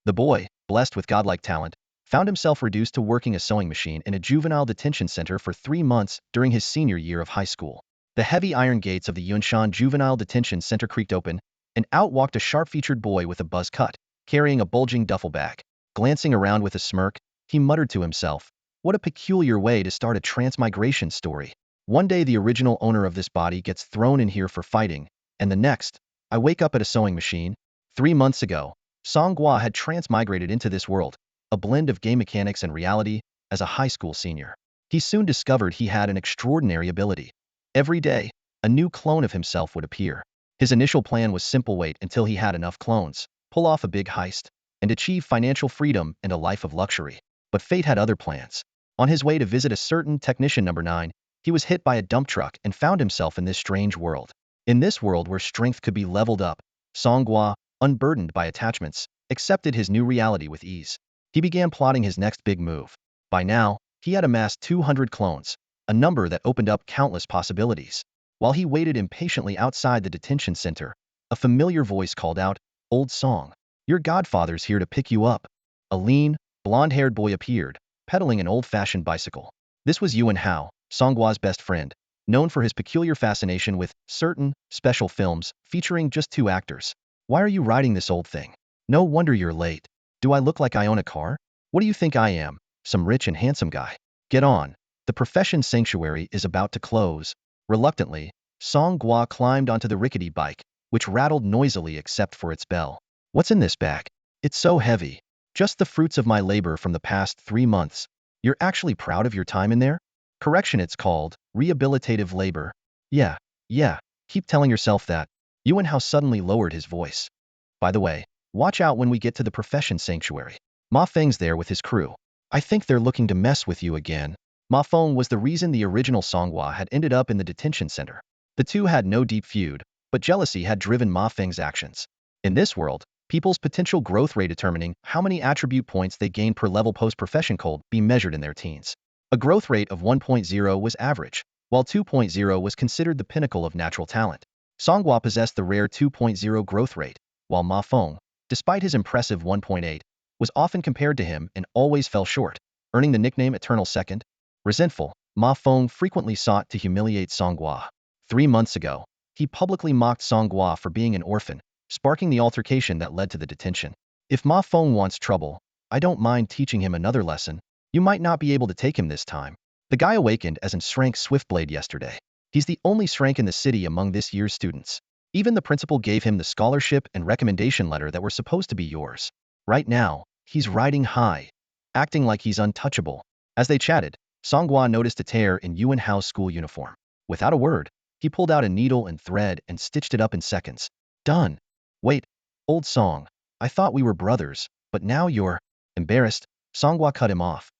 The boy, blessed with godlike talent, found himself reduced to working a sewing machine in a juvenile detention center for 3 months during his senior year of high school. The heavy iron gates of the Yunshan Juvenile Detention Center creaked open, and out walked a sharp-featured boy with a buzz cut, carrying a bulging duffel bag. Glancing around with a smirk, he muttered to himself, "What a peculiar way to start a transmigration story. One day the original owner of this body gets thrown in here for fighting, and the next, I wake up at a sewing machine." 3 months ago, Song Gua had transmigrated into this world, a blend of game mechanics and reality, as a high school senior. He soon discovered he had an extraordinary ability. Every day, a new clone of himself would appear. His initial plan was simple: wait until he had enough clones, pull off a big heist, and achieve financial freedom and a life of luxury. But fate had other plans. On his way to visit a certain technician number 9, he was hit by a dump truck and found himself in this strange world. In this world where strength could be leveled up, Song Gua, unburdened by attachments, accepted his new reality with ease. He began plotting his next big move. By now, he had amassed 200 clones, a number that opened up countless possibilities. While he waited impatiently outside the detention center, a familiar voice called out, "Old Song, your godfather's here to pick you up." A lean, blonde-haired boy appeared, pedaling an old-fashioned bicycle. This was Yuan Hao, Song Gua's best friend, known for his peculiar fascination with certain special films featuring just 2 actors. "Why are you riding this old thing? No wonder you're late. Do I look like I own a car? What do you think I am, some rich and handsome guy? Get on. The profession sanctuary is about to close." Reluctantly, Song Gua climbed onto the rickety bike, which rattled noisily except for its bell. "What's in this bag? It's so heavy." "Just the fruits of my labor from the past 3 months. You're actually proud of your time in there?" "Correction, it's called rehabilitative labor." Yeah, keep telling yourself that." Yuan Hao suddenly lowered his voice. "By the way, watch out when we get to the profession sanctuary. Mafeng's there with his crew. I think they're looking to mess with you again." Mafong was the reason the original Song Gua had ended up in the detention center. The two had no deep feud, but jealousy had driven Mafeng's actions. In this world, people's potential growth rate determining how many attribute points they gain per level post-profession could be measured in their teens. A growth rate of 1.0 was average, while 2.0 was considered the pinnacle of natural talent. Song Gua possessed the rare 2.0 growth rate, while Mafong, despite his impressive 1.8, was often compared to him and always fell short, earning the nickname Eternal Second. Resentful, Mafong frequently sought to humiliate Song Gua. 3 months ago, he publicly mocked Song Gua for being an orphan, sparking the altercation that led to the detention. "If Mafong wants trouble, I don't mind teaching him another lesson. You might not be able to take him this time." The guy awakened as an Shrank Swiftblade yesterday. He's the only Shrank in the city among this year's students. Even the principal gave him the scholarship and recommendation letter that were supposed to be yours. Right now, he's riding high, acting like he's untouchable. As they chatted, Song Gua noticed a tear in Yuan Hao's school uniform. Without a word, he pulled out a needle and thread and stitched it up in seconds. "Done." "Wait, old Song, I thought we were brothers, but now you're..." Embarrassed, Song Gua cut him off.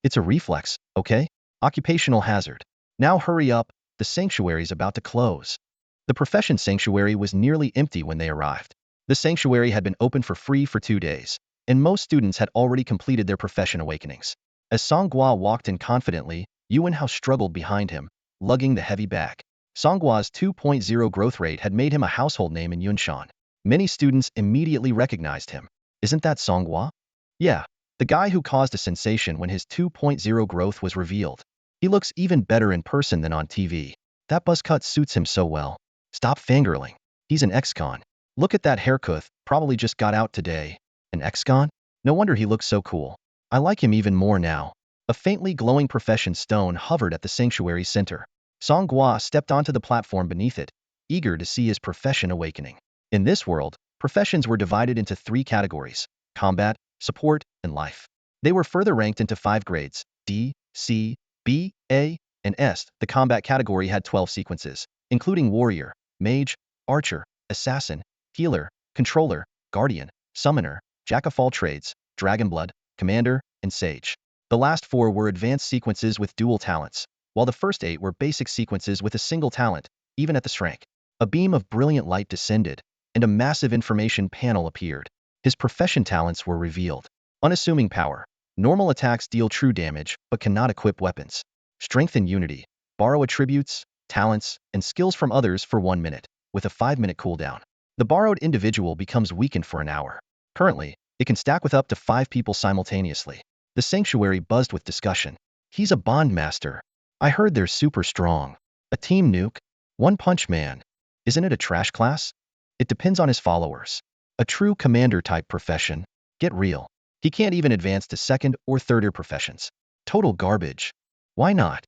"It's a reflex, okay? Occupational hazard. Now hurry up, the sanctuary's about to close." The profession sanctuary was nearly empty when they arrived. The sanctuary had been open for free for 2 days, and most students had already completed their profession awakenings. As Song Gua walked in confidently, Yuan Hao struggled behind him, lugging the heavy bag. Song Gua's 2.0 growth rate had made him a household name in Yunshan. Many students immediately recognized him. "Isn't that Song Gua?" "Yeah, the guy who caused a sensation when his 2.0 growth was revealed. He looks even better in person than on TV. That buzz cut suits him so well." "Stop fangirling. He's an ex-con. Look at that haircut, probably just got out today." "An ex-con? No wonder he looks so cool. I like him even more now." A faintly glowing profession stone hovered at the sanctuary center. Song Gua stepped onto the platform beneath it, eager to see his profession awakening. In this world, professions were divided into 3 categories: combat, support, and life. They were further ranked into 5 grades: D, C, B, A, and S. The combat category had 12 sequences, including warrior, mage, archer, assassin, healer, controller, guardian, summoner, jack-of-all-trades, dragonblood, commander, and sage. The last 4 were advanced sequences with dual talents, while the first 8 were basic sequences with a single talent, even at the Shrank. A beam of brilliant light descended, and a massive information panel appeared. His profession talents were revealed. Unassuming power. Normal attacks deal true damage, but cannot equip weapons. Strength and unity. Borrow attributes, talents, and skills from others for 1 minute, with a 5-minute cooldown. The borrowed individual becomes weakened for an hour. Currently, It can stack with up to 5 people simultaneously. The sanctuary buzzed with discussion. He's a bond master. I heard they're super strong. A team nuke? One punch man. Isn't it a trash class? It depends on his followers. A true commander-type profession. Get real. He can't even advance to second or third-tier professions. Total garbage. Why not?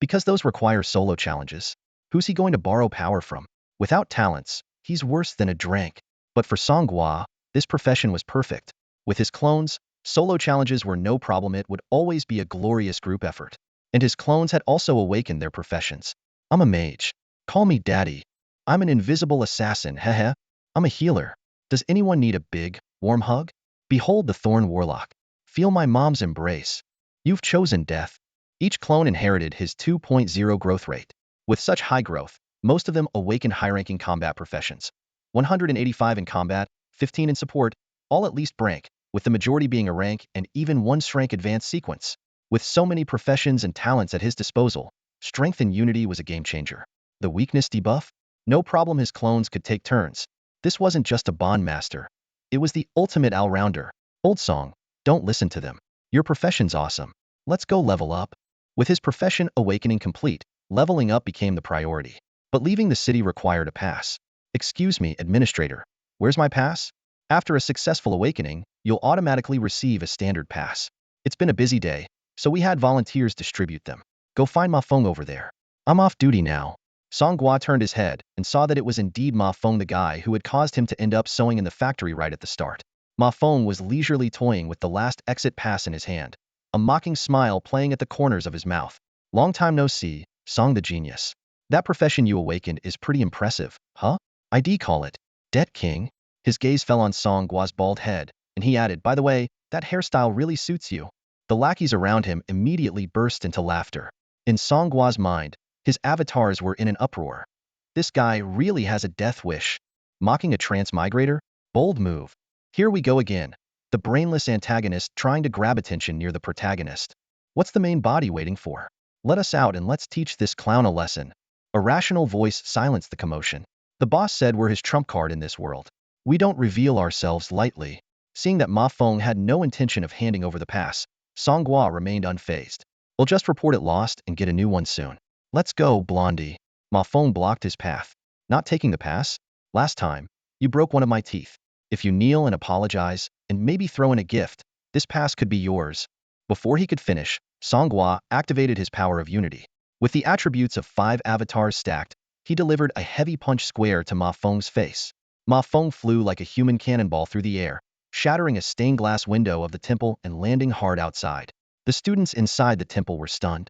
Because those require solo challenges. Who's he going to borrow power from? Without talents, he's worse than a drank. But for Song Gua, this profession was perfect. With his clones, solo challenges were no problem. It would always be a glorious group effort. And his clones had also awakened their professions. I'm a mage. Call me daddy. I'm an invisible assassin, heh. I'm a healer. Does anyone need a big, warm hug? Behold the Thorn Warlock. Feel my mom's embrace. You've chosen death. Each clone inherited his 2.0 growth rate. With such high growth, most of them awakened high-ranking combat professions. 185 in combat, 15 in support, all at least rank, with the majority being a rank and even one rank advanced sequence. With so many professions and talents at his disposal, strength and unity was a game changer. The weakness debuff? No problem, his clones could take turns. This wasn't just a bond master. It was the ultimate all-rounder. Old song, don't listen to them. Your profession's awesome. Let's go level up. With his profession awakening complete, leveling up became the priority. But leaving the city required a pass. Excuse me, administrator. Where's my pass? After a successful awakening, you'll automatically receive a standard pass. It's been a busy day, so we had volunteers distribute them. Go find Mafong over there. I'm off duty now. Song Gua turned his head and saw that it was indeed Mafong, the guy who had caused him to end up sewing in the factory right at the start. Mafong was leisurely toying with the last exit pass in his hand, a mocking smile playing at the corners of his mouth. Long time no see, Song the genius. That profession you awakened is pretty impressive, huh? I'd call it Det King. His gaze fell on Song Gua's bald head, and he added, by the way, that hairstyle really suits you. The lackeys around him immediately burst into laughter. In Song Gua's mind, his avatars were in an uproar. This guy really has a death wish. Mocking a transmigrator? Bold move. Here we go again. The brainless antagonist trying to grab attention near the protagonist. What's the main body waiting for? Let us out and let's teach this clown a lesson. A rational voice silenced the commotion. The boss said we're his trump card in this world. We don't reveal ourselves lightly. Seeing that Mafong had no intention of handing over the pass, Song Gua remained unfazed. We'll just report it lost and get a new one soon. Let's go, Blondie. Mafong blocked his path. Not taking the pass? Last time, you broke one of my teeth. If you kneel and apologize, and maybe throw in a gift, this pass could be yours. Before he could finish, Song Gua activated his power of unity. With the attributes of 5 avatars stacked, he delivered a heavy punch square to Mafong's face. Mafong flew like a human cannonball through the air, shattering a stained glass window of the temple and landing hard outside. The students inside the temple were stunned.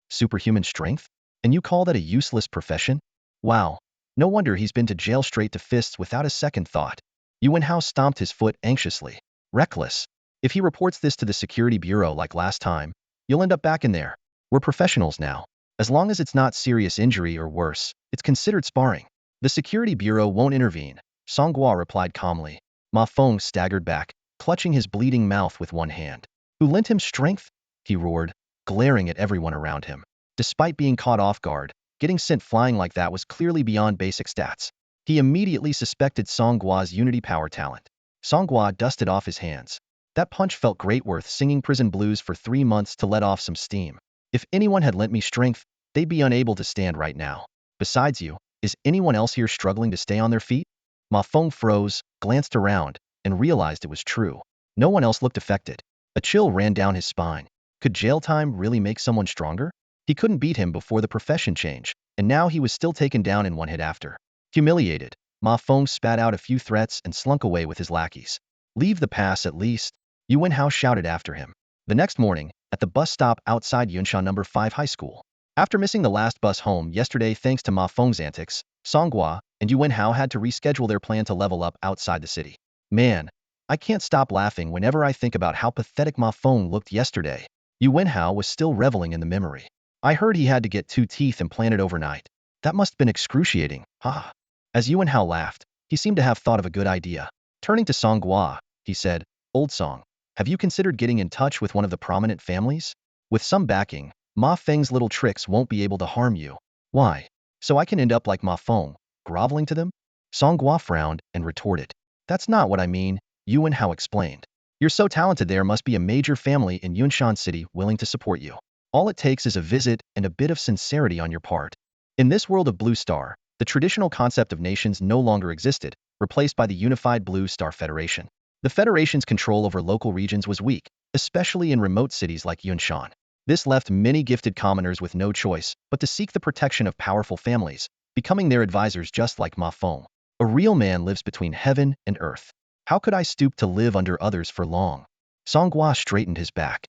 Superhuman strength? And you call that a useless profession? Wow. No wonder he's been to jail straight to fists without a second thought. Yuan Hao stomped his foot anxiously. Reckless. If he reports this to the security bureau like last time, you'll end up back in there. We're professionals now. As long as it's not serious injury or worse, it's considered sparring. The security bureau won't intervene, Song Gua replied calmly. Mafong staggered back, clutching his bleeding mouth with one hand. Who lent him strength? He roared, glaring at everyone around him. Despite being caught off guard, getting sent flying like that was clearly beyond basic stats. He immediately suspected Song Gua's unity power talent. Song Gua dusted off his hands. That punch felt great, worth singing prison blues for 3 months to let off some steam. If anyone had lent me strength, they'd be unable to stand right now. Besides you, is anyone else here struggling to stay on their feet? Mafong froze, glanced around, and realized it was true. No one else looked affected. A chill ran down his spine. Could jail time really make someone stronger? He couldn't beat him before the profession change, and now he was still taken down in one hit after. Humiliated, Mafong spat out a few threats and slunk away with his lackeys. Leave the pass at least, Yuan Hao shouted after him. The next morning, at the bus stop outside Yunshan No. 5 High School. After missing the last bus home yesterday thanks to Mafong's antics, Song Gua and Yuan Hao had to reschedule their plan to level up outside the city. Man, I can't stop laughing whenever I think about how pathetic Mafong looked yesterday. Yuan Hao was still reveling in the memory. I heard he had to get 2 teeth implanted overnight. That must have been excruciating, ha. As Yuan Hao laughed, he seemed to have thought of a good idea. Turning to Song Gua, he said, Old Song, have you considered getting in touch with one of the prominent families? With some backing, Ma Feng's little tricks won't be able to harm you. Why? So I can end up like Ma Feng, groveling to them? Song Gua frowned and retorted. That's not what I mean, Yuan Hao explained. You're so talented, there must be a major family in Yunshan City willing to support you. All it takes is a visit and a bit of sincerity on your part. In this world of Blue Star, the traditional concept of nations no longer existed, replaced by the unified Blue Star Federation. The Federation's control over local regions was weak, especially in remote cities like Yunshan. This left many gifted commoners with no choice but to seek the protection of powerful families, becoming their advisors just like Mafong. A real man lives between heaven and earth. How could I stoop to live under others for long? Song Gua straightened his back.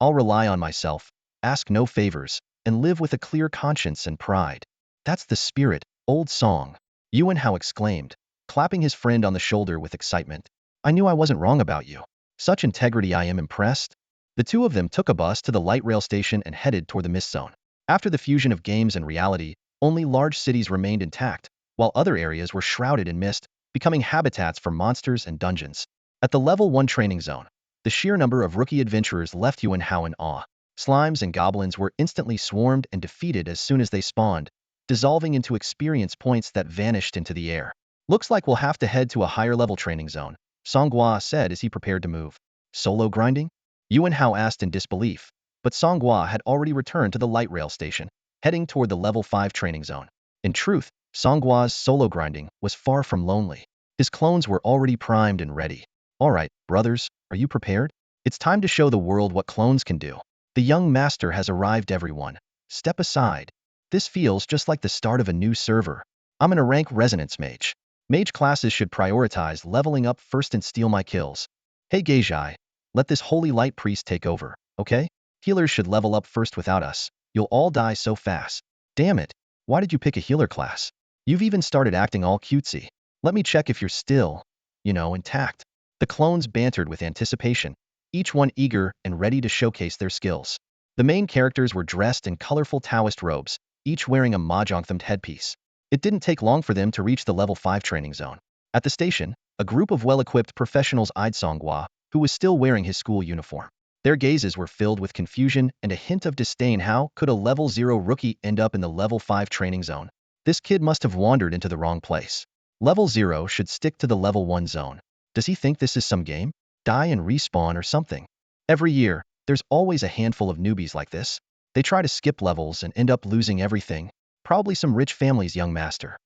I'll rely on myself, ask no favors, and live with a clear conscience and pride. That's the spirit, old Song. Yuan Hao exclaimed, clapping his friend on the shoulder with excitement. I knew I wasn't wrong about you. Such integrity, I am impressed. The two of them took a bus to the light rail station and headed toward the mist zone. After the fusion of games and reality, only large cities remained intact, while other areas were shrouded in mist, becoming habitats for monsters and dungeons. At the level 1 training zone, the sheer number of rookie adventurers left Yuan Hao in awe. Slimes and goblins were instantly swarmed and defeated as soon as they spawned, dissolving into experience points that vanished into the air. Looks like we'll have to head to a higher level training zone, Song Gua said as he prepared to move. Solo grinding? Yuan Hao asked in disbelief, but Song Gua had already returned to the light rail station, heading toward the level 5 training zone. In truth, Song Gua's solo grinding was far from lonely. His clones were already primed and ready. All right, brothers, are you prepared? It's time to show the world what clones can do. The young master has arrived, everyone. Step aside. This feels just like the start of a new server. I'm in a rank resonance mage. Mage classes should prioritize leveling up first and steal my kills. Hey Geijai, let this holy light priest take over, okay? Healers should level up first without us. You'll all die so fast. Damn it, why did you pick a healer class? You've even started acting all cutesy. Let me check if you're still, intact. The clones bantered with anticipation, each one eager and ready to showcase their skills. The main characters were dressed in colorful Taoist robes, each wearing a mahjong-themed headpiece. It didn't take long for them to reach the level 5 training zone. At the station, a group of well-equipped professionals eyed Song Gua, who was still wearing his school uniform. Their gazes were filled with confusion and a hint of disdain. How could a level 0 rookie end up in the level 5 training zone? This kid must have wandered into the wrong place. Level 0 should stick to the level 1 zone. Does he think this is some game? Die and respawn or something? Every year, there's always a handful of newbies like this. They try to skip levels and end up losing everything. Probably some rich family's young master.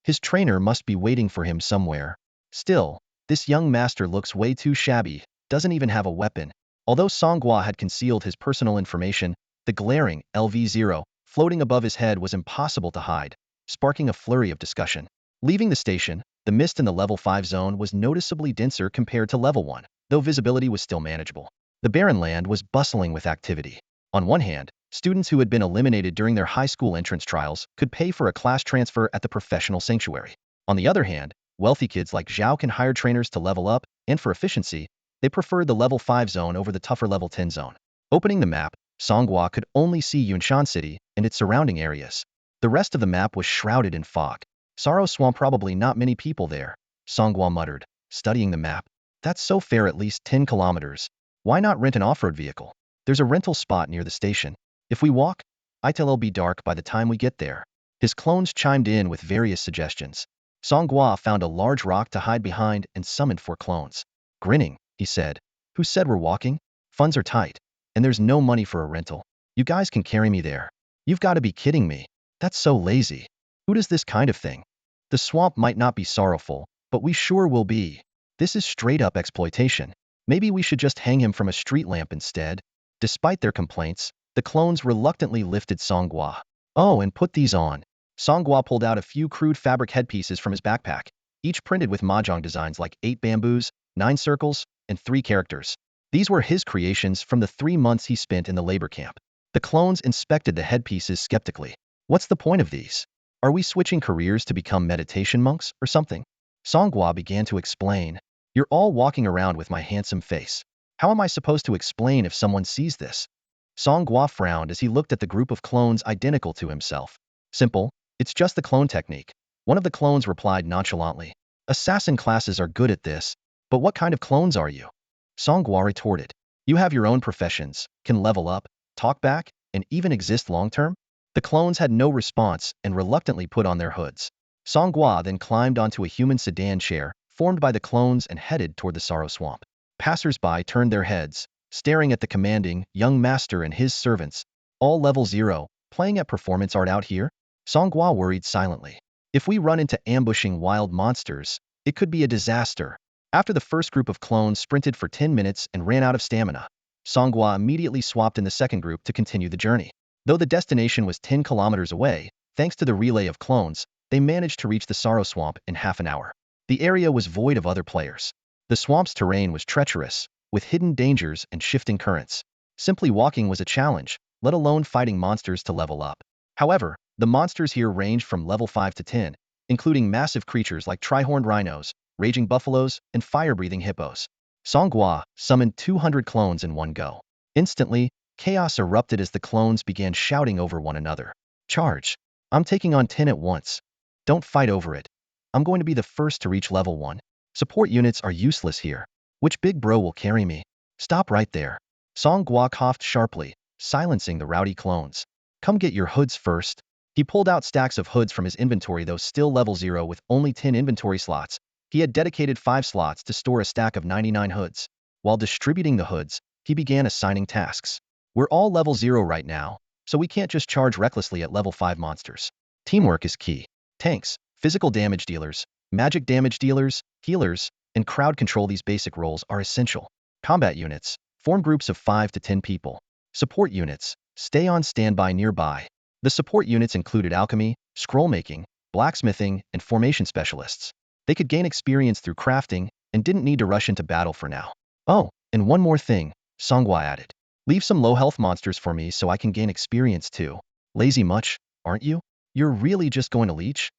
His trainer must be waiting for him somewhere. Still, this young master looks way too shabby, doesn't even have a weapon. Although Song Gua had concealed his personal information, the glaring LV0 floating above his head was impossible to hide, sparking a flurry of discussion. Leaving the station, the mist in the level 5 zone was noticeably denser compared to level 1, though visibility was still manageable. The barren land was bustling with activity. On one hand, students who had been eliminated during their high school entrance trials could pay for a class transfer at the professional sanctuary. On the other hand, wealthy kids like Zhao can hire trainers to level up, and for efficiency, they preferred the level 5 zone over the tougher level 10 zone. Opening the map, Song Gua could only see Yunshan City and its surrounding areas. The rest of the map was shrouded in fog. Sorrow Swamp, probably not many people there, Song Gua muttered, studying the map. That's so fair, at least 10 kilometers. Why not rent an off-road vehicle? There's a rental spot near the station. If we walk, it'll be dark by the time we get there. His clones chimed in with various suggestions. Song Gua found a large rock to hide behind and summoned 4 clones. Grinning, he said, "Who said we're walking? Funds are tight, and there's no money for a rental. You guys can carry me there." You've got to be kidding me. That's so lazy. Who does this kind of thing? The swamp might not be sorrowful, but we sure will be. This is straight up exploitation. Maybe we should just hang him from a street lamp instead. Despite their complaints, the clones reluctantly lifted Song Gua. Oh, and put these on. Song Gua pulled out a few crude fabric headpieces from his backpack, each printed with mahjong designs like 8 bamboos, 9 circles, and 3 characters. These were his creations from the 3 months he spent in the labor camp. The clones inspected the headpieces skeptically. What's the point of these? Are we switching careers to become meditation monks or something? Song Gua began to explain. You're all walking around with my handsome face. How am I supposed to explain if someone sees this? Song Gua frowned as he looked at the group of clones identical to himself. Simple, it's just the clone technique. One of the clones replied nonchalantly. Assassin classes are good at this, but what kind of clones are you? Song Gua retorted. You have your own professions, can level up, talk back, and even exist long-term? The clones had no response and reluctantly put on their hoods. Song Gua then climbed onto a human sedan chair, formed by the clones, and headed toward the Sorrow Swamp. Passers-by turned their heads, staring at the commanding, young master and his servants, all level 0, playing at performance art out here? Song Gua worried silently. If we run into ambushing wild monsters, it could be a disaster. After the first group of clones sprinted for 10 minutes and ran out of stamina, Song Gua immediately swapped in the second group to continue the journey. Though the destination was 10 kilometers away, thanks to the relay of clones, they managed to reach the Sorrow Swamp in half an hour. The area was void of other players. The swamp's terrain was treacherous, with hidden dangers and shifting currents. Simply walking was a challenge, let alone fighting monsters to level up. However, the monsters here ranged from level 5 to 10, including massive creatures like tri-horned rhinos, raging buffaloes, and fire-breathing hippos. Song Gua summoned 200 clones in one go. Instantly, chaos erupted as the clones began shouting over one another. Charge! I'm taking on 10 at once. Don't fight over it. I'm going to be the first to reach level 1. Support units are useless here. Which big bro will carry me? Stop right there. Song Gua coughed sharply, silencing the rowdy clones. Come get your hoods first. He pulled out stacks of hoods from his inventory, though still level 0 with only 10 inventory slots. He had dedicated 5 slots to store a stack of 99 hoods. While distributing the hoods, he began assigning tasks. We're all level 0 right now, so we can't just charge recklessly at level 5 monsters. Teamwork is key. Tanks, physical damage dealers, magic damage dealers, healers, and crowd control, these basic roles are essential. Combat units, form groups of 5 to 10 people. Support units, stay on standby nearby. The support units included alchemy, scroll making, blacksmithing, and formation specialists. They could gain experience through crafting and didn't need to rush into battle for now. Oh, and one more thing, Song Gua added. Leave some low health monsters for me so I can gain experience too. Lazy much, aren't you? You're really just going to leech?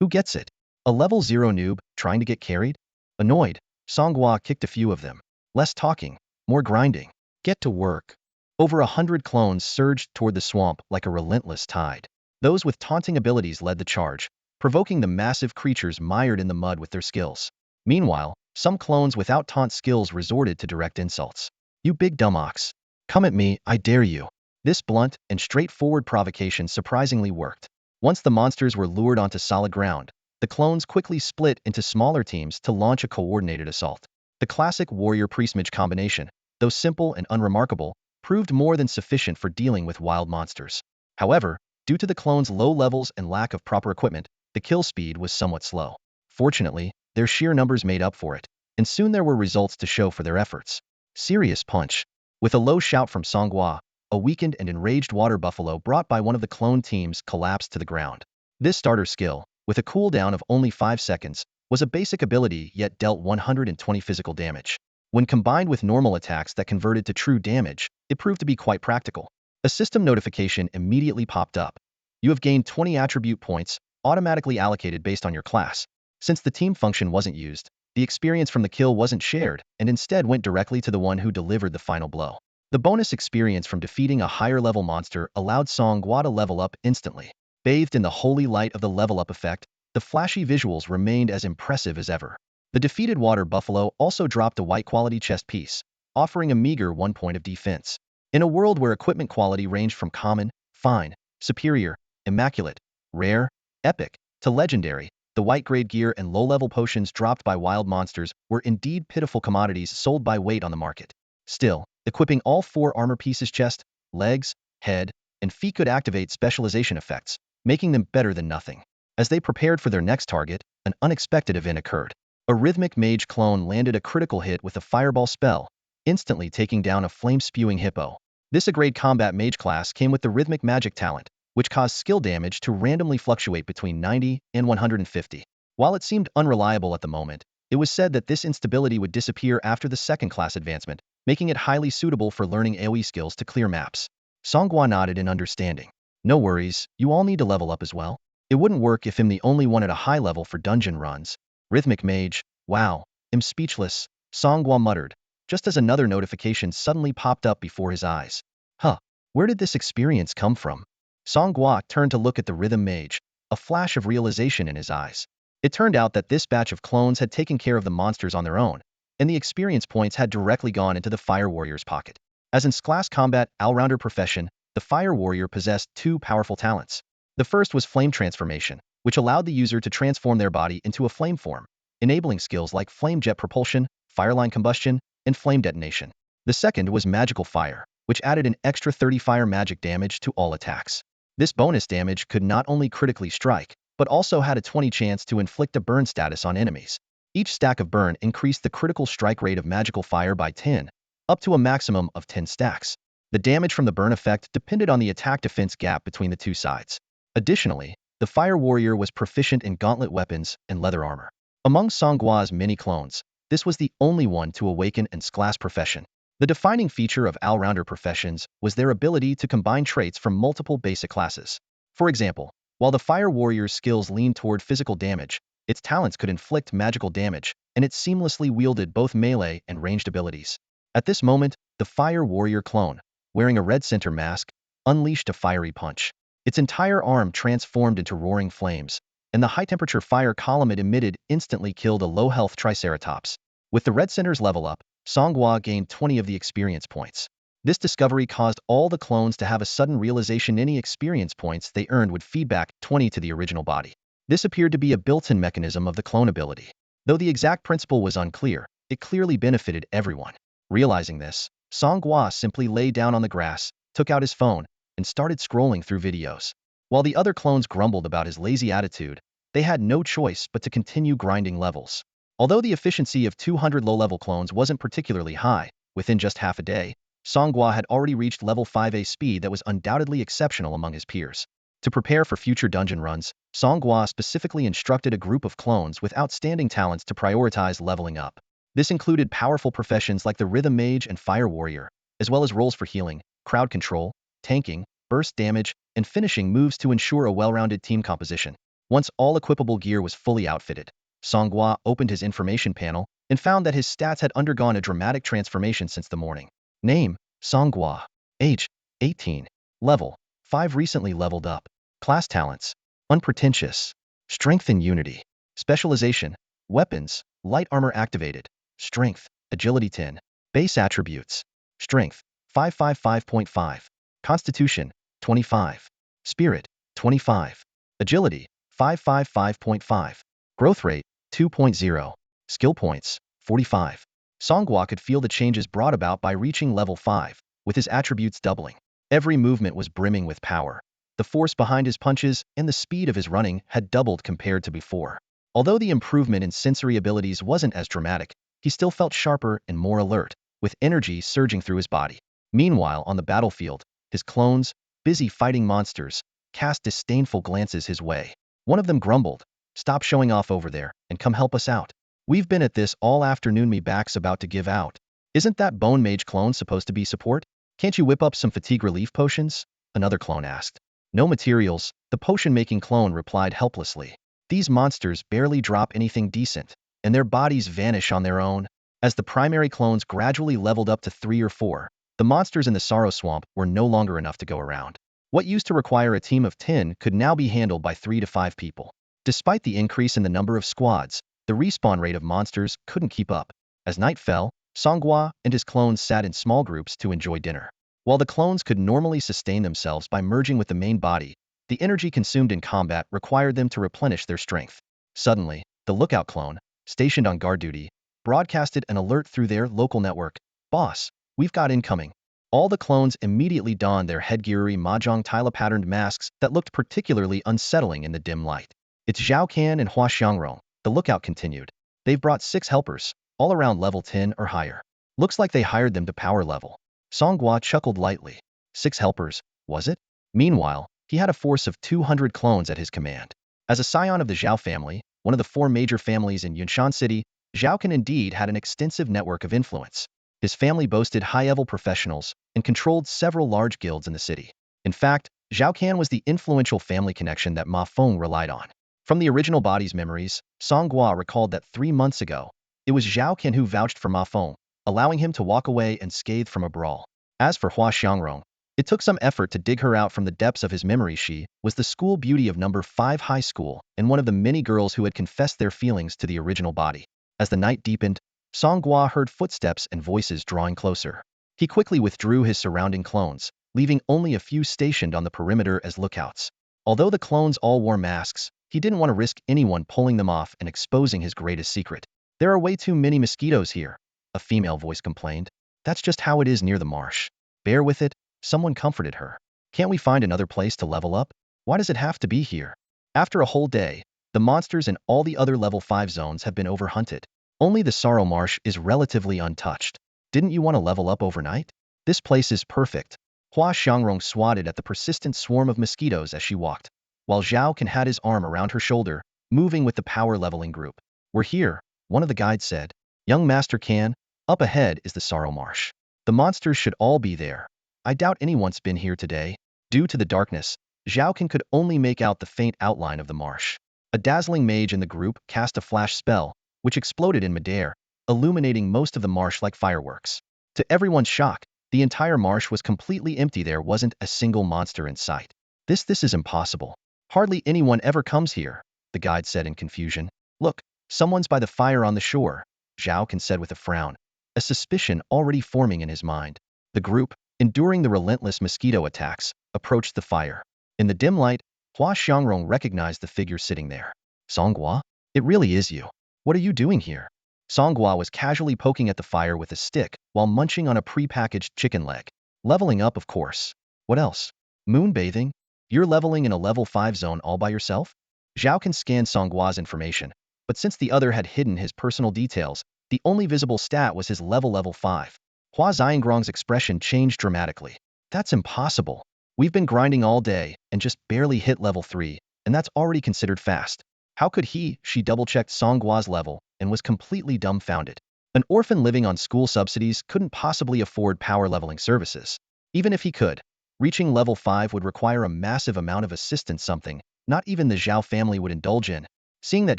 Who gets it? A level 0 noob trying to get carried? Annoyed, Song Gua kicked a few of them. Less talking, more grinding. Get to work. Over 100 clones surged toward the swamp like a relentless tide. Those with taunting abilities led the charge, provoking the massive creatures mired in the mud with their skills. Meanwhile, some clones without taunt skills resorted to direct insults. You big dumb ox. Come at me, I dare you. This blunt and straightforward provocation surprisingly worked. Once the monsters were lured onto solid ground, the clones quickly split into smaller teams to launch a coordinated assault. The classic warrior-priest mage combination, though simple and unremarkable, proved more than sufficient for dealing with wild monsters. However, due to the clones' low levels and lack of proper equipment, the kill speed was somewhat slow. Fortunately, their sheer numbers made up for it, and soon there were results to show for their efforts. Serious punch. With a low shout from Song Gua, a weakened and enraged water buffalo brought by one of the clone teams collapsed to the ground. This starter skill, with a cooldown of only 5 seconds, was a basic ability yet dealt 120 physical damage. When combined with normal attacks that converted to true damage, it proved to be quite practical. A system notification immediately popped up. You have gained 20 attribute points, automatically allocated based on your class. Since the team function wasn't used, the experience from the kill wasn't shared, and instead went directly to the one who delivered the final blow. The bonus experience from defeating a higher-level monster allowed Song Gua to level up instantly. Bathed in the holy light of the level-up effect, the flashy visuals remained as impressive as ever. The defeated water buffalo also dropped a white-quality chest piece, offering a meager 1 point of defense. In a world where equipment quality ranged from common, fine, superior, immaculate, rare, epic, to legendary, the white-grade gear and low-level potions dropped by wild monsters were indeed pitiful commodities sold by weight on the market. Still, equipping all 4 armor pieces chest, legs, head, and feet could activate specialization effects, making them better than nothing. As they prepared for their next target, an unexpected event occurred. A rhythmic mage clone landed a critical hit with a fireball spell, instantly taking down a flame-spewing hippo. This A-grade combat mage class came with the rhythmic magic talent, which caused skill damage to randomly fluctuate between 90 and 150. While it seemed unreliable at the moment, it was said that this instability would disappear after the second class advancement, making it highly suitable for learning AoE skills to clear maps. Song Gua nodded in understanding. No worries, you all need to level up as well. It wouldn't work if I'm the only one at a high level for dungeon runs. Rhythmic mage, wow, I'm speechless, Song Gua muttered, just as another notification suddenly popped up before his eyes. Huh, where did this experience come from? Song Gua turned to look at the rhythm mage, a flash of realization in his eyes. It turned out that this batch of clones had taken care of the monsters on their own, and the experience points had directly gone into the Fire Warrior's pocket. As in class combat all-rounder profession, the Fire Warrior possessed 2 powerful talents. The first was Flame Transformation, which allowed the user to transform their body into a flame form, enabling skills like Flame Jet Propulsion, Fireline Combustion, and and flame detonation. The second was magical fire, which added an extra 30 fire magic damage to all attacks. This bonus damage could not only critically strike, but also had a 20 chance to inflict a burn status on enemies. Each stack of burn increased the critical strike rate of magical fire by 10, up to a maximum of 10 stacks. The damage from the burn effect depended on the attack-defense gap between the two sides. Additionally, the Fire Warrior was proficient in gauntlet weapons and leather armor. Among Song Gua's many clones, this was the only one to awaken its class profession. The defining feature of all-rounder professions was their ability to combine traits from multiple basic classes. For example, while the Fire Warrior's skills leaned toward physical damage, its talents could inflict magical damage, and it seamlessly wielded both melee and ranged abilities. At this moment, the Fire Warrior clone, wearing a red center mask, unleashed a fiery punch. Its entire arm transformed into roaring flames, and the high-temperature fire column it emitted instantly killed a low-health Triceratops. With the red center's level up, Song Gua gained 20 of the experience points. This discovery caused all the clones to have a sudden realization any experience points they earned would feed back 20 to the original body. This appeared to be a built-in mechanism of the clone ability. Though the exact principle was unclear, it clearly benefited everyone. Realizing this, Song Gua simply lay down on the grass, took out his phone, and started scrolling through videos. While the other clones grumbled about his lazy attitude, they had no choice but to continue grinding levels. Although the efficiency of 200 low-level clones wasn't particularly high, within just half a day, Song Gua had already reached level 5A speed that was undoubtedly exceptional among his peers. To prepare for future dungeon runs, Song Gua specifically instructed a group of clones with outstanding talents to prioritize leveling up. This included powerful professions like the Rhythm Mage and Fire Warrior, as well as roles for healing, crowd control, tanking, burst damage, and finishing moves to ensure a well-rounded team composition. Once all equipable gear was fully outfitted, Song Gua opened his information panel and found that his stats had undergone a dramatic transformation since the morning. Name: Song Gua. Age: 18. Level: 5. Recently leveled up. Class talents: unpretentious. Strength and unity. Specialization: weapons, light armor activated. Strength, agility 10. Base attributes: strength, 555.5. Constitution, 25. Spirit, 25. Agility, 555.5. Growth rate, 2.0. Skill points, 45. Song Gua could feel the changes brought about by reaching level 5, with his attributes doubling. Every movement was brimming with power. The force behind his punches and the speed of his running had doubled compared to before. Although the improvement in sensory abilities wasn't as dramatic, he still felt sharper and more alert, with energy surging through his body. Meanwhile, on the battlefield, his clones, busy fighting monsters, cast disdainful glances his way. One of them grumbled, "Stop showing off over there and come help us out. We've been at this all afternoon, me back's about to give out. Isn't that Bone Mage clone supposed to be support? Can't you whip up some fatigue relief potions?" Another clone asked. "No materials," the potion-making clone replied helplessly. "These monsters barely drop anything decent, and their bodies vanish on their own." As the primary clones gradually leveled up to 3 or 4, the monsters in the Sorrow Swamp were no longer enough to go around. What used to require a team of 10 could now be handled by 3 to 5 people. Despite the increase in the number of squads, the respawn rate of monsters couldn't keep up. As night fell, Song Gua and his clones sat in small groups to enjoy dinner. While the clones could normally sustain themselves by merging with the main body, the energy consumed in combat required them to replenish their strength. Suddenly, the lookout clone, stationed on guard duty, broadcasted an alert through their local network. "Boss, we've got incoming." All the clones immediately donned their headgeary mahjong tile-patterned masks that looked particularly unsettling in the dim light. "It's Xiao Kan and Hua Xiangrong," the lookout continued. "They've brought 6 helpers, all around level 10 or higher. Looks like they hired them to power level." Song Gua chuckled lightly. 6 helpers, was it? Meanwhile, he had a force of 200 clones at his command. As a scion of the Zhao family, one of the 4 major families in Yunshan City, Zhao Kan indeed had an extensive network of influence. His family boasted high-level professionals and controlled several large guilds in the city. In fact, Zhao Kan was the influential family connection that Mafong relied on. From the original body's memories, Song Gua recalled that 3 months ago, it was Zhao Kan who vouched for Mafong, allowing him to walk away unscathed from a brawl. As for Hua Xiangrong, it took some effort to dig her out from the depths of his memory. She was the school beauty of number 5 high school and one of the many girls who had confessed their feelings to the original body. As the night deepened, Song Gua heard footsteps and voices drawing closer. He quickly withdrew his surrounding clones, leaving only a few stationed on the perimeter as lookouts. Although the clones all wore masks, he didn't want to risk anyone pulling them off and exposing his greatest secret. "There are way too many mosquitoes here. a female voice complained. That's just how it is near the marsh. Bear with it, someone comforted her. Can't we find another place to level up? Why does it have to be here? After a whole day, the monsters in all the other level 5 zones have been overhunted. Only the Sorrow Marsh is relatively untouched. Didn't you want to level up overnight? This place is perfect. Hua Xiangrong swatted at the persistent swarm of mosquitoes as she walked, while Zhao Kan had his arm around her shoulder, moving with the power leveling group. We're here, one of the guides said. Young Master Kan, up ahead is the Sorrow Marsh. The monsters should all be there. I doubt anyone's been here today. Due to the darkness, Zhao Kan could only make out the faint outline of the marsh. A dazzling mage in the group cast a flash spell, which exploded in midair, illuminating most of the marsh like fireworks. To everyone's shock, the entire marsh was completely empty. There wasn't a single monster in sight. This is impossible. Hardly anyone ever comes here, the guide said in confusion. Look, someone's by the fire on the shore, Zhao Kan said with a frown, a suspicion already forming in his mind. The group, enduring the relentless mosquito attacks, approached the fire. In the dim light, Hua Xiangrong recognized the figure sitting there. Song Gua? It really is you. What are you doing here? Song Gua was casually poking at the fire with a stick while munching on a pre-packaged chicken leg. Leveling up, of course. What else? Moonbathing? You're leveling in a level 5 zone all by yourself? Zhao Kan scanned Song Gua's information, but since the other had hidden his personal details, the only visible stat was his level 5. Hua Xiangrong's expression changed dramatically. That's impossible. We've been grinding all day and just barely hit level 3, and that's already considered fast. How could she double-checked Song Gua's level and was completely dumbfounded. An orphan living on school subsidies couldn't possibly afford power leveling services. Even if he could, reaching level 5 would require a massive amount of assistance, something not even the Zhao family would indulge in. Seeing that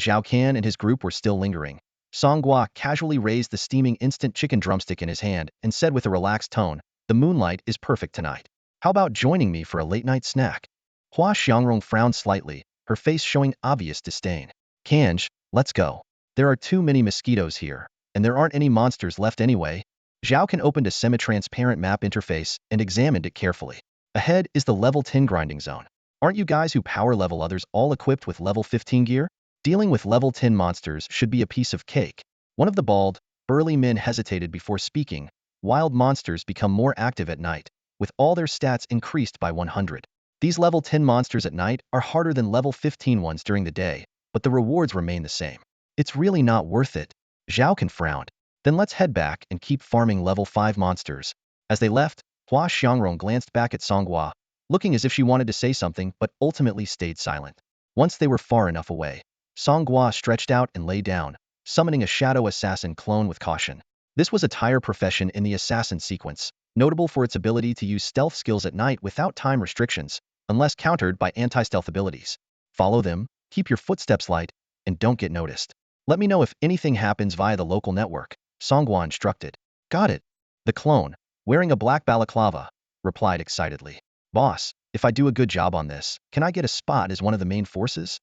Zhao Kan and his group were still lingering, Song Gua casually raised the steaming instant chicken drumstick in his hand and said with a relaxed tone, the moonlight is perfect tonight. How about joining me for a late-night snack? Hua Xiangrong frowned slightly, her face showing obvious disdain. Kanj, let's go. There are too many mosquitoes here, and there aren't any monsters left anyway. Zhao Kan opened a semi-transparent map interface and examined it carefully. Ahead is the level 10 grinding zone. Aren't you guys who power level others all equipped with level 15 gear? Dealing with level 10 monsters should be a piece of cake. One of the bald, burly men hesitated before speaking. Wild monsters become more active at night, with all their stats increased by 100. These level 10 monsters at night are harder than level 15 ones during the day, but the rewards remain the same. It's really not worth it. Zhao Kan frowned. Then let's head back and keep farming level 5 monsters. As they left, Hua Xiangrong glanced back at Song Gua, looking as if she wanted to say something but ultimately stayed silent. Once they were far enough away, Song Gua stretched out and lay down, summoning a shadow assassin clone with caution. This was a tire profession in the assassin sequence, notable for its ability to use stealth skills at night without time restrictions, unless countered by anti-stealth abilities. Follow them, keep your footsteps light, and don't get noticed. Let me know if anything happens via the local network, Song Gua instructed. Got it. The clone, wearing a black balaclava, replied excitedly. Boss, if I do a good job on this, can I get a spot as one of the main forces?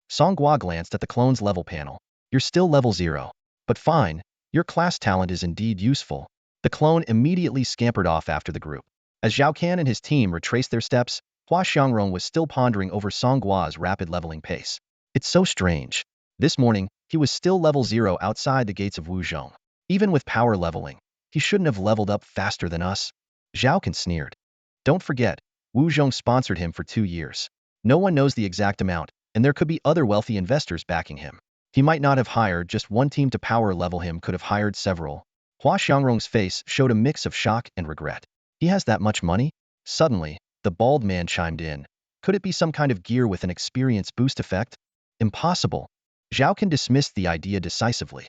Song Gua glanced at the clone's level panel. You're still level 0. But fine, your class talent is indeed useful. The clone immediately scampered off after the group. As Zhao Kan and his team retraced their steps, Hua Xiangrong was still pondering over Song Gua's rapid leveling pace. It's so strange. This morning, he was still level 0 outside the gates of Wuzhong. Even with power leveling, he shouldn't have leveled up faster than us. Zhao Kan sneered. Don't forget, Wuzhong sponsored him for 2 years. No one knows the exact amount, and there could be other wealthy investors backing him. He might not have hired just one team to power level him, could have hired several. Hua Xiangrong's face showed a mix of shock and regret. He has that much money? Suddenly, the bald man chimed in. Could it be some kind of gear with an experience boost effect? Impossible. Zhao Kan dismissed the idea decisively.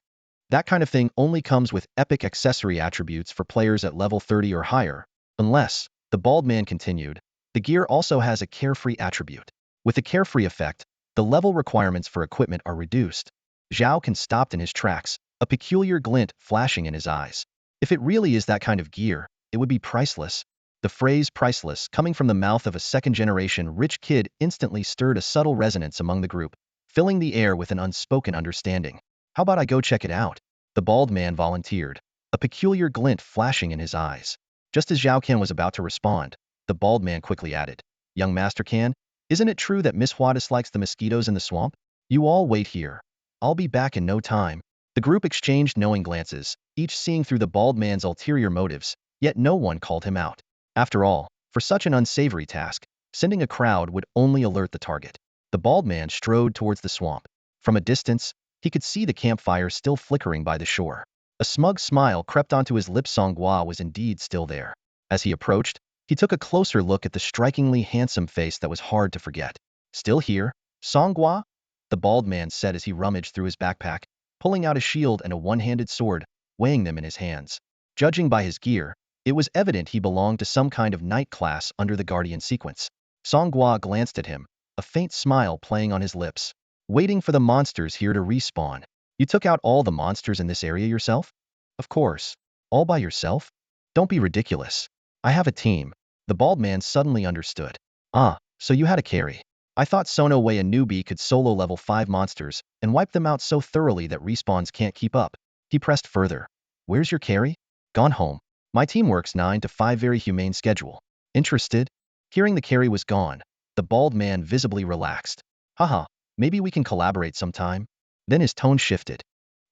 That kind of thing only comes with epic accessory attributes for players at level 30 or higher. Unless, the bald man continued, the gear also has a carefree attribute. With the carefree effect, the level requirements for equipment are reduced. Zhao Kan stopped in his tracks, a peculiar glint flashing in his eyes. If it really is that kind of gear, it would be priceless. The phrase priceless coming from the mouth of a second-generation rich kid instantly stirred a subtle resonance among the group, filling the air with an unspoken understanding. How about I go check it out? The bald man volunteered, a peculiar glint flashing in his eyes. Just as Zhao Kan was about to respond, the bald man quickly added, Young Master Kan, isn't it true that Miss Hua dislikes the mosquitoes in the swamp? You all wait here. I'll be back in no time. The group exchanged knowing glances, each seeing through the bald man's ulterior motives, yet no one called him out. After all, for such an unsavory task, sending a crowd would only alert the target. The bald man strode towards the swamp. From a distance, he could see the campfire still flickering by the shore. A smug smile crept onto his lips. Song Gua was indeed still there. As he approached, he took a closer look at the strikingly handsome face that was hard to forget. Still here, Song Gua? The bald man said as he rummaged through his backpack, pulling out a shield and a one-handed sword, weighing them in his hands. Judging by his gear, it was evident he belonged to some kind of knight class under the Guardian sequence. Song Gua glanced at him, a faint smile playing on his lips. Waiting for the monsters here to respawn. You took out all the monsters in this area yourself? Of course. All by yourself? Don't be ridiculous. I have a team. The bald man suddenly understood. Ah, so you had a carry. I thought Sono Wei, a newbie, could solo level 5 monsters and wipe them out so thoroughly that respawns can't keep up. He pressed further. Where's your carry? Gone home. My team works 9 to 5, very humane schedule. Interested? Hearing the carry was gone, the bald man visibly relaxed. Haha, maybe we can collaborate sometime. Then his tone shifted.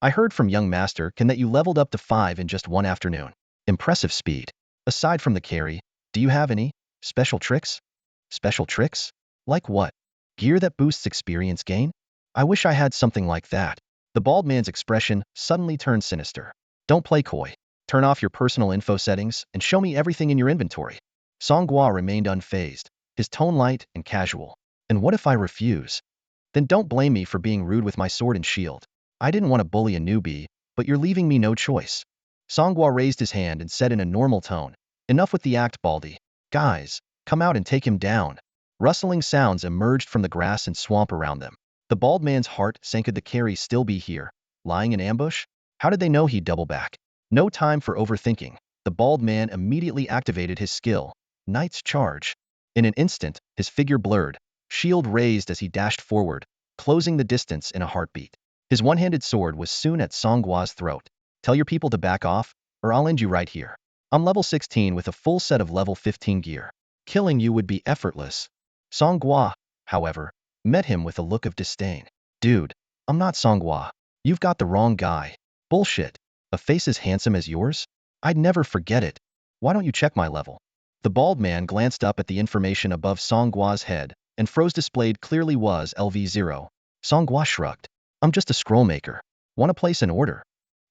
I heard from young Master Kan that you leveled up to 5 in just one afternoon. Impressive speed. Aside from the carry, do you have any special tricks? Special tricks? Like what? Gear that boosts experience gain? I wish I had something like that. The bald man's expression suddenly turned sinister. Don't play coy. Turn off your personal info settings and show me everything in your inventory. Song Gua remained unfazed, his tone light and casual. And what if I refuse? Then don't blame me for being rude with my sword and shield. I didn't want to bully a newbie, but you're leaving me no choice. Song Gua raised his hand and said in a normal tone, enough with the act, Baldy. Guys, come out and take him down. Rustling sounds emerged from the grass and swamp around them. The bald man's heart sank. Could the carry still be here, lying in ambush? How did they know he'd double back? No time for overthinking. The bald man immediately activated his skill, Knight's Charge. In an instant, his figure blurred, shield raised as he dashed forward, closing the distance in a heartbeat. His one-handed sword was soon at Song Gua's throat. Tell your people to back off, or I'll end you right here. I'm level 16 with a full set of level 15 gear. Killing you would be effortless. Song Gua, however, met him with a look of disdain. Dude, I'm not Song Gua. You've got the wrong guy. Bullshit. A face as handsome as yours? I'd never forget it. Why don't you check my level? The bald man glanced up at the information above Song Gua's head, and froze. Displayed clearly was LV0. Song Gua shrugged. I'm just a scroll maker. Want to place an order?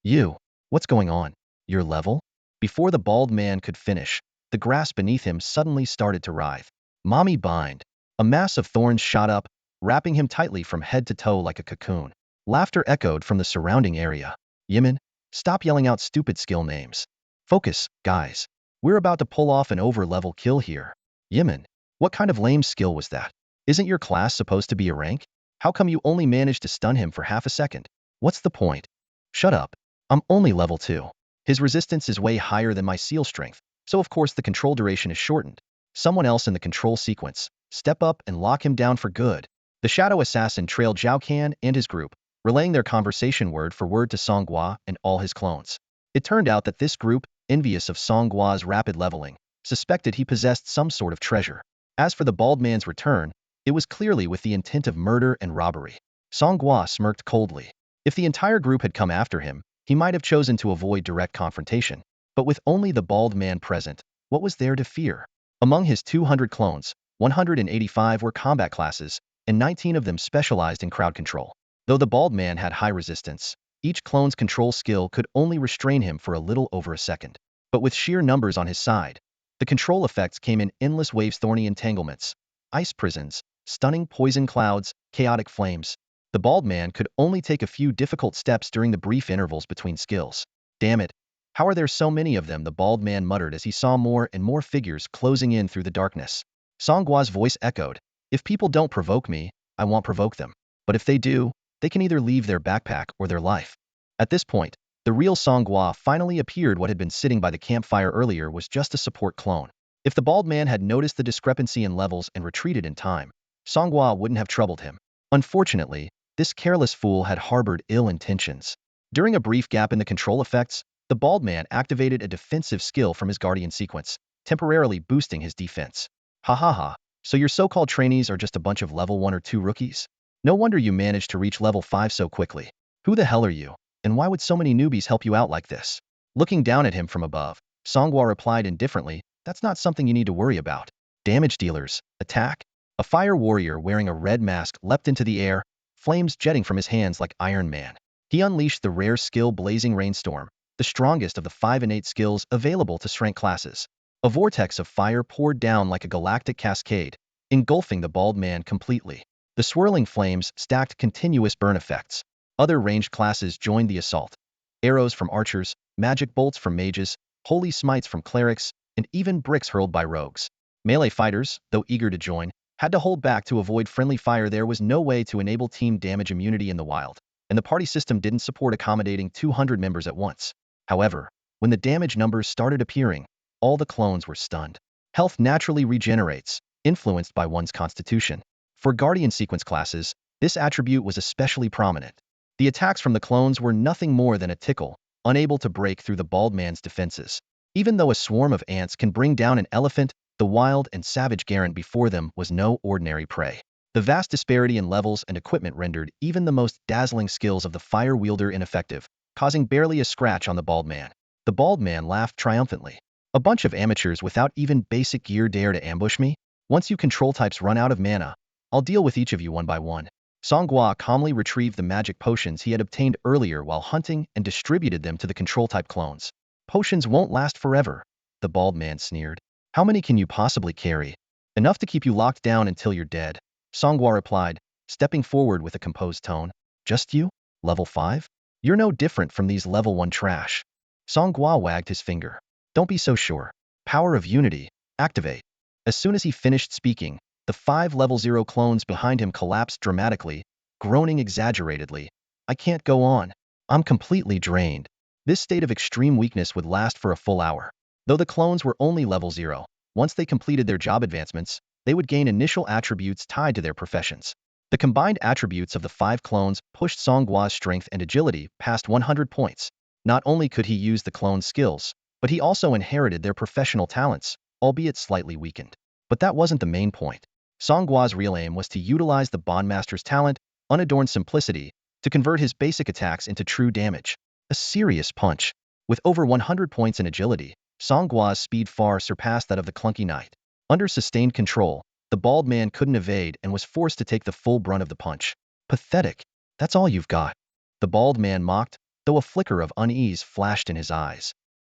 You. What's going on? Your level? Before the bald man could finish, the grass beneath him suddenly started to writhe. Mommy bind. A mass of thorns shot up, wrapping him tightly from head to toe like a cocoon. Laughter echoed from the surrounding area. Yimin, stop yelling out stupid skill names. Focus, guys. We're about to pull off an over-level kill here. Yimin, what kind of lame skill was that? Isn't your class supposed to be a rank? How come you only managed to stun him for half a second? What's the point? Shut up. I'm only level 2. His resistance is way higher than my seal strength, so of course the control duration is shortened. Someone else in the control sequence, step up and lock him down for good. The shadow assassin trailed Xiao Kan and his group, relaying their conversation word for word to Song Gua and all his clones. It turned out that this group, envious of Song Gua's rapid leveling, suspected he possessed some sort of treasure. As for the bald man's return, it was clearly with the intent of murder and robbery. Song Gua smirked coldly. If the entire group had come after him, he might have chosen to avoid direct confrontation. But with only the bald man present, what was there to fear? Among his 200 clones, 185 were combat classes, and 19 of them specialized in crowd control. Though the bald man had high resistance, each clone's control skill could only restrain him for a little over a second. But with sheer numbers on his side, the control effects came in endless waves: thorny entanglements, ice prisons, stunning poison clouds, chaotic flames. The bald man could only take a few difficult steps during the brief intervals between skills. Damn it. How are there so many of them? The bald man muttered as he saw more and more figures closing in through the darkness. Song Gua's voice echoed. If people don't provoke me, I won't provoke them. But if they do, they can either leave their backpack or their life. At this point, the real Song Gua finally appeared. What had been sitting by the campfire earlier was just a support clone. If the bald man had noticed the discrepancy in levels and retreated in time, Song Gua wouldn't have troubled him. Unfortunately, this careless fool had harbored ill intentions. During a brief gap in the control effects, the bald man activated a defensive skill from his Guardian sequence, temporarily boosting his defense. Ha ha ha, so your so-called trainees are just a bunch of level 1 or 2 rookies? No wonder you managed to reach level 5 so quickly. Who the hell are you? And why would so many newbies help you out like this? Looking down at him from above, Song Gua replied indifferently, that's not something you need to worry about. Damage dealers, attack. A fire warrior wearing a red mask leapt into the air, flames jetting from his hands like Iron Man. He unleashed the rare skill Blazing Rainstorm, the strongest of the 5 innate skills available to strength classes. A vortex of fire poured down like a galactic cascade, engulfing the bald man completely. The swirling flames stacked continuous burn effects. Other ranged classes joined the assault. Arrows from archers, magic bolts from mages, holy smites from clerics, and even bricks hurled by rogues. Melee fighters, though eager to join, had to hold back to avoid friendly fire. There was no way to enable team damage immunity in the wild, and the party system didn't support accommodating 200 members at once. However, when the damage numbers started appearing, all the clones were stunned. Health naturally regenerates, influenced by one's constitution. For Guardian sequence classes, this attribute was especially prominent. The attacks from the clones were nothing more than a tickle, unable to break through the bald man's defenses. Even though a swarm of ants can bring down an elephant, the wild and savage Garant before them was no ordinary prey. The vast disparity in levels and equipment rendered even the most dazzling skills of the fire wielder ineffective, causing barely a scratch on the bald man. The bald man laughed triumphantly. A bunch of amateurs without even basic gear dare to ambush me? Once you control types run out of mana, I'll deal with each of you one by one. Song Gua calmly retrieved the magic potions he had obtained earlier while hunting and distributed them to the control-type clones. Potions won't last forever, the bald man sneered. How many can you possibly carry? Enough to keep you locked down until you're dead, Song Gua replied, stepping forward with a composed tone. Just you? Level 5? You're no different from these level 1 trash. Song Gua wagged his finger. Don't be so sure. Power of Unity, activate. As soon as he finished speaking, the 5 level 0 clones behind him collapsed dramatically, groaning exaggeratedly. I can't go on. I'm completely drained. This state of extreme weakness would last for a full hour. Though the clones were only level 0, once they completed their job advancements, they would gain initial attributes tied to their professions. The combined attributes of the 5 clones pushed Song Gua's strength and agility past 100 points. Not only could he use the clones' skills, but he also inherited their professional talents, albeit slightly weakened. But that wasn't the main point. Song Gua's real aim was to utilize the Bondmaster's talent, unadorned simplicity, to convert his basic attacks into true damage. A serious punch. With over 100 points in agility, Song Gua's speed far surpassed that of the clunky knight. Under sustained control, the bald man couldn't evade and was forced to take the full brunt of the punch. Pathetic. That's all you've got. The bald man mocked, though a flicker of unease flashed in his eyes.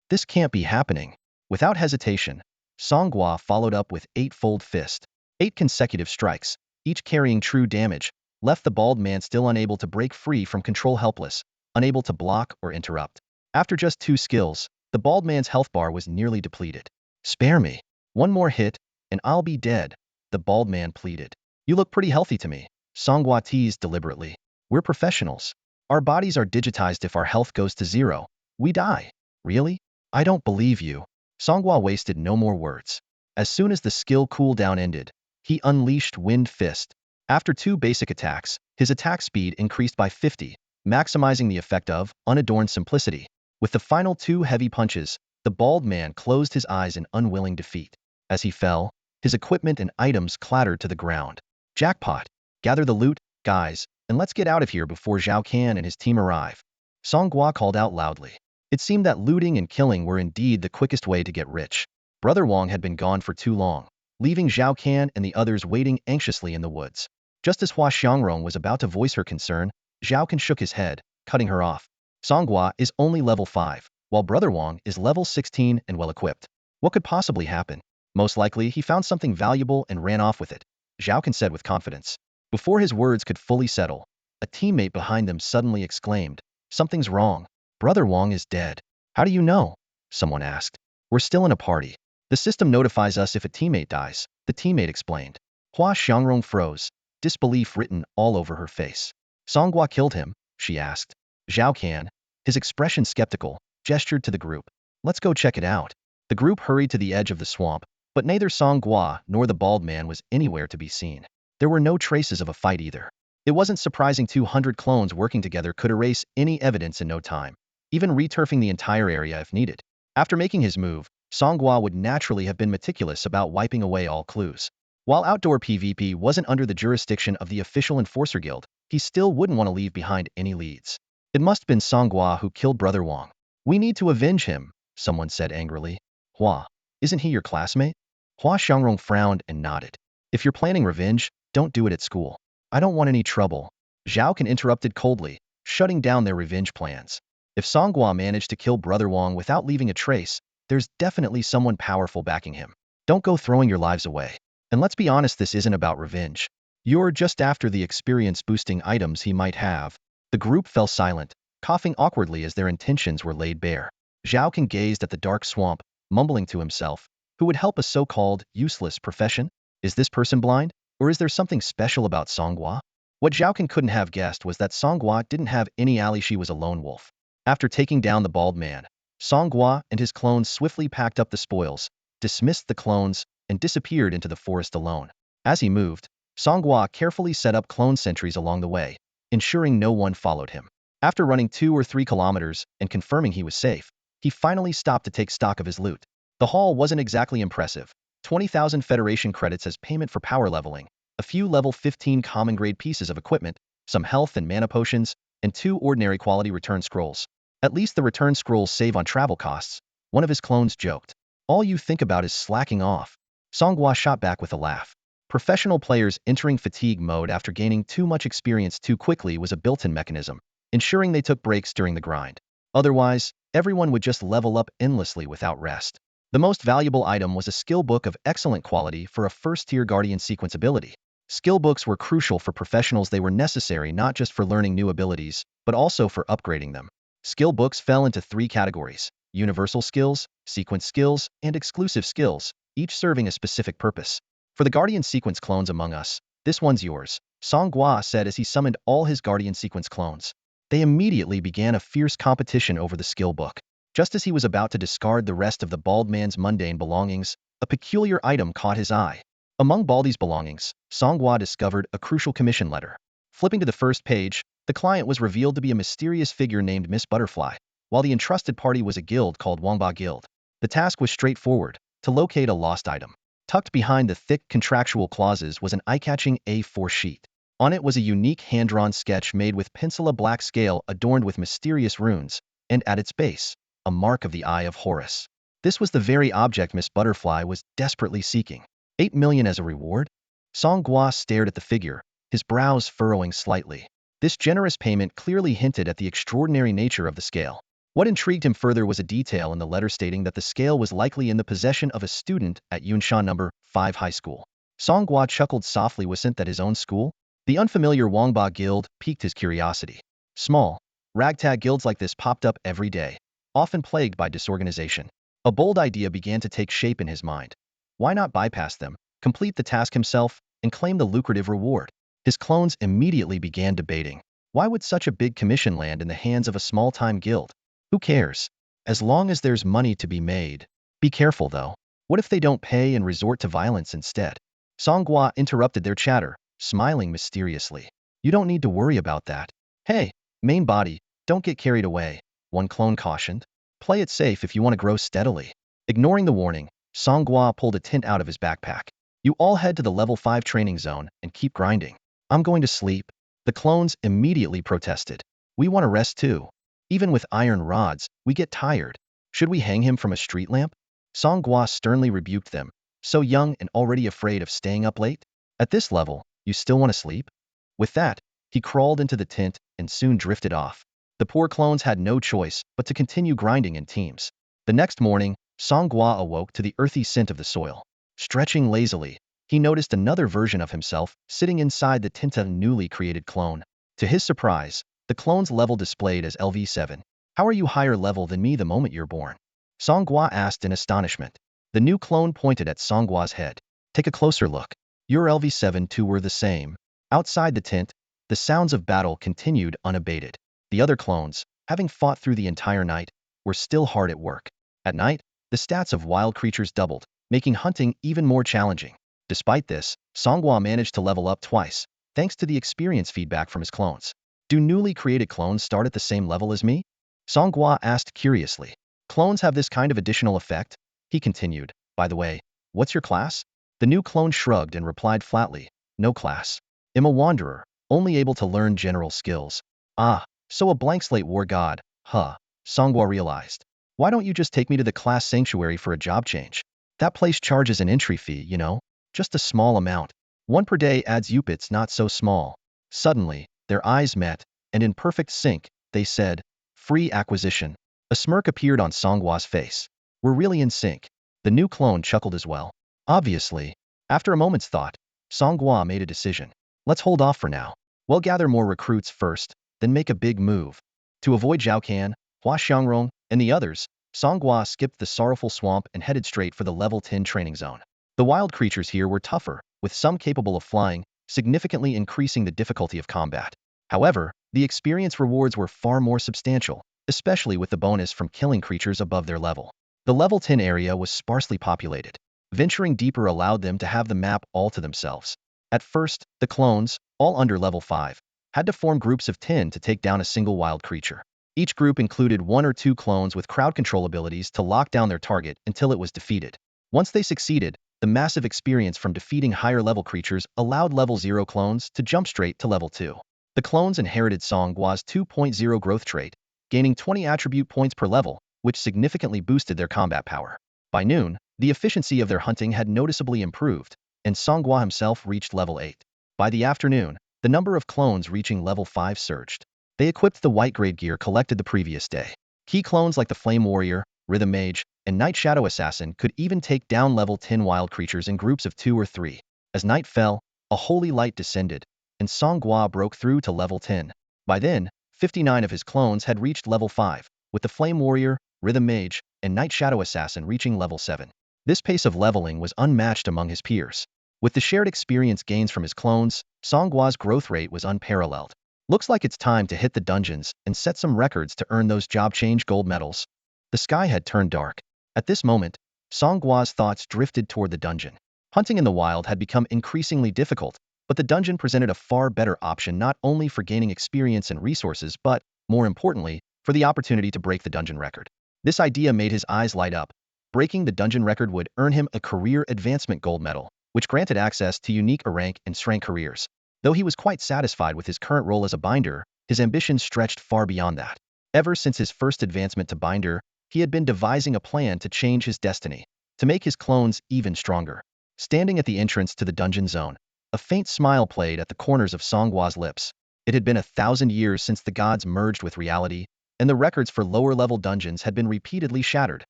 This can't be happening. Without hesitation, Song Gua followed up with 8-fold fist. 8 consecutive strikes, each carrying true damage, left the bald man still unable to break free from control, helpless, unable to block or interrupt. After just 2 skills, the bald man's health bar was nearly depleted. Spare me. One more hit, and I'll be dead, the bald man pleaded. You look pretty healthy to me, Song Gua teased deliberately. We're professionals. Our bodies are digitized. If our health goes to 0, we die. Really? I don't believe you. Song Gua wasted no more words. As soon as the skill cooldown ended, he unleashed Wind Fist. After 2 basic attacks, his attack speed increased by 50, maximizing the effect of unadorned simplicity. With the final 2 heavy punches, the bald man closed his eyes in unwilling defeat. As he fell, his equipment and items clattered to the ground. Jackpot! Gather the loot, guys, and let's get out of here before Xiao Kan and his team arrive. Song Gua called out loudly. It seemed that looting and killing were indeed the quickest way to get rich. Brother Wong had been gone for too long, leaving Xiao Kan and the others waiting anxiously in the woods. Just as Hua Xiangrong was about to voice her concern, Xiao Kan shook his head, cutting her off. Song Gua is only level 5, while Brother Wong is level 16 and well-equipped. What could possibly happen? Most likely, he found something valuable and ran off with it, Xiao Kan said with confidence. Before his words could fully settle, a teammate behind them suddenly exclaimed, something's wrong. Brother Wong is dead. How do you know? Someone asked. We're still in a party. The system notifies us if a teammate dies, the teammate explained. Hua Xiangrong froze, disbelief written all over her face. Song Gua killed him, she asked. Xiao Kan, his expression skeptical, gestured to the group. Let's go check it out. The group hurried to the edge of the swamp, but neither Song Gua nor the bald man was anywhere to be seen. There were no traces of a fight either. It wasn't surprising 200 clones working together could erase any evidence in no time, even returfing the entire area if needed. After making his move, Song Gua would naturally have been meticulous about wiping away all clues. While outdoor PvP wasn't under the jurisdiction of the official Enforcer Guild, he still wouldn't want to leave behind any leads. It must have been Song Gua who killed Brother Wong. We need to avenge him, someone said angrily. Hua, isn't he your classmate? Hua Xiangrong frowned and nodded. If you're planning revenge, don't do it at school. I don't want any trouble. Zhao Kan interrupted coldly, shutting down their revenge plans. If Song Gua managed to kill Brother Wong without leaving a trace, there's definitely someone powerful backing him. Don't go throwing your lives away. And let's be honest, this isn't about revenge. You're just after the experience-boosting items he might have. The group fell silent, coughing awkwardly as their intentions were laid bare. Zhao Kan gazed at the dark swamp, mumbling to himself, who would help a so-called useless profession? Is this person blind? Or is there something special about Song Gua? What Zhao Kan couldn't have guessed was that Song Gua didn't have any ally, she was a lone wolf. After taking down the bald man, Song Gua and his clones swiftly packed up the spoils, dismissed the clones, and disappeared into the forest alone. As he moved, Song Gua carefully set up clone sentries along the way, ensuring no one followed him. After running 2 or 3 kilometers and confirming he was safe, he finally stopped to take stock of his loot. The haul wasn't exactly impressive. 20,000 Federation credits as payment for power leveling, a few level 15 common grade pieces of equipment, some health and mana potions, and 2 ordinary quality return scrolls. At least the return scrolls save on travel costs, one of his clones joked. All you think about is slacking off. Song Gua shot back with a laugh. Professional players entering fatigue mode after gaining too much experience too quickly was a built-in mechanism, ensuring they took breaks during the grind. Otherwise, everyone would just level up endlessly without rest. The most valuable item was a skill book of excellent quality for a first-tier Guardian sequence ability. Skill books were crucial for professionals. They were necessary not just for learning new abilities, but also for upgrading them. Skill books fell into 3 categories: universal skills, sequence skills, and exclusive skills, each serving a specific purpose. For the Guardian sequence clones among us, this one's yours, Song Gua said as he summoned all his Guardian sequence clones. They immediately began a fierce competition over the skill book. Just as he was about to discard the rest of the bald man's mundane belongings, a peculiar item caught his eye. Among Baldy's belongings, Song Gua discovered a crucial commission letter. Flipping to the first page, the client was revealed to be a mysterious figure named Miss Butterfly, while the entrusted party was a guild called Wangba Guild. The task was straightforward: to locate a lost item. Tucked behind the thick contractual clauses was an eye-catching A4 sheet. On it was a unique hand-drawn sketch made with pencil black scale adorned with mysterious runes, and at its base, a mark of the Eye of Horus. This was the very object Miss Butterfly was desperately seeking. 8 million as a reward? Song Gua stared at the figure, his brows furrowing slightly. This generous payment clearly hinted at the extraordinary nature of the scale. What intrigued him further was a detail in the letter stating that the scale was likely in the possession of a student at Yunshan No. 5 High School. Song Gua chuckled softly. Wasn't that his own school? The unfamiliar Wangba Guild piqued his curiosity. Small, ragtag guilds like this popped up every day, often plagued by disorganization. A bold idea began to take shape in his mind. Why not bypass them, complete the task himself, and claim the lucrative reward? His clones immediately began debating. Why would such a big commission land in the hands of a small-time guild? Who cares? As long as there's money to be made. Be careful though. What if they don't pay and resort to violence instead? Song Gua interrupted their chatter, smiling mysteriously. You don't need to worry about that. Hey, main body, don't get carried away, one clone cautioned. Play it safe if you want to grow steadily. Ignoring the warning, Song Gua pulled a tent out of his backpack. You all head to the level 5 training zone and keep grinding. I'm going to sleep. The clones immediately protested. We want to rest too. Even with iron rods, we get tired. Should we hang him from a street lamp? Song Gua sternly rebuked them. So young and already afraid of staying up late? At this level, you still want to sleep? With that, he crawled into the tent and soon drifted off. The poor clones had no choice but to continue grinding in teams. The next morning, Song Gua awoke to the earthy scent of the soil. Stretching lazily, he noticed another version of himself sitting inside the tent of a newly created clone. To his surprise, the clone's level displayed as LV7. How are you higher level than me the moment you're born? Song Gua asked in astonishment. The new clone pointed at Song Gua's head. Take a closer look. Your LV7 too were the same. Outside the tent, the sounds of battle continued unabated. The other clones, having fought through the entire night, were still hard at work. At night, the stats of wild creatures doubled, making hunting even more challenging. Despite this, Song Gua managed to level up twice, thanks to the experience feedback from his clones. Do newly created clones start at the same level as me? Song Gua asked curiously. Clones have this kind of additional effect? He continued. By the way, what's your class? The new clone shrugged and replied flatly. No class. I'm a wanderer, only able to learn general skills. Ah, So a blank slate war god, huh? Song Gua realized. Why don't you just take me to the class sanctuary for a job change? That place charges an entry fee, you know? Just a small amount. One per day adds up, it's not so small. Suddenly, their eyes met, and in perfect sync, they said, free acquisition. A smirk appeared on Song Gua's face. We're really in sync. The new clone chuckled as well. Obviously. After a moment's thought, Song Gua made a decision. Let's hold off for now. We'll gather more recruits first, then make a big move. To avoid Zhao Kan, Hua Xiangrong, and the others, Song Gua skipped the sorrowful swamp and headed straight for the level 10 training zone. The wild creatures here were tougher, with some capable of flying, significantly increasing the difficulty of combat. However, the experience rewards were far more substantial, especially with the bonus from killing creatures above their level. The level 10 area was sparsely populated. Venturing deeper allowed them to have the map all to themselves. At first, the clones, all under level 5, had to form groups of 10 to take down a single wild creature. Each group included 1 or 2 clones with crowd control abilities to lock down their target until it was defeated. Once they succeeded, the massive experience from defeating higher level creatures allowed level 0 clones to jump straight to level 2. The clones inherited Song Gua's 2.0 growth trait, gaining 20 attribute points per level, which significantly boosted their combat power. By noon, the efficiency of their hunting had noticeably improved, and Song Gua himself reached level 8. By the afternoon, the number of clones reaching level 5 surged. They equipped the white grade gear collected the previous day. Key clones like the Flame Warrior, Rhythm Mage, and Night Shadow Assassin could even take down level 10 wild creatures in groups of 2 or 3. As night fell, a holy light descended, and Song Gua broke through to level 10. By then, 59 of his clones had reached level 5, with the Flame Warrior, Rhythm Mage, and Night Shadow Assassin reaching level 7. This pace of leveling was unmatched among his peers. With the shared experience gains from his clones, Song Gua's growth rate was unparalleled. Looks like it's time to hit the dungeons and set some records to earn those job change gold medals. The sky had turned dark. At this moment, Song Gua's thoughts drifted toward the dungeon. Hunting in the wild had become increasingly difficult, but the dungeon presented a far better option not only for gaining experience and resources but, more importantly, for the opportunity to break the dungeon record. This idea made his eyes light up. Breaking the dungeon record would earn him a career advancement gold medal, which granted access to unique rank and strength careers. Though he was quite satisfied with his current role as a binder, his ambitions stretched far beyond that. Ever since his first advancement to binder, he had been devising a plan to change his destiny, to make his clones even stronger. Standing at the entrance to the dungeon zone, a faint smile played at the corners of Song Gua's lips. It had been 1,000 years since the gods merged with reality, and the records for lower-level dungeons had been repeatedly shattered,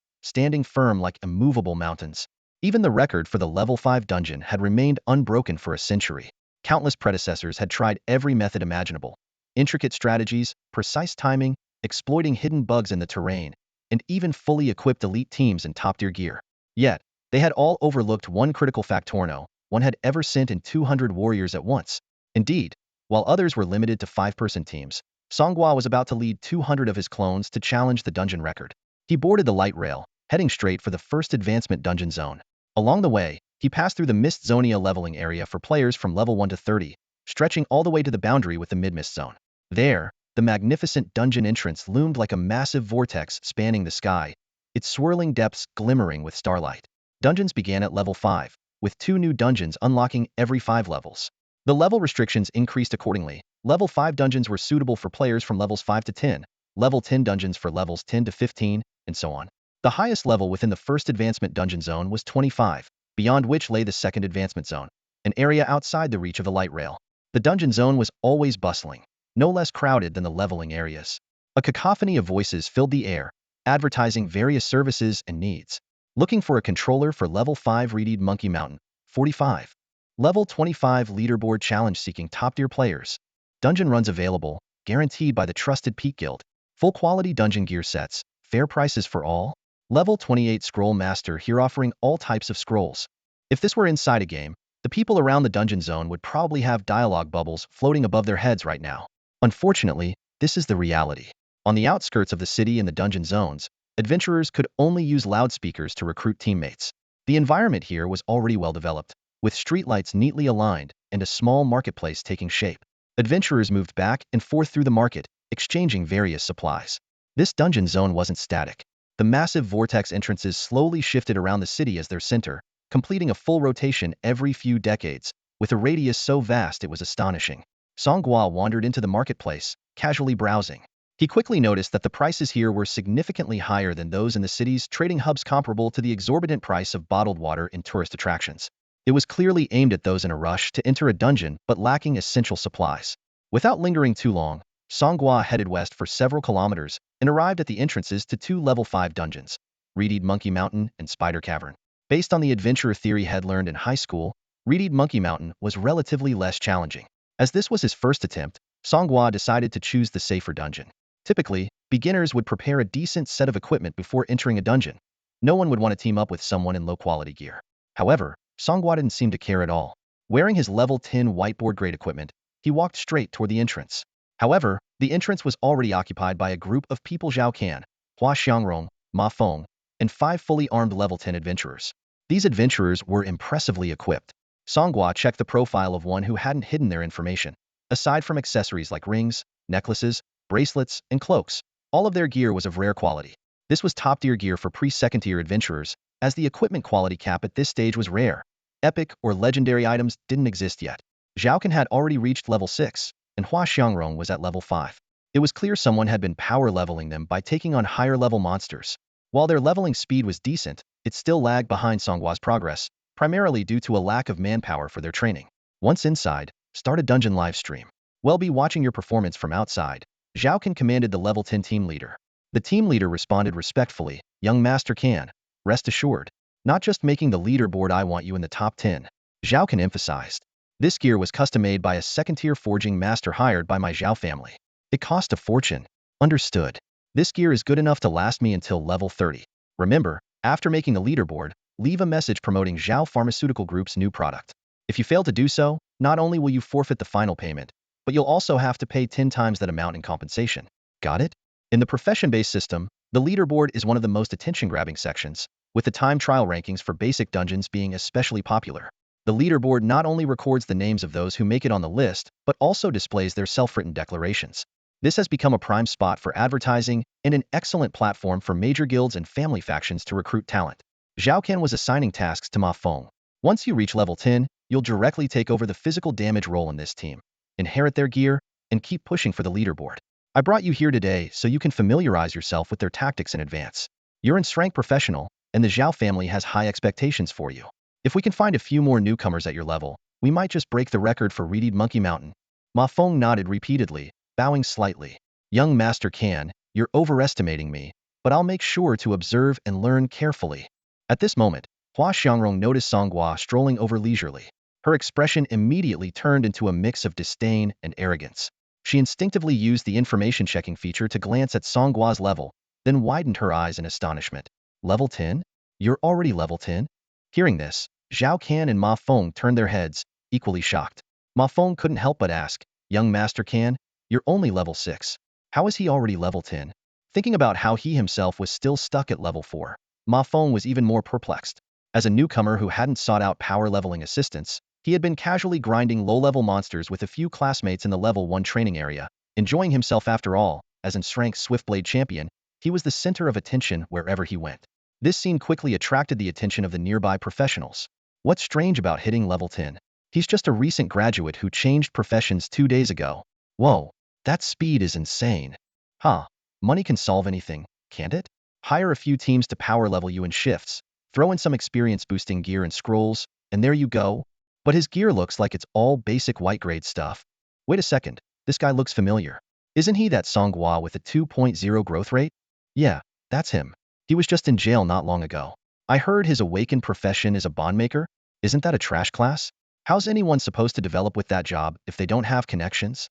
standing firm like immovable mountains. Even the record for the level 5 dungeon had remained unbroken for a century. Countless predecessors had tried every method imaginable. Intricate strategies, precise timing, exploiting hidden bugs in the terrain, and even fully equipped elite teams in top-tier gear. Yet, they had all overlooked one critical factor: no one had ever sent in 200 warriors at once. Indeed, while others were limited to 5-person teams, Song Gua was about to lead 200 of his clones to challenge the dungeon record. He boarded the light rail, heading straight for the first advancement dungeon zone. Along the way, he passed through the Mist Zonia leveling area for players from level 1 to 30, stretching all the way to the boundary with the Mid-Mist zone. There, the magnificent dungeon entrance loomed like a massive vortex spanning the sky, its swirling depths glimmering with starlight. Dungeons began at level 5, with 2 new dungeons unlocking every 5 levels. The level restrictions increased accordingly. Level 5 dungeons were suitable for players from levels 5 to 10, level 10 dungeons for levels 10 to 15, and so on. The highest level within the first advancement dungeon zone was 25, beyond which lay the second advancement zone, an area outside the reach of the light rail. The dungeon zone was always bustling, no less crowded than the leveling areas. A cacophony of voices filled the air, advertising various services and needs. Looking for a controller for level 5 Reeded Monkey Mountain, 45. Level 25 leaderboard challenge seeking top-tier players. Dungeon runs available, guaranteed by the trusted Peak Guild. Full-quality dungeon gear sets, fair prices for all. Level 28 Scroll Master here offering all types of scrolls. If this were inside a game, the people around the dungeon zone would probably have dialogue bubbles floating above their heads right now. Unfortunately, this is the reality. On the outskirts of the city and the dungeon zones, adventurers could only use loudspeakers to recruit teammates. The environment here was already well developed, with streetlights neatly aligned and a small marketplace taking shape. Adventurers moved back and forth through the market, exchanging various supplies. This dungeon zone wasn't static. The massive vortex entrances slowly shifted around the city as their center, completing a full rotation every few decades, with a radius so vast it was astonishing. Song Gua wandered into the marketplace, casually browsing. He quickly noticed that the prices here were significantly higher than those in the city's trading hubs, comparable to the exorbitant price of bottled water in tourist attractions. It was clearly aimed at those in a rush to enter a dungeon but lacking essential supplies. Without lingering too long, Song Gua headed west for several kilometers and arrived at the entrances to two level 5 dungeons, Reed Monkey Mountain and Spider Cavern. Based on the adventure theory he'd learned in high school, Reed Monkey Mountain was relatively less challenging. As this was his first attempt, Song Gua decided to choose the safer dungeon. Typically, beginners would prepare a decent set of equipment before entering a dungeon. No one would want to team up with someone in low-quality gear. However, Song Gua didn't seem to care at all. Wearing his level 10 whiteboard-grade equipment, he walked straight toward the entrance. However, the entrance was already occupied by a group of people: Xiao Kan, Hua Xiangrong, Mafong, and 5 fully armed level 10 adventurers. These adventurers were impressively equipped. Song Gua checked the profile of one who hadn't hidden their information. Aside from accessories like rings, necklaces, bracelets, and cloaks, all of their gear was of rare quality. This was top-tier gear for pre-second-tier adventurers, as the equipment quality cap at this stage was rare. Epic or legendary items didn't exist yet. Zhao Kan had already reached level 6, and Hua Xiangrong was at level 5. It was clear someone had been power leveling them by taking on higher-level monsters. While their leveling speed was decent, it still lagged behind Song Gua's progress, primarily due to a lack of manpower for their training. Once inside, start a dungeon live stream. We'll be watching your performance from outside. Zhao Kan commanded the level 10 team leader. The team leader responded respectfully, "Young Master Kan, rest assured. Not just making the leaderboard, I want you in the top 10. Zhao Kan emphasized. This gear was custom-made by a second-tier forging master hired by my Zhao family. It cost a fortune. Understood. This gear is good enough to last me until level 30. Remember, after making the leaderboard, leave a message promoting Zhao Pharmaceutical Group's new product. If you fail to do so, not only will you forfeit the final payment, but you'll also have to pay 10 times that amount in compensation. Got it?" In the profession-based system, the leaderboard is one of the most attention-grabbing sections, with the time trial rankings for basic dungeons being especially popular. The leaderboard not only records the names of those who make it on the list, but also displays their self-written declarations. This has become a prime spot for advertising and an excellent platform for major guilds and family factions to recruit talent. Zhao Kan was assigning tasks to Ma Feng. Once you reach level 10, you'll directly take over the physical damage role in this team, inherit their gear, and keep pushing for the leaderboard. I brought you here today so you can familiarize yourself with their tactics in advance. You're in rank professional, and the Zhao family has high expectations for you. If we can find a few more newcomers at your level, we might just break the record for Reed Monkey Mountain. Ma Feng nodded repeatedly, bowing slightly. "Young Master Kan, you're overestimating me, but I'll make sure to observe and learn carefully." At this moment, Hua Xiangrong noticed Song Gua strolling over leisurely. Her expression immediately turned into a mix of disdain and arrogance. She instinctively used the information checking feature to glance at Song Gua's level, then widened her eyes in astonishment. "Level 10? You're already level 10? Hearing this, Zhao Kan and Ma Feng turned their heads, equally shocked. Ma Feng couldn't help but ask, "Young Master Kan, you're only level 6. How is he already level 10? Thinking about how he himself was still stuck at level 4, Ma Feng was even more perplexed. As a newcomer who hadn't sought out power leveling assistance, he had been casually grinding low-level monsters with a few classmates in the level 1 training area, enjoying himself. After all, as Ensrank's Swiftblade champion, he was the center of attention wherever he went. This scene quickly attracted the attention of the nearby professionals. What's strange about hitting level 10? He's just a recent graduate who changed professions 2 days ago. Whoa, that speed is insane. Huh, money can solve anything, can't it? Hire a few teams to power level you in shifts, throw in some experience-boosting gear and scrolls, and there you go. But his gear looks like it's all basic white-grade stuff. Wait a second, this guy looks familiar. Isn't he that Song Gua with a 2.0 growth rate? Yeah, that's him. He was just in jail not long ago. I heard his awakened profession is a bondmaker. Isn't that a trash class? How's anyone supposed to develop with that job if they don't have connections?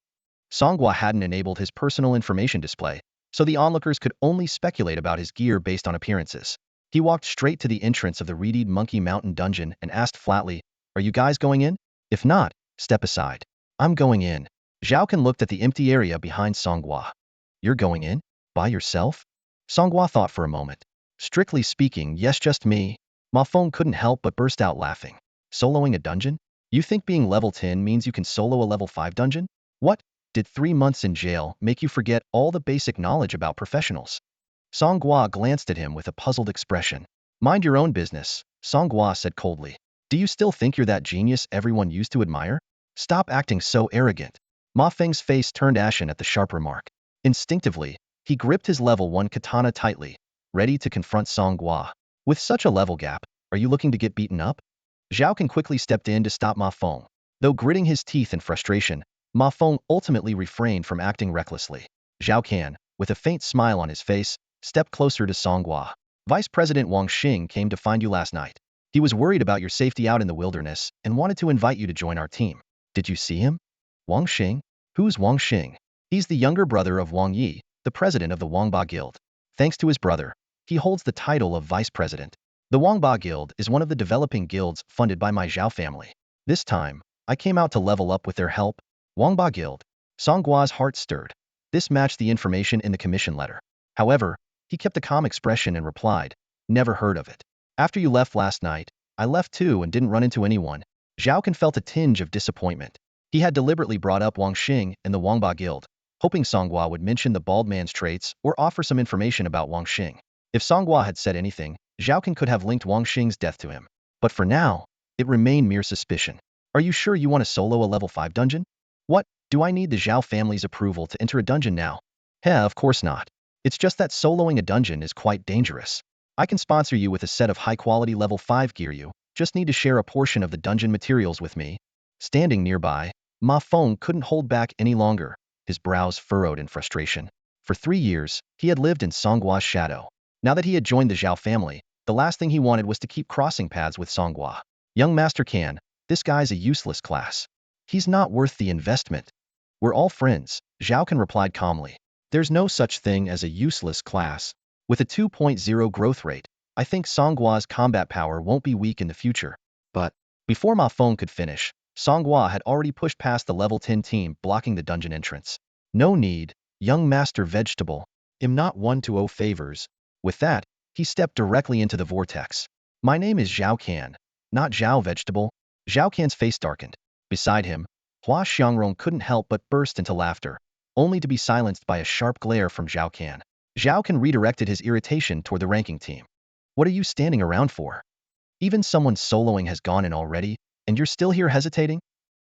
Song Gua hadn't enabled his personal information display, so the onlookers could only speculate about his gear based on appearances. He walked straight to the entrance of the Reed Monkey Mountain dungeon and asked flatly, "Are you guys going in? If not, step aside." "I'm going in." Zhao Kan looked at the empty area behind Song Gua. "You're going in? By yourself?" Song Gua thought for a moment. "Strictly speaking, yes, just me." Ma Feng couldn't help but burst out laughing. "Soloing a dungeon? You think being level 10 means you can solo a level 5 dungeon? What? Did 3 months in jail make you forget all the basic knowledge about professionals?" Song Gua glanced at him with a puzzled expression. "Mind your own business," Song Gua said coldly. "Do you still think you're that genius everyone used to admire? Stop acting so arrogant." Ma Feng's face turned ashen at the sharp remark. Instinctively, he gripped his level 1 katana tightly, ready to confront Song Gua. With such a level gap, are you looking to get beaten up? Xiao Kan quickly stepped in to stop Ma Feng. Though gritting his teeth in frustration, Ma Feng ultimately refrained from acting recklessly. Xiao Kan, with a faint smile on his face, stepped closer to Song Gua. Vice President Wang Xing came to find you last night. He was worried about your safety out in the wilderness and wanted to invite you to join our team. Did you see him? Wang Xing? Who's Wang Xing? He's the younger brother of Wang Yi, the president of the Wangba Guild. Thanks to his brother, he holds the title of vice president. The Wangba Guild is one of the developing guilds funded by my Zhao family. This time, I came out to level up with their help. Wangba Guild. Song Gua's heart stirred. This matched the information in the commission letter. However, he kept a calm expression and replied, never heard of it. After you left last night, I left too and didn't run into anyone. Zhao Kan felt a tinge of disappointment. He had deliberately brought up Wang Xing and the Wangba Guild, hoping Song Gua would mention the bald man's traits or offer some information about Wang Xing. If Song Gua had said anything, Zhao Kan could have linked Wang Xing's death to him. But for now, it remained mere suspicion. Are you sure you want to solo a level 5 dungeon? What, do I need the Zhao family's approval to enter a dungeon now? Heh, of course not. It's just that soloing a dungeon is quite dangerous. I can sponsor you with a set of high-quality level 5 gear. You just need to share a portion of the dungeon materials with me. Standing nearby, Ma Feng couldn't hold back any longer, his brows furrowed in frustration. For 3 years, he had lived in Song Gua's shadow. Now that he had joined the Zhao family, the last thing he wanted was to keep crossing paths with Song Gua. Young Master Kan, this guy's a useless class. He's not worth the investment. We're all friends, Zhao Kan replied calmly. There's no such thing as a useless class. With a 2.0 growth rate, I think Song Gua's combat power won't be weak in the future. But before Ma Feng could finish, Song Gua had already pushed past the level 10 team blocking the dungeon entrance. No need, young Master Vegetable. I'm not one to owe favors. With that, he stepped directly into the vortex. My name is Zhao Kan, not Zhao Vegetable. Zhao Kan's face darkened. Beside him, Hua Xiangrong couldn't help but burst into laughter, only to be silenced by a sharp glare from Zhao Kan. Zhao Kan redirected his irritation toward the ranking team. What are you standing around for? Even someone soloing has gone in already, and you're still here hesitating?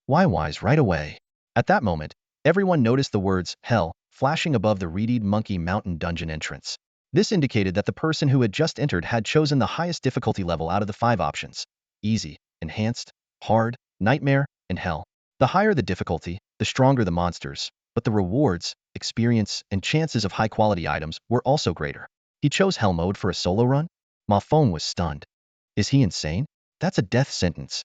Why wise right away. At that moment, everyone noticed the words, hell, flashing above the reedied Monkey Mountain dungeon entrance. This indicated that the person who had just entered had chosen the highest difficulty level out of the 5 options. Easy, enhanced, hard, nightmare, and hell. The higher the difficulty, the stronger the monsters, but the rewards, experience, and chances of high-quality items were also greater. He chose hell mode for a solo run? Ma Feng was stunned. Is he insane? That's a death sentence.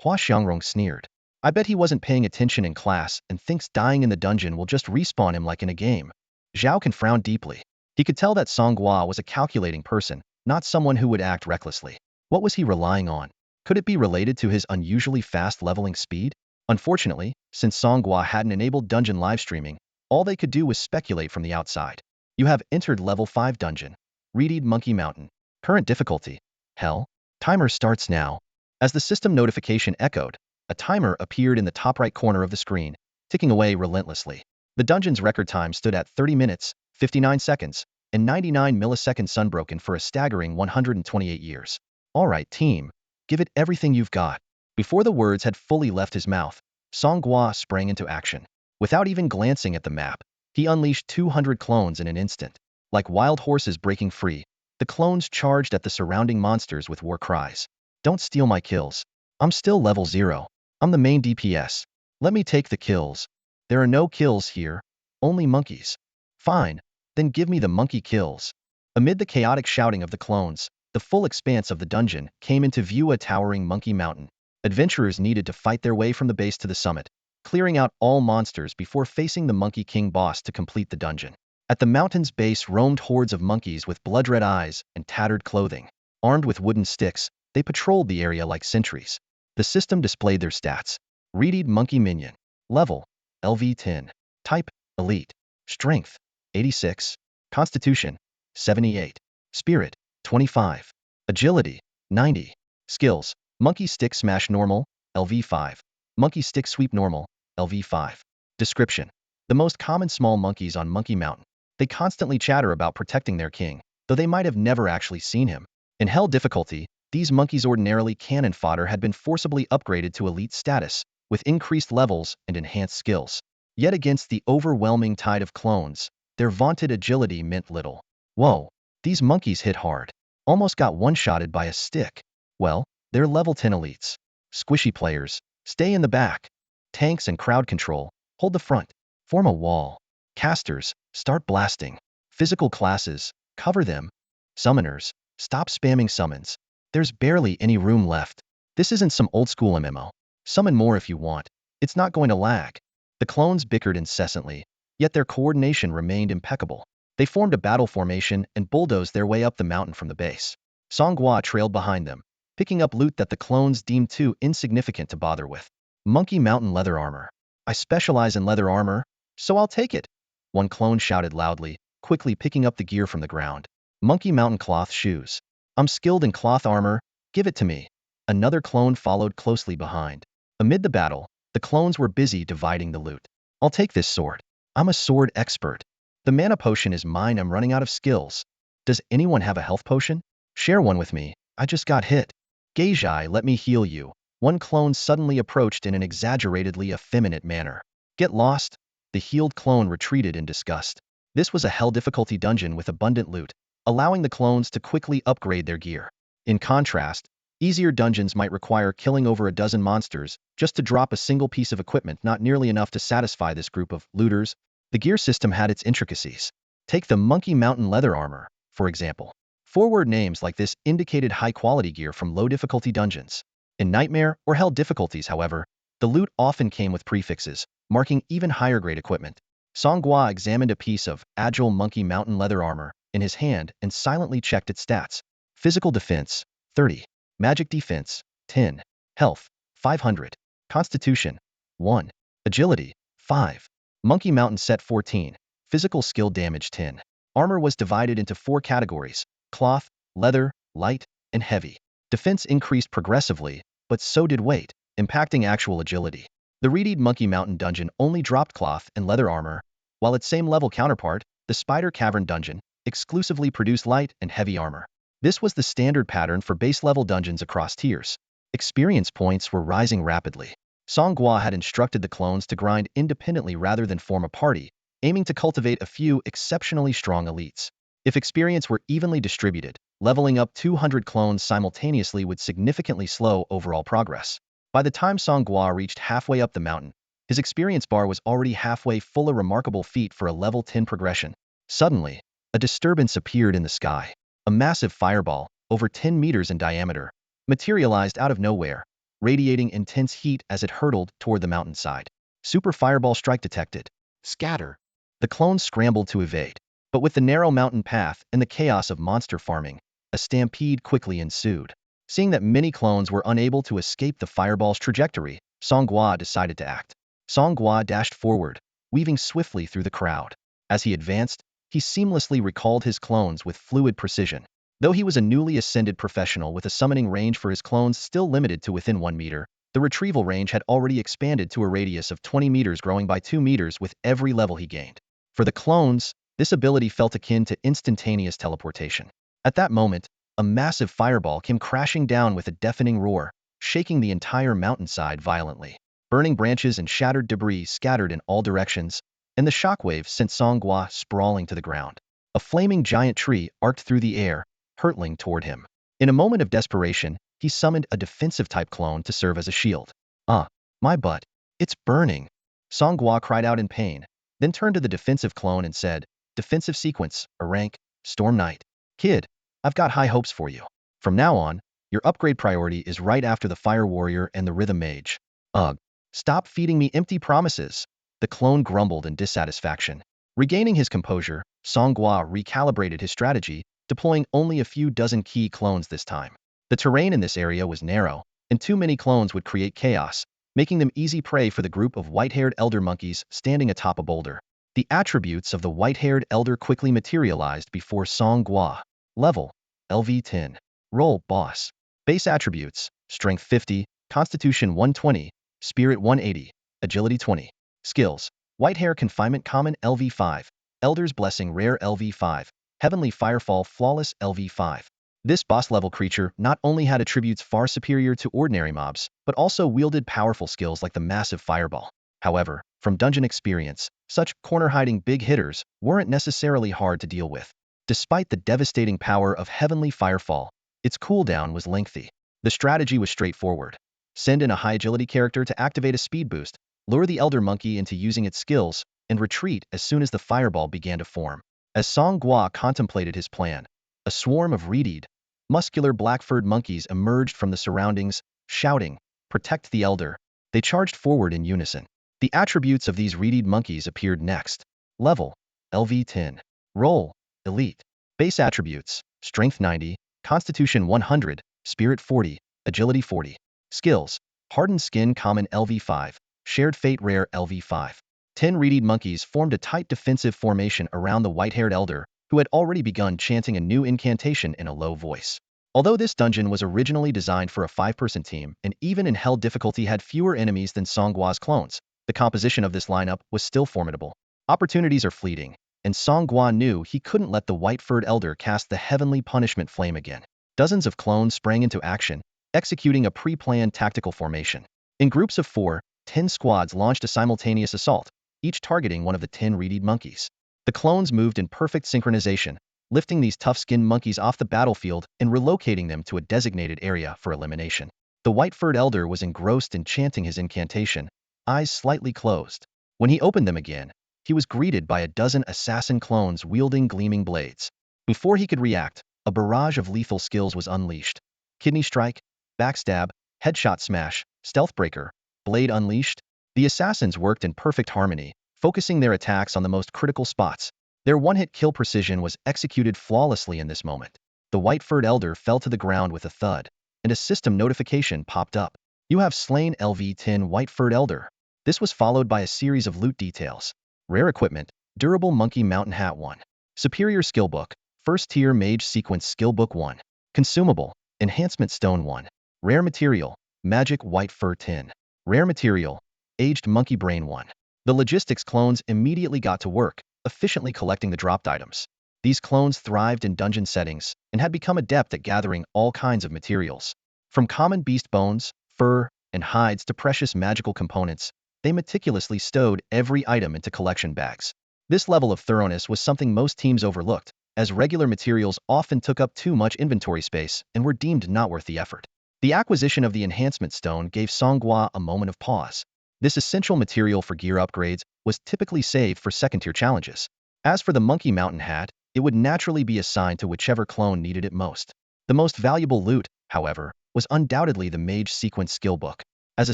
Hua Xiangrong sneered. I bet he wasn't paying attention in class and thinks dying in the dungeon will just respawn him like in a game. Zhao Kan frowned deeply. He could tell that Song Gua was a calculating person, not someone who would act recklessly. What was he relying on? Could it be related to his unusually fast leveling speed? Unfortunately, since Song Gua hadn't enabled dungeon live streaming, all they could do was speculate from the outside. You have entered level 5 dungeon. Reedied Monkey Mountain. Current difficulty. Hell. Timer starts now. As the system notification echoed, a timer appeared in the top right corner of the screen, ticking away relentlessly. The dungeon's record time stood at 30 minutes, 59 seconds, and 99 milliseconds unbroken for a staggering 128 years. All right, team. Give it everything you've got. Before the words had fully left his mouth, Song Gua sprang into action. Without even glancing at the map, he unleashed 200 clones in an instant. Like wild horses breaking free, the clones charged at the surrounding monsters with war cries. Don't steal my kills. I'm still level 0. I'm the main DPS. Let me take the kills. There are no kills here, only monkeys. Fine, then give me the monkey kills. Amid the chaotic shouting of the clones, the full expanse of the dungeon came into view, a towering monkey mountain. Adventurers needed to fight their way from the base to the summit, clearing out all monsters before facing the Monkey King boss to complete the dungeon. At the mountain's base roamed hordes of monkeys with blood-red eyes and tattered clothing. Armed with wooden sticks, they patrolled the area like sentries. The system displayed their stats. Reedied Monkey Minion. Level, LV10. Type, Elite. Strength, 86. Constitution, 78. Spirit, 25. Agility, 90. Skills, Monkey Stick Smash Normal, LV5. Monkey Stick Sweep Normal, LV5. Description. The most common small monkeys on Monkey Mountain. They constantly chatter about protecting their king, though they might have never actually seen him. In Hell difficulty, these monkeys, ordinarily cannon fodder, had been forcibly upgraded to elite status, with increased levels and enhanced skills. Yet against the overwhelming tide of clones, their vaunted agility meant little. Whoa, these monkeys hit hard. Almost got one-shotted by a stick. Well, they're level 10 elites. Squishy players, stay in the back. Tanks and crowd control, hold the front. Form a wall. Casters, start blasting. Physical classes, cover them. Summoners, stop spamming summons. There's barely any room left. This isn't some old-school MMO. Summon more if you want. It's not going to lag. The clones bickered incessantly, yet their coordination remained impeccable. They formed a battle formation and bulldozed their way up the mountain from the base. Song Gua trailed behind them, picking up loot that the clones deemed too insignificant to bother with. Monkey Mountain leather armor. I specialize in leather armor, so I'll take it. One clone shouted loudly, quickly picking up the gear from the ground. Monkey Mountain cloth shoes. I'm skilled in cloth armor, give it to me. Another clone followed closely behind. Amid the battle, the clones were busy dividing the loot. I'll take this sword. I'm a sword expert. The mana potion is mine, I'm running out of skills. Does anyone have a health potion? Share one with me, I just got hit. Geijai, let me heal you. One clone suddenly approached in an exaggeratedly effeminate manner. Get lost? The healed clone retreated in disgust. This was a hell difficulty dungeon with abundant loot, allowing the clones to quickly upgrade their gear. In contrast, easier dungeons might require killing over a dozen monsters just to drop a single piece of equipment, not nearly enough to satisfy this group of looters. The gear system had its intricacies. Take the Monkey Mountain leather armor, for example. Forward names like this indicated high-quality gear from low-difficulty dungeons. In Nightmare or Hell difficulties, however, the loot often came with prefixes, marking even higher-grade equipment. Song Gua examined a piece of Agile Monkey Mountain leather armor in his hand and silently checked its stats. Physical defense, 30. Magic defense, 10. Health, 500. Constitution, 1. Agility, 5. Monkey Mountain set 14. Physical skill damage 10. Armor was divided into 4 categories: cloth, leather, light, and heavy. Defense increased progressively, but so did weight, impacting actual agility. The reedied Monkey Mountain dungeon only dropped cloth and leather armor, while its same level counterpart, the Spider Cavern dungeon, exclusively produced light and heavy armor. This was the standard pattern for base-level dungeons across tiers. Experience points were rising rapidly. Song Gua had instructed the clones to grind independently rather than form a party, aiming to cultivate a few exceptionally strong elites. If experience were evenly distributed, leveling up 200 clones simultaneously would significantly slow overall progress. By the time Song Gua reached halfway up the mountain, his experience bar was already halfway full, a remarkable feat for a level 10 progression. Suddenly, a disturbance appeared in the sky. A massive fireball, over 10 meters in diameter, materialized out of nowhere, radiating intense heat as it hurtled toward the mountainside. Super fireball strike detected. Scatter. The clones scrambled to evade. But with the narrow mountain path and the chaos of monster farming, a stampede quickly ensued. Seeing that many clones were unable to escape the fireball's trajectory, Song Gua decided to act. Song Gua dashed forward, weaving swiftly through the crowd. As he advanced, he seamlessly recalled his clones with fluid precision. Though he was a newly ascended professional with a summoning range for his clones still limited to within 1 meter, the retrieval range had already expanded to a radius of 20 meters, growing by 2 meters with every level he gained. For the clones, this ability felt akin to instantaneous teleportation. At that moment, a massive fireball came crashing down with a deafening roar, shaking the entire mountainside violently. Burning branches and shattered debris scattered in all directions, and the shockwave sent Song Gua sprawling to the ground. A flaming giant tree arced through the air, hurtling toward him. In a moment of desperation, he summoned a defensive-type clone to serve as a shield. Ah, my butt. It's burning. Song Gua cried out in pain, then turned to the defensive clone and said, "Defensive sequence, a rank, Storm Knight. Kid, I've got high hopes for you. From now on, your upgrade priority is right after the Fire Warrior and the Rhythm Mage." Ugh. Stop feeding me empty promises. The clone grumbled in dissatisfaction. Regaining his composure, Song Gua recalibrated his strategy, deploying only a few dozen key clones this time. The terrain in this area was narrow, and too many clones would create chaos, making them easy prey for the group of white-haired elder monkeys standing atop a boulder. The attributes of the white-haired elder quickly materialized before Song Gua. Level: LV10. Role: Boss. Base attributes: Strength 50, Constitution 120, Spirit 180, Agility 20. Skills: White-Hair Confinement Common LV5, Elder's Blessing Rare LV5, Heavenly Firefall Flawless LV5. This boss-level creature not only had attributes far superior to ordinary mobs, but also wielded powerful skills like the massive fireball. However, from dungeon experience, such corner-hiding big hitters weren't necessarily hard to deal with. Despite the devastating power of Heavenly Firefall, its cooldown was lengthy. The strategy was straightforward. Send in a high-agility character to activate a speed boost, lure the Elder Monkey into using its skills, and retreat as soon as the fireball began to form. As Song Gua contemplated his plan, a swarm of reedied, muscular black-furred monkeys emerged from the surroundings, shouting, "Protect the Elder." They charged forward in unison. The attributes of these reedied monkeys appeared next. Level: LV10. Role: Elite. Base attributes: Strength 90, Constitution 100, Spirit 40, Agility 40. Skills: Hardened Skin Common LV5, Shared Fate Rare LV5. 10 reedied monkeys formed a tight defensive formation around the white-haired elder, who had already begun chanting a new incantation in a low voice. Although this dungeon was originally designed for a 5-person team and even in Hell difficulty had fewer enemies than Song Gua's clones, the composition of this lineup was still formidable. Opportunities are fleeting, and Song Gua knew he couldn't let the white-furred elder cast the heavenly punishment flame again. Dozens of clones sprang into action, executing a pre-planned tactical formation. In groups of 4, 10 squads launched a simultaneous assault, each targeting one of the 10 reedied monkeys. The clones moved in perfect synchronization, lifting these tough-skinned monkeys off the battlefield and relocating them to a designated area for elimination. The white-furred elder was engrossed in chanting his incantation, eyes slightly closed. When he opened them again, he was greeted by a dozen assassin clones wielding gleaming blades. Before he could react, a barrage of lethal skills was unleashed. Kidney Strike, Backstab, Headshot Smash, Stealth Breaker, Blade Unleashed. The assassins worked in perfect harmony, focusing their attacks on the most critical spots. Their one-hit kill precision was executed flawlessly in this moment. The white-furred elder fell to the ground with a thud, and a system notification popped up. You have slain LV10 white-furred elder. This was followed by a series of loot details. Rare equipment: Durable Monkey Mountain Hat 1. Superior Skill Book: First Tier Mage Sequence Skill Book 1. Consumable: Enhancement Stone 1. Rare Material: Magic White Fur 10. Rare Material: Aged Monkey Brain 1. The logistics clones immediately got to work, efficiently collecting the dropped items. These clones thrived in dungeon settings and had become adept at gathering all kinds of materials. From common beast bones, fur, and hides to precious magical components, they meticulously stowed every item into collection bags. This level of thoroughness was something most teams overlooked, as regular materials often took up too much inventory space and were deemed not worth the effort. The acquisition of the enhancement stone gave Song Gua a moment of pause. This essential material for gear upgrades was typically saved for second-tier challenges. As for the Monkey Mountain Hat, it would naturally be assigned to whichever clone needed it most. The most valuable loot, however, was undoubtedly the Mage Sequence Skill Book. As a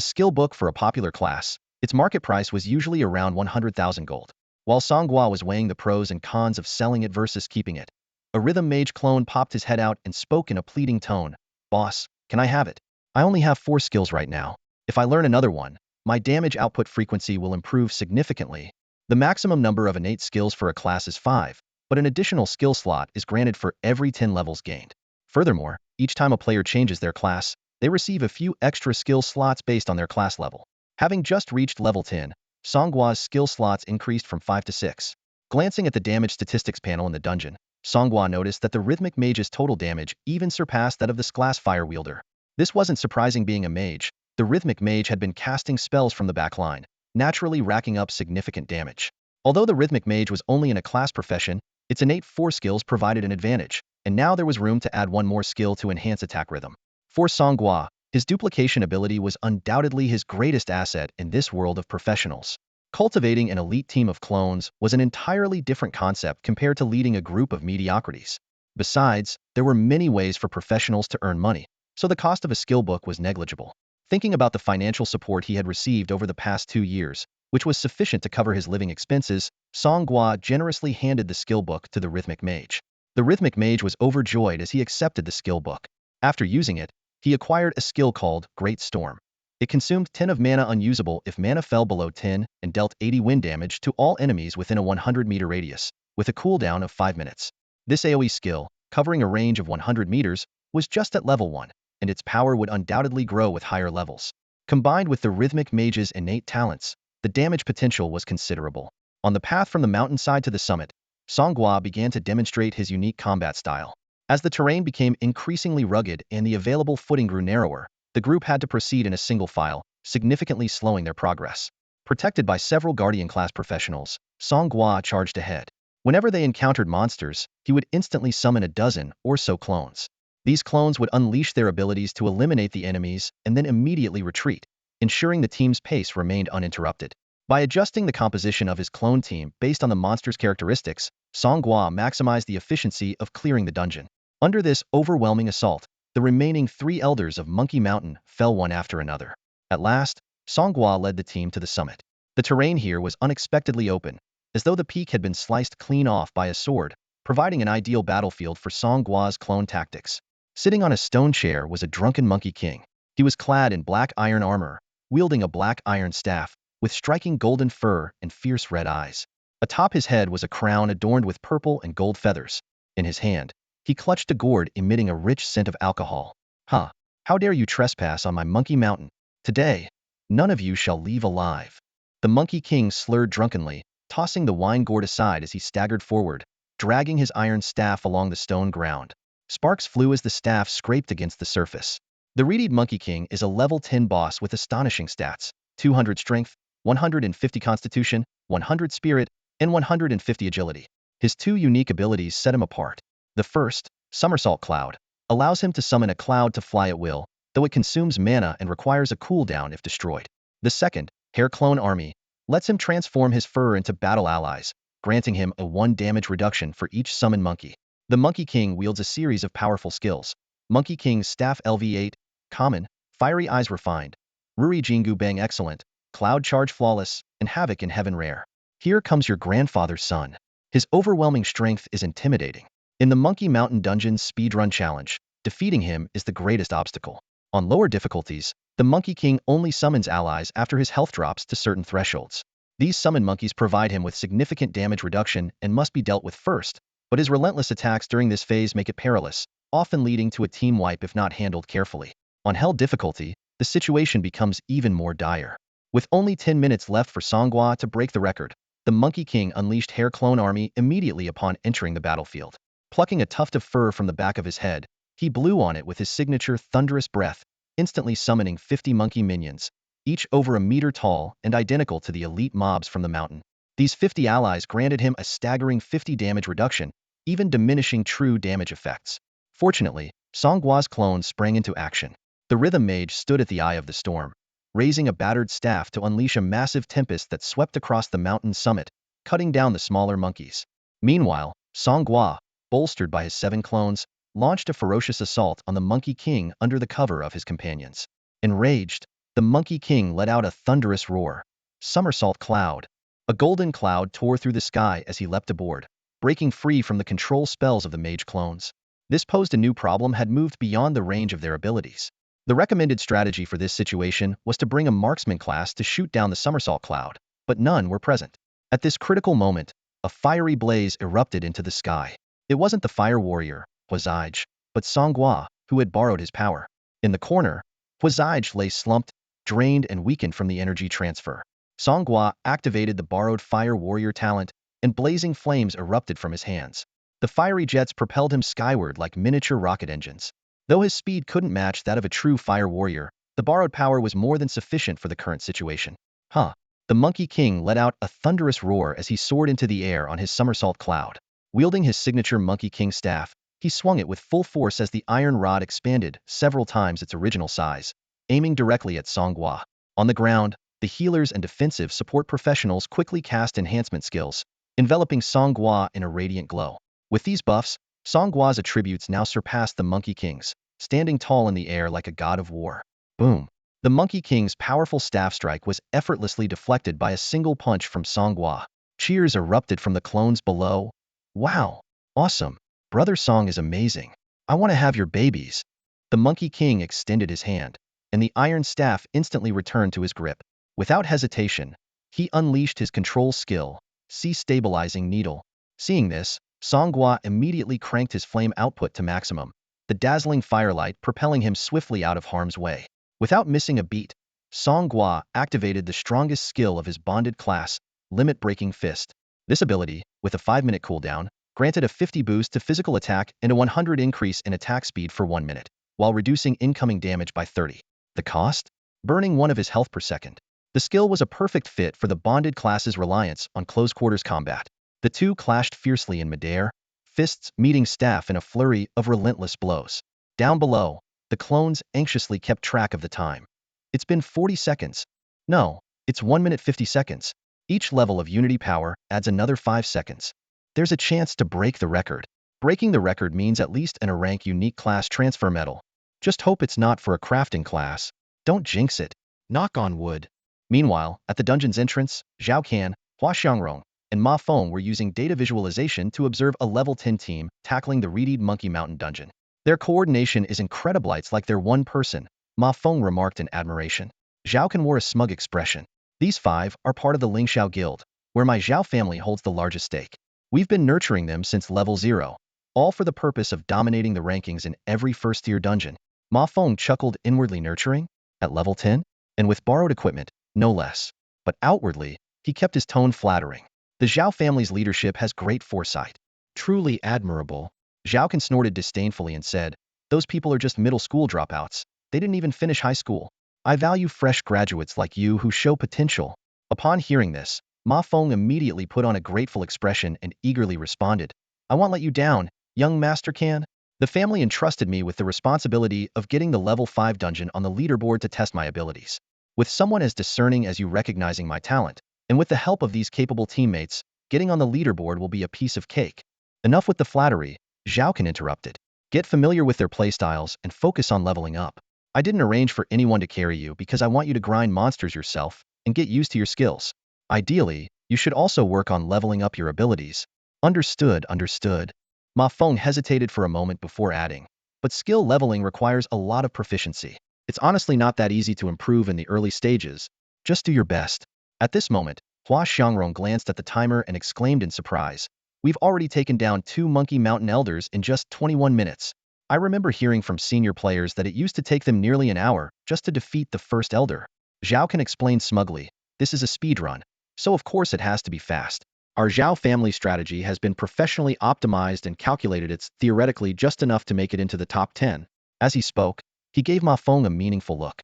skill book for a popular class, its market price was usually around 100,000 gold. While Song Gua was weighing the pros and cons of selling it versus keeping it, a Rhythm Mage clone popped his head out and spoke in a pleading tone. "Boss, can I have it? I only have 4 skills right now. If I learn another one, my damage output frequency will improve significantly." The maximum number of innate skills for a class is 5, but an additional skill slot is granted for every 10 levels gained. Furthermore, each time a player changes their class, they receive a few extra skill slots based on their class level. Having just reached level 10, Song Gua's skill slots increased from 5 to 6. Glancing at the damage statistics panel in the dungeon, Song Gua noticed that the Rhythmic Mage's total damage even surpassed that of the class Fire Wielder. This wasn't surprising being a mage. The Rhythmic Mage had been casting spells from the backline, naturally racking up significant damage. Although the Rhythmic Mage was only in a class profession, its innate 4 skills provided an advantage, and now there was room to add one more skill to enhance attack rhythm. For Song Gua, his duplication ability was undoubtedly his greatest asset in this world of professionals. Cultivating an elite team of clones was an entirely different concept compared to leading a group of mediocrities. Besides, there were many ways for professionals to earn money, so the cost of a skill book was negligible. Thinking about the financial support he had received over the past 2 years, which was sufficient to cover his living expenses, Song Gua generously handed the skill book to the Rhythmic Mage. The Rhythmic Mage was overjoyed as he accepted the skill book. After using it, he acquired a skill called Great Storm. It consumed 10 of mana unusable if mana fell below 10 and dealt 80 wind damage to all enemies within a 100-meter radius, with a cooldown of 5 minutes. This AoE skill, covering a range of 100 meters, was just at level 1, and its power would undoubtedly grow with higher levels. Combined with the Rhythmic Mage's innate talents, the damage potential was considerable. On the path from the mountainside to the summit, Song Gua began to demonstrate his unique combat style. As the terrain became increasingly rugged and the available footing grew narrower, the group had to proceed in a single file, significantly slowing their progress. Protected by several Guardian-class professionals, Song Gua charged ahead. Whenever they encountered monsters, he would instantly summon a dozen or so clones. These clones would unleash their abilities to eliminate the enemies and then immediately retreat, ensuring the team's pace remained uninterrupted. By adjusting the composition of his clone team based on the monster's characteristics, Song Gua maximized the efficiency of clearing the dungeon. Under this overwhelming assault, the remaining 3 elders of Monkey Mountain fell one after another. At last, Song Gua led the team to the summit. The terrain here was unexpectedly open, as though the peak had been sliced clean off by a sword, providing an ideal battlefield for Song Gua's clone tactics. Sitting on a stone chair was a drunken Monkey King. He was clad in black iron armor, wielding a black iron staff, with striking golden fur and fierce red eyes. Atop his head was a crown adorned with purple and gold feathers. In his hand, he clutched a gourd emitting a rich scent of alcohol. "Huh! How dare you trespass on my Monkey Mountain? Today, none of you shall leave alive." The Monkey King slurred drunkenly, tossing the wine gourd aside as he staggered forward, dragging his iron staff along the stone ground. Sparks flew as the staff scraped against the surface. The reedied Monkey King is a level 10 boss with astonishing stats: 200 strength, 150 constitution, 100 spirit, and 150 agility. His 2 unique abilities set him apart. The first, Somersault Cloud, allows him to summon a cloud to fly at will, though it consumes mana and requires a cooldown if destroyed. The second, Hair Clone Army, lets him transform his fur into battle allies, granting him a 1 damage reduction for each summoned monkey. The Monkey King wields a series of powerful skills: Monkey King's Staff LV8, Common, Fiery Eyes Refined, Ruri Jingu Bang Excellent, Cloud Charge Flawless, and Havoc in Heaven Rare. Here comes your grandfather's son. His overwhelming strength is intimidating. In the Monkey Mountain Dungeons Speedrun Challenge, defeating him is the greatest obstacle. On lower difficulties, the Monkey King only summons allies after his health drops to certain thresholds. These summon monkeys provide him with significant damage reduction and must be dealt with first, but his relentless attacks during this phase make it perilous, often leading to a team wipe if not handled carefully. On hell difficulty, the situation becomes even more dire. With only 10 minutes left for Song Gua to break the record, the Monkey King unleashed Hair Clone Army immediately upon entering the battlefield. Plucking a tuft of fur from the back of his head, he blew on it with his signature thunderous breath, instantly summoning 50 monkey minions, each over a meter tall and identical to the elite mobs from the mountain. These 50 allies granted him a staggering 50 damage reduction, even diminishing true damage effects. Fortunately, Song Gua's clone sprang into action. The Rhythm Mage stood at the eye of the storm, raising a battered staff to unleash a massive tempest that swept across the mountain summit, cutting down the smaller monkeys. Meanwhile, Song Gua, bolstered by his 7 clones, launched a ferocious assault on the Monkey King under the cover of his companions. Enraged, the Monkey King let out a thunderous roar. Somersault Cloud. A golden cloud tore through the sky as he leapt aboard, breaking free from the control spells of the mage clones. This posed a new problem had moved beyond the range of their abilities. The recommended strategy for this situation was to bring a marksman class to shoot down the somersault cloud, but none were present. At this critical moment, a fiery blaze erupted into the sky. It wasn't the fire warrior, Huazij, but Song Gua, who had borrowed his power. In the corner, Huazij lay slumped, drained and weakened from the energy transfer. Song Gua activated the borrowed fire warrior talent, and blazing flames erupted from his hands. The fiery jets propelled him skyward like miniature rocket engines. Though his speed couldn't match that of a true fire warrior, the borrowed power was more than sufficient for the current situation. Huh! The Monkey King let out a thunderous roar as he soared into the air on his somersault cloud. Wielding his signature Monkey King staff, he swung it with full force as the iron rod expanded several times its original size, aiming directly at Song Gua. On the ground, the healers and defensive support professionals quickly cast enhancement skills, enveloping Song Gua in a radiant glow. With these buffs, Song Gua's attributes now surpassed the Monkey King's, standing tall in the air like a god of war. Boom! The Monkey King's powerful staff strike was effortlessly deflected by a single punch from Song Gua. Cheers erupted from the clones below. Wow! Awesome! Brother Song is amazing. I want to have your babies. The Monkey King extended his hand, and the iron staff instantly returned to his grip. Without hesitation, he unleashed his control skill, Sea Stabilizing Needle. Seeing this, Song Gua immediately cranked his flame output to maximum, the dazzling firelight propelling him swiftly out of harm's way. Without missing a beat, Song Gua activated the strongest skill of his bonded class, Limit Breaking Fist. This ability, with a 5-minute cooldown, granted a 50 boost to physical attack and a 100 increase in attack speed for 1 minute, while reducing incoming damage by 30. The cost? Burning 1 of his health per second. The skill was a perfect fit for the bonded class's reliance on close-quarters combat. The two clashed fiercely in midair, fists meeting staff in a flurry of relentless blows. Down below, the clones anxiously kept track of the time. It's been 40 seconds. No, it's 1 minute 50 seconds. Each level of unity power adds another 5 seconds. There's a chance to break the record. Breaking the record means at least an A-rank unique class transfer medal. Just hope it's not for a crafting class. Don't jinx it. Knock on wood. Meanwhile, at the dungeon's entrance, Xiao Kan, Hua Xiangrong, and Mafong were using data visualization to observe a level 10 team tackling the reedied Monkey Mountain dungeon. Their coordination is incredible. It's like they're one person, Mafong remarked in admiration. Xiao Kan wore a smug expression. These 5 are part of the Lingxiao Guild, where my Zhao family holds the largest stake. We've been nurturing them since level 0, all for the purpose of dominating the rankings in every first-tier dungeon. Mafong chuckled inwardly. Nurturing? At level 10? And with borrowed equipment, no less. But outwardly, he kept his tone flattering. The Zhao family's leadership has great foresight. Truly admirable. Zhao Kan snorted disdainfully and said, those people are just middle school dropouts. They didn't even finish high school. I value fresh graduates like you who show potential. Upon hearing this, Ma Fong immediately put on a grateful expression and eagerly responded, I won't let you down, young Master Kan. The family entrusted me with the responsibility of getting the level 5 dungeon on the leaderboard to test my abilities. With someone as discerning as you recognizing my talent, and with the help of these capable teammates, getting on the leaderboard will be a piece of cake. Enough with the flattery, Zhao Kan interrupted. Get familiar with their playstyles and focus on leveling up. I didn't arrange for anyone to carry you because I want you to grind monsters yourself and get used to your skills. Ideally, you should also work on leveling up your abilities. Understood, understood. Ma Fong hesitated for a moment before adding, but skill leveling requires a lot of proficiency. It's honestly not that easy to improve in the early stages. Just do your best. At this moment, Hua Xiangrong glanced at the timer and exclaimed in surprise, we've already taken down 2 Monkey Mountain Elders in just 21 minutes. I remember hearing from senior players that it used to take them nearly an hour just to defeat the first Elder. Zhao Kan explained smugly, this is a speedrun, so of course it has to be fast. Our Zhao family strategy has been professionally optimized and calculated. It's theoretically just enough to make it into the top 10. As he spoke, he gave Ma Fong a meaningful look.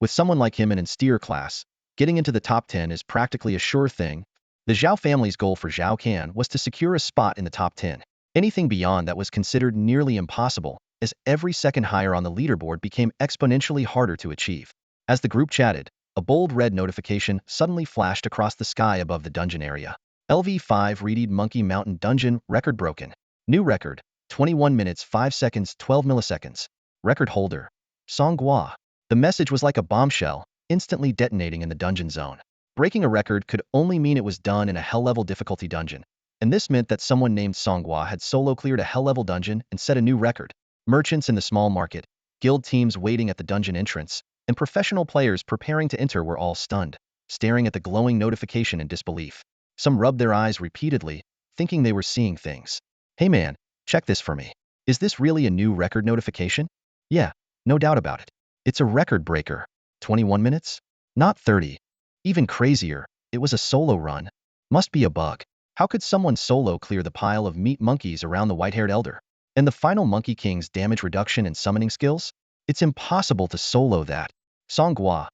With someone like him in an steer class, getting into the top 10 is practically a sure thing. The Zhao family's goal for Zhao Kan was to secure a spot in the top 10. Anything beyond that was considered nearly impossible, as every second higher on the leaderboard became exponentially harder to achieve. As the group chatted, a bold red notification suddenly flashed across the sky above the dungeon area. LV5 Reedied Monkey Mountain Dungeon record broken. New record, 21 minutes 5 seconds 12 milliseconds. Record holder, Song Gua. The message was like a bombshell, instantly detonating in the dungeon zone. Breaking a record could only mean it was done in a hell-level difficulty dungeon, and this meant that someone named Song Gua had solo cleared a hell-level dungeon and set a new record. Merchants in the small market, guild teams waiting at the dungeon entrance, and professional players preparing to enter were all stunned, staring at the glowing notification in disbelief. Some rubbed their eyes repeatedly, thinking they were seeing things. Hey man, check this for me. Is this really a new record notification? Yeah, no doubt about it. It's a record breaker. 21 minutes? Not 30. Even crazier, it was a solo run. Must be a bug. How could someone solo clear the pile of meat monkeys around the white-haired elder? And the final Monkey King's damage reduction and summoning skills? It's impossible to solo that. Song Gua.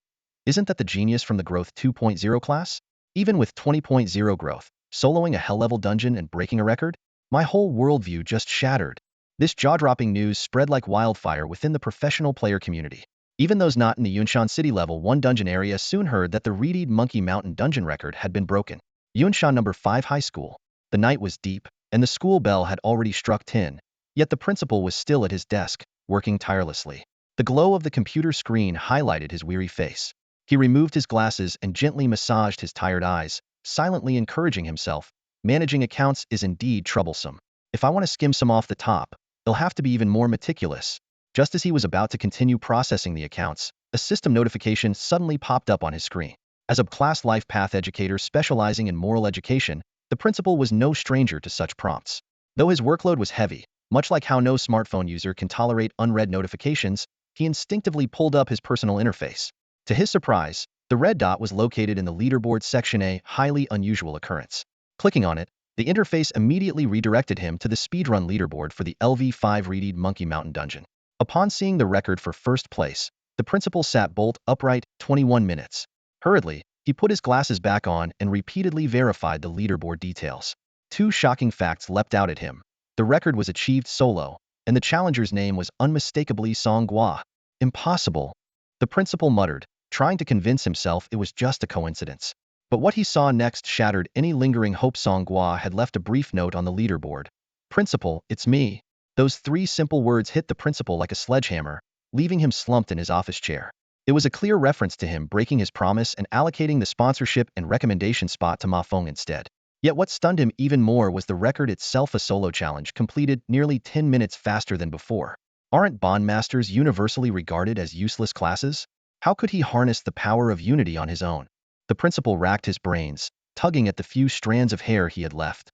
Isn't that the genius from the Growth 2.0 class? Even with 20.0 growth, soloing a hell-level dungeon and breaking a record? My whole worldview just shattered. This jaw-dropping news spread like wildfire within the professional player community. Even those not in the Yunshan City Level 1 dungeon area soon heard that the reedied Monkey Mountain dungeon record had been broken. Yunshan No. 5 High School. The night was deep, and the school bell had already struck 10, yet the principal was still at his desk, working tirelessly. The glow of the computer screen highlighted his weary face. He removed his glasses and gently massaged his tired eyes, silently encouraging himself. Managing accounts is indeed troublesome. If I want to skim some off the top, they'll have to be even more meticulous. Just as he was about to continue processing the accounts, a system notification suddenly popped up on his screen. As a class life path educator specializing in moral education, the principal was no stranger to such prompts. Though his workload was heavy, much like how no smartphone user can tolerate unread notifications, he instinctively pulled up his personal interface. To his surprise, the red dot was located in the leaderboard section, a highly unusual occurrence. Clicking on it, the interface immediately redirected him to the speedrun leaderboard for the LV5 Reedied Monkey Mountain Dungeon. Upon seeing the record for first place, the principal sat bolt upright, 21 minutes. Hurriedly, He put his glasses back on and repeatedly verified the leaderboard details. Two shocking facts leapt out at him. The record was achieved solo, and the challenger's name was unmistakably Song Gua. Impossible. The principal muttered, trying to convince himself it was just a coincidence. But what he saw next shattered any lingering hope. Song Gua had left a brief note on the leaderboard. "Principal, it's me." Those three simple words hit the principal like a sledgehammer, leaving him slumped in his office chair. It was a clear reference to him breaking his promise and allocating the sponsorship and recommendation spot to Mafong instead. Yet what stunned him even more was the record itself, a solo challenge completed nearly 10 minutes faster than before. Aren't bondmasters universally regarded as useless classes? How could he harness the power of unity on his own? The principal racked his brains, tugging at the few strands of hair he had left.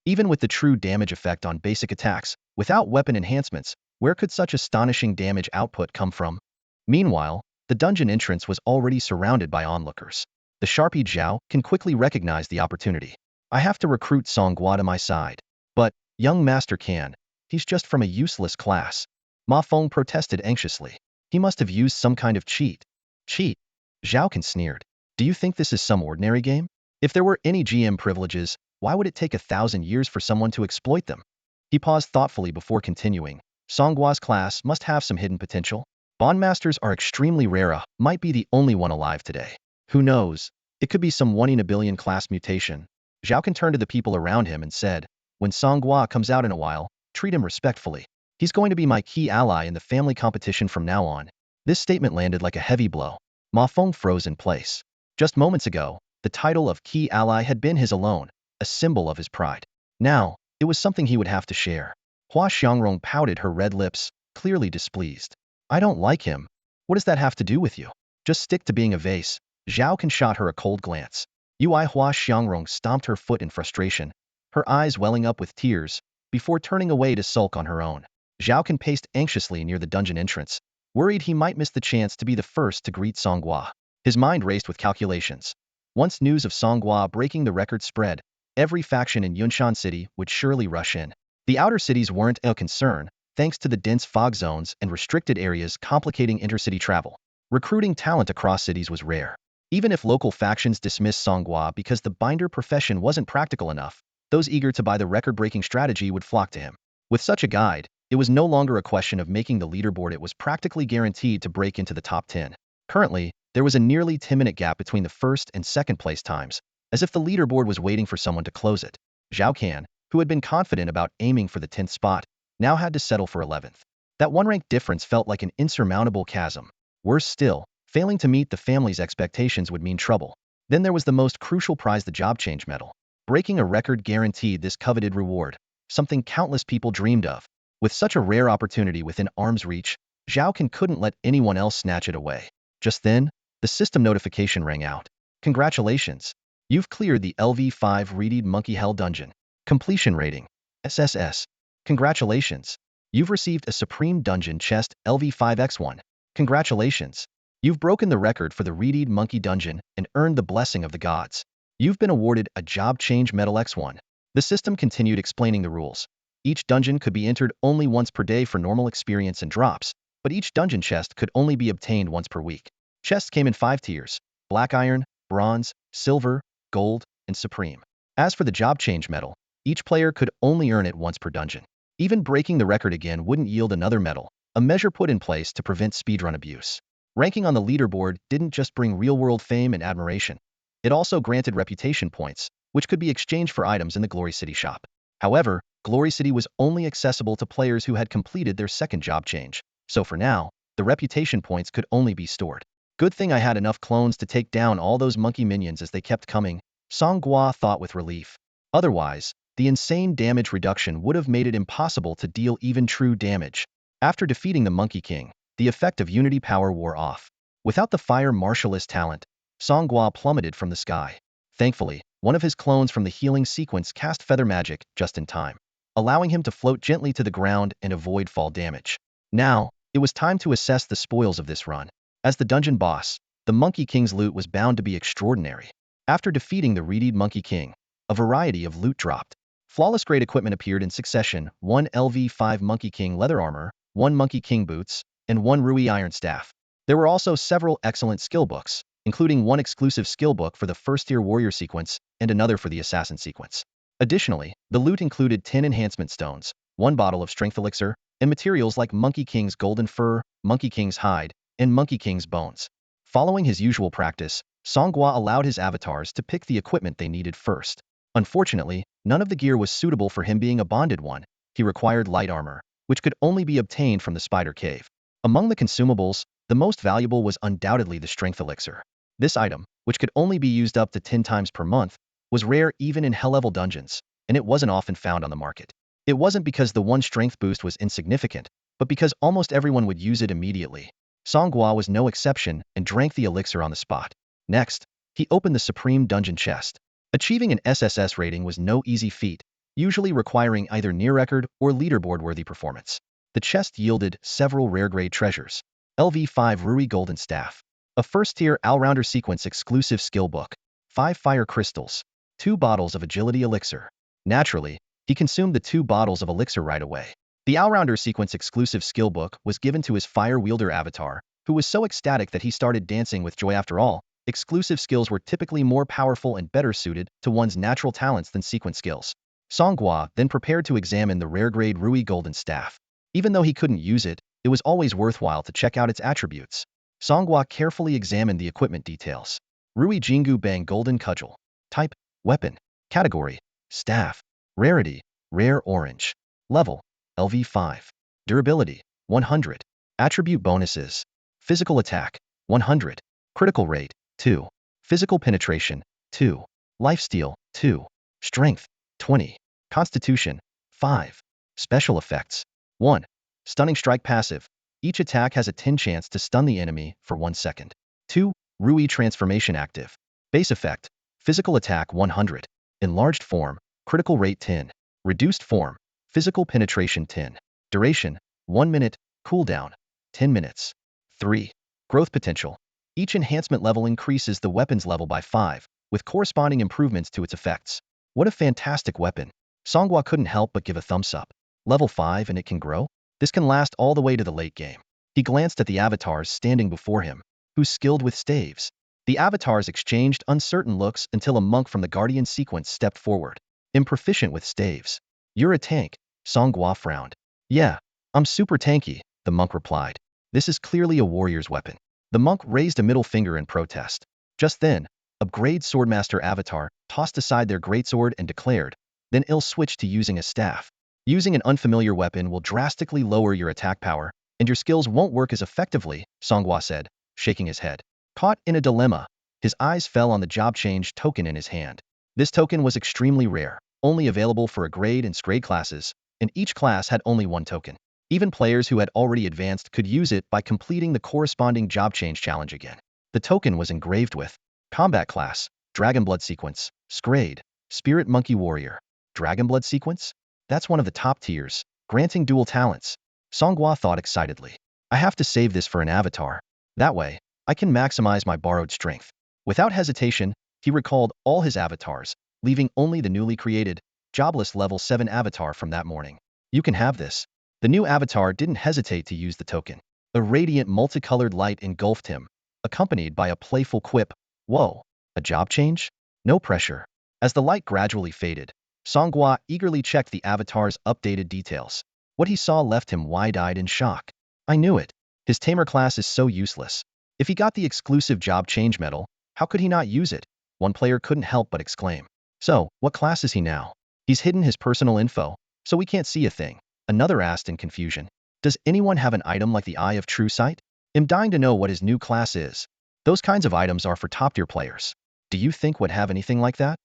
Even with the true damage effect on basic attacks, without weapon enhancements, where could such astonishing damage output come from? Meanwhile, the dungeon entrance was already surrounded by onlookers. The Sharpie Zhao can quickly recognize the opportunity. "I have to recruit Song Gua to my side." "But, young master can. He's just from a useless class." Mafong protested anxiously. "He must have used some kind of cheat." "Cheat?" Zhao Kan sneered. "Do you think this is some ordinary game? If there were any GM privileges, why would it take 1,000 years for someone to exploit them?" He paused thoughtfully before continuing. "Song Gua's class must have some hidden potential. Bondmasters are extremely rare, might be the only one alive today. Who knows? It could be some 1 in a billion class mutation." Zhao Kan turned to the people around him and said, "When Song Gua comes out in a while, treat him respectfully. He's going to be my key ally in the family competition from now on." This statement landed like a heavy blow. Mafong froze in place. Just moments ago, the title of key ally had been his alone, a symbol of his pride. Now, it was something he would have to share. Hua Xiangrong pouted her red lips, clearly displeased. "I don't like him. What does that have to do with you? Just stick to being a vase." Zhao Kan shot her a cold glance. Hua Xiangrong stomped her foot in frustration, her eyes welling up with tears, before turning away to sulk on her own. Zhao Kan paced anxiously near the dungeon entrance, worried he might miss the chance to be the first to greet Song Gua. His mind raced with calculations. Once news of Song Gua breaking the record spread, every faction in Yunshan City would surely rush in. The outer cities weren't a concern, thanks to the dense fog zones and restricted areas complicating intercity travel. Recruiting talent across cities was rare. Even if local factions dismissed Song Gua because the binder profession wasn't practical enough, those eager to buy the record-breaking strategy would flock to him. With such a guide, it was no longer a question of making the leaderboard. It was practically guaranteed to break into the top 10. Currently, there was a nearly 10-minute gap between the first and second place times, as if the leaderboard was waiting for someone to close it. Zhao Kan, who had been confident about aiming for the 10th spot, now had to settle for 11th. That one-rank difference felt like an insurmountable chasm. Worse still, failing to meet the family's expectations would mean trouble. Then there was the most crucial prize, the job change medal. Breaking a record guaranteed this coveted reward, something countless people dreamed of. With such a rare opportunity within arm's reach, Zhao Kan couldn't let anyone else snatch it away. Just then, the system notification rang out. "Congratulations! You've cleared the LV5 Reedied Monkey Hell Dungeon. Completion rating: SSS. Congratulations! You've received a Supreme Dungeon Chest LV5X1. Congratulations! You've broken the record for the Reedied Monkey Dungeon and earned the blessing of the gods. You've been awarded a Job Change Medal X1. The system continued explaining the rules. Each dungeon could be entered only once per day for normal experience and drops, but each dungeon chest could only be obtained once per week. Chests came in 5 tiers: Black Iron, Bronze, Silver, Gold, and Supreme. As for the Job Change Medal, each player could only earn it once per dungeon. Even breaking the record again wouldn't yield another medal, a measure put in place to prevent speedrun abuse. Ranking on the leaderboard didn't just bring real-world fame and admiration. It also granted reputation points, which could be exchanged for items in the Glory City shop. However, Glory City was only accessible to players who had completed their second job change, so for now, the reputation points could only be stored. Good thing I had enough clones to take down all those monkey minions as they kept coming, Song Gua thought with relief. Otherwise, the insane damage reduction would have made it impossible to deal even true damage. After defeating the Monkey King, the effect of Unity power wore off. Without the Fire Martialist talent, Song Gua plummeted from the sky. Thankfully, one of his clones from the healing sequence cast feather magic just in time, allowing him to float gently to the ground and avoid fall damage. Now, it was time to assess the spoils of this run. As the dungeon boss, the Monkey King's loot was bound to be extraordinary. After defeating the Reedied Monkey King, a variety of loot dropped. Flawless grade equipment appeared in succession: 1 LV5 Monkey King leather armor, 1 Monkey King boots, and 1 Rui iron staff. There were also several excellent skill books, including one exclusive skill book for the first-tier warrior sequence and another for the assassin sequence. Additionally, the loot included 10 enhancement stones, 1 bottle of strength elixir, and materials like Monkey King's golden fur, Monkey King's hide, and Monkey King's bones. Following his usual practice, Song Gua allowed his avatars to pick the equipment they needed first. Unfortunately, none of the gear was suitable for him being a bonded one. He required light armor, which could only be obtained from the spider cave. Among the consumables, the most valuable was undoubtedly the strength elixir. This item, which could only be used up to 10 times per month, was rare even in hell-level dungeons, and it wasn't often found on the market. It wasn't because the one strength boost was insignificant, but because almost everyone would use it immediately. Song Gua was no exception and drank the elixir on the spot. Next, he opened the Supreme Dungeon chest. Achieving an SSS rating was no easy feat, usually requiring either near-record or leaderboard-worthy performance. The chest yielded several rare-grade treasures. LV5 Rui Golden Staff, a first-tier all-rounder sequence exclusive skill book, 5 fire crystals, 2 bottles of agility elixir. Naturally, he consumed the 2 bottles of elixir right away. The all-rounder sequence exclusive skill book was given to his fire wielder avatar, who was so ecstatic that he started dancing with joy. After all, exclusive skills were typically more powerful and better suited to one's natural talents than sequence skills. Song Gua then prepared to examine the rare-grade Rui Golden Staff. Even though he couldn't use it, it was always worthwhile to check out its attributes. Song Gua carefully examined the equipment details. Rui Jingu Bang Golden Cudgel. Type, weapon. Category, staff. Rarity, rare orange. Level, LV5. Durability, 100. Attribute bonuses. Physical attack, 100. Critical rate, 2. Physical penetration, 2. Lifesteal, 2. Strength, 20. Constitution, 5. Special effects. 1. Stunning strike passive. Each attack has a 10 chance to stun the enemy for 1 second. 2. Rui transformation active. Base effect. Physical attack 100. Enlarged form. Critical rate 10. Reduced form. Physical penetration 10. Duration. 1 minute. Cooldown. 10 minutes. 3. Growth potential. Each enhancement level increases the weapon's level by 5, with corresponding improvements to its effects. What a fantastic weapon. Song Gua couldn't help but give a thumbs up. Level 5 and it can grow? This can last all the way to the late game. He glanced at the avatars standing before him, who's skilled with staves. The avatars exchanged uncertain looks until a monk from the Guardian sequence stepped forward. I'm proficient with staves. You're a tank, Song Gua frowned. Yeah, I'm super tanky, the monk replied. This is clearly a warrior's weapon. The monk raised a middle finger in protest. Just then, a grade swordmaster avatar tossed aside their greatsword and declared, then he'll switch to using a staff. Using an unfamiliar weapon will drastically lower your attack power, and your skills won't work as effectively, Song Gua said, shaking his head. Caught in a dilemma, his eyes fell on the job change token in his hand. This token was extremely rare, only available for a grade and grade classes, and each class had only 1 token. Even players who had already advanced could use it by completing the corresponding job change challenge again. The token was engraved with Combat Class, Dragonblood Sequence, Scrade, Spirit Monkey Warrior. Dragonblood Sequence? That's one of the top tiers, granting dual talents. Song Gua thought excitedly. I have to save this for an avatar. That way, I can maximize my borrowed strength. Without hesitation, he recalled all his avatars, leaving only the newly created, jobless level 7 avatar from that morning. You can have this. The new avatar didn't hesitate to use the token. A radiant multicolored light engulfed him, accompanied by a playful quip. Whoa, a job change? No pressure. As the light gradually faded, Song Gua eagerly checked the avatar's updated details. What he saw left him wide-eyed in shock. I knew it. His tamer class is so useless. If he got the exclusive job change medal, how could he not use it? One player couldn't help but exclaim. So, what class is he now? He's hidden his personal info, so we can't see a thing. Another asked in confusion. Does anyone have an item like the Eye of True Sight? I'm dying to know what his new class is. Those kinds of items are for top-tier players. Do you think would have anything like that?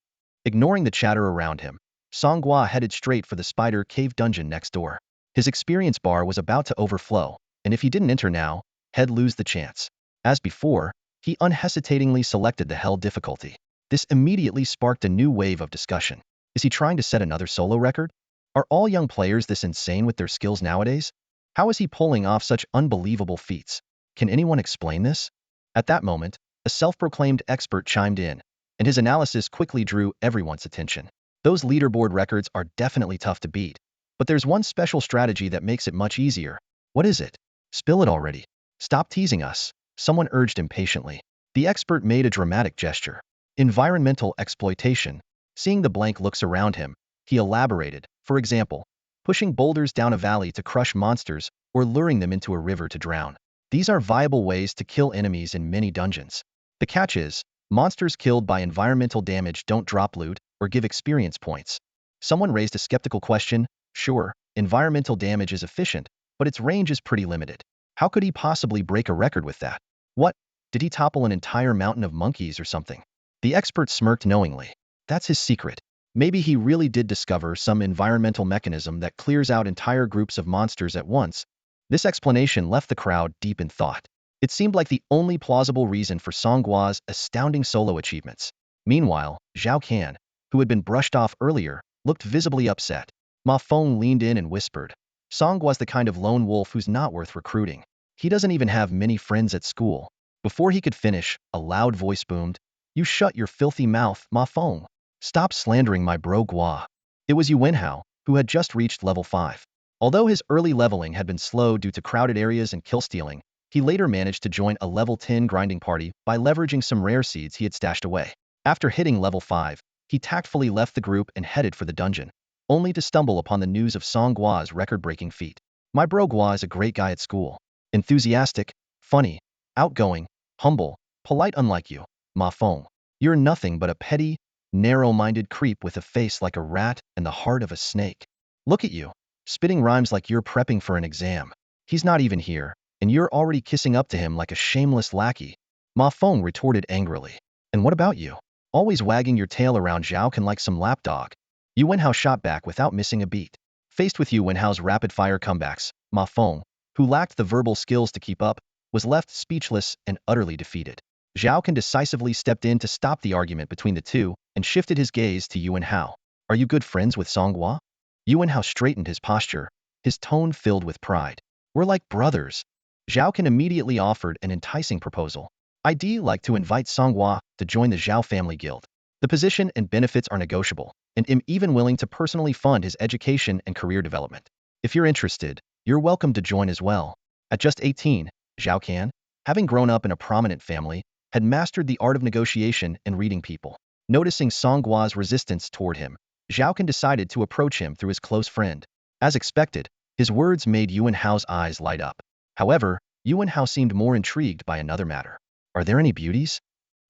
Ignoring the chatter around him, Song Gua headed straight for the spider cave dungeon next door. His experience bar was about to overflow, and if he didn't enter now, he'd lose the chance. As before, he unhesitatingly selected the hell difficulty. This immediately sparked a new wave of discussion. Is he trying to set another solo record? Are all young players this insane with their skills nowadays? How is he pulling off such unbelievable feats? Can anyone explain this? At that moment, a self-proclaimed expert chimed in, and his analysis quickly drew everyone's attention. Those leaderboard records are definitely tough to beat, but there's one special strategy that makes it much easier. What is it? Spill it already. Stop teasing us, someone urged impatiently. The expert made a dramatic gesture. Environmental exploitation. Seeing the blank looks around him, he elaborated, for example, pushing boulders down a valley to crush monsters or luring them into a river to drown. These are viable ways to kill enemies in many dungeons. The catch is, monsters killed by environmental damage don't drop loot or give experience points. Someone raised a skeptical question. Sure, environmental damage is efficient, but its range is pretty limited. How could he possibly break a record with that? What? Did he topple an entire mountain of monkeys or something? The expert smirked knowingly. That's his secret. Maybe he really did discover some environmental mechanism that clears out entire groups of monsters at once. This explanation left the crowd deep in thought. It seemed like the only plausible reason for Song Gua's astounding solo achievements. Meanwhile, Xiao Kan, who had been brushed off earlier, looked visibly upset. Mafong leaned in and whispered, Song Gua's the kind of lone wolf who's not worth recruiting. He doesn't even have many friends at school. Before he could finish, a loud voice boomed, You shut your filthy mouth, Mafong. Stop slandering my bro Gua. It was Yuan Hao, who had just reached level 5. Although his early leveling had been slow due to crowded areas and kill stealing, he later managed to join a level 10 grinding party by leveraging some rare seeds he had stashed away. After hitting level 5, he tactfully left the group and headed for the dungeon, only to stumble upon the news of Song Gua's record-breaking feat. My bro Gua is a great guy at school. Enthusiastic, funny, outgoing, humble, polite unlike you, Mafong. You're nothing but a petty, narrow-minded creep with a face like a rat and the heart of a snake. Look at you, spitting rhymes like you're prepping for an exam. He's not even here, and you're already kissing up to him like a shameless lackey. Mafong retorted angrily. And what about you? Always wagging your tail around Xiao Kan like some lapdog. Yuan Hao shot back without missing a beat. Faced with Yuan Hao's rapid-fire comebacks, Mafong, who lacked the verbal skills to keep up, was left speechless and utterly defeated. Xiao Kan decisively stepped in to stop the argument between the two and shifted his gaze to Yuan Hao. Are you good friends with Song Gua? Yuan Hao straightened his posture, his tone filled with pride. We're like brothers. Xiao Kan immediately offered an enticing proposal. I'd like to invite Song Gua to join the Zhao family guild. The position and benefits are negotiable, and am even willing to personally fund his education and career development. If you're interested, you're welcome to join as well. At just 18, Xiao Kan, having grown up in a prominent family, had mastered the art of negotiation and reading people. Noticing Song Gua's resistance toward him, Xiao Kan decided to approach him through his close friend. As expected, his words made Yuan Hao's eyes light up. However, Yuan Hao seemed more intrigued by another matter. Are there any beauties?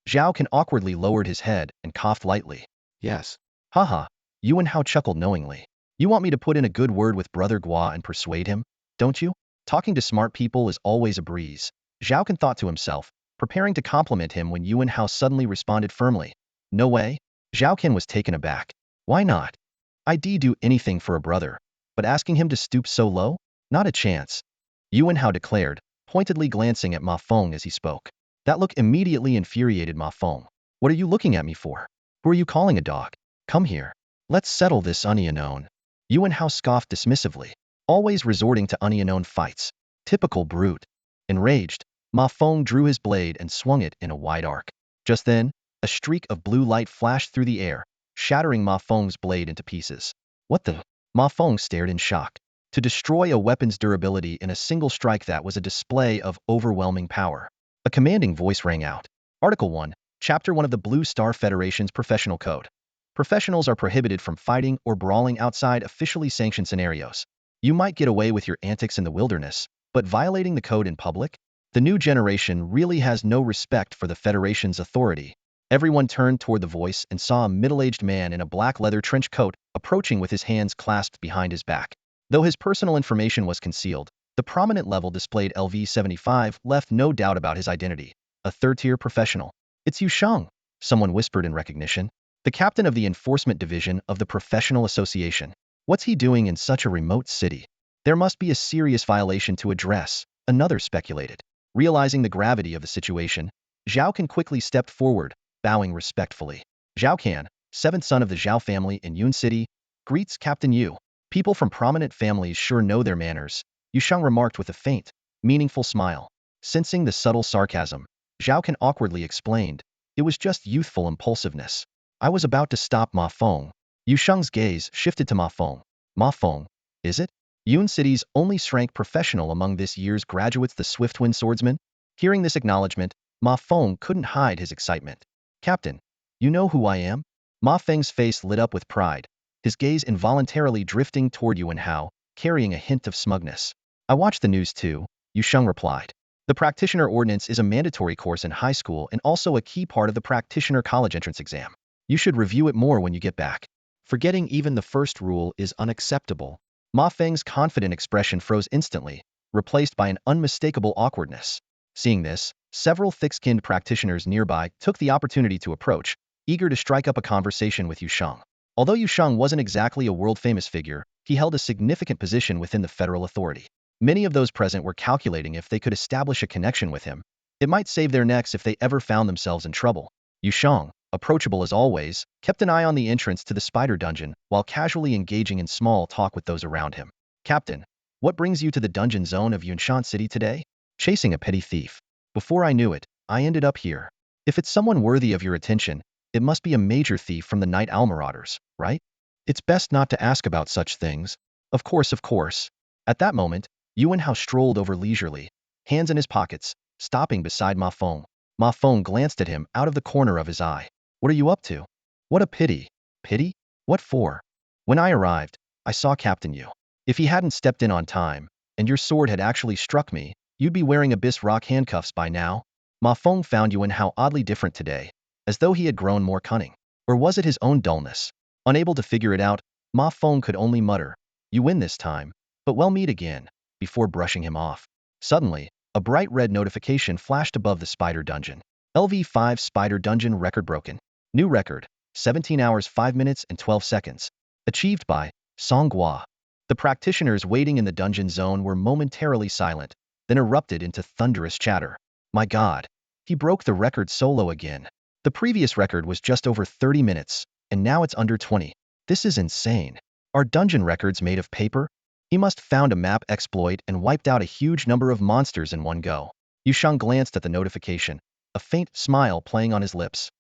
Xiao Kan awkwardly lowered his head and coughed lightly. Yes. Haha, Yuan Hao chuckled knowingly. You want me to put in a good word with Brother Gua and persuade him, don't you? Talking to smart people is always a breeze. Xiao Kan thought to himself, preparing to compliment him when Yuan Hao suddenly responded firmly. No way. Xiao Kan was taken aback. Why not? I'd do anything for a brother, but asking him to stoop so low? Not a chance. Yuan Hao declared, pointedly glancing at Mafong as he spoke. That look immediately infuriated Mafong. What are you looking at me for? Who are you calling a dog? Come here. Let's settle this unknown. Yuan Hao scoffed dismissively, always resorting to unknown fights. Typical brute. Enraged, Mafong drew his blade and swung it in a wide arc. Just then, a streak of blue light flashed through the air, shattering Mafong's blade into pieces. What the? Mafong stared in shock. To destroy a weapon's durability in a single strike, that was a display of overwhelming power. A commanding voice rang out. Article 1, Chapter 1 of the Blue Star Federation's Professional Code. Professionals are prohibited from fighting or brawling outside officially sanctioned scenarios. You might get away with your antics in the wilderness, but violating the code in public? The new generation really has no respect for the Federation's authority. Everyone turned toward the voice and saw a middle-aged man in a black leather trench coat approaching with his hands clasped behind his back. Though his personal information was concealed, the prominent level displayed LV-75 left no doubt about his identity. A third-tier professional. It's Yu Sheng, someone whispered in recognition. The captain of the enforcement division of the Professional Association. What's he doing in such a remote city? There must be a serious violation to address, another speculated. Realizing the gravity of the situation, Xiao Kan quickly stepped forward, bowing respectfully. Xiao Kan, seventh son of the Zhao family in Yun City, greets Captain Yu. People from prominent families sure know their manners, Yu Sheng remarked with a faint, meaningful smile. Sensing the subtle sarcasm, Xiao Kan awkwardly explained, it was just youthful impulsiveness. I was about to stop Mafong. Yu Sheng's gaze shifted to Mafong. Mafong, is it? Yun City's only rank professional among this year's graduates, the Swiftwind Swordsman? Hearing this acknowledgement, Mafong couldn't hide his excitement. Captain, you know who I am? Ma Feng's face lit up with pride, his gaze involuntarily drifting toward Yuan Hao, carrying a hint of smugness. I watched the news too, Yu Sheng replied. The practitioner ordinance is a mandatory course in high school and also a key part of the practitioner college entrance exam. You should review it more when you get back. Forgetting even the first rule is unacceptable. Ma Feng's confident expression froze instantly, replaced by an unmistakable awkwardness. Seeing this, several thick-skinned practitioners nearby took the opportunity to approach, eager to strike up a conversation with Yu Sheng. Although Yu Sheng wasn't exactly a world-famous figure, he held a significant position within the federal authority. Many of those present were calculating if they could establish a connection with him. It might save their necks if they ever found themselves in trouble. Yu Sheng, approachable as always, kept an eye on the entrance to the spider dungeon while casually engaging in small talk with those around him. Captain, what brings you to the dungeon zone of Yunshan City today? Chasing a petty thief. Before I knew it, I ended up here. If it's someone worthy of your attention, it must be a major thief from the Night Owl Marauders, right? It's best not to ask about such things. Of course, of course. At that moment, Yuan Hao strolled over leisurely, hands in his pockets, stopping beside Ma Feng. Ma Feng glanced at him out of the corner of his eye. What are you up to? What a pity. Pity? What for? When I arrived, I saw Captain Yu. If he hadn't stepped in on time, and your sword had actually struck me, you'd be wearing abyss rock handcuffs by now. Ma Feng found Yuan Hao oddly different today, as though he had grown more cunning. Or was it his own dullness? Unable to figure it out, Ma Feng could only mutter, "You win this time, but we'll meet again," before brushing him off. Suddenly, a bright red notification flashed above the spider dungeon. LV5 spider dungeon record broken. New record, 17 hours 5 minutes and 12 seconds. Achieved by Song Gua. The practitioners waiting in the dungeon zone were momentarily silent, then erupted into thunderous chatter. My God, he broke the record solo again. The previous record was just over 30 minutes, and now it's under 20. This is insane. Are dungeon records made of paper? He must found a map exploit and wiped out a huge number of monsters in one go. Yu Sheng glanced at the notification, a faint smile playing on his lips.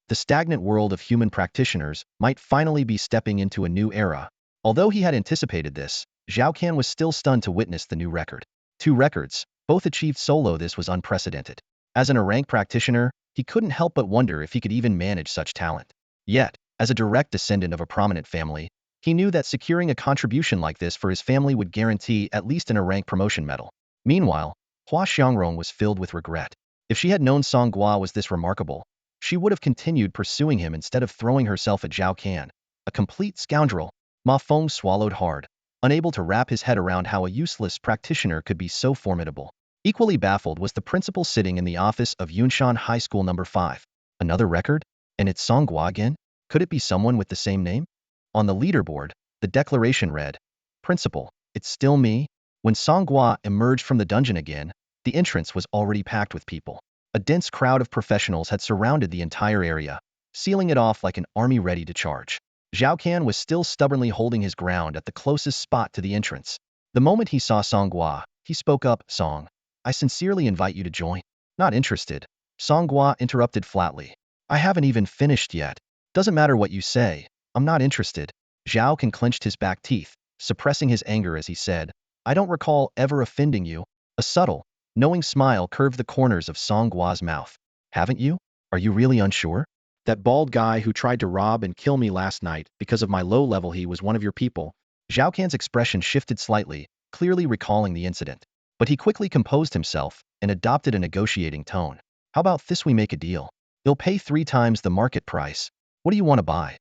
The stagnant world of human practitioners might finally be stepping into a new era. Although he had anticipated this, Xiao Kan was still stunned to witness the new record. 2 records, both achieved solo. This was unprecedented. As an A-rank practitioner, he couldn't help but wonder if he could even manage such talent. Yet, as a direct descendant of a prominent family, he knew that securing a contribution like this for his family would guarantee at least an A-rank promotion medal. Meanwhile, Hua Xiangrong was filled with regret. If she had known Song Gua was this remarkable, she would have continued pursuing him instead of throwing herself at Zhao Kan, a complete scoundrel. Ma Feng swallowed hard, unable to wrap his head around how a useless practitioner could be so formidable. Equally baffled was the principal sitting in the office of Yunshan High School No. 5. Another record? And it's Song Gua again? Could it be someone with the same name? On the leaderboard, the declaration read, "Principal, it's still me." When Song Gua emerged from the dungeon again, the entrance was already packed with people. A dense crowd of professionals had surrounded the entire area, sealing it off like an army ready to charge. Zhao Kan was still stubbornly holding his ground at the closest spot to the entrance. The moment he saw Song Gua, he spoke up, "Song, I sincerely invite you to join." "Not interested," Song Gua interrupted flatly. "I haven't even finished yet." "Doesn't matter what you say, I'm not interested." Zhao Kan clenched his back teeth, suppressing his anger as he said, "I don't recall ever offending you." A subtle, knowing smile curved the corners of Song Gua's mouth. "Haven't you? Are you really unsure? That bald guy who tried to rob and kill me last night because of my low level, he was one of your people." Zhao Kan's expression shifted slightly, clearly recalling the incident. But he quickly composed himself and adopted a negotiating tone. "How about this, we make a deal? You'll pay 3 times the market price. What do you want to buy?"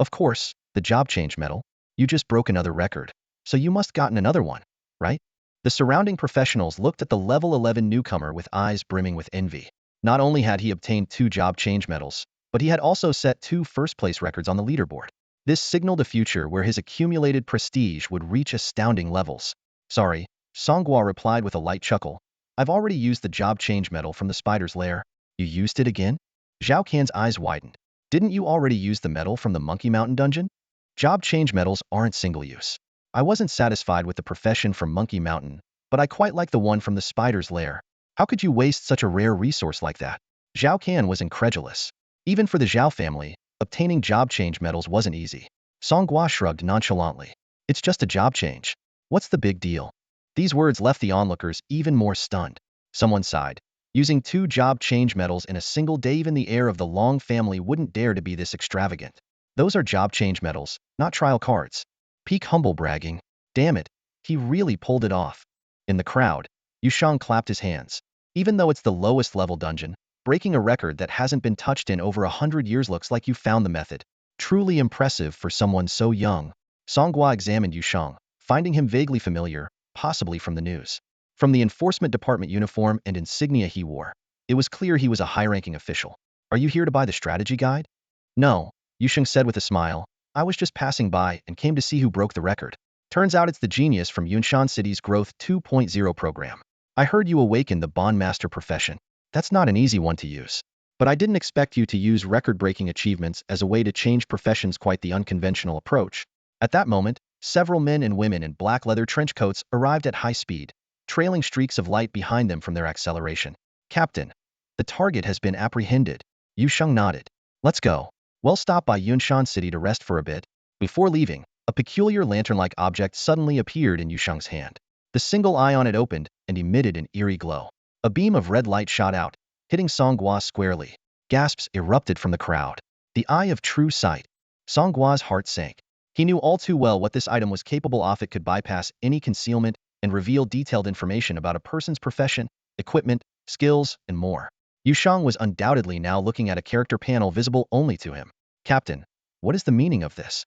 "Of course, the job change medal. You just broke another record, so you must gotten another one, right?" The surrounding professionals looked at the level 11 newcomer with eyes brimming with envy. Not only had he obtained 2 job change medals, but he had also set 2 first-place records on the leaderboard. This signaled a future where his accumulated prestige would reach astounding levels. "Sorry," Song Gua replied with a light chuckle. "I've already used the job change medal from the spider's lair." "You used it again?" Zhao Kan's eyes widened. "Didn't you already use the medal from the Monkey Mountain dungeon?" "Job change medals aren't single-use. I wasn't satisfied with the profession from Monkey Mountain, but I quite like the one from the spider's lair. How could you waste such a rare resource like that?" Zhao Kan was incredulous. Even for the Zhao family, obtaining job change medals wasn't easy. Song Gua shrugged nonchalantly. "It's just a job change. What's the big deal?" These words left the onlookers even more stunned. Someone sighed. Using 2 job change medals in a single day, even the heir of the Long family wouldn't dare to be this extravagant. Those are job change medals, not trial cards. Peak humble bragging. Damn it, he really pulled it off. In the crowd, Yushang clapped his hands. Even though it's the lowest level dungeon, breaking a record that hasn't been touched in over 100 years looks like you found the method. Truly impressive for someone so young. Song Gua examined Yushang, finding him vaguely familiar, possibly from the news. From the enforcement department uniform and insignia he wore, it was clear he was a high-ranking official. Are you here to buy the strategy guide? No, Yushang said with a smile. I was just passing by and came to see who broke the record. Turns out it's the genius from Yunshan City's Growth 2.0 program. I heard you awakened the bondmaster profession. That's not an easy one to use. But I didn't expect you to use record-breaking achievements as a way to change professions. Quite the unconventional approach. At that moment, several men and women in black leather trench coats arrived at high speed, trailing streaks of light behind them from their acceleration. Captain, the target has been apprehended. Yushang nodded. Let's go. We'll stop by Yunshan City to rest for a bit. Before leaving, a peculiar lantern-like object suddenly appeared in Yushang's hand. The single eye on it opened and emitted an eerie glow. A beam of red light shot out, hitting Song Gua squarely. Gasps erupted from the crowd. The eye of true sight. Song Gua's heart sank. He knew all too well what this item was capable of. It could bypass any concealment and reveal detailed information about a person's profession, equipment, skills, and more. Yushang was undoubtedly now looking at a character panel visible only to him. Captain, what is the meaning of this?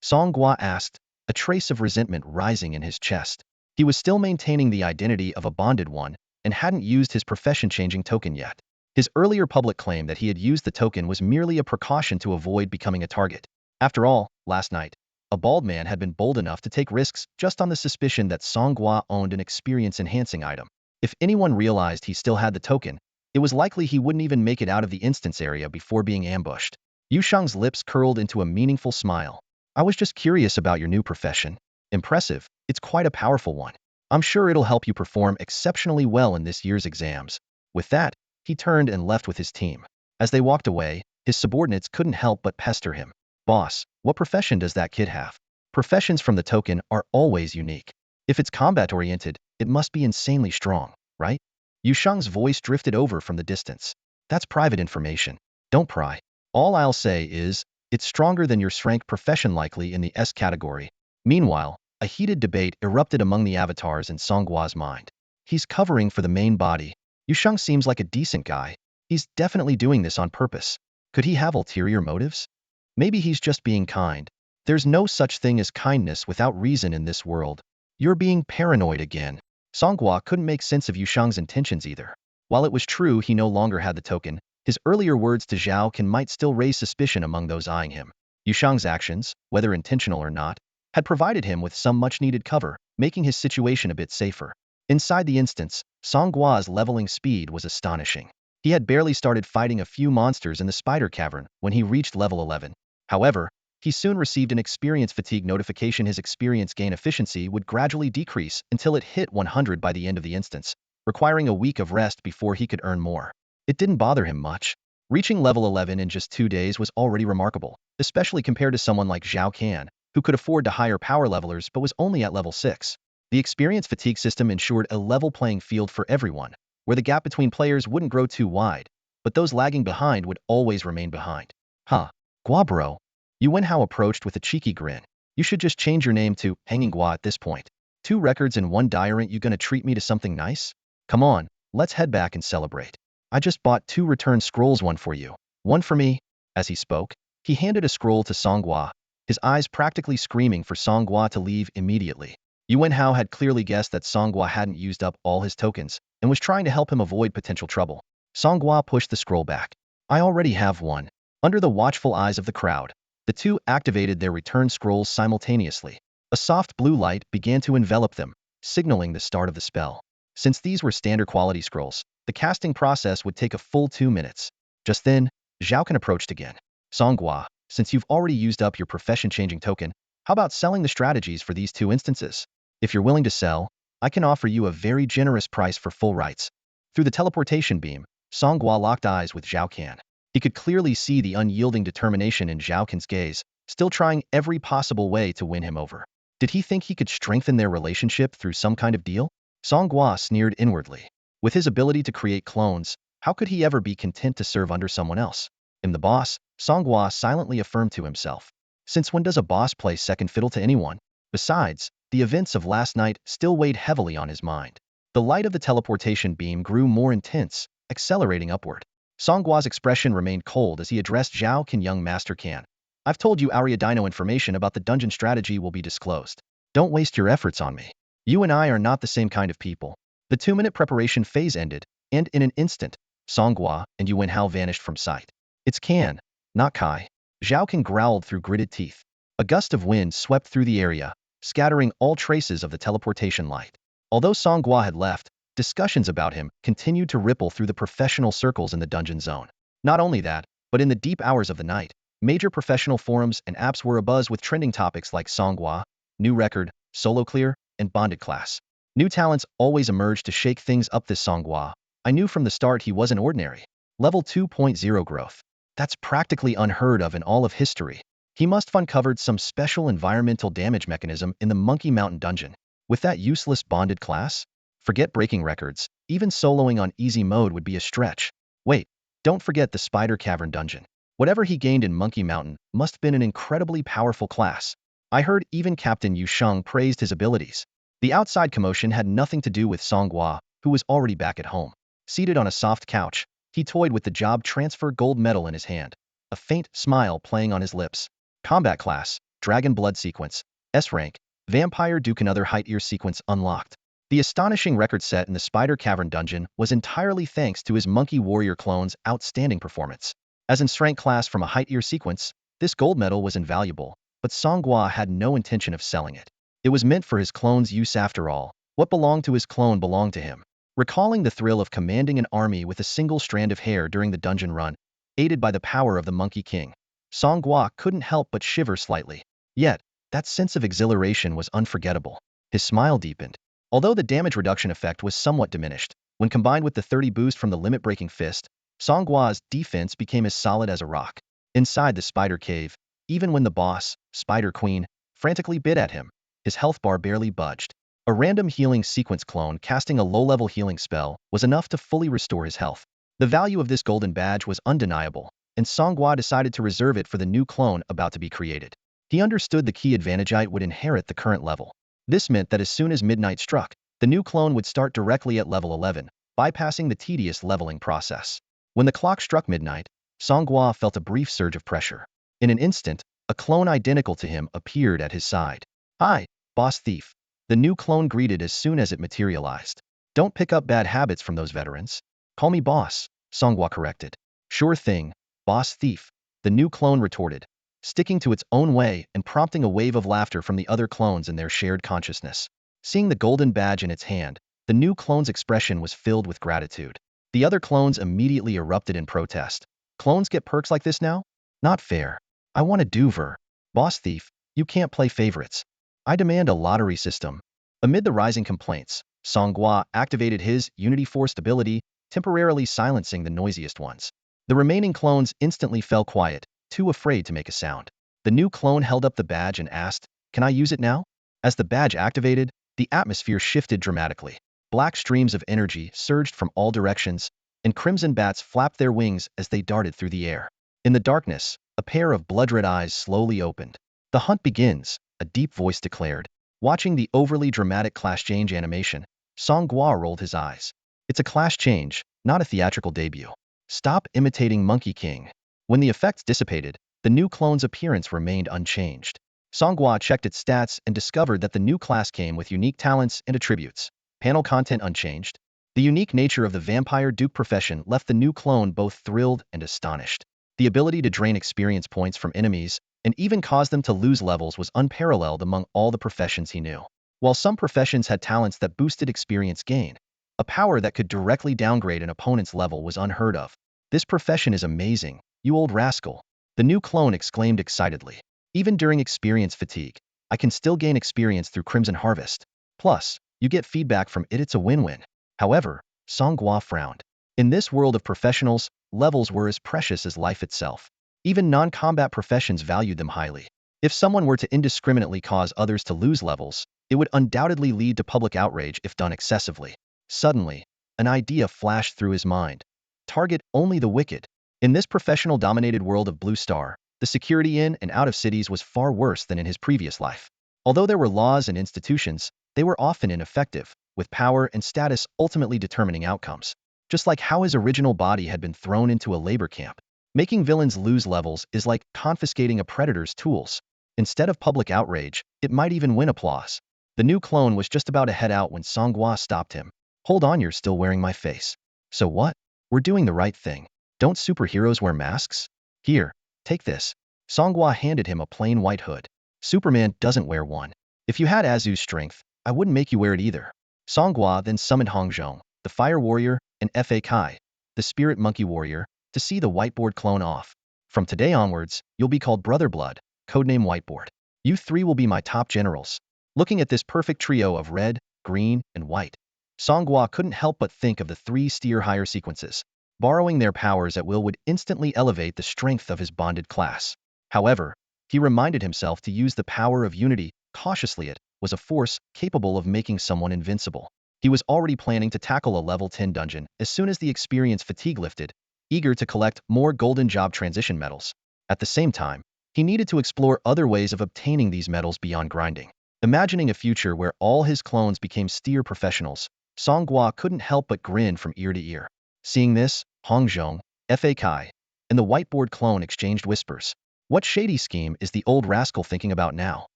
Song Gua asked, a trace of resentment rising in his chest. He was still maintaining the identity of a bonded one and hadn't used his profession-changing token yet. His earlier public claim that he had used the token was merely a precaution to avoid becoming a target. After all, last night, a bald man had been bold enough to take risks just on the suspicion that Song Gua owned an experience-enhancing item. If anyone realized he still had the token, it was likely he wouldn't even make it out of the instance area before being ambushed. Yushang's lips curled into a meaningful smile. I was just curious about your new profession. Impressive, it's quite a powerful one. I'm sure it'll help you perform exceptionally well in this year's exams. With that, he turned and left with his team. As they walked away, his subordinates couldn't help but pester him. Boss, what profession does that kid have? Professions from the token are always unique. If it's combat-oriented, it must be insanely strong, right? Yushang's voice drifted over from the distance. That's private information. Don't pry. All I'll say is, it's stronger than your rank profession, likely in the S category. Meanwhile, a heated debate erupted among the avatars in Song Gua's mind. He's covering for the main body. Yushang seems like a decent guy. He's definitely doing this on purpose. Could he have ulterior motives? Maybe he's just being kind. There's no such thing as kindness without reason in this world. You're being paranoid again. Song Gua couldn't make sense of Yushang's intentions either. While it was true he no longer had the token, his earlier words to Xiao Kan might still raise suspicion among those eyeing him. Yushang's actions, whether intentional or not, had provided him with some much-needed cover, making his situation a bit safer. Inside the instance, Song Gua's leveling speed was astonishing. He had barely started fighting a few monsters in the spider cavern when he reached level 11. However, he soon received an experience fatigue notification. His experience gain efficiency would gradually decrease until it hit 100 by the end of the instance, requiring a week of rest before he could earn more. It didn't bother him much. Reaching level 11 in just 2 days was already remarkable, especially compared to someone like Xiao Kan, who could afford to hire power levelers but was only at level 6. The experience fatigue system ensured a level playing field for everyone, where the gap between players wouldn't grow too wide, but those lagging behind would always remain behind. Huh. Gua bro. Yuan Hao approached with a cheeky grin. You should just change your name to Hanging Gua at this point. 2 records in 1 day. Aren't you gonna treat me to something nice? Come on, let's head back and celebrate. I just bought 2 return scrolls, one for you, one for me. As he spoke, he handed a scroll to Song Gua, his eyes practically screaming for Song Gua to leave immediately. Yuan Hao had clearly guessed that Song Gua hadn't used up all his tokens and was trying to help him avoid potential trouble. Song Gua pushed the scroll back. I already have one. Under the watchful eyes of the crowd, the 2 activated their return scrolls simultaneously. A soft blue light began to envelop them, signaling the start of the spell. Since these were standard quality scrolls, the casting process would take a full 2 minutes. Just then, Xiao Kan approached again. Song Gua, since you've already used up your profession-changing token, how about selling the strategies for these 2 instances? If you're willing to sell, I can offer you a very generous price for full rights. Through the teleportation beam, Song Gua locked eyes with Xiao Kan. He could clearly see the unyielding determination in Xiao Kan's gaze, still trying every possible way to win him over. Did he think he could strengthen their relationship through some kind of deal? Song Gua sneered inwardly. With his ability to create clones, how could he ever be content to serve under someone else? I'm the boss, Song Gua silently affirmed to himself. Since when does a boss play second fiddle to anyone? Besides, the events of last night still weighed heavily on his mind. The light of the teleportation beam grew more intense, accelerating upward. Song Gua's expression remained cold as he addressed Zhao Kan. Young Master Kan. I've told you Aria Dino information about the dungeon strategy will be disclosed. Don't waste your efforts on me. You and I are not the same kind of people. The 2-minute preparation phase ended, and in an instant, Song Gua and Yuan Hao vanished from sight. It's Kan, not Kai. Zhao Kan growled through gritted teeth. A gust of wind swept through the area, scattering all traces of the teleportation light. Although Song Gua had left, discussions about him continued to ripple through the professional circles in the dungeon zone. Not only that, but in the deep hours of the night, major professional forums and apps were abuzz with trending topics like Song Gua, new record, solo clear, and Bandit class. New talents always emerged to shake things up. This Song Gua, I knew from the start he wasn't ordinary. Level 2.0 growth. That's practically unheard of in all of history. He must have uncovered some special environmental damage mechanism in the Monkey Mountain dungeon. With that useless bonded class? Forget breaking records, even soloing on easy mode would be a stretch. Wait, don't forget the Spider Cavern dungeon. Whatever he gained in Monkey Mountain must have been an incredibly powerful class. I heard even Captain Yu Sheng praised his abilities. The outside commotion had nothing to do with Song Gua, who was already back at home. Seated on a soft couch, he toyed with the job transfer gold medal in his hand, a faint smile playing on his lips. Combat class, Dragon Blood sequence, S rank, Vampire Duke. Another height ear sequence unlocked. The astonishing record set in the Spider Cavern dungeon was entirely thanks to his Monkey Warrior clone's outstanding performance. As in strength class from a height ear sequence, this gold medal was invaluable, but Song Gua had no intention of selling it. It was meant for his clone's use after all. What belonged to his clone belonged to him. Recalling the thrill of commanding an army with a single strand of hair during the dungeon run, aided by the power of the Monkey King, Song Gua couldn't help but shiver slightly. Yet, that sense of exhilaration was unforgettable. His smile deepened. Although the damage reduction effect was somewhat diminished, when combined with the 30 boost from the limit-breaking fist, Song Gua's defense became as solid as a rock. Inside the spider cave, even when the boss, Spider Queen, frantically bit at him, his health bar barely budged. A random healing sequence clone casting a low-level healing spell was enough to fully restore his health. The value of this golden badge was undeniable, and Song Gua decided to reserve it for the new clone about to be created. He understood the key advantage it would inherit the current level. This meant that as soon as midnight struck, the new clone would start directly at level 11, bypassing the tedious leveling process. When the clock struck midnight, Song Gua felt a brief surge of pressure. In an instant, a clone identical to him appeared at his side. Hi, boss thief. The new clone greeted as soon as it materialized. Don't pick up bad habits from those veterans. Call me boss, Song Gua corrected. Sure thing, boss thief, the new clone retorted, sticking to its own way and prompting a wave of laughter from the other clones in their shared consciousness. Seeing the golden badge in its hand, the new clone's expression was filled with gratitude. The other clones immediately erupted in protest. Clones get perks like this now? Not fair. I want a do-over. Boss thief, you can't play favorites. I demand a lottery system. Amid the rising complaints, Song Gua activated his Unity Force ability, temporarily silencing the noisiest ones. The remaining clones instantly fell quiet, too afraid to make a sound. The new clone held up the badge and asked, "Can I use it now?" As the badge activated, the atmosphere shifted dramatically. Black streams of energy surged from all directions, and crimson bats flapped their wings as they darted through the air. In the darkness, a pair of blood-red eyes slowly opened. The hunt begins, a deep voice declared. Watching the overly dramatic class change animation, Song Gua rolled his eyes. It's a class change, not a theatrical debut. Stop imitating Monkey King. When the effects dissipated, the new clone's appearance remained unchanged. Song Gua checked its stats and discovered that the new class came with unique talents and attributes. Panel content unchanged. The unique nature of the Vampire Duke profession left the new clone both thrilled and astonished. The ability to drain experience points from enemies and even cause them to lose levels was unparalleled among all the professions he knew. While some professions had talents that boosted experience gain, a power that could directly downgrade an opponent's level was unheard of. This profession is amazing, you old rascal. The new clone exclaimed excitedly. Even during experience fatigue, I can still gain experience through Crimson Harvest. Plus, you get feedback from it. It's a win-win. However, Song Gua frowned. In this world of professionals, levels were as precious as life itself. Even non-combat professions valued them highly. If someone were to indiscriminately cause others to lose levels, it would undoubtedly lead to public outrage if done excessively. Suddenly, an idea flashed through his mind. Target only the wicked. In this professional-dominated world of Blue Star, the security in and out of cities was far worse than in his previous life. Although there were laws and institutions, they were often ineffective, with power and status ultimately determining outcomes. Just like how his original body had been thrown into a labor camp. Making villains lose levels is like confiscating a predator's tools. Instead of public outrage, it might even win applause. The new clone was just about to head out when Song Gua stopped him. Hold on, you're still wearing my face. So what? We're doing the right thing. Don't superheroes wear masks? Here, take this. Song Gua handed him a plain white hood. Superman doesn't wear one. If you had Azu's strength, I wouldn't make you wear it either. Song Gua then summoned Hong Zhong, the fire warrior, and Fa Kai, the spirit monkey warrior, to see the whiteboard clone off. From today onwards, you'll be called Brother Blood, codename Whiteboard. You three will be my top generals. Looking at this perfect trio of red, green, and white, Song Gua couldn't help but think of the three steer-higher sequences. Borrowing their powers at will would instantly elevate the strength of his bonded class. However, he reminded himself to use the power of unity cautiously. It was a force capable of making someone invincible. He was already planning to tackle a level 10 dungeon as soon as the experience fatigue lifted, eager to collect more golden job transition medals. At the same time, he needed to explore other ways of obtaining these medals beyond grinding. Imagining a future where all his clones became steer professionals, Song Gua couldn't help but grin from ear to ear. Seeing this, Hong Zhong, Fa Kai, and the whiteboard clone exchanged whispers. What shady scheme is the old rascal thinking about now?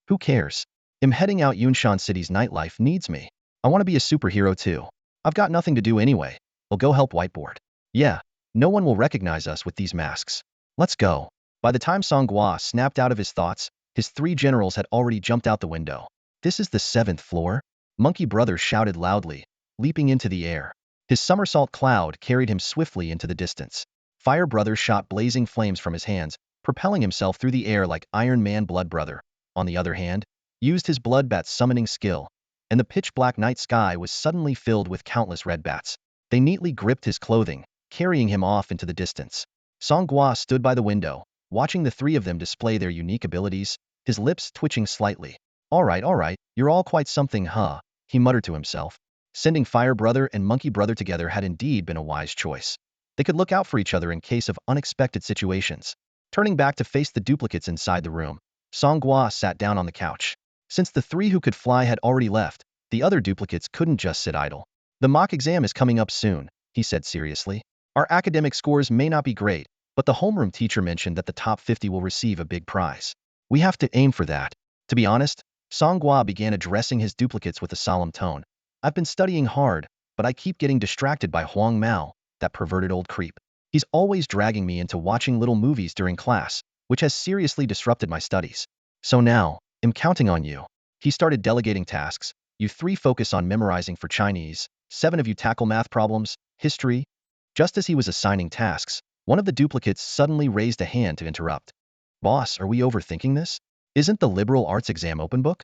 Who cares? I'm heading out. Yunshan City's nightlife needs me. I want to be a superhero too. I've got nothing to do anyway. I'll go help Whiteboard. Yeah, no one will recognize us with these masks. Let's go. By the time Song Gua snapped out of his thoughts, his three generals had already jumped out the window. This is the 7th floor? Monkey Brother shouted loudly, leaping into the air. His somersault cloud carried him swiftly into the distance. Fire Brother shot blazing flames from his hands, propelling himself through the air like Iron Man. Blood Brother, on the other hand, used his blood bat summoning skill, and the pitch-black night sky was suddenly filled with countless red bats. They neatly gripped his clothing, carrying him off into the distance. Song Gua stood by the window, watching the three of them display their unique abilities, his lips twitching slightly. All right, you're all quite something, huh? He muttered to himself. Sending Fire Brother and Monkey Brother together had indeed been a wise choice. They could look out for each other in case of unexpected situations. Turning back to face the duplicates inside the room, Song Gua sat down on the couch. Since the three who could fly had already left, the other duplicates couldn't just sit idle. The mock exam is coming up soon, he said seriously. Our academic scores may not be great, but the homeroom teacher mentioned that the top 50 will receive a big prize. We have to aim for that. To be honest, Song Gua began addressing his duplicates with a solemn tone. I've been studying hard, but I keep getting distracted by Wong Meo, that perverted old creep. He's always dragging me into watching little movies during class, which has seriously disrupted my studies. So now, I'm counting on you. He started delegating tasks. You three focus on memorizing for Chinese, 7 of you tackle math problems, history. Just as he was assigning tasks, one of the duplicates suddenly raised a hand to interrupt. Boss, are we overthinking this? Isn't the liberal arts exam open book?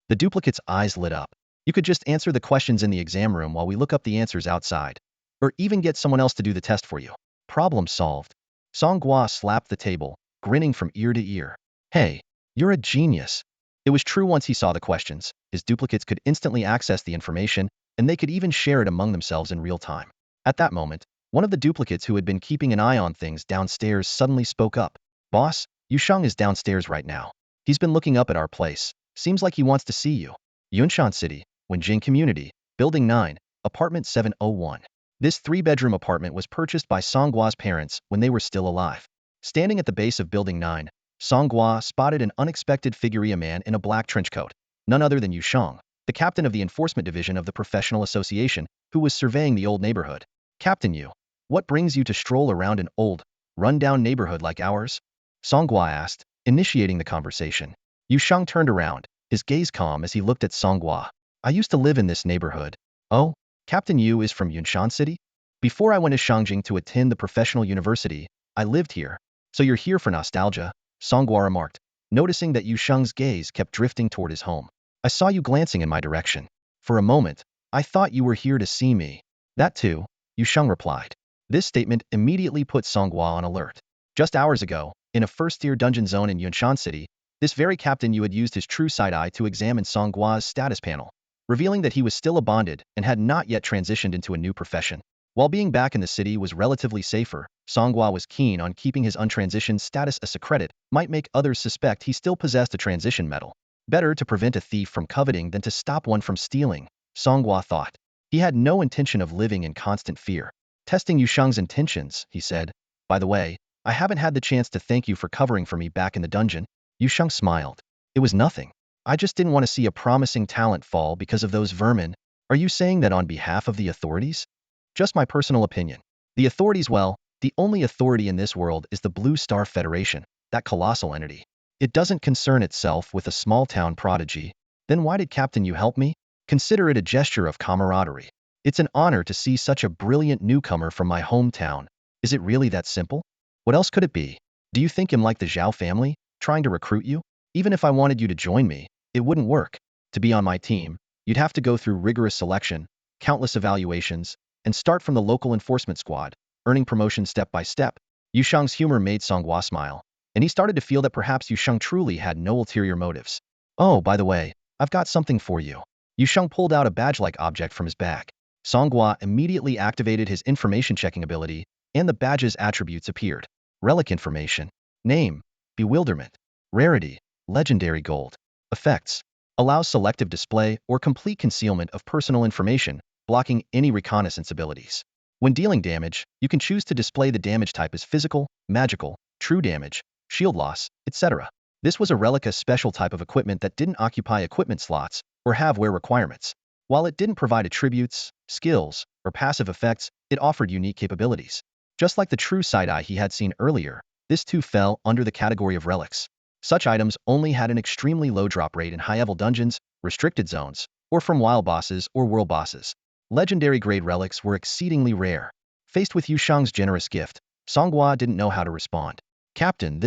The duplicate's eyes lit up. You could just answer the questions in the exam room while we look up the answers outside. Or even get someone else to do the test for you. Problem solved. Song Gua slapped the table, grinning from ear to ear. Hey, you're a genius. It was true once he saw the questions. His duplicates could instantly access the information, and they could even share it among themselves in real time. At that moment, one of the duplicates who had been keeping an eye on things downstairs suddenly spoke up. Boss, Yusheng is downstairs right now. He's been looking up at our place. Seems like he wants to see you. Yunshan City, Wenjing Community, Building 9, Apartment 701. This 3-bedroom apartment was purchased by Song Gua's parents when they were still alive. Standing at the base of Building 9, Song Gua spotted an unexpected figure, a man in a black trench coat, none other than Yusheng, the captain of the enforcement division of the professional association, who was surveying the old neighborhood. Captain Yu, what brings you to stroll around an old, run-down neighborhood like ours? Song Gua asked, initiating the conversation. Yusheng turned around, his gaze calm as he looked at Song Gua. I used to live in this neighborhood. Oh, Captain Yu is from Yunshan City? Before I went to Shangjing to attend the professional university, I lived here. So you're here for nostalgia? Song Gua remarked, noticing that Yusheng's gaze kept drifting toward his home. I saw you glancing in my direction. For a moment, I thought you were here to see me. That too, Yusheng replied. This statement immediately put Song Gua on alert. Just hours ago, in a first-tier dungeon zone in Yunshan City, this very Captain Yu had used his true side eye to examine Song Gua's status panel. revealing that he was still a bandit and had not yet transitioned into a new profession. While being back in the city was relatively safer, Song Gua was keen on keeping his untransitioned status a secret might make others suspect he still possessed a transition medal. Better to prevent a thief from coveting than to stop one from stealing, Song Gua thought. He had no intention of living in constant fear. Testing Yushang's intentions, he said. By the way, I haven't had the chance to thank you for covering for me back in the dungeon. Yushang smiled. It was nothing. I just didn't want to see a promising talent fall because of those vermin. Are you saying that on behalf of the authorities? Just my personal opinion. The authorities, well, the only authority in this world is the Blue Star Federation, that colossal entity. It doesn't concern itself with a small-town prodigy. Then why did Captain you help me? Consider it a gesture of camaraderie. It's an honor to see such a brilliant newcomer from my hometown. Is it really that simple? What else could it be? Do you think I'm like the Zhao family, trying to recruit you? Even if I wanted you to join me, it wouldn't work. To be on my team, you'd have to go through rigorous selection, countless evaluations, and start from the local enforcement squad, earning promotion step by step. Yushang's humor made Song Gua smile, and he started to feel that perhaps Yushang truly had no ulterior motives. Oh, by the way, I've got something for you. Yushang pulled out a badge-like object from his bag. Song Gua immediately activated his information checking ability, and the badge's attributes appeared. Relic information. Name. Bewilderment. Rarity. Legendary gold. Effects. Allows selective display or complete concealment of personal information, blocking any reconnaissance abilities. When dealing damage, you can choose to display the damage type as physical, magical, true damage, shield loss, etc. This was a relic, a special type of equipment that didn't occupy equipment slots or have wear requirements. While it didn't provide attributes, skills, or passive effects, it offered unique capabilities. Just like the true side-eye he had seen earlier, this too fell under the category of relics. Such items only had an extremely low drop rate in high-level dungeons, restricted zones, or from wild bosses or world bosses. Legendary-grade relics were exceedingly rare. Faced with Yushang's generous gift, Song Gua didn't know how to respond. Captain,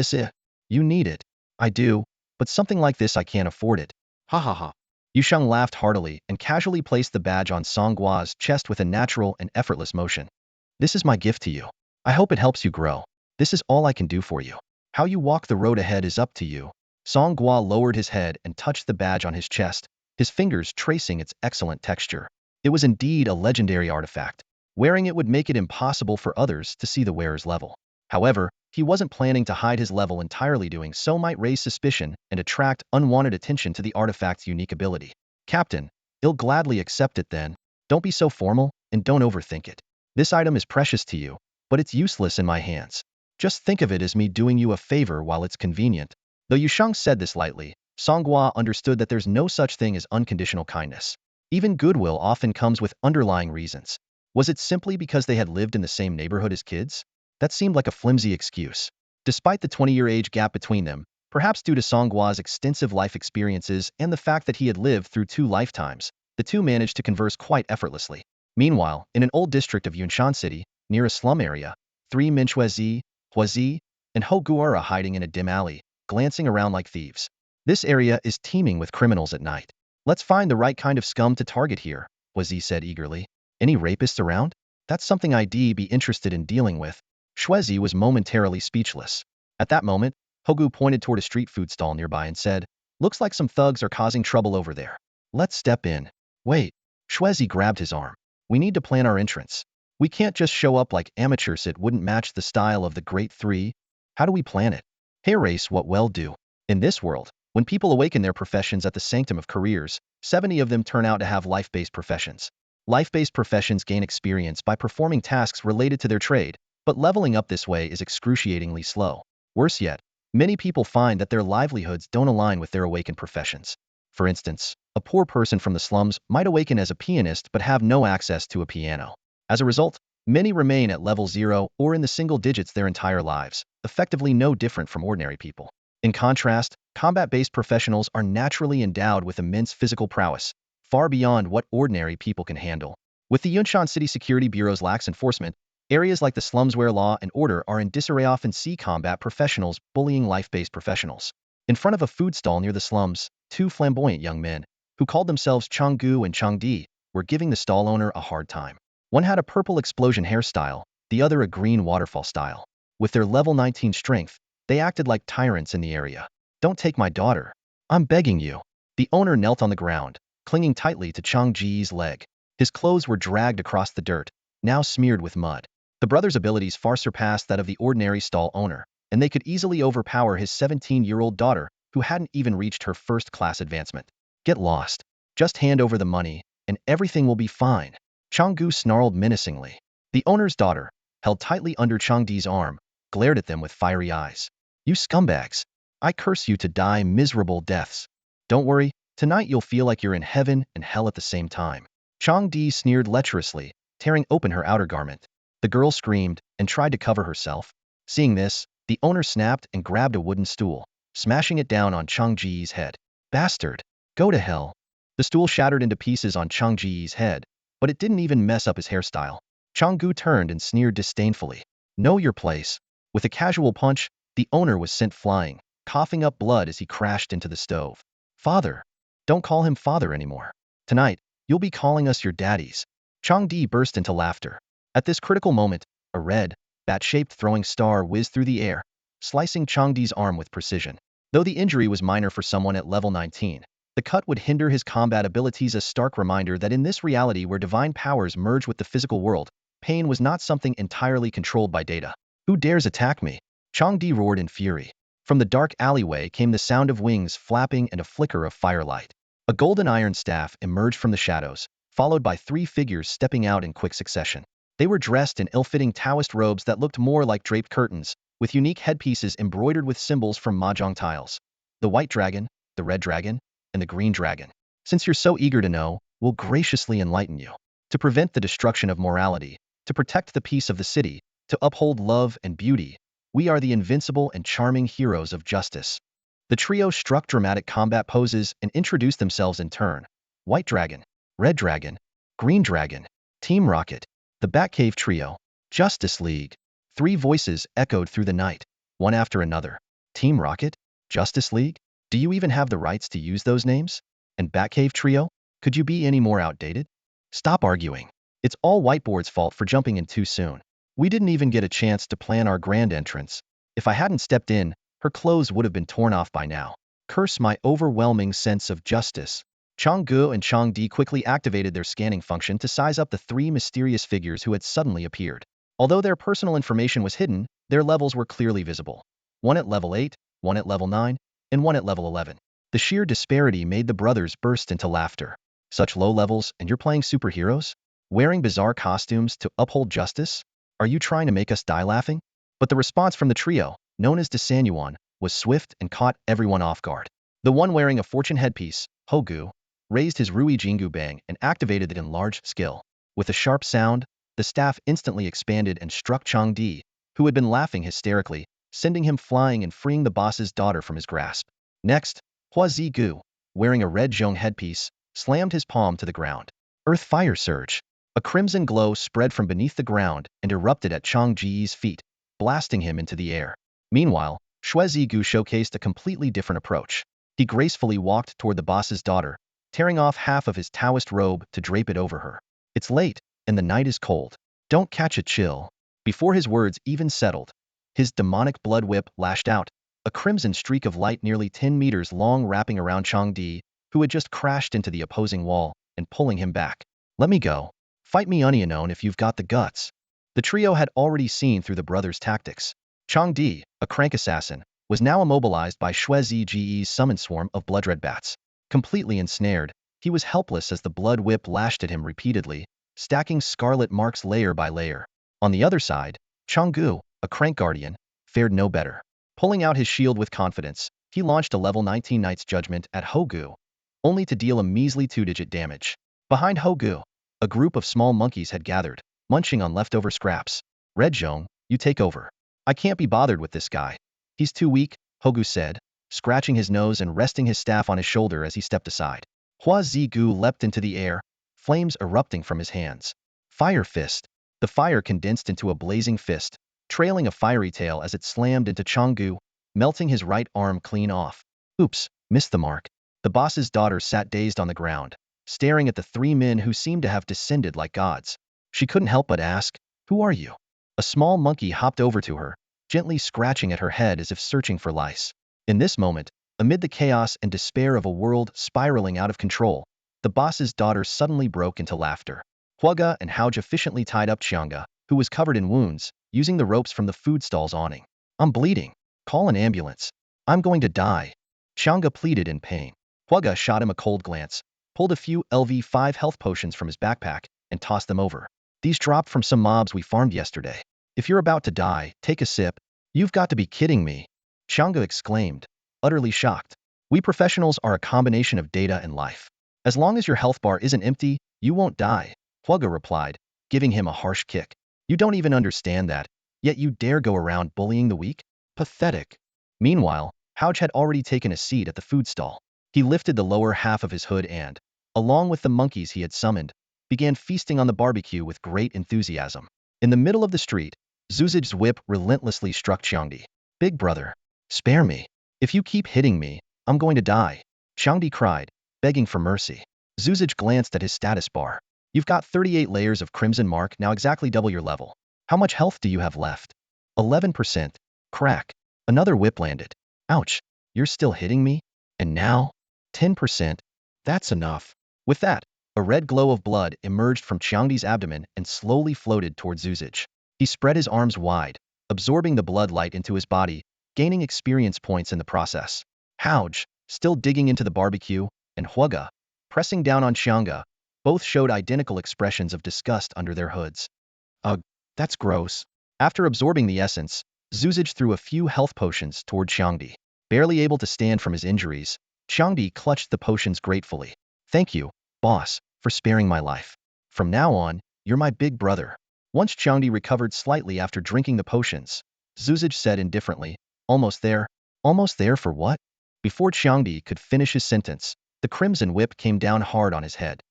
you need it. I do, but something like this I can't afford it. Ha ha ha. Yushang laughed heartily and casually placed the badge on Song Gua's chest with a natural and effortless motion. This is my gift to you. I hope it helps you grow. This is all I can do for you. How you walk the road ahead is up to you. Song Gua lowered his head and touched the badge on his chest, his fingers tracing its excellent texture. It was indeed a legendary artifact. Wearing it would make it impossible for others to see the wearer's level. However, he wasn't planning to hide his level entirely. Doing so might raise suspicion and attract unwanted attention to the artifact's unique ability. Captain, I'll gladly accept it then. Don't be so formal, and don't overthink it. This item is precious to you, but it's useless in my hands. Just think of it as me doing you a favor while it's convenient. Though Yushang said this lightly, Song Gua understood that there's no such thing as unconditional kindness. Even goodwill often comes with underlying reasons. Was it simply because they had lived in the same neighborhood as kids? That seemed like a flimsy excuse. Despite the 20-year age gap between them, perhaps due to Song Gua's extensive life experiences and the fact that he had lived through 2 lifetimes, the two managed to converse quite effortlessly. Meanwhile, in an old district of Yunshan City, near a slum area, 3 men Huazi, and Ho Gu are hiding in a dim alley, glancing around like thieves. This area is teeming with criminals at night. Let's find the right kind of scum to target here, Huazi said eagerly. Any rapists around? That's something I'd be interested in dealing with. Shuezi was momentarily speechless. At that moment, Hogu pointed toward a street food stall nearby and said, "Looks like some thugs are causing trouble over there. Let's step in." Wait. Shuezi grabbed his arm. We need to plan our entrance. We can't just show up like amateurs. It wouldn't match the style of the Great Three. How do we plan it? Hey race, what well do? In this world, when people awaken their professions at the sanctum of careers, 70 of them turn out to have life-based professions. Life-based professions gain experience by performing tasks related to their trade, but leveling up this way is excruciatingly slow. Worse yet, many people find that their livelihoods don't align with their awakened professions. For instance, a poor person from the slums might awaken as a pianist but have no access to a piano. As a result, many remain at level 0 or in the single digits their entire lives, effectively no different from ordinary people. In contrast, combat-based professionals are naturally endowed with immense physical prowess, far beyond what ordinary people can handle. With the Yunshan City Security Bureau's lax enforcement, areas like the slums where law and order are in disarray often see combat professionals bullying life-based professionals. In front of a food stall near the slums, 2 flamboyant young men, who called themselves Changgu and Changdi, were giving the stall owner a hard time. One had a purple explosion hairstyle, the other a green waterfall style. With their level 19 strength, they acted like tyrants in the area. "Don't take my daughter. I'm begging you." The owner knelt on the ground, clinging tightly to Chang Ji's leg. His clothes were dragged across the dirt, now smeared with mud. The brothers' abilities far surpassed that of the ordinary stall owner, and they could easily overpower his 17-year-old daughter, who hadn't even reached her first-class advancement. Get lost. Just hand over the money, and everything will be fine. Chang Gu snarled menacingly. The owner's daughter, held tightly under Chang Di's arm, glared at them with fiery eyes. You scumbags! I curse you to die miserable deaths. Don't worry, tonight you'll feel like you're in heaven and hell at the same time. Chang Di sneered lecherously, tearing open her outer garment. The girl screamed and tried to cover herself. Seeing this, the owner snapped and grabbed a wooden stool, smashing it down on Chang Ji's head. Bastard! Go to hell! The stool shattered into pieces on Chang Ji's head, but it didn't even mess up his hairstyle. Chang Gu turned and sneered disdainfully. Know your place. With a casual punch, the owner was sent flying, coughing up blood as he crashed into the stove. Father! Don't call him father anymore. Tonight, you'll be calling us your daddies. Chang Di burst into laughter. At this critical moment, a red, bat-shaped throwing star whizzed through the air, slicing Chang Di's arm with precision. Though the injury was minor for someone at level 19, the cut would hinder his combat abilities, a stark reminder that in this reality where divine powers merge with the physical world, pain was not something entirely controlled by data. Who dares attack me? Chang Di roared in fury. From the dark alleyway came the sound of wings flapping and a flicker of firelight. A golden iron staff emerged from the shadows, followed by 3 figures stepping out in quick succession. They were dressed in ill-fitting Taoist robes that looked more like draped curtains, with unique headpieces embroidered with symbols from mahjong tiles. The white dragon, the red dragon, and the green dragon. Since you're so eager to know, we'll graciously enlighten you. To prevent the destruction of morality, to protect the peace of the city, to uphold love and beauty, we are the invincible and charming heroes of justice. The trio struck dramatic combat poses and introduced themselves in turn. White Dragon, Red Dragon, Green Dragon, Team Rocket, the Batcave Trio, Justice League. 3 voices echoed through the night, one after another. Team Rocket? Justice League? Do you even have the rights to use those names? And Batcave Trio? Could you be any more outdated? Stop arguing. It's all Whiteboard's fault for jumping in too soon. We didn't even get a chance to plan our grand entrance. If I hadn't stepped in, her clothes would have been torn off by now. Curse my overwhelming sense of justice. Chang Gu and Chang Di quickly activated their scanning function to size up the 3 mysterious figures who had suddenly appeared. Although their personal information was hidden, their levels were clearly visible. One at level 8, one at level 9, and one at level 11. The sheer disparity made the brothers burst into laughter. Such low levels, and you're playing superheroes? Wearing bizarre costumes to uphold justice? Are you trying to make us die laughing? But the response from the trio, known as Desan Yuan, was swift and caught everyone off guard. The one wearing a fortune headpiece, Hogu, raised his Rui Jingu Bang and activated it in large skill. With a sharp sound, the staff instantly expanded and struck Chang Di, who had been laughing hysterically, sending him flying and freeing the boss's daughter from his grasp. Next, Hua Zigu, wearing a red zhong headpiece, slammed his palm to the ground. Earth Fire Surge. A crimson glow spread from beneath the ground and erupted at Chang Ji's feet, blasting him into the air. Meanwhile, Shue Zigu showcased a completely different approach. He gracefully walked toward the boss's daughter, tearing off half of his Taoist robe to drape it over her. It's late, and the night is cold. Don't catch a chill. Before his words even settled, his demonic blood whip lashed out, a crimson streak of light nearly 10 meters long wrapping around Chang Di, who had just crashed into the opposing wall, and pulling him back. Let me go. Fight me unknown if you've got the guts. The trio had already seen through the brothers' tactics. Chang Di, a crank assassin, was now immobilized by Shue Ziji's summon swarm of blood-red bats. Completely ensnared, he was helpless as the blood whip lashed at him repeatedly, stacking scarlet marks layer by layer. On the other side, Chang Gu, a crank guardian, fared no better. Pulling out his shield with confidence, he launched a level 19 Knight's Judgment at Hogu, only to deal a measly 2-digit damage. Behind Hogu, a group of small monkeys had gathered, munching on leftover scraps. Red Zhong, you take over. I can't be bothered with this guy. He's too weak, Hogu said, scratching his nose and resting his staff on his shoulder as he stepped aside. Hua Zigu leapt into the air, flames erupting from his hands. Fire Fist. The fire condensed into a blazing fist, trailing a fiery tail as it slammed into Chang Gu, melting his right arm clean off. Oops, missed the mark. The boss's daughter sat dazed on the ground, staring at the 3 men who seemed to have descended like gods. She couldn't help but ask, "Who are you?" A small monkey hopped over to her, gently scratching at her head as if searching for lice. In this moment, amid the chaos and despair of a world spiraling out of control, The boss's daughter suddenly broke into laughter. Huaga and Haoj efficiently tied up Xianga, who was covered in wounds, using the ropes from the food stall's awning. I'm bleeding. Call an ambulance. I'm going to die. Xianga pleaded in pain. Huaga shot him a cold glance, pulled a few LV5 health potions from his backpack, and tossed them over. These dropped from some mobs we farmed yesterday. If you're about to die, take a sip. You've got to be kidding me. Xianga exclaimed, utterly shocked. We professionals are a combination of data and life. As long as your health bar isn't empty, you won't die, Huaga replied, giving him a harsh kick. You don't even understand that, yet you dare go around bullying the weak? Pathetic. Meanwhile, Haoj had already taken a seat at the food stall. He lifted the lower half of his hood and, along with the monkeys he had summoned, began feasting on the barbecue with great enthusiasm. In the middle of the street, Zuzij's whip relentlessly struck Xiangdi. Big brother, spare me. If you keep hitting me, I'm going to die. Xiangdi cried, begging for mercy. Zuzij glanced at his status bar. You've got 38 layers of Crimson Mark, now exactly double your level. How much health do you have left? 11%. Crack. Another whip landed. Ouch. You're still hitting me? And now? 10%. That's enough. With that, a red glow of blood emerged from Xiangdi's abdomen and slowly floated toward Zuzij. He spread his arms wide, absorbing the blood light into his body, gaining experience points in the process. Haoj, still digging into the barbecue, and Huaga, pressing down on Xianga, both showed identical expressions of disgust under their hoods. Ugh, that's gross. After absorbing the essence, Zuzij threw a few health potions toward Xiangdi. Barely able to stand from his injuries, Xiangdi clutched the potions gratefully. Thank you, boss, for sparing my life. From now on, you're my big brother. Once Xiangdi recovered slightly after drinking the potions, Zuzij said indifferently, almost there. Almost there for what? Before Xiangdi could finish his sentence, the crimson whip came down hard on his head.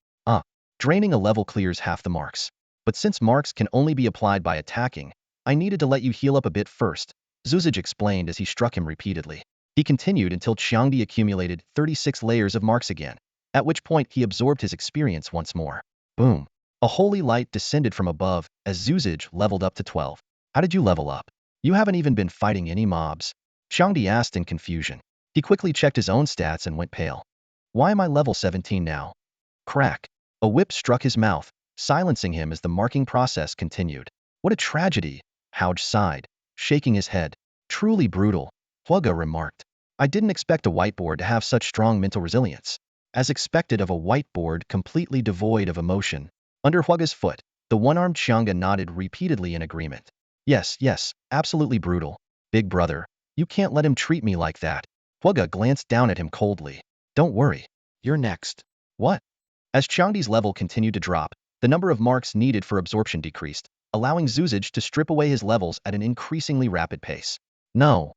Draining a level clears half the marks. But since marks can only be applied by attacking, I needed to let you heal up a bit first, Zuzij explained as he struck him repeatedly. He continued until Xiangdi accumulated 36 layers of marks again, at which point he absorbed his experience once more. Boom. A holy light descended from above as Zuzij leveled up to 12. How did you level up? You haven't even been fighting any mobs. Xiangdi asked in confusion. He quickly checked his own stats and went pale. Why am I level 17 now? Crack. A whip struck his mouth, silencing him as the marking process continued. What a tragedy, Haoj sighed, shaking his head. Truly brutal, Huaga remarked. I didn't expect a whiteboard to have such strong mental resilience. As expected of a whiteboard completely devoid of emotion. Under Huaga's foot, the one-armed Xianga nodded repeatedly in agreement. Yes, absolutely brutal. Big brother, you can't let him treat me like that. Huaga glanced down at him coldly. Don't worry, you're next. What? As Xiangdi's level continued to drop, the number of marks needed for absorption decreased, allowing Zuzij to strip away his levels at an increasingly rapid pace. No.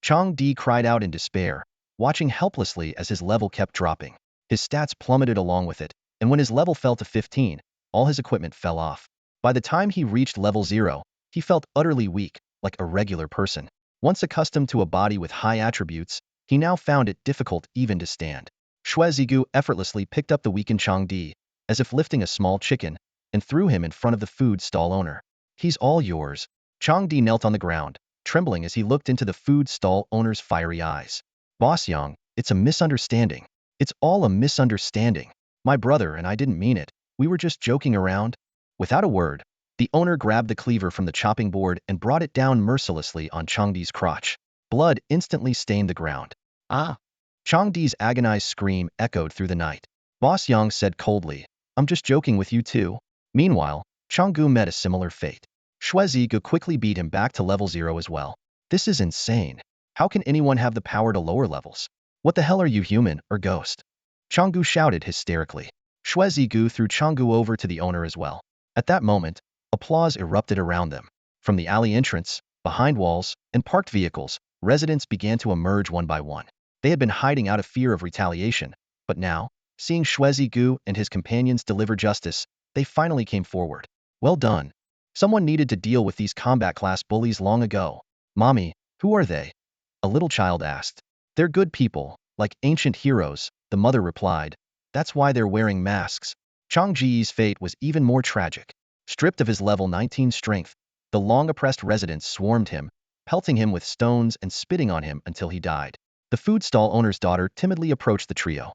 Xiangdi cried out in despair, watching helplessly as his level kept dropping. His stats plummeted along with it, and when his level fell to 15, all his equipment fell off. By the time he reached level 0, he felt utterly weak, like a regular person. Once accustomed to a body with high attributes, he now found it difficult even to stand. Shuezigu effortlessly picked up the weakened Xiangdi, as if lifting a small chicken, and threw him in front of the food stall owner. He's all yours. Xiangdi knelt on the ground, trembling as he looked into the food stall owner's fiery eyes. Boss Yang, it's a misunderstanding. It's all a misunderstanding. My brother and I didn't mean it. We were just joking around. Without a word, the owner grabbed the cleaver from the chopping board and brought it down mercilessly on Xiangdi's crotch. Blood instantly stained the ground. Ah! Xiangdi's agonized scream echoed through the night. Boss Yang said coldly, I'm just joking with you too. Meanwhile, Changgu met a similar fate. Shuezigu quickly beat him back to level 0 as well. This is insane. How can anyone have the power to lower levels? What the hell are you, human or ghost? Changgu shouted hysterically. Shuezigu threw Changgu over to the owner as well. At that moment, applause erupted around them. From the alley entrance, behind walls, and parked vehicles, residents began to emerge one by one. They had been hiding out of fear of retaliation, but now, seeing Shuezigu and his companions deliver justice, they finally came forward. Well done. Someone needed to deal with these combat class bullies long ago. Mommy, who are they? A little child asked. They're good people, like ancient heroes, the mother replied. That's why they're wearing masks. Chang Ji's fate was even more tragic. Stripped of his level 19 strength, the long-oppressed residents swarmed him, pelting him with stones and spitting on him until he died. The food stall owner's daughter timidly approached the trio.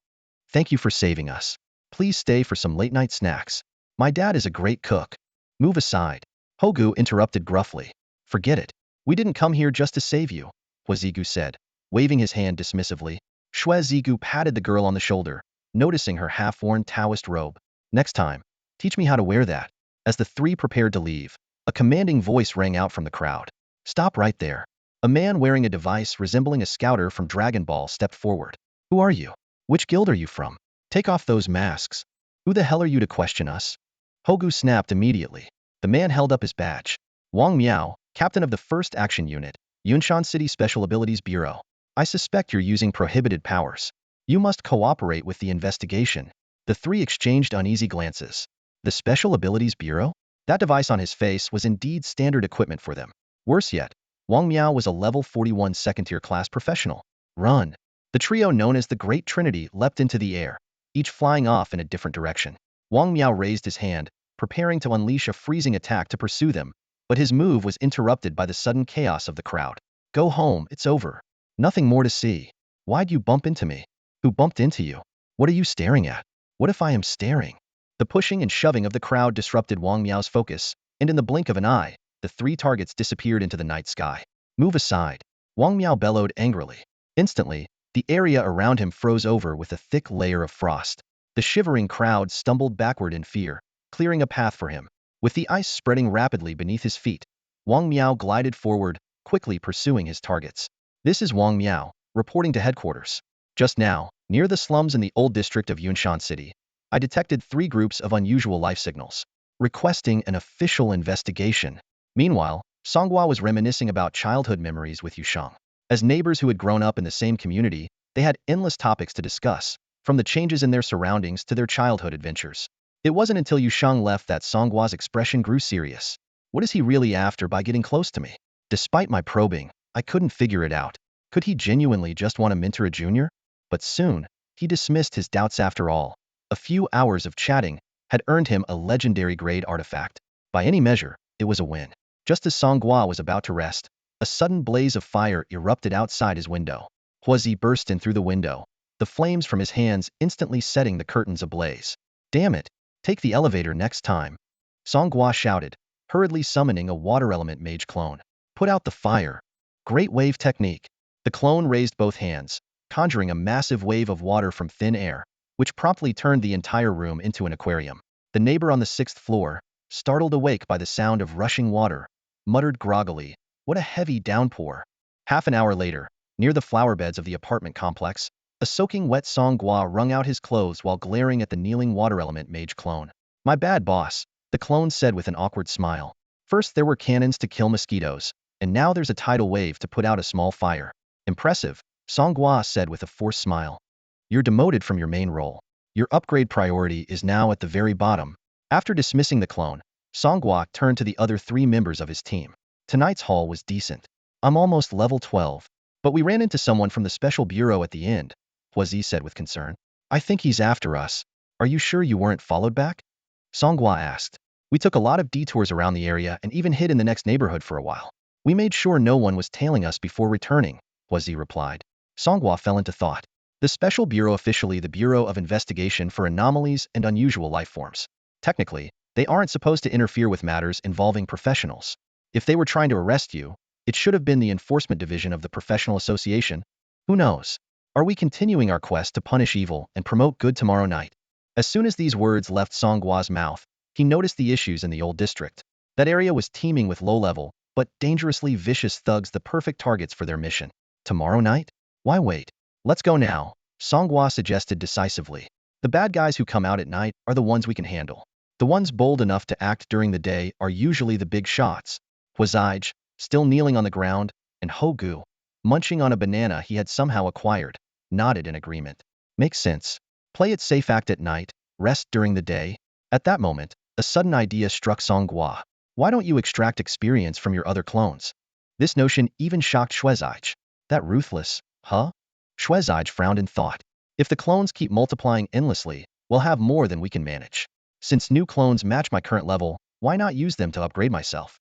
Thank you for saving us. Please stay for some late-night snacks. My dad is a great cook. Move aside. Hogu interrupted gruffly. Forget it. We didn't come here just to save you, Huazigu said, waving his hand dismissively. Shue Zigu patted the girl on the shoulder, noticing her half-worn Taoist robe. Next time, teach me how to wear that. As the three prepared to leave, a commanding voice rang out from the crowd. Stop right there. A man wearing a device resembling a scouter from Dragon Ball stepped forward. Who are you? Which guild are you from? Take off those masks. Who the hell are you to question us? Hogu snapped immediately. The man held up his badge. Wong Meo, captain of the 1st Action Unit, Yunshan City Special Abilities Bureau. I suspect you're using prohibited powers. You must cooperate with the investigation. The three exchanged uneasy glances. The Special Abilities Bureau? That device on his face was indeed standard equipment for them. Worse yet, Wong Meo was a level 41 second-tier class professional. Run! The trio known as the Great Trinity leapt into the air, each flying off in a different direction. Wong Meo raised his hand, preparing to unleash a freezing attack to pursue them, but his move was interrupted by the sudden chaos of the crowd. Go home, it's over. Nothing more to see. Why'd you bump into me? Who bumped into you? What are you staring at? What if I am staring? The pushing and shoving of the crowd disrupted Wong Meo's focus, and in the blink of an eye, the three targets disappeared into the night sky. Move aside. Wong Meo bellowed angrily. Instantly, the area around him froze over with a thick layer of frost. The shivering crowd stumbled backward in fear, clearing a path for him. With the ice spreading rapidly beneath his feet, Wong Meo glided forward, quickly pursuing his targets. This is Wong Meo, reporting to headquarters. Just now, near the slums in the old district of Yunshan City, I detected 3 groups of unusual life signals, requesting an official investigation. Meanwhile, Song Gua was reminiscing about childhood memories with Yushang. As neighbors who had grown up in the same community, they had endless topics to discuss, from the changes in their surroundings to their childhood adventures. It wasn't until Yushang left that Song Gua's expression grew serious. What is he really after by getting close to me? Despite my probing, I couldn't figure it out. Could he genuinely just want to mentor a junior? But soon, he dismissed his doubts after all. A few hours of chatting had earned him a legendary grade artifact. By any measure, it was a win. Just as Song Gua was about to rest, a sudden blaze of fire erupted outside his window. Huazi burst in through the window, the flames from his hands instantly setting the curtains ablaze. Damn it! Take the elevator next time. Song Gua shouted, hurriedly summoning a water element mage clone. Put out the fire. Great wave technique. The clone raised both hands, conjuring a massive wave of water from thin air, which promptly turned the entire room into an aquarium. The neighbor on the 6th floor, startled awake by the sound of rushing water, muttered groggily, what a heavy downpour. Half an hour later, near the flower beds of the apartment complex, a soaking wet Song Gua wrung out his clothes while glaring at the kneeling water element mage clone. My bad, boss, the clone said with an awkward smile. First there were cannons to kill mosquitoes, and now there's a tidal wave to put out a small fire. Impressive, Song Gua said with a forced smile. You're demoted from your main role. Your upgrade priority is now at the very bottom. After dismissing the clone, Song Gua turned to the other 3 members of his team. Tonight's haul was decent. I'm almost level 12. But we ran into someone from the special bureau at the end, Huazi said with concern. I think he's after us. Are you sure you weren't followed back? Song Gua asked. We took a lot of detours around the area and even hid in the next neighborhood for a while. We made sure no one was tailing us before returning, Huazi replied. Song Gua fell into thought. The Special Bureau, officially the Bureau of Investigation for Anomalies and Unusual Life Forms. Technically, they aren't supposed to interfere with matters involving professionals. If they were trying to arrest you, it should have been the Enforcement Division of the Professional Association. Who knows? Are we continuing our quest to punish evil and promote good tomorrow night? As soon as these words left Song Gua's mouth, he noticed the issues in the old district. That area was teeming with low-level, but dangerously vicious thugs, the perfect targets for their mission. Tomorrow night? Why wait? Let's go now, Song Gua suggested decisively. The bad guys who come out at night are the ones we can handle. The ones bold enough to act during the day are usually the big shots. Huazij, still kneeling on the ground, and Hogu, munching on a banana he had somehow acquired, nodded in agreement. Makes sense. Play it safe, act at night, rest during the day. At that moment, a sudden idea struck Song Gua. Why don't you extract experience from your other clones? This notion even shocked Shuezij. That ruthless, huh? Shuezij frowned in thought. If the clones keep multiplying endlessly, we'll have more than we can manage. Since new clones match my current level, why not use them to upgrade myself?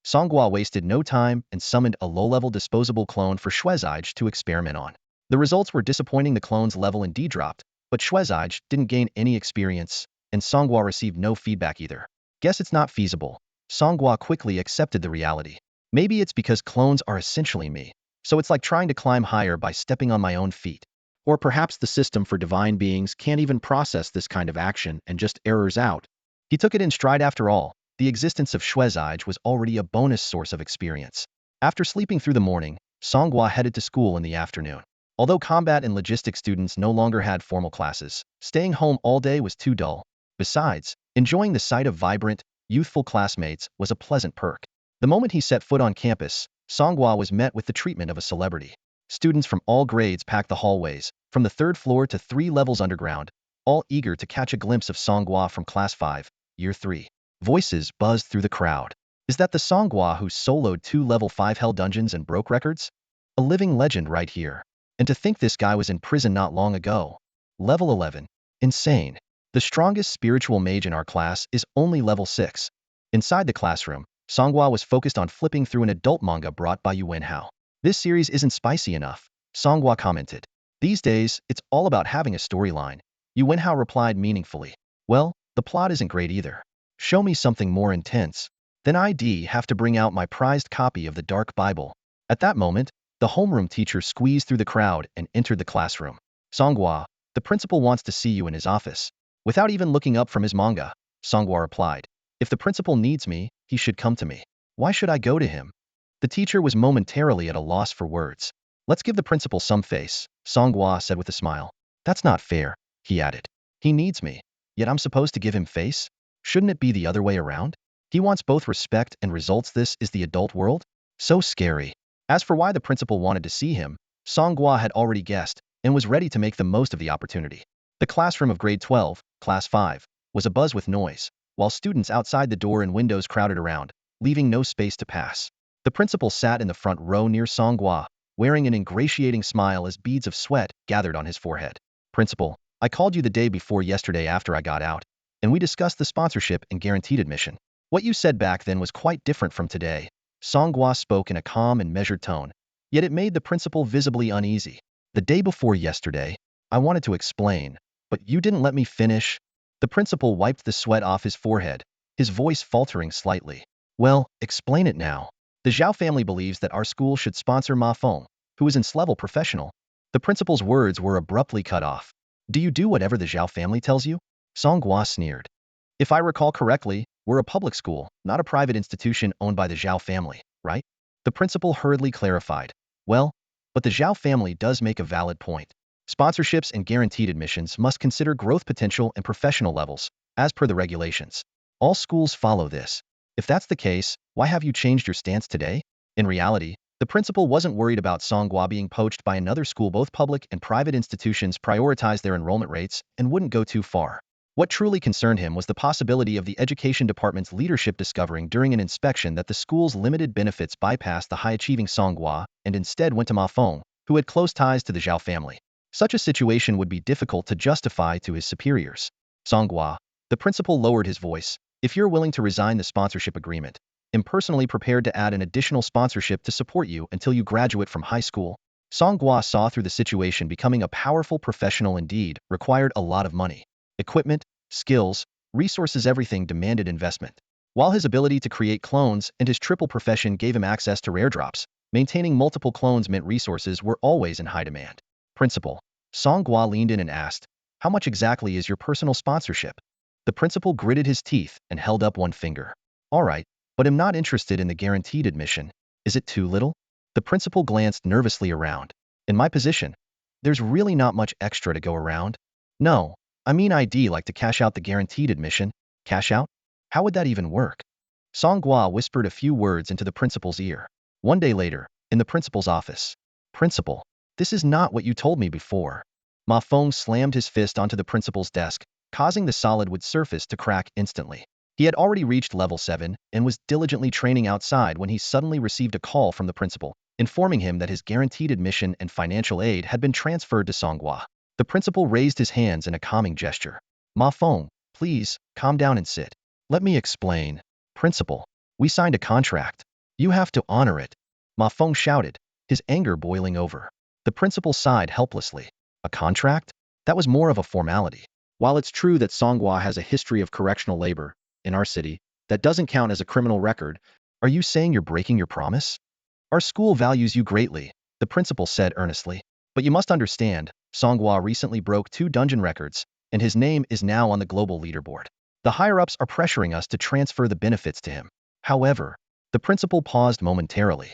Song Gua wasted no time and summoned a low-level disposable clone for Shuezij to experiment on. The results were disappointing. The clone's level indeed dropped, But Shuezai didn't gain any experience, and Song Gua received no feedback either. Guess it's not feasible. Song Gua quickly accepted the reality. Maybe it's because clones are essentially me, so it's like trying to climb higher by stepping on my own feet. Or perhaps the system for divine beings can't even process this kind of action and just errors out. He took it in stride after all. The existence of Shuezai was already a bonus source of experience. After sleeping through the morning, Song Gua headed to school in the afternoon. Although combat and logistics students no longer had formal classes, staying home all day was too dull. Besides, enjoying the sight of vibrant, youthful classmates was a pleasant perk. The moment he set foot on campus, Song Gua was met with the treatment of a celebrity. Students from all grades packed the hallways, from the third floor to 3 levels underground, all eager to catch a glimpse of Song Gua from Class 5, Year 3. Voices buzzed through the crowd. Is that the Song Gua who soloed 2 level 5 hell dungeons and broke records? A living legend right here. And to think this guy was in prison not long ago. Level 11. Insane. The strongest spiritual mage in our class is only level 6. Inside the classroom, Song Gua was focused on flipping through an adult manga brought by Yuan Hao. This series isn't spicy enough, Song Gua commented. These days, it's all about having a storyline. Yuan Hao replied meaningfully. Well, the plot isn't great either. Show me something more intense. Then I'd have to bring out my prized copy of the Dark Bible. At that moment, the homeroom teacher squeezed through the crowd and entered the classroom. Song Gua, the principal wants to see you in his office. Without even looking up from his manga, Song Gua replied. If the principal needs me, he should come to me. Why should I go to him? The teacher was momentarily at a loss for words. Let's give the principal some face, Song Gua said with a smile. That's not fair, he added. He needs me, yet I'm supposed to give him face? Shouldn't it be the other way around? He wants both respect and results. This is the adult world? So scary. As for why the principal wanted to see him, Song Gua had already guessed and was ready to make the most of the opportunity. The classroom of grade 12, class 5, was abuzz with noise, while students outside the door and windows crowded around, leaving no space to pass. The principal sat in the front row near Song Gua, wearing an ingratiating smile as beads of sweat gathered on his forehead. Principal, I called you the day before yesterday after I got out, and we discussed the sponsorship and guaranteed admission. What you said back then was quite different from today. Song Gua spoke in a calm and measured tone, yet it made the principal visibly uneasy. The day before yesterday, I wanted to explain, but you didn't let me finish. The principal wiped the sweat off his forehead, his voice faltering slightly. Well, explain it now. The Zhao family believes that our school should sponsor Mafong, who is an S-level professional. The principal's words were abruptly cut off. Do you do whatever the Zhao family tells you? Song Gua sneered. If I recall correctly, we're a public school, not a private institution owned by the Zhao family, right? The principal hurriedly clarified. Well, but the Zhao family does make a valid point. Sponsorships and guaranteed admissions must consider growth potential and professional levels, as per the regulations. All schools follow this. If that's the case, why have you changed your stance today? In reality, the principal wasn't worried about Song Gua being poached by another school. Both public and private institutions prioritize their enrollment rates and wouldn't go too far. What truly concerned him was the possibility of the education department's leadership discovering during an inspection that the school's limited benefits bypassed the high-achieving Song Gua and instead went to Mafong, who had close ties to the Zhao family. Such a situation would be difficult to justify to his superiors. Song Gua, the principal lowered his voice. If you're willing to resign the sponsorship agreement, I'm personally prepared to add an additional sponsorship to support you until you graduate from high school. Song Gua saw through the situation. Becoming a powerful professional indeed required a lot of money. Equipment, skills, resources, everything demanded investment. While his ability to create clones and his triple profession gave him access to rare drops, maintaining multiple clones meant resources were always in high demand. Principal, Song Gua leaned in and asked, how much exactly is your personal sponsorship? The principal gritted his teeth and held up one finger. All right, but I'm not interested in the guaranteed admission. Is it too little? The principal glanced nervously around. In my position, there's really not much extra to go around. No, I mean I'd like to cash out the guaranteed admission. Cash out? How would that even work? Song Gua whispered a few words into the principal's ear. One day later, in the principal's office. Principal, this is not what you told me before. Ma Feng slammed his fist onto the principal's desk, causing the solid wood surface to crack instantly. He had already reached level 7 and was diligently training outside when he suddenly received a call from the principal, informing him that his guaranteed admission and financial aid had been transferred to Song Gua. The principal raised his hands in a calming gesture. Ma Feng, please, calm down and sit. Let me explain. Principal, we signed a contract. You have to honor it. Ma Feng shouted, his anger boiling over. The principal sighed helplessly. A contract? That was more of a formality. While it's true that Song Gua has a history of correctional labor in our city, that doesn't count as a criminal record. Are you saying you're breaking your promise? Our school values you greatly, the principal said earnestly. But you must understand, Song Gua recently broke 2 dungeon records, and his name is now on the global leaderboard. The higher-ups are pressuring us to transfer the benefits to him. However, the principal paused momentarily.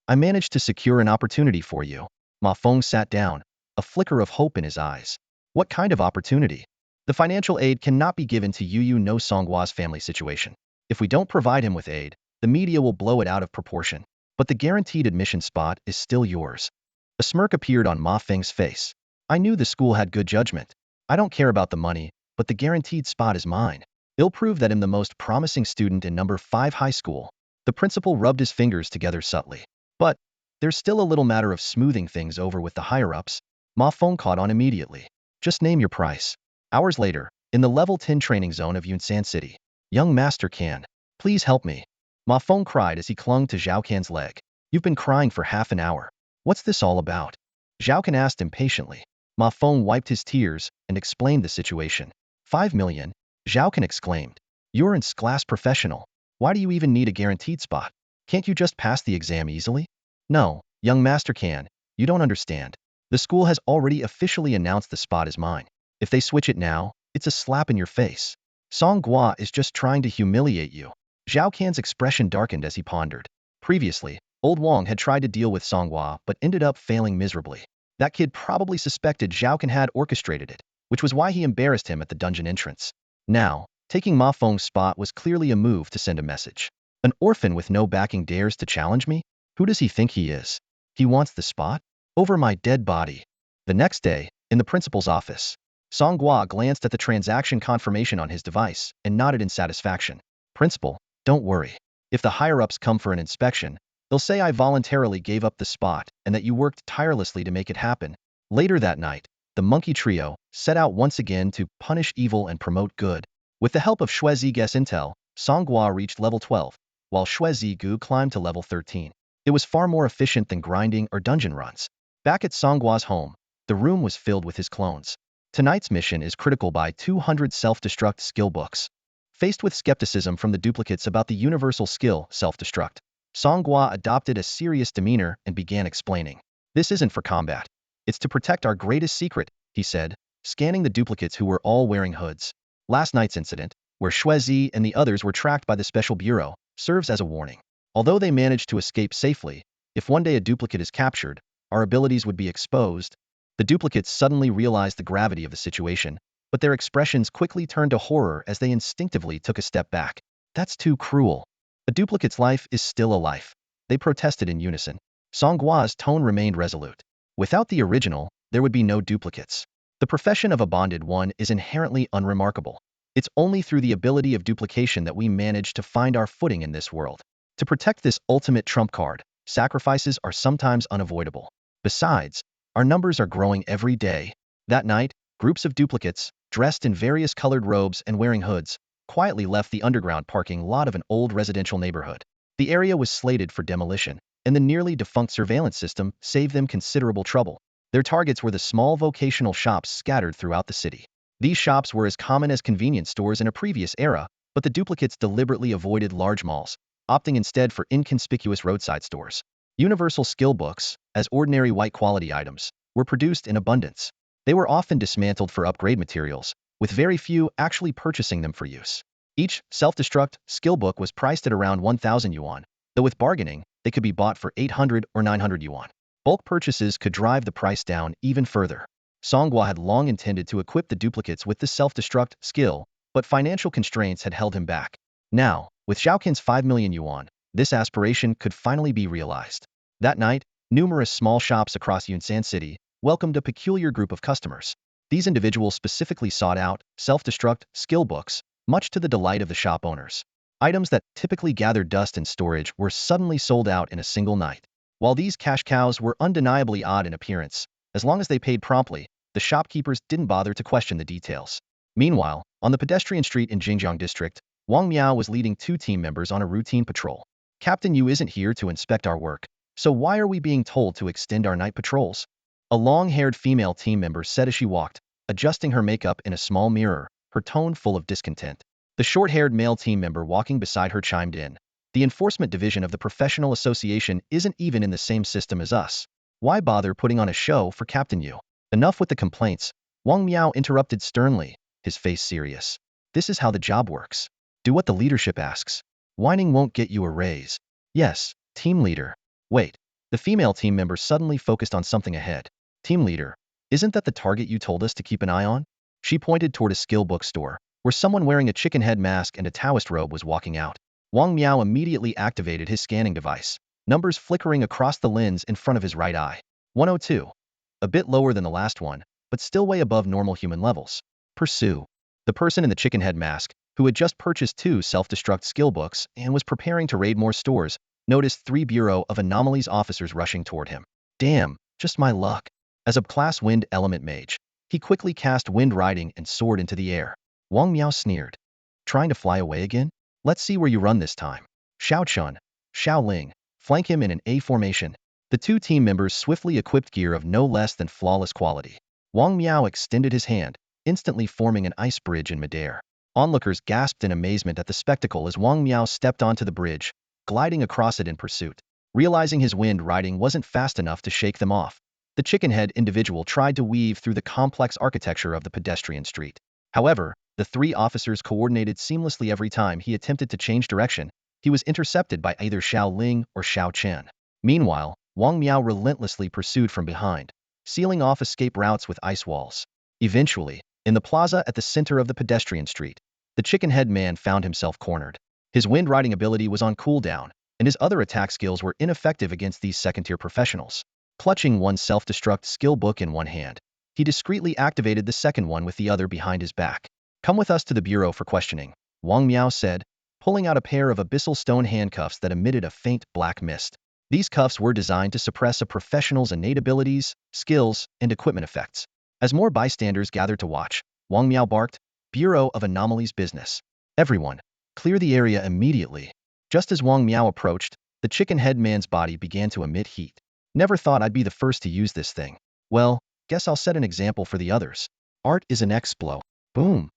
I managed to secure an opportunity for you. Mafong sat down, a flicker of hope in his eyes. What kind of opportunity? The financial aid cannot be given to you. You know Song Gua's family situation. If we don't provide him with aid, the media will blow it out of proportion. But the guaranteed admission spot is still yours. A smirk appeared on Ma Feng's face. I knew the school had good judgment. I don't care about the money, but the guaranteed spot is mine. It'll prove that I'm the most promising student in number 5 high school. The principal rubbed his fingers together subtly. But there's still a little matter of smoothing things over with the higher-ups. Ma Feng caught on immediately. Just name your price. Hours later, in the level 10 training zone of Yunsan City. Young Master Kan, please help me. Ma Feng cried as he clung to Xiao Kan's leg. You've been crying for half an hour. What's this all about? Xiao Kan asked impatiently. Ma Feng wiped his tears and explained the situation. 5 million, Xiao Kan exclaimed. You're an class professional. Why do you even need a guaranteed spot? Can't you just pass the exam easily? No, young Master Kan, you don't understand. The school has already officially announced the spot is mine. If they switch it now, it's a slap in your face. Song Gua is just trying to humiliate you. Xiao Kan's expression darkened as he pondered. Previously, old Wong had tried to deal with Song Gua but ended up failing miserably. That kid probably suspected Xiao Kan had orchestrated it, which was why he embarrassed him at the dungeon entrance. Now, taking Ma Feng's spot was clearly a move to send a message. An orphan with no backing dares to challenge me? Who does he think he is? He wants the spot? Over my dead body. The next day, in the principal's office, Song Gua glanced at the transaction confirmation on his device and nodded in satisfaction. Principal, don't worry. If the higher-ups come for an inspection, they'll say I voluntarily gave up the spot and that you worked tirelessly to make it happen. Later that night, the monkey trio set out once again to punish evil and promote good. With the help of Xue Zige's intel, Song Gua reached level 12, while Xue Zigu climbed to level 13. It was far more efficient than grinding or dungeon runs. Back at Song Gua's home, the room was filled with his clones. Tonight's mission is critical by 200 self-destruct skill books. Faced with skepticism from the duplicates about the universal skill, self-destruct, Song Gua adopted a serious demeanor and began explaining. This isn't for combat. It's to protect our greatest secret, he said, scanning the duplicates who were all wearing hoods. Last night's incident, where Xue Zi and the others were tracked by the Special Bureau, serves as a warning. Although they managed to escape safely, if one day a duplicate is captured, our abilities would be exposed. The duplicates suddenly realized the gravity of the situation, but their expressions quickly turned to horror as they instinctively took a step back. That's too cruel. A duplicate's life is still a life. They protested in unison. Song Gua's tone remained resolute. Without the original, there would be no duplicates. The profession of a bonded one is inherently unremarkable. It's only through the ability of duplication that we manage to find our footing in this world. To protect this ultimate trump card, sacrifices are sometimes unavoidable. Besides, our numbers are growing every day. That night, groups of duplicates, dressed in various colored robes and wearing hoods, quietly left the underground parking lot of an old residential neighborhood. The area was slated for demolition, and the nearly defunct surveillance system saved them considerable trouble. Their targets were the small vocational shops scattered throughout the city. These shops were as common as convenience stores in a previous era, but the duplicates deliberately avoided large malls, opting instead for inconspicuous roadside stores. Universal skill books, as ordinary white-quality items, were produced in abundance. They were often dismantled for upgrade materials, with very few actually purchasing them for use. Each self-destruct skill book was priced at around 1,000 yuan, though with bargaining, they could be bought for 800 or 900 yuan. Bulk purchases could drive the price down even further. Song Gua had long intended to equip the duplicates with the self-destruct skill, but financial constraints had held him back. Now, with Xiao Kan's 5 million yuan, this aspiration could finally be realized. That night, numerous small shops across Yunsan City welcomed a peculiar group of customers. These individuals specifically sought out self-destruct skill books, much to the delight of the shop owners. Items that typically gathered dust in storage were suddenly sold out in a single night. While these cash cows were undeniably odd in appearance, as long as they paid promptly, the shopkeepers didn't bother to question the details. Meanwhile, on the pedestrian street in Jingjiang district, Wong Meo was leading 2 team members on a routine patrol. Captain Yu isn't here to inspect our work, so why are we being told to extend our night patrols? A long-haired female team member said as she walked, adjusting her makeup in a small mirror, her tone full of discontent. The short-haired male team member walking beside her chimed in. The enforcement division of the professional association isn't even in the same system as us. Why bother putting on a show for Captain Yu? Enough with the complaints. Wong Meo interrupted sternly, his face serious. This is how the job works. Do what the leadership asks. Whining won't get you a raise. Yes, team leader. Wait. The female team member suddenly focused on something ahead. Team leader, isn't that the target you told us to keep an eye on? She pointed toward a skill book store, where someone wearing a chicken head mask and a Taoist robe was walking out. Wong Meo immediately activated his scanning device, numbers flickering across the lens in front of his right eye. 102. A bit lower than the last one, but still way above normal human levels. Pursue. The person in the chicken head mask, who had just purchased 2 self-destruct skill books and was preparing to raid more stores, noticed 3 Bureau of Anomalies officers rushing toward him. Damn, just my luck. As a class wind element mage, he quickly cast wind riding and soared into the air. Wong Meo sneered. Trying to fly away again? Let's see where you run this time. Xiao Chun, Xiao Ling, flank him in an A formation. The 2 team members swiftly equipped gear of no less than flawless quality. Wong Meo extended his hand, instantly forming an ice bridge in midair. Onlookers gasped in amazement at the spectacle as Wong Meo stepped onto the bridge, gliding across it in pursuit. Realizing his wind riding wasn't fast enough to shake them off, the chicken-head individual tried to weave through the complex architecture of the pedestrian street. However, the 3 officers coordinated seamlessly every time he attempted to change direction. He was intercepted by either Xiao Ling or Xiao Chen. Meanwhile, Wong Meo relentlessly pursued from behind, sealing off escape routes with ice walls. Eventually, in the plaza at the center of the pedestrian street, the chicken-head man found himself cornered. His wind riding ability was on cooldown, and his other attack skills were ineffective against these second-tier professionals. Clutching one self-destruct skill book in one hand, he discreetly activated the second one with the other behind his back. Come with us to the bureau for questioning, Wong Meo said, pulling out a pair of abyssal stone handcuffs that emitted a faint black mist. These cuffs were designed to suppress a professional's innate abilities, skills, and equipment effects. As more bystanders gathered to watch, Wong Meo barked, Bureau of Anomalies business. Everyone, clear the area immediately. Just as Wong Meo approached, the chicken-head man's body began to emit heat. Never thought I'd be the first to use this thing. Well, guess I'll set an example for the others. Art is an explo. Boom.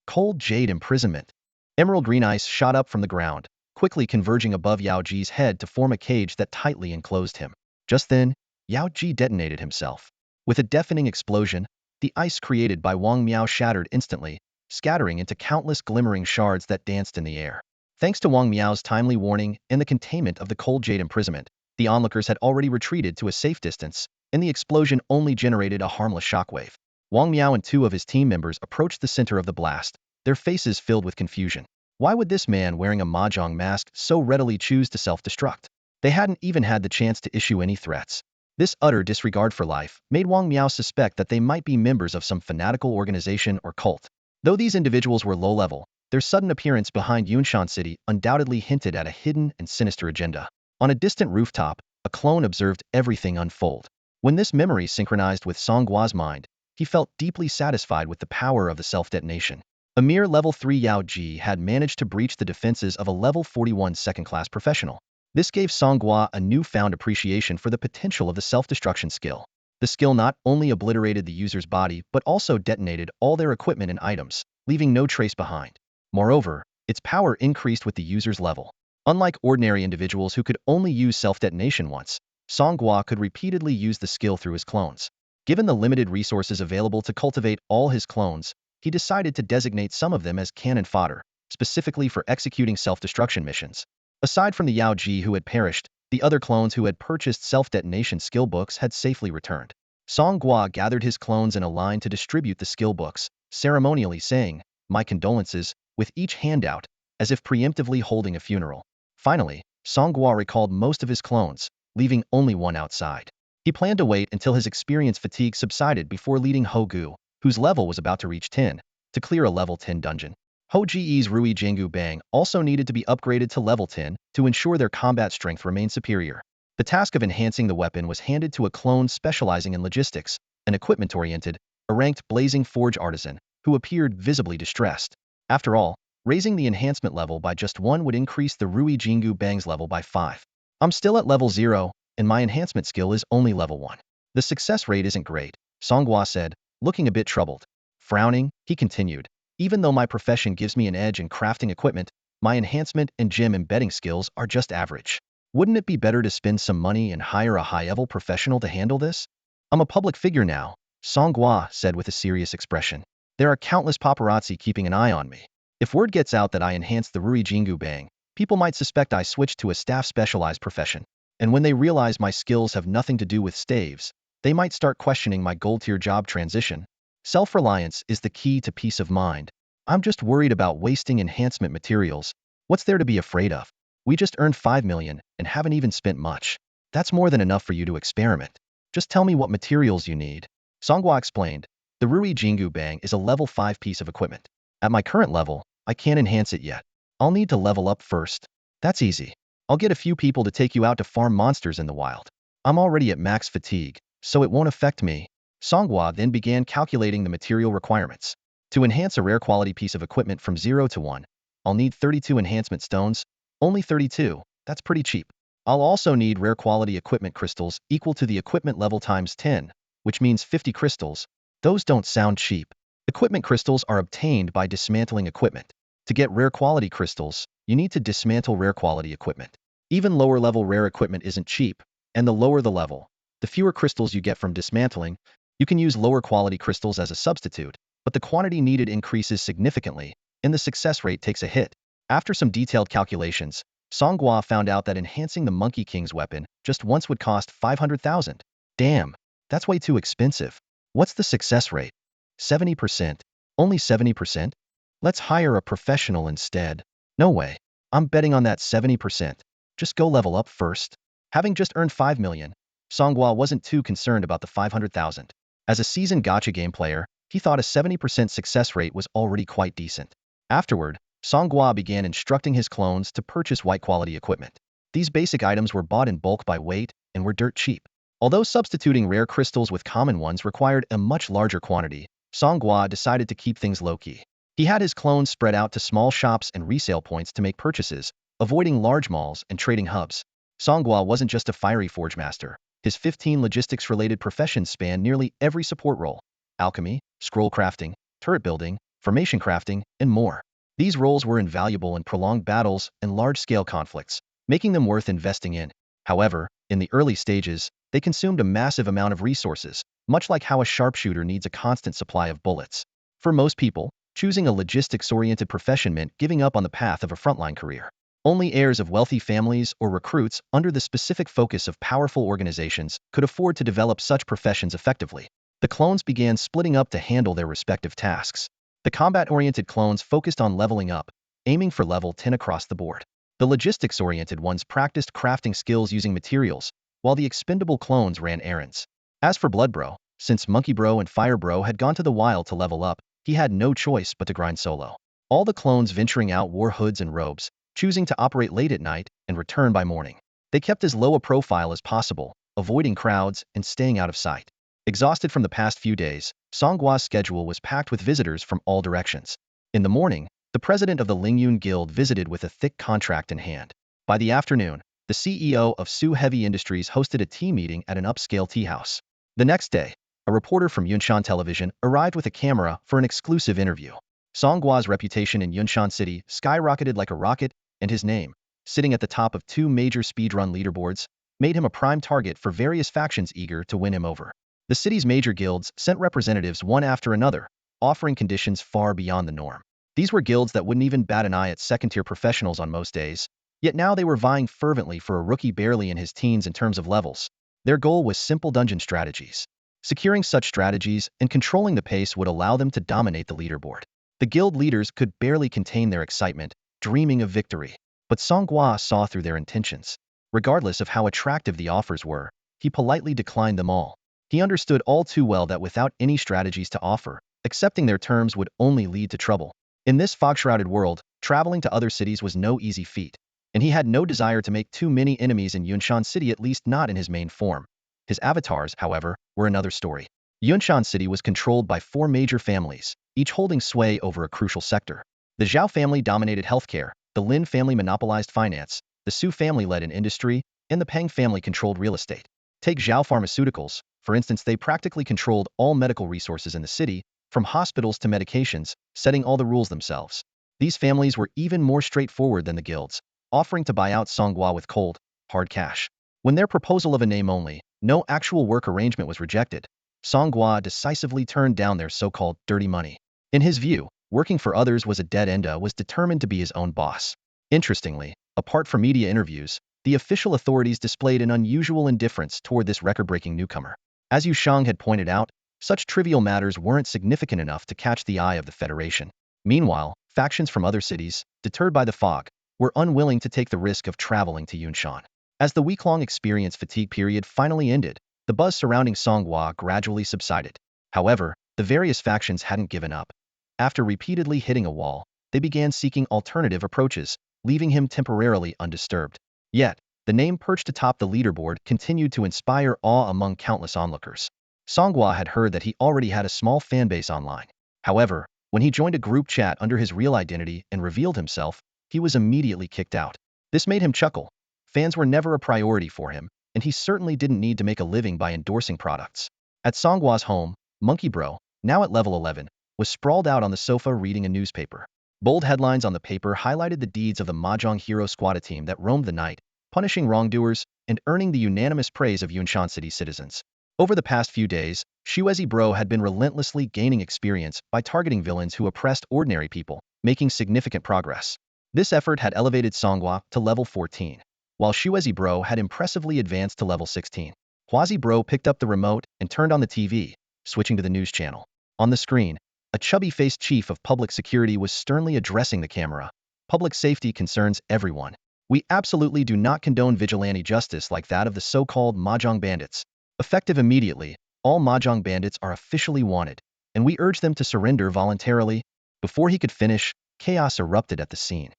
Cold jade imprisonment. Emerald green ice shot up from the ground, quickly converging above Yao Ji's head to form a cage that tightly enclosed him. Just then, Yao Ji detonated himself. With a deafening explosion, the ice created by Wong Meo shattered instantly, scattering into countless glimmering shards that danced in the air. Thanks to Wong Meow's timely warning and the containment of the cold jade imprisonment, the onlookers had already retreated to a safe distance, and the explosion only generated a harmless shockwave. Wong Meo and 2 of his team members approached the center of the blast, their faces filled with confusion. Why would this man wearing a mahjong mask so readily choose to self-destruct? They hadn't even had the chance to issue any threats. This utter disregard for life made Wong Meo suspect that they might be members of some fanatical organization or cult. Though these individuals were low-level, their sudden appearance behind Yunshan City undoubtedly hinted at a hidden and sinister agenda. On a distant rooftop, a clone observed everything unfold. When this memory synchronized with Song Gua's mind, he felt deeply satisfied with the power of the self-detonation. A mere level 3 Yao Ji had managed to breach the defenses of a level 41 second-class professional. This gave Song Gua a newfound appreciation for the potential of the self-destruction skill. The skill not only obliterated the user's body but also detonated all their equipment and items, leaving no trace behind. Moreover, its power increased with the user's level. Unlike ordinary individuals who could only use self-detonation once, Song Gua could repeatedly use the skill through his clones. Given the limited resources available to cultivate all his clones, he decided to designate some of them as cannon fodder, specifically for executing self-destruction missions. Aside from the Yao Ji who had perished, the other clones who had purchased self-detonation skill books had safely returned. Song Gua gathered his clones in a line to distribute the skill books, ceremonially saying, "My condolences," with each handout, as if preemptively holding a funeral. Finally, Song Gua recalled most of his clones, leaving only one outside. He planned to wait until his experience fatigue subsided before leading Ho Gu, whose level was about to reach 10, to clear a level 10 dungeon. Ho Ji's Rui Jiangu Bang also needed to be upgraded to level 10 to ensure their combat strength remained superior. The task of enhancing the weapon was handed to a clone specializing in logistics, an equipment-oriented, a ranked blazing forge artisan, who appeared visibly distressed. After all, raising the enhancement level by just 1 would increase the Rui Jiangu Bang's level by 5. I'm still at level 0, and my enhancement skill is only level 1. The success rate isn't great, Song Gua said, looking a bit troubled. Frowning, he continued, even though my profession gives me an edge in crafting equipment, my enhancement and gem embedding skills are just average. Wouldn't it be better to spend some money and hire a high-level professional to handle this? I'm a public figure now, Song Gua said with a serious expression. There are countless paparazzi keeping an eye on me. If word gets out that I enhanced the Rui Jingu Bang, people might suspect I switched to a staff-specialized profession. And when they realize my skills have nothing to do with staves, they might start questioning my gold-tier job transition. Self-reliance is the key to peace of mind. I'm just worried about wasting enhancement materials. What's there to be afraid of? We just earned 5 million and haven't even spent much. That's more than enough for you to experiment. Just tell me what materials you need. Song Gua explained. The Rui Jingu Bang is a level 5 piece of equipment. At my current level, I can't enhance it yet. I'll need to level up first. That's easy. I'll get a few people to take you out to farm monsters in the wild. I'm already at max fatigue, so it won't affect me. Song Gua then began calculating the material requirements. To enhance a rare quality piece of equipment from 0 to 1, I'll need 32 enhancement stones. Only 32, that's pretty cheap. I'll also need rare quality equipment crystals equal to the equipment level times 10, which means 50 crystals. Those don't sound cheap. Equipment crystals are obtained by dismantling equipment. To get rare quality crystals, you need to dismantle rare quality equipment. Even lower level rare equipment isn't cheap, and the lower the level, the fewer crystals you get from dismantling. You can use lower quality crystals as a substitute, but the quantity needed increases significantly, and the success rate takes a hit. After some detailed calculations, Song Gua found out that enhancing the Monkey King's weapon just once would cost 500,000. Damn, that's way too expensive. What's the success rate? 70%. Only 70%? Let's hire a professional instead. No way. I'm betting on that 70%. Just go level up first. Having just earned 5 million, Song Gua wasn't too concerned about the 500,000. As a seasoned gacha game player, he thought a 70% success rate was already quite decent. Afterward, Song Gua began instructing his clones to purchase white-quality equipment. These basic items were bought in bulk by weight and were dirt cheap. Although substituting rare crystals with common ones required a much larger quantity, Song Gua decided to keep things low-key. He had his clones spread out to small shops and resale points to make purchases, avoiding large malls and trading hubs. Song Gua wasn't just a fiery forge master. His 15 logistics-related professions span nearly every support role: alchemy, scroll crafting, turret building, formation crafting, and more. These roles were invaluable in prolonged battles and large-scale conflicts, making them worth investing in. However, in the early stages, they consumed a massive amount of resources, much like how a sharpshooter needs a constant supply of bullets. For most people, choosing a logistics-oriented profession meant giving up on the path of a frontline career. Only heirs of wealthy families or recruits under the specific focus of powerful organizations could afford to develop such professions effectively. The clones began splitting up to handle their respective tasks. The combat-oriented clones focused on leveling up, aiming for level 10 across the board. The logistics-oriented ones practiced crafting skills using materials, while the expendable clones ran errands. As for Blood Bro, since Monkey Bro and Fire Bro had gone to the wild to level up, he had no choice but to grind solo. All the clones venturing out wore hoods and robes, choosing to operate late at night and return by morning. They kept as low a profile as possible, avoiding crowds and staying out of sight. Exhausted from the past few days, Song Gua's schedule was packed with visitors from all directions. In the morning, the president of the Lingyun Guild visited with a thick contract in hand. By the afternoon, the CEO of Su Heavy Industries hosted a tea meeting at an upscale tea house. The next day, a reporter from Yunshan Television arrived with a camera for an exclusive interview. Song Gua's reputation in Yunshan City skyrocketed like a rocket, and his name, sitting at the top of 2 major speedrun leaderboards, made him a prime target for various factions eager to win him over. The city's major guilds sent representatives one after another, offering conditions far beyond the norm. These were guilds that wouldn't even bat an eye at second-tier professionals on most days, yet now they were vying fervently for a rookie barely in his teens in terms of levels. Their goal was simple dungeon strategies. Securing such strategies and controlling the pace would allow them to dominate the leaderboard. The guild leaders could barely contain their excitement, dreaming of victory. But Song Gua saw through their intentions. Regardless of how attractive the offers were, he politely declined them all. He understood all too well that without any strategies to offer, accepting their terms would only lead to trouble. In this fog-shrouded world, traveling to other cities was no easy feat, and he had no desire to make too many enemies in Yunshan City, at least not in his main form. His avatars, however, were another story. Yunshan City was controlled by 4 major families, each holding sway over a crucial sector. The Zhao family dominated healthcare, the Lin family monopolized finance, the Su family led in industry, and the Peng family controlled real estate. Take Zhao Pharmaceuticals, for instance. They practically controlled all medical resources in the city, from hospitals to medications, setting all the rules themselves. These families were even more straightforward than the guilds, offering to buy out Song Gua with cold, hard cash. When their proposal of a name only, no actual work arrangement was rejected, Song Gua decisively turned down their so-called dirty money. In his view, working for others was a dead end. Was determined to be his own boss. Interestingly, apart from media interviews, the official authorities displayed an unusual indifference toward this record-breaking newcomer. As Yu Shang had pointed out, such trivial matters weren't significant enough to catch the eye of the Federation. Meanwhile, factions from other cities, deterred by the fog, were unwilling to take the risk of traveling to Yunshan. As the week-long experience fatigue period finally ended, the buzz surrounding Song Gua gradually subsided. However, the various factions hadn't given up. After repeatedly hitting a wall, they began seeking alternative approaches, leaving him temporarily undisturbed. Yet, the name perched atop the leaderboard continued to inspire awe among countless onlookers. Song Gua had heard that he already had a small fanbase online. However, when he joined a group chat under his real identity and revealed himself, he was immediately kicked out. This made him chuckle. Fans were never a priority for him, and he certainly didn't need to make a living by endorsing products. At Song Gua's home, Monkey Bro, now at level 11, was sprawled out on the sofa reading a newspaper. Bold headlines on the paper highlighted the deeds of the Mahjong Hero Squad team that roamed the night, punishing wrongdoers and earning the unanimous praise of Yunshan City citizens. Over the past few days, Shuezi Bro had been relentlessly gaining experience by targeting villains who oppressed ordinary people, making significant progress. This effort had elevated Song Gua to level 14, while Shuezi Bro had impressively advanced to level 16. Huazi Bro picked up the remote and turned on the TV, switching to the news channel. On the screen, a chubby-faced chief of public security was sternly addressing the camera. Public safety concerns everyone. We absolutely do not condone vigilante justice like that of the so-called Mahjong bandits. Effective immediately, all Mahjong bandits are officially wanted, and we urge them to surrender voluntarily. Before he could finish, chaos erupted at the scene.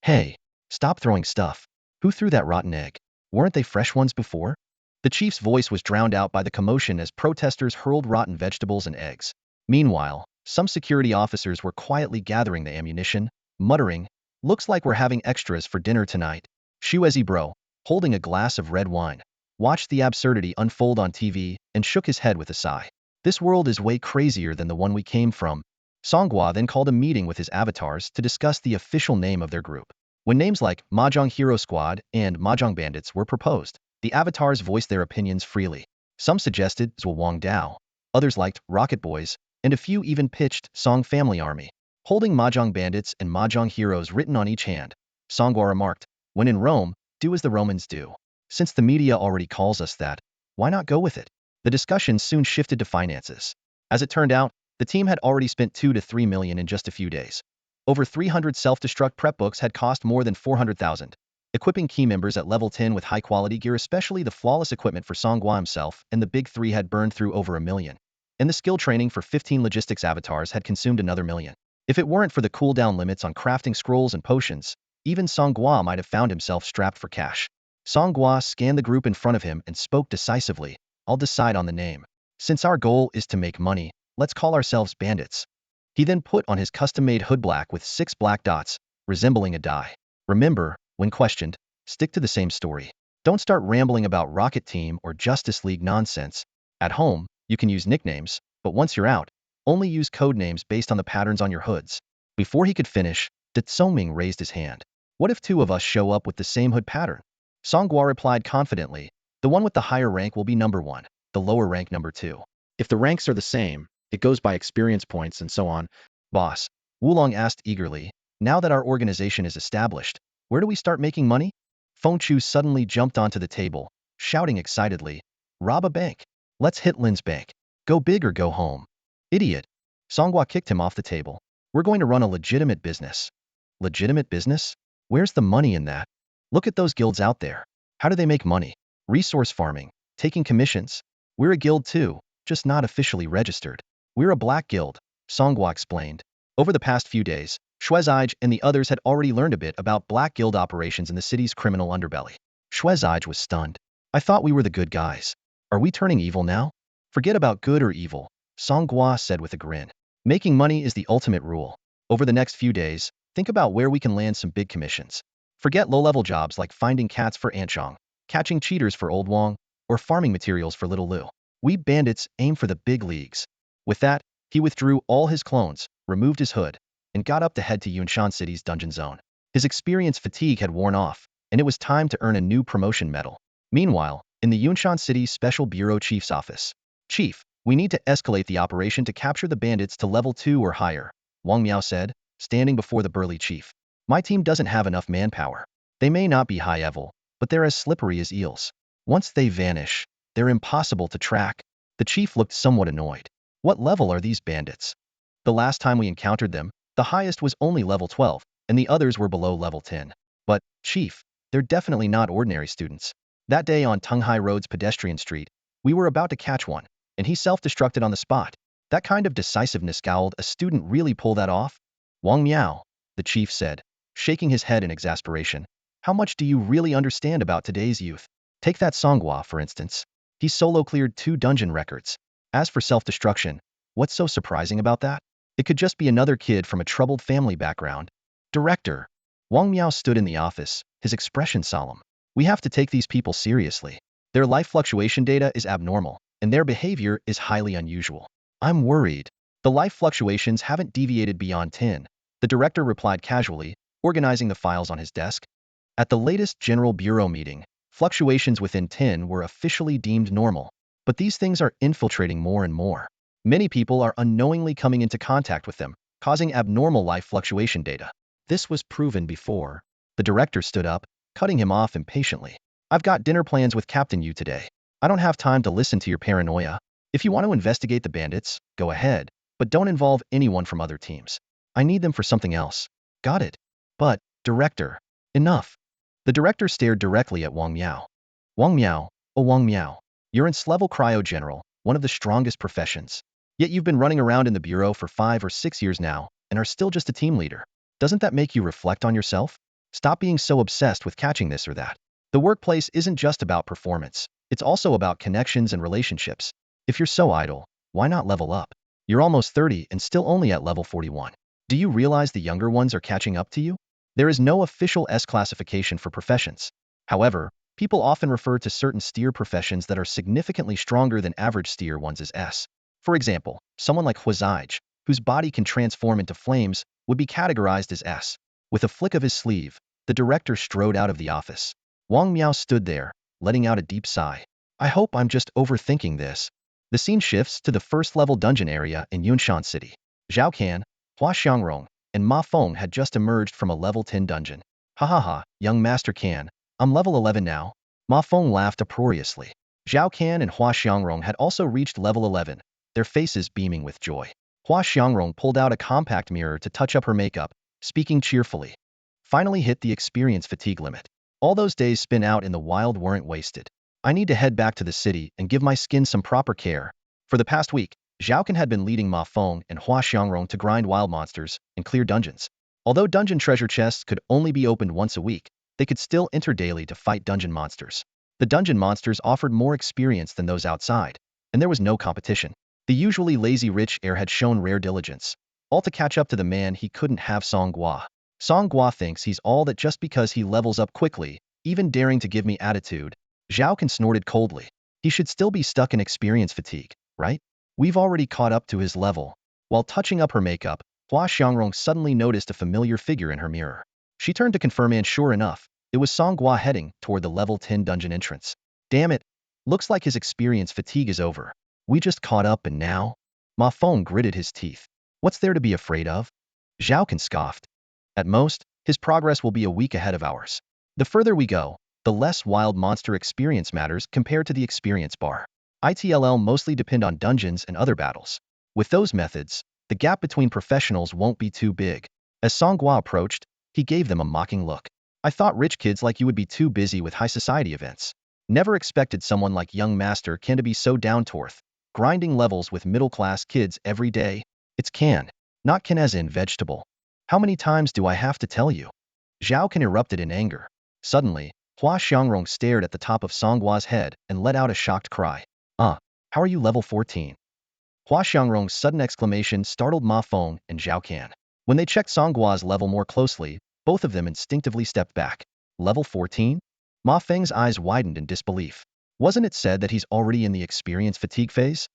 Hey, stop throwing stuff. Who threw that rotten egg? Weren't they fresh ones before? The chief's voice was drowned out by the commotion as protesters hurled rotten vegetables and eggs. Meanwhile, some security officers were quietly gathering the ammunition, muttering, "Looks like we're having extras for dinner tonight." Shuezi Bro, holding a glass of red wine, watched the absurdity unfold on TV and shook his head with a sigh. This world is way crazier than the one we came from. Song Gua then called a meeting with his avatars to discuss the official name of their group. When names like Mahjong Hero Squad and Mahjong Bandits were proposed, the avatars voiced their opinions freely. Some suggested Zwang Dao, others liked Rocket Boys, and a few even pitched Song Family Army. Holding Mahjong Bandits and Mahjong Heroes written on each hand, Song Gua remarked, "When in Rome, do as the Romans do. Since the media already calls us that, why not go with it?" The discussion soon shifted to finances. As it turned out, the team had already spent 2 to 3 million in just a few days. Over 300 self-destruct prep books had cost more than 400,000. Equipping key members at level 10 with high-quality gear, especially the flawless equipment for Song Gua himself and the big three, had burned through over 1 million. And the skill training for 15 logistics avatars had consumed another 1 million. If it weren't for the cooldown limits on crafting scrolls and potions, even Song Gua might have found himself strapped for cash. Song Gua scanned the group in front of him and spoke decisively, "I'll decide on the name. Since our goal is to make money, let's call ourselves Bandits." He then put on his custom-made hood black with 6 black dots, resembling a die. Remember, when questioned, stick to the same story. Don't start rambling about Rocket Team or Justice League nonsense. At home, you can use nicknames, but once you're out, only use code names based on the patterns on your hoods. Before he could finish, De Tsoming raised his hand. "What if 2 of us show up with the same hood pattern?" Song Gua replied confidently, "The one with the higher rank will be number 1, the lower rank number 2. If the ranks are the same, it goes by experience points and so on." "Boss," Wulong asked eagerly, "now that our organization is established, where do we start making money?" Feng Chu suddenly jumped onto the table, shouting excitedly, "Rob a bank. Let's hit Lin's bank. Go big or go home." "Idiot." Song Gua kicked him off the table. "We're going to run a legitimate business." "Legitimate business? Where's the money in that? Look at those guilds out there. How do they make money? Resource farming, taking commissions. We're a guild too, just not officially registered. We're a black guild," Song Gua explained. Over the past few days, Shuezij and the others had already learned a bit about black guild operations in the city's criminal underbelly. Shuezij was stunned. "I thought we were the good guys. Are we turning evil now?" "Forget about good or evil," Song Gua said with a grin. "Making money is the ultimate rule. Over the next few days, think about where we can land some big commissions. Forget low-level jobs like finding cats for Anchong, catching cheaters for Old Wong, or farming materials for Little Lu. We bandits aim for the big leagues." With that, He withdrew all his clones, removed his hood, and got up to head to Yunshan City's dungeon zone. His experience fatigue had worn off, and it was time to earn a new promotion medal. Meanwhile, in the Yunshan City Special Bureau Chief's office. Chief, we need to escalate the operation to capture the bandits to level 2 or higher, Wong Meo said, standing before the burly chief. My team doesn't have enough manpower. They may not be high level, but they're as slippery as eels. Once they vanish, they're impossible to track. The chief looked somewhat annoyed. What level are these bandits? The last time we encountered them, the highest was only level 12, and the others were below level 10. But, Chief, they're definitely not ordinary students. That day on Tunghai Road's pedestrian street, we were about to catch one, and he self-destructed on the spot. That kind of decisiveness scowled. A student really pull that off? Wong Meo, the chief said, shaking his head in exasperation. How much do you really understand about today's youth? Take that Song Gua, for instance. He solo cleared 2 dungeon records. As for self-destruction, what's so surprising about that? It could just be another kid from a troubled family background. Director. Wong Meo stood in the office, his expression solemn. We have to take these people seriously. Their life fluctuation data is abnormal, and their behavior is highly unusual. I'm worried. The life fluctuations haven't deviated beyond 10, the director replied casually, organizing the files on his desk. At the latest General Bureau meeting, fluctuations within 10 were officially deemed normal. But these things are infiltrating more and more. Many people are unknowingly coming into contact with them, causing abnormal life fluctuation data. This was proven before. The director stood up, cutting him off impatiently. I've got dinner plans with Captain Yu today. I don't have time to listen to your paranoia. If you want to investigate the bandits, go ahead, but don't involve anyone from other teams. I need them for something else. Got it? But, director, enough. The director stared directly at Wong Meo. Wong Meo, oh Wong Meo. You're S-level cryo general, one of the strongest professions. Yet you've been running around in the bureau for 5 or 6 years now, and are still just a team leader. Doesn't that make you reflect on yourself? Stop being so obsessed with catching this or that. The workplace isn't just about performance. It's also about connections and relationships. If you're so idle, why not level up? You're almost 30 and still only at level 41. Do you realize the younger ones are catching up to you? There is no official S classification for professions. However, people often refer to certain steer professions that are significantly stronger than average steer ones as S. For example, someone like Huazij, whose body can transform into flames, would be categorized as S. With a flick of his sleeve, the director strode out of the office. Wong Meo stood there, letting out a deep sigh. I hope I'm just overthinking this. The scene shifts to the first-level dungeon area in Yunshan City. Xiao Kan, Hua Xiangrong, and Mafong had just emerged from a level 10 dungeon. Ha ha ha, young Master Kan, I'm level 11 now. Mafong laughed uproariously. Xiao Kan and Hua Xiangrong had also reached level 11, their faces beaming with joy. Hua Xiangrong pulled out a compact mirror to touch up her makeup, speaking cheerfully. Finally hit the experience fatigue limit. All those days spent out in the wild weren't wasted. I need to head back to the city and give my skin some proper care. For the past week, Zhao Kan had been leading Ma Feng and Hua Xiangrong to grind wild monsters and clear dungeons. Although dungeon treasure chests could only be opened once a week, they could still enter daily to fight dungeon monsters. The dungeon monsters offered more experience than those outside, and there was no competition. The usually lazy rich heir had shown rare diligence, all to catch up to the man he couldn't have. Song Gua. Song Gua thinks he's all that just because he levels up quickly, even daring to give me attitude. Zhao Kan snorted coldly. He should still be stuck in experience fatigue, right? We've already caught up to his level. While touching up her makeup, Hua Xiangrong suddenly noticed a familiar figure in her mirror. She turned to confirm, and sure enough, it was Song Gua heading toward the level 10 dungeon entrance. Damn it. Looks like his experience fatigue is over. We just caught up and now? Ma Feng gritted his teeth. What's there to be afraid of? Zhao Kan scoffed. At most, his progress will be a week ahead of ours. The further we go, the less wild monster experience matters compared to the experience bar. ITLL mostly depend on dungeons and other battles. With those methods, the gap between professionals won't be too big. As Song Gua approached, he gave them a mocking look. I thought rich kids like you would be too busy with high society events. Never expected someone like young Master Kan to be so down to earth, grinding levels with middle-class kids every day. It's Kan, not Kan as in vegetable. How many times do I have to tell you? Zhao Kan erupted in anger. Suddenly, Hua Xiangrong stared at the top of Song Gua's head and let out a shocked cry. How are you level 14? Hua Xiangrong's sudden exclamation startled Ma Feng and Zhao Kan. When they checked Song Gua's level more closely, both of them instinctively stepped back. Level 14? Ma Feng's eyes widened in disbelief. Wasn't it said that he's already in the experience fatigue phase?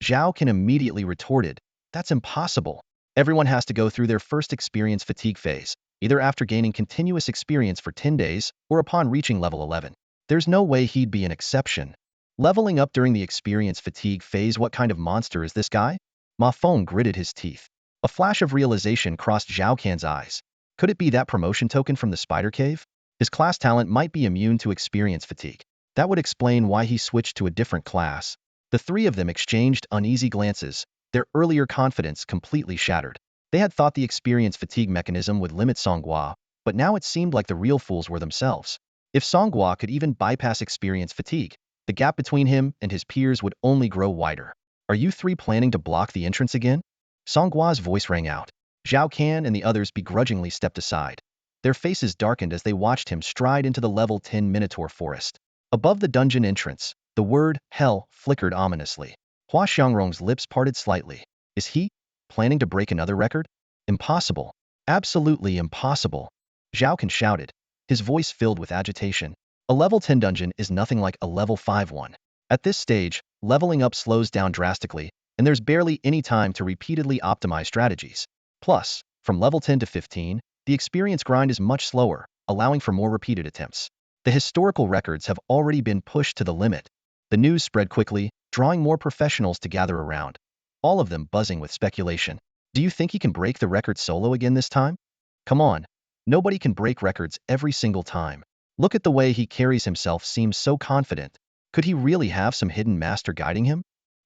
Zhao Kan immediately retorted, That's impossible. Everyone has to go through their first experience fatigue phase, either after gaining continuous experience for 10 days or upon reaching level 11. There's no way he'd be an exception. Leveling up during the experience fatigue phase, what kind of monster is this guy? Mafong gritted his teeth. A flash of realization crossed Xiao Kan's eyes. Could it be that promotion token from the spider cave? His class talent might be immune to experience fatigue. That would explain why he switched to a different class. The three of them exchanged uneasy glances, their earlier confidence completely shattered. They had thought the experience fatigue mechanism would limit Song Gua, but now it seemed like the real fools were themselves. If Song Gua could even bypass experience fatigue, the gap between him and his peers would only grow wider. Are you three planning to block the entrance again? Song Gua's voice rang out. Xiao Kan and the others begrudgingly stepped aside. Their faces darkened as they watched him stride into the level 10 Minotaur forest. Above the dungeon entrance, the word hell flickered ominously. Hua Xiangrong's lips parted slightly. Is he planning to break another record? Impossible. Absolutely impossible. Xiao Kan shouted, his voice filled with agitation. A level 10 dungeon is nothing like a level 5 one. At this stage, leveling up slows down drastically, and there's barely any time to repeatedly optimize strategies. Plus, from level 10 to 15, the experience grind is much slower, allowing for more repeated attempts. The historical records have already been pushed to the limit. The news spread quickly, drawing more professionals to gather around, all of them buzzing with speculation. Do you think he can break the record solo again this time? Come on. Nobody can break records every single time. Look at the way he carries himself, seems so confident. Could he really have some hidden master guiding him?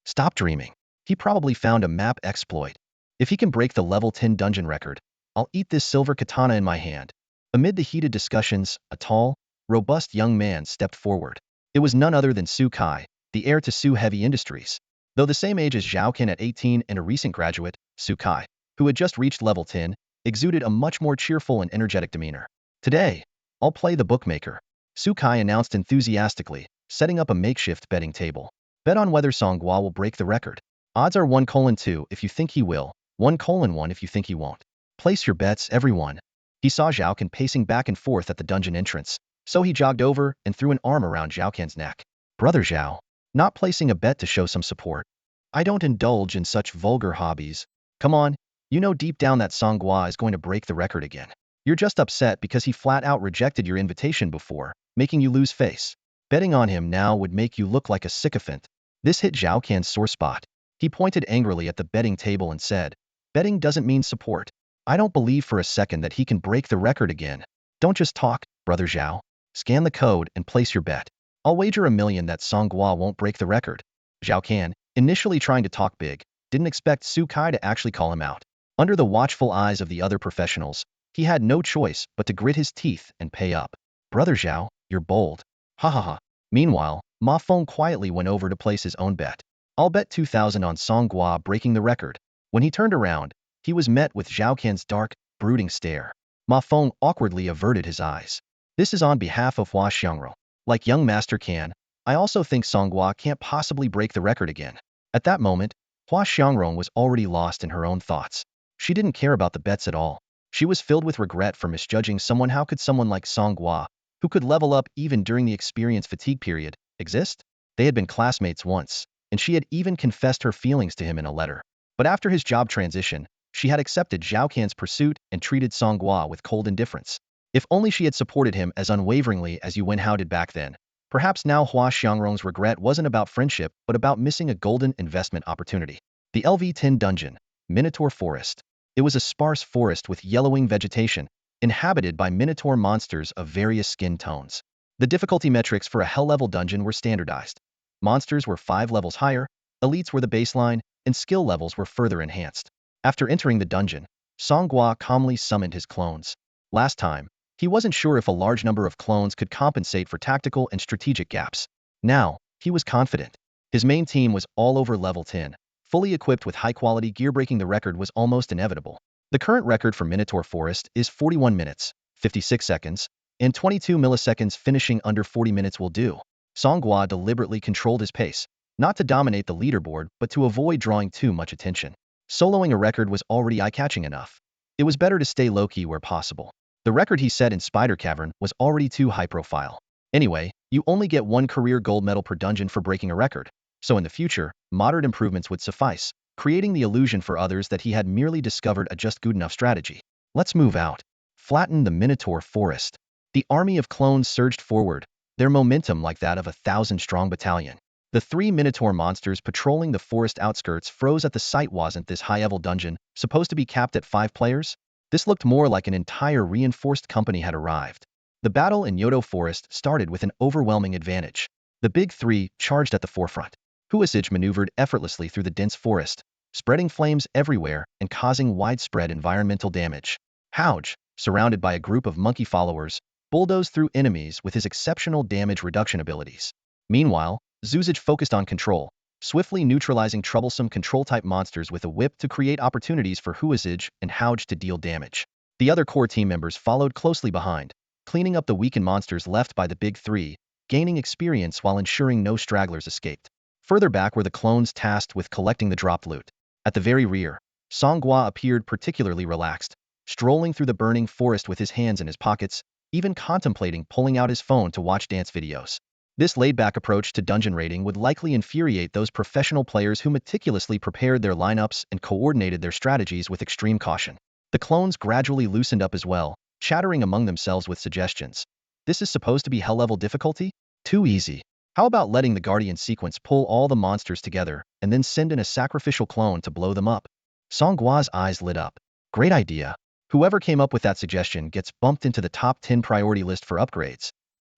Stop dreaming. He probably found a map exploit. If he can break the level 10 dungeon record, I'll eat this silver katana in my hand. Amid the heated discussions, a tall, robust young man stepped forward. It was none other than Su Kai, the heir to Su Heavy Industries. Though the same age as Zhao Ken at 18 and a recent graduate, Su Kai, who had just reached level 10, exuded a much more cheerful and energetic demeanor. Today, I'll play the bookmaker, Su Kai announced enthusiastically, setting up a makeshift betting table. Bet on whether Song Gua will break the record. Odds are 1:2 if you think he will, 1:1 if you think he won't. Place your bets, everyone. He saw Zhao Ken pacing back and forth at the dungeon entrance, so he jogged over and threw an arm around Zhao Ken's neck. Brother Zhao, not placing a bet to show some support. I don't indulge in such vulgar hobbies. Come on, you know deep down that Song Gua is going to break the record again. You're just upset because he flat out rejected your invitation before, making you lose face. Betting on him now would make you look like a sycophant. This hit Zhao Kan's sore spot. He pointed angrily at the betting table and said, betting doesn't mean support. I don't believe for a second that he can break the record again. Don't just talk, Brother Zhao. Scan the code and place your bet. I'll wager $1 million that Song Gua won't break the record. Zhao Kan, initially trying to talk big, didn't expect Su Kai to actually call him out. Under the watchful eyes of the other professionals, he had no choice but to grit his teeth and pay up. Brother Zhao, you're bold. Ha ha ha. Meanwhile, Mafong quietly went over to place his own bet. I'll bet 2,000 on Song Gua breaking the record. When he turned around, he was met with Zhao Kan's dark, brooding stare. Mafong awkwardly averted his eyes. This is on behalf of Hua Xiangrong. Like young Master Kan, I also think Song Gua can't possibly break the record again. At that moment, Hua Xiangrong was already lost in her own thoughts. She didn't care about the bets at all. She was filled with regret for misjudging someone. How could someone like Song Gua, who could level up even during the experience fatigue period, exist? They had been classmates once, and she had even confessed her feelings to him in a letter. But after his job transition, she had accepted Zhao Kan's pursuit and treated Song Gua with cold indifference. If only she had supported him as unwaveringly as Yuan Hao did back then. Perhaps now Hua Xiangrong's regret wasn't about friendship, but about missing a golden investment opportunity. The LV10 Dungeon, Minotaur Forest. It was a sparse forest with yellowing vegetation, inhabited by Minotaur monsters of various skin tones. The difficulty metrics for a hell-level dungeon were standardized. Monsters were 5 levels higher, elites were the baseline, and skill levels were further enhanced. After entering the dungeon, Song Gua calmly summoned his clones. Last time, he wasn't sure if a large number of clones could compensate for tactical and strategic gaps. Now, he was confident. His main team was all over level 10, fully equipped with high-quality gear. Breaking the record was almost inevitable. The current record for Minotaur Forest is 41 minutes, 56 seconds, and 22 milliseconds. Finishing under 40 minutes will do. Song Gua deliberately controlled his pace, not to dominate the leaderboard, but to avoid drawing too much attention. Soloing a record was already eye-catching enough. It was better to stay low-key where possible. The record he set in Spider Cavern was already too high-profile. Anyway, you only get 1 career gold medal per dungeon for breaking a record, so in the future, moderate improvements would suffice. creating the illusion for others that he had merely discovered a just good enough strategy. Let's move out. Flatten the Minotaur Forest. The army of clones surged forward, their momentum like that of a 1,000-strong battalion. The 3 Minotaur monsters patrolling the forest outskirts froze at the sight. Wasn't this high-level dungeon supposed to be capped at 5 players? This looked more like an entire reinforced company had arrived. The battle in Yodo Forest started with an overwhelming advantage. The big 3 charged at the forefront. Huasage maneuvered effortlessly through the dense forest, spreading flames everywhere and causing widespread environmental damage. Hauge, surrounded by a group of monkey followers, bulldozed through enemies with his exceptional damage reduction abilities. Meanwhile, Zuzage focused on control, swiftly neutralizing troublesome control-type monsters with a whip to create opportunities for Huasage and Hauge to deal damage. The other core team members followed closely behind, cleaning up the weakened monsters left by the big 3, gaining experience while ensuring no stragglers escaped. Further back were the clones tasked with collecting the dropped loot. At the very rear, Song Gua appeared particularly relaxed, strolling through the burning forest with his hands in his pockets, even contemplating pulling out his phone to watch dance videos. This laid-back approach to dungeon raiding would likely infuriate those professional players who meticulously prepared their lineups and coordinated their strategies with extreme caution. The clones gradually loosened up as well, chattering among themselves with suggestions. This is supposed to be hell-level difficulty? Too easy. How about letting the Guardian sequence pull all the monsters together and then send in a sacrificial clone to blow them up? Song Gua's eyes lit up. Great idea. Whoever came up with that suggestion gets bumped into the top 10 priority list for upgrades.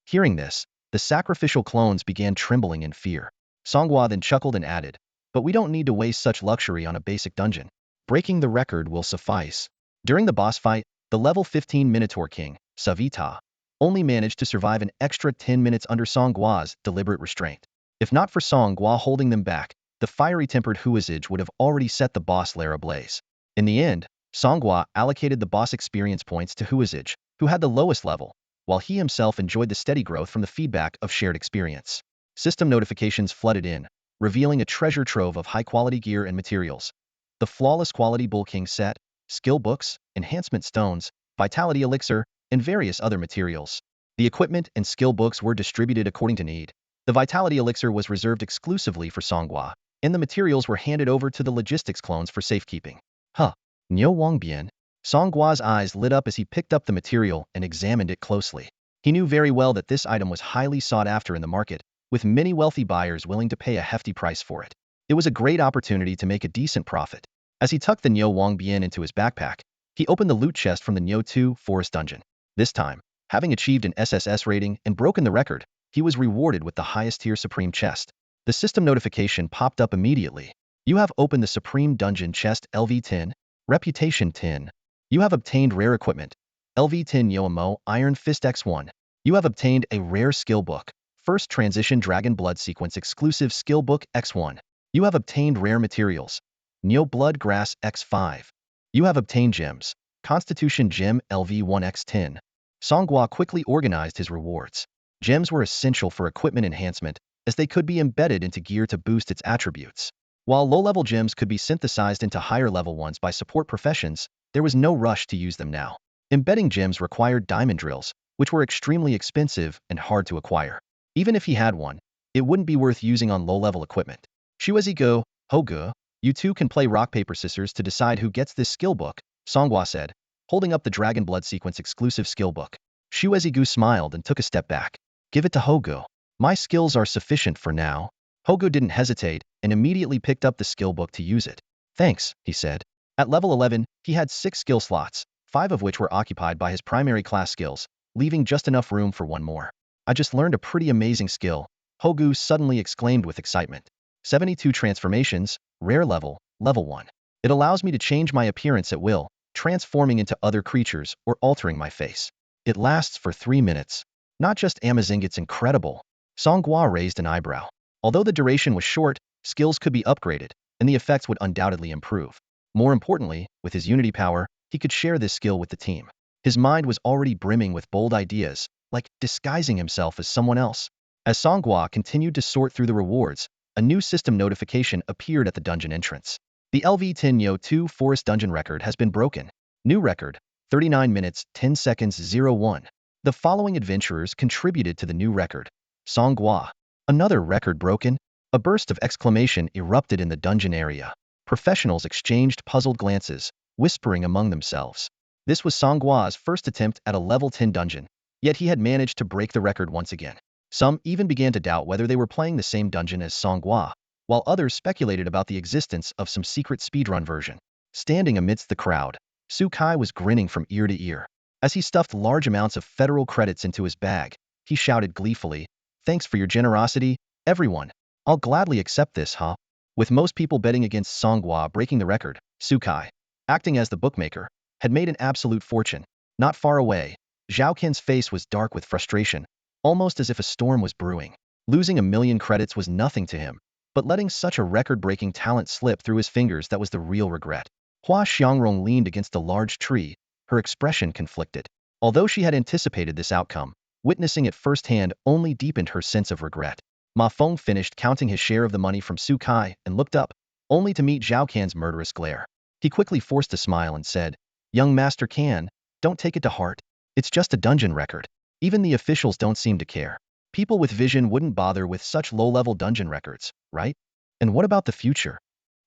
Hearing this, the sacrificial clones began trembling in fear. Song Gua then chuckled and added, "But we don't need to waste such luxury on a basic dungeon. Breaking the record will suffice." During the boss fight, the level 15 Minotaur King, Savita, only managed to survive an extra 10 minutes under Song Gua's deliberate restraint. If not for Song Gua holding them back, the fiery-tempered Huasage would have already set the boss lair ablaze. In the end, Song Gua allocated the boss experience points to Huasage, who had the lowest level, while he himself enjoyed the steady growth from the feedback of shared experience. System notifications flooded in, revealing a treasure trove of high-quality gear and materials. The flawless quality Bull King set, skill books, enhancement stones, vitality elixir, and various other materials. The equipment and skill books were distributed according to need. The vitality elixir was reserved exclusively for Song Gua, and the materials were handed over to the logistics clones for safekeeping. Huh. Niu Wangbian. Song Gua's eyes lit up as he picked up the material and examined it closely. He knew very well that this item was highly sought after in the market, with many wealthy buyers willing to pay a hefty price for it. It was a great opportunity to make a decent profit. As he tucked the Niu Wangbian into his backpack, he opened the loot chest from the Niu 2 forest dungeon. This time, having achieved an SSS rating and broken the record, he was rewarded with the highest tier Supreme chest. The system notification popped up immediately. You have opened the Supreme Dungeon chest LV10, Reputation 10. You have obtained rare equipment, LV10 Yoamo Iron Fist X1. You have obtained a rare skill book, First Transition Dragon Blood Sequence Exclusive Skill Book X1. You have obtained rare materials, Neo Blood Grass X5. You have obtained gems, Constitution Gem LV1X10. Song Gua quickly organized his rewards. Gems were essential for equipment enhancement, as they could be embedded into gear to boost its attributes. While low-level gems could be synthesized into higher-level ones by support professions, there was no rush to use them now. Embedding gems required diamond drills, which were extremely expensive and hard to acquire. Even if he had one, it wouldn't be worth using on low-level equipment. Shuezigo, Hoge, you two can play rock, paper, scissors to decide who gets this skill book, Song Gua said, holding up the Dragon Blood Sequence exclusive skill book. Shuezigu smiled and took a step back. Give it to Hoge. My skills are sufficient for now. Hoge didn't hesitate and immediately picked up the skill book to use it. Thanks, he said. At level 11, he had 6 skill slots, 5 of which were occupied by his primary class skills, leaving just enough room for one more. I just learned a pretty amazing skill, Hogu suddenly exclaimed with excitement. 72 transformations, rare level, level 1. It allows me to change my appearance at will, transforming into other creatures or altering my face. It lasts for 3 minutes. Not just amazing, it's incredible. Song Gua raised an eyebrow. Although the duration was short, skills could be upgraded, and the effects would undoubtedly improve. More importantly, with his unity power, he could share this skill with the team. His mind was already brimming with bold ideas, like disguising himself as someone else. As Song Gua continued to sort through the rewards, a new system notification appeared at the dungeon entrance. The LV10 Yo 2 Forest Dungeon record has been broken. New record, 39 minutes, 10 seconds 01. The following adventurers contributed to the new record. Song Gua. Another record broken? A burst of exclamation erupted in the dungeon area. Professionals exchanged puzzled glances, whispering among themselves. This was Song Gua's first attempt at a level 10 dungeon, yet he had managed to break the record once again. Some even began to doubt whether they were playing the same dungeon as Song Gua, while others speculated about the existence of some secret speedrun version. Standing amidst the crowd, Su Kai was grinning from ear to ear. As he stuffed large amounts of federal credits into his bag, he shouted gleefully, "Thanks for your generosity, everyone. I'll gladly accept this, huh?" With most people betting against Song Gua breaking the record, Su Kai, acting as the bookmaker, had made an absolute fortune. Not far away, Xiao Kan's face was dark with frustration, almost as if a storm was brewing. Losing 1,000,000 credits was nothing to him, but letting such a record-breaking talent slip through his fingers, that was the real regret. Hua Xiangrong leaned against a large tree, her expression conflicted. Although she had anticipated this outcome, witnessing it firsthand only deepened her sense of regret. Mafong finished counting his share of the money from Su Kai and looked up, only to meet Xiao Kan's murderous glare. He quickly forced a smile and said, "Young Master Kan, don't take it to heart. It's just a dungeon record. Even the officials don't seem to care. People with vision wouldn't bother with such low-level dungeon records, right? And what about the future?"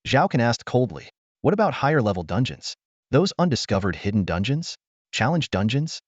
Xiao Kan asked coldly. "What about higher-level dungeons? Those undiscovered hidden dungeons? Challenge dungeons?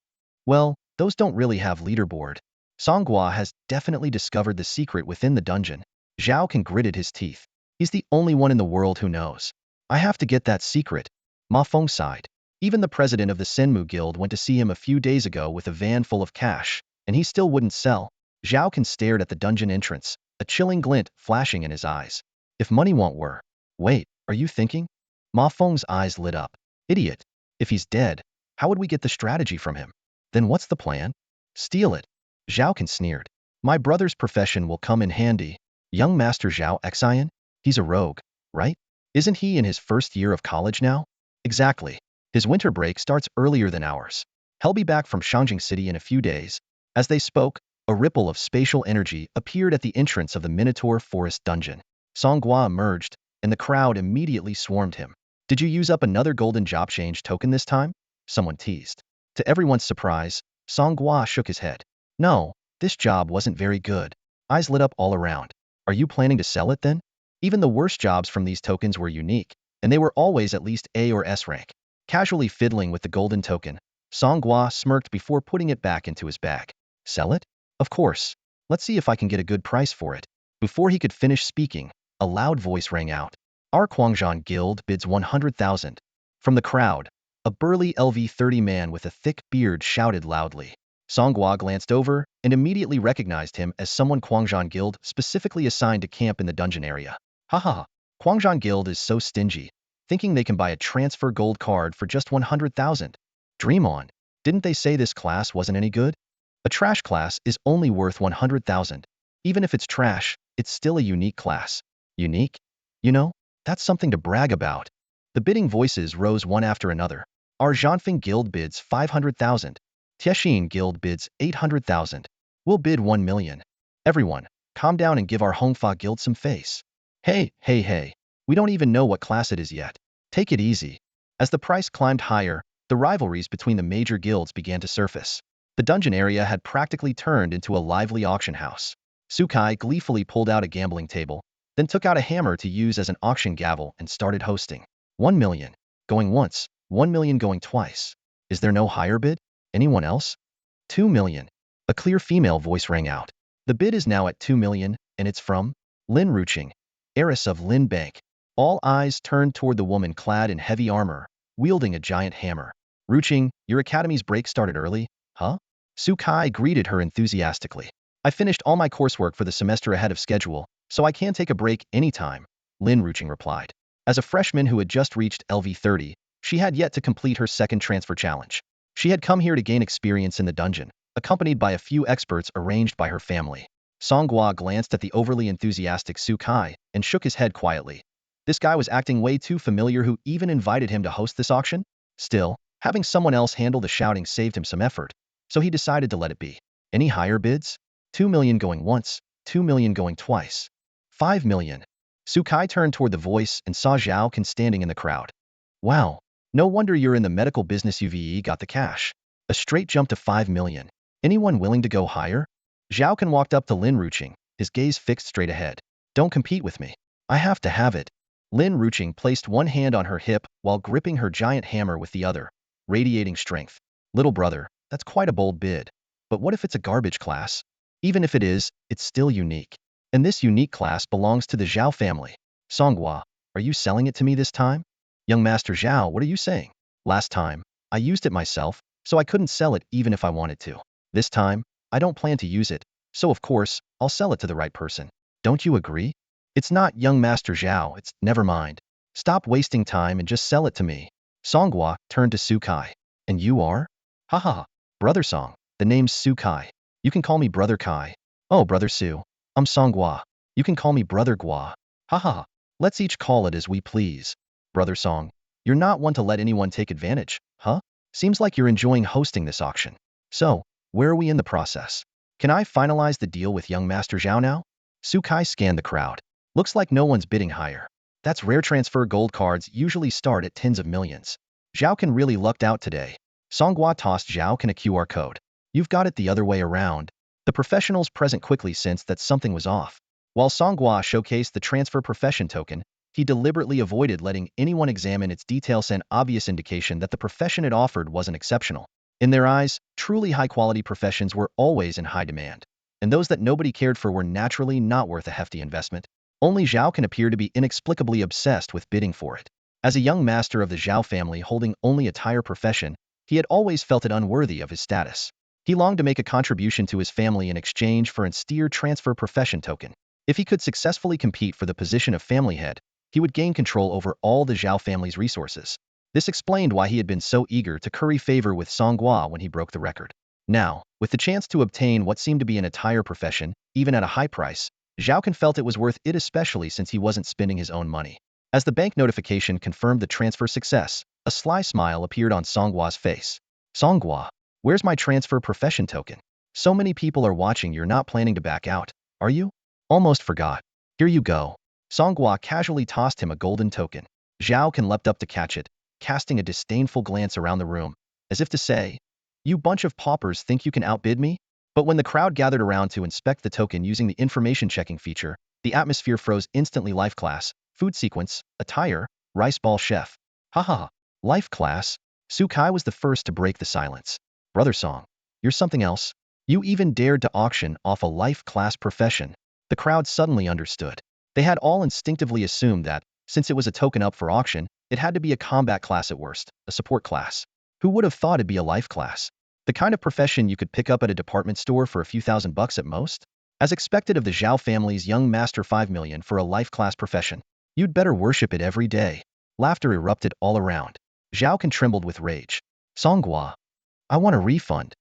Well, those don't really have leaderboard. Song Gua has definitely discovered the secret within the dungeon." Xiao Kan gritted his teeth. "He's the only one in the world who knows. I have to get that secret." Ma Feng sighed. Even the president of the Senmu Guild went to see him a few days ago with a van full of cash, and he still wouldn't sell. Xiao Kan stared at the dungeon entrance, a chilling glint flashing in his eyes. If money won't work. Wait, are you thinking? Ma Feng's eyes lit up. Idiot. If he's dead, how would we get the strategy from him? Then what's the plan? Steal it. Xiao Kan sneered. My brother's profession will come in handy. Young Master Zhao Xian? He's a rogue, right? Isn't he in his first year of college now? Exactly. His winter break starts earlier than ours. He'll be back from Shangjing City in a few days. As they spoke, a ripple of spatial energy appeared at the entrance of the Minotaur Forest dungeon. Song Gua emerged, and the crowd immediately swarmed him. Did you use up another golden job change token this time? Someone teased. To everyone's surprise, Song Gua shook his head. No, this job wasn't very good. Eyes lit up all around. Are you planning to sell it then? Even the worst jobs from these tokens were unique, and they were always at least A or S rank. Casually fiddling with the golden token, Song Gua smirked before putting it back into his bag. Sell it? Of course. Let's see if I can get a good price for it. Before he could finish speaking, a loud voice rang out. Our Guangzhou Guild bids 100,000. From the crowd, a burly LV-30 man with a thick beard shouted loudly. Song Gua glanced over and immediately recognized him as someone Guangzhou Guild specifically assigned to camp in the dungeon area. Haha, Guangzhou Guild is so stingy, thinking they can buy a transfer gold card for just 100,000. Dream on. Didn't they say this class wasn't any good? A trash class is only worth 100,000. Even if it's trash, it's still a unique class. Unique? You know, that's something to brag about. The bidding voices rose one after another. Our Zhanfeng Guild bids 500,000. Tiexin Guild bids 800,000. We'll bid 1 million. Everyone, calm down and give our Hongfa Guild some face. Hey. We don't even know what class it is yet. Take it easy. As the price climbed higher, the rivalries between the major guilds began to surface. The dungeon area had practically turned into a lively auction house. Su Kai gleefully pulled out a gambling table, then took out a hammer to use as an auction gavel and started hosting. 1 million. Going once. 1 million going twice. Is there no higher bid? Anyone else? 2 million. A clear female voice rang out. The bid is now at 2 million, and it's from Lin Ruqing, heiress of Lin Bank. All eyes turned toward the woman clad in heavy armor, wielding a giant hammer. Ruqing, your academy's break started early, huh? Su Kai greeted her enthusiastically. I finished all my coursework for the semester ahead of schedule, so I can take a break anytime, Lin Ruqing replied. As a freshman who had just reached LV-30, she had yet to complete her second transfer challenge. She had come here to gain experience in the dungeon, accompanied by a few experts arranged by her family. Song Gua glanced at the overly enthusiastic Su Kai and shook his head quietly. This guy was acting way too familiar. Who even invited him to host this auction? Still, having someone else handle the shouting saved him some effort, so he decided to let it be. Any higher bids? 2 million going once, 2 million going twice. 5 million. Su Kai turned toward the voice and saw Xiao Kan standing in the crowd. Wow, no wonder you're in the medical business. UVE got the cash. A straight jump to 5 million. Anyone willing to go higher? Xiao Kan walked up to Lin Ruqing, his gaze fixed straight ahead. Don't compete with me. I have to have it. Lin Ruching placed one hand on her hip while gripping her giant hammer with the other, radiating strength. Little brother, that's quite a bold bid. But what if it's a garbage class? Even if it is, it's still unique. And this unique class belongs to the Zhao family. Song Gua, are you selling it to me this time? Young Master Zhao, what are you saying? Last time, I used it myself, so I couldn't sell it even if I wanted to. This time, I don't plan to use it, so of course, I'll sell it to the right person. Don't you agree? It's not young Master Zhao, it's never mind. Stop wasting time and just sell it to me. Song Gua turned to Su Kai. And you are? Ha ha ha. Brother Song. The name's Su Kai. You can call me Brother Kai. Oh, Brother Su. I'm Song Gua. You can call me Brother Gua. Ha ha ha. Let's each call it as we please. Brother Song. You're not one to let anyone take advantage, huh? Seems like you're enjoying hosting this auction. So, where are we in the process? Can I finalize the deal with young Master Zhao now? Su Kai scanned the crowd. Looks like no one's bidding higher. That's rare transfer gold cards usually start at tens of millions. Zhao Kan really lucked out today. Song Gua tossed Zhao Kan a QR code. You've got it the other way around. The professionals present quickly sensed that something was off. While Song Gua showcased the transfer profession token, he deliberately avoided letting anyone examine its details, an obvious indication that the profession it offered wasn't exceptional. In their eyes, truly high-quality professions were always in high demand, and those that nobody cared for were naturally not worth a hefty investment. Only Zhao Kan appear to be inexplicably obsessed with bidding for it. As a young master of the Zhao family holding only a tire profession, he had always felt it unworthy of his status. He longed to make a contribution to his family in exchange for an austere transfer profession token. If he could successfully compete for the position of family head, he would gain control over all the Zhao family's resources. This explained why he had been so eager to curry favor with Song Gua when he broke the record. Now, with the chance to obtain what seemed to be an attire profession, even at a high price, Zhao Kan felt it was worth it, especially since he wasn't spending his own money. As the bank notification confirmed the transfer success, a sly smile appeared on Song Gua's face. Song Gua, where's my transfer profession token? So many people are watching, you're not planning to back out, are you? Almost forgot. Here you go. Song Gua casually tossed him a golden token. Zhao Kan leapt up to catch it, casting a disdainful glance around the room, as if to say, you bunch of paupers think you can outbid me? But when the crowd gathered around to inspect the token using the information checking feature, the atmosphere froze instantly. Life class, food sequence, attire, rice ball chef. Haha, life class? Su Kai was the first to break the silence. Brother Song, you're something else. You even dared to auction off a life class profession. The crowd suddenly understood. They had all instinctively assumed that, since it was a token up for auction, it had to be a combat class at worst, a support class. Who would have thought it'd be a life class? The kind of profession you could pick up at a department store for a few $1,000s at most? As expected of the Zhao family's young master, 5 million for a life class profession. You'd better worship it every day. Laughter erupted all around. Zhao Kan trembled with rage. Song Gua, I want a refund.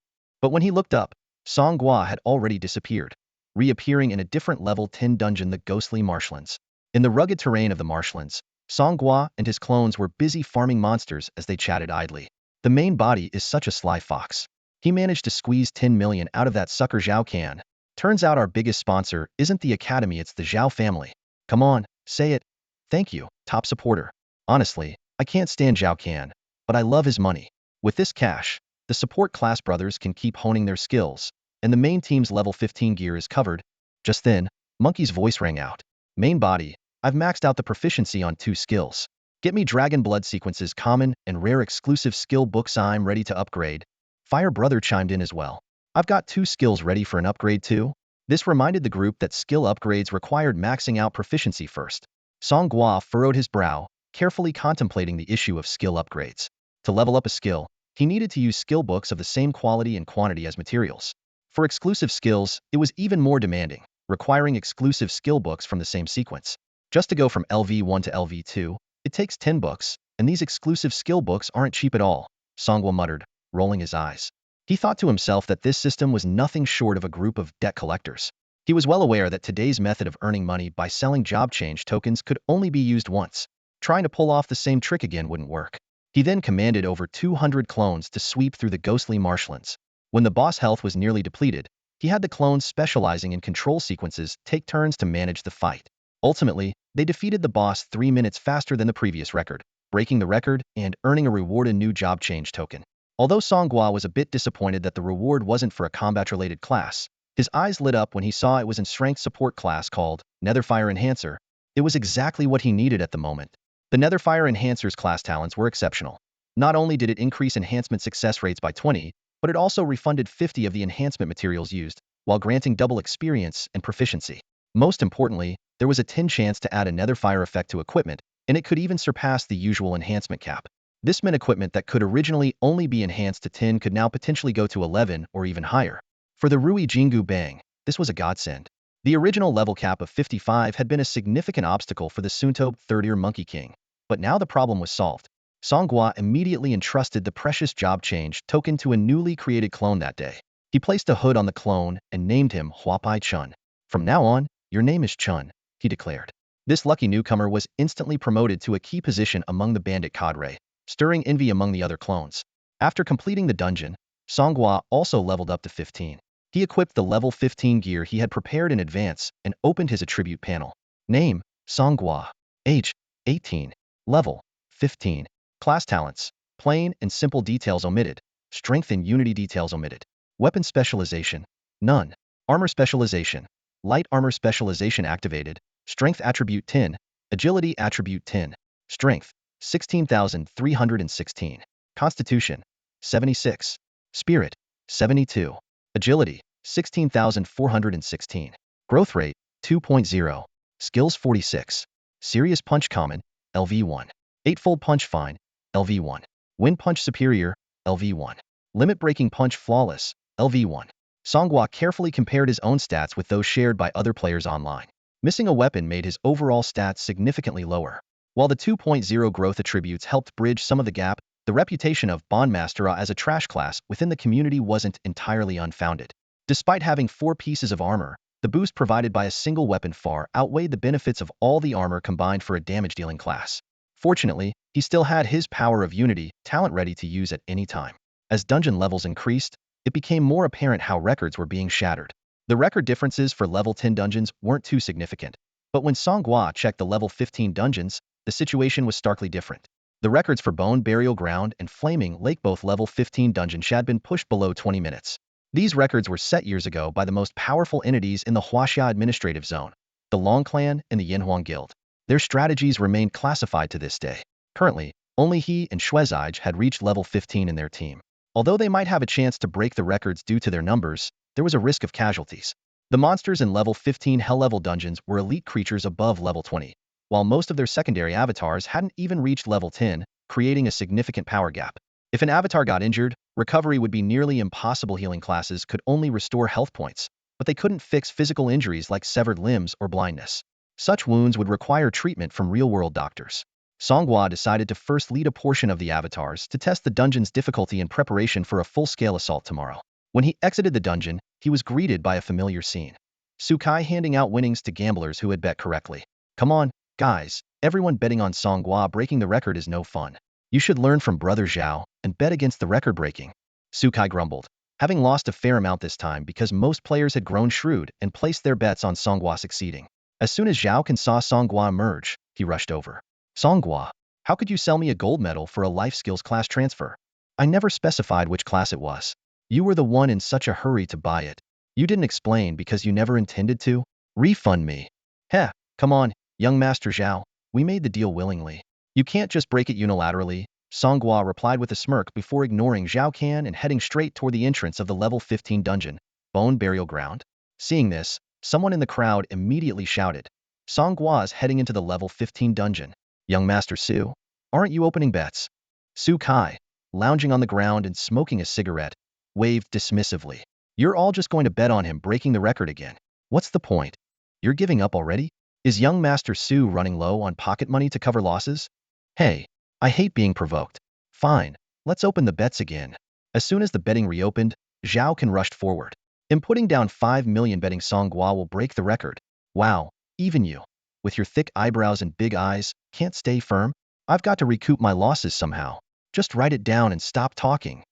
But when he looked up, Song Gua had already disappeared, reappearing in a different level 10 dungeon, the ghostly marshlands. In the rugged terrain of the marshlands, Song Gua and his clones were busy farming monsters as they chatted idly. The main body is such a sly fox. He managed to squeeze 10 million out of that sucker Zhao Kan. Turns out our biggest sponsor isn't the academy, it's the Zhao family. Come on, say it. Thank you, top supporter. Honestly, I can't stand Zhao Kan, but I love his money. With this cash, the support class brothers can keep honing their skills, and the main team's level 15 gear is covered. Just then, Monkey's voice rang out. Main body, I've maxed out the proficiency on 2 skills. Get me Dragon Blood sequences, common and rare exclusive skill books. I'm ready to upgrade. Fire Brother chimed in as well. I've got 2 skills ready for an upgrade too. This reminded the group that skill upgrades required maxing out proficiency first. Song Gua furrowed his brow, carefully contemplating the issue of skill upgrades. To level up a skill, he needed to use skill books of the same quality and quantity as materials. For exclusive skills, it was even more demanding, requiring exclusive skill books from the same sequence. Just to go from LV1 to LV2, it takes 10 books, and these exclusive skill books aren't cheap at all, Song Gua muttered, rolling his eyes. He thought to himself that this system was nothing short of a group of debt collectors. He was well aware that today's method of earning money by selling job change tokens could only be used once. Trying to pull off the same trick again wouldn't work. He then commanded over 200 clones to sweep through the ghostly marshlands. When the boss health was nearly depleted, he had the clones specializing in control sequences take turns to manage the fight. Ultimately, they defeated the boss 3 minutes faster than the previous record, breaking the record and earning a reward, a new job change token. Although Song Gua was a bit disappointed that the reward wasn't for a combat-related class, his eyes lit up when he saw it was in strength support class called Netherfire Enhancer. It was exactly what he needed at the moment. The Netherfire Enhancer's class talents were exceptional. Not only did it increase enhancement success rates by 20, but it also refunded 50 of the enhancement materials used, while granting double experience and proficiency. Most importantly, there was a 10 chance to add a Netherfire effect to equipment, and it could even surpass the usual enhancement cap. This meant equipment that could originally only be enhanced to 10 could now potentially go to 11 or even higher. For the Rui Jingu Bang, this was a godsend. The original level cap of 55 had been a significant obstacle for the Sunto Third-Ear Monkey King, but now the problem was solved. Song Gua immediately entrusted the precious job change token to a newly created clone that day. He placed a hood on the clone and named him Huapai Chun. "From now on, your name is Chun," he declared. This lucky newcomer was instantly promoted to a key position among the bandit cadre, stirring envy among the other clones. After completing the dungeon, Song Gua also leveled up to 15. He equipped the level 15 gear he had prepared in advance and opened his attribute panel. Name, Song Gua. Age, 18. Level, 15. Class talents, plain and simple details omitted. Strength and unity details omitted. Weapon specialization, none. Armor specialization, light armor specialization activated. Strength attribute 10, agility attribute 10. Strength, 16,316. Constitution, 76. Spirit, 72. Agility, 16,416. Growth rate, 2.0. Skills 46. Serious Punch Common, LV1. Eightfold Punch Fine, LV1. Wind Punch Superior, LV1. Limit Breaking Punch Flawless, LV1. Song Gua carefully compared his own stats with those shared by other players online. Missing a weapon made his overall stats significantly lower. While the 2.0 growth attributes helped bridge some of the gap, the reputation of Bondmaster as a trash class within the community wasn't entirely unfounded. Despite having 4 pieces of armor, the boost provided by a single weapon far outweighed the benefits of all the armor combined for a damage-dealing class. Fortunately, he still had his Power of Unity talent ready to use at any time. As dungeon levels increased, it became more apparent how records were being shattered. The record differences for level 10 dungeons weren't too significant, but when Song Gua checked the level 15 dungeons, the situation was starkly different. The records for Bone Burial Ground and Flaming Lake, both level 15 dungeons, had been pushed below 20 minutes. These records were set years ago by the most powerful entities in the Huaxia Administrative Zone, the Long Clan and the Yanhuang Guild. Their strategies remained classified to this day. Currently, only he and Shuezai had reached level 15 in their team. Although they might have a chance to break the records due to their numbers, there was a risk of casualties. The monsters in level 15 hell-level dungeons were elite creatures above level 20, while most of their secondary avatars hadn't even reached level 10, creating a significant power gap. If an avatar got injured, recovery would be nearly impossible. Healing classes could only restore health points, but they couldn't fix physical injuries like severed limbs or blindness. Such wounds would require treatment from real-world doctors. Song Gua decided to first lead a portion of the avatars to test the dungeon's difficulty in preparation for a full-scale assault tomorrow. When he exited the dungeon, he was greeted by a familiar scene. Sukai handing out winnings to gamblers who had bet correctly. "Come on, guys, everyone betting on Song Gua breaking the record is no fun. You should learn from Brother Zhao and bet against the record breaking." Sukai grumbled, having lost a fair amount this time because most players had grown shrewd and placed their bets on Song Gua succeeding. As soon as Zhao Kan saw Song Gua emerge, he rushed over. "Song Gua, how could you sell me a gold medal for a life skills class transfer? I never specified which class it was. You were the one in such a hurry to buy it. You didn't explain because you never intended to? Refund me." "Heh, come on, young Master Zhao, we made the deal willingly. You can't just break it unilaterally," Song Gua replied with a smirk before ignoring Zhao Kan and heading straight toward the entrance of the level 15 dungeon, Bone Burial Ground. Seeing this, someone in the crowd immediately shouted, "Song Gua's heading into the level 15 dungeon. Young Master Su, aren't you opening bets?" Su Kai, lounging on the ground and smoking a cigarette, waved dismissively. "You're all just going to bet on him breaking the record again. What's the point? You're giving up already? Is young Master Su running low on pocket money to cover losses? Hey, I hate being provoked. Fine, let's open the bets again." As soon as the betting reopened, Zhao Kan rushed forward. "I'm putting down 5 million betting Song Gua will break the record. Wow, even you, with your thick eyebrows and big eyes, can't stay firm? I've got to recoup my losses somehow. Just write it down and stop talking."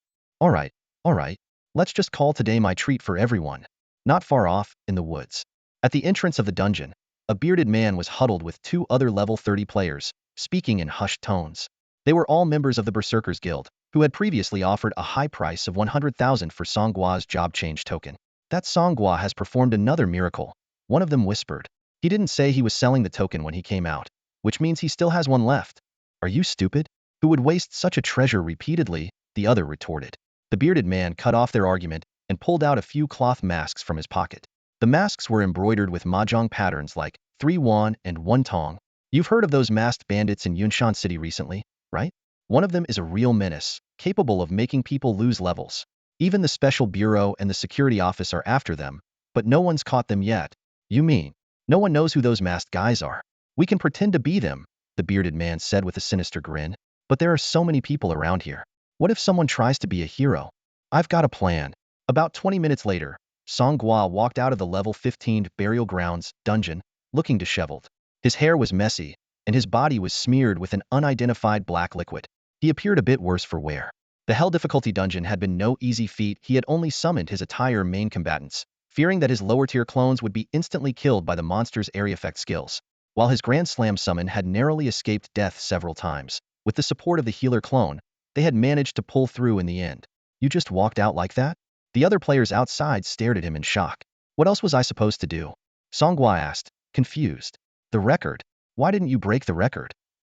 All right, let's just call today my treat for everyone." Not far off, in the woods. At the entrance of the dungeon, a bearded man was huddled with 2 other level 30 players, speaking in hushed tones. They were all members of the Berserkers Guild, who had previously offered a high price of 100,000 for Song Gua's job change token. "That Song Gua has performed another miracle," one of them whispered. He didn't say he was selling the token when he came out, which means he still has one left. Are you stupid? Who would waste such a treasure repeatedly? The other retorted. The bearded man cut off their argument and pulled out a few cloth masks from his pocket. The masks were embroidered with mahjong patterns like 3 won and 1 tong. You've heard of those masked bandits in Yunshan City recently, right? One of them is a real menace, capable of making people lose levels. Even the Special Bureau and the security office are after them, but no one's caught them yet. You mean, no one knows who those masked guys are? We can pretend to be them, the bearded man said with a sinister grin. But there are so many people around here. What if someone tries to be a hero? I've got a plan. About 20 minutes later, Song Gua walked out of the level 15 burial grounds dungeon, looking disheveled. His hair was messy, and his body was smeared with an unidentified black liquid. He appeared a bit worse for wear. The Hell difficulty dungeon had been no easy feat. He had only summoned his entire main combatants, fearing that his lower-tier clones would be instantly killed by the monster's area effect skills, while his Grand Slam summon had narrowly escaped death several times. With the support of the healer clone, they had managed to pull through in the end. You just walked out like that? The other players outside stared at him in shock. What else was I supposed to do? Song Gua asked, confused. The record? Why didn't you break the record?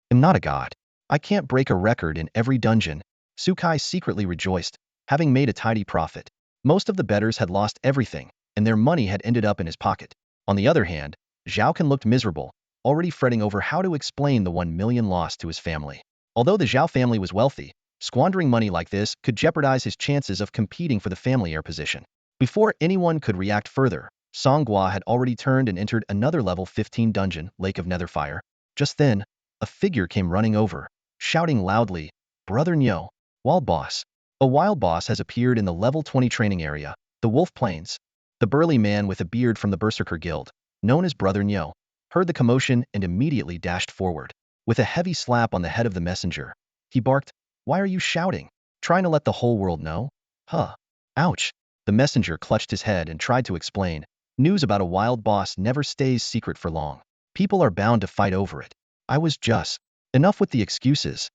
I'm not a god. I can't break a record in every dungeon. Sukai secretly rejoiced, having made a tidy profit. Most of the bettors had lost everything, and their money had ended up in his pocket. On the other hand, Xiao Kan looked miserable, already fretting over how to explain the 1 million loss to his family. Although the Zhao family was wealthy, squandering money like this could jeopardize his chances of competing for the family heir position. Before anyone could react further, Song Gua had already turned and entered another level 15 dungeon, Lake of Netherfire. Just then, a figure came running over, shouting loudly, Brother Meo, Wild Boss. A wild boss has appeared in the level 20 training area, the Wolf Plains. The burly man with a beard from the Berserker Guild, known as Brother Meo, heard the commotion and immediately dashed forward. With a heavy slap on the head of the messenger, he barked, Why are you shouting? Trying to let the whole world know? Huh. Ouch. The messenger clutched his head and tried to explain. News about a wild boss never stays secret for long. People are bound to fight over it. I was just... Enough with the excuses.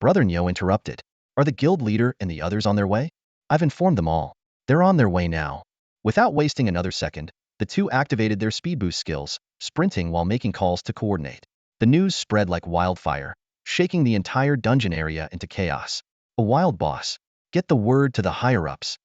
Brother Nyo interrupted. Are the guild leader and the others on their way? I've informed them all. They're on their way now. Without wasting another second, the two activated their speed boost skills, sprinting while making calls to coordinate. The news spread like wildfire, shaking the entire dungeon area into chaos. A wild boss. Get the word to the higher-ups.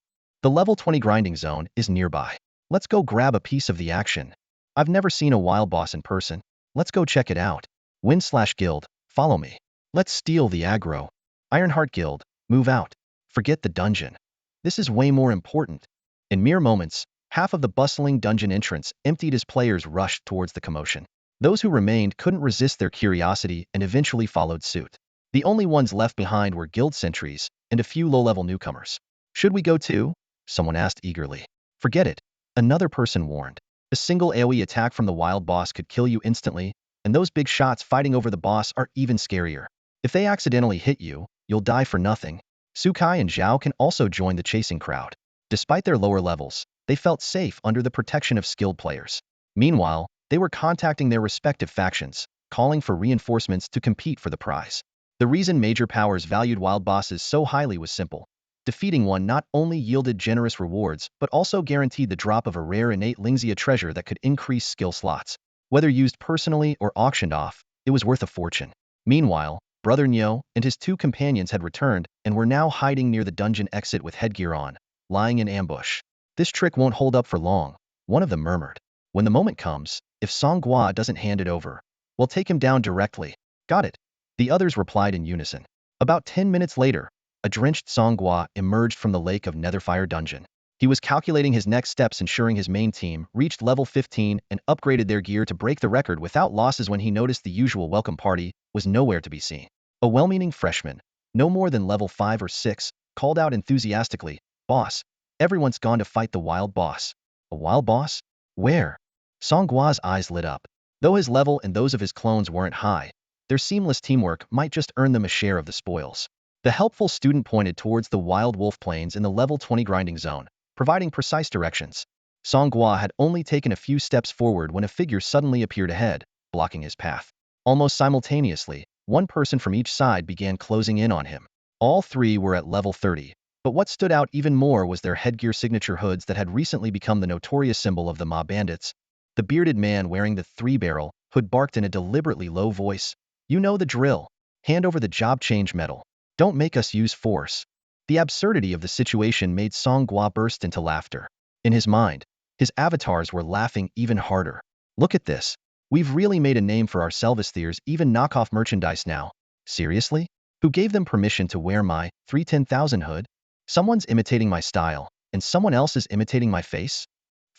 The level 20 grinding zone is nearby. Let's go grab a piece of the action. I've never seen a wild boss in person. Let's go check it out. Win/guild, follow me. Let's steal the aggro. Ironheart Guild, move out. Forget the dungeon. This is way more important. In mere moments, half of the bustling dungeon entrance emptied as players rushed towards the commotion. Those who remained couldn't resist their curiosity and eventually followed suit. The only ones left behind were guild sentries and a few low-level newcomers. Should we go too? Someone asked eagerly. Forget it. Another person warned. A single AoE attack from the wild boss could kill you instantly, and those big shots fighting over the boss are even scarier. If they accidentally hit you, you'll die for nothing. Sukai and Zhao can also join the chasing crowd. Despite their lower levels, they felt safe under the protection of skilled players. Meanwhile, they were contacting their respective factions, calling for reinforcements to compete for the prize. The reason major powers valued wild bosses so highly was simple. Defeating one not only yielded generous rewards, but also guaranteed the drop of a rare innate Lingxia treasure that could increase skill slots. Whether used personally or auctioned off, it was worth a fortune. Meanwhile, Brother Nyo and his two companions had returned and were now hiding near the dungeon exit with headgear on, lying in ambush. This trick won't hold up for long, one of them murmured. When the moment comes, if Song Gua doesn't hand it over, we'll take him down directly. Got it. The others replied in unison. About 10 minutes later, a drenched Song Gua emerged from the Lake of Netherfire dungeon. He was calculating his next steps, ensuring his main team reached level 15 and upgraded their gear to break the record without losses when he noticed the usual welcome party was nowhere to be seen. A well-meaning freshman, no more than level 5 or 6, called out enthusiastically, Boss, everyone's gone to fight the wild boss. A wild boss? Where? Song Gua's eyes lit up. Though his level and those of his clones weren't high, their seamless teamwork might just earn them a share of the spoils. The helpful student pointed towards the wild wolf plains in the level 20 grinding zone, providing precise directions. Song Gua had only taken a few steps forward when a figure suddenly appeared ahead, blocking his path. Almost simultaneously, one person from each side began closing in on him. All three were at level 30, but what stood out even more was their headgear signature hoods that had recently become the notorious symbol of the mob bandits. The bearded man wearing the three-barrel hood barked in a deliberately low voice. You know the drill. Hand over the job change medal. Don't make us use force. The absurdity of the situation made Song Gua burst into laughter. In his mind, his avatars were laughing even harder. Look at this. We've really made a name for ourselves. There's even knockoff merchandise now. Seriously? Who gave them permission to wear my 310,000 hood? Someone's imitating my style, and someone else is imitating my face?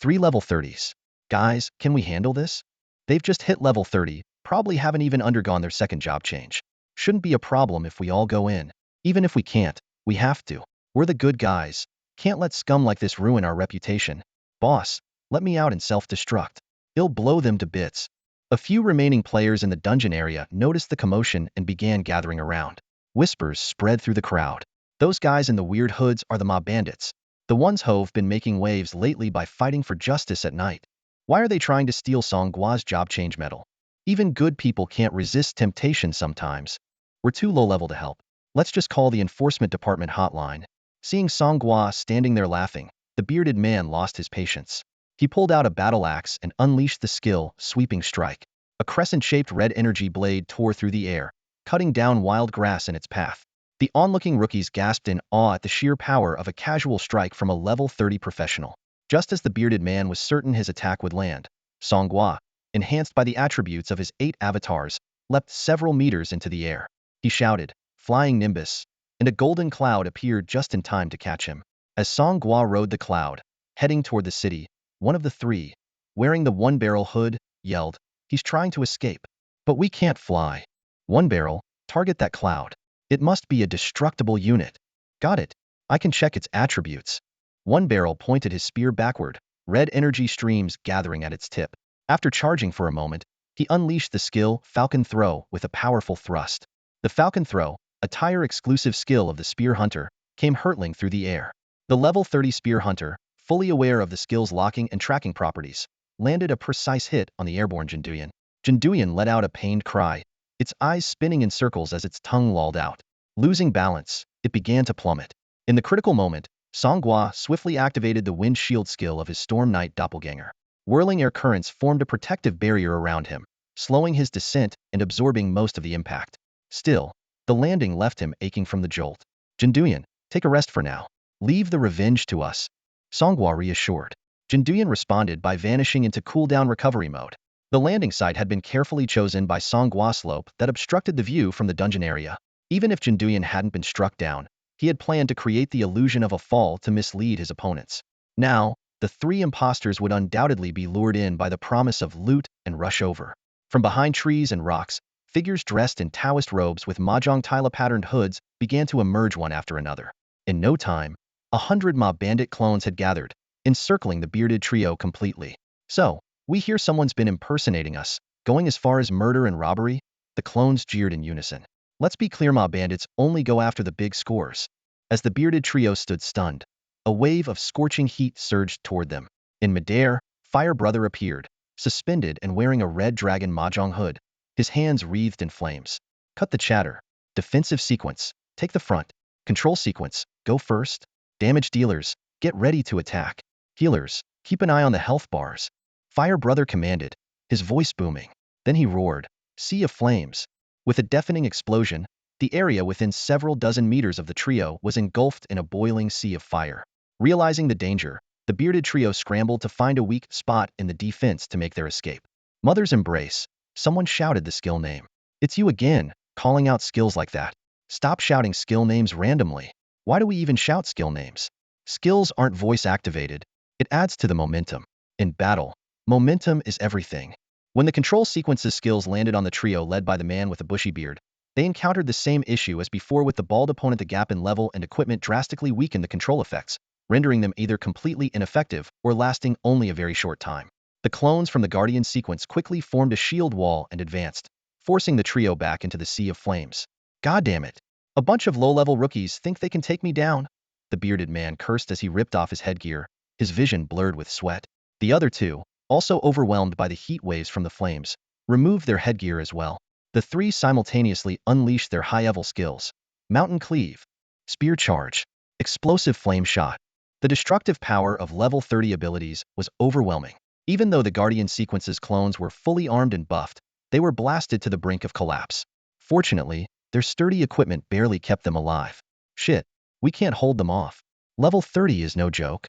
3 level 30s. Guys, can we handle this? They've just hit level 30, probably haven't even undergone their second job change. Shouldn't be a problem if we all go in. Even if we can't, we have to. We're the good guys. Can't let scum like this ruin our reputation. Boss, let me out and self-destruct. It'll blow them to bits. A few remaining players in the dungeon area noticed the commotion and began gathering around. Whispers spread through the crowd. Those guys in the weird hoods are the mob bandits. The ones who've been making waves lately by fighting for justice at night. Why are they trying to steal Song Gua's job change medal? Even good people can't resist temptation sometimes. We're too low level to help. Let's just call the enforcement department hotline. Seeing Song Gua standing there laughing, the bearded man lost his patience. He pulled out a battle axe and unleashed the skill, Sweeping Strike. A crescent-shaped red energy blade tore through the air, cutting down wild grass in its path. The onlooking rookies gasped in awe at the sheer power of a casual strike from a level 30 professional. Just as the bearded man was certain his attack would land, Song Gua, enhanced by the attributes of his 8 avatars, leapt several meters into the air. He shouted, "Flying Nimbus," and a golden cloud appeared just in time to catch him. As Song Gua rode the cloud, heading toward the city, one of the 3, wearing the one-barrel hood, yelled, "He's trying to escape. But we can't fly. One barrel, target that cloud. It must be a destructible unit." "Got it. I can check its attributes." One barrel pointed his spear backward, red energy streams gathering at its tip. After charging for a moment, he unleashed the skill Falcon Throw with a powerful thrust. The Falcon Throw, a tire-exclusive skill of the Spear Hunter, came hurtling through the air. The level 30 Spear Hunter, fully aware of the skill's locking and tracking properties, landed a precise hit on the airborne Jinduyan. Jinduyan let out a pained cry, its eyes spinning in circles as its tongue lolled out. Losing balance, it began to plummet. In the critical moment, Song Gua swiftly activated the wind shield skill of his Storm Knight doppelganger. Whirling air currents formed a protective barrier around him, slowing his descent and absorbing most of the impact. Still, the landing left him aching from the jolt. "Jinduyan, take a rest for now. Leave the revenge to us," Song Gua reassured. Jinduyan responded by vanishing into cooldown recovery mode. The landing site had been carefully chosen by Song Gua slope that obstructed the view from the dungeon area. Even if Jinduyan hadn't been struck down, he had planned to create the illusion of a fall to mislead his opponents. Now, the 3 imposters would undoubtedly be lured in by the promise of loot and rush over. From behind trees and rocks, figures dressed in Taoist robes with mahjong tile-patterned hoods began to emerge one after another. In no time, 100 mob bandit clones had gathered, encircling the bearded trio completely. "So, we hear someone's been impersonating us, going as far as murder and robbery?" The clones jeered in unison. "Let's be clear, mob bandits only go after the big scores." As the bearded trio stood stunned, a wave of scorching heat surged toward them. In midair, Fire Brother appeared, suspended and wearing a red dragon mahjong hood, his hands wreathed in flames. "Cut the chatter. Defensive sequence, take the front. Control sequence, go first. Damage dealers, get ready to attack. Healers, keep an eye on the health bars." Fire Brother commanded, his voice booming. Then he roared, "Sea of flames." With a deafening explosion, the area within several dozen meters of the trio was engulfed in a boiling sea of fire. Realizing the danger, the bearded trio scrambled to find a weak spot in the defense to make their escape. "Mother's Embrace," someone shouted the skill name. "It's you again, calling out skills like that. Stop shouting skill names randomly." "Why do we even shout skill names? Skills aren't voice activated. It adds to the momentum. In battle, momentum is everything." When the control sequence's skills landed on the trio led by the man with the bushy beard, they encountered the same issue as before with the bald opponent. The gap in level and equipment drastically weakened the control effects, rendering them either completely ineffective or lasting only a very short time. The clones from the Guardian sequence quickly formed a shield wall and advanced, forcing the trio back into the sea of flames. "God damn it. A bunch of low-level rookies think they can take me down," the bearded man cursed as he ripped off his headgear, his vision blurred with sweat. The other 2, also overwhelmed by the heat waves from the flames, removed their headgear as well. The 3 simultaneously unleashed their high-level skills: Mountain Cleave, Spear Charge, Explosive Flame Shot. The destructive power of level 30 abilities was overwhelming. Even though the Guardian Sequence's clones were fully armed and buffed, they were blasted to the brink of collapse. Fortunately, their sturdy equipment barely kept them alive. Shit, we can't hold them off. Level 30 is no joke.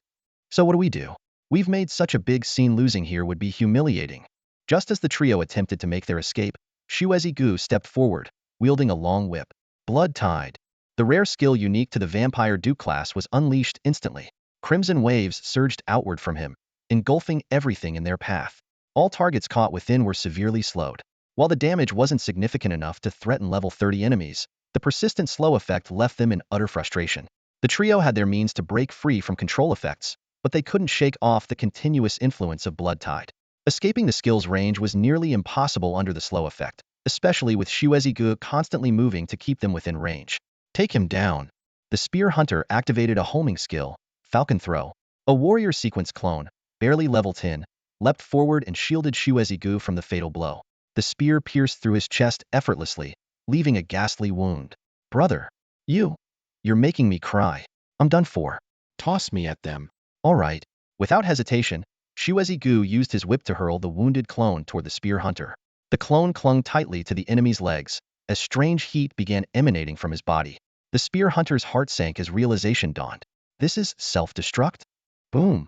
So what do we do? We've made such a big scene, losing here would be humiliating. Just as the trio attempted to make their escape, Shuezi Gu stepped forward, wielding a long whip. Blood Tide. The rare skill unique to the Vampire Duke class was unleashed instantly. Crimson waves surged outward from him, engulfing everything in their path. All targets caught within were severely slowed. While the damage wasn't significant enough to threaten level 30 enemies, the persistent slow effect left them in utter frustration. The trio had their means to break free from control effects, but they couldn't shake off the continuous influence of Blood Tide. Escaping the skill's range was nearly impossible under the slow effect, especially with Shuezi Gu constantly moving to keep them within range. Take him down. The Spear Hunter activated a homing skill, Falcon Throw. A warrior sequence clone, barely level 10, leapt forward and shielded Shuezi Gu from the fatal blow. The spear pierced through his chest effortlessly, leaving a ghastly wound. Brother, you're making me cry. I'm done for. Toss me at them. All right. Without hesitation, Shuezi Gu used his whip to hurl the wounded clone toward the spear hunter. The clone clung tightly to the enemy's legs, as strange heat began emanating from his body. The spear hunter's heart sank as realization dawned. This is self-destruct? Boom.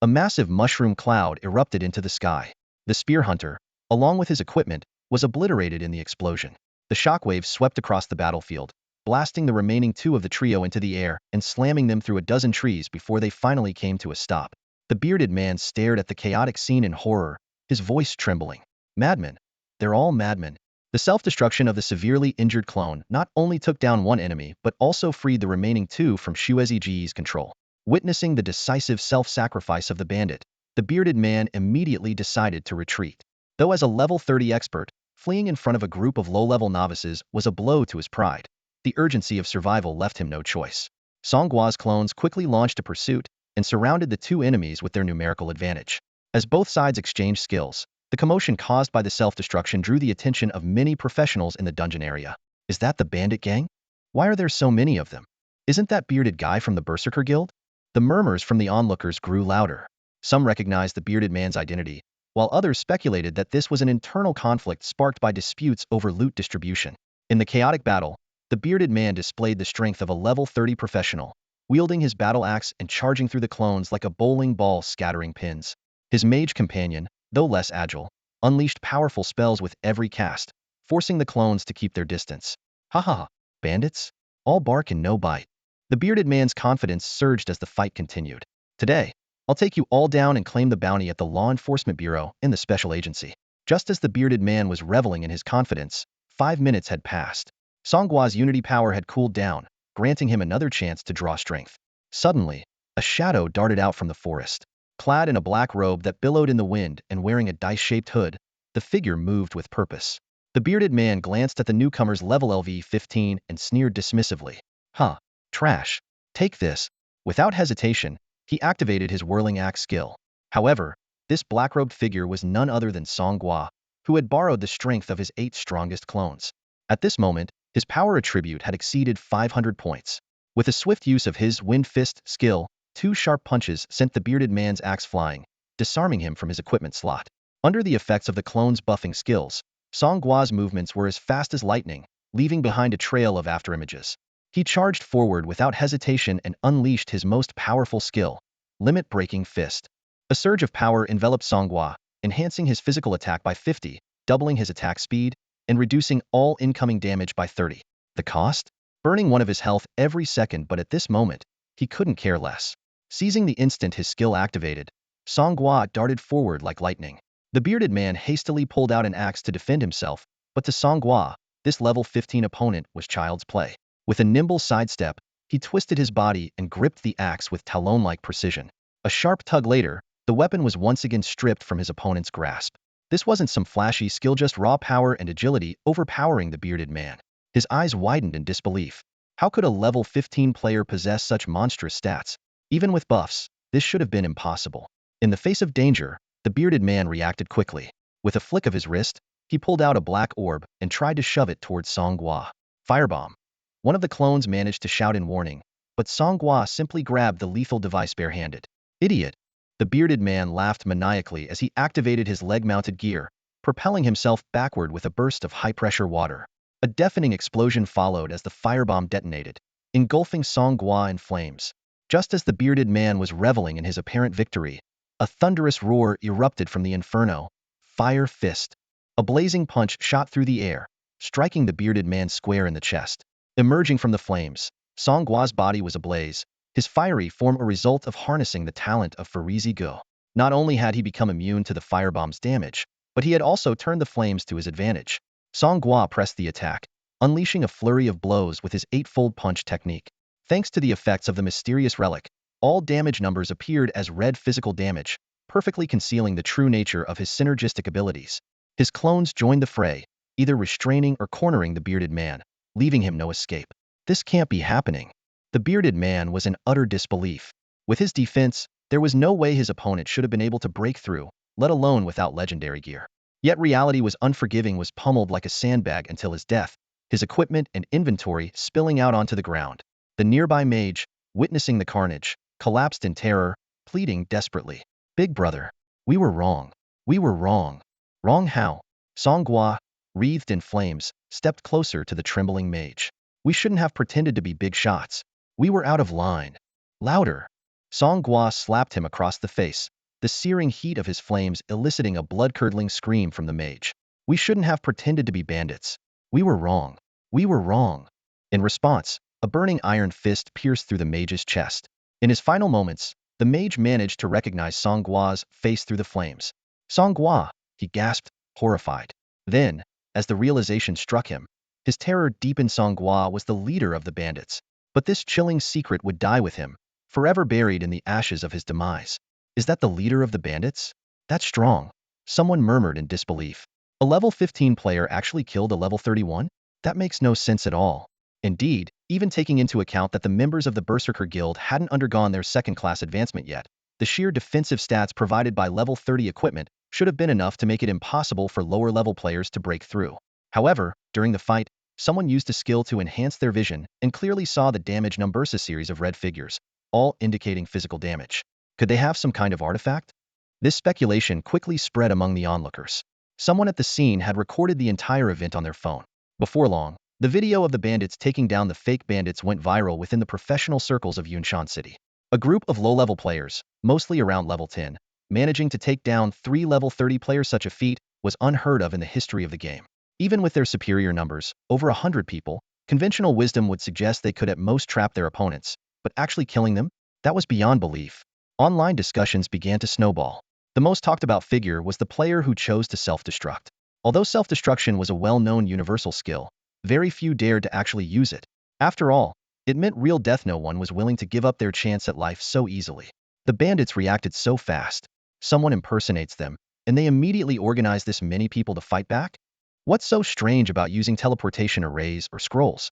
A massive mushroom cloud erupted into the sky. The spear hunter, along with his equipment, was obliterated in the explosion. The shockwaves swept across the battlefield, blasting the remaining two of the trio into the air and slamming them through a dozen trees before they finally came to a stop. The bearded man stared at the chaotic scene in horror, his voice trembling. Madmen. They're all madmen. The self-destruction of the severely injured clone not only took down one enemy but also freed the remaining two from Shuezi Gu's control. Witnessing the decisive self-sacrifice of the bandit, the bearded man immediately decided to retreat. Though as a level 30 expert, fleeing in front of a group of low-level novices was a blow to his pride. The urgency of survival left him no choice. Song Gua's clones quickly launched a pursuit and surrounded the two enemies with their numerical advantage. As both sides exchanged skills, the commotion caused by the self-destruction drew the attention of many professionals in the dungeon area. Is that the bandit gang? Why are there so many of them? Isn't that bearded guy from the Berserker Guild? The murmurs from the onlookers grew louder. Some recognized the bearded man's identity, while others speculated that this was an internal conflict sparked by disputes over loot distribution. In the chaotic battle, the bearded man displayed the strength of a level 30 professional, wielding his battle axe and charging through the clones like a bowling ball scattering pins. His mage companion, though less agile, unleashed powerful spells with every cast, forcing the clones to keep their distance. Haha, bandits? All bark and no bite. The bearded man's confidence surged as the fight continued. Today, I'll take you all down and claim the bounty at the Law Enforcement Bureau in the Special Agency. Just as the bearded man was reveling in his confidence, 5 minutes had passed. Song Gua's unity power had cooled down, granting him another chance to draw strength. Suddenly, a shadow darted out from the forest. Clad in a black robe that billowed in the wind and wearing a dice-shaped hood, the figure moved with purpose. The bearded man glanced at the newcomer's level LV-15 and sneered dismissively. Huh. Trash. Take this. Without hesitation, he activated his whirling axe skill. However, this black-robed figure was none other than Song Gua, who had borrowed the strength of his 8 strongest clones. At this moment, his power attribute had exceeded 500 points. With a swift use of his Wind Fist skill, 2 sharp punches sent the bearded man's axe flying, disarming him from his equipment slot. Under the effects of the clone's buffing skills, Song Gua's movements were as fast as lightning, leaving behind a trail of afterimages. He charged forward without hesitation and unleashed his most powerful skill, Limit-Breaking Fist. A surge of power enveloped Song Gua, enhancing his physical attack by 50, doubling his attack speed, and reducing all incoming damage by 30. The cost? Burning 1 of his health every second, but at this moment, he couldn't care less. Seizing the instant his skill activated, Song Gua darted forward like lightning. The bearded man hastily pulled out an axe to defend himself, but to Song Gua, this level 15 opponent was child's play. With a nimble sidestep, he twisted his body and gripped the axe with talon-like precision. A sharp tug later, the weapon was once again stripped from his opponent's grasp. This wasn't some flashy skill, just raw power and agility overpowering the bearded man. His eyes widened in disbelief. How could a level 15 player possess such monstrous stats? Even with buffs, this should have been impossible. In the face of danger, the bearded man reacted quickly. With a flick of his wrist, he pulled out a black orb and tried to shove it towards Song Gua. Firebomb. One of the clones managed to shout in warning, but Song Gua simply grabbed the lethal device barehanded. Idiot. The bearded man laughed maniacally as he activated his leg-mounted gear, propelling himself backward with a burst of high-pressure water. A deafening explosion followed as the firebomb detonated, engulfing Song Gua in flames. Just as the bearded man was reveling in his apparent victory, a thunderous roar erupted from the inferno. Fire fist. A blazing punch shot through the air, striking the bearded man square in the chest. Emerging from the flames, Song Gua's body was ablaze, his fiery form a result of harnessing the talent of Farizi Go. Not only had he become immune to the firebomb's damage, but he had also turned the flames to his advantage. Song Gua pressed the attack, unleashing a flurry of blows with his eightfold punch technique. Thanks to the effects of the mysterious relic, all damage numbers appeared as red physical damage, perfectly concealing the true nature of his synergistic abilities. His clones joined the fray, either restraining or cornering the bearded man, leaving him no escape. This can't be happening. The bearded man was in utter disbelief. With his defense, there was no way his opponent should have been able to break through, let alone without legendary gear. Yet reality was unforgiving, was pummeled like a sandbag until his death, his equipment and inventory spilling out onto the ground. The nearby mage, witnessing the carnage, collapsed in terror, pleading desperately. Big brother, we were wrong. We were wrong. Wrong how? Song Gua, wreathed in flames, stepped closer to the trembling mage. We shouldn't have pretended to be big shots. We were out of line. Louder. Song Gua slapped him across the face, the searing heat of his flames eliciting a blood-curdling scream from the mage. We shouldn't have pretended to be bandits. We were wrong. We were wrong. In response, a burning iron fist pierced through the mage's chest. In his final moments, the mage managed to recognize Song Gua's face through the flames. Song Gua, he gasped, horrified. Then, as the realization struck him, his terror deepened. Song Gua was the leader of the bandits. But this chilling secret would die with him, forever buried in the ashes of his demise. Is that the leader of the bandits? That's strong. Someone murmured in disbelief. A level 15 player actually killed a level 31? That makes no sense at all. Indeed, even taking into account that the members of the Berserker Guild hadn't undergone their second-class advancement yet, the sheer defensive stats provided by level 30 equipment should have been enough to make it impossible for lower-level players to break through. However, during the fight, someone used a skill to enhance their vision and clearly saw the damage numbers, a series of red figures, all indicating physical damage. Could they have some kind of artifact? This speculation quickly spread among the onlookers. Someone at the scene had recorded the entire event on their phone. Before long, the video of the bandits taking down the fake bandits went viral within the professional circles of Yunshan City. A group of low-level players, mostly around level 10, managing to take down 3 level 30 players. Such a feat was unheard of in the history of the game. Even with their superior numbers, over 100 people, conventional wisdom would suggest they could at most trap their opponents, but actually killing them? That was beyond belief. Online discussions began to snowball. The most talked about figure was the player who chose to self-destruct. Although self-destruction was a well-known universal skill, very few dared to actually use it. After all, it meant real death. No one was willing to give up their chance at life so easily. The bandits reacted so fast. Someone impersonates them, and they immediately organize this many people to fight back? What's so strange about using teleportation arrays or scrolls?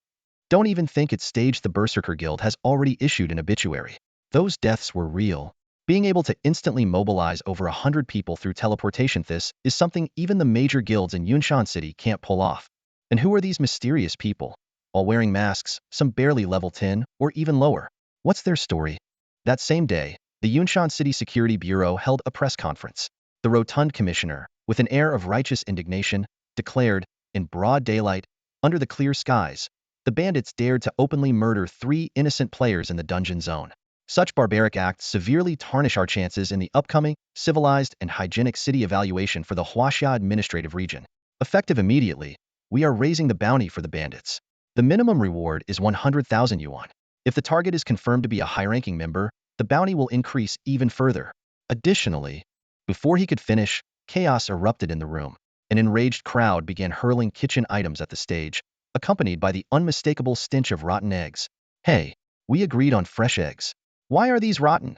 Don't even think it's staged. The Berserker Guild has already issued an obituary. Those deaths were real. Being able to instantly mobilize over 100 people through teleportation, this is something even the major guilds in Yunshan City can't pull off. And who are these mysterious people? All wearing masks, some barely level 10 or even lower. What's their story? That same day, the Yunshan City Security Bureau held a press conference. The rotund commissioner, with an air of righteous indignation, declared, in broad daylight, under the clear skies, the bandits dared to openly murder 3 innocent players in the dungeon zone. Such barbaric acts severely tarnish our chances in the upcoming, civilized and hygienic city evaluation for the Huaxia Administrative Region. Effective immediately, we are raising the bounty for the bandits. The minimum reward is 100,000 yuan. If the target is confirmed to be a high-ranking member, the bounty will increase even further. Additionally, before he could finish, chaos erupted in the room. An enraged crowd began hurling kitchen items at the stage, accompanied by the unmistakable stench of rotten eggs. Hey, we agreed on fresh eggs. Why are these rotten?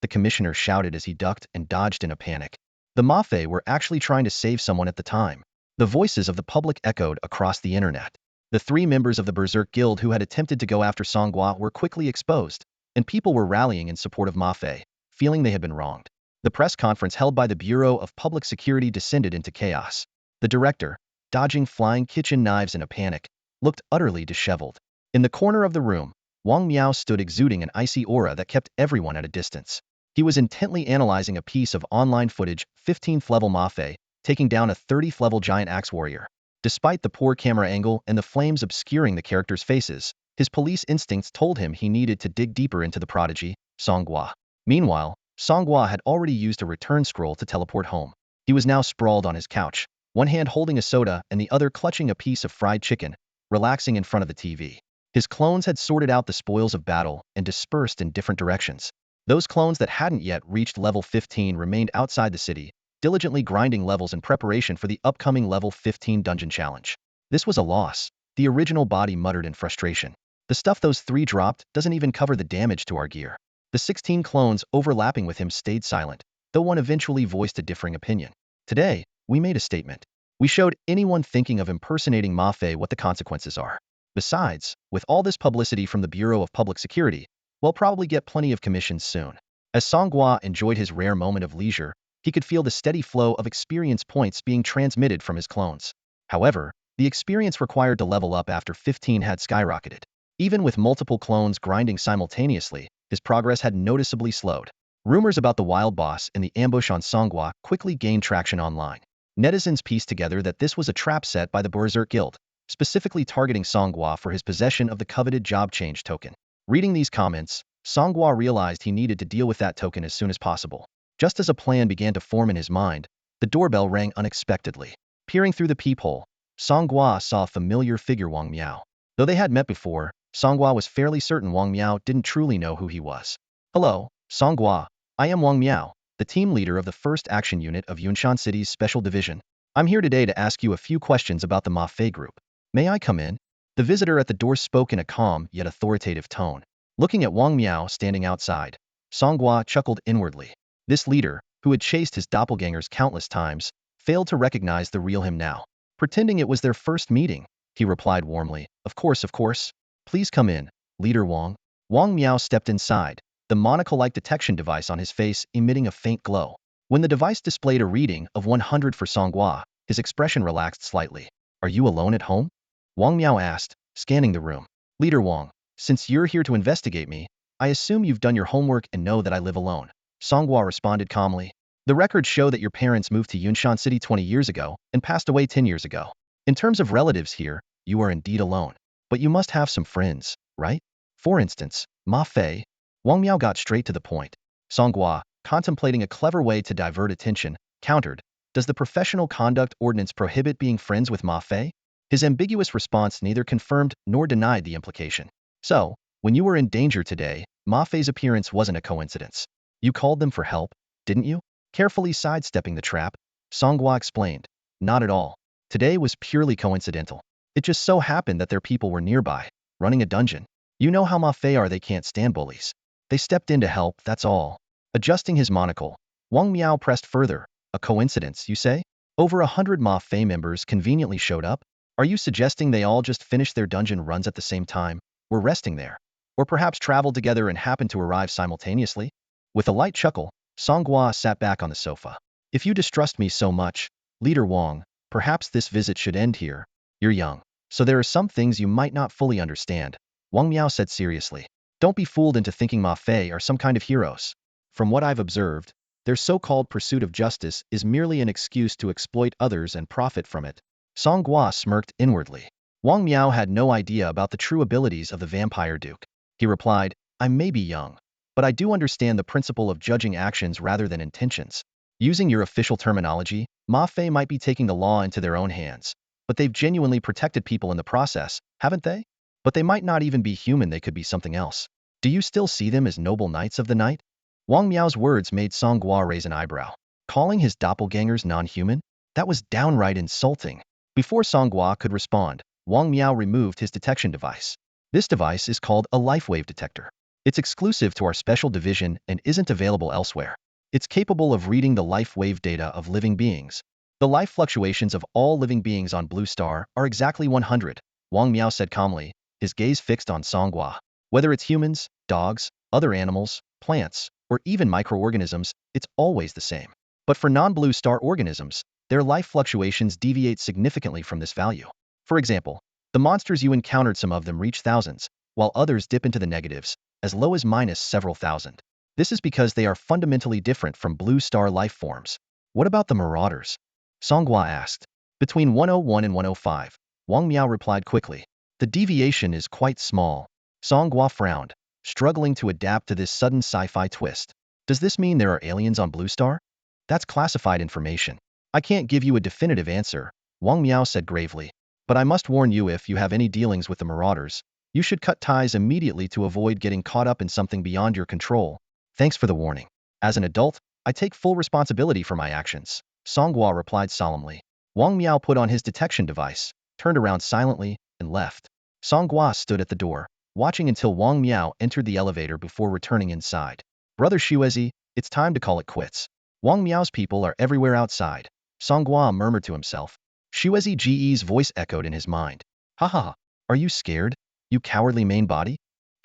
The commissioner shouted as he ducked and dodged in a panic. The Mafe were actually trying to save someone at the time. The voices of the public echoed across the internet. The 3 members of the Berserk Guild who had attempted to go after Song Gua were quickly exposed, and people were rallying in support of Mafe, feeling they had been wronged. The press conference held by the Bureau of Public Security descended into chaos. The director, dodging flying kitchen knives in a panic, looked utterly disheveled. In the corner of the room, Wong Meo stood exuding an icy aura that kept everyone at a distance. He was intently analyzing a piece of online footage, 15th level Mafei, taking down a 30th level giant axe warrior. Despite the poor camera angle and the flames obscuring the characters' faces, his police instincts told him he needed to dig deeper into the prodigy, Song Gua. Meanwhile, Song Gua had already used a return scroll to teleport home. He was now sprawled on his couch, one hand holding a soda and the other clutching a piece of fried chicken, relaxing in front of the TV. His clones had sorted out the spoils of battle and dispersed in different directions. Those clones that hadn't yet reached level 15 remained outside the city, diligently grinding levels in preparation for the upcoming level 15 dungeon challenge. This was a loss, the original body muttered in frustration. The stuff those three dropped doesn't even cover the damage to our gear. The 16 clones overlapping with him stayed silent, though one eventually voiced a differing opinion. Today, we made a statement. We showed anyone thinking of impersonating Mafei what the consequences are. Besides, with all this publicity from the Bureau of Public Security, we'll probably get plenty of commissions soon. As Song Gua enjoyed his rare moment of leisure, he could feel the steady flow of experience points being transmitted from his clones. However, the experience required to level up after 15 had skyrocketed. Even with multiple clones grinding simultaneously, his progress had noticeably slowed. Rumors about the wild boss and the ambush on Song Gua quickly gained traction online. Netizens pieced together that this was a trap set by the Berserk Guild, specifically targeting Song Gua for his possession of the coveted job change token. Reading these comments, Song Gua realized he needed to deal with that token as soon as possible. Just as a plan began to form in his mind, the doorbell rang unexpectedly. Peering through the peephole, Song Gua saw a familiar figure, Wong Meo. Though they had met before, Song Gua was fairly certain Wong Meo didn't truly know who he was. Hello, Song Gua. I am Wong Meo, the team leader of the 1st Action Unit of Yunshan City's Special Division. I'm here today to ask you a few questions about the Mafei group. May I come in? The visitor at the door spoke in a calm yet authoritative tone. Looking at Wong Meo standing outside, Song Gua chuckled inwardly. This leader, who had chased his doppelgangers countless times, failed to recognize the real him now. Pretending it was their first meeting, he replied warmly, Of course. Please come in, Leader Wong. Wong Meo stepped inside, the monocle-like detection device on his face emitting a faint glow. When the device displayed a reading of 100 for Song Gua, his expression relaxed slightly. Are you alone at home? Wong Meo asked, scanning the room. Leader Wong, since you're here to investigate me, I assume you've done your homework and know that I live alone. Song Gua responded calmly. The records show that your parents moved to Yunshan City 20 years ago and passed away 10 years ago. In terms of relatives here, you are indeed alone. But you must have some friends, right? For instance, Ma Fei. Wong Meo got straight to the point. Song Gua, contemplating a clever way to divert attention, countered, Does the Professional Conduct Ordinance prohibit being friends with Ma Fei? His ambiguous response neither confirmed nor denied the implication. So, when you were in danger today, Ma Fei's appearance wasn't a coincidence. You called them for help, didn't you? Carefully sidestepping the trap, Song Gua explained, Not at all. Today was purely coincidental. It just so happened that their people were nearby, running a dungeon. You know how Ma Fei are, they can't stand bullies. They stepped in to help, that's all. Adjusting his monocle, Wong Meo pressed further. A coincidence, you say? Over 100 Ma Fei members conveniently showed up? Are you suggesting they all just finished their dungeon runs at the same time, were resting there? Or perhaps traveled together and happened to arrive simultaneously? With a light chuckle, Song Gua sat back on the sofa. If you distrust me so much, Leader Wong, perhaps this visit should end here. You're young, so there are some things you might not fully understand, Wong Meo said seriously. Don't be fooled into thinking Ma Fei are some kind of heroes. From what I've observed, their so-called pursuit of justice is merely an excuse to exploit others and profit from it. Song Gua smirked inwardly. Wong Meo had no idea about the true abilities of the Vampire Duke. He replied, I may be young, but I do understand the principle of judging actions rather than intentions. Using your official terminology, Ma Fei might be taking the law into their own hands, but they've genuinely protected people in the process, haven't they? But they might not even be human, they could be something else. Do you still see them as noble knights of the night? Wong Meo's words made Song Gua raise an eyebrow. Calling his doppelgangers non-human? That was downright insulting. Before Song Gua could respond, Wong Meo removed his detection device. This device is called a life wave detector. It's exclusive to our special division and isn't available elsewhere. It's capable of reading the life wave data of living beings. The life fluctuations of all living beings on Blue Star are exactly 100, Wong Meo said calmly, his gaze fixed on Song Gua. Whether it's humans, dogs, other animals, plants, or even microorganisms, it's always the same. But for non-Blue Star organisms, their life fluctuations deviate significantly from this value. For example, the monsters you encountered, some of them reach thousands, while others dip into the negatives, as low as minus several thousand. This is because they are fundamentally different from blue star life forms. What about the Marauders? Song Gua asked. Between 101 and 105, Wong Meo replied quickly. The deviation is quite small. Song Gua frowned, struggling to adapt to this sudden sci-fi twist. Does this mean there are aliens on Blue Star? That's classified information. I can't give you a definitive answer, Wong Meo said gravely. But I must warn you, if you have any dealings with the Marauders, you should cut ties immediately to avoid getting caught up in something beyond your control. Thanks for the warning. As an adult, I take full responsibility for my actions, Song Gua replied solemnly. Wong Meo put on his detection device, turned around silently, and left. Song Gua stood at the door, watching until Wong Meo entered the elevator before returning inside. Brother Xuezi, it's time to call it quits. Wong Meo's people are everywhere outside, Song Gua murmured to himself. Xuezi Ge's voice echoed in his mind. Ha ha ha, are you scared, you cowardly main body?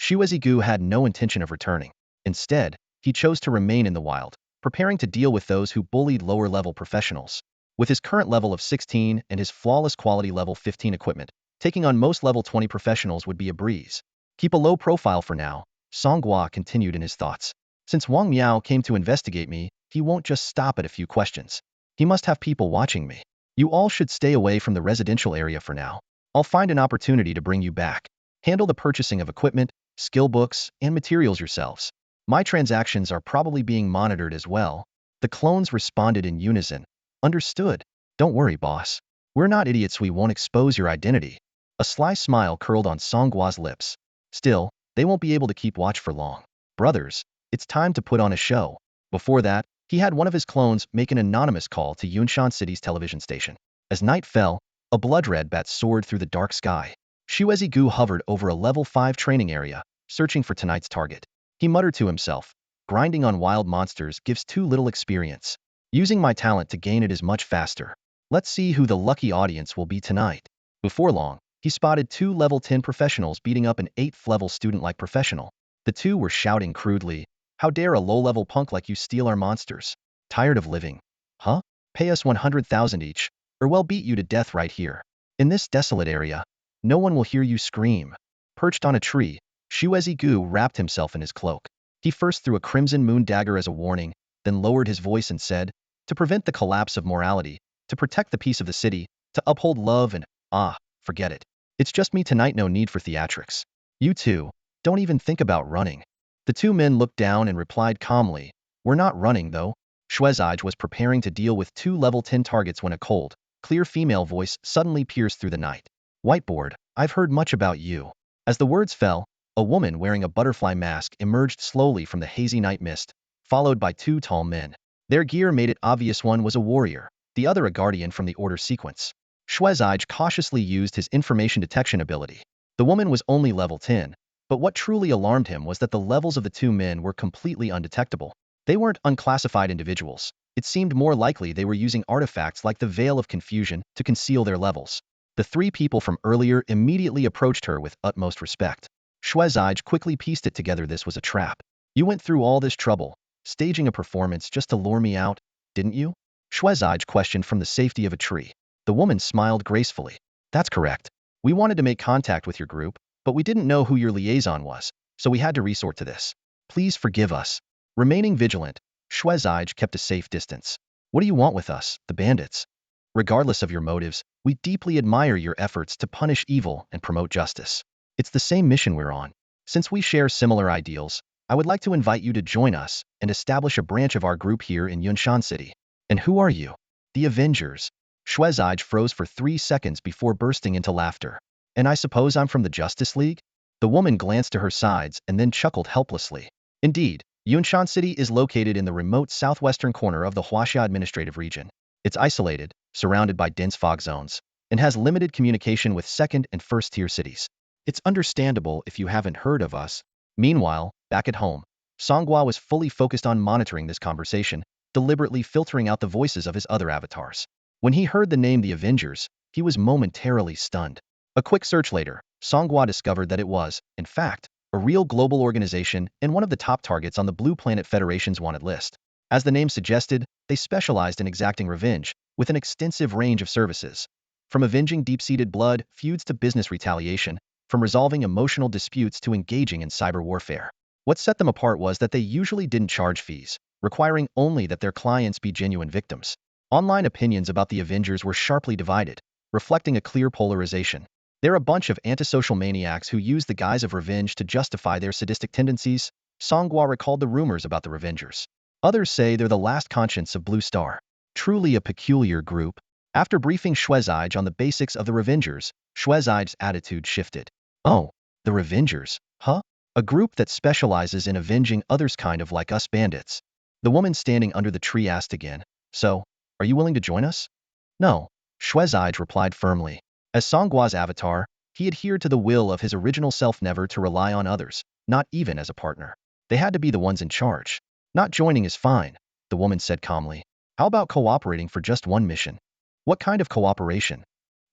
Xuezi Gu had no intention of returning. Instead, he chose to remain in the wild, preparing to deal with those who bullied lower-level professionals. With his current level of 16 and his flawless quality level 15 equipment, taking on most level 20 professionals would be a breeze. Keep a low profile for now, Song Gua continued in his thoughts. Since Wong Meo came to investigate me, he won't just stop at a few questions. He must have people watching me. You all should stay away from the residential area for now. I'll find an opportunity to bring you back. Handle the purchasing of equipment, skill books, and materials yourselves. My transactions are probably being monitored as well. The clones responded in unison. Understood. Don't worry, boss. We're not idiots, we won't expose your identity. A sly smile curled on Song Gua's lips. Still, they won't be able to keep watch for long. Brothers, it's time to put on a show. Before that, he had one of his clones make an anonymous call to Yunshan City's television station. As night fell, a blood-red bat soared through the dark sky. Xuezi Gu hovered over a level 5 training area, searching for tonight's target. He muttered to himself, grinding on wild monsters gives too little experience. Using my talent to gain it is much faster. Let's see who the lucky audience will be tonight. Before long, he spotted 2 level 10 professionals beating up an 8th level student-like professional. The two were shouting crudely, "How dare a low-level punk like you steal our monsters? Tired of living? Huh? Pay us 100,000 each, or we'll beat you to death right here. In this desolate area, no one will hear you scream." Perched on a tree, Xuezi Gu wrapped himself in his cloak. He first threw a crimson moon dagger as a warning, then lowered his voice and said, "To prevent the collapse of morality, to protect the peace of the city, to uphold love and, forget it. It's just me tonight, no need for theatrics. You two, don't even think about running." The 2 men looked down and replied calmly, "We're not running though." Xuezi was preparing to deal with 2 level 10 targets when a cold, clear female voice suddenly pierced through the night. "Whiteboard, I've heard much about you." As the words fell, a woman wearing a butterfly mask emerged slowly from the hazy night mist, followed by 2 tall men. Their gear made it obvious one was a warrior, the other a guardian from the order sequence. Xuezi cautiously used his information detection ability. The woman was only level 10, but what truly alarmed him was that the levels of the 2 men were completely undetectable. They weren't unclassified individuals. It seemed more likely they were using artifacts like the Veil of Confusion to conceal their levels. The 3 people from earlier immediately approached her with utmost respect. Xuezi quickly pieced it together, this was a trap. "You went through all this trouble, staging a performance just to lure me out, didn't you?" Xuezi questioned from the safety of a tree. The woman smiled gracefully. "That's correct. We wanted to make contact with your group, but we didn't know who your liaison was, so we had to resort to this. Please forgive us." Remaining vigilant, Xuezi kept a safe distance. "What do you want with us, the bandits? Regardless of your motives, we deeply admire your efforts to punish evil and promote justice. It's the same mission we're on. Since we share similar ideals, I would like to invite you to join us and establish a branch of our group here in Yunshan City." "And who are you?" "The Avengers." Xuezi froze for 3 seconds before bursting into laughter. "And I suppose I'm from the Justice League?" The woman glanced to her sides and then chuckled helplessly. Indeed, Yunshan City is located in the remote southwestern corner of the Huaxia administrative region. It's isolated, surrounded by dense fog zones, and has limited communication with second and first-tier cities. It's understandable if you haven't heard of us. Meanwhile, back at home, Song Gua was fully focused on monitoring this conversation, deliberately filtering out the voices of his other avatars. When he heard the name the Avengers, he was momentarily stunned. A quick search later, Song Gua discovered that it was, in fact, a real global organization and one of the top targets on the Blue Planet Federation's wanted list. As the name suggested, they specialized in exacting revenge, with an extensive range of services. From avenging deep-seated blood feuds to business retaliation, from resolving emotional disputes to engaging in cyber warfare. What set them apart was that they usually didn't charge fees, requiring only that their clients be genuine victims. Online opinions about the Avengers were sharply divided, reflecting a clear polarization. They're a bunch of antisocial maniacs who use the guise of revenge to justify their sadistic tendencies. Song Gua recalled the rumors about the Revengers. Others say they're the last conscience of Blue Star. Truly a peculiar group. After briefing Xuezige on the basics of the Revengers, Xuezige's attitude shifted. Oh, the Revengers, huh? A group that specializes in avenging others kind of like us bandits. The woman standing under the tree asked again, so, are you willing to join us? No, Xuezige replied firmly. As Song Gua's avatar, he adhered to the will of his original self never to rely on others, not even as a partner. They had to be the ones in charge. Not joining is fine, the woman said calmly. How about cooperating for just one mission? What kind of cooperation?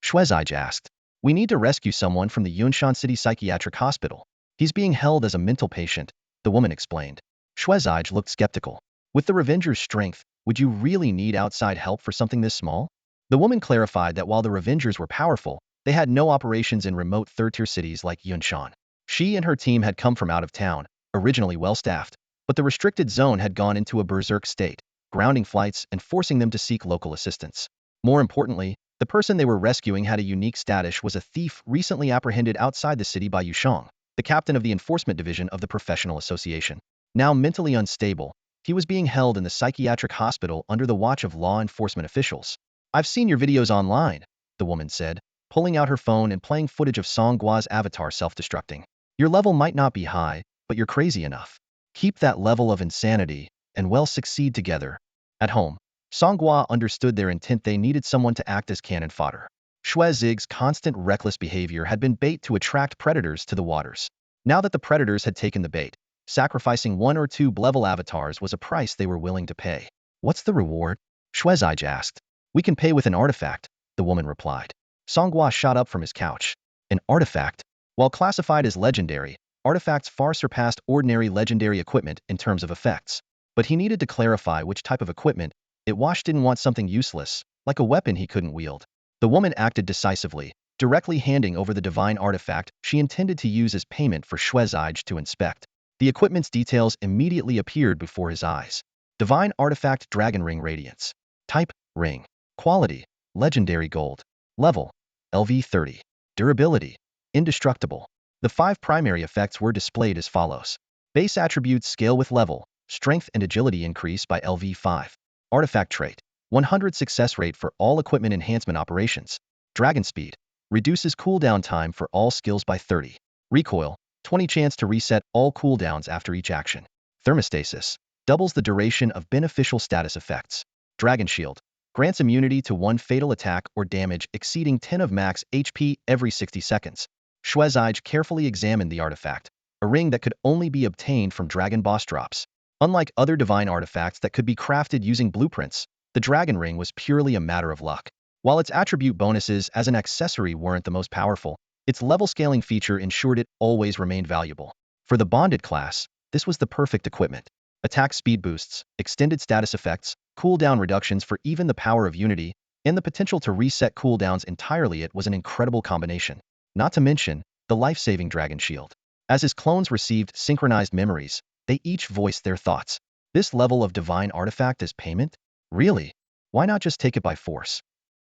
Xuezige asked. We need to rescue someone from the Yunshan City Psychiatric Hospital. He's being held as a mental patient, the woman explained. Xuezige looked skeptical. With the Revenger's strength, would you really need outside help for something this small? The woman clarified that while the Revengers were powerful, they had no operations in remote third-tier cities like Yunshan. She and her team had come from out of town, originally well-staffed, but the restricted zone had gone into a berserk state, grounding flights and forcing them to seek local assistance. More importantly, the person they were rescuing had a unique status, was a thief recently apprehended outside the city by Yushang, the captain of the enforcement division of the professional association. Now mentally unstable, he was being held in the psychiatric hospital under the watch of law enforcement officials. I've seen your videos online, the woman said, pulling out her phone and playing footage of Song Gua's avatar self-destructing. Your level might not be high, but you're crazy enough. Keep that level of insanity, and we'll succeed together. At home, Song Gua understood their intent. They needed someone to act as cannon fodder. Xuezig's constant reckless behavior had been bait to attract predators to the waters. Now that the predators had taken the bait, sacrificing one or two level avatars was a price they were willing to pay. What's the reward? Xuezige asked. We can pay with an artifact, the woman replied. Song Gua shot up from his couch. An artifact? While classified as legendary, artifacts far surpassed ordinary legendary equipment in terms of effects. But he needed to clarify which type of equipment. Itwash didn't want something useless, like a weapon he couldn't wield. The woman acted decisively, directly handing over the divine artifact she intended to use as payment for Xuezige to inspect. The equipment's details immediately appeared before his eyes. Divine artifact Dragon Ring Radiance. Type, Ring. Quality, Legendary Gold. Level, LV30. Durability, Indestructible. The 5 primary effects were displayed as follows. Base attributes scale with level, strength and agility increase by LV5. Artifact trait, 100 success rate for all equipment enhancement operations. Dragon speed, reduces cooldown time for all skills by 30. Recoil, 20 chance to reset all cooldowns after each action. Thermostasis, doubles the duration of beneficial status effects. Dragon shield, grants immunity to 1 fatal attack or damage exceeding 10 of max HP every 60 seconds. Xuezige carefully examined the artifact, a ring that could only be obtained from dragon boss drops. Unlike other divine artifacts that could be crafted using blueprints, the dragon ring was purely a matter of luck. While its attribute bonuses as an accessory weren't the most powerful, its level scaling feature ensured it always remained valuable. For the Bandit class, this was the perfect equipment. Attack speed boosts, extended status effects, cooldown reductions for even the power of unity, and the potential to reset cooldowns entirely. It was an incredible combination. Not to mention, the life-saving dragon shield. As his clones received synchronized memories, they each voiced their thoughts. This level of divine artifact as payment? Really? Why not just take it by force?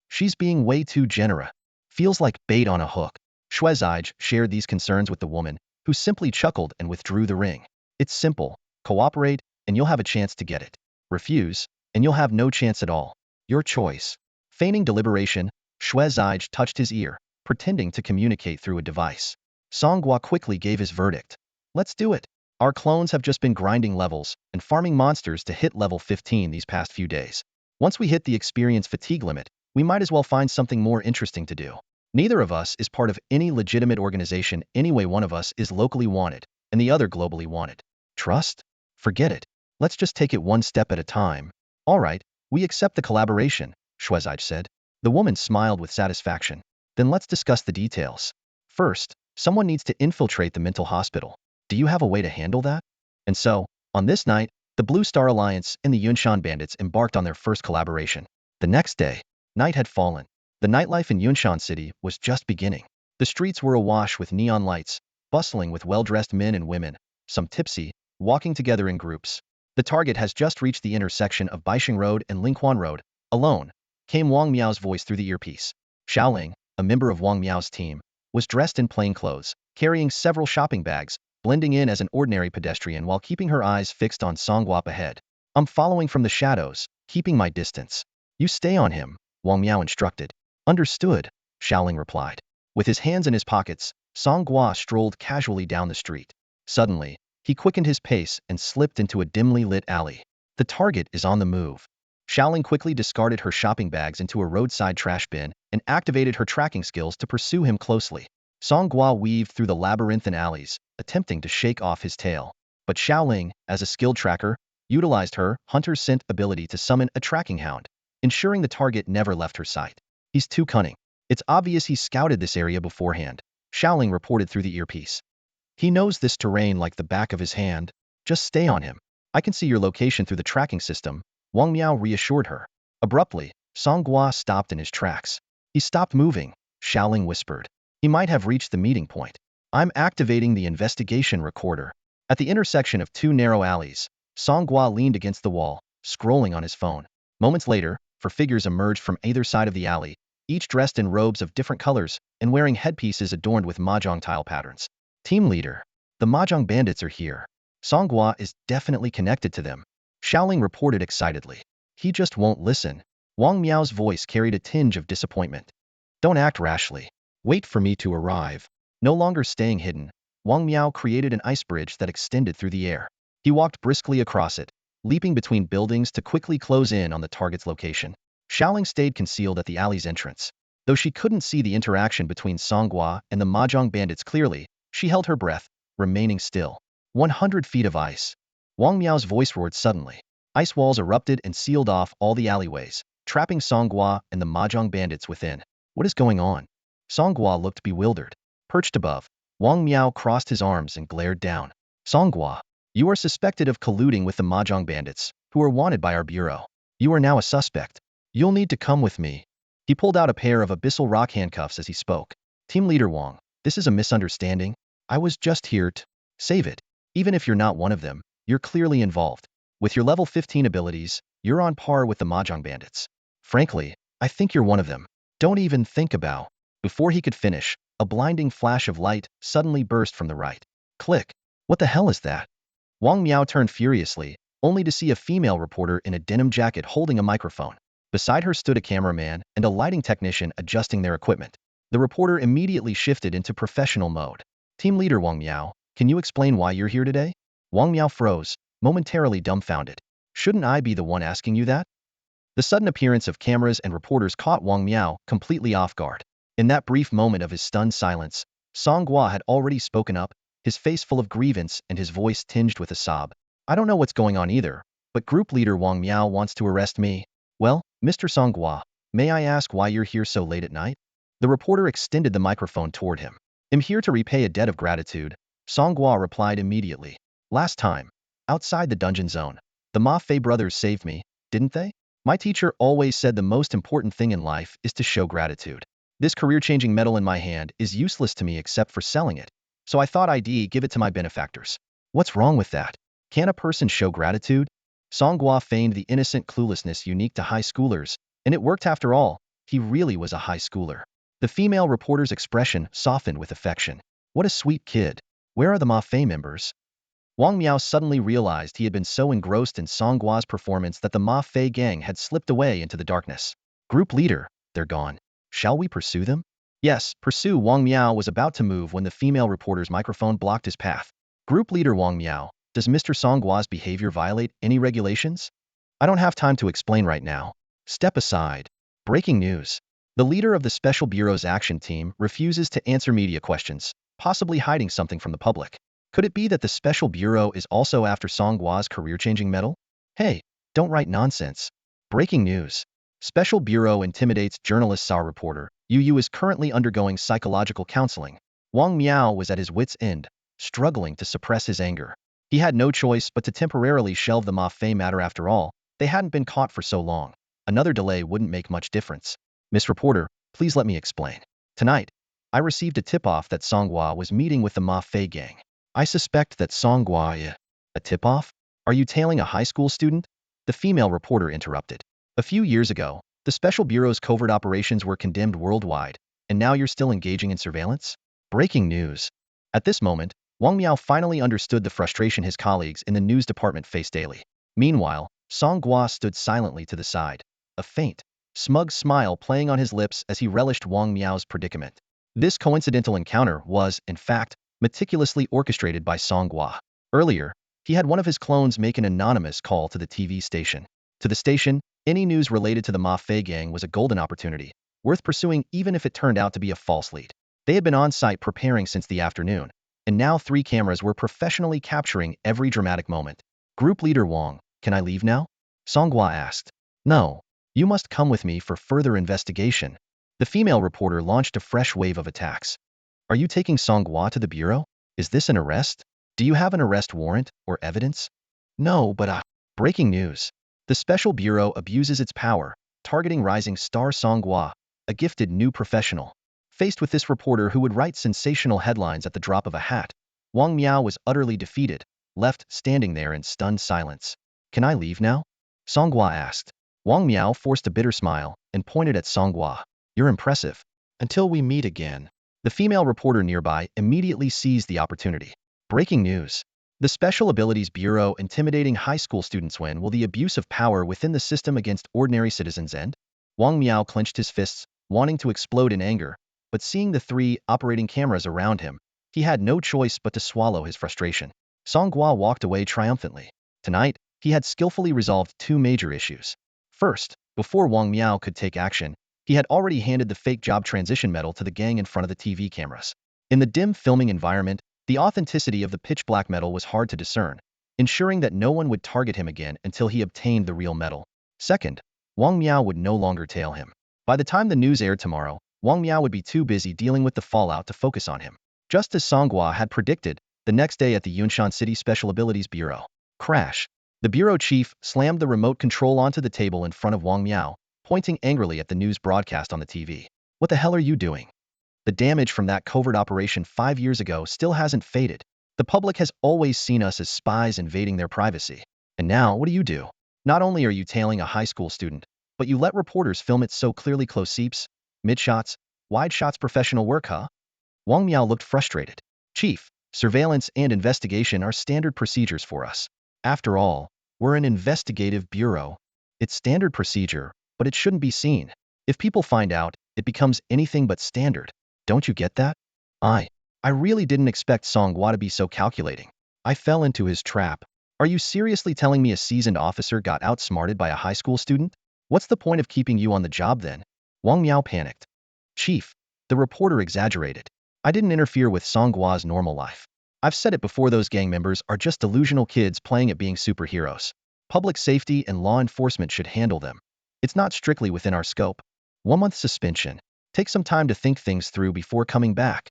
She's being way too generous. Feels like bait on a hook. Xuezige shared these concerns with the woman, who simply chuckled and withdrew the ring. It's simple. Cooperate, and you'll have a chance to get it. Refuse, and you'll have no chance at all. Your choice. Feigning deliberation, Xuezige touched his ear, pretending to communicate through a device. Song Gua quickly gave his verdict. Let's do it. Our clones have just been grinding levels and farming monsters to hit level 15 these past few days. Once we hit the experience fatigue limit, we might as well find something more interesting to do. Neither of us is part of any legitimate organization anyway. One of us is locally wanted, and the other globally wanted. Trust? Forget it. Let's just take it one step at a time. All right, we accept the collaboration, Xuezige said. The woman smiled with satisfaction. Then let's discuss the details. First, someone needs to infiltrate the mental hospital. Do you have a way to handle that? And so, on this night, the Blue Star Alliance and the Yunshan bandits embarked on their first collaboration. The next day, night had fallen. The nightlife in Yunshan City was just beginning. The streets were awash with neon lights, bustling with well-dressed men and women, some tipsy, walking together in groups. The target has just reached the intersection of Baixing Road and Linquan Road. Alone, came Wong Meo's voice through the earpiece. Xiaoling, a member of Wong Meo's team, was dressed in plain clothes, carrying several shopping bags, blending in as an ordinary pedestrian while keeping her eyes fixed on Song Gua ahead. I'm following from the shadows, keeping my distance. You stay on him, Wong Meo instructed. Understood, Xiaoling replied. With his hands in his pockets, Song Gua strolled casually down the street. Suddenly, he quickened his pace and slipped into a dimly lit alley. The target is on the move. Xiaoling quickly discarded her shopping bags into a roadside trash bin and activated her tracking skills to pursue him closely. Song Gua weaved through the labyrinthine alleys, attempting to shake off his tail. But Xiaoling, as a skilled tracker, utilized her hunter's scent ability to summon a tracking hound, ensuring the target never left her sight. He's too cunning. It's obvious he scouted this area beforehand, Xiaoling reported through the earpiece. He knows this terrain like the back of his hand. Just stay on him. I can see your location through the tracking system, Wong Meo reassured her. Abruptly, Song Gua stopped in his tracks. He stopped moving, Xiaoling whispered. He might have reached the meeting point. I'm activating the investigation recorder. At the intersection of two narrow alleys, Song Gua leaned against the wall, scrolling on his phone. Moments later, four figures emerged from either side of the alley, each dressed in robes of different colors and wearing headpieces adorned with mahjong tile patterns. Team leader. The mahjong bandits are here. Song Gua is definitely connected to them, Xiaoling reported excitedly. He just won't listen. Wong Meo's voice carried a tinge of disappointment. Don't act rashly. Wait for me to arrive. No longer staying hidden, Wong Meo created an ice bridge that extended through the air. He walked briskly across it, leaping between buildings to quickly close in on the target's location. Xiaoling stayed concealed at the alley's entrance. Though she couldn't see the interaction between Song Gua and the mahjong bandits clearly, she held her breath, remaining still. 100 feet of ice. Wong Meo's voice roared suddenly. Ice walls erupted and sealed off all the alleyways, trapping Song Gua and the mahjong bandits within. What is going on? Song Gua looked bewildered. Perched above, Wong Meo crossed his arms and glared down. Song Gua, you are suspected of colluding with the mahjong bandits, who are wanted by our bureau. You are now a suspect. You'll need to come with me. He pulled out a pair of abyssal rock handcuffs as he spoke. Team leader Wong, this is a misunderstanding. I was just here to save it. Even if you're not one of them, you're clearly involved. With your level 15 abilities, you're on par with the mahjong bandits. Frankly, I think you're one of them. Don't even think about. Before he could finish, a blinding flash of light suddenly burst from the right. Click. What the hell is that? Wong Meo turned furiously, only to see a female reporter in a denim jacket holding a microphone. Beside her stood a cameraman and a lighting technician adjusting their equipment. The reporter immediately shifted into professional mode. Team leader Wong Meo, can you explain why you're here today? Wong Meo froze, momentarily dumbfounded. Shouldn't I be the one asking you that? The sudden appearance of cameras and reporters caught Wong Meo completely off guard. In that brief moment of his stunned silence, Song Gua had already spoken up, his face full of grievance and his voice tinged with a sob. I don't know what's going on either, but group leader Wong Meo wants to arrest me. Well, Mr. Song Gua, may I ask why you're here so late at night? The reporter extended the microphone toward him. I'm here to repay a debt of gratitude, Song Gua replied immediately. Last time, outside the dungeon zone, the Ma Fei brothers saved me, didn't they? My teacher always said the most important thing in life is to show gratitude. This career-changing medal in my hand is useless to me except for selling it, so I thought I'd give it to my benefactors. What's wrong with that? Can a person show gratitude? Song Gua feigned the innocent cluelessness unique to high schoolers, and it worked after all. He really was a high schooler. The female reporter's expression softened with affection. What a sweet kid. Where are the Ma Fei members? Wong Meo suddenly realized he had been so engrossed in Song Gua's performance that the Ma Fei gang had slipped away into the darkness. Group leader, they're gone. Shall we pursue them? Yes, pursue. Wong Meo was about to move when the female reporter's microphone blocked his path. Group leader Wong Meo, does Mr. Song Gua's behavior violate any regulations? I don't have time to explain right now. Step aside. Breaking news. The leader of the Special Bureau's action team refuses to answer media questions, possibly hiding something from the public. Could it be that the Special Bureau is also after Song Gua's career-changing medal? Hey, don't write nonsense. Breaking news. Special Bureau intimidates journalist Sao reporter. Yu is currently undergoing psychological counseling. Wong Meo was at his wit's end, struggling to suppress his anger. He had no choice but to temporarily shelve the Ma Fei matter after all. They hadn't been caught for so long. Another delay wouldn't make much difference. Miss Reporter, please let me explain. Tonight, I received a tip-off that Song Gua was meeting with the Ma Fei gang. I suspect that Song Gua, a tip-off? Are you tailing a high school student? The female reporter interrupted. A few years ago, the Special Bureau's covert operations were condemned worldwide, and now you're still engaging in surveillance? Breaking news. At this moment, Wong Meo finally understood the frustration his colleagues in the news department face daily. Meanwhile, Song Gua stood silently to the side, a faint, smug smile playing on his lips as he relished Wong Meo's predicament. This coincidental encounter was, in fact, meticulously orchestrated by Song Gua. Earlier, he had one of his clones make an anonymous call to the TV station. To the station, any news related to the Ma Fei gang was a golden opportunity, worth pursuing even if it turned out to be a false lead. They had been on site preparing since the afternoon, and now 3 cameras were professionally capturing every dramatic moment. Group leader Wong, can I leave now? Song Gua asked. No, you must come with me for further investigation. The female reporter launched a fresh wave of attacks. Are you taking Song Gua to the bureau? Is this an arrest? Do you have an arrest warrant or evidence? No, but breaking news. The Special Bureau abuses its power, targeting rising star Song Gua, a gifted new professional. Faced with this reporter who would write sensational headlines at the drop of a hat, Wong Meo was utterly defeated, left standing there in stunned silence. Can I leave now? Song Gua asked. Wong Meo forced a bitter smile and pointed at Song Gua. You're impressive. Until we meet again. The female reporter nearby immediately seized the opportunity. Breaking news. The Special Abilities Bureau intimidating high school students. When will the abuse of power within the system against ordinary citizens end? Wong Meo clenched his fists, wanting to explode in anger, but seeing the 3 operating cameras around him, he had no choice but to swallow his frustration. Song Gua walked away triumphantly. Tonight, he had skillfully resolved 2 major issues. First, before Wong Meo could take action, he had already handed the fake job transition medal to the gang in front of the TV cameras. In the dim filming environment, the authenticity of the pitch-black medal was hard to discern, ensuring that no one would target him again until he obtained the real medal. Second, Wong Meo would no longer tail him. By the time the news aired tomorrow, Wong Meo would be too busy dealing with the fallout to focus on him. Just as Song Gua had predicted, the next day at the Yunshan City Special Abilities Bureau. Crash. The bureau chief slammed the remote control onto the table in front of Wong Meo, pointing angrily at the news broadcast on the TV. What the hell are you doing? The damage from that covert operation 5 years ago still hasn't faded. The public has always seen us as spies invading their privacy. And now, what do? Not only are you tailing a high school student, but you let reporters film it so clearly. Close seeps, mid-shots, wide shots. Professional work, huh? Wong Meo looked frustrated. Chief, surveillance and investigation are standard procedures for us. After all, we're an investigative bureau. It's standard procedure, but it shouldn't be seen. If people find out, it becomes anything but standard. Don't you get that? I really didn't expect Song Gua to be so calculating. I fell into his trap. Are you seriously telling me a seasoned officer got outsmarted by a high school student? What's the point of keeping you on the job then? Wong Meo panicked. Chief, the reporter exaggerated. I didn't interfere with Song Gua's normal life. I've said it before, those gang members are just delusional kids playing at being superheroes. Public safety and law enforcement should handle them. It's not strictly within our scope. 1 month suspension. Take some time to think things through before coming back.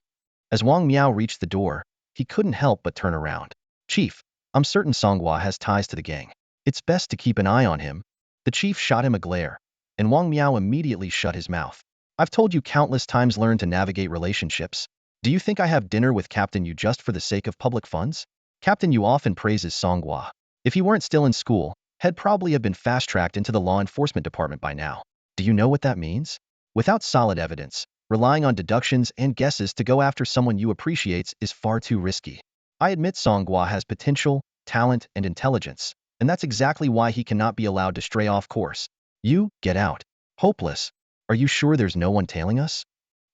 As Wong Meo reached the door, he couldn't help but turn around. Chief, I'm certain Song Gua has ties to the gang. It's best to keep an eye on him. The chief shot him a glare, and Wong Meo immediately shut his mouth. I've told you countless times, learn to navigate relationships. Do you think I have dinner with Captain Yu just for the sake of public funds? Captain Yu often praises Song Gua. If he weren't still in school, he'd probably have been fast-tracked into the law enforcement department by now. Do you know what that means? Without solid evidence, relying on deductions and guesses to go after someone you appreciate is far too risky. I admit Song Gua has potential, talent, and intelligence, and that's exactly why he cannot be allowed to stray off course. You, get out. Hopeless. Are you sure there's no one tailing us?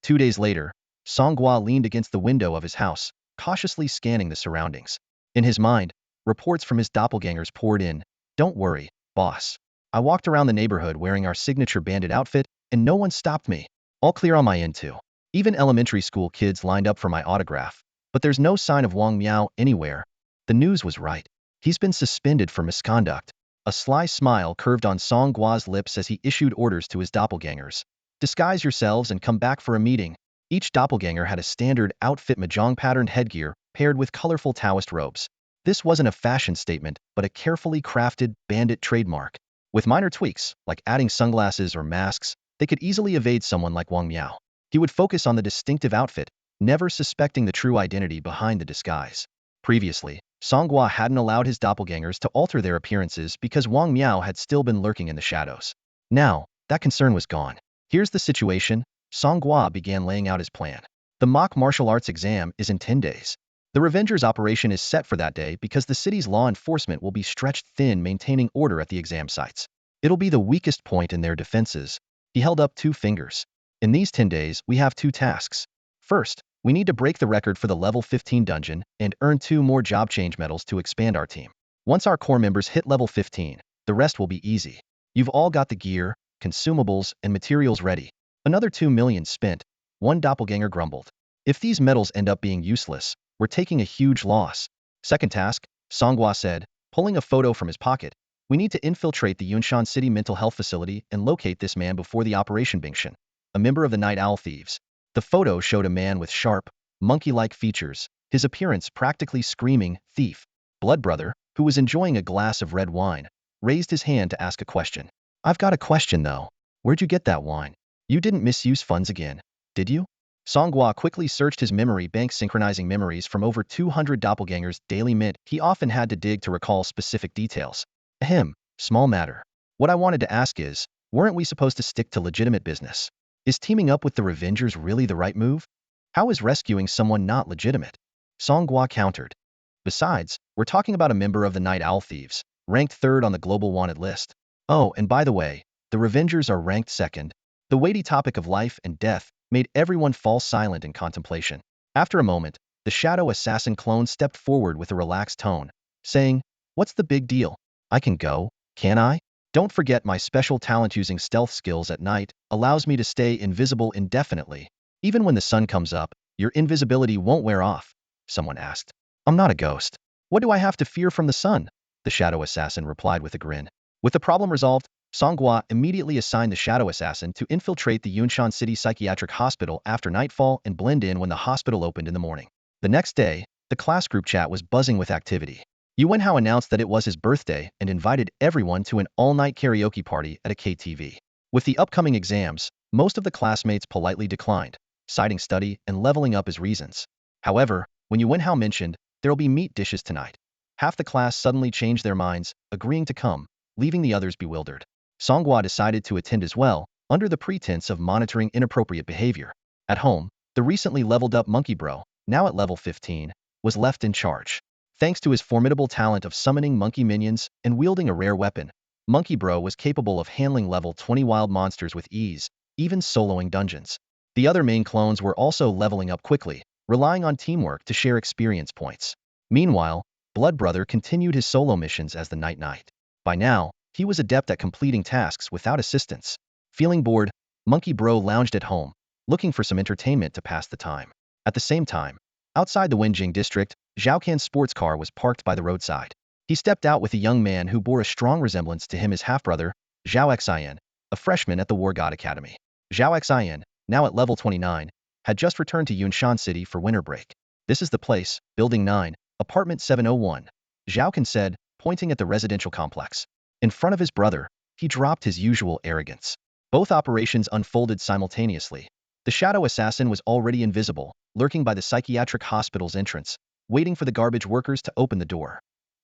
2 days later, Song Gua leaned against the window of his house, cautiously scanning the surroundings. In his mind, reports from his doppelgangers poured in. Don't worry, boss. I walked around the neighborhood wearing our signature bandit outfit, and no one stopped me. All clear on my end too. Even elementary school kids lined up for my autograph. But there's no sign of Wong Meo anywhere. The news was right. He's been suspended for misconduct. A sly smile curved on Song Gua's lips as he issued orders to his doppelgangers. Disguise yourselves and come back for a meeting. Each doppelganger had a standard outfit, mahjong-patterned headgear paired with colorful Taoist robes. This wasn't a fashion statement, but a carefully crafted bandit trademark. With minor tweaks, like adding sunglasses or masks, they could easily evade someone like Wong Meo. He would focus on the distinctive outfit, never suspecting the true identity behind the disguise. Previously, Song Gua hadn't allowed his doppelgangers to alter their appearances because Wong Meo had still been lurking in the shadows. Now, that concern was gone. Here's the situation. Song Gua began laying out his plan. The mock martial arts exam is in 10 days. The Revengers operation is set for that day because the city's law enforcement will be stretched thin maintaining order at the exam sites. It'll be the weakest point in their defenses. He held up 2 fingers. In these 10 days, we have 2 tasks. First, we need to break the record for the level 15 dungeon and earn 2 more job change medals to expand our team. Once our core members hit level 15, the rest will be easy. You've all got the gear, consumables, and materials ready. Another 2 million spent, one doppelganger grumbled. If these medals end up being useless, we're taking a huge loss. Second task, Song Gua said, pulling a photo from his pocket. We need to infiltrate the Yunshan City mental health facility and locate this man before the operation Bingshan, a member of the Night Owl Thieves. The photo showed a man with sharp, monkey-like features, his appearance practically screaming, thief. Blood Brother, who was enjoying a glass of red wine, raised his hand to ask a question. I've got a question though. Where'd you get that wine? You didn't misuse funds again, did you? Song Gua quickly searched his memory bank synchronizing memories from over 200 doppelgangers daily mint. He often had to dig to recall specific details. Ahem, small matter. What I wanted to ask is, weren't we supposed to stick to legitimate business? Is teaming up with the Revengers really the right move? How is rescuing someone not legitimate? Song Gua countered. Besides, we're talking about a member of the Night Owl Thieves, ranked 3rd on the global wanted list. Oh, and by the way, the Revengers are ranked 2nd. The weighty topic of life and death made everyone fall silent in contemplation. After a moment, the shadow assassin clone stepped forward with a relaxed tone, saying, "What's the big deal? I can go, can I? Don't forget my special talent using stealth skills at night allows me to stay invisible indefinitely. Even when the sun comes up, your invisibility won't wear off," someone asked. "I'm not a ghost. What do I have to fear from the sun?" the shadow assassin replied with a grin. With the problem resolved, Song Gua immediately assigned the shadow assassin to infiltrate the Yunshan City Psychiatric Hospital after nightfall and blend in when the hospital opened in the morning. The next day, the class group chat was buzzing with activity. Yuan Hao announced that it was his birthday and invited everyone to an all-night karaoke party at a KTV. With the upcoming exams, most of the classmates politely declined, citing study and leveling up as reasons. However, when Yuan Hao mentioned, there'll be meat dishes tonight, half the class suddenly changed their minds, agreeing to come, leaving the others bewildered. Song Gua decided to attend as well, under the pretense of monitoring inappropriate behavior. At home, the recently leveled up Monkey Bro, now at level 15, was left in charge. Thanks to his formidable talent of summoning monkey minions and wielding a rare weapon, Monkey Bro was capable of handling level 20 wild monsters with ease, even soloing dungeons. The other main clones were also leveling up quickly, relying on teamwork to share experience points. Meanwhile, Blood Brother continued his solo missions as the Night Knight. By now, he was adept at completing tasks without assistance. Feeling bored, Monkey Bro lounged at home, looking for some entertainment to pass the time. At the same time, outside the Wenjing district, Xiao Kan's sports car was parked by the roadside. He stepped out with a young man who bore a strong resemblance to him, his half-brother, Zhao Xian, a freshman at the War God Academy. Zhao Xian, now at level 29, had just returned to Yunshan City for winter break. "This is the place, Building 9, Apartment 701, Zhao Kan said, pointing at the residential complex. In front of his brother, he dropped his usual arrogance. Both operations unfolded simultaneously. The shadow assassin was already invisible, lurking by the psychiatric hospital's entrance, waiting for the garbage workers to open the door.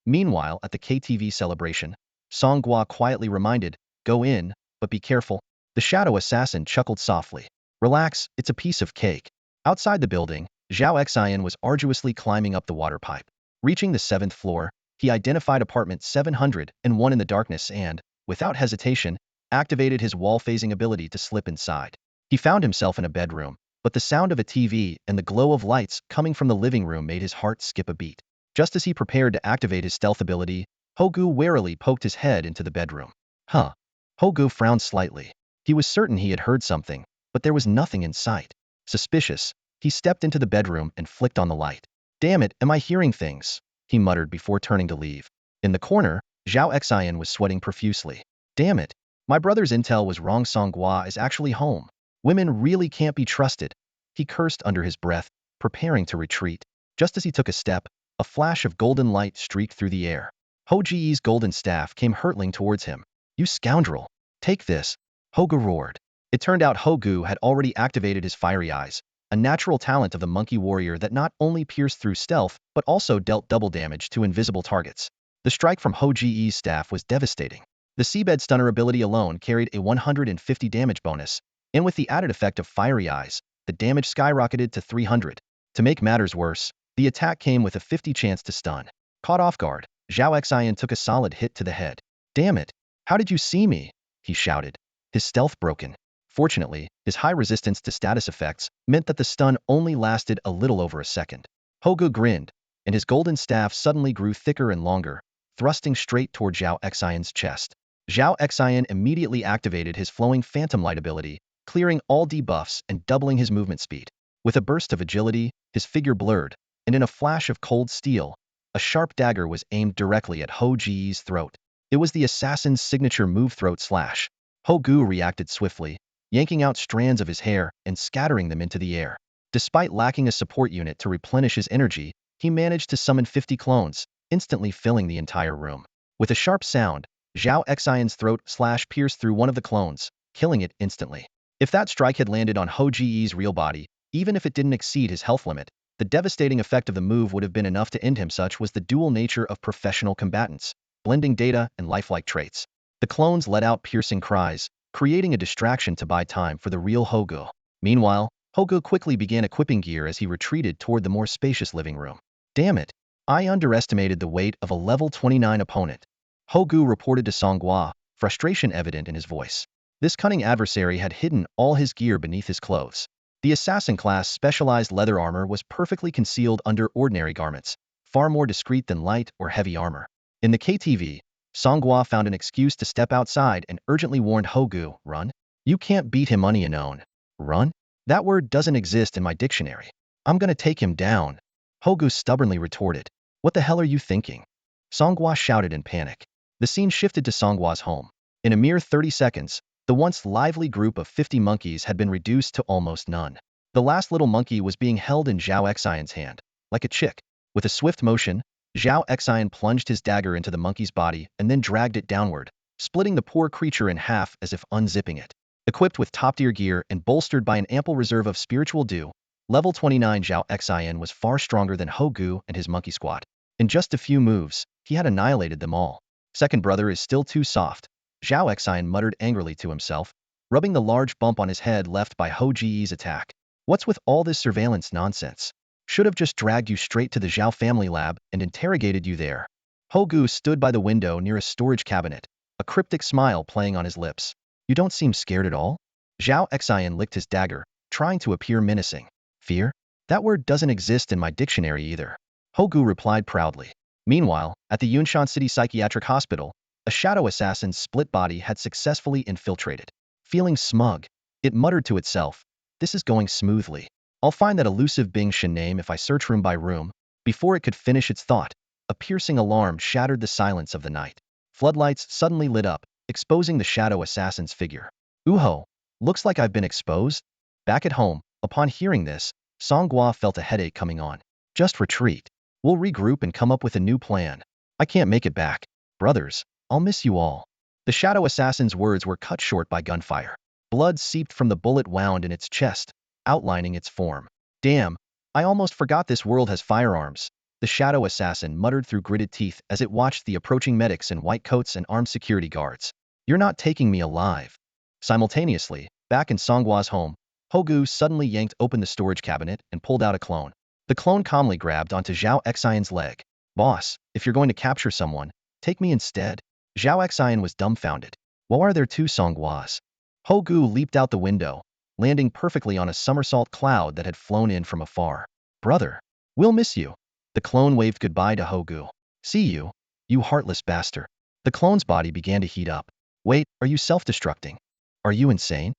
Meanwhile, at the KTV celebration, Song Gua quietly reminded, "Go in, but be careful." The shadow assassin chuckled softly. "Relax, it's a piece of cake." Outside the building, Zhao Xian was arduously climbing up the water pipe. Reaching the 7th floor, he identified apartment 701 in the darkness and, without hesitation, activated his wall-phasing ability to slip inside. He found himself in a bedroom, but the sound of a TV and the glow of lights coming from the living room made his heart skip a beat. Just as he prepared to activate his stealth ability, Hogu warily poked his head into the bedroom. Huh. Hogu frowned slightly. He was certain he had heard something, but there was nothing in sight. Suspicious, he stepped into the bedroom and flicked on the light. "Damn it, am I hearing things?" he muttered before turning to leave. In the corner, Zhao Xian was sweating profusely. "Damn it, my brother's intel was wrong. Song Gua is actually home. Women really can't be trusted." He cursed under his breath, preparing to retreat. Just as he took a step, a flash of golden light streaked through the air. Ho Ji's golden staff came hurtling towards him. "You scoundrel! Take this!" Hogu roared. It turned out Hogu had already activated his fiery eyes, a natural talent of the monkey warrior that not only pierced through stealth but also dealt double damage to invisible targets. The strike from Ho Ji's staff was devastating. The seabed stunner ability alone carried a 150 damage bonus, and with the added effect of fiery eyes, the damage skyrocketed to 300. To make matters worse, the attack came with a 50 chance to stun. Caught off guard, Zhao Xian took a solid hit to the head. "Damn it! How did you see me?" he shouted, his stealth broken. Fortunately, his high resistance to status effects meant that the stun only lasted a little over a second. Hogu grinned, and his golden staff suddenly grew thicker and longer, thrusting straight toward Zhao Xian's chest. Zhao Xian immediately activated his flowing phantom light ability, clearing all debuffs and doubling his movement speed. With a burst of agility, his figure blurred, and in a flash of cold steel, a sharp dagger was aimed directly at Ho Ji's throat. It was the assassin's signature move, throat slash. Ho Gu reacted swiftly, yanking out strands of his hair and scattering them into the air. Despite lacking a support unit to replenish his energy, he managed to summon 50 clones, instantly filling the entire room. With a sharp sound, Zhao Xian's throat slash pierced through one of the clones, killing it instantly. If that strike had landed on Ho Ji's real body, even if it didn't exceed his health limit, the devastating effect of the move would have been enough to end him. Such was the dual nature of professional combatants, blending data and lifelike traits. The clones let out piercing cries, creating a distraction to buy time for the real Hogu. Meanwhile, Hogu quickly began equipping gear as he retreated toward the more spacious living room. "Damn it! I underestimated the weight of a level 29 opponent," Hogu reported to Song Gua, frustration evident in his voice. This cunning adversary had hidden all his gear beneath his clothes. The assassin-class specialized leather armor was perfectly concealed under ordinary garments, far more discreet than light or heavy armor. In the KTV, Song Gua found an excuse to step outside and urgently warned Hogu, "Run? You can't beat him unknown. Run? That word doesn't exist in my dictionary. I'm gonna take him down." Hogu stubbornly retorted, "What the hell are you thinking?" Song Gua shouted in panic. The scene shifted to Song Gua's home. In a mere 30 seconds, the once lively group of 50 monkeys had been reduced to almost none. The last little monkey was being held in Zhao Xian's hand, like a chick. With a swift motion, Zhao Xian plunged his dagger into the monkey's body and then dragged it downward, splitting the poor creature in half as if unzipping it. Equipped with top-tier gear and bolstered by an ample reserve of spiritual dew, level 29 Zhao Xian was far stronger than Hogu and his monkey squad. In just a few moves, he had annihilated them all. "Second brother is still too soft," Zhao Xian muttered angrily to himself, rubbing the large bump on his head left by Ho Ji's attack. "What's with all this surveillance nonsense? Should have just dragged you straight to the Zhao family lab and interrogated you there." Hogu stood by the window near a storage cabinet, a cryptic smile playing on his lips. "You don't seem scared at all?" Zhao Xian licked his dagger, trying to appear menacing. "Fear? That word doesn't exist in my dictionary either," Hogu replied proudly. Meanwhile, at the Yunshan City Psychiatric Hospital, a shadow assassin's split body had successfully infiltrated. Feeling smug, it muttered to itself, "This is going smoothly. I'll find that elusive Bing Shen name if I search room by room." Before it could finish its thought, a piercing alarm shattered the silence of the night. Floodlights suddenly lit up, exposing the shadow assassin's figure. "Uho, looks like I've been exposed." Back at home, upon hearing this, Song Gua felt a headache coming on. "Just retreat. We'll regroup and come up with a new plan. I can't make it back. Brothers, I'll miss you all." The shadow assassin's words were cut short by gunfire. Blood seeped from the bullet wound in its chest, outlining its form. "Damn, I almost forgot this world has firearms," the shadow assassin muttered through gritted teeth as it watched the approaching medics in white coats and armed security guards. "You're not taking me alive." Simultaneously, back in Song Gua's home, Hogu suddenly yanked open the storage cabinet and pulled out a clone. The clone calmly grabbed onto Zhao Xian's leg. "Boss, if you're going to capture someone, take me instead." Zhao Xian was dumbfounded. "What are there two Song Guas?" Hogu leaped out the window, landing perfectly on a somersault cloud that had flown in from afar. "Brother, we'll miss you." The clone waved goodbye to Hogu. "See you, you heartless bastard." The clone's body began to heat up. "Wait, are you self-destructing? Are you insane?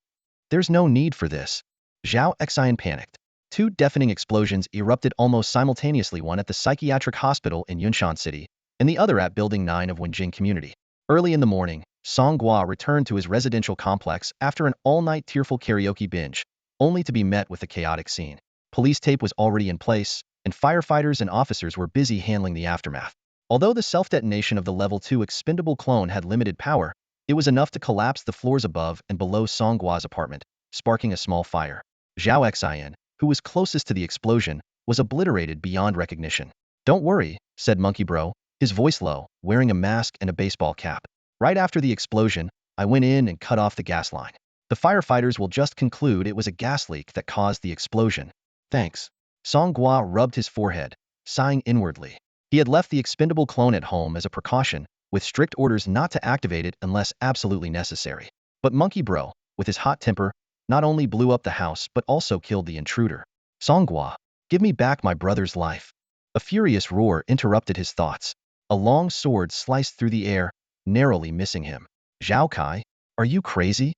There's no need for this." Zhao Xian panicked. Two deafening explosions erupted almost simultaneously, one at the psychiatric hospital in Yunshan City, and the other at Building 9 of Wenjing Community. Early in the morning, Song Gua returned to his residential complex after an all-night tearful karaoke binge, only to be met with a chaotic scene. Police tape was already in place, and firefighters and officers were busy handling the aftermath. Although the self-detonation of the Level 2 expendable clone had limited power, it was enough to collapse the floors above and below Song Gua's apartment, sparking a small fire. Zhao Xian, who was closest to the explosion, was obliterated beyond recognition. "Don't worry," said Monkey Bro, his voice low, wearing a mask and a baseball cap. "Right after the explosion, I went in and cut off the gas line. The firefighters will just conclude it was a gas leak that caused the explosion." "Thanks." Song Gua rubbed his forehead, sighing inwardly. He had left the expendable clone at home as a precaution, with strict orders not to activate it unless absolutely necessary. But Monkey Bro, with his hot temper, not only blew up the house but also killed the intruder. "Song Gua, give me back my brother's life." A furious roar interrupted his thoughts. A long sword sliced through the air, narrowly missing him. "Zhao Kai, are you crazy?"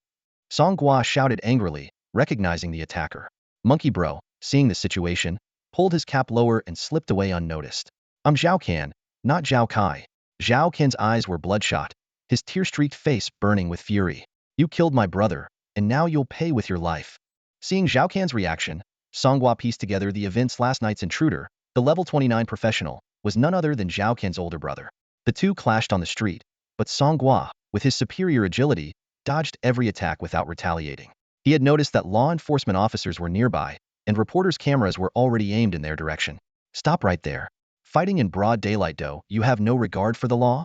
Song Gua shouted angrily, recognizing the attacker. Monkey Bro, seeing the situation, pulled his cap lower and slipped away unnoticed. "I'm Zhao Kan, not Zhao Kai." Zhao Kan's eyes were bloodshot, his tear-streaked face burning with fury. "You killed my brother, and now you'll pay with your life." Seeing Zhao Kan's reaction, Song Gua pieced together the events. Last night's intruder, the level 29 professional, was none other than Zhao Kan's older brother. The two clashed on the street, but Song Gua, with his superior agility, dodged every attack without retaliating. He had noticed that law enforcement officers were nearby, and reporters' cameras were already aimed in their direction. "Stop right there. Fighting in broad daylight, though, you have no regard for the law?"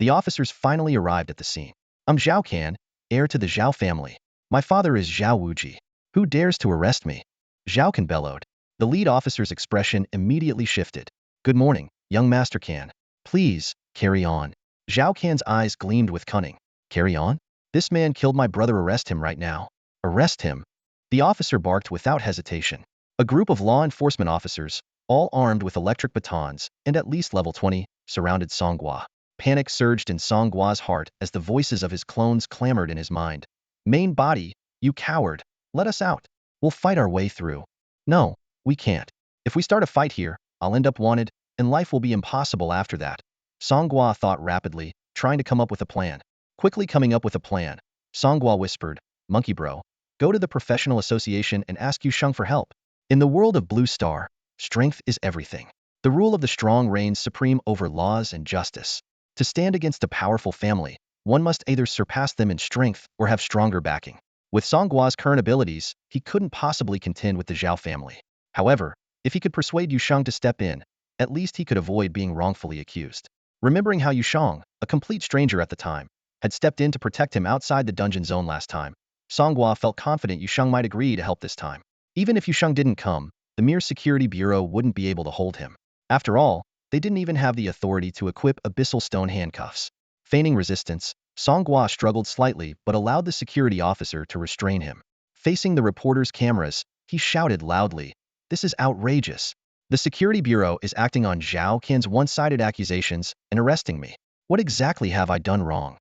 The officers finally arrived at the scene. "I'm Zhao Kan, heir to the Zhao family. My father is Zhao Wuji. Who dares to arrest me?" Zhao Kan bellowed. The lead officer's expression immediately shifted. "Good morning, young Master Kan. Please, carry on." Zhao Kan's eyes gleamed with cunning. "Carry on? This man killed my brother. Arrest him right now." "Arrest him?" The officer barked without hesitation. A group of law enforcement officers, all armed with electric batons and at least level 20, surrounded Song Gua. Panic surged in Song Gua's heart as the voices of his clones clamored in his mind. "Main body, you coward, let us out. We'll fight our way through." "No, we can't. If we start a fight here, I'll end up wanted, and life will be impossible after that." Song Gua thought rapidly, trying to come up with a plan. Quickly coming up with a plan, Song Gua whispered, "Monkey Bro, go to the professional association and ask Yusheng for help. In the world of Blue Star, strength is everything. The rule of the strong reigns supreme over laws and justice. To stand against a powerful family, one must either surpass them in strength or have stronger backing." With Song Gua's current abilities, he couldn't possibly contend with the Zhao family. However, if he could persuade Yusheng to step in, at least he could avoid being wrongfully accused. Remembering how Yusheng, a complete stranger at the time, had stepped in to protect him outside the dungeon zone last time, Song Gua felt confident Yusheng might agree to help this time. Even if Yusheng didn't come, the mere security bureau wouldn't be able to hold him. After all, they didn't even have the authority to equip abyssal stone handcuffs. Feigning resistance, Song Gua struggled slightly but allowed the security officer to restrain him. Facing the reporter's cameras, he shouted loudly, "This is outrageous. The security bureau is acting on Zhao Kan's one-sided accusations and arresting me. What exactly have I done wrong?"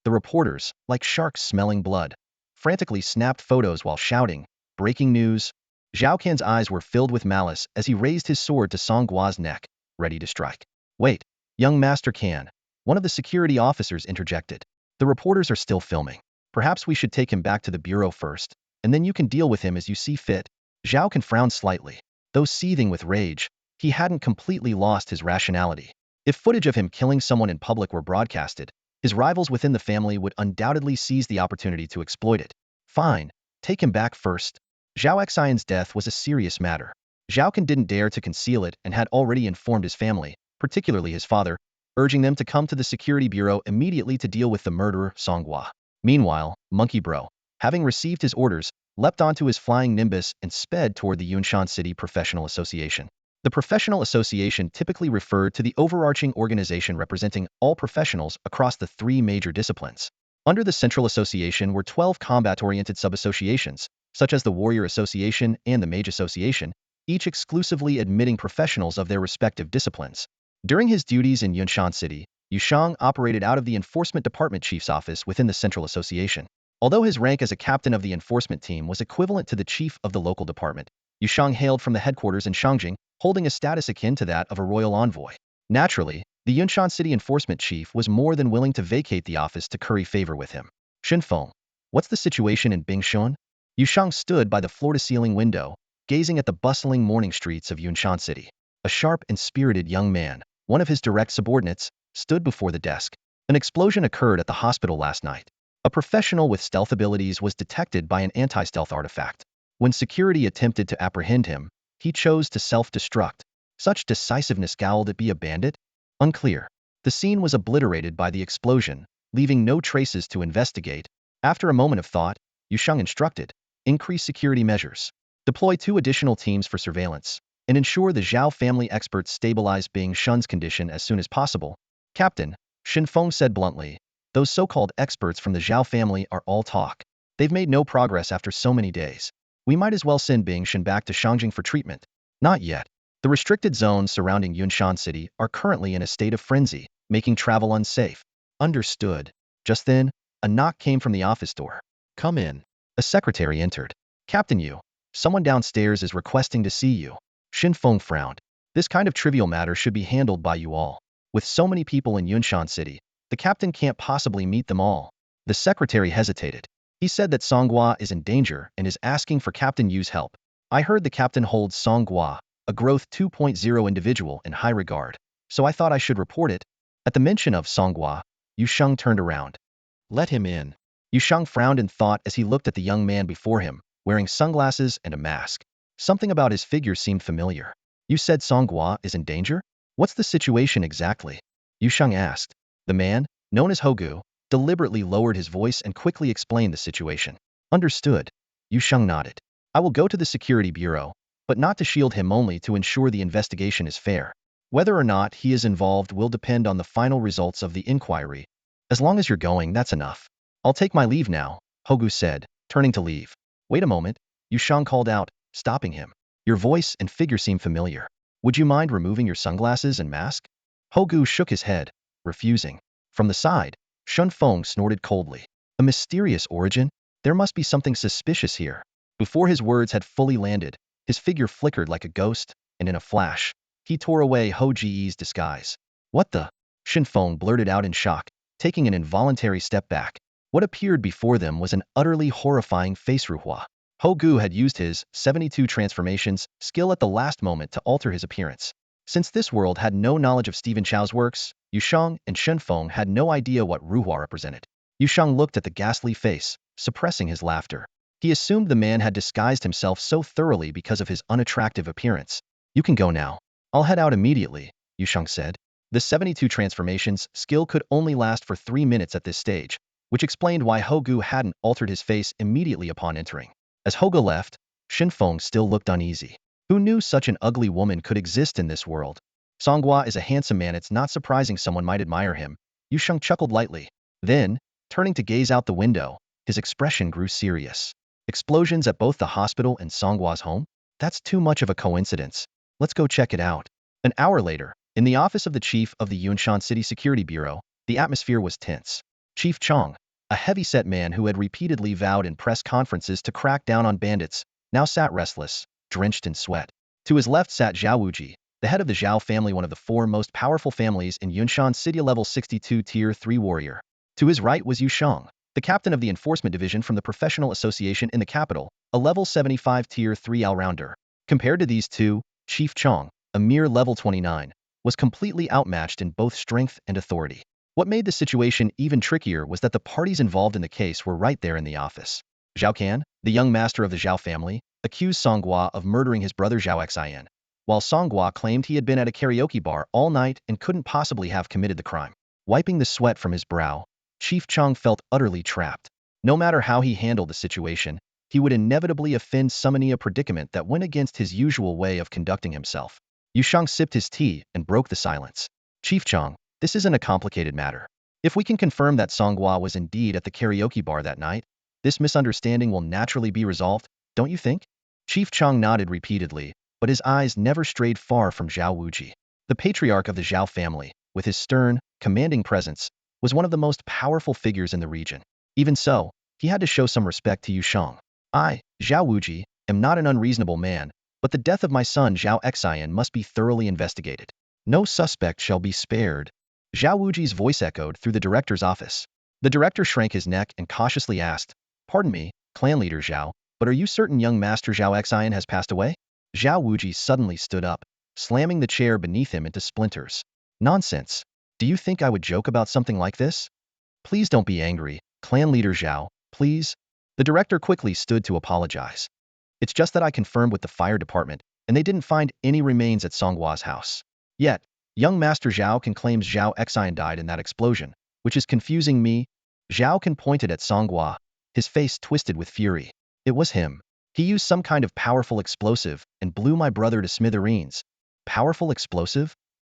The reporters, like sharks smelling blood, frantically snapped photos while shouting, "Breaking news!" Zhao Kan's eyes were filled with malice as he raised his sword to Song Gua's neck, ready to strike. "Wait, young Master Kan," one of the security officers interjected. "The reporters are still filming. Perhaps we should take him back to the bureau first, and then you can deal with him as you see fit." Zhao Kan frowned slightly. Though seething with rage, he hadn't completely lost his rationality. If footage of him killing someone in public were broadcasted, his rivals within the family would undoubtedly seize the opportunity to exploit it. "Fine, take him back first." Zhao Xian's death was a serious matter. Zhao Kan didn't dare to conceal it and had already informed his family, particularly his father, urging them to come to the security bureau immediately to deal with the murderer, Song Gua. Meanwhile, Monkey Bro, having received his orders, leapt onto his flying nimbus and sped toward the Yunshan City Professional Association. The Professional Association typically referred to the overarching organization representing all professionals across the three major disciplines. Under the Central Association were 12 combat-oriented sub-associations, such as the Warrior Association and the Mage Association, each exclusively admitting professionals of their respective disciplines. During his duties in Yunshan City, Yusheng operated out of the Enforcement Department Chief's office within the Central Association. Although his rank as a captain of the enforcement team was equivalent to the chief of the local department, Yusheng hailed from the headquarters in Shangjing, holding a status akin to that of a royal envoy. Naturally, the Yunshan City enforcement chief was more than willing to vacate the office to curry favor with him. "Shinfeng, what's the situation in Bingshun?" Yusheng stood by the floor-to-ceiling window, gazing at the bustling morning streets of Yunshan City. A sharp and spirited young man, one of his direct subordinates, stood before the desk. "An explosion occurred at the hospital last night. A professional with stealth abilities was detected by an anti-stealth artifact. When security attempted to apprehend him, he chose to self-destruct. Such decisiveness scowled at be a bandit? Unclear. The scene was obliterated by the explosion, leaving no traces to investigate. After a moment of thought, Yusheng instructed, increase security measures. Deploy 2 additional teams for surveillance, and ensure the Zhao family experts stabilize Bing Shun's condition as soon as possible. Captain, Shinfeng said bluntly, those so-called experts from the Zhao family are all talk. They've made no progress after so many days. We might as well send Bing Shan back to Shangjing for treatment. Not yet. The restricted zones surrounding Yunshan City are currently in a state of frenzy, making travel unsafe. Understood. Just then, a knock came from the office door. Come in. A secretary entered. Captain Yu, someone downstairs is requesting to see you. Shinfeng frowned. This kind of trivial matter should be handled by you all. With so many people in Yunshan City, the captain can't possibly meet them all. The secretary hesitated. He said that Song Gua is in danger and is asking for Captain Yu's help. I heard the captain holds Song Gua, a growth 2.0 individual, in high regard, so I thought I should report it. At the mention of Song Gua, Yusheng turned around. Let him in. Yusheng frowned in thought as he looked at the young man before him, wearing sunglasses and a mask. Something about his figure seemed familiar. You said Song Gua is in danger? What's the situation exactly? Yusheng asked. The man, known as Hogu, deliberately lowered his voice and quickly explained the situation. Understood. Yusheng nodded. I will go to the security bureau, but not to shield him, only to ensure the investigation is fair. Whether or not he is involved will depend on the final results of the inquiry. As long as you're going, that's enough. I'll take my leave now, Hogu said, turning to leave. Wait a moment, Yusheng called out, stopping him. Your voice and figure seem familiar. Would you mind removing your sunglasses and mask? Hogu shook his head, refusing. From the side, Shinfeng snorted coldly. A mysterious origin? There must be something suspicious here. Before his words had fully landed, his figure flickered like a ghost, and in a flash, he tore away Ho Ji's disguise. What the? Shinfeng blurted out in shock, taking an involuntary step back. What appeared before them was an utterly horrifying face. Ruhua. Hogu had used his 72 transformations skill at the last moment to alter his appearance. Since this world had no knowledge of Stephen Chow's works, Yusheng and Shinfeng had no idea what Ruhua represented. Yusheng looked at the ghastly face, suppressing his laughter. He assumed the man had disguised himself so thoroughly because of his unattractive appearance. You can go now. I'll head out immediately, Yusheng said. The 72 transformations skill could only last for 3 minutes at this stage, which explained why Hogu hadn't altered his face immediately upon entering. As Hogu left, Shinfeng still looked uneasy. Who knew such an ugly woman could exist in this world? Song Gua is a handsome man, it's not surprising someone might admire him. Yusheng chuckled lightly. Then, turning to gaze out the window, his expression grew serious. Explosions at both the hospital and Song Gua's home? That's too much of a coincidence. Let's go check it out. An hour later, in the office of the chief of the Yunshan City Security Bureau, the atmosphere was tense. Chief Chong, a heavy-set man who had repeatedly vowed in press conferences to crack down on bandits, now sat restless, drenched in sweat. To his left sat Zhao Wuji, the head of the Zhao family, one of the 4 most powerful families in Yunshan City, level 62 Tier 3 warrior. To his right was Yu Sheng, the captain of the enforcement division from the professional association in the capital, a level 75 Tier 3 all-rounder. Compared to these two, Chief Chong, a mere level 29, was completely outmatched in both strength and authority. What made the situation even trickier was that the parties involved in the case were right there in the office. Zhao Kan, the young master of the Zhao family, accused Song Gua of murdering his brother Zhao Xian, while Song Gua claimed he had been at a karaoke bar all night and couldn't possibly have committed the crime. Wiping the sweat from his brow, Chief Chong felt utterly trapped. No matter how he handled the situation, he would inevitably offend summoning a predicament that went against his usual way of conducting himself. Yu Sheng sipped his tea and broke the silence. Chief Chong, this isn't a complicated matter. If we can confirm that Song Gua was indeed at the karaoke bar that night, this misunderstanding will naturally be resolved, don't you think? Chief Chong nodded repeatedly, but his eyes never strayed far from Zhao Wuji. The patriarch of the Zhao family, with his stern, commanding presence, was one of the most powerful figures in the region. Even so, he had to show some respect to Yu Sheng. I, Zhao Wuji, am not an unreasonable man, but the death of my son Zhao Xian must be thoroughly investigated. No suspect shall be spared. Zhao Wuji's voice echoed through the director's office. The director shrank his neck and cautiously asked, "Pardon me, clan leader Zhao, but are you certain young master Zhao Xian has passed away?" Zhao Wuji suddenly stood up, slamming the chair beneath him into splinters. Nonsense. Do you think I would joke about something like this? Please don't be angry, clan leader Zhao, please. The director quickly stood to apologize. It's just that I confirmed with the fire department, and they didn't find any remains at Song Gua's house. Yet, young Master Zhao Kan claims Zhao Xian died in that explosion, which is confusing me. Zhao Kan pointed at Song Gua, his face twisted with fury. It was him. He used some kind of powerful explosive and blew my brother to smithereens. Powerful explosive?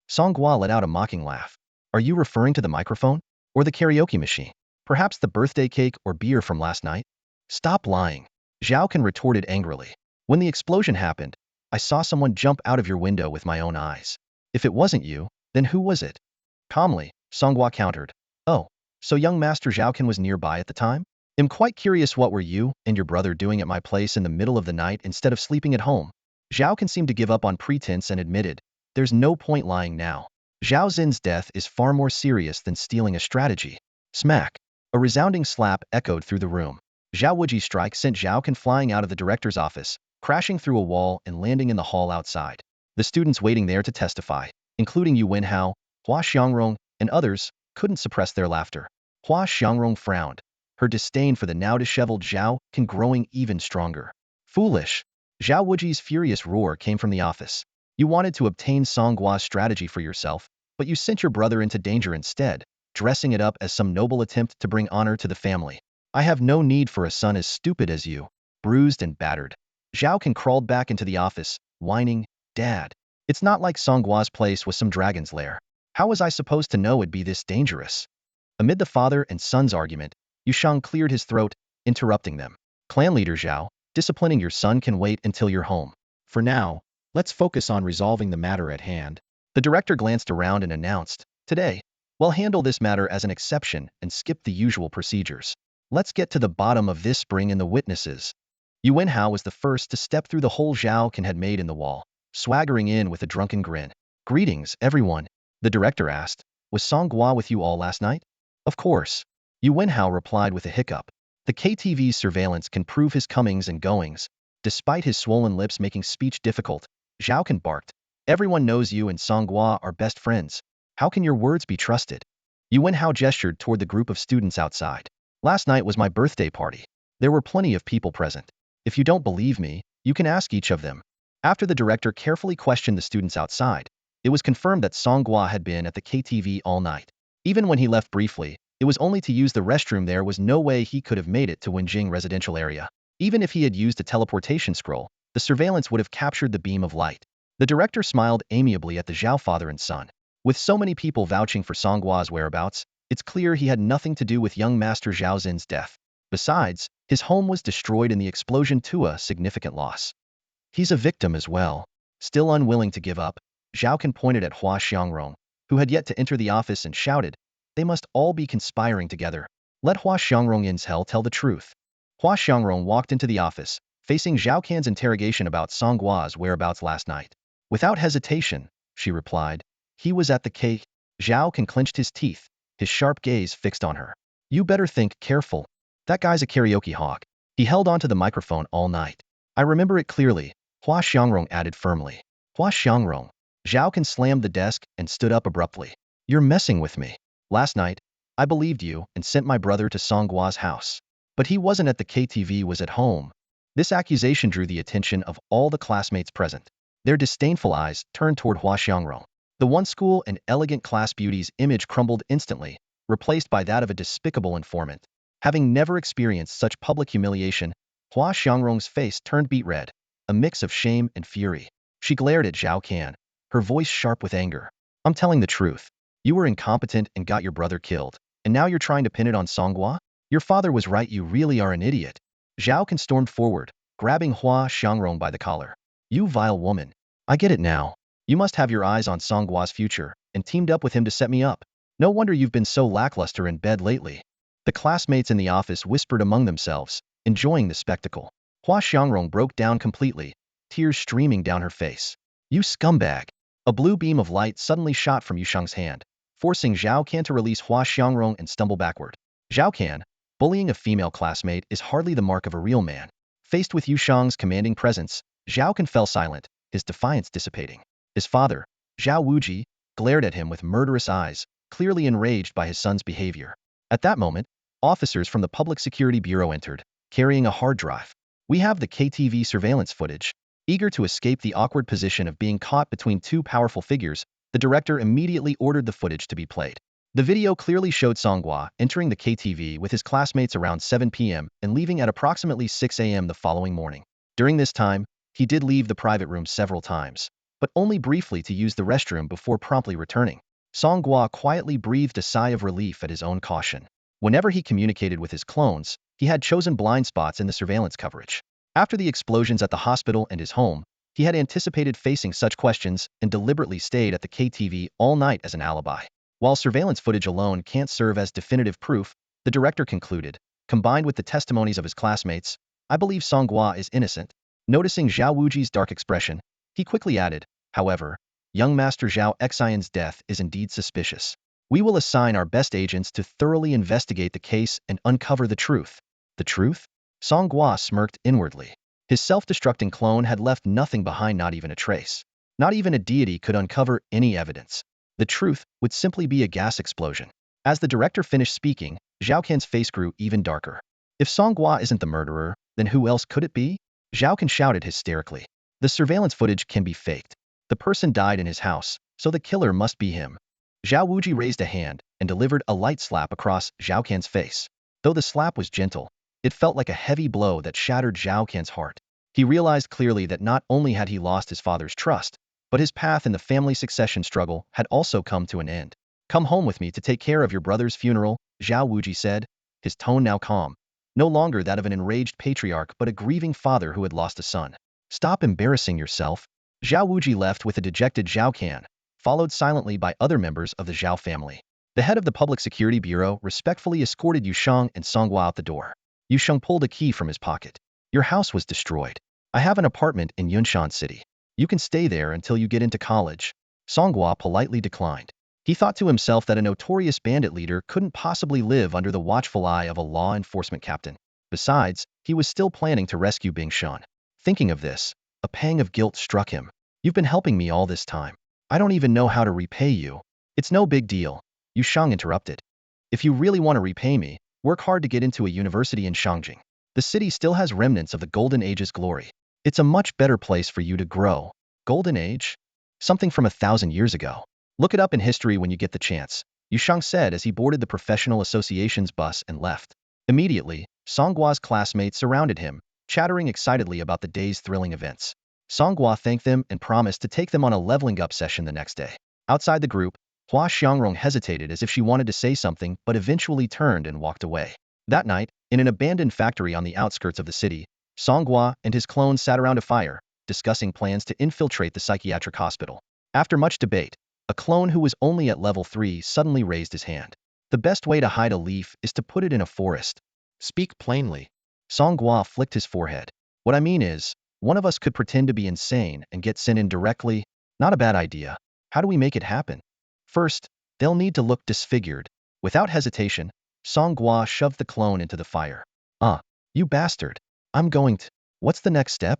Song Gua let out a mocking laugh. Are you referring to the microphone? Or the karaoke machine? Perhaps the birthday cake or beer from last night? Stop lying. Zhao Kan retorted angrily. When the explosion happened, I saw someone jump out of your window with my own eyes. If it wasn't you, then who was it? Calmly, Song Gua countered. Oh, so young Master Zhao Kan was nearby at the time? I'm quite curious, what were you and your brother doing at my place in the middle of the night instead of sleeping at home? Zhao Kan seemed to give up on pretense and admitted, there's no point lying now. Zhao Xin's death is far more serious than stealing a strategy. Smack. A resounding slap echoed through the room. Zhao Wuji's strike sent Zhao Kan flying out of the director's office, crashing through a wall and landing in the hall outside. The students waiting there to testify, including Yuan Hao, Hua Xiangrong, and others, couldn't suppress their laughter. Hua Xiangrong frowned, her disdain for the now disheveled Zhao Kan growing even stronger. Foolish. Zhao Wuji's furious roar came from the office. You wanted to obtain Song Gua's strategy for yourself, but you sent your brother into danger instead, dressing it up as some noble attempt to bring honor to the family. I have no need for a son as stupid as you. Bruised and battered, Zhao Kan crawled back into the office, whining, Dad. It's not like Song Gua's place was some dragon's lair. How was I supposed to know it'd be this dangerous? Amid the father and son's argument, Yushang cleared his throat, interrupting them. Clan leader Zhao, disciplining your son can wait until you're home. For now, let's focus on resolving the matter at hand. The director glanced around and announced, Today, we'll handle this matter as an exception and skip the usual procedures. Let's get to the bottom of this, bring in the witnesses. Yuan Hao was the first to step through the hole Zhao Kan had made in the wall, swaggering in with a drunken grin. Greetings, everyone. The director asked, Was Song Gua with you all last night? Of course. Yuan Hao replied with a hiccup. The KTV's surveillance can prove his comings and goings. Despite his swollen lips making speech difficult, Zhao Kan barked. Everyone knows you and Song Gua are best friends. How can your words be trusted? Yuan Hao gestured toward the group of students outside. Last night was my birthday party. There were plenty of people present. If you don't believe me, you can ask each of them. After the director carefully questioned the students outside, it was confirmed that Song Gua had been at the KTV all night. Even when he left briefly, it was only to use the restroom. There was no way he could have made it to Wenjing residential area. Even if he had used a teleportation scroll, the surveillance would have captured the beam of light. The director smiled amiably at the Zhao father and son. With so many people vouching for Song Gua's whereabouts, it's clear he had nothing to do with young Master Zhao Xin's death. Besides, his home was destroyed in the explosion to a significant loss. He's a victim as well. Still unwilling to give up, Zhao Kan pointed at Hua Xiangrong, who had yet to enter the office, and shouted, They must all be conspiring together. Let Hua Xiangrong in's hell tell the truth. Hua Xiangrong walked into the office, facing Zhao Kan's interrogation about Song Gua's whereabouts last night. Without hesitation, she replied, He was at the K. Zhao Kan clenched his teeth, his sharp gaze fixed on her. You better think careful. That guy's a karaoke hawk. He held onto the microphone all night. I remember it clearly, Hua Xiangrong added firmly. Hua Xiangrong. Zhao Kan slammed the desk and stood up abruptly. You're messing with me. Last night, I believed you and sent my brother to Song Gua's house. But he wasn't at the KTV, was at home. This accusation drew the attention of all the classmates present. Their disdainful eyes turned toward Hua Xiangrong. The once cool and elegant class beauty's image crumbled instantly, replaced by that of a despicable informant. Having never experienced such public humiliation, Hua Xiangrong's face turned beet red, a mix of shame and fury. She glared at Zhao Kan, her voice sharp with anger. I'm telling the truth. You were incompetent and got your brother killed, and now you're trying to pin it on Song Gua? Your father was right, you really are an idiot. Zhao Kan stormed forward, grabbing Hua Xiangrong by the collar. You vile woman. I get it now. You must have your eyes on Song Gua's future, and teamed up with him to set me up. No wonder you've been so lackluster in bed lately. The classmates in the office whispered among themselves, enjoying the spectacle. Hua Xiangrong broke down completely, tears streaming down her face. You scumbag. A blue beam of light suddenly shot from Yushang's hand, forcing Zhao Kan to release Hua Xiangrong and stumble backward. Zhao Kan, bullying a female classmate is hardly the mark of a real man. Faced with Yushang's commanding presence, Zhao Kan fell silent, his defiance dissipating. His father, Zhao Wuji, glared at him with murderous eyes, clearly enraged by his son's behavior. At that moment, officers from the Public Security Bureau entered, carrying a hard drive. We have the KTV surveillance footage. Eager to escape the awkward position of being caught between two powerful figures, the director immediately ordered the footage to be played. The video clearly showed Song Gua entering the KTV with his classmates around 7 p.m. and leaving at approximately 6 a.m. the following morning. During this time, he did leave the private room several times, but only briefly to use the restroom before promptly returning. Song Gua quietly breathed a sigh of relief at his own caution. Whenever he communicated with his clones, he had chosen blind spots in the surveillance coverage. After the explosions at the hospital and his home, he had anticipated facing such questions and deliberately stayed at the KTV all night as an alibi. While surveillance footage alone can't serve as definitive proof, the director concluded, combined with the testimonies of his classmates, I believe Song Gua is innocent. Noticing Zhao Wuji's dark expression, he quickly added, however, young Master Zhao Xian's death is indeed suspicious. We will assign our best agents to thoroughly investigate the case and uncover the truth. The truth? Song Gua smirked inwardly. His self-destructing clone had left nothing behind, not even a trace. Not even a deity could uncover any evidence. The truth would simply be a gas explosion. As the director finished speaking, Zhao Kan's face grew even darker. If Song Gua isn't the murderer, then who else could it be? Zhao Kan shouted hysterically. The surveillance footage can be faked. The person died in his house, so the killer must be him. Zhao Wuji raised a hand and delivered a light slap across Zhao Kan's face. Though the slap was gentle, it felt like a heavy blow that shattered Zhao Kan's heart. He realized clearly that not only had he lost his father's trust, but his path in the family succession struggle had also come to an end. Come home with me to take care of your brother's funeral, Zhao Wuji said, his tone now calm. No longer that of an enraged patriarch but a grieving father who had lost a son. Stop embarrassing yourself. Zhao Wuji left with a dejected Zhao Kan, followed silently by other members of the Zhao family. The head of the Public Security Bureau respectfully escorted Yusheng and Song Gua out the door. Yusheng pulled a key from his pocket. Your house was destroyed. I have an apartment in Yunshan City. You can stay there until you get into college. Song Gua politely declined. He thought to himself that a notorious bandit leader couldn't possibly live under the watchful eye of a law enforcement captain. Besides, he was still planning to rescue Bing Shan. Thinking of this, a pang of guilt struck him. You've been helping me all this time. I don't even know how to repay you. It's no big deal. Yusheng interrupted. If you really want to repay me, work hard to get into a university in Shangjing. The city still has remnants of the Golden Age's glory. It's a much better place for you to grow. Golden Age? Something from 1,000 years ago. Look it up in history when you get the chance, Yusheng said as he boarded the professional association's bus and left. Immediately, Song Gua's classmates surrounded him, chattering excitedly about the day's thrilling events. Song Gua thanked them and promised to take them on a leveling up session the next day. Outside the group, Hua Xiangrong hesitated as if she wanted to say something but eventually turned and walked away. That night, in an abandoned factory on the outskirts of the city, Song Gua and his clones sat around a fire, discussing plans to infiltrate the psychiatric hospital. After much debate, a clone who was only at level 3 suddenly raised his hand. The best way to hide a leaf is to put it in a forest. Speak plainly. Song Gua flicked his forehead. What I mean is, one of us could pretend to be insane and get sent in directly. Not a bad idea. How do we make it happen? First, they'll need to look disfigured. Without hesitation, Song Gua shoved the clone into the fire. You bastard. I'm going to... What's the next step?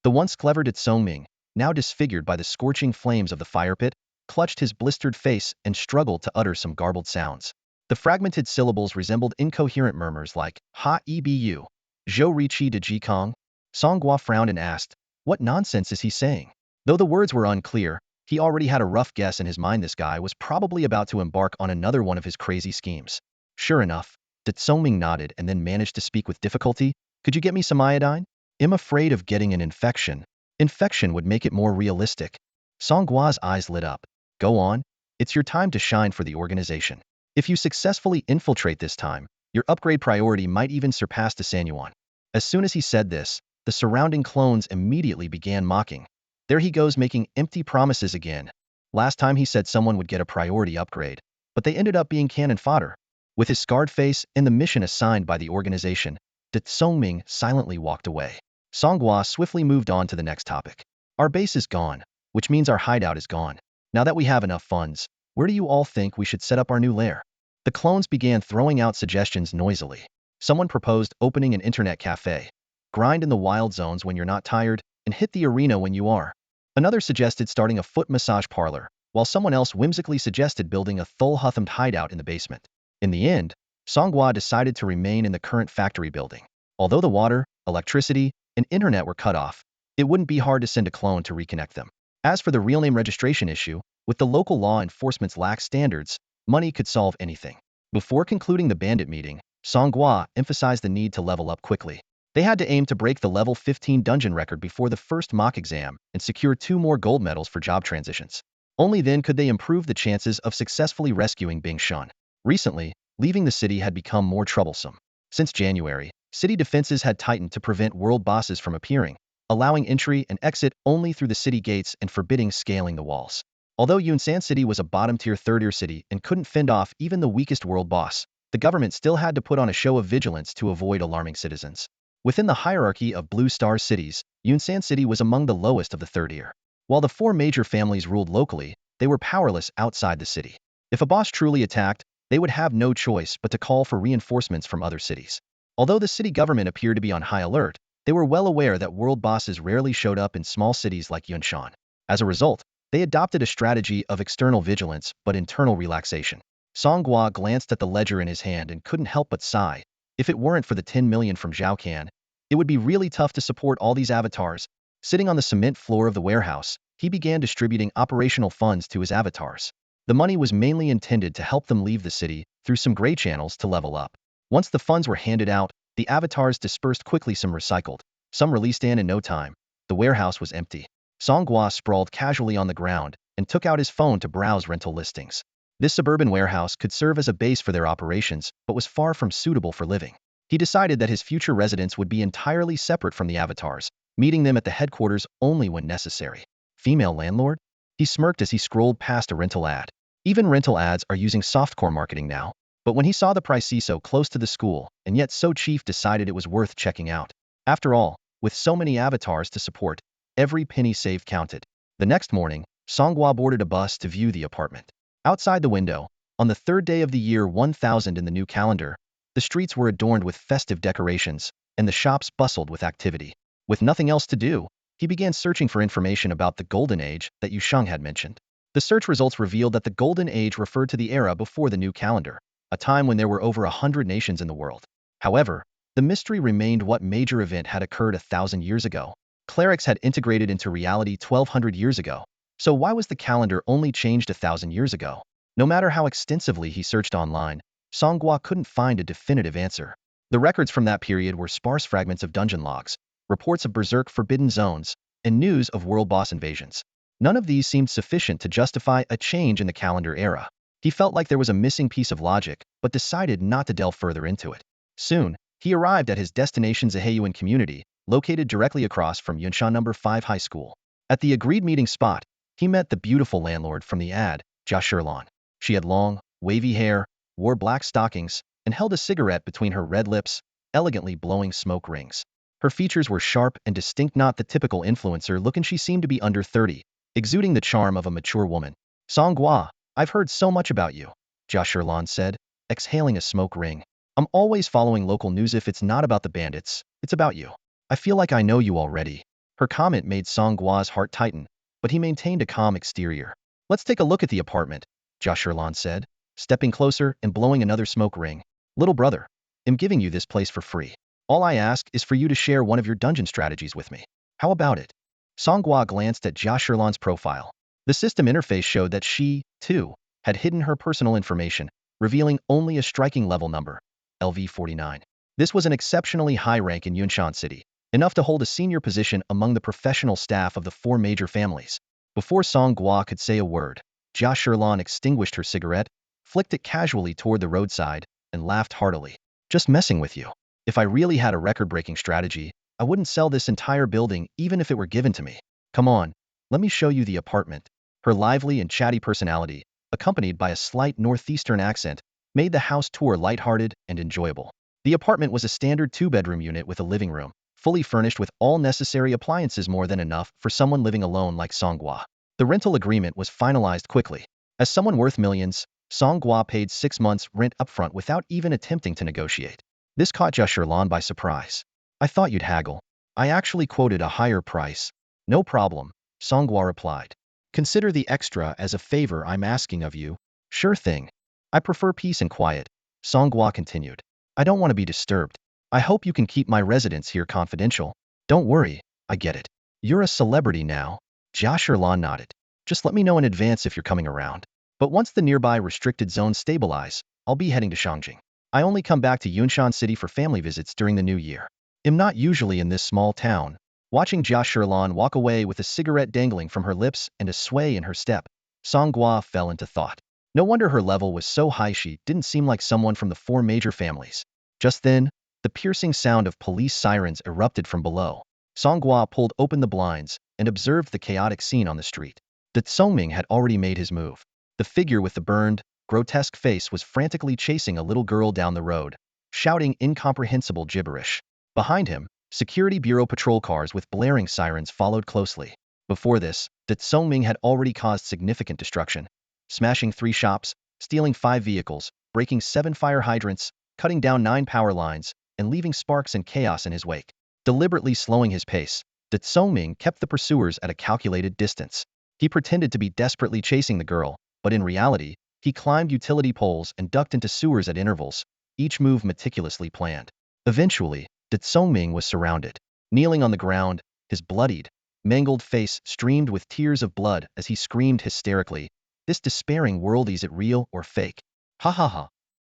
The once clever Tsongming, now disfigured by the scorching flames of the fire pit, clutched his blistered face and struggled to utter some garbled sounds. The fragmented syllables resembled incoherent murmurs like, Ha ebu, Zhou Riqi de Jikong. Song Gua frowned and asked, what nonsense is he saying? Though the words were unclear, he already had a rough guess in his mind this guy was probably about to embark on another one of his crazy schemes. Sure enough, De Tsongming nodded and then managed to speak with difficulty. Could you get me some iodine? I'm afraid of getting an infection. Infection would make it more realistic. Song Gua's eyes lit up. Go on. It's your time to shine for the organization. If you successfully infiltrate this time, your upgrade priority might even surpass the Sanyuan. As soon as he said this, the surrounding clones immediately began mocking. There he goes making empty promises again. Last time he said someone would get a priority upgrade, but they ended up being cannon fodder. With his scarred face and the mission assigned by the organization, De Tsongming silently walked away. Song Gua swiftly moved on to the next topic. Our base is gone, which means our hideout is gone. Now that we have enough funds, where do you all think we should set up our new lair? The clones began throwing out suggestions noisily. Someone proposed opening an internet cafe. Grind in the wild zones when you're not tired, and hit the arena when you are. Another suggested starting a foot massage parlor, while someone else whimsically suggested building a Thul-Huthamed hideout in the basement. In the end, Song Gua decided to remain in the current factory building. Although the water, electricity, and internet were cut off, it wouldn't be hard to send a clone to reconnect them. As for the real name registration issue, with the local law enforcement's lax standards, money could solve anything. Before concluding the bandit meeting, Song Gua emphasized the need to level up quickly. They had to aim to break the level 15 dungeon record before the first mock exam and secure 2 more gold medals for job transitions. Only then could they improve the chances of successfully rescuing Bing Shan. Recently, leaving the city had become more troublesome. Since January, city defenses had tightened to prevent world bosses from appearing, allowing entry and exit only through the city gates and forbidding scaling the walls. Although Yunsan City was a bottom-tier third-tier city and couldn't fend off even the weakest world boss, the government still had to put on a show of vigilance to avoid alarming citizens. Within the hierarchy of Blue Star cities, Yunsan City was among the lowest of the third tier. While the 4 major families ruled locally, they were powerless outside the city. If a boss truly attacked, they would have no choice but to call for reinforcements from other cities. Although the city government appeared to be on high alert, they were well aware that world bosses rarely showed up in small cities like Yunshan. As a result, they adopted a strategy of external vigilance but internal relaxation. Song Gua glanced at the ledger in his hand and couldn't help but sigh. If it weren't for the 10 million from Xiao Kan, it would be really tough to support all these avatars. Sitting on the cement floor of the warehouse, he began distributing operational funds to his avatars. The money was mainly intended to help them leave the city through some gray channels to level up. Once the funds were handed out, the avatars dispersed quickly, some recycled, some released, and in no time, the warehouse was empty. Song Gua sprawled casually on the ground and took out his phone to browse rental listings. This suburban warehouse could serve as a base for their operations, but was far from suitable for living. He decided that his future residence would be entirely separate from the avatars, meeting them at the headquarters only when necessary. Female landlord? He smirked as he scrolled past a rental ad. Even rental ads are using softcore marketing now. But when he saw the price so close to the school, and yet so cheap, decided it was worth checking out. After all, with so many avatars to support, every penny saved counted. The next morning, Song Gua boarded a bus to view the apartment. Outside the window, on the 3rd day of the year 1000 in the new calendar, the streets were adorned with festive decorations, and the shops bustled with activity. With nothing else to do, he began searching for information about the Golden Age that Yusheng had mentioned. The search results revealed that the Golden Age referred to the era before the new calendar, a time when there were over 100 nations in the world. However, the mystery remained: what major event had occurred 1,000 years ago? Clerics had integrated into reality 1,200 years ago, so why was the calendar only changed 1,000 years ago? No matter how extensively he searched online, Song Gua couldn't find a definitive answer. The records from that period were sparse fragments of dungeon logs, reports of berserk forbidden zones, and news of world boss invasions. None of these seemed sufficient to justify a change in the calendar era. He felt like there was a missing piece of logic, but decided not to delve further into it. Soon, he arrived at his destination, Zaheyuan community, located directly across from Yunshan No. 5 High School. At the agreed meeting spot, he met the beautiful landlord from the ad, Jia Shirlan. She had long, wavy hair, wore black stockings, and held a cigarette between her red lips, elegantly blowing smoke rings. Her features were sharp and distinct, not the typical influencer look, and she seemed to be under 30, exuding the charm of a mature woman. Song Gua, I've heard so much about you, Jia Shirlan said, exhaling a smoke ring. I'm always following local news. If it's not about the bandits, it's about you. I feel like I know you already. Her comment made Song Gua's heart tighten, but he maintained a calm exterior. Let's take a look at the apartment, Jia Shirlan said, stepping closer and blowing another smoke ring. Little brother, I'm giving you this place for free. All I ask is for you to share one of your dungeon strategies with me. How about it? Song Gua glanced at Jia Shirlan's profile. The system interface showed that she, too, had hidden her personal information, revealing only a striking level number, LV49. This was an exceptionally high rank in Yunshan City, enough to hold a senior position among the professional staff of the 4 major families. Before Song Gua could say a word, Jia Shirlan extinguished her cigarette, flicked it casually toward the roadside, and laughed heartily. Just messing with you. If I really had a record-breaking strategy, I wouldn't sell this entire building even if it were given to me. Come on, let me show you the apartment. Her lively and chatty personality, accompanied by a slight northeastern accent, made the house tour lighthearted and enjoyable. The apartment was a standard 2-bedroom unit with a living room, fully furnished with all necessary appliances, more than enough for someone living alone like Song Gua. The rental agreement was finalized quickly. As someone worth millions, Song Gua paid 6 months' rent upfront without even attempting to negotiate. This caught Jia Shirlan by surprise. I thought you'd haggle. I actually quoted a higher price. No problem, Song Gua replied. Consider the extra as a favor I'm asking of you. Sure thing. I prefer peace and quiet, Song Gua continued. I don't want to be disturbed. I hope you can keep my residence here confidential. Don't worry, I get it. You're a celebrity now. Jia Shirlan nodded. Just let me know in advance if you're coming around. But once the nearby restricted zones stabilize, I'll be heading to Shangjing. I only come back to Yunshan City for family visits during the new year. I'm not usually in this small town. Watching Jia Shirlan walk away with a cigarette dangling from her lips and a sway in her step, Song Gua fell into thought. No wonder her level was so high, she didn't seem like someone from the four major families. Just then, the piercing sound of police sirens erupted from below. Song Gua pulled open the blinds and observed the chaotic scene on the street. Dat Songming had already made his move. The figure with the burned, grotesque face was frantically chasing a little girl down the road, shouting incomprehensible gibberish. Behind him, Security Bureau patrol cars with blaring sirens followed closely. Before this, Dat Songming had already caused significant destruction, smashing 3 shops, stealing 5 vehicles, breaking 7 fire hydrants, cutting down 9 power lines, and leaving sparks and chaos in his wake. Deliberately slowing his pace, Dat Songming kept the pursuers at a calculated distance. He pretended to be desperately chasing the girl, but in reality, he climbed utility poles and ducked into sewers at intervals, each move meticulously planned. Eventually, Dat Songming was surrounded. Kneeling on the ground, his bloodied, mangled face streamed with tears of blood as he screamed hysterically, "This despairing world, is it real or fake? Ha ha ha.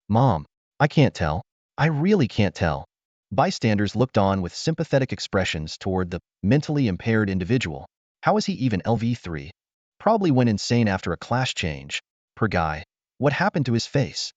Mom, I can't tell. I really can't tell." Bystanders looked on with sympathetic expressions toward the mentally impaired individual. How is he even LV3? Probably went insane after a class change. Poor guy. What happened to his face?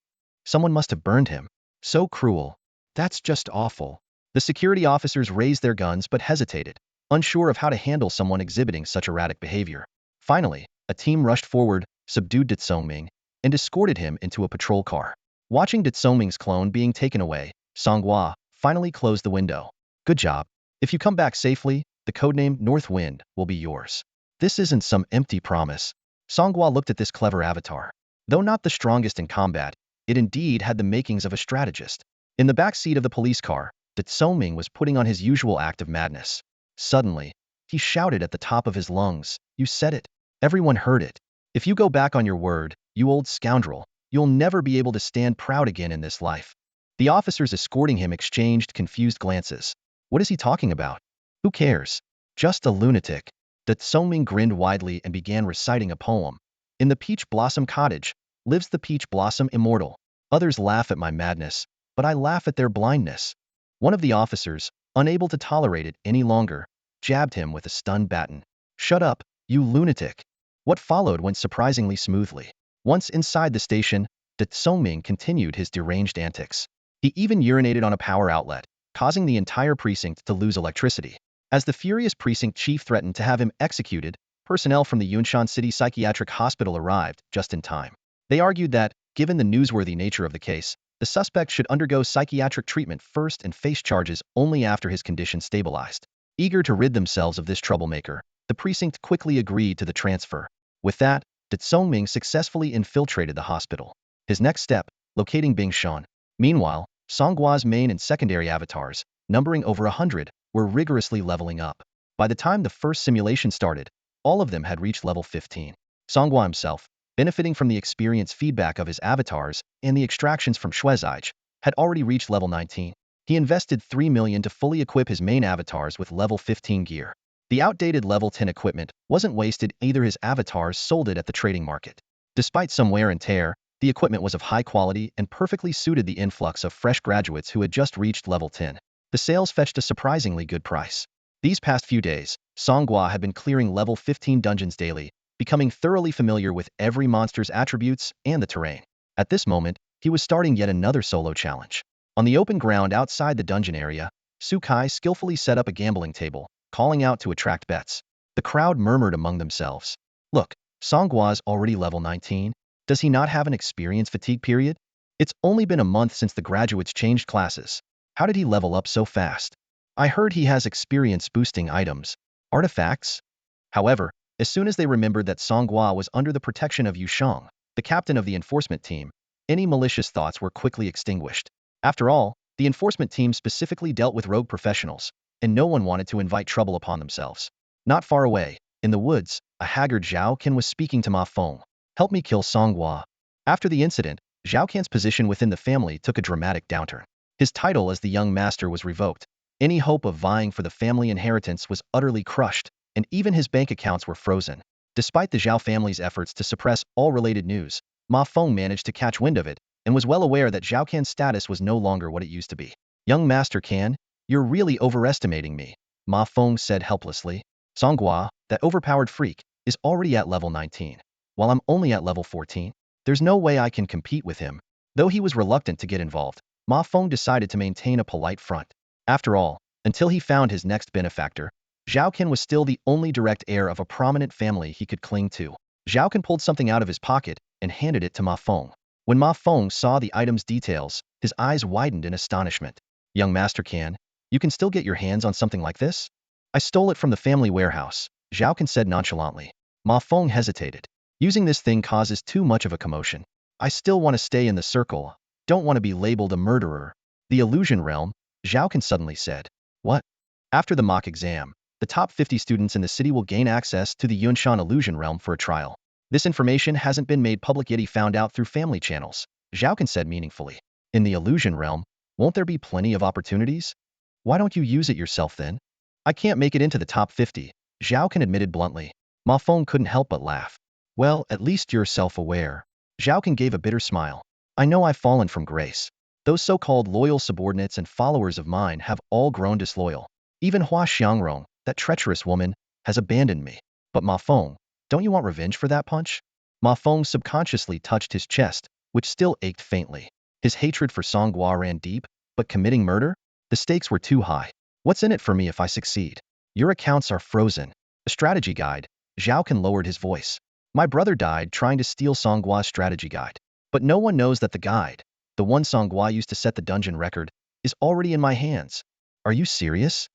Someone must have burned him. So cruel. That's just awful. The security officers raised their guns but hesitated, unsure of how to handle someone exhibiting such erratic behavior. Finally, a team rushed forward, subdued Dat Songming, and escorted him into a patrol car. Watching Dat Songming's clone being taken away, Song Gua finally closed the window. Good job. If you come back safely, the codename North Wind will be yours. This isn't some empty promise. Song Gua looked at this clever avatar. Though not the strongest in combat, it indeed had the makings of a strategist. In the back seat of the police car, Dat Songming was putting on his usual act of madness. Suddenly, he shouted at the top of his lungs, "You said it. Everyone heard it. If you go back on your word, you old scoundrel, you'll never be able to stand proud again in this life." The officers escorting him exchanged confused glances. What is he talking about? Who cares? Just a lunatic. Dat Songming grinned widely and began reciting a poem. "In the peach blossom cottage lives the peach blossom immortal. Others laugh at my madness, but I laugh at their blindness." One of the officers, unable to tolerate it any longer, jabbed him with a stun baton. "Shut up, you lunatic." What followed went surprisingly smoothly. Once inside the station, Dat Songming continued his deranged antics. He even urinated on a power outlet, causing the entire precinct to lose electricity. As the furious precinct chief threatened to have him executed, personnel from the Yunshan City Psychiatric Hospital arrived just in time. They argued that, given the newsworthy nature of the case, the suspect should undergo psychiatric treatment first and face charges only after his condition stabilized. Eager to rid themselves of this troublemaker, the precinct quickly agreed to the transfer. With that, Dat Songming successfully infiltrated the hospital. His next step, locating Bing Shan. Meanwhile, Song Gua's main and secondary avatars, numbering over 100, were rigorously leveling up. By the time the first simulation started, all of them had reached level 15. Song Gua himself, benefiting from the experience feedback of his avatars and the extractions from Shuezaij, had already reached level 19. He invested 3 million to fully equip his main avatars with level 15 gear. The outdated level 10 equipment wasn't wasted either, his avatars sold it at the trading market. Despite some wear and tear, the equipment was of high quality and perfectly suited the influx of fresh graduates who had just reached level 10. The sales fetched a surprisingly good price. These past few days, Song Gua had been clearing level 15 dungeons daily, becoming thoroughly familiar with every monster's attributes and the terrain. At this moment, he was starting yet another solo challenge. On the open ground outside the dungeon area, Su Kai skillfully set up a gambling table, calling out to attract bets. The crowd murmured among themselves. Look, Song Gua's already level 19. Does he not have an experience fatigue period? It's only been a month since the graduates changed classes. How did he level up so fast? I heard he has experience boosting items. Artifacts? However, as soon as they remembered that Song Gua was under the protection of Yu Shang, the captain of the enforcement team, any malicious thoughts were quickly extinguished. After all, the enforcement team specifically dealt with rogue professionals, and no one wanted to invite trouble upon themselves. Not far away, in the woods, a haggard Zhao Kan was speaking to Mafong. "Help me kill Song Gua." After the incident, Zhao Kan's position within the family took a dramatic downturn. His title as the young master was revoked, Any hope of vying for the family inheritance was utterly crushed, and even his bank accounts were frozen. Despite the Zhao family's efforts to suppress all related news, Ma Feng managed to catch wind of it, and was well aware that Zhao Kan's status was no longer what it used to be. Young Master Kan, you're really overestimating me, Ma Feng said helplessly. Song Gua, that overpowered freak, is already at level 19, while I'm only at level 14. There's no way I can compete with him. Though he was reluctant to get involved, Ma Feng decided to maintain a polite front. After all, until he found his next benefactor, Zhao Kan was still the only direct heir of a prominent family he could cling to. Zhao Kan pulled something out of his pocket and handed it to Ma Feng. When Ma Feng saw the item's details, his eyes widened in astonishment. Young Master Kan, you can still get your hands on something like this? I stole it from the family warehouse, Zhao Kan said nonchalantly. Ma Feng hesitated. Using this thing causes too much of a commotion. I still want to stay in the circle, don't want to be labeled a murderer. The illusion realm, Zhao Kan suddenly said. What? After the mock exam, the top 50 students in the city will gain access to the Yunshan illusion realm for a trial. This information hasn't been made public yet. He found out through family channels, Zhao Kan said meaningfully. In the illusion realm, won't there be plenty of opportunities? Why don't you use it yourself then? I can't make it into the top 50, Zhao Kan admitted bluntly. Ma Feng couldn't help but laugh. Well, at least you're self-aware. Zhao Kan gave a bitter smile. I know I've fallen from grace. Those so-called loyal subordinates and followers of mine have all grown disloyal. Even Hua Xiangrong, that treacherous woman, has abandoned me. But Ma Feng, don't you want revenge for that punch? Ma Feng subconsciously touched his chest, which still ached faintly. His hatred for Song Gua ran deep, but committing murder? The stakes were too high. What's in it for me if I succeed? Your accounts are frozen. A strategy guide. Zhao Kan lowered his voice. My brother died trying to steal Song Gua's strategy guide. But no one knows that the guide, the one Song Gua used to set the dungeon record, is already in my hands. Are you serious?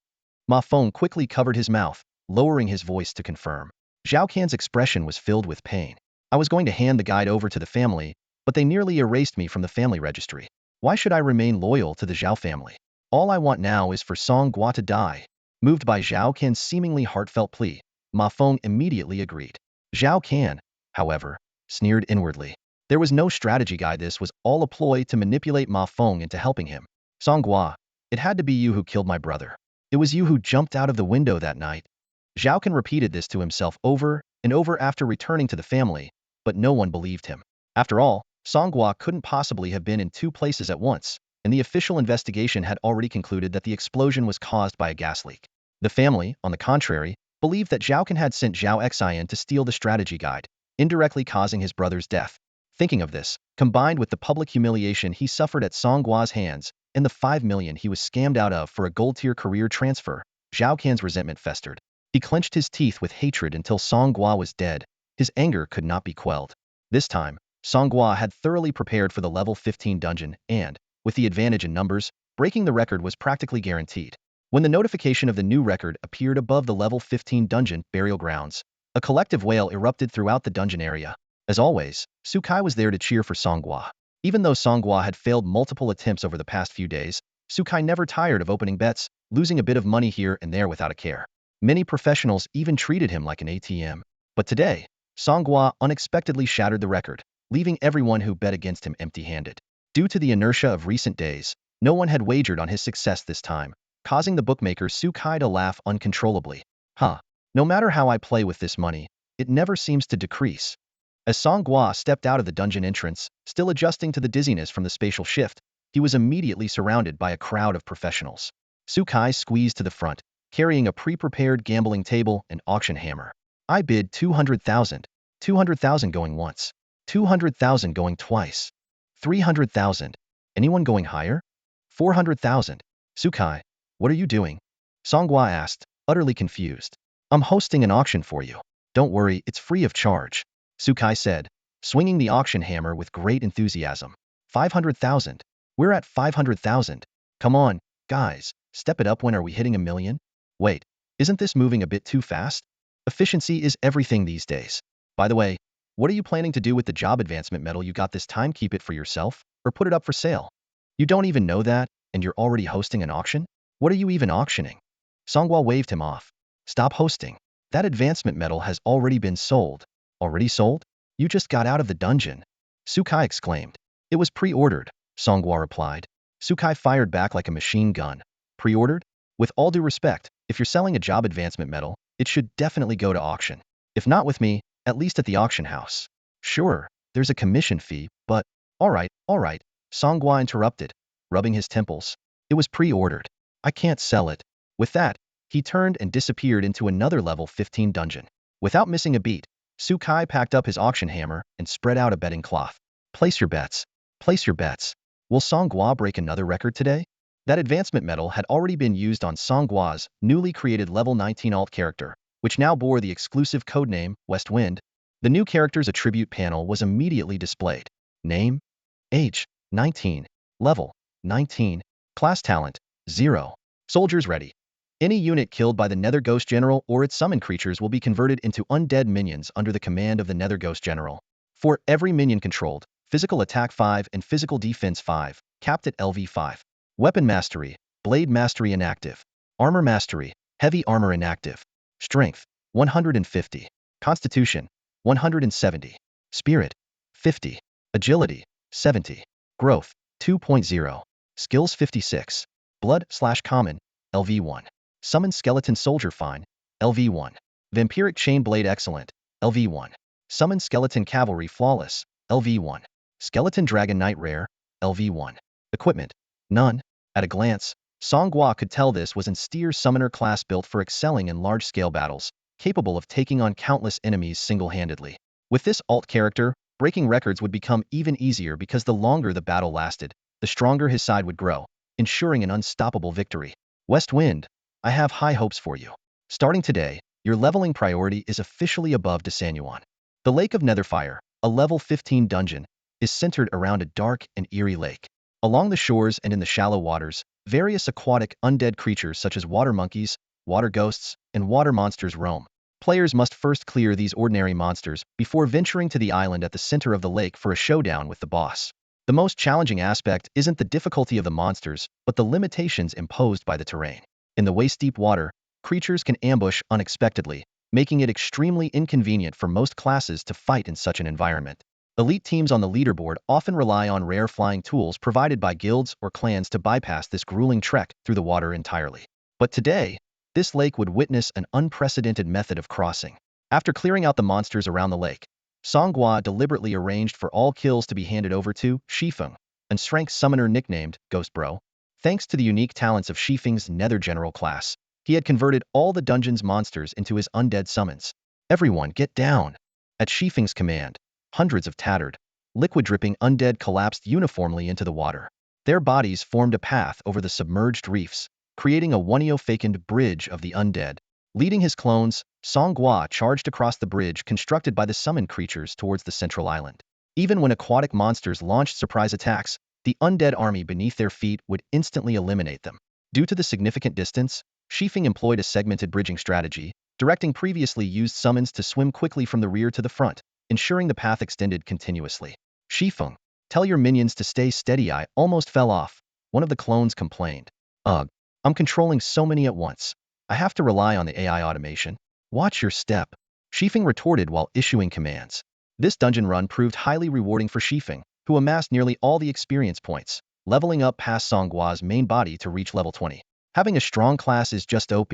Ma Feng quickly covered his mouth, lowering his voice to confirm. Zhao Kan's expression was filled with pain. I was going to hand the guide over to the family, but they nearly erased me from the family registry. Why should I remain loyal to the Zhao family? All I want now is for Song Gua to die. Moved by Zhao Kan's seemingly heartfelt plea, Ma Feng immediately agreed. Zhao Kan, however, sneered inwardly. There was no strategy guide. This was all a ploy to manipulate Ma Feng into helping him. Song Gua, it had to be you who killed my brother. It was you who jumped out of the window that night. Zhao Kan repeated this to himself over and over after returning to the family, but no one believed him. After all, Song Gua couldn't possibly have been in two places at once, and the official investigation had already concluded that the explosion was caused by a gas leak. The family, on the contrary, believed that Zhao Kan had sent Zhao Xian to steal the strategy guide, indirectly causing his brother's death. Thinking of this, combined with the public humiliation he suffered at Song Gua's hands and the 5 million he was scammed out of for a gold-tier career transfer, Zhao Kan's resentment festered. He clenched his teeth with hatred until Song Gua was dead. His anger could not be quelled. This time, Song Gua had thoroughly prepared for the level 15 dungeon and, with the advantage in numbers, breaking the record was practically guaranteed. When the notification of the new record appeared above the level 15 dungeon burial grounds, a collective wail erupted throughout the dungeon area. As always, Sukai was there to cheer for Song Gua. Even though Song Gua had failed multiple attempts over the past few days, Sukai never tired of opening bets, losing a bit of money here and there without a care. Many professionals even treated him like an ATM. But today, Song Gua unexpectedly shattered the record, leaving everyone who bet against him empty-handed. Due to the inertia of recent days, no one had wagered on his success this time, causing the bookmaker Sukai to laugh uncontrollably. No matter how I play with this money, it never seems to decrease. As Song Gua stepped out of the dungeon entrance, still adjusting to the dizziness from the spatial shift, he was immediately surrounded by a crowd of professionals. Sukai squeezed to the front, carrying a pre-prepared gambling table and auction hammer. I bid 200,000. 200,000 going once. 200,000 going twice. 300,000. Anyone going higher? 400,000. Sukai, what are you doing? Song Gua asked, utterly confused. I'm hosting an auction for you. Don't worry, it's free of charge, Sukai said, swinging the auction hammer with great enthusiasm. 500,000. We're at 500,000. Come on, guys, step it up. When are we hitting 1 million? Wait, isn't this moving a bit too fast? Efficiency is everything these days. By the way, what are you planning to do with the job advancement medal you got this time? Keep it for yourself, or put it up for sale? You don't even know that, and you're already hosting an auction? What are you even auctioning? Song Gua waved him off. Stop hosting. That advancement medal has already been sold. Already sold? You just got out of the dungeon, Sukai exclaimed. It was pre-ordered, Song Gua replied. Sukai fired back like a machine gun. Pre-ordered? With all due respect, if you're selling a job advancement medal, it should definitely go to auction. If not with me, at least at the auction house. Sure, there's a commission fee, but… All right, Song Gua interrupted, rubbing his temples. It was pre-ordered. I can't sell it. With that, he turned and disappeared into another level 15 dungeon. Without missing a beat, Su Kai packed up his auction hammer and spread out a betting cloth. Place your bets. Place your bets. Will Song Gua break another record today? That advancement medal had already been used on Song Gua's newly created level 19 alt character, which now bore the exclusive codename West Wind. The new character's attribute panel was immediately displayed. Name: Age: 19. Level: 19. Class talent: 0. Soldiers ready. Any unit killed by the Nether Ghost General or its summoned creatures will be converted into undead minions under the command of the Nether Ghost General. For every minion controlled, physical attack 5 and physical defense 5, capped at LV 5. Weapon mastery, blade mastery inactive. Armor mastery, heavy armor inactive. Strength, 150. Constitution, 170. Spirit, 50. Agility, 70. Growth, 2.0. Skills 56. Blood/common, LV1. Summon Skeleton Soldier Fine, LV1. Vampiric Chain Blade Excellent, LV1. Summon Skeleton Cavalry Flawless, LV1. Skeleton Dragon Knight Rare, LV1. Equipment: none. At a glance, Song Gua could tell this was an austere summoner class built for excelling in large-scale battles, capable of taking on countless enemies single-handedly. With this alt character, breaking records would become even easier because the longer the battle lasted, the stronger his side would grow, ensuring an unstoppable victory. West Wind, I have high hopes for you. Starting today, your leveling priority is officially above Desanuan. The Lake of Netherfire, a level 15 dungeon, is centered around a dark and eerie lake. Along the shores and in the shallow waters, various aquatic undead creatures such as water monkeys, water ghosts, and water monsters roam. Players must first clear these ordinary monsters before venturing to the island at the center of the lake for a showdown with the boss. The most challenging aspect isn't the difficulty of the monsters, but the limitations imposed by the terrain. In the waist-deep water, creatures can ambush unexpectedly, making it extremely inconvenient for most classes to fight in such an environment. Elite teams on the leaderboard often rely on rare flying tools provided by guilds or clans to bypass this grueling trek through the water entirely. But today, this lake would witness an unprecedented method of crossing. After clearing out the monsters around the lake, Song Gua deliberately arranged for all kills to be handed over to Shifeng, an strength summoner nicknamed Ghost Bro. Thanks to the unique talents of Shifeng's Nether General class, he had converted all the dungeon's monsters into his undead summons. Everyone get down! At Shifeng's command, hundreds of tattered, liquid-dripping undead collapsed uniformly into the water. Their bodies formed a path over the submerged reefs, creating a one-fakened bridge of the undead. Leading his clones, Song Gua charged across the bridge constructed by the summoned creatures towards the central island. Even when aquatic monsters launched surprise attacks, the undead army beneath their feet would instantly eliminate them. Due to the significant distance, Shifeng employed a segmented bridging strategy, directing previously used summons to swim quickly from the rear to the front, ensuring the path extended continuously. Shifeng, tell your minions to stay steady. I almost fell off, one of the clones complained. Ugh, I'm controlling so many at once. I have to rely on the AI automation. Watch your step, Shifeng retorted while issuing commands. This dungeon run proved highly rewarding for Shifeng, who amassed nearly all the experience points, leveling up past Song Gua's main body to reach level 20. Having a strong class is just OP,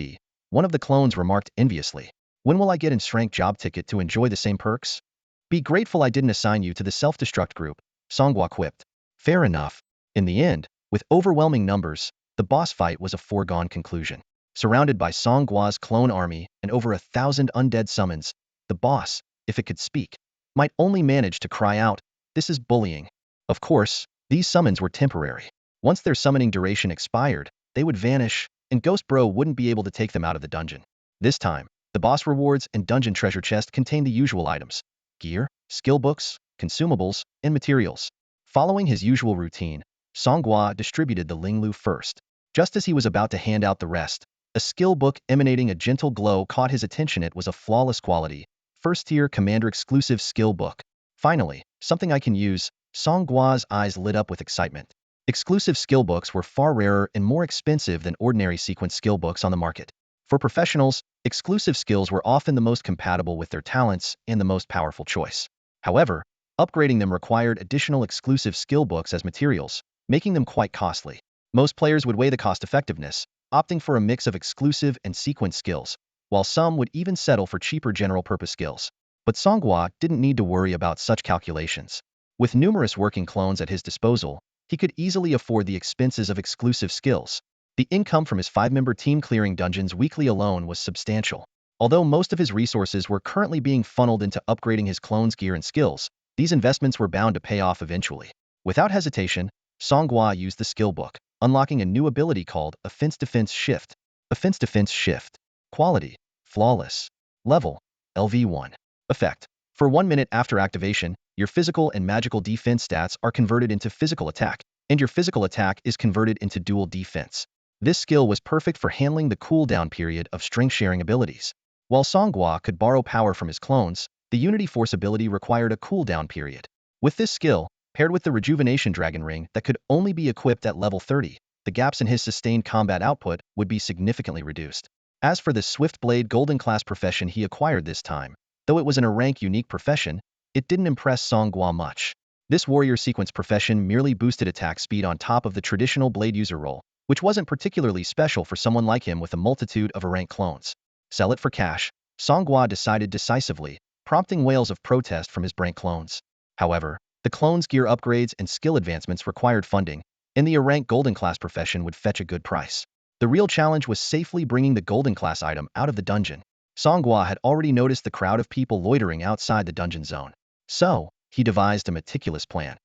one of the clones remarked enviously. When will I get a strength job ticket to enjoy the same perks? Be grateful I didn't assign you to the self-destruct group, Song Gua quipped. Fair enough. In the end, with overwhelming numbers, the boss fight was a foregone conclusion. Surrounded by Song Gua's clone army and over 1,000 undead summons, the boss, if it could speak, might only manage to cry out, "This is bullying." Of course, these summons were temporary. Once their summoning duration expired, they would vanish, and Ghost Bro wouldn't be able to take them out of the dungeon. This time, the boss rewards and dungeon treasure chest contained the usual items: gear, skill books, consumables, and materials. Following his usual routine, Song Gua distributed the Linglu first. Just as he was about to hand out the rest, a skill book emanating a gentle glow caught his attention. It was a flawless quality, first-tier commander-exclusive skill book. Finally, something I can use. Song Gua's eyes lit up with excitement. Exclusive skill books were far rarer and more expensive than ordinary sequence skill books on the market. For professionals, exclusive skills were often the most compatible with their talents and the most powerful choice. However, upgrading them required additional exclusive skill books as materials, making them quite costly. Most players would weigh the cost-effectiveness, opting for a mix of exclusive and sequence skills, while some would even settle for cheaper general-purpose skills. But Song Gua didn't need to worry about such calculations. With numerous working clones at his disposal, he could easily afford the expenses of exclusive skills. The income from his 5-member team clearing dungeons weekly alone was substantial. Although most of his resources were currently being funneled into upgrading his clones' gear and skills, these investments were bound to pay off eventually. Without hesitation, Song Gua used the skill book, unlocking a new ability called Offense-Defense Shift. Offense-Defense Shift. Quality: flawless. Level: LV1. Effect: for 1 minute after activation, your physical and magical defense stats are converted into physical attack, and your physical attack is converted into dual defense. This skill was perfect for handling the cooldown period of strength-sharing abilities. While Song Gua could borrow power from his clones, the Unity Force ability required a cooldown period. With this skill, paired with the Rejuvenation Dragon Ring that could only be equipped at level 30, the gaps in his sustained combat output would be significantly reduced. As for the Swift Blade Golden class profession he acquired this time, though it was an rank unique profession, it didn't impress Song Gua much. This warrior sequence profession merely boosted attack speed on top of the traditional blade user role, which wasn't particularly special for someone like him with a multitude of rank clones. Sell it for cash, Song Gua decided decisively, prompting wails of protest from his rank clones. However, the clones' gear upgrades and skill advancements required funding, and the rank golden class profession would fetch a good price. The real challenge was safely bringing the golden class item out of the dungeon. Song Gua had already noticed the crowd of people loitering outside the dungeon zone. So, he devised a meticulous plan.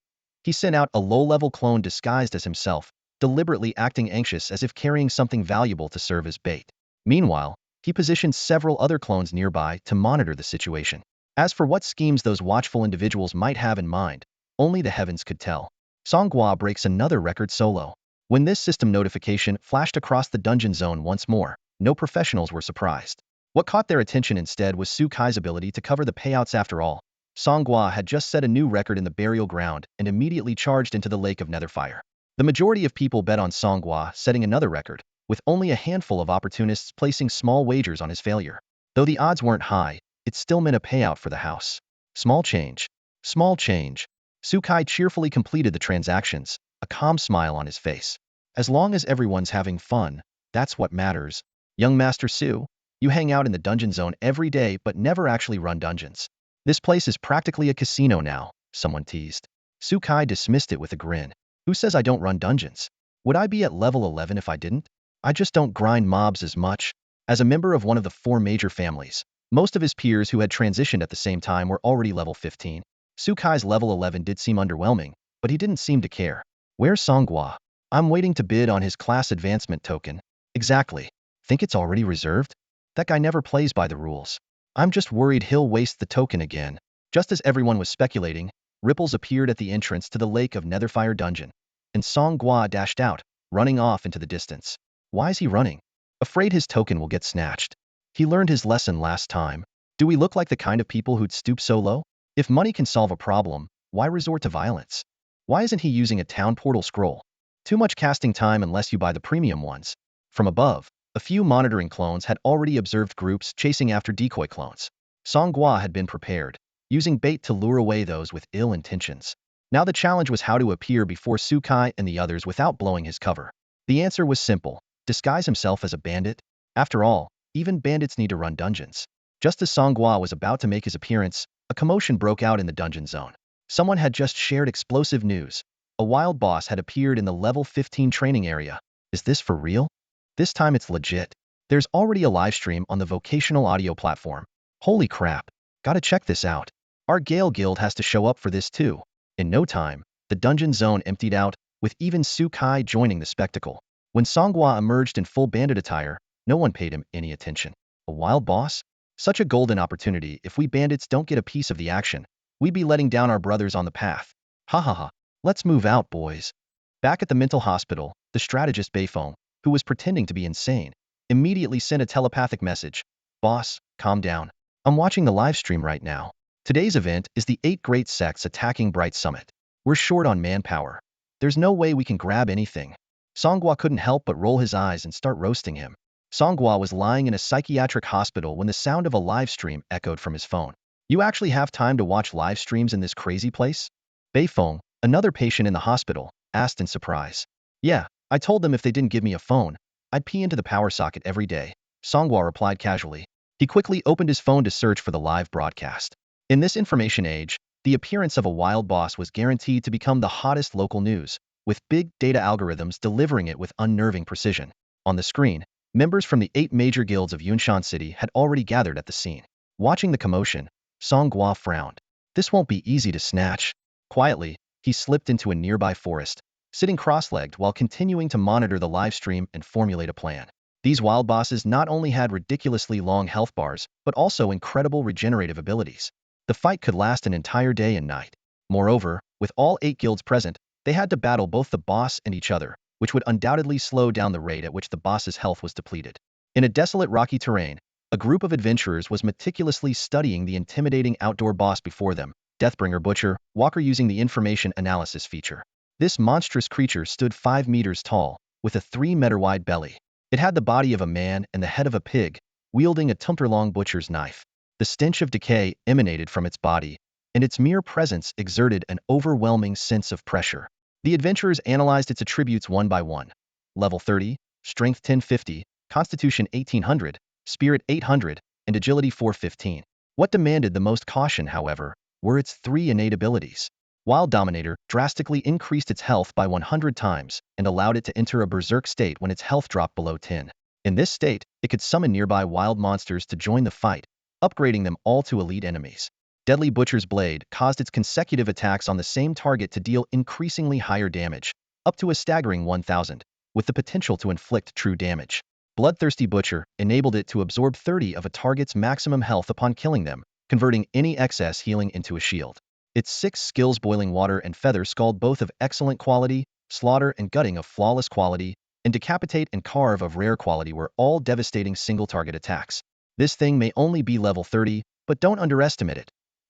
He sent out a low-level clone disguised as himself, deliberately acting anxious as if carrying something valuable to serve as bait. Meanwhile, he positioned several other clones nearby to monitor the situation. As for what schemes those watchful individuals might have in mind, only the heavens could tell. Song Gua breaks another record solo. When this system notification flashed across the dungeon zone once more, no professionals were surprised. What caught their attention instead was Su Kai's ability to cover the payouts. After all, Song Gua had just set a new record in the burial ground and immediately charged into the lake of netherfire. The majority of people bet on Song Gua setting another record, with only a handful of opportunists placing small wagers on his failure. Though the odds weren't high, it still meant a payout for the house. Small change. Small change. Su Kai cheerfully completed the transactions, a calm smile on his face. As long as everyone's having fun, that's what matters. Young Master Su, you hang out in the dungeon zone every day but never actually run dungeons. This place is practically a casino now, someone teased. Su Kai dismissed it with a grin. Who says I don't run dungeons? Would I be at level 11 if I didn't? I just don't grind mobs as much. As a member of one of the 4 major families, most of his peers who had transitioned at the same time were already level 15. Su Kai's level 11 did seem underwhelming, but he didn't seem to care. Where's Song Gua? I'm waiting to bid on his class advancement token. Exactly. Think it's already reserved? That guy never plays by the rules. I'm just worried he'll waste the token again. Just as everyone was speculating, ripples appeared at the entrance to the Lake of Netherfire dungeon, and Song Gua dashed out, running off into the distance. Why is he running? Afraid his token will get snatched. He learned his lesson last time. Do we look like the kind of people who'd stoop so low? If money can solve a problem, why resort to violence? Why isn't he using a town portal scroll? Too much casting time unless you buy the premium ones. From above, a few monitoring clones had already observed groups chasing after decoy clones. Song Gua had been prepared, using bait to lure away those with ill intentions. Now the challenge was how to appear before Su Kai and the others without blowing his cover. The answer was simple: disguise himself as a bandit. After all, even bandits need to run dungeons. Just as Song Gua was about to make his appearance, a commotion broke out in the dungeon zone. Someone had just shared explosive news. A wild boss had appeared in the level 15 training area. Is this for real? This time it's legit. There's already a live stream on the vocational audio platform. Holy crap. Gotta check this out. Our Gale Guild has to show up for this too. In no time, the dungeon zone emptied out, with even Su Kai joining the spectacle. When Song Gua emerged in full bandit attire, no one paid him any attention. A wild boss? Such a golden opportunity. If we bandits don't get a piece of the action, we'd be letting down our brothers on the path. Ha ha ha. Let's move out, boys. Back at the mental hospital, the strategist Beifong, who was pretending to be insane, immediately sent a telepathic message. Boss, calm down. I'm watching the live stream right now. Today's event is the 8 great sects attacking Bright Summit. We're short on manpower. There's no way we can grab anything. Song Gua couldn't help but roll his eyes and start roasting him. Song Gua was lying in a psychiatric hospital when the sound of a live stream echoed from his phone. You actually have time to watch live streams in this crazy place? Beifong, another patient in the hospital, asked in surprise. Yeah, I told them if they didn't give me a phone, I'd pee into the power socket every day, Song Gua replied casually. He quickly opened his phone to search for the live broadcast. In this information age, the appearance of a wild boss was guaranteed to become the hottest local news, with big data algorithms delivering it with unnerving precision. On the screen, members from the 8 major guilds of Yunshan City had already gathered at the scene. Watching the commotion, Song Gua frowned. This won't be easy to snatch. Quietly, he slipped into a nearby forest, sitting cross-legged while continuing to monitor the live stream and formulate a plan. These wild bosses not only had ridiculously long health bars, but also incredible regenerative abilities. The fight could last an entire day and night. Moreover, with all 8 guilds present, they had to battle both the boss and each other, which would undoubtedly slow down the rate at which the boss's health was depleted. In a desolate rocky terrain, a group of adventurers was meticulously studying the intimidating outdoor boss before them, Deathbringer Butcher, Walker using the information analysis feature. This monstrous creature stood 5 meters tall, with a 3-meter-wide belly. It had the body of a man and the head of a pig, wielding a tumper-long butcher's knife. The stench of decay emanated from its body, and its mere presence exerted an overwhelming sense of pressure. The adventurers analyzed its attributes one by one. Level 30, Strength 1050, Constitution 1800, Spirit 800, and Agility 415. What demanded the most caution, however, were its 3 innate abilities. Wild Dominator drastically increased its health by 100 times and allowed it to enter a berserk state when its health dropped below 10. In this state, it could summon nearby wild monsters to join the fight, upgrading them all to elite enemies. Deadly Butcher's Blade caused its consecutive attacks on the same target to deal increasingly higher damage, up to a staggering 1,000, with the potential to inflict true damage. Bloodthirsty Butcher enabled it to absorb 30 of a target's maximum health upon killing them, converting any excess healing into a shield. Its 6 skills, Boiling Water and Feather Scald, both of excellent quality, Slaughter and Gutting of flawless quality, and Decapitate and Carve of rare quality, were all devastating single-target attacks. This thing may only be level 30, but don't underestimate it,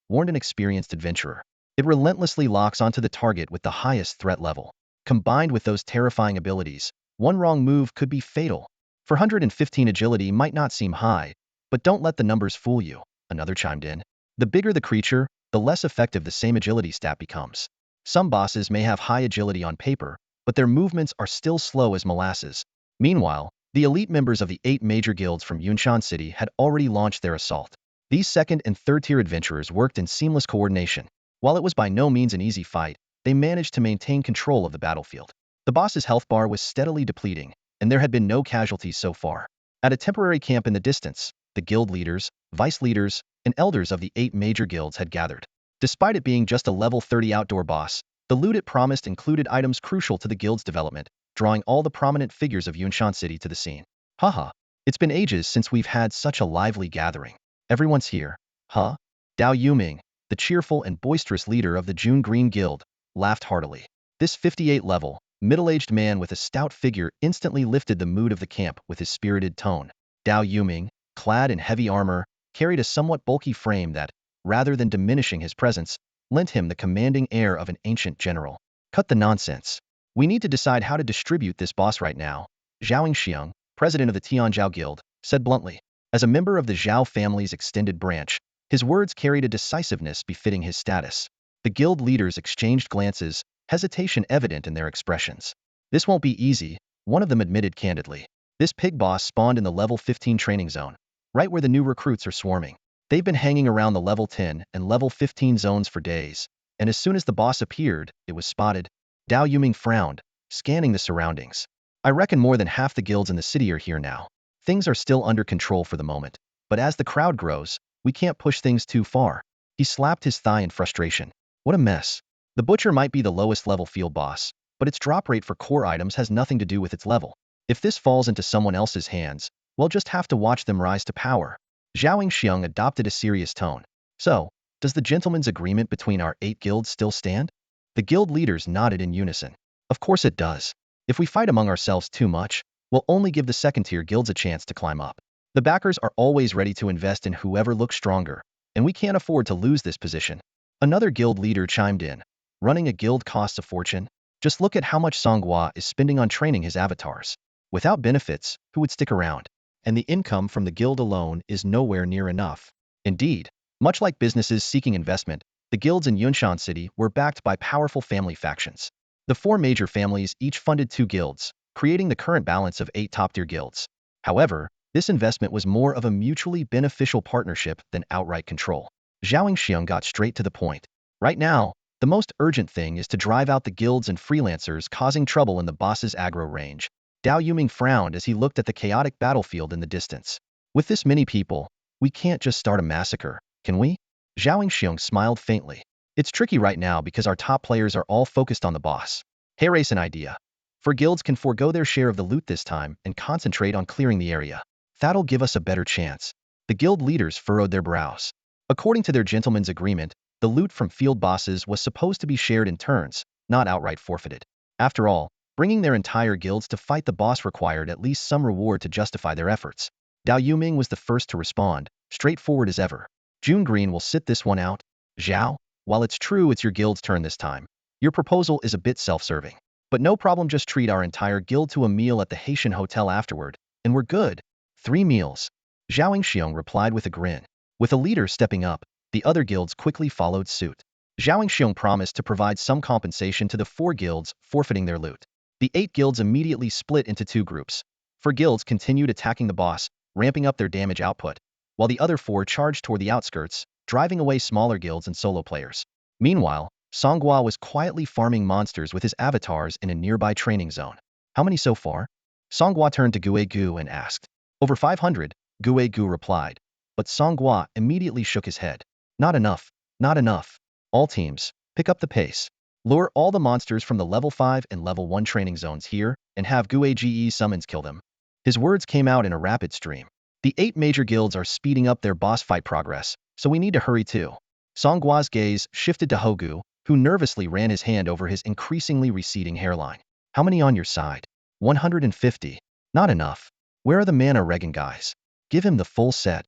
warned an experienced adventurer. It relentlessly locks onto the target with the highest threat level. Combined with those terrifying abilities, one wrong move could be fatal. 415 agility might not seem high, but don't let the numbers fool you, another chimed in. The bigger the creature, the less effective the same agility stat becomes. Some bosses may have high agility on paper, but their movements are still slow as molasses. Meanwhile, the elite members of the 8 major guilds from Yunshan City had already launched their assault. These 2nd and 3rd-tier adventurers worked in seamless coordination. While it was by no means an easy fight, they managed to maintain control of the battlefield. The boss's health bar was steadily depleting, and there had been no casualties so far. At a temporary camp in the distance, the guild leaders, vice leaders, and elders of the 8 major guilds had gathered. Despite it being just a level 30 outdoor boss, the loot it promised included items crucial to the guild's development, drawing all the prominent figures of Yunshan City to the scene. Haha, it's been ages since we've had such a lively gathering. Everyone's here, huh? Dao Yuming, the cheerful and boisterous leader of the June Green Guild, laughed heartily. This 58-level, middle-aged man with a stout figure instantly lifted the mood of the camp with his spirited tone. Dao Yuming, clad in heavy armor, carried a somewhat bulky frame that, rather than diminishing his presence, lent him the commanding air of an ancient general. Cut the nonsense. We need to decide how to distribute this boss right now, Zhao Xiang, president of the Tianzhao Guild, said bluntly. As a member of the Zhao family's extended branch, his words carried a decisiveness befitting his status. The guild leaders exchanged glances, hesitation evident in their expressions. This won't be easy, one of them admitted candidly. This pig boss spawned in the level 15 training zone, right where the new recruits are swarming. They've been hanging around the level 10 and level 15 zones for days, and as soon as the boss appeared, it was spotted. Dao Yuming frowned, scanning the surroundings. I reckon more than half the guilds in the city are here now. Things are still under control for the moment, but as the crowd grows, we can't push things too far. He slapped his thigh in frustration. What a mess. The butcher might be the lowest level field boss, but its drop rate for core items has nothing to do with its level. If this falls into someone else's hands, we'll just have to watch them rise to power. Zhao Xiang adopted a serious tone. So, does the gentleman's agreement between our 8 guilds still stand? The guild leaders nodded in unison. Of course it does. If we fight among ourselves too much, we'll only give the 2nd-tier guilds a chance to climb up. The backers are always ready to invest in whoever looks stronger, and we can't afford to lose this position. Another guild leader chimed in. Running a guild costs a fortune. Just look at how much Song Gua is spending on training his avatars. Without benefits, who would stick around? And the income from the guild alone is nowhere near enough. Indeed, much like businesses seeking investment, the guilds in Yunshan City were backed by powerful family factions. The 4 major families each funded 2 guilds, creating the current balance of 8 top-tier guilds. However, this investment was more of a mutually beneficial partnership than outright control. Zhao Xiong got straight to the point. Right now, the most urgent thing is to drive out the guilds and freelancers causing trouble in the boss's aggro range. Dao Yuming frowned as he looked at the chaotic battlefield in the distance. With this many people, we can't just start a massacre, can we? Zhao Xiong smiled faintly. It's tricky right now because our top players are all focused on the boss. Hey, race an idea. For guilds can forego their share of the loot this time and concentrate on clearing the area. That'll give us a better chance. The guild leaders furrowed their brows. According to their gentleman's agreement, the loot from field bosses was supposed to be shared in turns, not outright forfeited. After all, bringing their entire guilds to fight the boss required at least some reward to justify their efforts. Dao Yuming was the first to respond, straightforward as ever. June Green will sit this one out. Zhao, while it's true it's your guild's turn this time, your proposal is a bit self-serving. But no problem, just treat our entire guild to a meal at the Haitian Hotel afterward, and we're good. 3 meals. Zhao Xiong replied with a grin. With a leader stepping up, the other guilds quickly followed suit. Zhao Xiong promised to provide some compensation to the 4 guilds forfeiting their loot. The 8 guilds immediately split into 2 groups. 4 guilds continued attacking the boss, ramping up their damage output, while the other 4 charged toward the outskirts, driving away smaller guilds and solo players. Meanwhile, Song Gua was quietly farming monsters with his avatars in a nearby training zone. How many so far? Song Gua turned to Gue Gu and asked. Over 500, Gue Gu replied. But Song Gua immediately shook his head. Not enough, not enough. All teams, pick up the pace. Lure all the monsters from the level 5 and level 1 training zones here, and have Gue Ge summons kill them. His words came out in a rapid stream. The 8 major guilds are speeding up their boss fight progress, so we need to hurry too. Song Gua's gaze shifted to Hogu, who nervously ran his hand over his increasingly receding hairline. How many on your side? 150. Not enough. Where are the mana Regan guys? Give him the full set.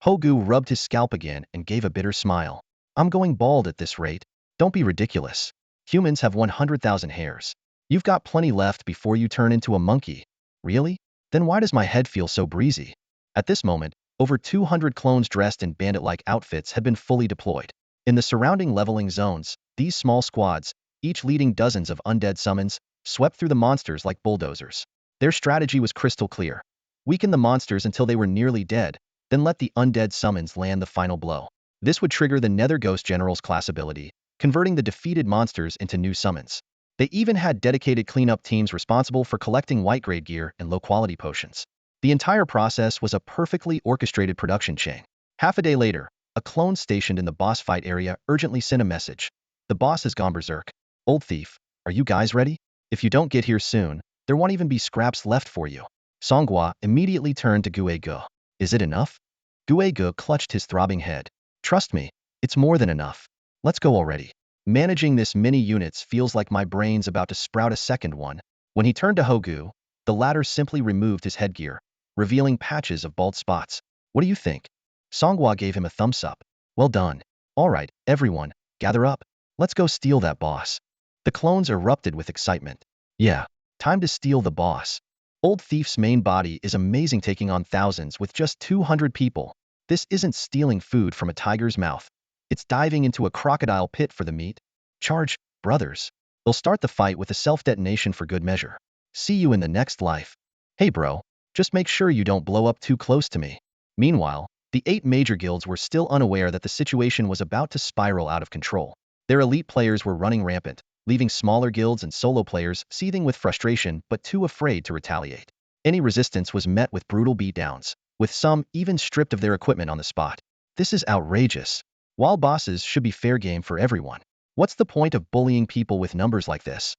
Hogu rubbed his scalp again and gave a bitter smile. I'm going bald at this rate. Don't be ridiculous. Humans have 100,000 hairs. You've got plenty left before you turn into a monkey. Really? Then why does my head feel so breezy? At this moment, over 200 clones dressed in bandit-like outfits had been fully deployed. In the surrounding leveling zones, these small squads, each leading dozens of undead summons, swept through the monsters like bulldozers. Their strategy was crystal clear. Weaken the monsters until they were nearly dead, then let the undead summons land the final blow. This would trigger the Nether Ghost General's class ability, converting the defeated monsters into new summons. They even had dedicated cleanup teams responsible for collecting white-grade gear and low-quality potions. The entire process was a perfectly orchestrated production chain. Half a day later, a clone stationed in the boss fight area urgently sent a message. The boss has gone berserk. Old thief, are you guys ready? If you don't get here soon, there won't even be scraps left for you. Song Gua immediately turned to Gue Gu. Is it enough? Gue Gu clutched his throbbing head. Trust me, it's more than enough. Let's go already. Managing this many units feels like my brain's about to sprout a second one. When he turned to Hogu, the latter simply removed his headgear, revealing patches of bald spots. What do you think? Song Gua gave him a thumbs up. Well done. All right, everyone, gather up. Let's go steal that boss. The clones erupted with excitement. Yeah, time to steal the boss. Old Thief's main body is amazing, taking on thousands with just 200 people. This isn't stealing food from a tiger's mouth. It's diving into a crocodile pit for the meat. Charge, brothers. They'll start the fight with a self-detonation for good measure. See you in the next life. Hey bro, just make sure you don't blow up too close to me. Meanwhile, the 8 major guilds were still unaware that the situation was about to spiral out of control. Their elite players were running rampant, leaving smaller guilds and solo players seething with frustration but too afraid to retaliate. Any resistance was met with brutal beatdowns, with some even stripped of their equipment on the spot. This is outrageous. While bosses should be fair game for everyone, what's the point of bullying people with numbers like this?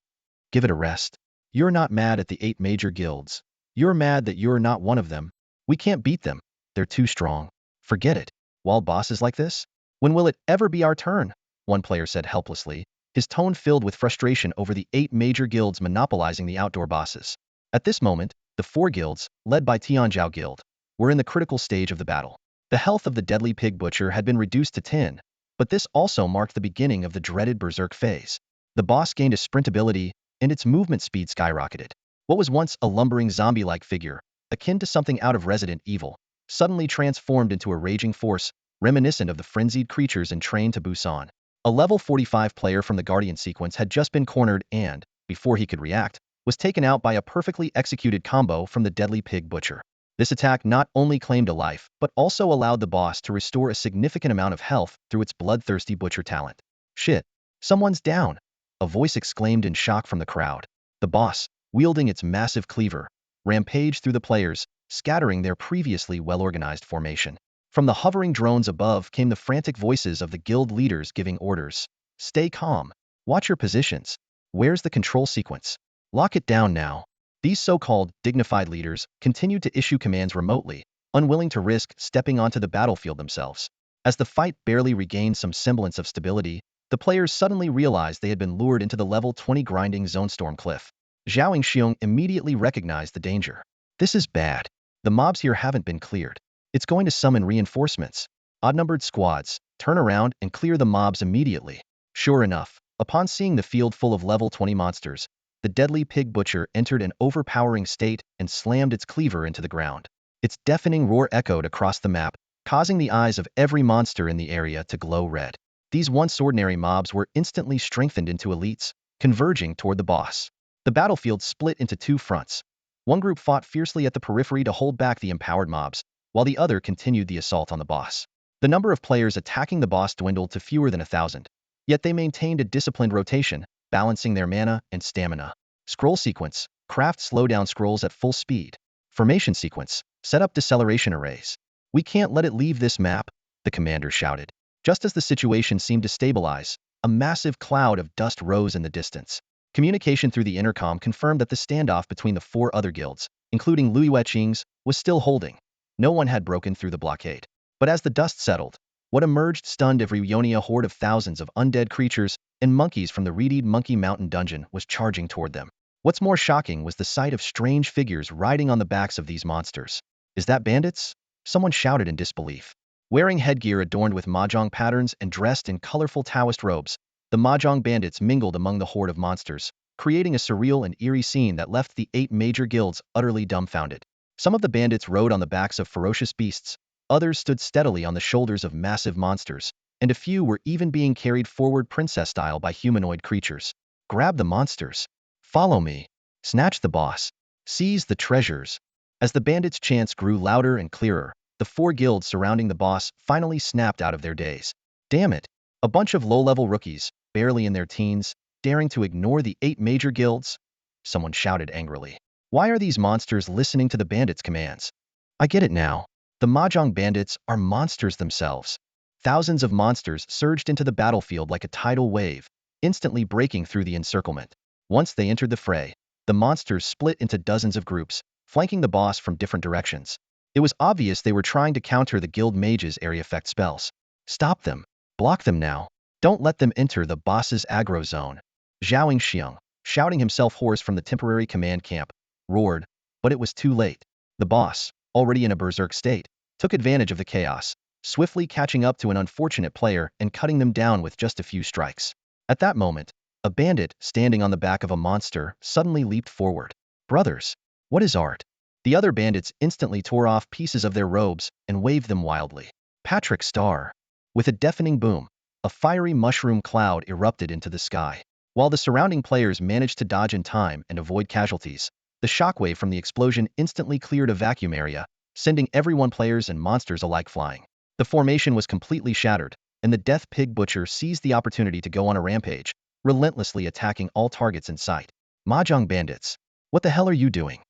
Give it a rest. You're not mad at the 8 major guilds. You're mad that you're not one of them. We can't beat them. They're too strong. Forget it. Wild bosses like this? When will it ever be our turn? One player said helplessly, his tone filled with frustration over the 8 major guilds monopolizing the outdoor bosses. At this moment, the 4 guilds, led by Tianzhao Guild, were in the critical stage of the battle. The health of the deadly pig butcher had been reduced to 10, but this also marked the beginning of the dreaded berserk phase. The boss gained a sprint ability, and its movement speed skyrocketed. What was once a lumbering zombie-like figure, akin to something out of Resident Evil, suddenly transformed into a raging force, reminiscent of the frenzied creatures in Train to Busan. A level 45 player from the Guardian sequence had just been cornered and, before he could react, was taken out by a perfectly executed combo from the deadly pig butcher. This attack not only claimed a life, but also allowed the boss to restore a significant amount of health through its bloodthirsty butcher talent. Shit, someone's down, a voice exclaimed in shock from the crowd. The boss, wielding its massive cleaver, rampaged through the players, scattering their previously well-organized formation. From the hovering drones above came the frantic voices of the guild leaders giving orders. Stay calm. Watch your positions. Where's the control sequence? Lock it down now. These so-called dignified leaders continued to issue commands remotely, unwilling to risk stepping onto the battlefield themselves. As the fight barely regained some semblance of stability, the players suddenly realized they had been lured into the level 20 grinding zone storm cliff. Zhao Xiong immediately recognized the danger. This is bad. The mobs here haven't been cleared. It's going to summon reinforcements. Odd-numbered squads, turn around and clear the mobs immediately. Sure enough, upon seeing the field full of level 20 monsters, the deadly pig butcher entered an overpowering state and slammed its cleaver into the ground. Its deafening roar echoed across the map, causing the eyes of every monster in the area to glow red. These once ordinary mobs were instantly strengthened into elites, converging toward the boss. The battlefield split into two fronts. One group fought fiercely at the periphery to hold back the empowered mobs, while the other continued the assault on the boss. The number of players attacking the boss dwindled to fewer than 1,000, yet they maintained a disciplined rotation, balancing their mana and stamina. Scroll sequence, craft slowdown scrolls at full speed. Formation sequence, set up deceleration arrays. We can't let it leave this map, the commander shouted. Just as the situation seemed to stabilize, a massive cloud of dust rose in the distance. Communication through the intercom confirmed that the standoff between the four other guilds, including Luiyueqing's, was still holding. No one had broken through the blockade. But as the dust settled, what emerged stunned every yoni. A horde of thousands of undead creatures and monkeys from the reedied Monkey Mountain dungeon was charging toward them. What's more shocking was the sight of strange figures riding on the backs of these monsters. Is that bandits? Someone shouted in disbelief. Wearing headgear adorned with mahjong patterns and dressed in colorful Taoist robes, the mahjong bandits mingled among the horde of monsters, creating a surreal and eerie scene that left the 8 major guilds utterly dumbfounded. Some of the bandits rode on the backs of ferocious beasts, others stood steadily on the shoulders of massive monsters, and a few were even being carried forward princess-style by humanoid creatures. Grab the monsters. Follow me. Snatch the boss. Seize the treasures. As the bandits' chants grew louder and clearer, the 4 guilds surrounding the boss finally snapped out of their daze. Damn it. A bunch of low-level rookies, barely in their teens, daring to ignore the 8 major guilds? Someone shouted angrily. Why are these monsters listening to the bandits' commands? I get it now. The mahjong bandits are monsters themselves. Thousands of monsters surged into the battlefield like a tidal wave, instantly breaking through the encirclement. Once they entered the fray, the monsters split into dozens of groups, flanking the boss from different directions. It was obvious they were trying to counter the guild mage's area effect spells. Stop them. Block them now. Don't let them enter the boss's aggro zone. Zhao Xiong, shouting himself hoarse from the temporary command camp, roared, but it was too late. The boss, already in a berserk state, took advantage of the chaos, swiftly catching up to an unfortunate player and cutting them down with just a few strikes. At that moment, a bandit standing on the back of a monster suddenly leaped forward. Brothers, what is art? The other bandits instantly tore off pieces of their robes and waved them wildly. Patrick Star. With a deafening boom, a fiery mushroom cloud erupted into the sky. While the surrounding players managed to dodge in time and avoid casualties, the shockwave from the explosion instantly cleared a vacuum area, sending everyone, players and monsters alike, flying. The formation was completely shattered, and the death pig butcher seized the opportunity to go on a rampage, relentlessly attacking all targets in sight. Mahjong bandits, what the hell are you doing?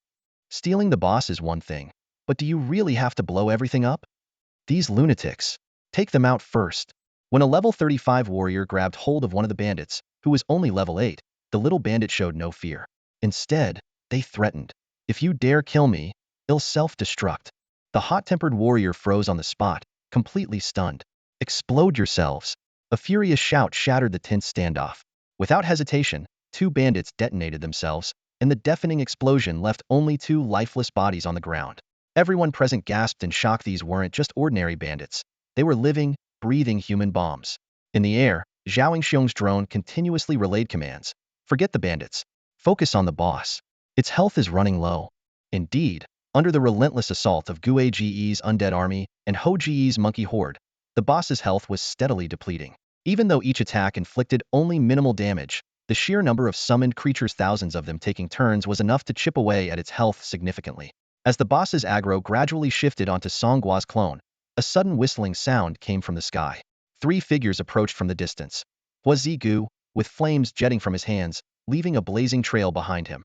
Stealing the boss is one thing, but do you really have to blow everything up? These lunatics. Take them out first. When a level 35 warrior grabbed hold of one of the bandits, who was only level 8, the little bandit showed no fear. Instead, they threatened. If you dare kill me, I'll self-destruct. The hot-tempered warrior froze on the spot, completely stunned. Explode yourselves. A furious shout shattered the tense standoff. Without hesitation, 2 bandits detonated themselves, and the deafening explosion left only 2 lifeless bodies on the ground. Everyone present gasped in shock. These weren't just ordinary bandits. They were living, breathing human bombs. In the air, Zhao Xiong's drone continuously relayed commands. Forget the bandits. Focus on the boss. Its health is running low. Indeed, under the relentless assault of Gue Ge's undead army and Ho Ge's monkey horde, the boss's health was steadily depleting. Even though each attack inflicted only minimal damage, The sheer number of summoned creatures, thousands of them taking turns, was enough to chip away at its health significantly. As the boss's aggro gradually shifted onto Song Gua's clone, a sudden whistling sound came from the sky. 3 figures approached from the distance. Hua Zigu, with flames jetting from his hands, leaving a blazing trail behind him.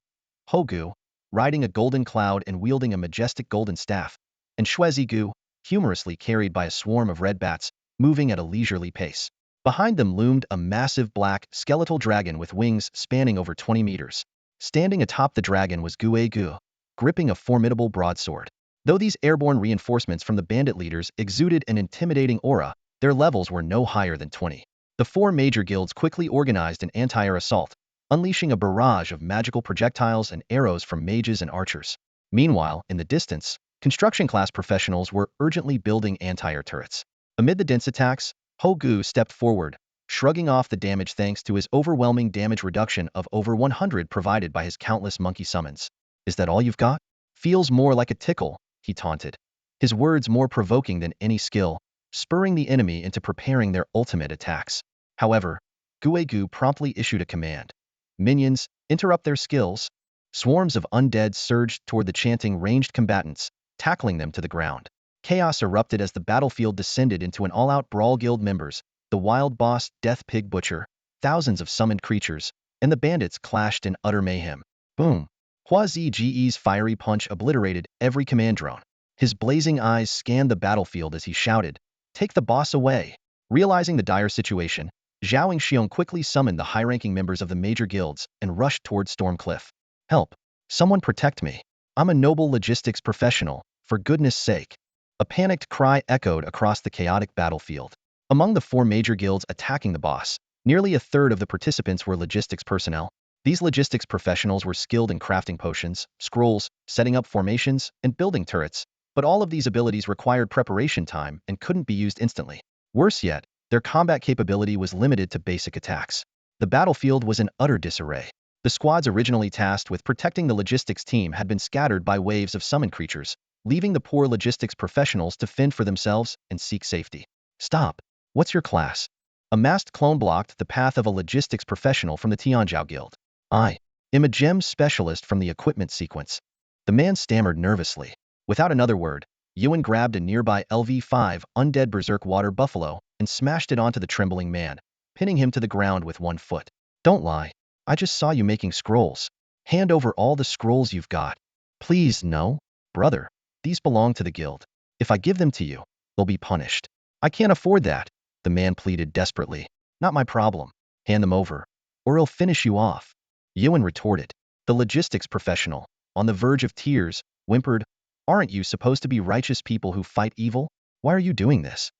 Hogu, riding a golden cloud and wielding a majestic golden staff. And Shue Zigu, humorously carried by a swarm of red bats, moving at a leisurely pace. Behind them loomed a massive black, skeletal dragon with wings spanning over 20 meters. Standing atop the dragon was Gue Gu, gripping a formidable broadsword. Though these airborne reinforcements from the bandit leaders exuded an intimidating aura, their levels were no higher than 20. The 4 major guilds quickly organized an anti-air assault, unleashing a barrage of magical projectiles and arrows from mages and archers. Meanwhile, in the distance, construction-class professionals were urgently building anti-air turrets. Amid the dense attacks, Hogu stepped forward, shrugging off the damage thanks to his overwhelming damage reduction of over 100 provided by his countless monkey summons. "Is that all you've got? Feels more like a tickle," he taunted. His words more provoking than any skill, spurring the enemy into preparing their ultimate attacks. However, Guegu promptly issued a command. "Minions, interrupt their skills." Swarms of undead surged toward the chanting ranged combatants, tackling them to the ground. Chaos erupted as the battlefield descended into an all-out brawl. Guild members, the wild boss Death Pig Butcher, thousands of summoned creatures, and the bandits clashed in utter mayhem. Boom! Hua Zige's fiery punch obliterated every command drone. His blazing eyes scanned the battlefield as he shouted, "Take the boss away!" Realizing the dire situation, Zhao Xiong quickly summoned the high-ranking members of the major guilds and rushed toward Storm Cliff. "Help! Someone protect me! I'm a noble logistics professional, for goodness sake!" A panicked cry echoed across the chaotic battlefield. Among the 4 major guilds attacking the boss, nearly a third of the participants were logistics personnel. These logistics professionals were skilled in crafting potions, scrolls, setting up formations, and building turrets, but all of these abilities required preparation time and couldn't be used instantly. Worse yet, their combat capability was limited to basic attacks. The battlefield was in utter disarray. The squads originally tasked with protecting the logistics team had been scattered by waves of summoned creatures, leaving the poor logistics professionals to fend for themselves and seek safety. "Stop! What's your class?" A masked clone blocked the path of a logistics professional from the Tianzhao Guild. "I am a gem specialist from the equipment sequence." The man stammered nervously. Without another word, Yuan grabbed a nearby LV5 undead berserk water buffalo and smashed it onto the trembling man, pinning him to the ground with 1 foot. "Don't lie. I just saw you making scrolls. Hand over all the scrolls you've got." "Please, no. Brother, these belong to the guild. If I give them to you, they'll be punished." "I can't afford that," the man pleaded desperately. "Not my problem. Hand them over, or he'll finish you off." Yuan retorted. The logistics professional, on the verge of tears, whimpered, "Aren't you supposed to be righteous people who fight evil? Why are you doing this?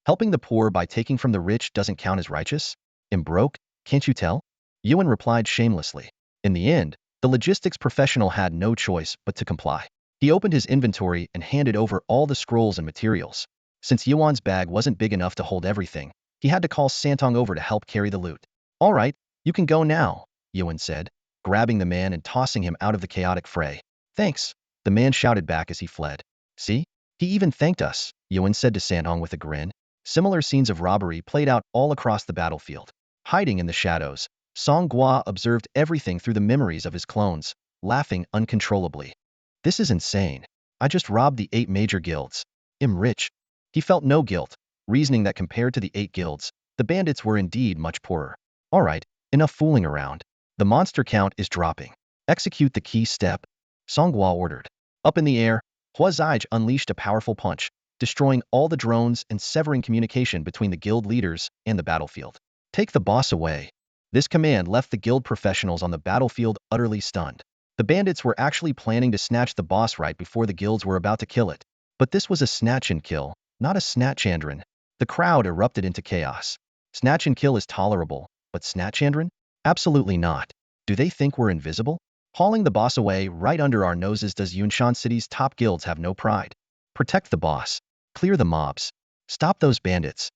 Helping the poor by taking from the rich doesn't count as righteous? I'm broke, can't you tell?" Yuan replied shamelessly. In the end, the logistics professional had no choice but to comply. He opened his inventory and handed over all the scrolls and materials. Since Yuan's bag wasn't big enough to hold everything, he had to call Santong over to help carry the loot. "All right, you can go now," Yuan said, grabbing the man and tossing him out of the chaotic fray. "Thanks," the man shouted back as he fled. "See? He even thanked us," Yuan said to Santong with a grin. Similar scenes of robbery played out all across the battlefield. Hiding in the shadows, Song Gua observed everything through the memories of his clones, laughing uncontrollably. "This is insane. I just robbed the 8 major guilds. I'm rich." He felt no guilt, reasoning that compared to the 8 guilds, the bandits were indeed much poorer. "All right, enough fooling around. The monster count is dropping. Execute the key step," Song Gua ordered. Up in the air, Hua Zige unleashed a powerful punch, destroying all the drones and severing communication between the guild leaders and the battlefield. "Take the boss away." This command left the guild professionals on the battlefield utterly stunned. The bandits were actually planning to snatch the boss right before the guilds were about to kill it. But this was a snatch and kill, not a snatchandron. The crowd erupted into chaos. Snatch and kill is tolerable, but snatchandron? Absolutely not. Do they think we're invisible? Hauling the boss away right under our noses. Does Yunshan City's top guilds have no pride? Protect the boss. Clear the mobs. Stop those bandits.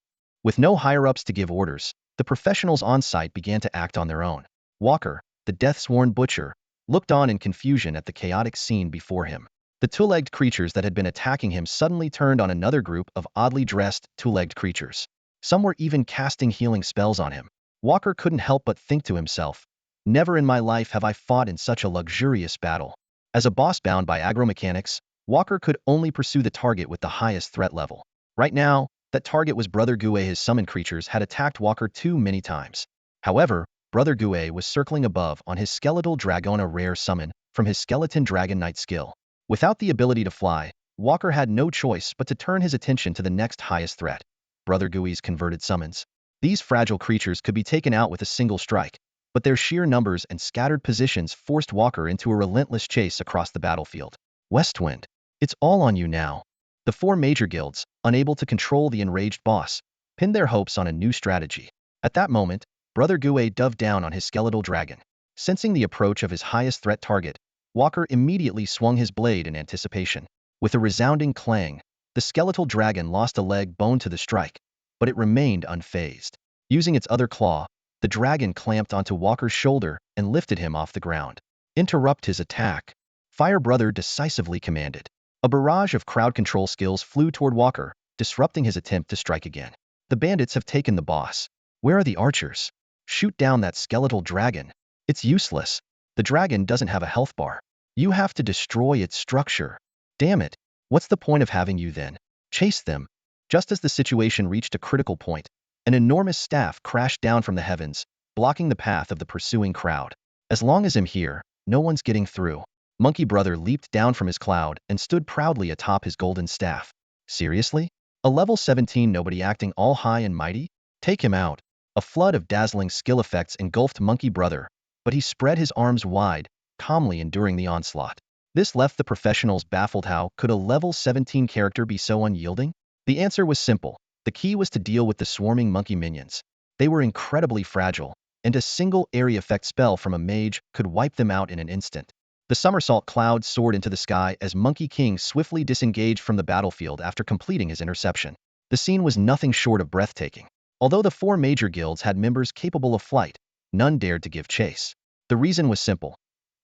With no higher-ups to give orders, the professionals on site began to act on their own. Walker, the death-sworn butcher, looked on in confusion at the chaotic scene before him. The two-legged creatures that had been attacking him suddenly turned on another group of oddly dressed, two-legged creatures. Some were even casting healing spells on him. Walker couldn't help but think to himself, Never in my life have I fought in such a luxurious battle. As a boss bound by agromechanics, Walker could only pursue the target with the highest threat level. Right now, that target was Brother Gue. His summoned creatures had attacked Walker too many times. However, Brother Gue was circling above on his skeletal dragon, a rare summon from his skeleton dragon knight skill. Without the ability to fly, Walker had no choice but to turn his attention to the next highest threat, Brother Gui's converted summons. These fragile creatures could be taken out with a single strike, but their sheer numbers and scattered positions forced Walker into a relentless chase across the battlefield. Westwind, it's all on you now. The four major guilds, unable to control the enraged boss, pinned their hopes on a new strategy. At that moment, Brother Gue dove down on his skeletal dragon. Sensing the approach of his highest threat target, Walker immediately swung his blade in anticipation. With a resounding clang, the skeletal dragon lost a leg bone to the strike, but it remained unfazed. Using its other claw, the dragon clamped onto Walker's shoulder and lifted him off the ground. Interrupt his attack, Fire Brother decisively commanded. A barrage of crowd control skills flew toward Walker, disrupting his attempt to strike again. The bandits have taken the boss. Where are the archers? Shoot down that skeletal dragon. It's useless. The dragon doesn't have a health bar. You have to destroy its structure. Damn it. What's the point of having you then? Chase them. Just as the situation reached a critical point, an enormous staff crashed down from the heavens, blocking the path of the pursuing crowd. As long as I'm here, no one's getting through. Monkey Brother leaped down from his cloud and stood proudly atop his golden staff. Seriously? A level 17 nobody acting all high and mighty? Take him out. A flood of dazzling skill effects engulfed Monkey Brother, but he spread his arms wide, calmly enduring the onslaught. This left the professionals baffled. How could a level 17 character be so unyielding? The answer was simple. The key was to deal with the swarming monkey minions. They were incredibly fragile, and a single area effect spell from a mage could wipe them out in an instant. The somersault cloud soared into the sky as Monkey King swiftly disengaged from the battlefield after completing his interception. The scene was nothing short of breathtaking. Although the four major guilds had members capable of flight, none dared to give chase. The reason was simple.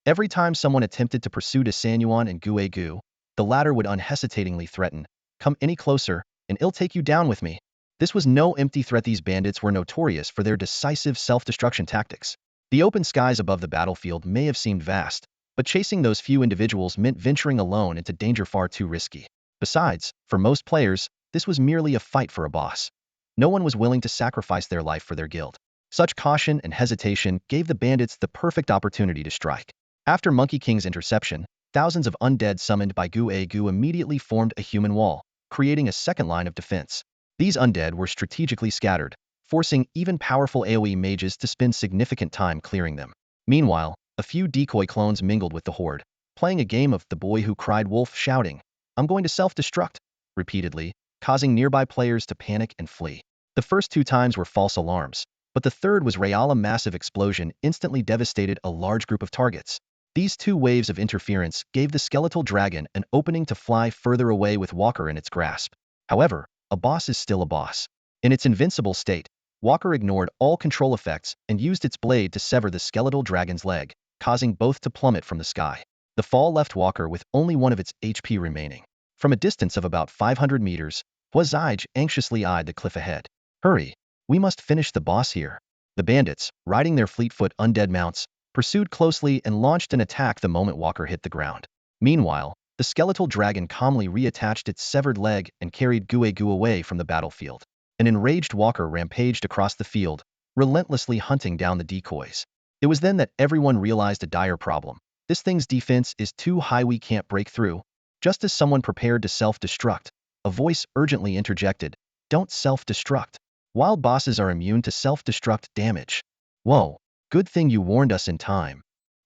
Every time someone attempted to pursue Yuan and Gu, the latter would unhesitatingly threaten, "Come any closer, and I'll take you down with me." This was no empty threat. These bandits were notorious for their decisive self-destruction tactics. The open skies above the battlefield may have seemed vast, but chasing those few individuals meant venturing alone into danger far too risky. Besides, for most players, this was merely a fight for a boss. No one was willing to sacrifice their life for their guild. Such caution and hesitation gave the bandits the perfect opportunity to strike. After Monkey King's interception, thousands of undead summoned by Gu immediately formed a human wall, creating a second line of defense. These undead were strategically scattered, forcing even powerful AoE mages to spend significant time clearing them. Meanwhile, a few decoy clones mingled with the horde, playing a game of the boy who cried wolf, shouting, "I'm going to self-destruct," repeatedly, causing nearby players to panic and flee. The first two times were false alarms, but the third was real. A massive explosion instantly devastated a large group of targets. These two waves of interference gave the skeletal dragon an opening to fly further away with Walker in its grasp. However, a boss is still a boss. In its invincible state, Walker ignored all control effects and used its blade to sever the skeletal dragon's leg, causing both to plummet from the sky. The fall left Walker with only one of its HP remaining. From a distance of about 500 meters, Huazij anxiously eyed the cliff ahead. "Hurry! We must finish the boss here." The bandits, riding their fleet-foot undead mounts, pursued closely and launched an attack the moment Walker hit the ground. Meanwhile, the skeletal dragon calmly reattached its severed leg and carried Gu away from the battlefield. An enraged Walker rampaged across the field, relentlessly hunting down the decoys. It was then that everyone realized a dire problem. This thing's defense is too high, we can't break through. Just as someone prepared to self-destruct, a voice urgently interjected, "Don't self-destruct. Wild bosses are immune to self-destruct damage." Whoa, good thing you warned us in time.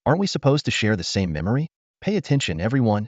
Aren't we supposed to share the same memory? Pay attention, everyone.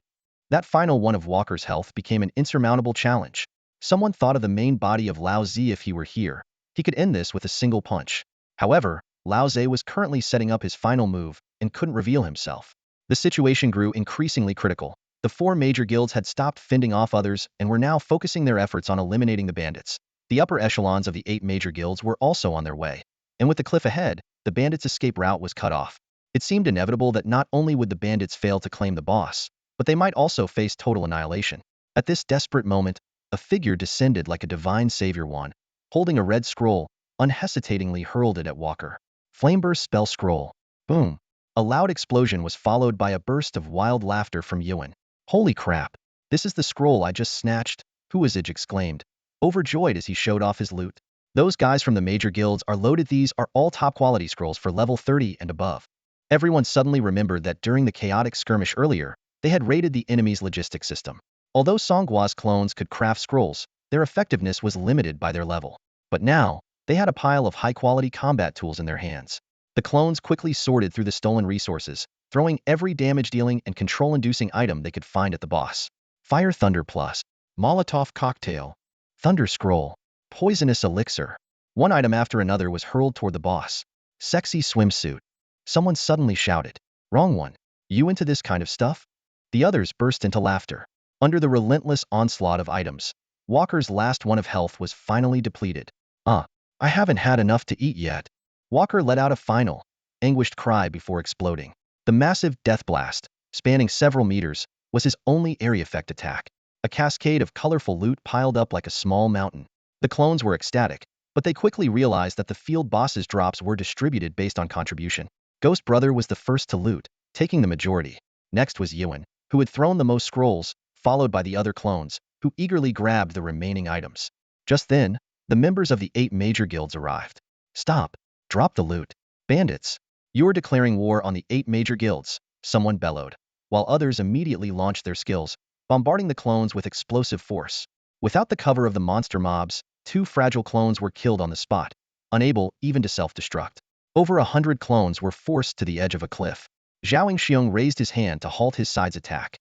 That final one of Walker's health became an insurmountable challenge. Someone thought of the main body of Lao Zi. If he were here, he could end this with a single punch. However, Lao Zi was currently setting up his final move and couldn't reveal himself. The situation grew increasingly critical. The four major guilds had stopped fending off others and were now focusing their efforts on eliminating the bandits. The upper echelons of the 8 major guilds were also on their way, and with the cliff ahead, the bandits' escape route was cut off. It seemed inevitable that not only would the bandits fail to claim the boss, but they might also face total annihilation. At this desperate moment, a figure descended like a divine savior. One, holding a red scroll, unhesitatingly hurled it at Walker. Flameburst spell scroll. Boom! A loud explosion was followed by a burst of wild laughter from Yuan. Holy crap! This is the scroll I just snatched, Huizij exclaimed, overjoyed as he showed off his loot. Those guys from the major guilds are loaded. These are all top-quality scrolls for level 30 and above. Everyone suddenly remembered that during the chaotic skirmish earlier, they had raided the enemy's logistics system. Although Song Gua's clones could craft scrolls, their effectiveness was limited by their level. But now, they had a pile of high-quality combat tools in their hands. The clones quickly sorted through the stolen resources, throwing every damage-dealing and control-inducing item they could find at the boss. Fire Thunder Plus, Molotov Cocktail, Thunder Scroll, Poisonous Elixir. One item after another was hurled toward the boss. Sexy Swimsuit. Someone suddenly shouted. Wrong one. You into this kind of stuff? The others burst into laughter. Under the relentless onslaught of items, Walker's last one of health was finally depleted. I haven't had enough to eat yet. Walker let out a final, anguished cry before exploding. The massive Death Blast, spanning several meters, was his only area effect attack. A cascade of colorful loot piled up like a small mountain. The clones were ecstatic, but they quickly realized that the field boss's drops were distributed based on contribution. Ghost Brother was the first to loot, taking the majority. Next was Yuan, who had thrown the most scrolls, followed by the other clones, who eagerly grabbed the remaining items. Just then, the members of the 8 major guilds arrived. Stop! Drop the loot. Bandits! You're declaring war on the 8 major guilds, someone bellowed, while others immediately launched their skills, bombarding the clones with explosive force. Without the cover of the monster mobs, 2 fragile clones were killed on the spot, unable even to self-destruct. Over 100 clones were forced to the edge of a cliff. Zhao Xiong raised his hand to halt his side's attack.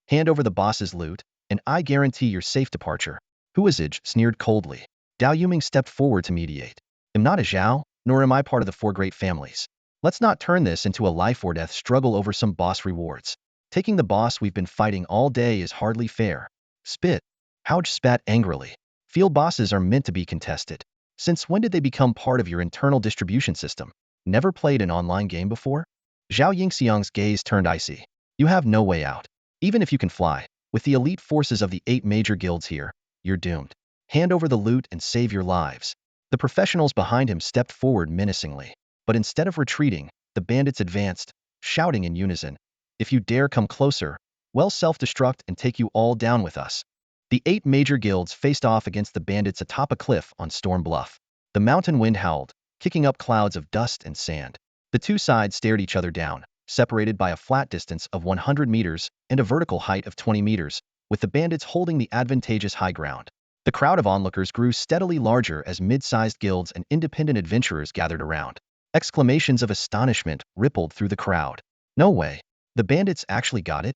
Hand over the boss's loot, and I guarantee your safe departure. Huizij sneered coldly. Dao Yuming stepped forward to mediate. I'm not a Zhao, nor am I part of the 4 great families. Let's not turn this into a life-or-death struggle over some boss rewards. Taking the boss we've been fighting all day is hardly fair. Spit. Houch spat angrily. Field bosses are meant to be contested. Since when did they become part of your internal distribution system? Never played an online game before? Zhao Yingxiang's gaze turned icy. You have no way out. Even if you can fly, with the elite forces of the 8 major guilds here, you're doomed. Hand over the loot and save your lives. The professionals behind him stepped forward menacingly. But instead of retreating, the bandits advanced, shouting in unison, if you dare come closer, we'll self-destruct and take you all down with us. The 8 major guilds faced off against the bandits atop a cliff on Storm Bluff. The mountain wind howled, kicking up clouds of dust and sand. The 2 sides stared each other down, separated by a flat distance of 100 meters and a vertical height of 20 meters, with the bandits holding the advantageous high ground. The crowd of onlookers grew steadily larger as mid-sized guilds and independent adventurers gathered around. Exclamations of astonishment rippled through the crowd. No way. The bandits actually got it?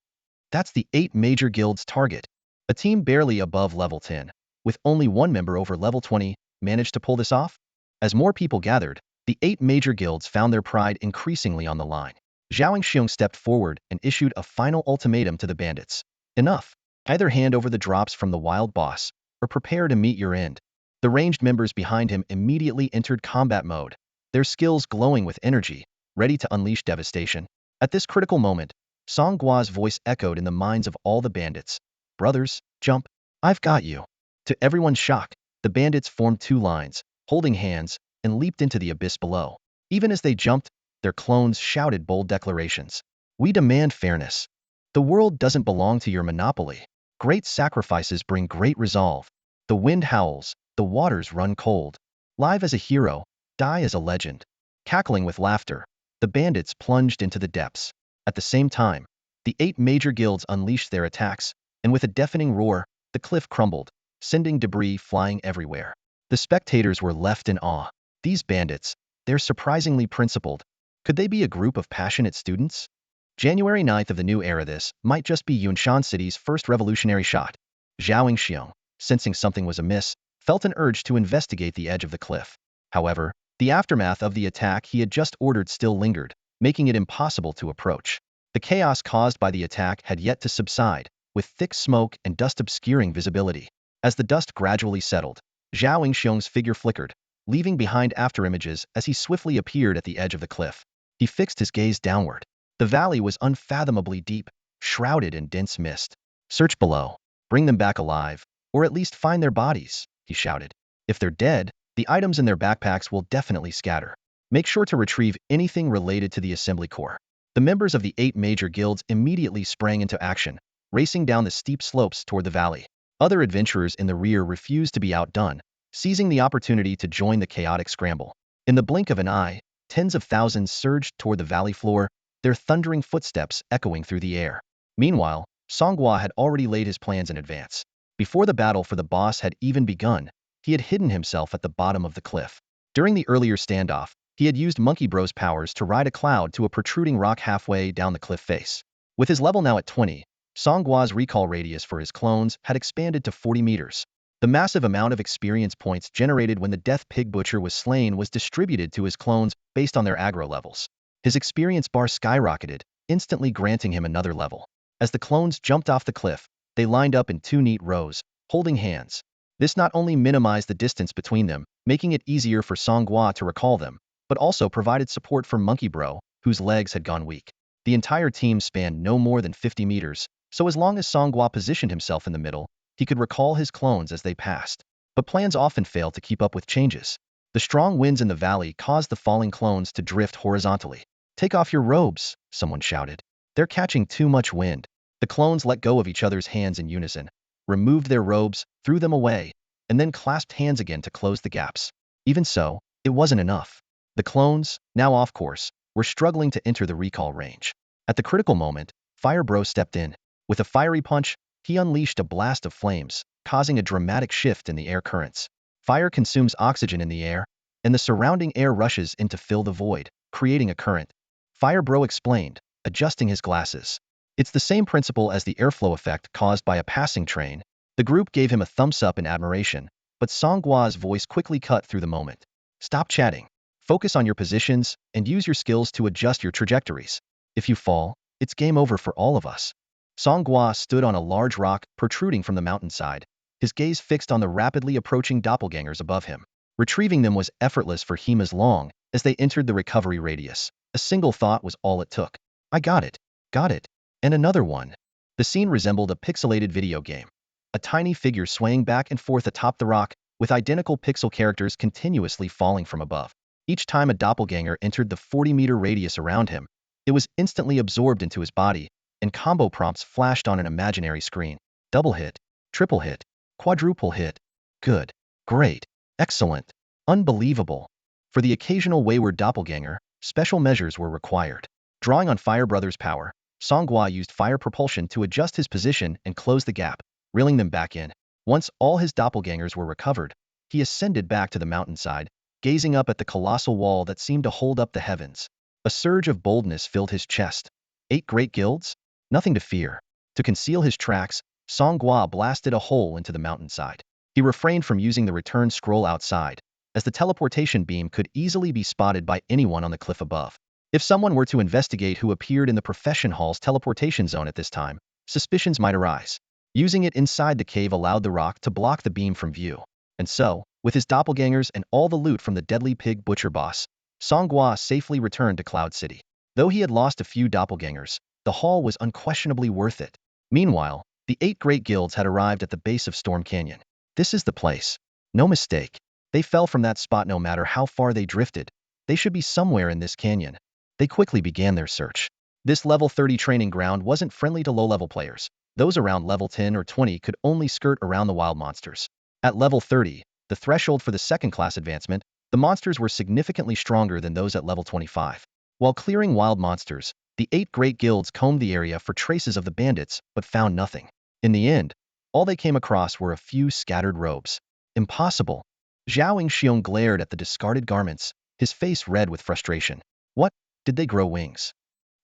That's the 8 major guilds' target. A team barely above level 10, with only 1 member over level 20, managed to pull this off? As more people gathered, the 8 major guilds found their pride increasingly on the line. Zhao Xiong stepped forward and issued a final ultimatum to the bandits. Enough. Either hand over the drops from the wild boss, or prepare to meet your end. The ranged members behind him immediately entered combat mode, their skills glowing with energy, ready to unleash devastation. At this critical moment, Song Gua's voice echoed in the minds of all the bandits. Brothers, jump. I've got you. To everyone's shock, the bandits formed 2 lines, holding hands, and leaped into the abyss below. Even as they jumped, their clones shouted bold declarations. We demand fairness. The world doesn't belong to your monopoly. Great sacrifices bring great resolve. The wind howls, the waters run cold. Live as a hero, die as a legend. Cackling with laughter, the bandits plunged into the depths. At the same time, the 8 major guilds unleashed their attacks, and with a deafening roar, the cliff crumbled, sending debris flying everywhere. The spectators were left in awe. These bandits, they're surprisingly principled. Could they be a group of passionate students? January 9th of the new era. This might just be Yunshan City's first revolutionary shot. Zhao Xiong, sensing something was amiss, felt an urge to investigate the edge of the cliff. However, the aftermath of the attack he had just ordered still lingered, making it impossible to approach. The chaos caused by the attack had yet to subside, with thick smoke and dust obscuring visibility. As the dust gradually settled, Zhao Xiong's figure flickered, leaving behind afterimages as he swiftly appeared at the edge of the cliff. He fixed his gaze downward. The valley was unfathomably deep, shrouded in dense mist. Search below. Bring them back alive, or at least find their bodies, he shouted. If they're dead, the items in their backpacks will definitely scatter. Make sure to retrieve anything related to the Assembly Corps. The members of the 8 major guilds immediately sprang into action, racing down the steep slopes toward the valley. Other adventurers in the rear refused to be outdone, seizing the opportunity to join the chaotic scramble. In the blink of an eye, tens of thousands surged toward the valley floor, their thundering footsteps echoing through the air. Meanwhile, Song Gua had already laid his plans in advance. Before the battle for the boss had even begun, he had hidden himself at the bottom of the cliff. During the earlier standoff, he had used Monkey Bro's powers to ride a cloud to a protruding rock halfway down the cliff face. With his level now at 20, Song Gua's recall radius for his clones had expanded to 40 meters. The massive amount of experience points generated when the Death Pig Butcher was slain was distributed to his clones based on their aggro levels. His experience bar skyrocketed, instantly granting him another level. As the clones jumped off the cliff, they lined up in 2 neat rows, holding hands. This not only minimized the distance between them, making it easier for Song Gua to recall them, but also provided support for Monkey Bro, whose legs had gone weak. The entire team spanned no more than 50 meters, so as long as Song Gua positioned himself in the middle, he could recall his clones as they passed. But plans often fail to keep up with changes. The strong winds in the valley caused the falling clones to drift horizontally. "Take off your robes," someone shouted. "They're catching too much wind." The clones let go of each other's hands in unison, removed their robes, threw them away, and then clasped hands again to close the gaps. Even so, it wasn't enough. The clones, now off course, were struggling to enter the recall range. At the critical moment, Fire Bro stepped in. With a fiery punch, he unleashed a blast of flames, causing a dramatic shift in the air currents. Fire consumes oxygen in the air, and the surrounding air rushes in to fill the void, creating a current. Fire Bro explained, adjusting his glasses. "It's the same principle as the airflow effect caused by a passing train." The group gave him a thumbs up in admiration, but Song Gua's voice quickly cut through the moment. "Stop chatting. Focus on your positions, and use your skills to adjust your trajectories. If you fall, it's game over for all of us." Song Gua stood on a large rock protruding from the mountainside, his gaze fixed on the rapidly approaching doppelgangers above him. Retrieving them was effortless for him as long as they entered the recovery radius. A single thought was all it took. "I got it. Got it. And another one." The scene resembled a pixelated video game. A tiny figure swaying back and forth atop the rock, with identical pixel characters continuously falling from above. Each time a doppelganger entered the 40-meter radius around him, it was instantly absorbed into his body, and combo prompts flashed on an imaginary screen. Double hit, triple hit, quadruple hit. Good, great, excellent, unbelievable. For the occasional wayward doppelganger, special measures were required. Drawing on Fire Brother's power, Song Gua used fire propulsion to adjust his position and close the gap, reeling them back in. Once all his doppelgangers were recovered, he ascended back to the mountainside, gazing up at the colossal wall that seemed to hold up the heavens. A surge of boldness filled his chest. 8 great guilds? Nothing to fear. To conceal his tracks, Song Gua blasted a hole into the mountainside. He refrained from using the return scroll outside, as the teleportation beam could easily be spotted by anyone on the cliff above. If someone were to investigate who appeared in the Profession Hall's teleportation zone at this time, suspicions might arise. Using it inside the cave allowed the rock to block the beam from view. And so, with his doppelgangers and all the loot from the deadly pig butcher boss, Song Gua safely returned to Cloud City. Though he had lost a few doppelgangers, the haul was unquestionably worth it. Meanwhile, the 8 great guilds had arrived at the base of Storm Canyon. This is the place. No mistake. They fell from that spot no matter how far they drifted. They should be somewhere in this canyon. They quickly began their search. This level 30 training ground wasn't friendly to low-level players. Those around level 10 or 20 could only skirt around the wild monsters. At level 30, the threshold for the second-class advancement, the monsters were significantly stronger than those at level 25. While clearing wild monsters, the 8 great guilds combed the area for traces of the bandits, but found nothing. In the end, all they came across were a few scattered robes. Impossible. Zhao Xiong glared at the discarded garments, his face red with frustration. What? Did they grow wings?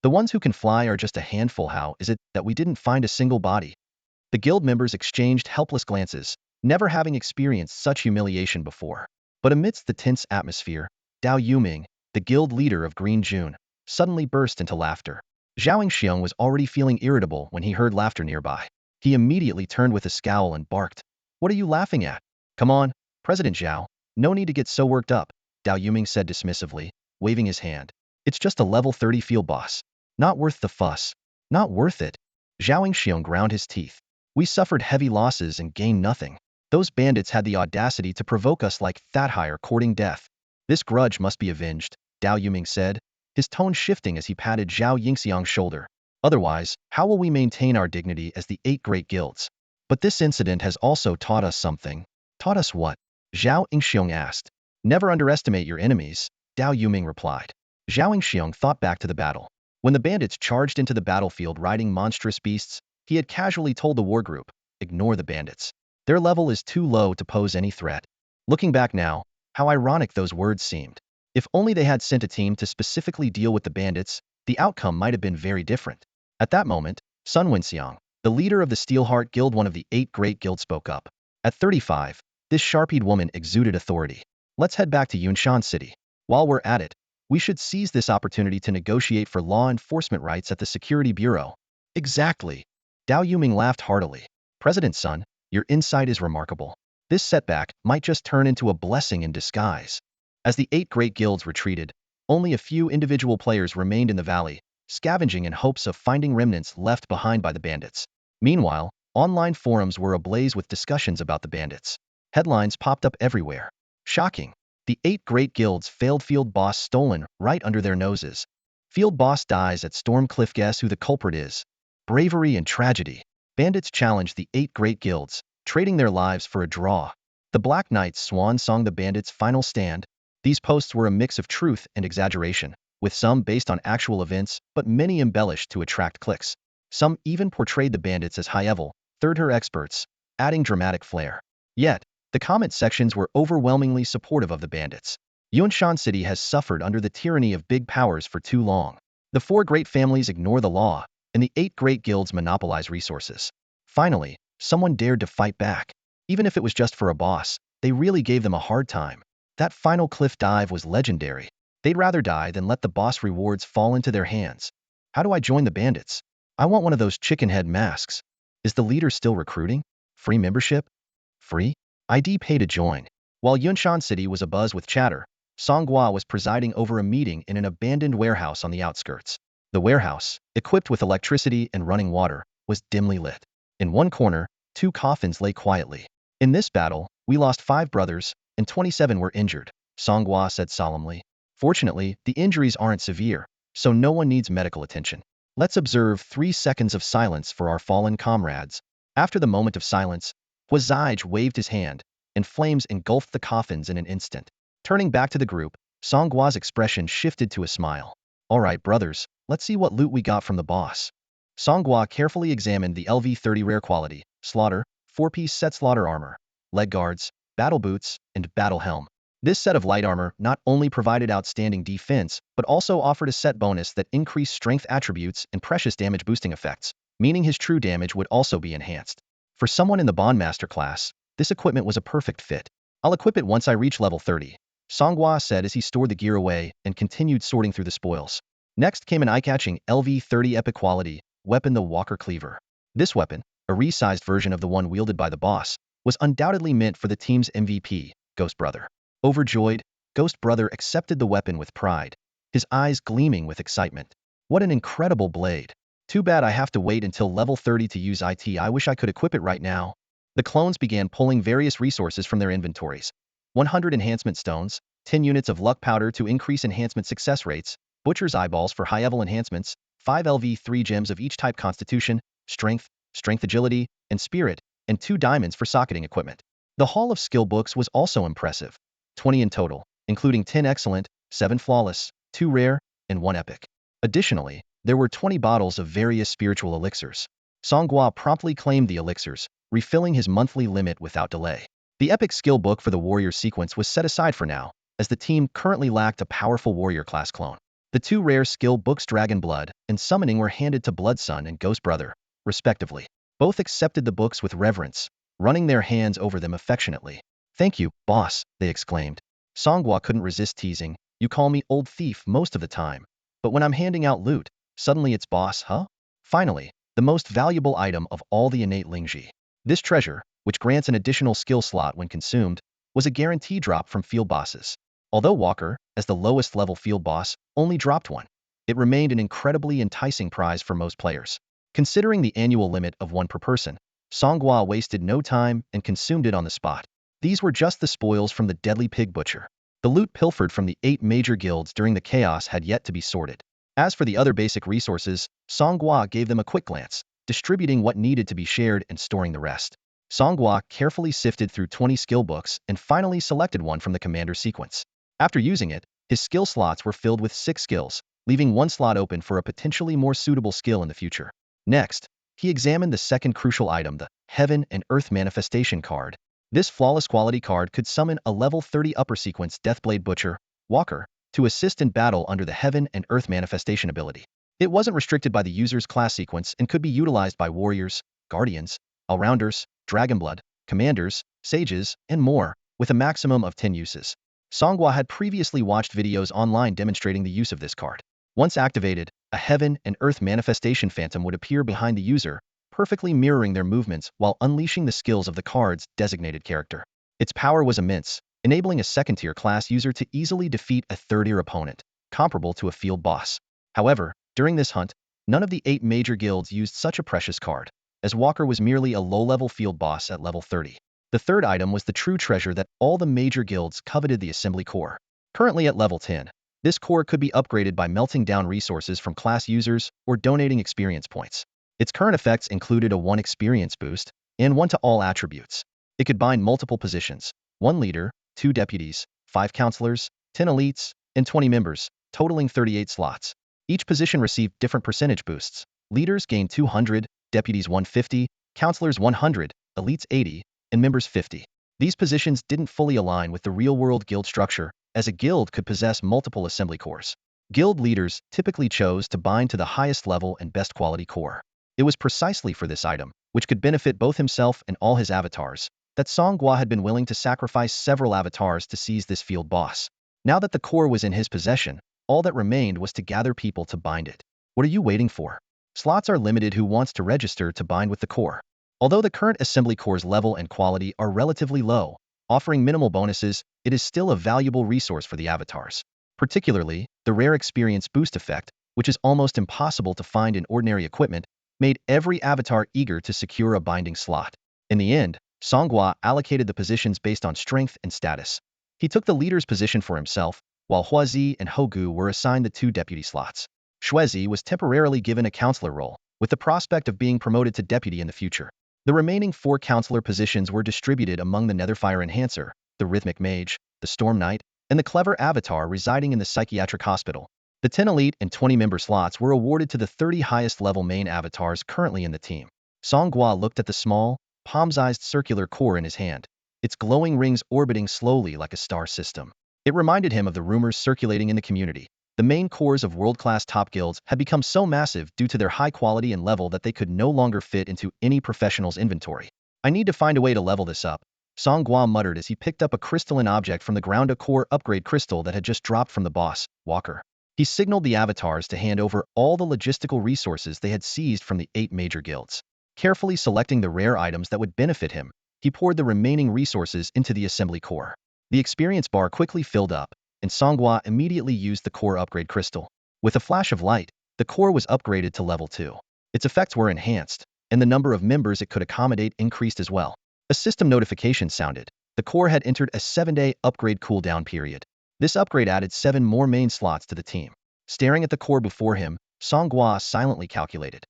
The ones who can fly are just a handful. How is it that we didn't find a single body? The guild members exchanged helpless glances, never having experienced such humiliation before. But amidst the tense atmosphere, Dao Yuming, the guild leader of Green June, suddenly burst into laughter. Zhao Xiong was already feeling irritable when he heard laughter nearby. He immediately turned with a scowl and barked. "What are you laughing at?" "Come on, President Zhao. No need to get so worked up," Dao Yuming said dismissively, waving his hand. "It's just a level 30 field boss. Not worth the fuss. Not worth it." Zhao Xiong ground his teeth. "We suffered heavy losses and gained nothing. Those bandits had the audacity to provoke us like that hire courting death. This grudge must be avenged. Dao Yuming said, his tone shifting as he patted Zhao Yingxiang's shoulder. Otherwise, how will we maintain our dignity as the 8 great guilds? But this incident has also taught us something. Taught us what? Zhao Yingxiang asked. Never underestimate your enemies, Dao Yuming replied. Zhao Yingxiang thought back to the battle. When the bandits charged into the battlefield riding monstrous beasts, he had casually told the war group, ignore the bandits. Their level is too low to pose any threat. Looking back now, how ironic those words seemed. If only they had sent a team to specifically deal with the bandits, the outcome might have been very different. At that moment, Sun Wenxiang, the leader of the Steelheart Guild, one of the 8 great guilds, spoke up. At 35, this sharp-eyed woman exuded authority. Let's head back to Yunshan City. While we're at it, we should seize this opportunity to negotiate for law enforcement rights at the Security Bureau. Exactly. Dao Yuming laughed heartily. President Sun, your insight is remarkable. This setback might just turn into a blessing in disguise. As the 8 great guilds retreated, only a few individual players remained in the valley, scavenging in hopes of finding remnants left behind by the bandits. Meanwhile, online forums were ablaze with discussions about the bandits. Headlines popped up everywhere. Shocking. The 8 great guilds failed field boss stolen right under their noses. Field boss dies at Storm Cliff. Guess who the culprit is? Bravery and tragedy. Bandits challenged the 8 great guilds, trading their lives for a draw. The Black Knight's swan song, the bandits' final stand. These posts were a mix of truth and exaggeration, with some based on actual events, but many embellished to attract clicks. Some even portrayed the bandits as high-level, third-tier experts, adding dramatic flair. Yet, the comment sections were overwhelmingly supportive of the bandits. Yunshan City has suffered under the tyranny of big powers for too long. The 4 great families ignore the law, and the 8 great guilds monopolize resources. Finally, someone dared to fight back. Even if it was just for a boss, they really gave them a hard time. That final cliff dive was legendary. They'd rather die than let the boss rewards fall into their hands. How do I join the bandits? I want one of those chicken head masks. Is the leader still recruiting? Free membership? Free? ID pay to join. While Yunshan City was abuzz with chatter, Song Gua was presiding over a meeting in an abandoned warehouse on the outskirts. The warehouse, equipped with electricity and running water, was dimly lit. In one corner, 2 coffins lay quietly. In this battle, we lost 5 brothers, and 27 were injured, Song Gua said solemnly. Fortunately, the injuries aren't severe, so no one needs medical attention. Let's observe 3 seconds of silence for our fallen comrades. After the moment of silence, Huazij waved his hand, and flames engulfed the coffins in an instant. Turning back to the group, Song Gua's expression shifted to a smile. All right, brothers, let's see what loot we got from the boss. Song Gua carefully examined the LV-30 rare quality, slaughter, 4-piece set slaughter armor, leg guards, battle boots, and battle helm. This set of light armor not only provided outstanding defense, but also offered a set bonus that increased strength attributes and precious damage boosting effects, meaning his true damage would also be enhanced. For someone in the Bondmaster class, this equipment was a perfect fit. I'll equip it once I reach level 30, Song Gua said as he stored the gear away and continued sorting through the spoils. Next came an eye-catching LV-30 epic quality weapon, the Walker Cleaver. This weapon, a resized version of the one wielded by the boss, was undoubtedly meant for the team's MVP, Ghost Brother. Overjoyed, Ghost Brother accepted the weapon with pride, his eyes gleaming with excitement. What an incredible blade. Too bad I have to wait until level 30 to use it. I wish I could equip it right now. The clones began pulling various resources from their inventories. 100 enhancement stones, 10 units of luck powder to increase enhancement success rates, butcher's eyeballs for high-level enhancements, 5 LV-3 gems of each type: constitution, strength, agility, and spirit, and 2 diamonds for socketing equipment. The haul of skill books was also impressive. 20 in total, including 10 excellent, 7 flawless, 2 rare, and 1 epic. Additionally, there were 20 bottles of various spiritual elixirs. Song Gua promptly claimed the elixirs, refilling his monthly limit without delay. The epic skill book for the warrior sequence was set aside for now, as the team currently lacked a powerful warrior class clone. The 2 rare skill books, Dragon Blood and Summoning, were handed to Blood Sun and Ghost Brother, respectively. Both accepted the books with reverence, running their hands over them affectionately. Thank you, boss, they exclaimed. Song Gua couldn't resist teasing. You call me old thief most of the time, but when I'm handing out loot, suddenly it's boss, huh? Finally, the most valuable item of all, the innate Lingji. This treasure, which grants an additional skill slot when consumed, was a guarantee drop from field bosses. Although Walker, as the lowest level field boss, only dropped 1, it remained an incredibly enticing prize for most players. Considering the annual limit of 1 per person, Song Gua wasted no time and consumed it on the spot. These were just the spoils from the deadly pig butcher. The loot pilfered from the 8 major guilds during the chaos had yet to be sorted. As for the other basic resources, Song Gua gave them a quick glance, distributing what needed to be shared and storing the rest. Song Gua carefully sifted through 20 skill books and finally selected one from the commander sequence. After using it, his skill slots were filled with 6 skills, leaving one slot open for a potentially more suitable skill in the future. Next, he examined the second crucial item, the Heaven and Earth Manifestation card. This flawless quality card could summon a level 30 upper sequence Deathblade Butcher, Walker, to assist in battle under the Heaven and Earth Manifestation ability. It wasn't restricted by the user's class sequence and could be utilized by warriors, guardians, all-rounders, dragonblood, commanders, sages, and more, with a maximum of 10 uses. Song Gua had previously watched videos online demonstrating the use of this card. Once activated, a Heaven and Earth Manifestation Phantom would appear behind the user, perfectly mirroring their movements while unleashing the skills of the card's designated character. Its power was immense, enabling a second-tier class user to easily defeat a third-tier opponent, comparable to a field boss. However, during this hunt, none of the 8 major guilds used such a precious card, as Walker was merely a low-level field boss at level 30. The third item was the true treasure that all the major guilds coveted, the Assembly Core. Currently at level 10, this core could be upgraded by melting down resources from class users or donating experience points. Its current effects included a 1 experience boost and 1 to all attributes. It could bind multiple positions, 1 leader, 2 deputies, 5 counselors, 10 elites, and 20 members, totaling 38 slots. Each position received different percentage boosts. Leaders gained 200, deputies 150, counselors 100, elites 80, and members 50. These positions didn't fully align with the real-world guild structure, as a guild could possess multiple assembly cores. Guild leaders typically chose to bind to the highest level and best quality core. It was precisely for this item, which could benefit both himself and all his avatars, that Song Gua had been willing to sacrifice several avatars to seize this field boss. Now that the core was in his possession, all that remained was to gather people to bind it. What are you waiting for? Slots are limited. Who wants to register to bind with the core? Although the current assembly core's level and quality are relatively low, offering minimal bonuses, it is still a valuable resource for the avatars. Particularly, the rare experience boost effect, which is almost impossible to find in ordinary equipment, made every avatar eager to secure a binding slot. In the end, Song Gua allocated the positions based on strength and status. He took the leader's position for himself, while Huazi and Hogu were assigned the 2 deputy slots. Shuezi was temporarily given a counselor role, with the prospect of being promoted to deputy in the future. The remaining 4 counselor positions were distributed among the Netherfire Enhancer, the Rhythmic Mage, the Storm Knight, and the Clever Avatar residing in the Psychiatric Hospital. The 10 elite and 20 member slots were awarded to the 30 highest level main avatars currently in the team. Song Gua looked at the small, palm-sized circular core in his hand, its glowing rings orbiting slowly like a star system. It reminded him of the rumors circulating in the community. The main cores of world-class top guilds had become so massive due to their high quality and level that they could no longer fit into any professional's inventory. I need to find a way to level this up, Song Gua muttered as he picked up a crystalline object from the ground, a core upgrade crystal that had just dropped from the boss, Walker. He signaled the avatars to hand over all the logistical resources they had seized from the 8 major guilds. Carefully selecting the rare items that would benefit him, he poured the remaining resources into the assembly core. The experience bar quickly filled up, and Song Gua immediately used the core upgrade crystal. With a flash of light, the core was upgraded to level 2. Its effects were enhanced, and the number of members it could accommodate increased as well. A system notification sounded. The core had entered a 7-day upgrade cooldown period. This upgrade added 7 more main slots to the team. Staring at the core before him, Song Gua silently calculated.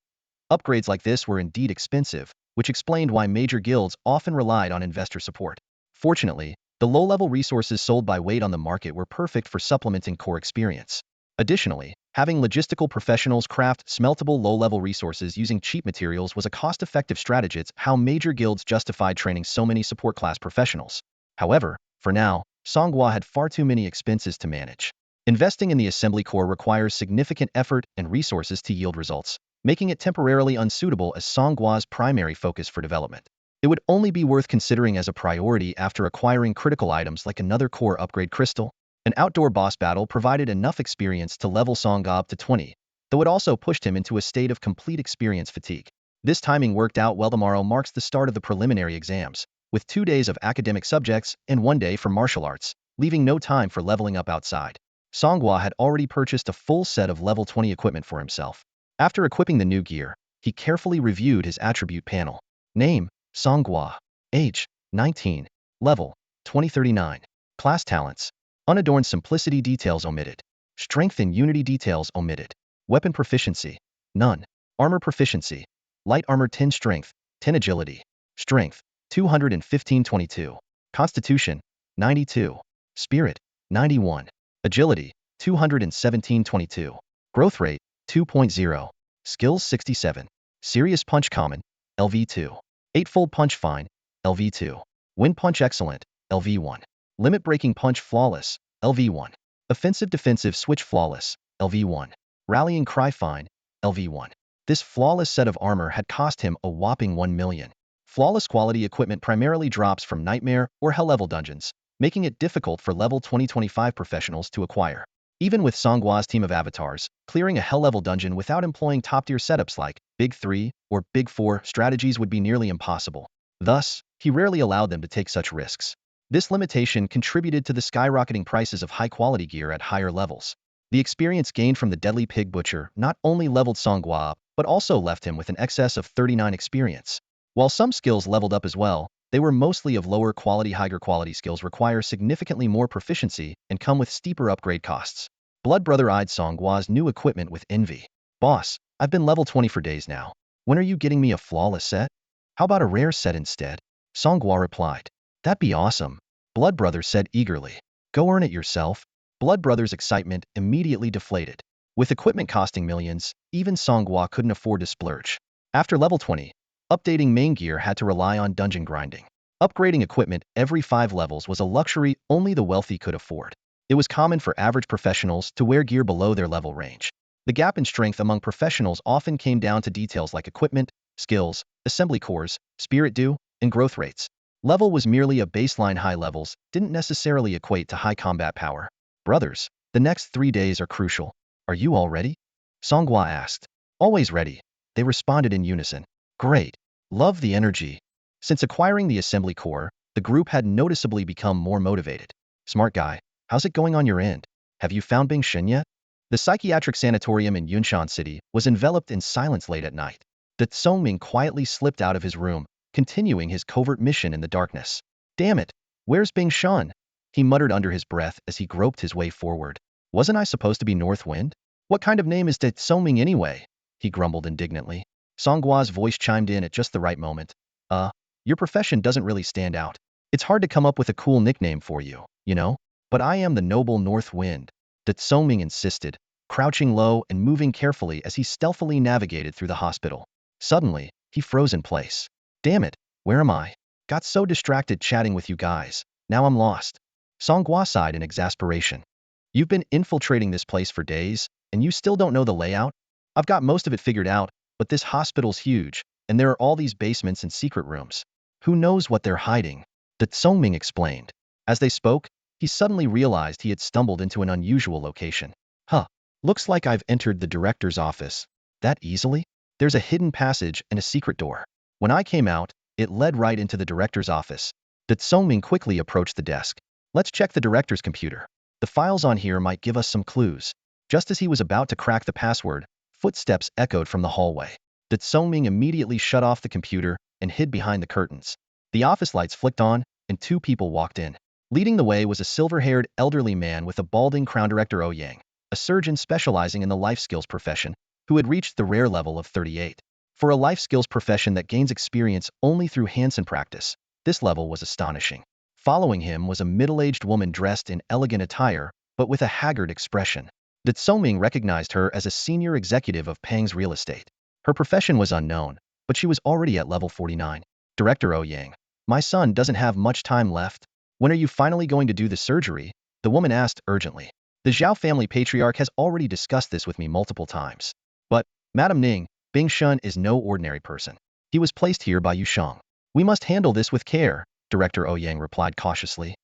Upgrades like this were indeed expensive, which explained why major guilds often relied on investor support. Fortunately, the low-level resources sold by weight on the market were perfect for supplementing core experience. Additionally, having logistical professionals craft smeltable low-level resources using cheap materials was a cost-effective strategy. It's how major guilds justified training so many support class professionals. However, for now, Song Gua had far too many expenses to manage. Investing in the assembly core requires significant effort and resources to yield results, making it temporarily unsuitable as Song Gua's primary focus for development. It would only be worth considering as a priority after acquiring critical items like another core upgrade crystal. An outdoor boss battle provided enough experience to level Song Gua up to 20, though it also pushed him into a state of complete experience fatigue. This timing worked out well. Tomorrow marks the start of the preliminary exams, with 2 days of academic subjects and 1 day for martial arts, leaving no time for leveling up outside. Song Gua had already purchased a full set of level 20 equipment for himself. After equipping the new gear, he carefully reviewed his attribute panel. Name, Song Gua. Age, 19. Level, 2039. Class talents, Unadorned simplicity details omitted. Strength and unity details omitted. Weapon proficiency, none. Armor proficiency, light armor 10 strength, 10 agility. Strength, 215-22. Constitution, 92. Spirit, 91. Agility, 217-22. Growth rate, 2.0. Skills 67. Serious punch common, LV2. Eightfold punch fine, LV2. Wind punch excellent, LV1. Limit breaking punch flawless, LV1. Offensive defensive switch flawless, LV1. Rallying cry fine, LV1. This flawless set of armor had cost him a whopping 1 million. Flawless quality equipment primarily drops from nightmare or hell level dungeons, making it difficult for level 2025 professionals to acquire. Even with Song Gua's team of avatars, clearing a hell level dungeon without employing top-tier setups like Big 3 or Big 4 strategies would be nearly impossible. Thus, he rarely allowed them to take such risks. This limitation contributed to the skyrocketing prices of high-quality gear at higher levels. The experience gained from the Deadly Pig Butcher not only leveled Song Gua up, but also left him with an excess of 39 experience. While some skills leveled up as well, they were mostly of lower quality. Higher quality skills require significantly more proficiency and come with steeper upgrade costs. Blood Brother eyed Song Gua's new equipment with envy. Boss, I've been level 20 for days now. When are you getting me a flawless set? How about a rare set instead? Song Gua replied. That'd be awesome. Blood Brother said eagerly. Go earn it yourself. Blood Brother's excitement immediately deflated. With equipment costing millions, even Song Gua couldn't afford to splurge. After level 20, updating main gear had to rely on dungeon grinding. Upgrading equipment every 5 levels was a luxury only the wealthy could afford. It was common for average professionals to wear gear below their level range. The gap in strength among professionals often came down to details like equipment, skills, assembly cores, spirit due, and growth rates. Level was merely a baseline. High levels didn't necessarily equate to high combat power. Brothers, the next 3 days are crucial. Are you all ready? Song Gua asked. Always ready. They responded in unison. Great. Love the energy. Since acquiring the assembly core, the group had noticeably become more motivated. Smart guy, how's it going on your end? Have you found Bing Shen yet? The psychiatric sanatorium in Yunshan City was enveloped in silence late at night. Da Tsongming quietly slipped out of his room, continuing his covert mission in the darkness. Damn it, where's Bing Shen? He muttered under his breath as he groped his way forward. Wasn't I supposed to be North Wind? What kind of name is Da Tsongming anyway? He grumbled indignantly. Song Gua's voice chimed in at just the right moment. Your profession doesn't really stand out. It's hard to come up with a cool nickname for you, you know? But I am the noble North Wind. Da Tsongming insisted, crouching low and moving carefully as he stealthily navigated through the hospital. Suddenly, he froze in place. Damn it, where am I? Got so distracted chatting with you guys. Now I'm lost. Song Gua sighed in exasperation. You've been infiltrating this place for days, and you still don't know the layout? I've got most of it figured out, but this hospital's huge, and there are all these basements and secret rooms. Who knows what they're hiding? Da Tsongming explained. As they spoke, he suddenly realized he had stumbled into an unusual location. Looks like I've entered the director's office. That easily? There's a hidden passage and a secret door. When I came out, it led right into the director's office. Da Tsongming quickly approached the desk. Let's check the director's computer. The files on here might give us some clues. Just as he was about to crack the password, footsteps echoed from the hallway. Da Tsongming immediately shut off the computer and hid behind the curtains. The office lights flicked on, and 2 people walked in. Leading the way was a silver-haired elderly man with a balding crown. Director Ouyang, a surgeon specializing in the life skills profession, who had reached the rare level of 38. For a life skills profession that gains experience only through hands-on practice, this level was astonishing. Following him was a middle-aged woman dressed in elegant attire, but with a haggard expression. Da Tsongming recognized her as a senior executive of Pang's Real Estate. Her profession was unknown, but she was already at level 49. Director Ouyang, my son doesn't have much time left. When are you finally going to do the surgery? The woman asked urgently. The Zhao family patriarch has already discussed this with me multiple times. But, Madam Ning, Bing Shen is no ordinary person. He was placed here by Yusheng. We must handle this with care, Director Ouyang replied cautiously.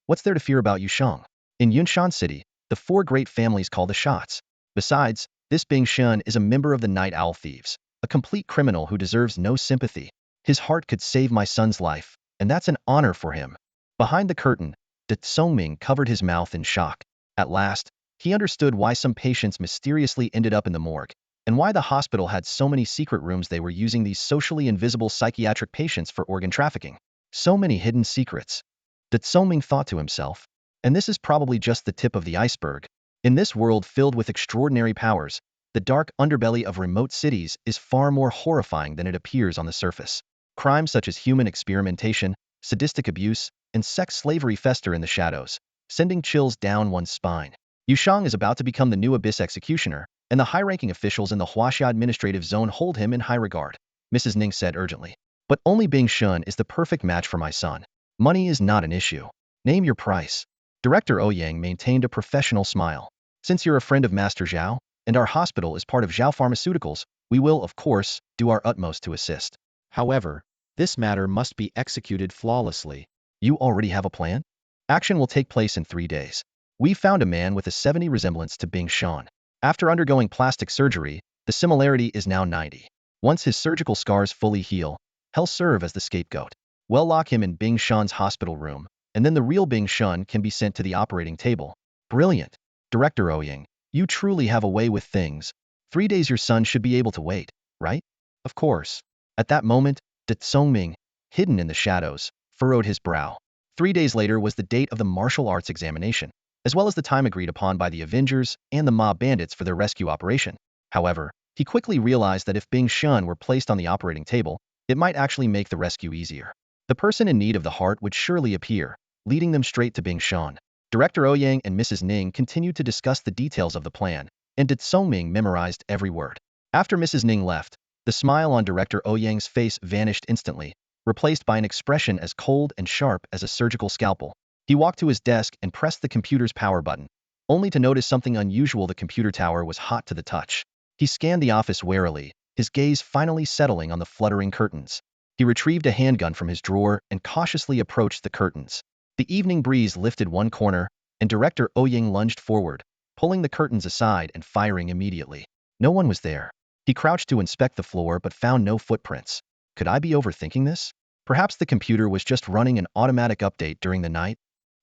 What's there to fear about Yusheng? In Yunshan City, the 4 great families call the shots. Besides, this Bing Shen is a member of the Night Owl Thieves, a complete criminal who deserves no sympathy. His heart could save my son's life, and that's an honor for him. Behind the curtain, Da Tsongming covered his mouth in shock. At last, he understood why some patients mysteriously ended up in the morgue, and why the hospital had so many secret rooms. They were using these socially invisible psychiatric patients for organ trafficking. So many hidden secrets. Da Tsongming thought to himself. And this is probably just the tip of the iceberg. In this world filled with extraordinary powers, the dark underbelly of remote cities is far more horrifying than it appears on the surface. Crimes such as human experimentation, sadistic abuse, and sex slavery fester in the shadows, sending chills down one's spine. Yushang is about to become the new Abyss executioner, and the high-ranking officials in the Huaxia administrative zone hold him in high regard, Mrs. Ning said urgently. But only Bing Shun is the perfect match for my son. Money is not an issue. Name your price. Director Ouyang maintained a professional smile. Since you're a friend of Master Zhao, and our hospital is part of Zhao Pharmaceuticals, we will, of course, do our utmost to assist. However, this matter must be executed flawlessly. You already have a plan? Action will take place in 3 days. We found a man with a 70 resemblance to Bing Shan. After undergoing plastic surgery, the similarity is now 90. Once his surgical scars fully heal, he'll serve as the scapegoat. We'll lock him in Bing Shan's hospital room, and then the real Bing Shun can be sent to the operating table. Brilliant. Director Ouyang, you truly have a way with things. 3 days your son should be able to wait, right? Of course. At that moment, De Tsongming, hidden in the shadows, furrowed his brow. 3 days later was the date of the martial arts examination, as well as the time agreed upon by the Avengers and the mob bandits for their rescue operation. However, he quickly realized that if Bing Shun were placed on the operating table, it might actually make the rescue easier. The person in need of the heart would surely appear, leading them straight to Bing Shun. Director Ouyang and Mrs. Ning continued to discuss the details of the plan, and De Tsongming memorized every word. After Mrs. Ning left, the smile on Director Ouyang's face vanished instantly, replaced by an expression as cold and sharp as a surgical scalpel. He walked to his desk and pressed the computer's power button, only to notice something unusual. The computer tower was hot to the touch. He scanned the office warily, his gaze finally settling on the fluttering curtains. He retrieved a handgun from his drawer and cautiously approached the curtains. The evening breeze lifted one corner, and Director Ouyang lunged forward, pulling the curtains aside and firing immediately. No one was there. He crouched to inspect the floor but found no footprints. Could I be overthinking this? Perhaps the computer was just running an automatic update during the night?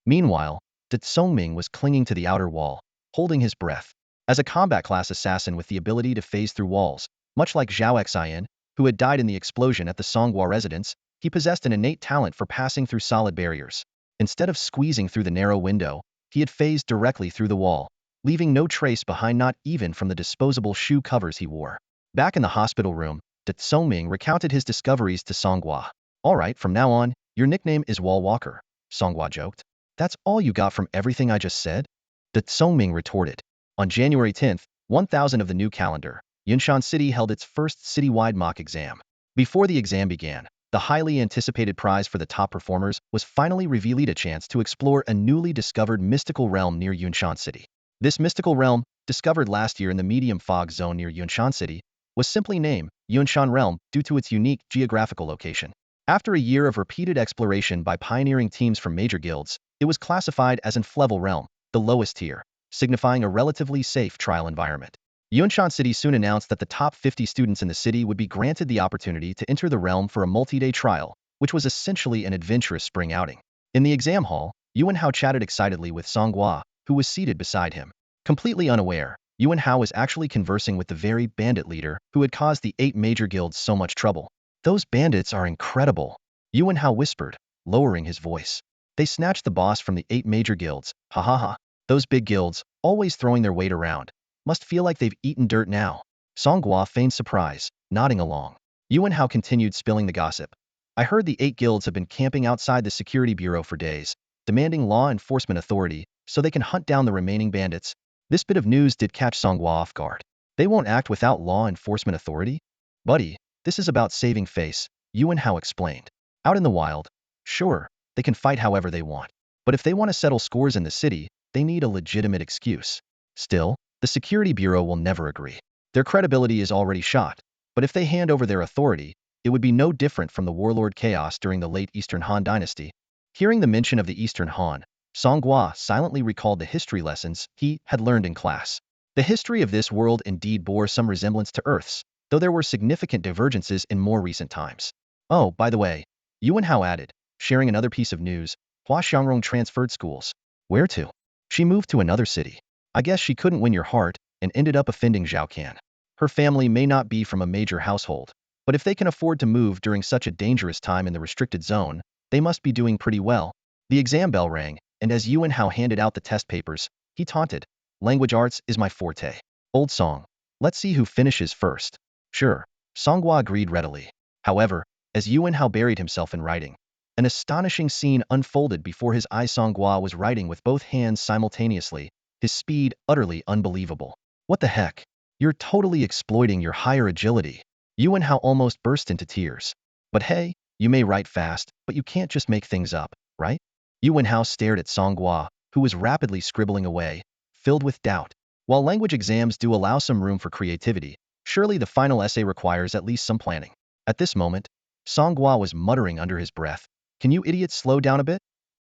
Meanwhile, De Tsongming was clinging to the outer wall, holding his breath. As a combat class assassin with the ability to phase through walls, much like Zhao Xian, who had died in the explosion at the Song Gua residence, he possessed an innate talent for passing through solid barriers. Instead of squeezing through the narrow window, he had phased directly through the wall, leaving no trace behind, not even from the disposable shoe covers he wore. Back in the hospital room, De Tsongming recounted his discoveries to Song Gua. All right, from now on, your nickname is Wall Walker, Song Gua joked. That's all you got from everything I just said? De Tsongming retorted. On January 10th, 1000 of the new calendar, Yunshan City held its first citywide mock exam. Before the exam began, the highly anticipated prize for the top performers was finally revealed, a chance to explore a newly discovered mystical realm near Yunshan City. This mystical realm, discovered last year in the medium fog zone near Yunshan City, was simply named Yunshan Realm due to its unique geographical location. After a year of repeated exploration by pioneering teams from major guilds, it was classified as Inflevel Realm, the lowest tier, signifying a relatively safe trial environment. Yunshan City soon announced that the top 50 students in the city would be granted the opportunity to enter the realm for a multi-day trial, which was essentially an adventurous spring outing. In the exam hall, Yuan Hao chatted excitedly with Song Gua, who was seated beside him. Completely unaware, Yuan Hao was actually conversing with the very bandit leader who had caused the 8 major guilds so much trouble. Those bandits are incredible, Yuan Hao whispered, lowering his voice. They snatched the boss from the 8 major guilds, ha ha ha. Those big guilds, always throwing their weight around, must feel like they've eaten dirt now. Song Gua feigned surprise, nodding along. Yuan Hao continued spilling the gossip. I heard the 8 guilds have been camping outside the security bureau for days, demanding law enforcement authority so they can hunt down the remaining bandits. This bit of news did catch Song Gua off guard. They won't act without law enforcement authority? Buddy, this is about saving face, Yuan Hao explained. Out in the wild, sure, they can fight however they want. But if they want to settle scores in the city, they need a legitimate excuse. Still, the security bureau will never agree. Their credibility is already shot, but if they hand over their authority, it would be no different from the warlord chaos during the late Eastern Han dynasty. Hearing the mention of the Eastern Han, Song Gua silently recalled the history lessons he had learned in class. The history of this world indeed bore some resemblance to Earth's, though there were significant divergences in more recent times. Oh, by the way, Yuan Hao added, sharing another piece of news, Hua Xiangrong transferred schools. Where to? She moved to another city. I guess she couldn't win your heart and ended up offending Zhao Kan. Her family may not be from a major household, but if they can afford to move during such a dangerous time in the restricted zone, they must be doing pretty well. The exam bell rang, and as Yuan Hao handed out the test papers, he taunted, "Language arts is my forte. Old Song. Let's see who finishes first." "Sure." Song Gua agreed readily. However, as Yuan Hao buried himself in writing, an astonishing scene unfolded before his eyes. Song Gua was writing with both hands simultaneously, his speed utterly unbelievable. "What the heck? You're totally exploiting your higher agility." Yuan Hao almost burst into tears. "But hey, you may write fast, but you can't just make things up, right?" Yuan Hao stared at Song Gua, who was rapidly scribbling away, filled with doubt. While language exams do allow some room for creativity, surely the final essay requires at least some planning. At this moment, Song Gua was muttering under his breath, "Can you idiots slow down a bit?"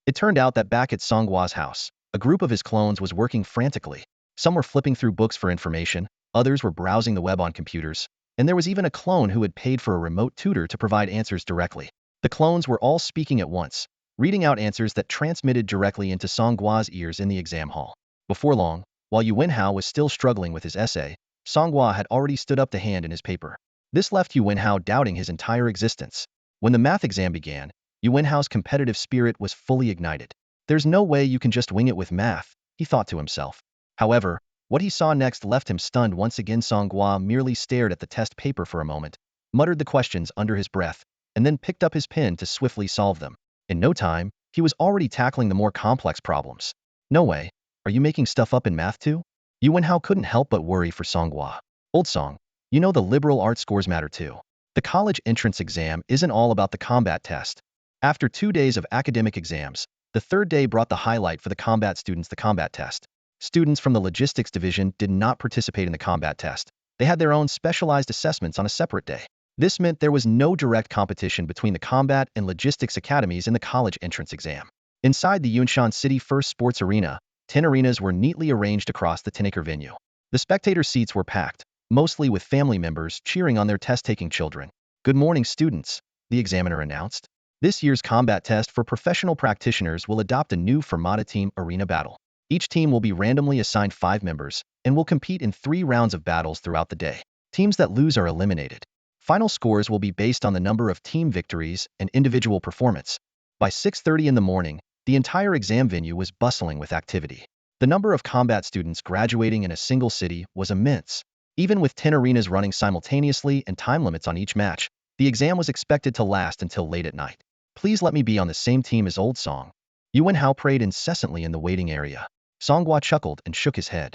It turned out that back at Song Gua's house, a group of his clones was working frantically. Some were flipping through books for information, others were browsing the web on computers, and there was even a clone who had paid for a remote tutor to provide answers directly. The clones were all speaking at once, reading out answers that transmitted directly into Song Gua's ears in the exam hall. Before long, while Yuan Hao was still struggling with his essay, Song Gua had already stood up to hand in his paper. This left Yuan Hao doubting his entire existence. When the math exam began, Yuan Hao's competitive spirit was fully ignited. "There's no way you can just wing it with math," he thought to himself. However, what he saw next left him stunned once again. Song Gua merely stared at the test paper for a moment, muttered the questions under his breath, and then picked up his pen to swiftly solve them. In no time, he was already tackling the more complex problems. "No way. Are you making stuff up in math too?" Yuan Hao couldn't help but worry for Song Gua. "Old Song, you know the liberal arts scores matter too. The college entrance exam isn't all about the combat test." After 2 days of academic exams, the third day brought the highlight for the combat students, the combat test. Students from the logistics division did not participate in the combat test. They had their own specialized assessments on a separate day. This meant there was no direct competition between the combat and logistics academies in the college entrance exam. Inside the Yunshan City First Sports Arena, 10 arenas were neatly arranged across the 10-acre venue. The spectator seats were packed, mostly with family members cheering on their test-taking children. "Good morning, students," the examiner announced. "This year's combat test for professional practitioners will adopt a new Fermata team arena battle. Each team will be randomly assigned 5 members and will compete in 3 rounds of battles throughout the day. Teams that lose are eliminated. Final scores will be based on the number of team victories and individual performance." By 6:30 in the morning, the entire exam venue was bustling with activity. The number of combat students graduating in a single city was immense. Even with 10 arenas running simultaneously and time limits on each match, the exam was expected to last until late at night. "Please let me be on the same team as Old Song." Yuan Hao prayed incessantly in the waiting area. Song Gua chuckled and shook his head.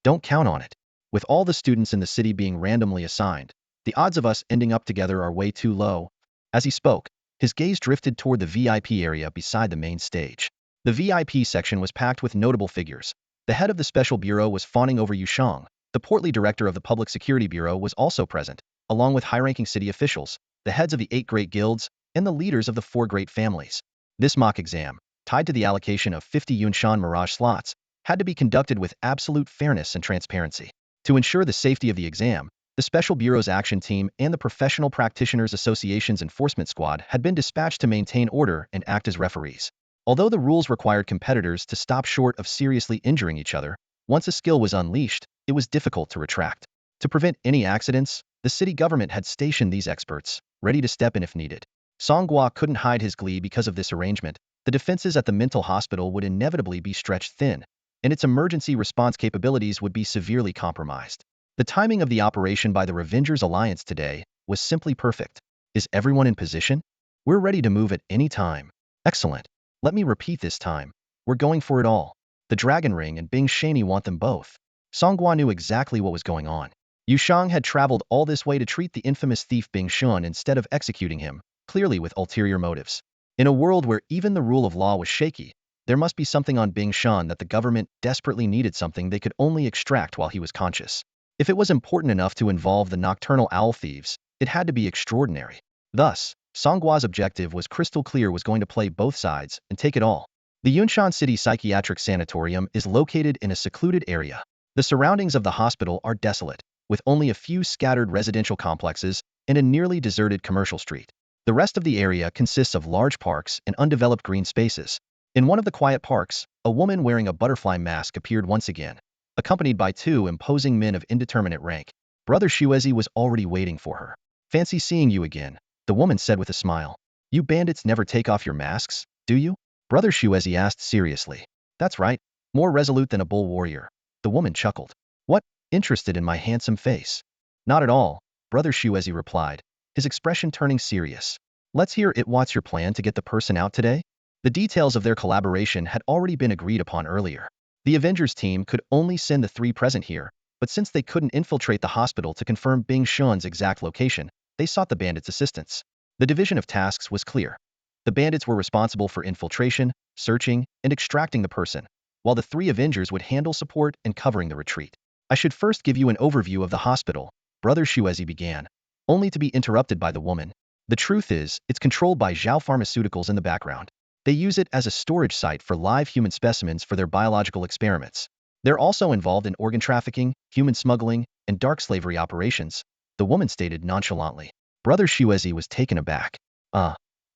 "Don't count on it. With all the students in the city being randomly assigned, the odds of us ending up together are way too low." As he spoke, his gaze drifted toward the VIP area beside the main stage. The VIP section was packed with notable figures. The head of the Special Bureau was fawning over Yu Shang. The portly director of the Public Security Bureau was also present, along with high-ranking city officials, the heads of the 8 great guilds, and the leaders of the 4 great families. This mock exam, tied to the allocation of 50 Yunshan Mirage slots, had to be conducted with absolute fairness and transparency. To ensure the safety of the exam, the Special Bureau's action team and the Professional Practitioners Association's enforcement squad had been dispatched to maintain order and act as referees. Although the rules required competitors to stop short of seriously injuring each other, once a skill was unleashed, it was difficult to retract. To prevent any accidents, the city government had stationed these experts, ready to step in if needed. Song Gua couldn't hide his glee because of this arrangement. The defenses at the mental hospital would inevitably be stretched thin, and its emergency response capabilities would be severely compromised. The timing of the operation by the Revengers Alliance today was simply perfect. "Is everyone in position? We're ready to move at any time." "Excellent. Let me repeat this time. We're going for it all. The Dragon Ring and Bing Shani want them both." Song Gua knew exactly what was going on. Yu Shang had traveled all this way to treat the infamous thief Bing Shun instead of executing him, clearly with ulterior motives. In a world where even the rule of law was shaky, there must be something on Bing Shun that the government desperately needed, something they could only extract while he was conscious. If it was important enough to involve the nocturnal owl thieves, it had to be extraordinary. Thus, Song Gua's objective was crystal clear, was going to play both sides and take it all. The Yunshan City Psychiatric Sanatorium is located in a secluded area. The surroundings of the hospital are desolate, with only a few scattered residential complexes and a nearly deserted commercial street. The rest of the area consists of large parks and undeveloped green spaces. In one of the quiet parks, a woman wearing a butterfly mask appeared once again, accompanied by 2 imposing men of indeterminate rank. Brother Shuezi was already waiting for her. "Fancy seeing you again," the woman said with a smile. "You bandits never take off your masks, do you?" Brother Shuezi asked seriously. That's right. More resolute than a bull warrior. The woman chuckled. What? Interested in my handsome face? Not at all, Brother Shuezi replied, his expression turning serious. Let's hear it. What's your plan to get the person out today? The details of their collaboration had already been agreed upon earlier. The Avengers team could only send the three present here, but since they couldn't infiltrate the hospital to confirm Bing Shun's exact location, they sought the bandits' assistance. The division of tasks was clear. The bandits were responsible for infiltration, searching, and extracting the person, while the three Avengers would handle support and covering the retreat. I should first give you an overview of the hospital, Brother Shuezi began, only to be interrupted by the woman. The truth is, it's controlled by Zhao Pharmaceuticals in the background. They use it as a storage site for live human specimens for their biological experiments. They're also involved in organ trafficking, human smuggling, and dark slavery operations, the woman stated nonchalantly. Brother Shuezi was taken aback.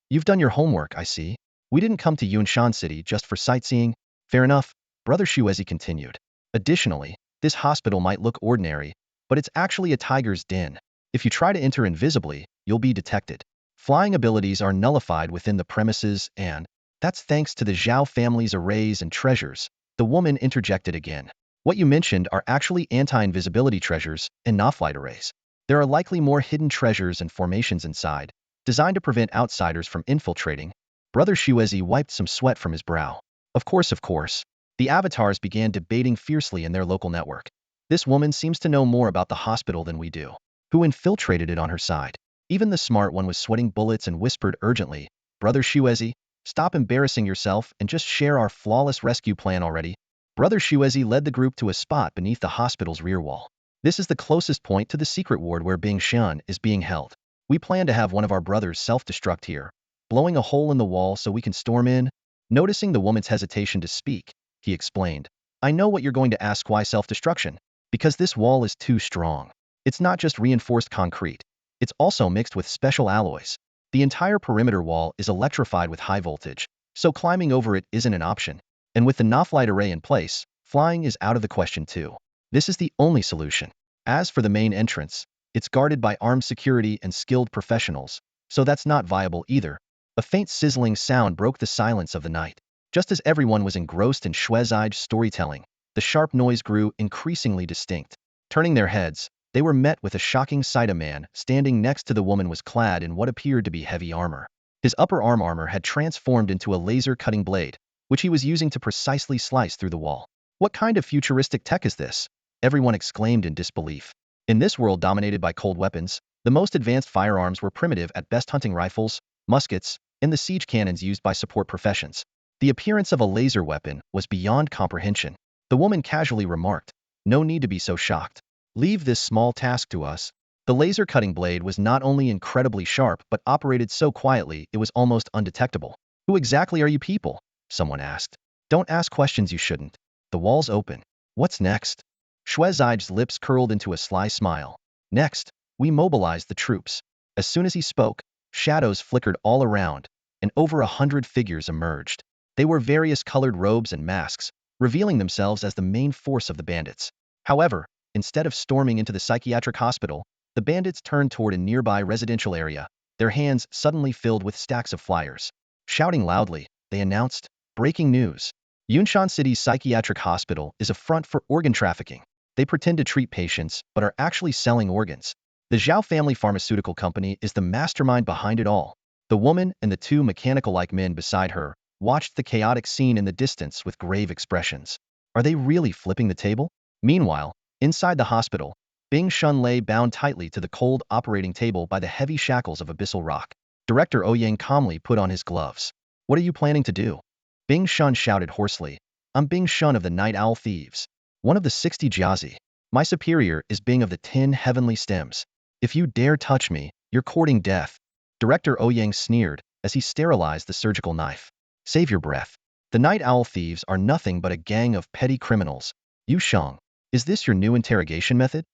You've done your homework, I see. We didn't come to Yunshan City just for sightseeing. Fair enough, Brother Shuezi continued. Additionally, this hospital might look ordinary, but it's actually a tiger's den. If you try to enter invisibly, you'll be detected. Flying abilities are nullified within the premises and, that's thanks to the Zhao family's arrays and treasures, the woman interjected again. What you mentioned are actually anti-invisibility treasures and not-flight arrays. There are likely more hidden treasures and formations inside, designed to prevent outsiders from infiltrating. Brother Shuezi wiped some sweat from his brow. Of course. The avatars began debating fiercely in their local network. This woman seems to know more about the hospital than we do. Who infiltrated it on her side? Even the smart one was sweating bullets and whispered urgently, Brother Shuezi, stop embarrassing yourself and just share our flawless rescue plan already. Brother Shuezi led the group to a spot beneath the hospital's rear wall. This is the closest point to the secret ward where Bing Shun is being held. We plan to have one of our brothers self-destruct here, blowing a hole in the wall so we can storm in. Noticing the woman's hesitation to speak, he explained, I know what you're going to ask. Why self-destruction? Because this wall is too strong. It's not just reinforced concrete. It's also mixed with special alloys. The entire perimeter wall is electrified with high voltage, so climbing over it isn't an option. And with the Noflight array in place, flying is out of the question too. This is the only solution. As for the main entrance, it's guarded by armed security and skilled professionals, so that's not viable either. A faint sizzling sound broke the silence of the night. Just as everyone was engrossed in Shuezi's storytelling, the sharp noise grew increasingly distinct. Turning their heads, they were met with a shocking sight. A man standing next to the woman was clad in what appeared to be heavy armor. His upper arm armor had transformed into a laser-cutting blade, which he was using to precisely slice through the wall. What kind of futuristic tech is this? Everyone exclaimed in disbelief. In this world dominated by cold weapons, the most advanced firearms were primitive at best: hunting rifles, muskets, and the siege cannons used by support professions. The appearance of a laser weapon was beyond comprehension. The woman casually remarked, no need to be so shocked. Leave this small task to us. The laser-cutting blade was not only incredibly sharp but operated so quietly it was almost undetectable. Who exactly are you people? Someone asked. Don't ask questions you shouldn't. The wall's open. What's next? Shuezi's lips curled into a sly smile. Next, we mobilized the troops. As soon as he spoke, shadows flickered all around, and over 100 figures emerged. They wore various colored robes and masks, revealing themselves as the main force of the bandits. However, instead of storming into the psychiatric hospital, the bandits turned toward a nearby residential area, their hands suddenly filled with stacks of flyers. Shouting loudly, they announced, breaking news. Yunshan City's psychiatric hospital is a front for organ trafficking. They pretend to treat patients, but are actually selling organs. The Zhao family pharmaceutical company is the mastermind behind it all. The woman and the two mechanical-like men beside her watched the chaotic scene in the distance with grave expressions. Are they really flipping the table? Meanwhile, inside the hospital, Bing Shun lay bound tightly to the cold operating table by the heavy shackles of abyssal rock. Director Ouyang calmly put on his gloves. What are you planning to do? Bing Shun shouted hoarsely. I'm Bing Shun of the Night Owl Thieves. One of the 60 Jiazi. My superior is Bing of the 10 Heavenly Stems. If you dare touch me, you're courting death. Director Ouyang sneered as he sterilized the surgical knife. Save your breath. The Night Owl Thieves are nothing but a gang of petty criminals. Yu Shang, is this your new interrogation method?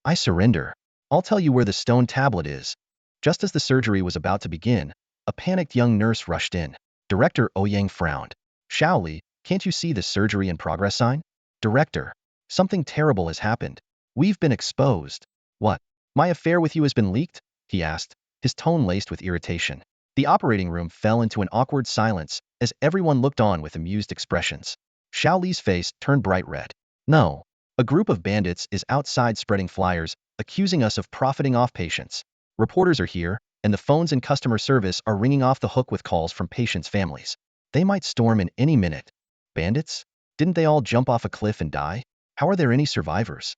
I surrender. I'll tell you where the stone tablet is. Just as the surgery was about to begin, a panicked young nurse rushed in. Director Ouyang frowned. Shaoli, can't you see the surgery in progress sign? Director, something terrible has happened. We've been exposed. What? My affair with you has been leaked? He asked, his tone laced with irritation. The operating room fell into an awkward silence as everyone looked on with amused expressions. Xiao Li's face turned bright red. No. A group of bandits is outside spreading flyers, accusing us of profiting off patients. Reporters are here, and the phones in customer service are ringing off the hook with calls from patients' families. They might storm in any minute. Bandits? Didn't they all jump off a cliff and die? How are there any survivors?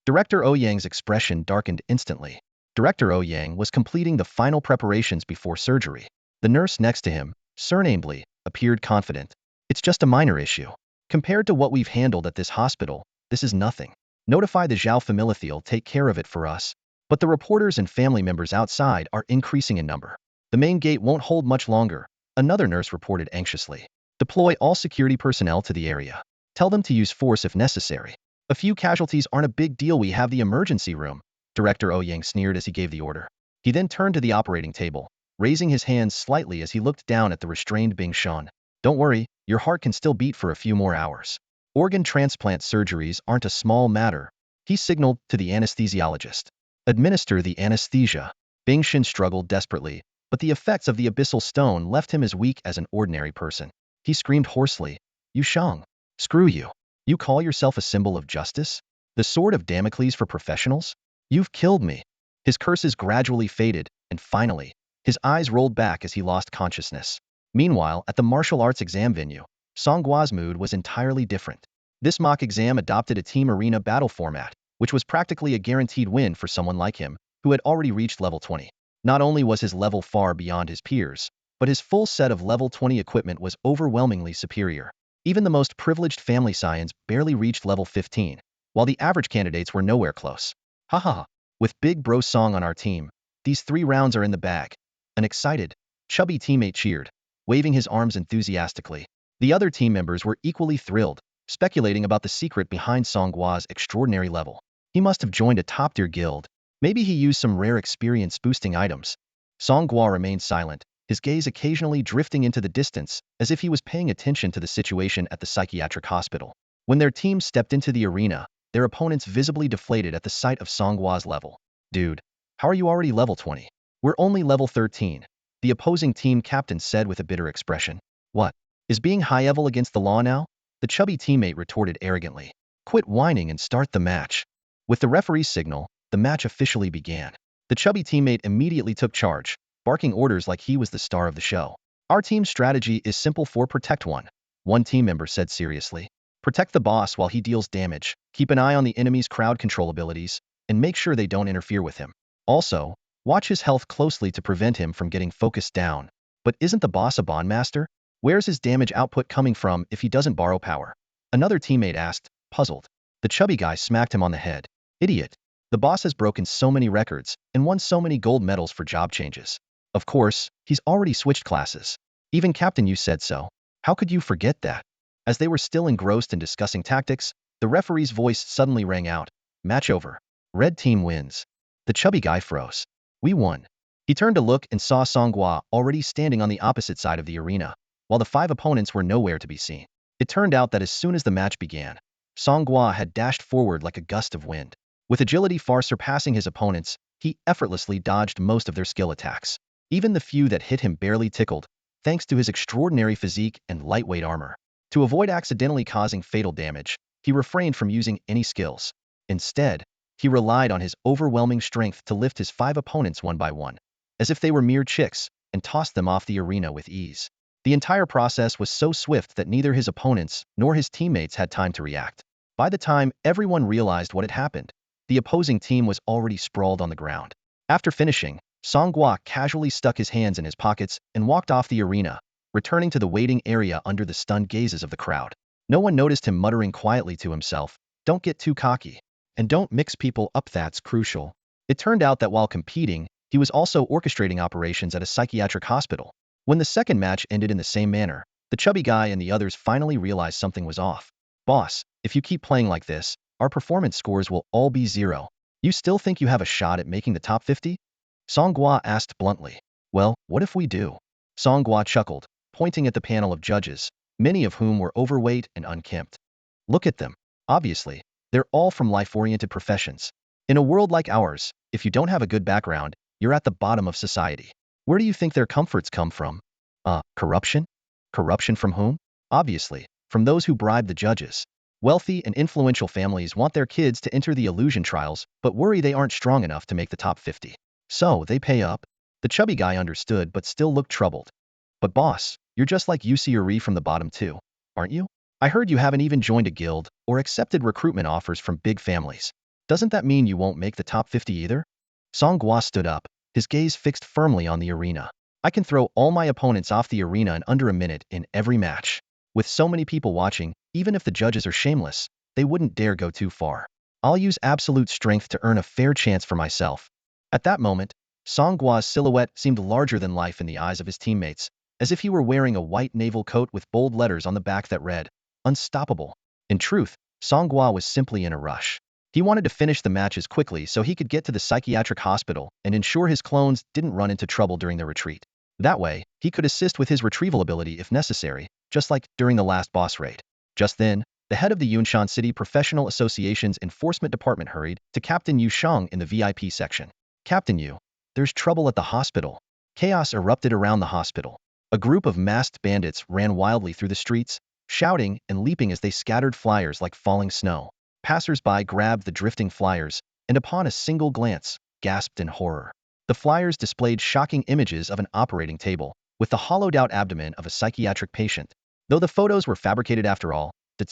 Director Ouyang's expression darkened instantly. Director Ouyang was completing the final preparations before surgery. The nurse next to him, surnamed Li, appeared confident. It's just a minor issue. Compared to what we've handled at this hospital, this is nothing. Notify the Zhao family, they'll take care of it for us. But the reporters and family members outside are increasing in number. The main gate won't hold much longer, another nurse reported anxiously. Deploy all security personnel to the area. Tell them to use force if necessary. A few casualties aren't a big deal, we have the emergency room. Director Ouyang sneered as he gave the order. He then turned to the operating table, raising his hands slightly as he looked down at the restrained Bing Shan. Don't worry, your heart can still beat for a few more hours. Organ transplant surgeries aren't a small matter. He signaled to the anesthesiologist. Administer the anesthesia. Bing Shan struggled desperately, but the effects of the abyssal stone left him as weak as an ordinary person. He screamed hoarsely, "You Shang! Screw you! You call yourself a symbol of justice? The sword of Damocles for professionals? You've killed me." His curses gradually faded, and finally, his eyes rolled back as he lost consciousness. Meanwhile, at the martial arts exam venue, Song Gua's mood was entirely different. This mock exam adopted a team arena battle format, which was practically a guaranteed win for someone like him, who had already reached level 20. Not only was his level far beyond his peers, but his full set of level 20 equipment was overwhelmingly superior. Even the most privileged family scions barely reached level 15, while the average candidates were nowhere close. Haha, with Big Bro Song on our team, these 3 rounds are in the bag. An excited, chubby teammate cheered, waving his arms enthusiastically. The other team members were equally thrilled, speculating about the secret behind Song Gua's extraordinary level. He must have joined a top-tier guild. Maybe he used some rare experience-boosting items. Song Gua remained silent, his gaze occasionally drifting into the distance, as if he was paying attention to the situation at the psychiatric hospital. When their team stepped into the arena, their opponents visibly deflated at the sight of Song Gua's level. Dude, how are you already level 20? We're only level 13, the opposing team captain said with a bitter expression. What? Is being high-level against the law now? The chubby teammate retorted arrogantly. Quit whining and start the match. With the referee's signal, the match officially began. The chubby teammate immediately took charge, barking orders like he was the star of the show. Our team's strategy is simple: protect one team member said seriously. Protect the boss while he deals damage, keep an eye on the enemy's crowd control abilities, and make sure they don't interfere with him. Also, watch his health closely to prevent him from getting focused down. But isn't the boss a bondmaster? Where's his damage output coming from if he doesn't borrow power? Another teammate asked, puzzled. The chubby guy smacked him on the head. Idiot. The boss has broken so many records and won so many gold medals for job changes. Of course, he's already switched classes. Even Captain Yu said so. How could you forget that? As they were still engrossed in discussing tactics, the referee's voice suddenly rang out. Match over. Red team wins. The chubby guy froze. We won. He turned to look and saw Song Gua already standing on the opposite side of the arena, while the 5 opponents were nowhere to be seen. It turned out that as soon as the match began, Song Gua had dashed forward like a gust of wind. With agility far surpassing his opponents, he effortlessly dodged most of their skill attacks. Even the few that hit him barely tickled, thanks to his extraordinary physique and lightweight armor. To avoid accidentally causing fatal damage, he refrained from using any skills. Instead, he relied on his overwhelming strength to lift his 5 opponents one by one, as if they were mere chicks, and tossed them off the arena with ease. The entire process was so swift that neither his opponents nor his teammates had time to react. By the time everyone realized what had happened, the opposing team was already sprawled on the ground. After finishing, Song Gua casually stuck his hands in his pockets and walked off the arena, returning to the waiting area under the stunned gazes of the crowd. No one noticed him muttering quietly to himself, "Don't get too cocky. And don't mix people up, that's crucial." It turned out that while competing, he was also orchestrating operations at a psychiatric hospital. When the second match ended in the same manner, the chubby guy and the others finally realized something was off. Boss, if you keep playing like this, our performance scores will all be 0. You still think you have a shot at making the top 50? Song Gua asked bluntly. Well, what if we do? Song Gua chuckled, pointing at the panel of judges, many of whom were overweight and unkempt. Look at them. Obviously, they're all from life-oriented professions. In a world like ours, if you don't have a good background, you're at the bottom of society. Where do you think their comforts come from? Corruption? Corruption from whom? Obviously, from those who bribe the judges. Wealthy and influential families want their kids to enter the illusion trials, but worry they aren't strong enough to make the top 50. So, they pay up. The chubby guy understood but still looked troubled. But boss, you're just like Yuri from the bottom too, aren't you? I heard you haven't even joined a guild or accepted recruitment offers from big families. Doesn't that mean you won't make the top 50 either? Song Gua stood up, his gaze fixed firmly on the arena. I can throw all my opponents off the arena in under a minute in every match. With so many people watching, even if the judges are shameless, they wouldn't dare go too far. I'll use absolute strength to earn a fair chance for myself. At that moment, Song Gua's silhouette seemed larger than life in the eyes of his teammates, as if he were wearing a white naval coat with bold letters on the back that read, "Unstoppable." In truth, Song Gua was simply in a rush. He wanted to finish the matches quickly so he could get to the psychiatric hospital and ensure his clones didn't run into trouble during their retreat. That way, he could assist with his retrieval ability if necessary, just like during the last boss raid. Just then, the head of the Yunshan City Professional Association's enforcement department hurried to Captain Yu Sheng in the VIP section. "Captain Yu, there's trouble at the hospital." Chaos erupted around the hospital. A group of masked bandits ran wildly through the streets, shouting and leaping as they scattered flyers like falling snow. Passers-by grabbed the drifting flyers, and upon a single glance, gasped in horror. The flyers displayed shocking images of an operating table, with the hollowed-out abdomen of a psychiatric patient. Though the photos were fabricated after all,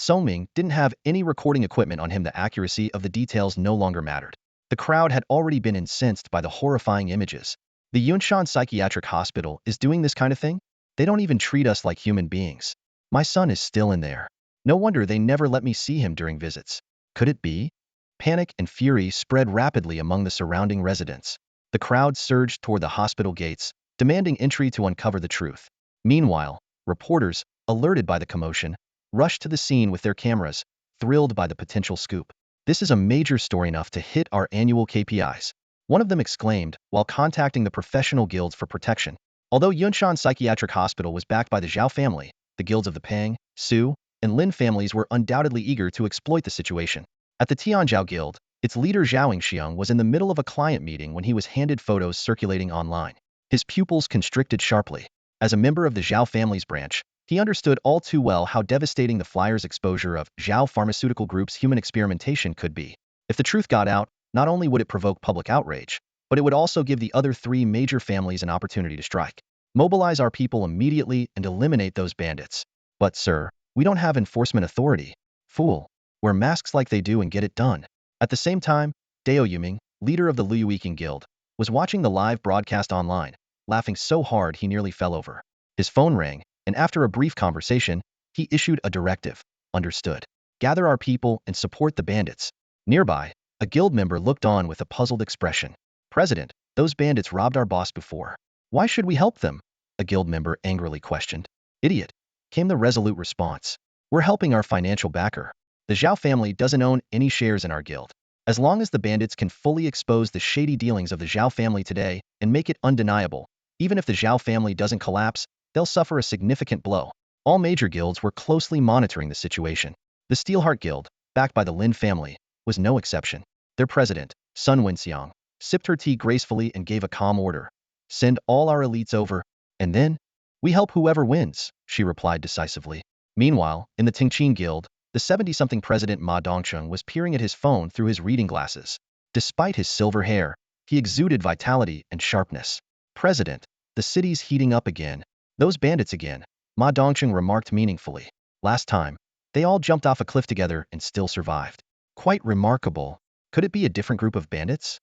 Ming didn't have any recording equipment on him. The accuracy of the details no longer mattered. The crowd had already been incensed by the horrifying images. The Yunshan Psychiatric Hospital is doing this kind of thing? They don't even treat us like human beings. My son is still in there. No wonder they never let me see him during visits. Could it be? Panic and fury spread rapidly among the surrounding residents. The crowd surged toward the hospital gates, demanding entry to uncover the truth. Meanwhile, reporters, alerted by the commotion, rushed to the scene with their cameras, thrilled by the potential scoop. "This is a major story enough to hit our annual KPIs." One of them exclaimed while contacting the professional guilds for protection. Although Yunshan Psychiatric Hospital was backed by the Zhao family, the guilds of the Pang, Su, and Lin families were undoubtedly eager to exploit the situation. At the Tianzhao Guild, its leader Zhao Xiang was in the middle of a client meeting when he was handed photos circulating online. His pupils constricted sharply. As a member of the Zhao family's branch, he understood all too well how devastating the flyer's exposure of Zhao Pharmaceutical Group's human experimentation could be. If the truth got out, not only would it provoke public outrage, but it would also give the other three major families an opportunity to strike. "Mobilize our people immediately and eliminate those bandits." "But sir, we don't have enforcement authority." "Fool. Wear masks like they do and get it done." At the same time, Dao Yuming, leader of the Luyuiking Guild, was watching the live broadcast online, laughing so hard he nearly fell over. His phone rang, and after a brief conversation, he issued a directive. "Understood. Gather our people and support the bandits." Nearby, a guild member looked on with a puzzled expression. "President, those bandits robbed our boss before. Why should we help them?" a guild member angrily questioned. "Idiot," came the resolute response. "We're helping our financial backer. The Zhao family doesn't own any shares in our guild. As long as the bandits can fully expose the shady dealings of the Zhao family today and make it undeniable, even if the Zhao family doesn't collapse, they'll suffer a significant blow." All major guilds were closely monitoring the situation. The Steelheart Guild, backed by the Lin family, was no exception. Their president, Sun Wenxiang, sipped her tea gracefully and gave a calm order. "Send all our elites over, and then we help whoever wins," she replied decisively. Meanwhile, in the Tingqin Guild, the 70-something president Ma Dongcheng was peering at his phone through his reading glasses. Despite his silver hair, he exuded vitality and sharpness. "President, the city's heating up again." "Those bandits again," Ma Dongcheng remarked meaningfully. "Last time, they all jumped off a cliff together and still survived. Quite remarkable. Could it be a different group of bandits?"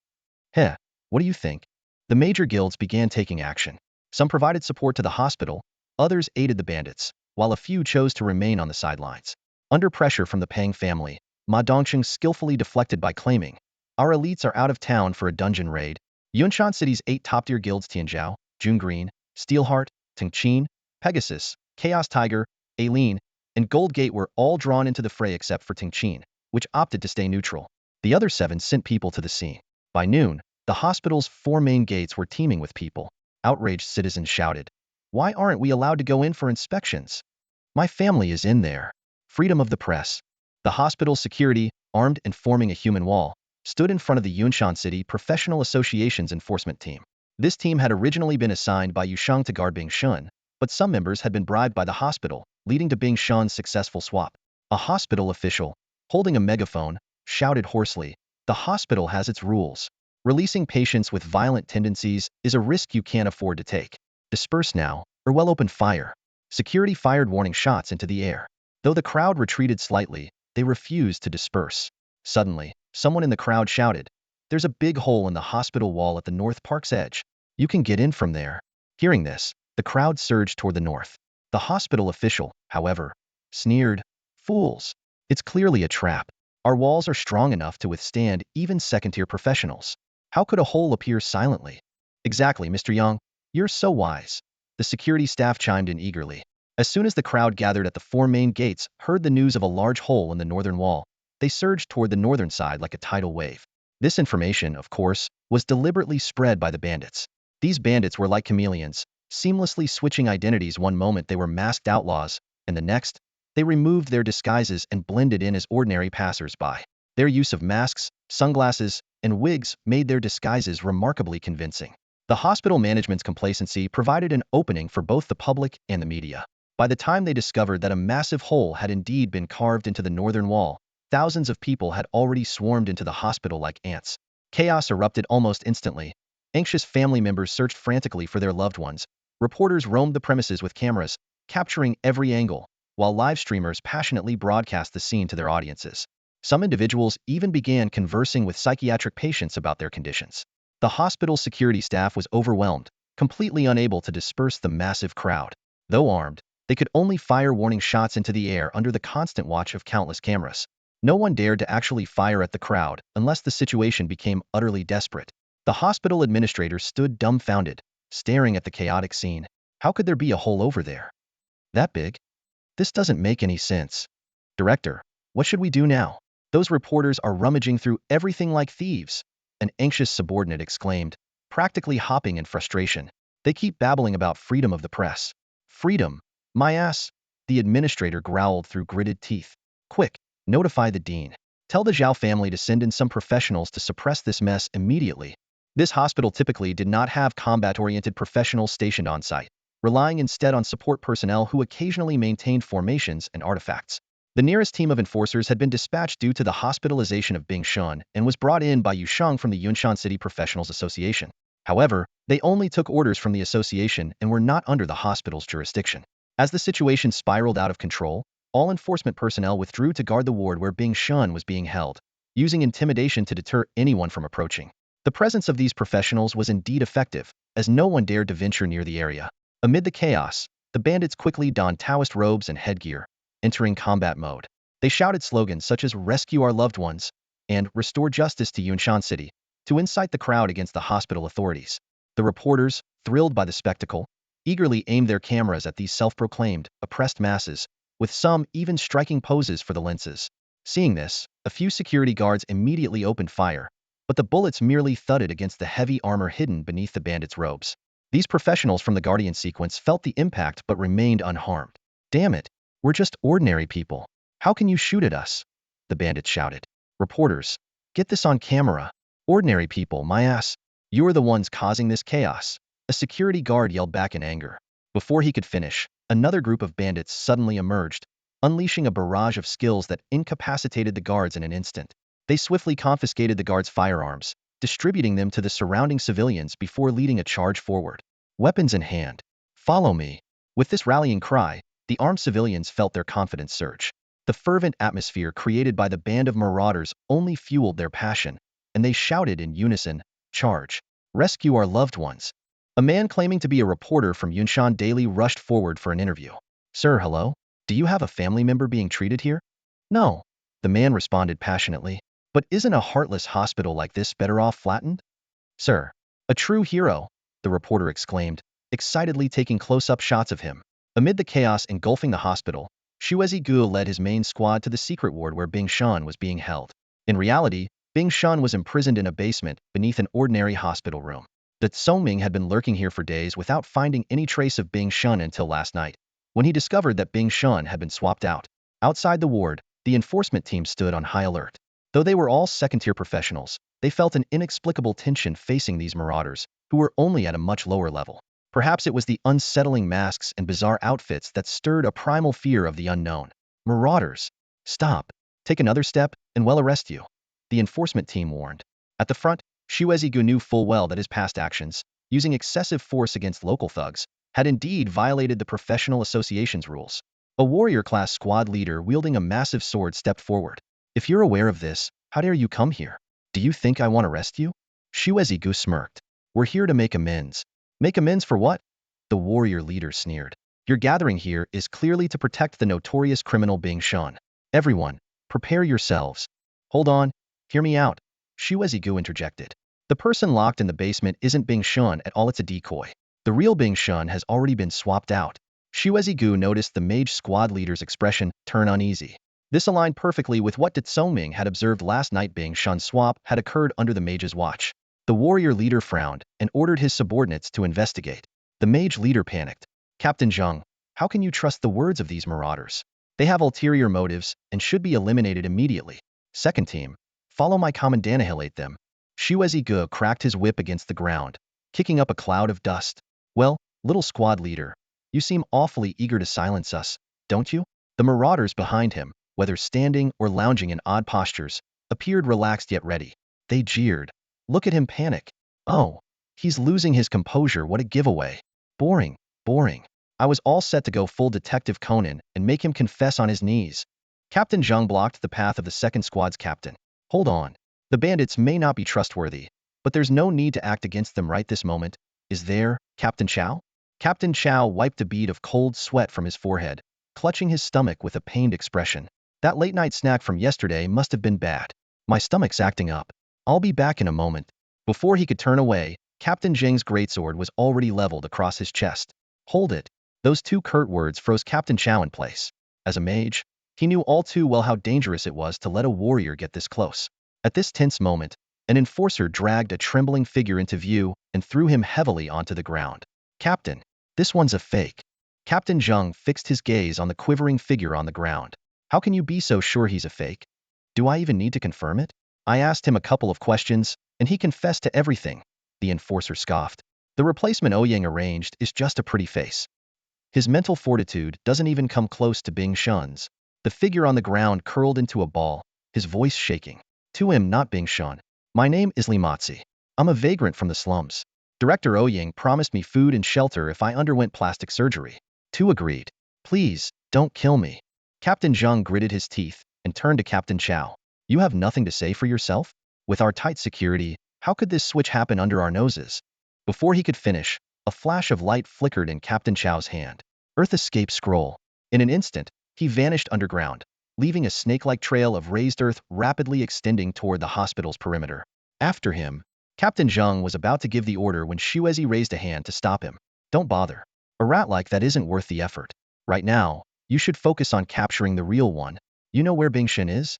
"Heh, what do you think?" The major guilds began taking action. Some provided support to the hospital, others aided the bandits, while a few chose to remain on the sidelines. Under pressure from the Pang family, Ma Dongcheng skillfully deflected by claiming, "Our elites are out of town for a dungeon raid." Yunshan City's 8 top-tier guilds Tianzhao, June Green, Steelheart, Tingqin, Pegasus, Chaos Tiger, Aileen, and Gold Gate were all drawn into the fray except for Tingqin, which opted to stay neutral. The other 7 sent people to the scene. By noon, the hospital's 4 main gates were teeming with people. Outraged citizens shouted, "Why aren't we allowed to go in for inspections? My family is in there." Freedom of the press. The hospital's security, armed and forming a human wall, stood in front of the Yunshan City Professional Association's enforcement team. This team had originally been assigned by Yushang to guard Bing Shun, but some members had been bribed by the hospital, leading to Bing Shun's successful swap. A hospital official, holding a megaphone, shouted hoarsely, "The hospital has its rules. Releasing patients with violent tendencies is a risk you can't afford to take. Disperse now, or we'll open fire." Security fired warning shots into the air. Though the crowd retreated slightly, they refused to disperse. Suddenly, someone in the crowd shouted, "There's a big hole in the hospital wall at the North Park's edge. You can get in from there." Hearing this, the crowd surged toward the north. The hospital official, however, sneered, "Fools. It's clearly a trap. Our walls are strong enough to withstand even second-tier professionals. How could a hole appear silently?" "Exactly, Mr. Young. You're so wise." The security staff chimed in eagerly. As soon as the crowd gathered at the four main gates heard the news of a large hole in the northern wall, they surged toward the northern side like a tidal wave. This information, of course, was deliberately spread by the bandits. These bandits were like chameleons, seamlessly switching identities. One moment they were masked outlaws, and the next, they removed their disguises and blended in as ordinary passers-by. Their use of masks, sunglasses, and wigs made their disguises remarkably convincing. The hospital management's complacency provided an opening for both the public and the media. By the time they discovered that a massive hole had indeed been carved into the northern wall, thousands of people had already swarmed into the hospital like ants. Chaos erupted almost instantly. Anxious family members searched frantically for their loved ones. Reporters roamed the premises with cameras, capturing every angle, while live streamers passionately broadcast the scene to their audiences. Some individuals even began conversing with psychiatric patients about their conditions. The hospital security staff was overwhelmed, completely unable to disperse the massive crowd. Though armed, they could only fire warning shots into the air under the constant watch of countless cameras. No one dared to actually fire at the crowd unless the situation became utterly desperate. The hospital administrator stood dumbfounded, staring at the chaotic scene. How could there be a hole over there? That big? This doesn't make any sense. "Director, what should we do now? Those reporters are rummaging through everything like thieves," an anxious subordinate exclaimed, practically hopping in frustration. "They keep babbling about freedom of the press." "Freedom? My ass," the administrator growled through gritted teeth. "Quick, notify the dean. Tell the Zhao family to send in some professionals to suppress this mess immediately." This hospital typically did not have combat-oriented professionals stationed on site, relying instead on support personnel who occasionally maintained formations and artifacts. The nearest team of enforcers had been dispatched due to the hospitalization of Bing Shun and was brought in by Yushang from the Yunshan City Professionals Association. However, they only took orders from the association and were not under the hospital's jurisdiction. As the situation spiraled out of control, all enforcement personnel withdrew to guard the ward where Bing Shun was being held, using intimidation to deter anyone from approaching. The presence of these professionals was indeed effective, as no one dared to venture near the area. Amid the chaos, the bandits quickly donned Taoist robes and headgear, entering combat mode. They shouted slogans such as "Rescue our loved ones" and "Restore justice to Yunshan City" to incite the crowd against the hospital authorities. The reporters, thrilled by the spectacle, eagerly aimed their cameras at these self-proclaimed, oppressed masses, with some even striking poses for the lenses. Seeing this, a few security guards immediately opened fire, but the bullets merely thudded against the heavy armor hidden beneath the bandits' robes. These professionals from the Guardian sequence felt the impact but remained unharmed. "Damn it, we're just ordinary people. How can you shoot at us?" the bandits shouted. "Reporters, get this on camera. Ordinary people, my ass. You're the ones causing this chaos," a security guard yelled back in anger. Before he could finish, another group of bandits suddenly emerged, unleashing a barrage of skills that incapacitated the guards in an instant. They swiftly confiscated the guards' firearms, distributing them to the surrounding civilians before leading a charge forward. Weapons in hand. "Follow me." With this rallying cry, the armed civilians felt their confidence surge. The fervent atmosphere created by the band of marauders only fueled their passion, and they shouted in unison, "Charge! Rescue our loved ones!" A man claiming to be a reporter from Yunshan Daily rushed forward for an interview. "Sir, hello? Do you have a family member being treated here?" "No," the man responded passionately. "But isn't a heartless hospital like this better off flattened?" "Sir, a true hero," the reporter exclaimed, excitedly taking close-up shots of him. Amid the chaos engulfing the hospital, Shuezi Gu led his main squad to the secret ward where Bing Shun was being held. In reality, Bing Shun was imprisoned in a basement beneath an ordinary hospital room. The Songming had been lurking here for days without finding any trace of Bing Shun until last night, when he discovered that Bing Shun had been swapped out. Outside the ward, the enforcement team stood on high alert. Though they were all second-tier professionals, they felt an inexplicable tension facing these marauders, who were only at a much lower level. Perhaps it was the unsettling masks and bizarre outfits that stirred a primal fear of the unknown. Marauders. Stop. Take another step, and we'll arrest you, the enforcement team warned. At the front, Xiu knew full well that his past actions, using excessive force against local thugs, had indeed violated the professional association's rules. A warrior-class squad leader wielding a massive sword stepped forward. If you're aware of this, how dare you come here? Do you think I want to arrest you? Xiu smirked. We're here to make amends. Make amends for what? The warrior leader sneered. Your gathering here is clearly to protect the notorious criminal Bing Shan. Everyone, prepare yourselves. Hold on, hear me out, Xiu interjected. The person locked in the basement isn't Bing Shan at all, it's a decoy. The real Bing Shan has already been swapped out. Xiu noticed the mage squad leader's expression turn uneasy. This aligned perfectly with what Tsongming had observed last night. Bing Shan's swap had occurred under the mage's watch. The warrior leader frowned and ordered his subordinates to investigate. The mage leader panicked. Captain Zheng, how can you trust the words of these marauders? They have ulterior motives and should be eliminated immediately. Second team, follow my command, annihilate them. Xiu cracked his whip against the ground, kicking up a cloud of dust. Well, little squad leader, you seem awfully eager to silence us, don't you? The marauders behind him, whether standing or lounging in odd postures, appeared relaxed yet ready. They jeered. Look at him panic. Oh, he's losing his composure, what a giveaway. Boring, boring. I was all set to go full Detective Conan and make him confess on his knees. Captain Zheng blocked the path of the second squad's captain. Hold on. The bandits may not be trustworthy, but there's no need to act against them right this moment, is there, Captain Chow? Captain Chow wiped a bead of cold sweat from his forehead, clutching his stomach with a pained expression. That late-night snack from yesterday must have been bad. My stomach's acting up. I'll be back in a moment. Before he could turn away, Captain Zheng's greatsword was already leveled across his chest. Hold it. Those two curt words froze Captain Chow in place. As a mage, he knew all too well how dangerous it was to let a warrior get this close. At this tense moment, an enforcer dragged a trembling figure into view and threw him heavily onto the ground. Captain, this one's a fake. Captain Zheng fixed his gaze on the quivering figure on the ground. How can you be so sure he's a fake? Do I even need to confirm it? I asked him a couple of questions, and he confessed to everything, the enforcer scoffed. The replacement Ouyang arranged is just a pretty face. His mental fortitude doesn't even come close to Bing Shan's. The figure on the ground curled into a ball, his voice shaking. To him, not Bing Shan. My name is Limatzi. I'm a vagrant from the slums. Director Ouyang promised me food and shelter if I underwent plastic surgery. Two agreed. Please, don't kill me. Captain Zheng gritted his teeth and turned to Captain Chow. You have nothing to say for yourself? With our tight security, how could this switch happen under our noses? Before he could finish, a flash of light flickered in Captain Chow's hand. Earth escape scroll. In an instant, he vanished underground, leaving a snake-like trail of raised earth rapidly extending toward the hospital's perimeter. After him, Captain Zheng was about to give the order when Xiu raised a hand to stop him. Don't bother. A rat like that isn't worth the effort. Right now, you should focus on capturing the real one. You know where Bing Shan is?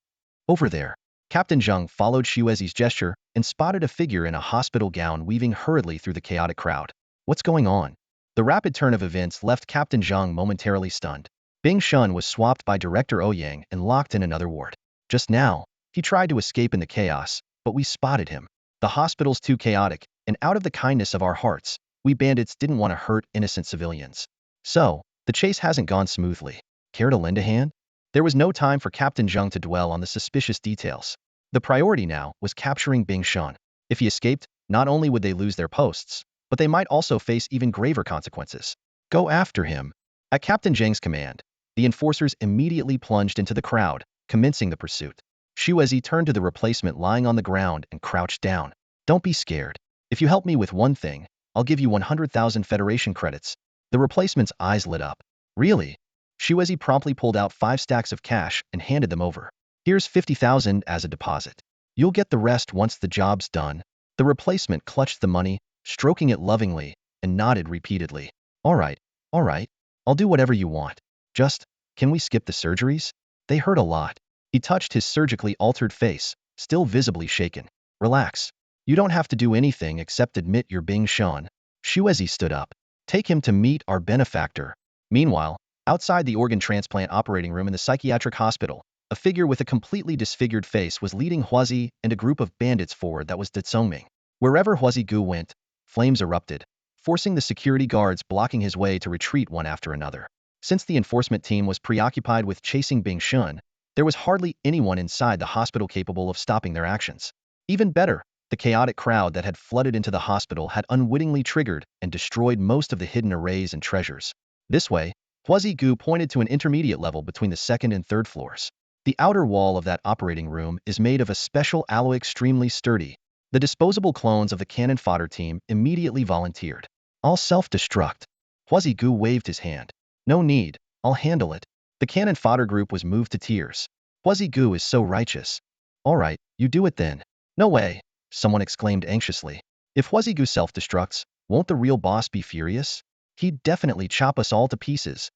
Over there. Captain Zheng followed Xiu's gesture and spotted a figure in a hospital gown weaving hurriedly through the chaotic crowd. What's going on? The rapid turn of events left Captain Zheng momentarily stunned. Bing Shan was swapped by Director Ouyang and locked in another ward. Just now, he tried to escape in the chaos, but we spotted him. The hospital's too chaotic, and out of the kindness of our hearts, we bandits didn't want to hurt innocent civilians. So, the chase hasn't gone smoothly. Care to lend a hand? There was no time for Captain Zheng to dwell on the suspicious details. The priority now was capturing Bing Shan. If he escaped, not only would they lose their posts, but they might also face even graver consequences. Go after him. At Captain Zheng's command, the enforcers immediately plunged into the crowd, commencing the pursuit. Xiu turned to the replacement lying on the ground and crouched down. Don't be scared. If you help me with one thing, I'll give you 100,000 Federation credits. The replacement's eyes lit up. Really? Xiu promptly pulled out 5 stacks of cash and handed them over. Here's 50,000 as a deposit. You'll get the rest once the job's done. The replacement clutched the money, stroking it lovingly, and nodded repeatedly. All right. I'll do whatever you want. Just, can we skip the surgeries? They hurt a lot. He touched his surgically altered face, still visibly shaken. Relax. You don't have to do anything except admit you're Bing Shan. Xiu stood up. Take him to meet our benefactor. Meanwhile, outside the organ transplant operating room in the psychiatric hospital, a figure with a completely disfigured face was leading Huazi and a group of bandits forward that was Tsongming. Wherever Huazi Gu went, flames erupted, forcing the security guards blocking his way to retreat one after another. Since the enforcement team was preoccupied with chasing Bing Shun, there was hardly anyone inside the hospital capable of stopping their actions. Even better, the chaotic crowd that had flooded into the hospital had unwittingly triggered and destroyed most of the hidden arrays and treasures. This way, Huazi Gu pointed to an intermediate level between the second and third floors. The outer wall of that operating room is made of a special alloy extremely sturdy. The disposable clones of the cannon fodder team immediately volunteered. I'll self-destruct. Huazi Gu waved his hand. No need, I'll handle it. The cannon fodder group was moved to tears. Huazi Gu is so righteous. All right, you do it then. No way, someone exclaimed anxiously. If Huazi Gu self-destructs, won't the real boss be furious? He'd definitely chop us all to pieces.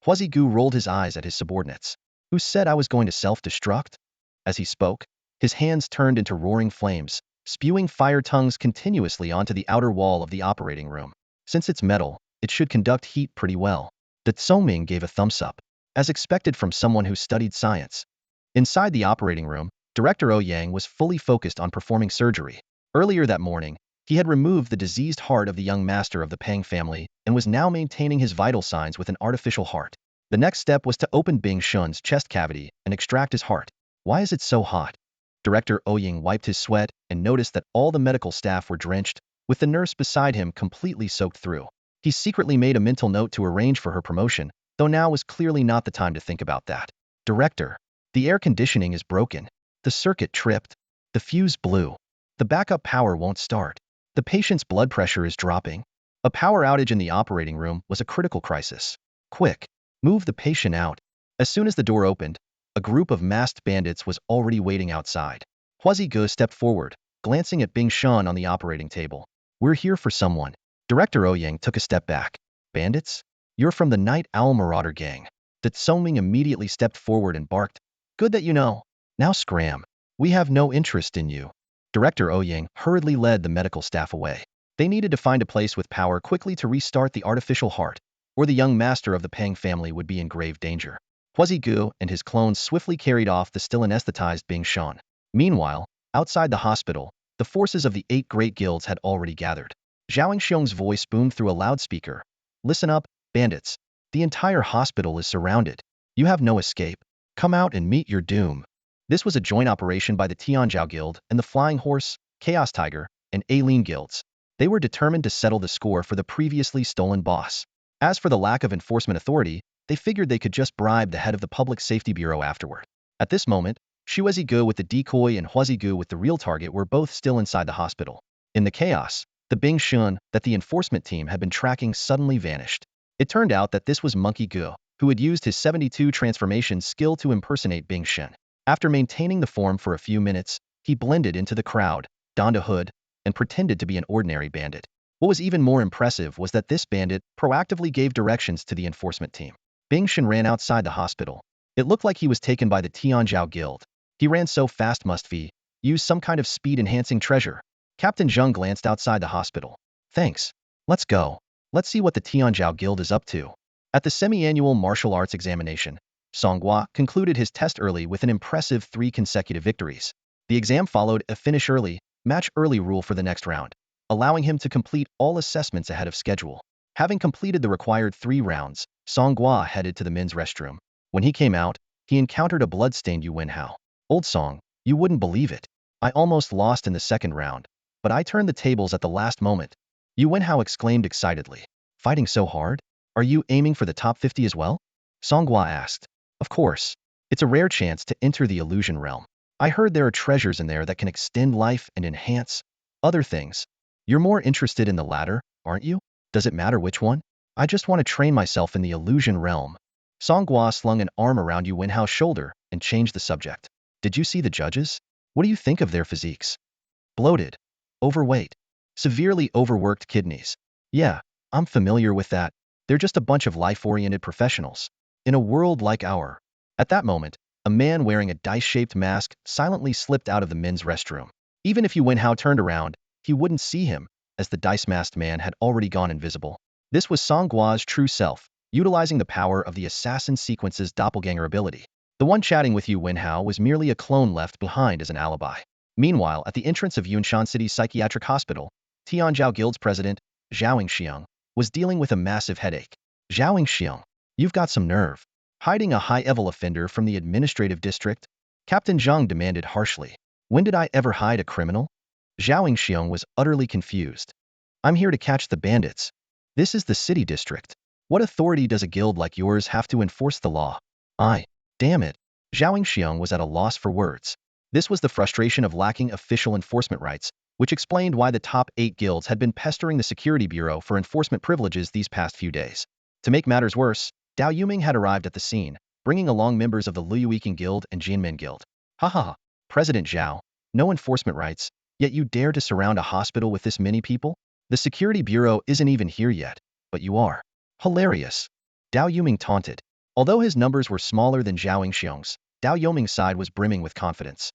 Huazi Gu rolled his eyes at his subordinates. Who said I was going to self-destruct? As he spoke, his hands turned into roaring flames, spewing fire tongues continuously onto the outer wall of the operating room. Since it's metal, it should conduct heat pretty well. De Tsoming gave a thumbs up, as expected from someone who studied science. Inside the operating room, Director Ouyang was fully focused on performing surgery. Earlier that morning, he had removed the diseased heart of the young master of the Pang family and was now maintaining his vital signs with an artificial heart. The next step was to open Bing Shun's chest cavity and extract his heart. Why is it so hot? Director Ouyang wiped his sweat and noticed that all the medical staff were drenched, with the nurse beside him completely soaked through. He secretly made a mental note to arrange for her promotion, though now was clearly not the time to think about that. Director, the air conditioning is broken. The circuit tripped. The fuse blew. The backup power won't start. The patient's blood pressure is dropping. A power outage in the operating room was a critical crisis. Quick, move the patient out. As soon as the door opened, a group of masked bandits was already waiting outside. Huazi Gu stepped forward, glancing at Bing Shun on the operating table. We're here for someone. Director Ouyang took a step back. Bandits? You're from the Night Owl Marauder gang. De Tsoming immediately stepped forward and barked. Good that you know. Now scram. We have no interest in you. Director Ouyang hurriedly led the medical staff away. They needed to find a place with power quickly to restart the artificial heart, or the young master of the Pang family would be in grave danger. Huazi Gu and his clones swiftly carried off the still anesthetized Bing Shun. Meanwhile, outside the hospital, the forces of the 8 great guilds had already gathered. Zhao Xiong's voice boomed through a loudspeaker. Listen up, bandits. The entire hospital is surrounded. You have no escape. Come out and meet your doom. This was a joint operation by the Tianzhao Guild and the Flying Horse, Chaos Tiger, and Aileen guilds. They were determined to settle the score for the previously stolen boss. As for the lack of enforcement authority, they figured they could just bribe the head of the Public Safety Bureau afterward. At this moment, Huazi Gu with the decoy and Huazi Gu with the real target were both still inside the hospital. In the chaos, the Bing Shun that the enforcement team had been tracking suddenly vanished. It turned out that this was Monkey Gu, who had used his 72 transformation skill to impersonate Bing Shun. After maintaining the form for a few minutes, he blended into the crowd, donned a hood, and pretended to be an ordinary bandit. What was even more impressive was that this bandit proactively gave directions to the enforcement team. Bing Shun ran outside the hospital. It looked like he was taken by the Tianzhao Guild. He ran so fast must be use some kind of speed-enhancing treasure. Captain Zheng glanced outside the hospital. Thanks. Let's go. Let's see what the Tianzhao Guild is up to. At the semi-annual martial arts examination, Song Gua concluded his test early with an impressive 3 consecutive victories. The exam followed a finish early, match early rule for the next round, allowing him to complete all assessments ahead of schedule. Having completed the required 3 rounds, Song Gua headed to the men's restroom. When he came out, he encountered a blood-stained Yuan Hao. Old Song, you wouldn't believe it. I almost lost in the second round, but I turned the tables at the last moment. Yuan Hao exclaimed excitedly. Fighting so hard? Are you aiming for the top 50 as well? Song Gua asked. Of course. It's a rare chance to enter the illusion realm. I heard there are treasures in there that can extend life and enhance other things. You're more interested in the latter, aren't you? Does it matter which one? I just want to train myself in the illusion realm. Song Gua slung an arm around Yuan Hao's shoulder and changed the subject. Did you see the judges? What do you think of their physiques? Bloated. Overweight. Severely overworked kidneys. Yeah, I'm familiar with that. They're just a bunch of life-oriented professionals. In a world like our. At that moment, a man wearing a dice-shaped mask silently slipped out of the men's restroom. Even if Yuan Hao turned around, he wouldn't see him, as the dice-masked man had already gone invisible. This was Song Gua's true self, utilizing the power of the assassin sequence's doppelganger ability. The one chatting with Yuan Hao was merely a clone left behind as an alibi. Meanwhile, at the entrance of Yunshan City's psychiatric hospital, Tianzhou Guild's president, Zhao Xiang, was dealing with a massive headache. Zhao Xiang, you've got some nerve. Hiding a high-level offender from the administrative district? Captain Zhang demanded harshly. When did I ever hide a criminal? Zhao Xiang was utterly confused. I'm here to catch the bandits. This is the city district. What authority does a guild like yours have to enforce the law? Damn it. Zhao Xiang was at a loss for words. This was the frustration of lacking official enforcement rights, which explained why the top 8 guilds had been pestering the Security Bureau for enforcement privileges these past few days. To make matters worse, Dao Yuming had arrived at the scene, bringing along members of the Liyuiking Guild and Jinmen Guild. Ha, President Zhao, no enforcement rights, yet you dare to surround a hospital with this many people? The Security Bureau isn't even here yet, but you are. Hilarious. Dao Yuming taunted. Although his numbers were smaller than Zhao Xiang's, Dao Yuming's side was brimming with confidence.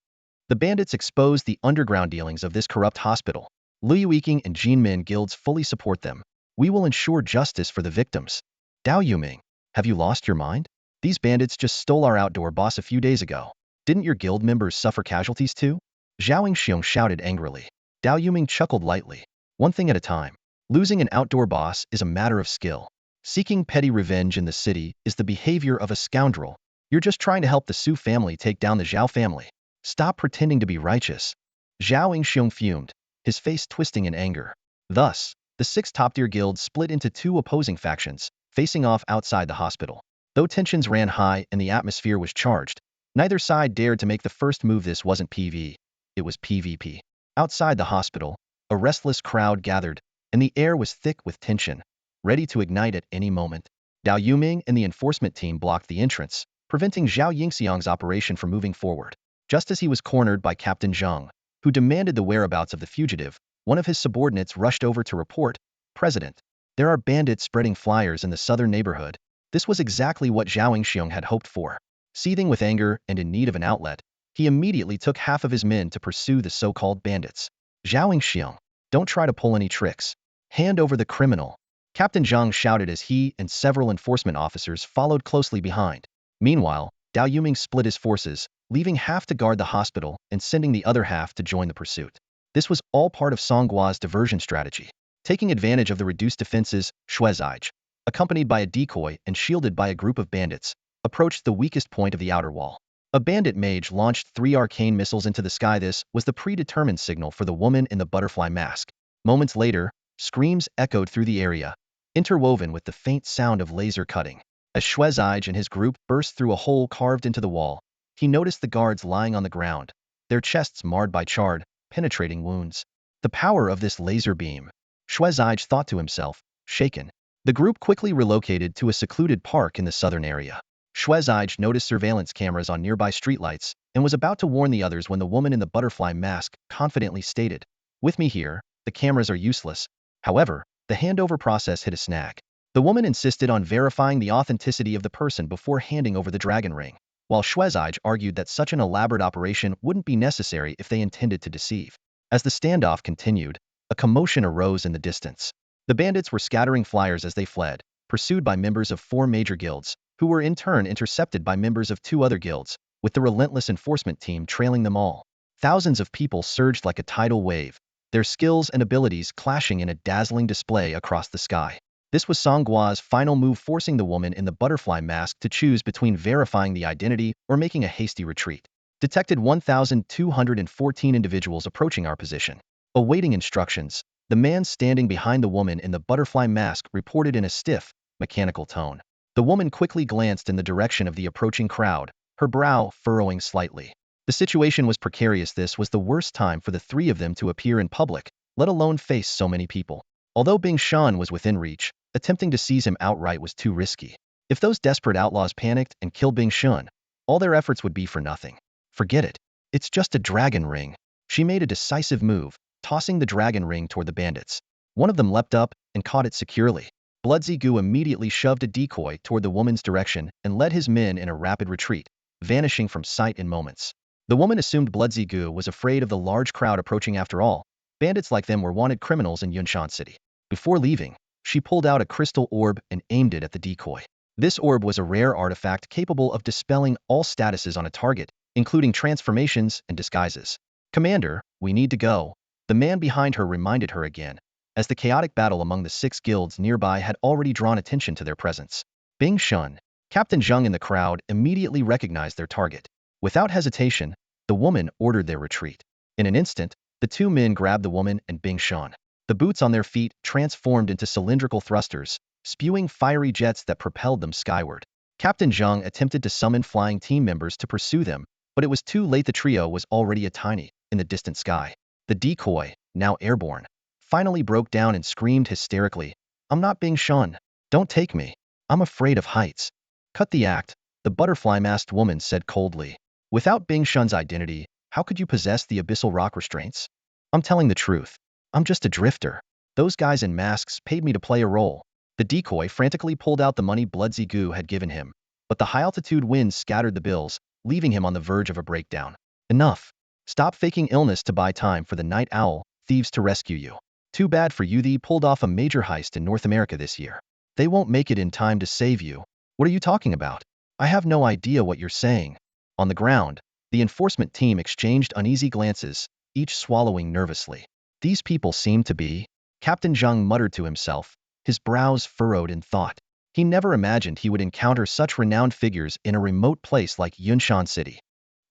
The bandits exposed the underground dealings of this corrupt hospital. Liyuiking and Jinmen guilds fully support them. We will ensure justice for the victims. Dao Yuming, have you lost your mind? These bandits just stole our outdoor boss a few days ago. Didn't your guild members suffer casualties too? Zhao Xiang shouted angrily. Dao Yuming chuckled lightly. One thing at a time. Losing an outdoor boss is a matter of skill. Seeking petty revenge in the city is the behavior of a scoundrel. You're just trying to help the Su family take down the Zhao family. Stop pretending to be righteous. Zhao Xiang fumed, his face twisting in anger. Thus, the 6 top-tier guilds split into 2 opposing factions, facing off outside the hospital. Though tensions ran high and the atmosphere was charged, neither side dared to make the first move. This wasn't PvP, it was PvP. Outside the hospital, a restless crowd gathered, and the air was thick with tension, ready to ignite at any moment. Dao Yuming and the enforcement team blocked the entrance, preventing Zhao Yingxiang's operation from moving forward. Just as he was cornered by Captain Zhang, who demanded the whereabouts of the fugitive, one of his subordinates rushed over to report, President, there are bandits spreading flyers in the southern neighborhood. This was exactly what Zhao Xiang had hoped for. Seething with anger and in need of an outlet, he immediately took half of his men to pursue the so-called bandits. Zhao Xiang, don't try to pull any tricks. Hand over the criminal. Captain Zhang shouted as he and several enforcement officers followed closely behind. Meanwhile, Dao Yuming split his forces, leaving half to guard the hospital and sending the other half to join the pursuit. This was all part of Song Gua's diversion strategy. Taking advantage of the reduced defenses, Shuezai, accompanied by a decoy and shielded by a group of bandits, approached the weakest point of the outer wall. A bandit mage launched 3 arcane missiles into the sky. This was the predetermined signal for the woman in the butterfly mask. Moments later, screams echoed through the area, interwoven with the faint sound of laser cutting. As Shuezai and his group burst through a hole carved into the wall, he noticed the guards lying on the ground, their chests marred by charred, penetrating wounds. The power of this laser beam. Shuezai thought to himself, shaken. The group quickly relocated to a secluded park in the southern area. Shuezai noticed surveillance cameras on nearby streetlights and was about to warn the others when the woman in the butterfly mask confidently stated, "With me here, the cameras are useless." However, the handover process hit a snag. The woman insisted on verifying the authenticity of the person before handing over the dragon ring, while Shuezai argued that such an elaborate operation wouldn't be necessary if they intended to deceive. As the standoff continued, a commotion arose in the distance. The bandits were scattering flyers as they fled, pursued by members of 4 major guilds, who were in turn intercepted by members of 2 other guilds, with the relentless enforcement team trailing them all. Thousands of people surged like a tidal wave, their skills and abilities clashing in a dazzling display across the sky. This was Song Gua's final move, forcing the woman in the butterfly mask to choose between verifying the identity or making a hasty retreat. Detected 1,214 individuals approaching our position. Awaiting instructions, the man standing behind the woman in the butterfly mask reported in a stiff, mechanical tone. The woman quickly glanced in the direction of the approaching crowd, her brow furrowing slightly. The situation was precarious. This was the worst time for the 3 of them to appear in public, let alone face so many people. Although Bing Shan was within reach, attempting to seize him outright was too risky. If those desperate outlaws panicked and killed Bing Shan, all their efforts would be for nothing. Forget it. It's just a dragon ring. She made a decisive move, tossing the dragon ring toward the bandits. One of them leapt up and caught it securely. Bloodzy Gu immediately shoved a decoy toward the woman's direction and led his men in a rapid retreat, vanishing from sight in moments. The woman assumed Bloodzy Gu was afraid of the large crowd approaching. After all, bandits like them were wanted criminals in Yunshan City. Before leaving, she pulled out a crystal orb and aimed it at the decoy. This orb was a rare artifact capable of dispelling all statuses on a target, including transformations and disguises. "Commander, we need to go," the man behind her reminded her again, as the chaotic battle among the 6 guilds nearby had already drawn attention to their presence. Bing Shun, Captain Zheng in the crowd immediately recognized their target. Without hesitation, the woman ordered their retreat. In an instant, the 2 men grabbed the woman and Bing Shun. The boots on their feet transformed into cylindrical thrusters, spewing fiery jets that propelled them skyward. Captain Zheng attempted to summon flying team members to pursue them, but it was too late. The trio was already tiny, in the distant sky. The decoy, now airborne, finally broke down and screamed hysterically, "I'm not Bing Shun. Don't take me. I'm afraid of heights." "Cut the act," the butterfly-masked woman said coldly. "Without Bing Shun's identity, how could you possess the abyssal rock restraints?" "I'm telling the truth. I'm just a drifter. Those guys in masks paid me to play a role." The decoy frantically pulled out the money Bloodzy Gu had given him, but the high-altitude winds scattered the bills, leaving him on the verge of a breakdown. "Enough. Stop faking illness to buy time for the night owl thieves to rescue you. Too bad for you. They pulled off a major heist in North America this year. They won't make it in time to save you." "What are you talking about? I have no idea what you're saying." On the ground, the enforcement team exchanged uneasy glances, each swallowing nervously. "These people seem to be..." Captain Zheng muttered to himself, his brows furrowed in thought. He never imagined he would encounter such renowned figures in a remote place like Yunshan City.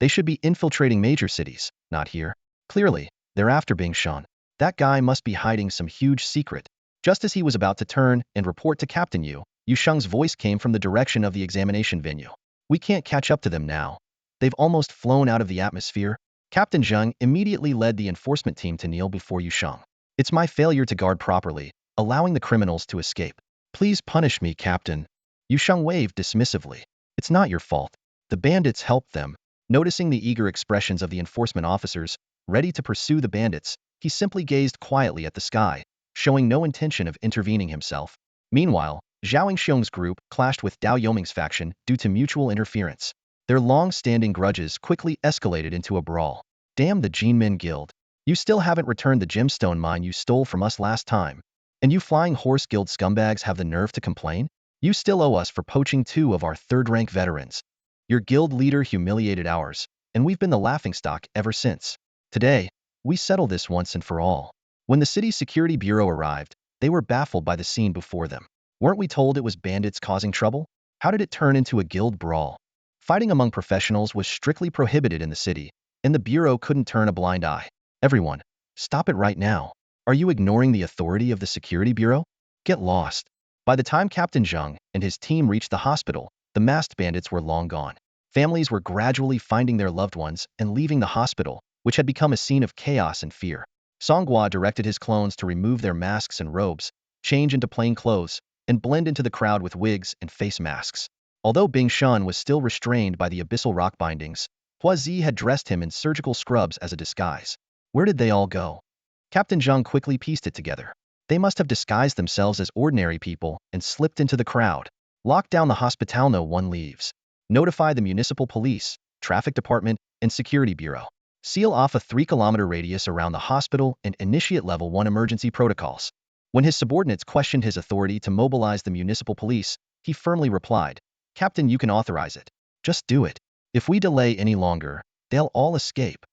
They should be infiltrating major cities, not here. Clearly, they're after Bing Shun. That guy must be hiding some huge secret. Just as he was about to turn and report to Captain Yu Sheng's voice came from the direction of the examination venue. "We can't catch up to them now. They've almost flown out of the atmosphere." Captain Zheng immediately led the enforcement team to kneel before Yu Sheng. "It's my failure to guard properly, allowing the criminals to escape. Please punish me, Captain." Yu Sheng waved dismissively. "It's not your fault. The bandits helped them." Noticing the eager expressions of the enforcement officers, ready to pursue the bandits, he simply gazed quietly at the sky, showing no intention of intervening himself. Meanwhile, Zhao Yingxiong's group clashed with Dao Yoming's faction due to mutual interference. Their long-standing grudges quickly escalated into a brawl. "Damn the Jinmen Guild. You still haven't returned the gemstone mine you stole from us last time. And you Flying Horse Guild scumbags have the nerve to complain? You still owe us for poaching 2 of our third-rank veterans. Your guild leader humiliated ours, and we've been the laughingstock ever since. Today, we settle this once and for all." When the city's security bureau arrived, they were baffled by the scene before them. Weren't we told it was bandits causing trouble? How did it turn into a guild brawl? Fighting among professionals was strictly prohibited in the city, and the bureau couldn't turn a blind eye. "Everyone, stop it right now. Are you ignoring the authority of the security bureau? Get lost." By the time Captain Zheng and his team reached the hospital, the masked bandits were long gone. Families were gradually finding their loved ones and leaving the hospital, which had become a scene of chaos and fear. Song Gua directed his clones to remove their masks and robes, change into plain clothes, and blend into the crowd with wigs and face masks. Although Bing Shun was still restrained by the abyssal rock bindings, Hua Zi had dressed him in surgical scrubs as a disguise. Where did they all go? Captain Zheng quickly pieced it together. They must have disguised themselves as ordinary people and slipped into the crowd. Lock down the hospital. No one leaves. Notify the municipal police, traffic department, and security bureau. Seal off a 3-kilometer radius around the hospital and initiate level 1 emergency protocols. When his subordinates questioned his authority to mobilize the municipal police, he firmly replied, "Captain, you can authorize it. Just do it. If we delay any longer, they'll all escape."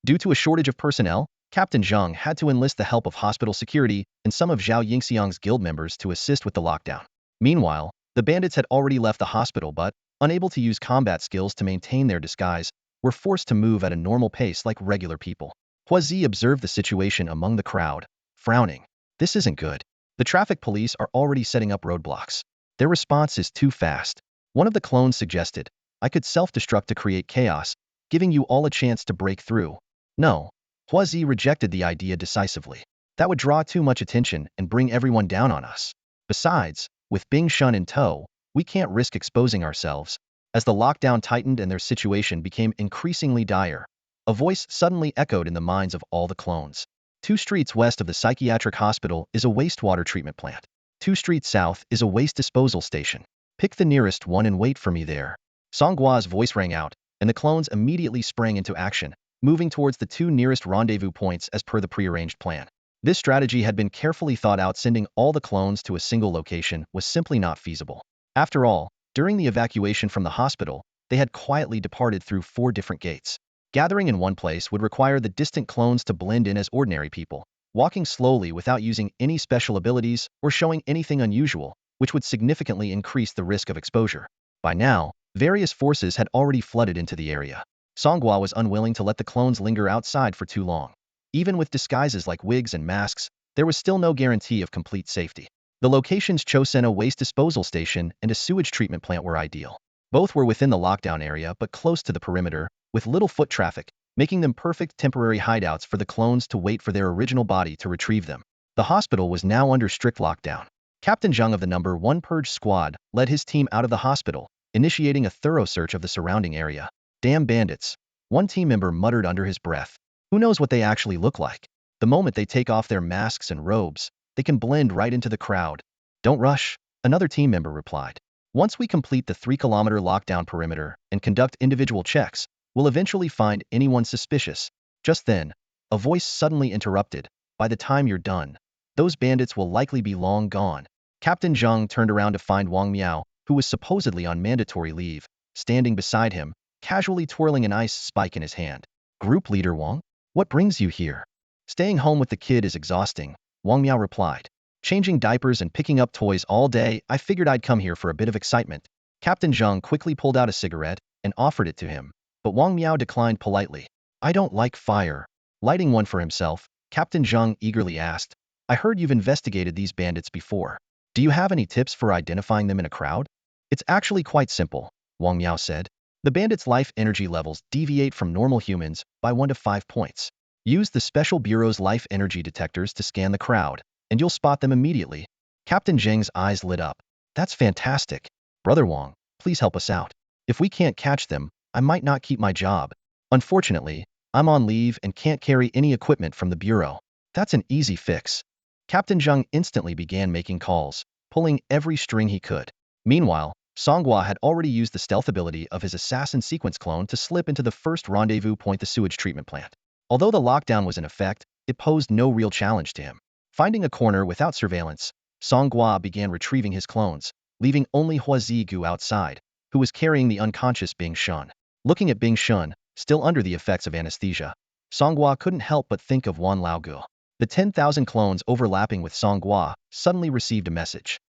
Due to a shortage of personnel, Captain Zheng had to enlist the help of hospital security and some of Zhao Yingxiang's guild members to assist with the lockdown. Meanwhile, the bandits had already left the hospital but, unable to use combat skills to maintain their disguise, were forced to move at a normal pace like regular people. Hua Zi observed the situation among the crowd, frowning. This isn't good. The traffic police are already setting up roadblocks. Their response is too fast. One of the clones suggested, "I could self-destruct to create chaos, giving you all a chance to break through." No. Hua Zi rejected the idea decisively. That would draw too much attention and bring everyone down on us. Besides, with Bing Shun in tow, we can't risk exposing ourselves. As the lockdown tightened and their situation became increasingly dire, a voice suddenly echoed in the minds of all the clones. 2 streets west of the psychiatric hospital is a wastewater treatment plant. 2 streets south is a waste disposal station. Pick the nearest one and wait for me there. Song Gua's voice rang out, and the clones immediately sprang into action, moving towards the 2 nearest rendezvous points as per the prearranged plan. This strategy had been carefully thought out. Sending all the clones to a single location was simply not feasible. After all, during the evacuation from the hospital, they had quietly departed through 4 different gates. Gathering in one place would require the distant clones to blend in as ordinary people, walking slowly without using any special abilities or showing anything unusual, which would significantly increase the risk of exposure. By now, various forces had already flooded into the area. Song Gua was unwilling to let the clones linger outside for too long. Even with disguises like wigs and masks, there was still no guarantee of complete safety. The locations Chosena Waste Disposal Station and a sewage treatment plant were ideal. Both were within the lockdown area but close to the perimeter, with little foot traffic, making them perfect temporary hideouts for the clones to wait for their original body to retrieve them. The hospital was now under strict lockdown. Captain Zhang of the No. 1 Purge Squad led his team out of the hospital, initiating a thorough search of the surrounding area. Damn bandits, one team member muttered under his breath. Who knows what they actually look like? The moment they take off their masks and robes, they can blend right into the crowd. Don't rush, another team member replied. Once we complete the 3-kilometer lockdown perimeter and conduct individual checks, we'll eventually find anyone suspicious. Just then, a voice suddenly interrupted. By the time you're done, those bandits will likely be long gone. Captain Zhang turned around to find Wong Meo, who was supposedly on mandatory leave, standing beside him, casually twirling an ice spike in his hand. Group leader Wong? What brings you here? Staying home with the kid is exhausting, Wong Meo replied. Changing diapers and picking up toys all day, I figured I'd come here for a bit of excitement. Captain Zhang quickly pulled out a cigarette and offered it to him, but Wong Meo declined politely. I don't like fire. Lighting one for himself, Captain Zhang eagerly asked, I heard you've investigated these bandits before. Do you have any tips for identifying them in a crowd? It's actually quite simple, Wong Meo said. The bandits' life energy levels deviate from normal humans by 1 to 5 points. Use the Special Bureau's life energy detectors to scan the crowd, and you'll spot them immediately. Captain Zhang's eyes lit up. That's fantastic. Brother Wong, please help us out. If we can't catch them, I might not keep my job. Unfortunately, I'm on leave and can't carry any equipment from the Bureau. That's an easy fix. Captain Zhang instantly began making calls, pulling every string he could. Meanwhile, Song Gua had already used the stealth ability of his assassin sequence clone to slip into the first rendezvous point, the sewage treatment plant. Although the lockdown was in effect, it posed no real challenge to him. Finding a corner without surveillance, Song Gua began retrieving his clones, leaving only Hua Zigu outside, who was carrying the unconscious Bing Shun. Looking at Bing Shun, still under the effects of anesthesia, Song Gua couldn't help but think of Wan Laogu. The 10,000 clones overlapping with Song Gua suddenly received a message.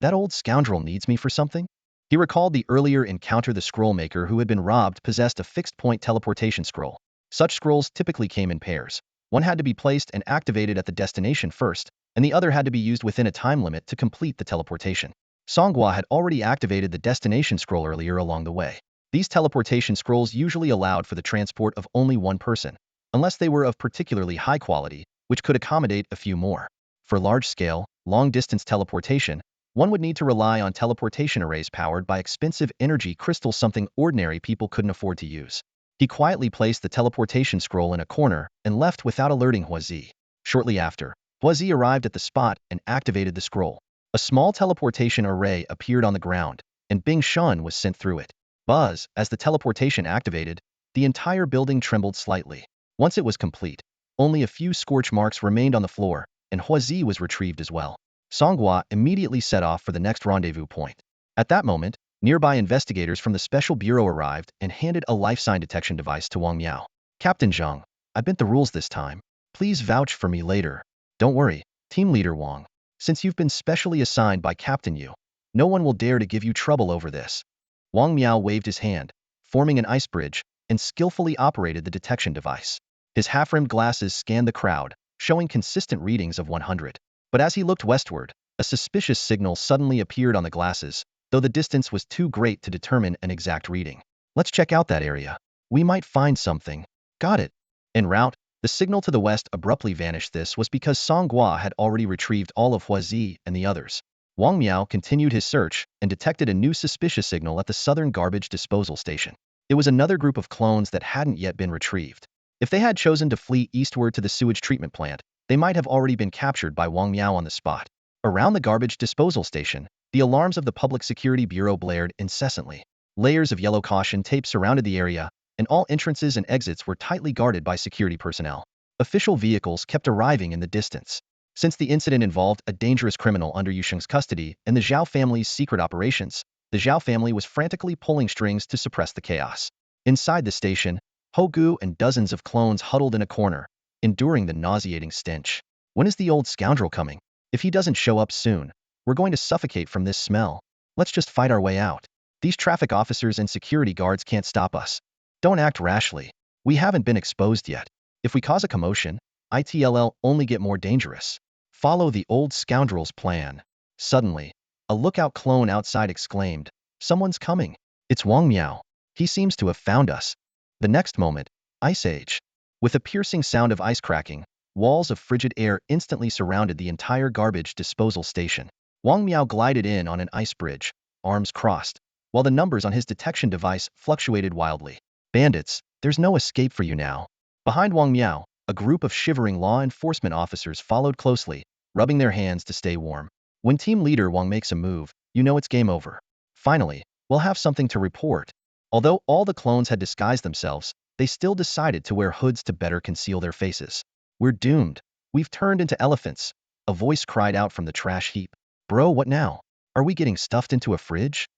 That old scoundrel needs me for something? He recalled the earlier encounter. The scroll maker who had been robbed possessed a fixed-point teleportation scroll. Such scrolls typically came in pairs. One had to be placed and activated at the destination first, and the other had to be used within a time limit to complete the teleportation. Song Gua had already activated the destination scroll earlier along the way. These teleportation scrolls usually allowed for the transport of only one person, unless they were of particularly high quality, which could accommodate a few more. For large-scale, long-distance teleportation, one would need to rely on teleportation arrays powered by expensive energy crystals, something ordinary people couldn't afford to use. He quietly placed the teleportation scroll in a corner and left without alerting Huazi. Shortly after, Huazi arrived at the spot and activated the scroll. A small teleportation array appeared on the ground, and Bing Shun was sent through it. Buzz, as the teleportation activated, the entire building trembled slightly. Once it was complete, only a few scorch marks remained on the floor, and Huazi was retrieved as well. Song Gua immediately set off for the next rendezvous point. At that moment, nearby investigators from the Special Bureau arrived and handed a life sign detection device to Wong Meo. Captain Zhang, I bent the rules this time. Please vouch for me later. Don't worry, Team Leader Wong. Since you've been specially assigned by Captain Yu, no one will dare to give you trouble over this. Wong Meo waved his hand, forming an ice bridge, and skillfully operated the detection device. His half-rimmed glasses scanned the crowd, showing consistent readings of 100. But as he looked westward, a suspicious signal suddenly appeared on the glasses, though the distance was too great to determine an exact reading. Let's check out that area. We might find something. Got it. En route, the signal to the west abruptly vanished. This was because Song Gua had already retrieved all of Huazi and the others. Wong Meo continued his search and detected a new suspicious signal at the southern garbage disposal station. It was another group of clones that hadn't yet been retrieved. If they had chosen to flee eastward to the sewage treatment plant, they might have already been captured by Wong Meo on the spot. Around the garbage disposal station, the alarms of the Public Security Bureau blared incessantly. Layers of yellow caution tape surrounded the area, and all entrances and exits were tightly guarded by security personnel. Official vehicles kept arriving in the distance. Since the incident involved a dangerous criminal under Yu Sheng's custody and the Zhao family's secret operations, the Zhao family was frantically pulling strings to suppress the chaos. Inside the station, Ho Gu and dozens of clones huddled in a corner, enduring the nauseating stench. When is the old scoundrel coming? If he doesn't show up soon, we're going to suffocate from this smell. Let's just fight our way out. These traffic officers and security guards can't stop us. Don't act rashly. We haven't been exposed yet. If we cause a commotion, it'll only get more dangerous. Follow the old scoundrel's plan. Suddenly, a lookout clone outside exclaimed, "Someone's coming. It's Wong Meo. He seems to have found us." The next moment, Ice Age. With a piercing sound of ice cracking, walls of frigid air instantly surrounded the entire garbage disposal station. Wong Meo glided in on an ice bridge, arms crossed, while the numbers on his detection device fluctuated wildly. "Bandits, there's no escape for you now." Behind Wong Meo, a group of shivering law enforcement officers followed closely, rubbing their hands to stay warm. When team leader Wong makes a move, you know it's game over. Finally, we'll have something to report. Although all the clones had disguised themselves, they still decided to wear hoods to better conceal their faces. "We're doomed. We've turned into elephants," a voice cried out from the trash heap. "Bro, what now? Are we getting stuffed into a fridge?"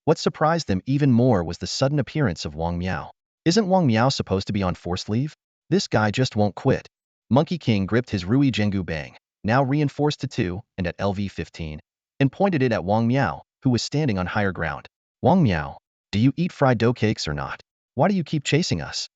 What surprised them even more was the sudden appearance of Wong Meo. Isn't Wong Meo supposed to be on forced leave? This guy just won't quit. Monkey King gripped his Rui Jengu Bang, now reinforced to 2 and at LV-15, and pointed it at Wong Meo, who was standing on higher ground. "Wong Meo, do you eat fried dough cakes or not? Why do you keep chasing us?"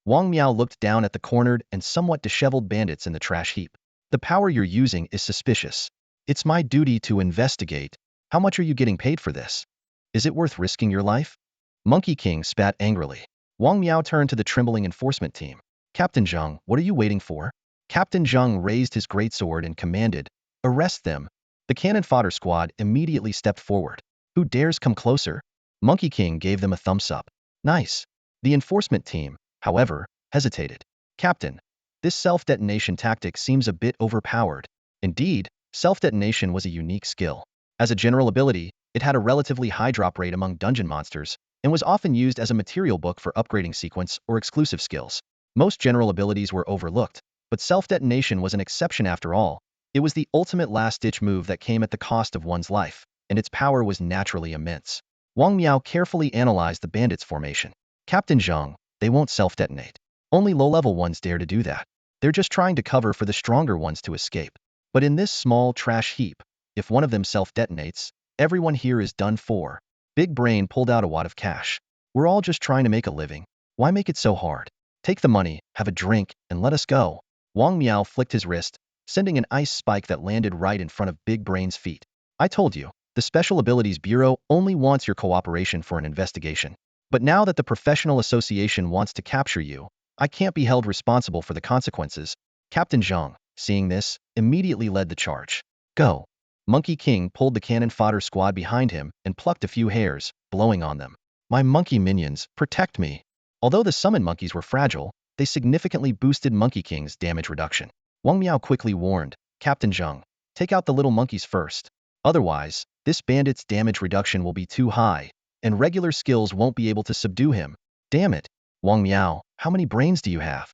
Wong Meo looked down at the cornered and somewhat disheveled bandits in the trash heap. "The power you're using is suspicious. It's my duty to investigate. How much are you getting paid for this? Is it worth risking your life?" Monkey King spat angrily. Wong Meo turned to the trembling enforcement team. "Captain Zhang, what are you waiting for?" Captain Zhang raised his greatsword and commanded, "Arrest them." The cannon fodder squad immediately stepped forward. "Who dares come closer?" Monkey King gave them a thumbs up. "Nice." The enforcement team, however, hesitated. "Captain, this self-detonation tactic seems a bit overpowered." Indeed, self-detonation was a unique skill. As a general ability, it had a relatively high drop rate among dungeon monsters, and was often used as a material book for upgrading sequence or exclusive skills. Most general abilities were overlooked, but self-detonation was an exception after all. It was the ultimate last-ditch move that came at the cost of one's life, and its power was naturally immense. Wong Meo carefully analyzed the bandits' formation. "Captain Zhang, they won't self-detonate. Only low-level ones dare to do that. They're just trying to cover for the stronger ones to escape. But in this small trash heap, if one of them self-detonates, everyone here is done for." Big Brain pulled out a wad of cash. "We're all just trying to make a living. Why make it so hard? Take the money, have a drink, and let us go." Wong Meo flicked his wrist, sending an ice spike that landed right in front of Big Brain's feet. "I told you, the Special Abilities Bureau only wants your cooperation for an investigation. But now that the Professional Association wants to capture you, I can't be held responsible for the consequences." Captain Zhang, seeing this, immediately led the charge. "Go." Monkey King pulled the cannon fodder squad behind him and plucked a few hairs, blowing on them. "My monkey minions, protect me." Although the summon monkeys were fragile, they significantly boosted Monkey King's damage reduction. Wong Meo quickly warned, "Captain Zhang, take out the little monkeys first. Otherwise, this bandit's damage reduction will be too high, and regular skills won't be able to subdue him." "Damn it. Wong Meo, how many brains do you have?"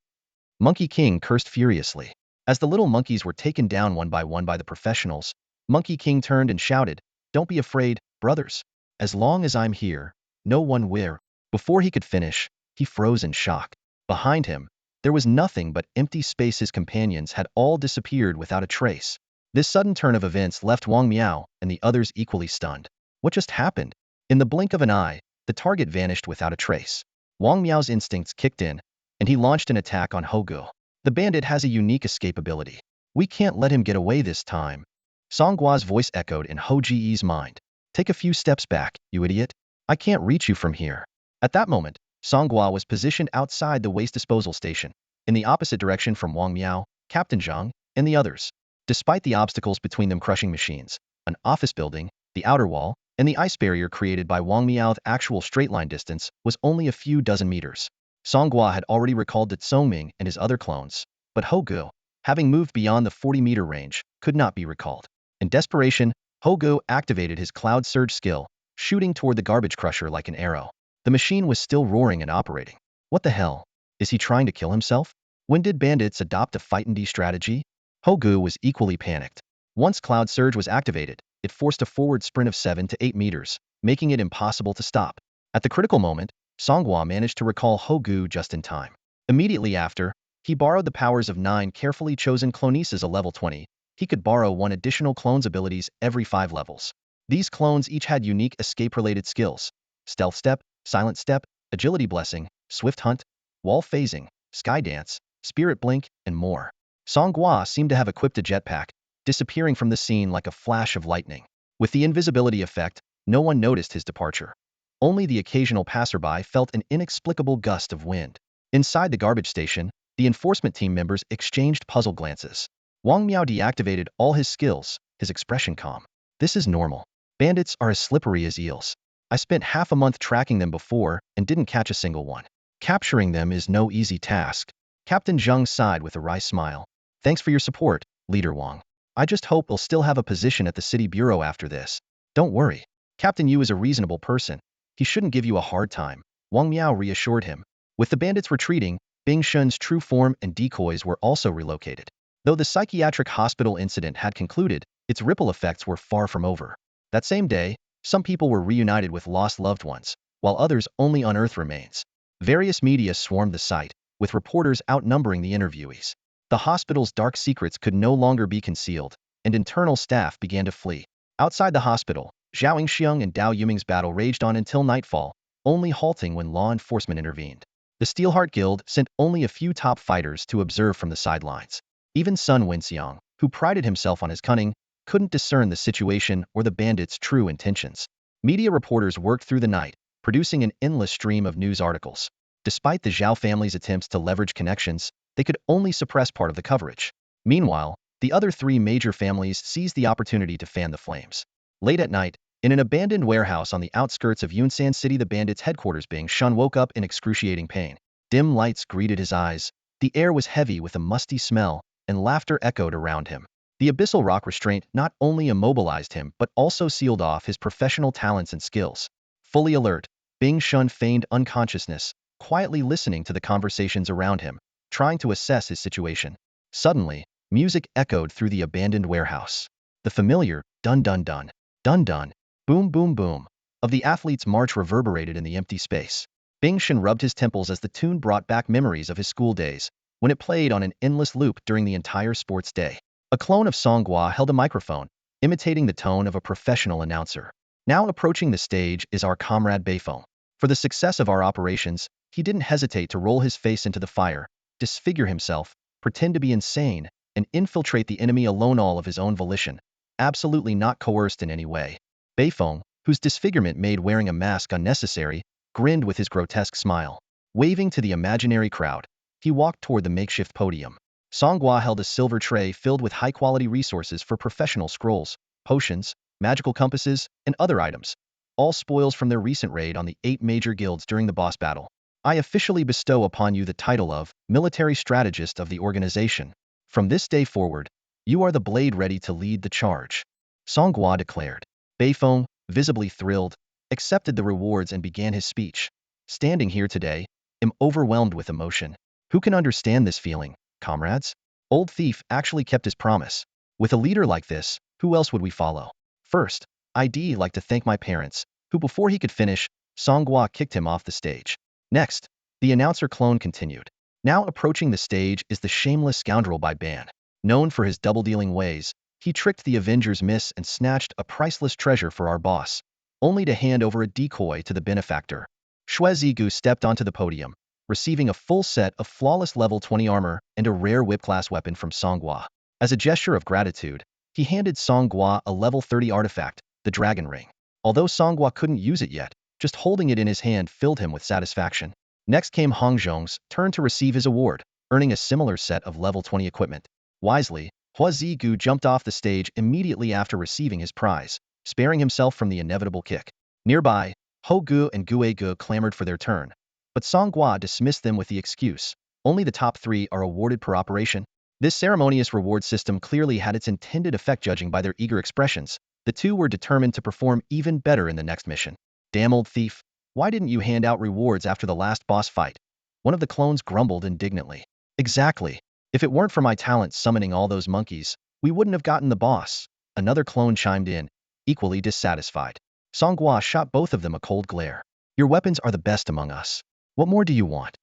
Monkey King cursed furiously. As the little monkeys were taken down one by the professionals, Monkey King turned and shouted, "Don't be afraid, brothers. As long as I'm here, no one will." Before he could finish, he froze in shock. Behind him, there was nothing but empty space. His companions had all disappeared without a trace. This sudden turn of events left Wong Meo and the others equally stunned. What just happened? In the blink of an eye, the target vanished without a trace. Wong Meo's instincts kicked in, and he launched an attack on Hogu. The bandit has a unique escape ability. "We can't let him get away this time." Song Gua's voice echoed in Ho Ji's mind. "Take a few steps back, you idiot. I can't reach you from here." At that moment, Song Gua was positioned outside the waste disposal station, in the opposite direction from Wong Meo, Captain Zhang, and the others. Despite the obstacles between them, crushing machines, an office building, the outer wall, and the ice barrier created by Wong Meo's actual straight-line distance was only a few dozen meters. Song Gua had already recalled that Ming and his other clones, but Hogu, having moved beyond the 40-meter range, could not be recalled. In desperation, Hogu activated his Cloud Surge skill, shooting toward the garbage crusher like an arrow. The machine was still roaring and operating. What the hell? Is he trying to kill himself? When did bandits adopt a fight-and-die strategy? Hogu was equally panicked. Once Cloud Surge was activated, it forced a forward sprint of 7 to 8 meters, making it impossible to stop. At the critical moment, Song Gua managed to recall Hogu just in time. Immediately after, He borrowed the powers of 9 carefully chosen clones as a level 20. He could borrow 1 additional clone's abilities every 5 levels. These clones each had unique escape-related skills: Stealth Step, Silent Step, Agility Blessing, Swift Hunt, Wall Phasing, Sky Dance, Spirit Blink, and more. Song Gua seemed to have equipped a jetpack, disappearing from the scene like a flash of lightning. With the invisibility effect, no one noticed his departure. Only the occasional passerby felt an inexplicable gust of wind. Inside the garbage station, the enforcement team members exchanged puzzled glances. Wong Meo deactivated all his skills, his expression calm. This is normal. Bandits are as slippery as eels. I spent half a month tracking them before and didn't catch a single one. Capturing them is no easy task. Captain Zheng sighed with a wry smile. Thanks for your support, Leader Wong. I just hope we'll still have a position at the city bureau after this. Don't worry. Captain Yu is a reasonable person. He shouldn't give you a hard time, Wong Meo reassured him. With the bandits retreating, Bing Shun's true form and decoys were also relocated. Though the psychiatric hospital incident had concluded, its ripple effects were far from over. That same day, some people were reunited with lost loved ones, while others only unearthed remains. Various media swarmed the site, with reporters outnumbering the interviewees. The hospital's dark secrets could no longer be concealed, and internal staff began to flee. Outside the hospital, Zhao Yingxiang and Dao Yuming's battle raged on until nightfall, only halting when law enforcement intervened. The Steelheart Guild sent only a few top fighters to observe from the sidelines. Even Sun Wenxiang, who prided himself on his cunning, couldn't discern the situation or the bandits' true intentions. Media reporters worked through the night, producing an endless stream of news articles. Despite the Zhao family's attempts to leverage connections, they could only suppress part of the coverage. Meanwhile, the other 3 major families seized the opportunity to fan the flames. Late at night, in an abandoned warehouse on the outskirts of Yunsan City, the bandits' headquarters, Bing Shun woke up in excruciating pain. Dim lights greeted his eyes. The air was heavy with a musty smell, and laughter echoed around him. The abyssal rock restraint not only immobilized him but also sealed off his professional talents and skills. Fully alert, Bing Shun feigned unconsciousness, quietly listening to the conversations around him, trying to assess his situation. Suddenly, music echoed through the abandoned warehouse. The familiar dun dun dun, dun dun, boom boom boom of the athlete's march reverberated in the empty space. Bing Shun rubbed his temples as the tune brought back memories of his school days, when it played on an endless loop during the entire sports day. A clone of Song Gua held a microphone, imitating the tone of a professional announcer. Now approaching the stage is our comrade Beifeng. For the success of our operations, he didn't hesitate to roll his face into the fire, disfigure himself, pretend to be insane, and infiltrate the enemy alone, all of his own volition, absolutely not coerced in any way. Beifeng, whose disfigurement made wearing a mask unnecessary, grinned with his grotesque smile. Waving to the imaginary crowd, he walked toward the makeshift podium. Song Gua held a silver tray filled with high-quality resources for professional scrolls, potions, magical compasses, and other items, all spoils from their recent raid on the 8 major guilds during the boss battle. I officially bestow upon you the title of Military Strategist of the organization. From this day forward, you are the blade ready to lead the charge, Song Gua declared. Beifeng, visibly thrilled, accepted the rewards and began his speech. Standing here today, am overwhelmed with emotion. Who can understand this feeling, comrades? Old Thief actually kept his promise. With a leader like this, who else would we follow? First, I'd like to thank my parents, who before he could finish, Song Gua kicked him off the stage. Next, the announcer clone continued. Now approaching the stage is the shameless scoundrel by Ban. Known for his double-dealing ways, he tricked the Avengers Miss and snatched a priceless treasure for our boss, only to hand over a decoy to the benefactor. Xue Zigu stepped onto the podium, receiving a full set of flawless level 20 armor and a rare whip-class weapon from Song Gua. As a gesture of gratitude, he handed Song Gua a level 30 artifact, the Dragon Ring. Although Song Gua couldn't use it yet, just holding it in his hand filled him with satisfaction. Next came Hong Zhong's turn to receive his award, earning a similar set of level 20 equipment. Wisely, Hua Zigu jumped off the stage immediately after receiving his prize, sparing himself from the inevitable kick. Nearby, Ho Gu and Gue Gu clamored for their turn, but Song Gua dismissed them with the excuse, only the top 3 are awarded per operation. This ceremonious reward system clearly had its intended effect. Judging by their eager expressions, the 2 were determined to perform even better in the next mission. Damn old thief, why didn't you hand out rewards after the last boss fight? One of the clones grumbled indignantly. Exactly. If it weren't for my talent summoning all those monkeys, we wouldn't have gotten the boss. Another clone chimed in, equally dissatisfied. Song Gua shot both of them a cold glare. Your weapons are the best among us. What more do you want?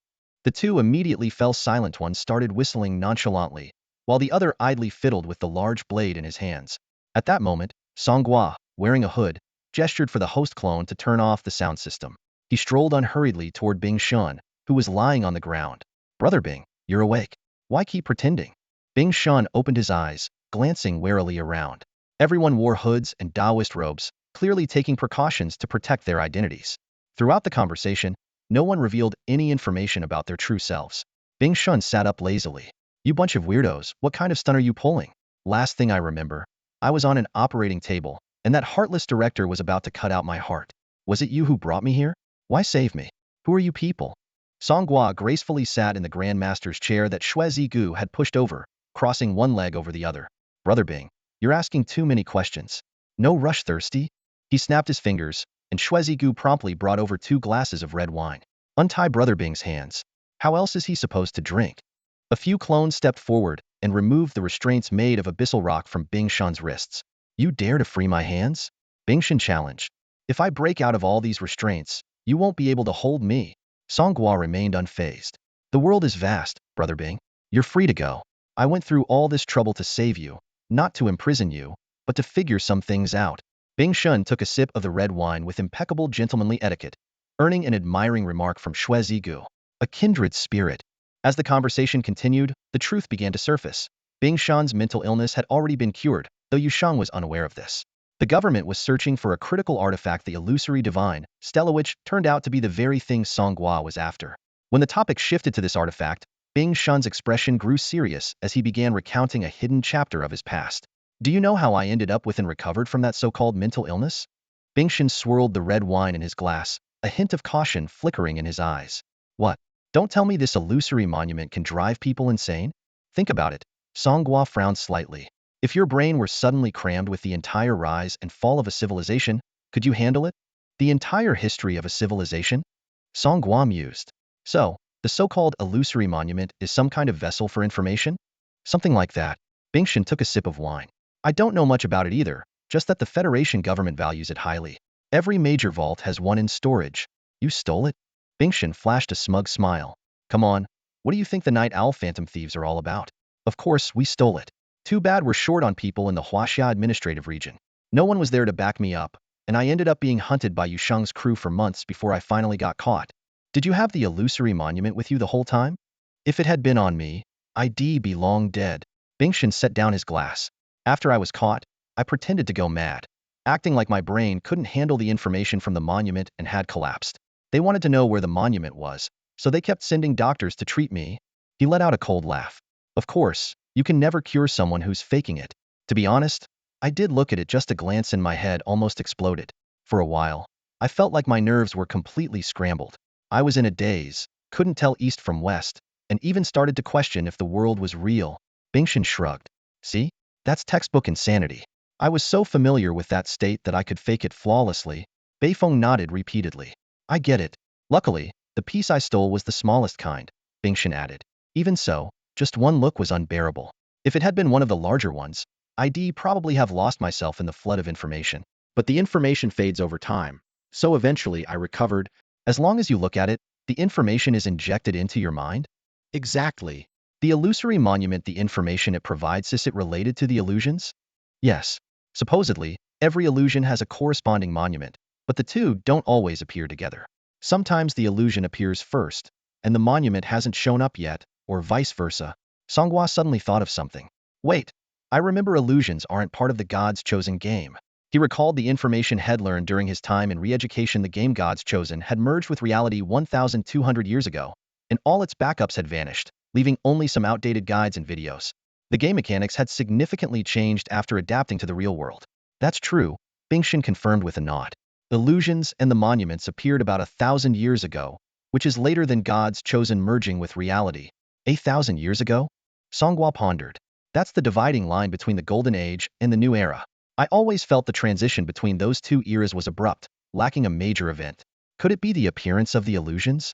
The two immediately fell silent. One started whistling nonchalantly, while the other idly fiddled with the large blade in his hands. At that moment, Song Gua, wearing a hood, gestured for the host clone to turn off the sound system. He strolled unhurriedly toward Bing Shun, who was lying on the ground. "Brother Bing, you're awake. Why keep pretending?" Bing Shun opened his eyes, glancing warily around. Everyone wore hoods and Taoist robes, clearly taking precautions to protect their identities. Throughout the conversation, no one revealed any information about their true selves. Bing Shun sat up lazily. "You bunch of weirdos, what kind of stunt are you pulling? Last thing I remember, I was on an operating table, and that heartless director was about to cut out my heart. Was it you who brought me here? Why save me? Who are you people?" Song Gua gracefully sat in the Grand Master's chair that Xue Zigu had pushed over, crossing one leg over the other. "Brother Bing, you're asking too many questions. No rush, thirsty?" He snapped his fingers, and Xue Zigu promptly brought over 2 glasses of red wine. "Untie Brother Bing's hands. How else is he supposed to drink?" A few clones stepped forward and removed the restraints made of abyssal rock from Bing Shun's wrists. "You dare to free my hands?" Bing Shun challenged. "If I break out of all these restraints, you won't be able to hold me." Song Gua remained unfazed. "The world is vast, Brother Bing. You're free to go. I went through all this trouble to save you, not to imprison you, but to figure some things out." Bing Shun took a sip of the red wine with impeccable gentlemanly etiquette, earning an admiring remark from Xue Zigu. "A kindred spirit." As the conversation continued, the truth began to surface. Bing Shun's mental illness had already been cured, though Yusheng was unaware of this. The government was searching for a critical artifact, the illusory divine stela, which turned out to be the very thing Song Gua was after. When the topic shifted to this artifact, Bing Shun's expression grew serious as he began recounting a hidden chapter of his past. "Do you know how I ended up with and recovered from that so-called mental illness?" Bing Shun swirled the red wine in his glass, a hint of caution flickering in his eyes. "What? Don't tell me this illusory monument can drive people insane? Think about it." Song Gua frowned slightly. "If your brain were suddenly crammed with the entire rise and fall of a civilization, could you handle it? The entire history of a civilization?" Song Gua mused. "So, the so-called illusory monument is some kind of vessel for information?" "Something like that." Bing Shun took a sip of wine. "I don't know much about it either, just that the Federation government values it highly. Every major vault has one in storage." "You stole it?" Bing Shun flashed a smug smile. "Come on, what do you think the Night Owl Phantom Thieves are all about? Of course, we stole it. Too bad we're short on people in the Huaxia administrative region. No one was there to back me up, and I ended up being hunted by Yusheng's crew for months before I finally got caught." "Did you have the illusory monument with you the whole time?" "If it had been on me, I'd be long dead." Bing Shun set down his glass. "After I was caught, I pretended to go mad, acting like my brain couldn't handle the information from the monument and had collapsed. They wanted to know where the monument was, so they kept sending doctors to treat me." He let out a cold laugh. "Of course, you can never cure someone who's faking it. To be honest, I did look at it. Just a glance and my head almost exploded. For a while, I felt like my nerves were completely scrambled. I was in a daze, couldn't tell east from west, and even started to question if the world was real." Bing Shun shrugged. "See? That's textbook insanity. I was so familiar with that state that I could fake it flawlessly." Beifeng nodded repeatedly. "I get it. Luckily, the piece I stole was the smallest kind," Bing Shun added. "Even so, just one look was unbearable. If it had been one of the larger ones, I'd probably have lost myself in the flood of information. But the information fades over time, so eventually I recovered. As long as you look at it, the information is injected into your mind?" "Exactly. The illusory monument, the information it provides, is it related to the illusions?" "Yes. Supposedly, every illusion has a corresponding monument, but the two don't always appear together. Sometimes the illusion appears first, and the monument hasn't shown up yet, or vice versa." Song Gua suddenly thought of something. "Wait, I remember illusions aren't part of the God's Chosen game." He recalled the information had learned during his time in re-education. The game God's Chosen had merged with reality 1,200 years ago, and all its backups had vanished, leaving only some outdated guides and videos. The game mechanics had significantly changed after adapting to the real world. "That's true," Bing Shun confirmed with a nod. "Illusions and the monuments appeared about 1,000 years ago, which is later than God's Chosen merging with reality." 1,000 years ago? Song Gua pondered. "That's the dividing line between the Golden Age and the New Era. I always felt the transition between those two eras was abrupt, lacking a major event. Could it be the appearance of the illusions?"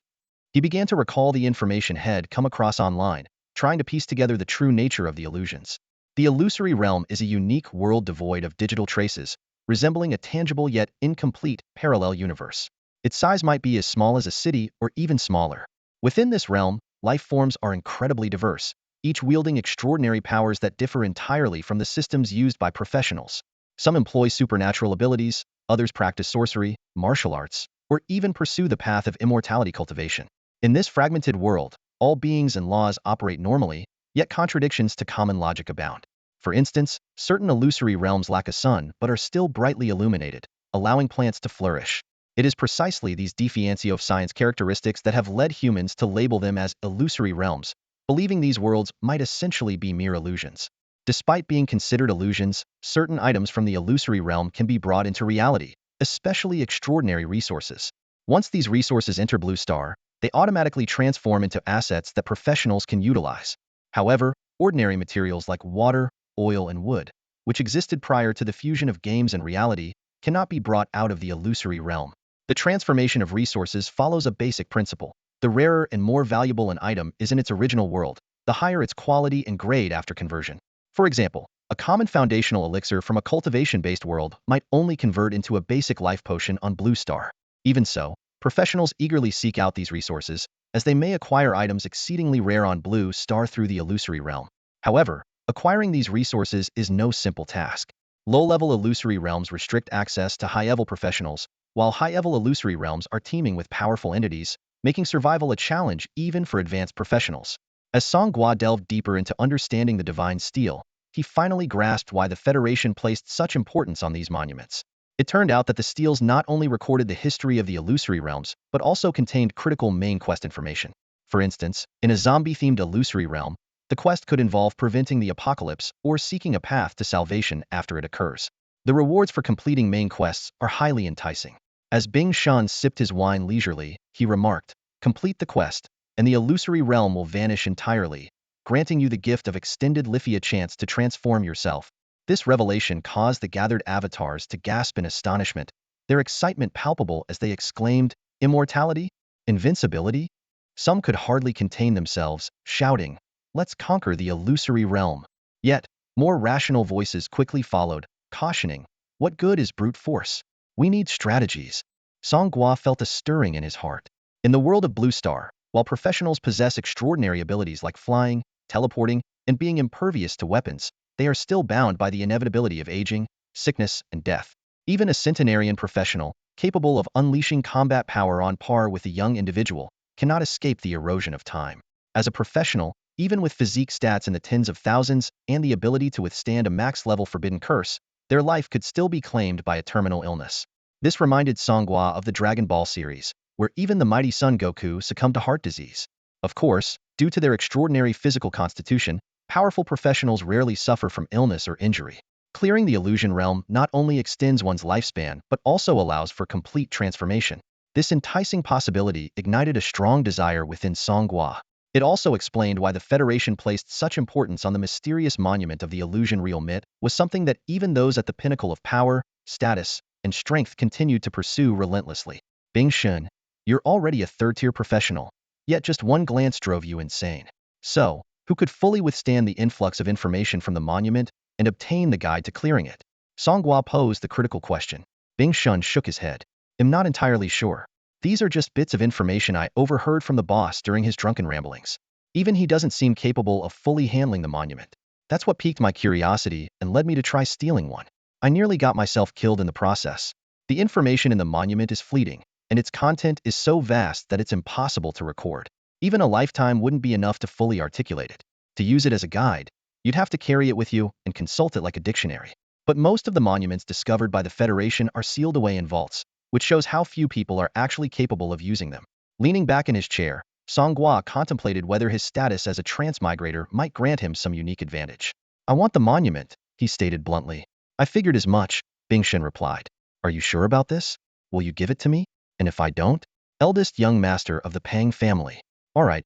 He began to recall the information had come across online, trying to piece together the true nature of the illusions. The illusory realm is a unique world devoid of digital traces, resembling a tangible yet incomplete parallel universe. Its size might be as small as a city or even smaller. Within this realm, life forms are incredibly diverse, each wielding extraordinary powers that differ entirely from the systems used by professionals. Some employ supernatural abilities, others practice sorcery, martial arts, or even pursue the path of immortality cultivation. In this fragmented world, all beings and laws operate normally, yet contradictions to common logic abound. For instance, certain illusory realms lack a sun but are still brightly illuminated, allowing plants to flourish. It is precisely these defiancy of science characteristics that have led humans to label them as illusory realms, believing these worlds might essentially be mere illusions. Despite being considered illusions, certain items from the illusory realm can be brought into reality, especially extraordinary resources. Once these resources enter Blue Star, they automatically transform into assets that professionals can utilize. However, ordinary materials like water, oil, and wood, which existed prior to the fusion of games and reality, cannot be brought out of the illusory realm. The transformation of resources follows a basic principle. The rarer and more valuable an item is in its original world, the higher its quality and grade after conversion. For example, a common foundational elixir from a cultivation-based world might only convert into a basic life potion on Blue Star. Even so, professionals eagerly seek out these resources, as they may acquire items exceedingly rare on Blue Star through the illusory realm. However, acquiring these resources is no simple task. Low-level illusory realms restrict access to high-level professionals, while high-level illusory realms are teeming with powerful entities, making survival a challenge even for advanced professionals. As Song Gua delved deeper into understanding the divine steel, he finally grasped why the Federation placed such importance on these monuments. It turned out that the steels not only recorded the history of the illusory realms, but also contained critical main quest information. For instance, in a zombie-themed illusory realm, the quest could involve preventing the apocalypse or seeking a path to salvation after it occurs. The rewards for completing main quests are highly enticing. As Bing Shan sipped his wine leisurely, he remarked, "Complete the quest, and the illusory realm will vanish entirely, granting you the gift of extended Lifia chance to transform yourself." This revelation caused the gathered avatars to gasp in astonishment, their excitement palpable as they exclaimed, "Immortality? Invincibility?" Some could hardly contain themselves, shouting, "Let's conquer the illusory realm." Yet, more rational voices quickly followed, cautioning, "What good is brute force? We need strategies." Song Gua felt a stirring in his heart. In the world of Blue Star, while professionals possess extraordinary abilities like flying, teleporting, and being impervious to weapons, they are still bound by the inevitability of aging, sickness, and death. Even a centenarian professional, capable of unleashing combat power on par with a young individual, cannot escape the erosion of time. As a professional, even with physique stats in the tens of thousands and the ability to withstand a max-level forbidden curse, their life could still be claimed by a terminal illness. This reminded Song Gua of the Dragon Ball series, where even the mighty Son Goku succumbed to heart disease. Of course, due to their extraordinary physical constitution, powerful professionals rarely suffer from illness or injury. Clearing the illusion realm not only extends one's lifespan but also allows for complete transformation. This enticing possibility ignited a strong desire within Song Gua. It also explained why the Federation placed such importance on the mysterious monument of the illusion real myth was something that even those at the pinnacle of power, status, and strength continued to pursue relentlessly. Bing Shun, you're already a third-tier professional, yet just one glance drove you insane. So, who could fully withstand the influx of information from the monument and obtain the guide to clearing it? Song Gua posed the critical question. Bing Shun shook his head. "I'm not entirely sure. These are just bits of information I overheard from the boss during his drunken ramblings. Even he doesn't seem capable of fully handling the monument. That's what piqued my curiosity and led me to try stealing one. I nearly got myself killed in the process. The information in the monument is fleeting, and its content is so vast that it's impossible to record. Even a lifetime wouldn't be enough to fully articulate it. To use it as a guide, you'd have to carry it with you and consult it like a dictionary. But most of the monuments discovered by the Federation are sealed away in vaults, which shows how few people are actually capable of using them." Leaning back in his chair, Song Gua contemplated whether his status as a transmigrator might grant him some unique advantage. "I want the monument," he stated bluntly. "I figured as much," Bing Shen replied. "Are you sure about this? Will you give it to me? And if I don't?" "Eldest young master of the Pang family. All right,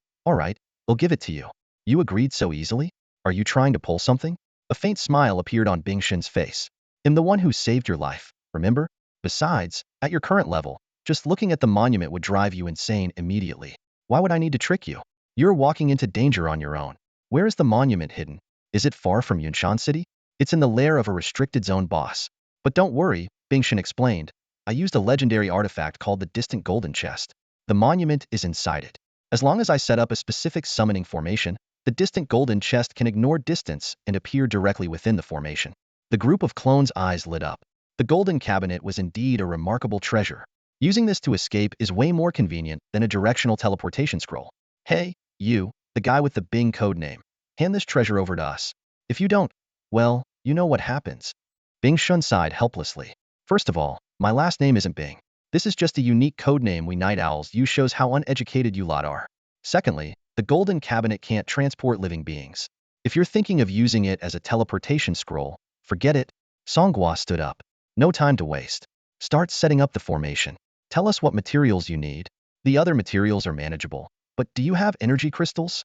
I'll give it to you. You agreed so easily? Are you trying to pull something?" A faint smile appeared on Bing Shen's face. "I'm the one who saved your life, remember? Besides, at your current level, just looking at the monument would drive you insane immediately. Why would I need to trick you? You're walking into danger on your own. Where is the monument hidden? Is it far from Yunshan City?" "It's in the lair of a restricted zone boss. But don't worry," Bing Shen explained. "I used a legendary artifact called the Distant Golden Chest. The monument is inside it. As long as I set up a specific summoning formation, the distant golden chest can ignore distance and appear directly within the formation. The group of clones' eyes lit up. The golden cabinet was indeed a remarkable treasure. Using this to escape is way more convenient than a directional teleportation scroll. Hey, you, the guy with the Bing code name. Hand this treasure over to us. If you don't, well, you know what happens. Bing Shun sighed helplessly. First of all, my last name isn't Bing. This is just a unique code name we night owls use, shows how uneducated you lot are. Secondly, the golden cabinet can't transport living beings. If you're thinking of using it as a teleportation scroll, forget it. Song Gua stood up. No time to waste. Start setting up the formation. Tell us what materials you need. The other materials are manageable. But do you have energy crystals?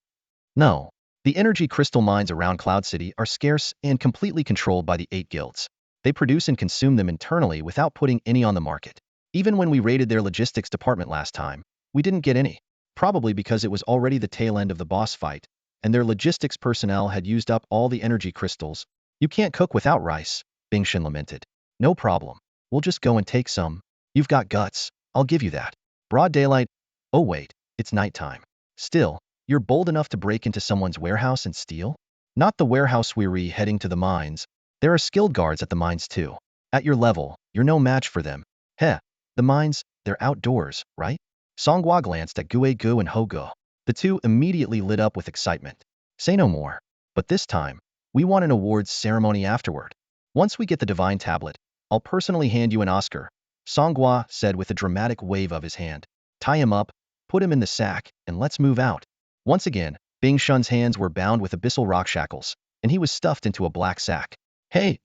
No. The energy crystal mines around Cloud City are scarce and completely controlled by the 8 guilds. They produce and consume them internally without putting any on the market. Even when we raided their logistics department last time, we didn't get any. Probably because it was already the tail end of the boss fight, and their logistics personnel had used up all the energy crystals. You can't cook without rice, Bingshin lamented. No problem. We'll just go and take some. You've got guts. I'll give you that. Broad daylight. Oh wait, it's nighttime. Still, you're bold enough to break into someone's warehouse and steal? Not the warehouse weary heading to the mines. There are skilled guards at the mines too. At your level, you're no match for them. Heh, the mines, they're outdoors, right? Song Gua glanced at Gue Gu and Ho Go. The two immediately lit up with excitement. Say no more. But this time, we want an awards ceremony afterward. Once we get the divine tablet, I'll personally hand you an Oscar, Song Gua said with a dramatic wave of his hand. Tie him up, put him in the sack, and let's move out. Once again, Bing Shun's hands were bound with abyssal rock shackles, and he was stuffed into a black sack. Hey,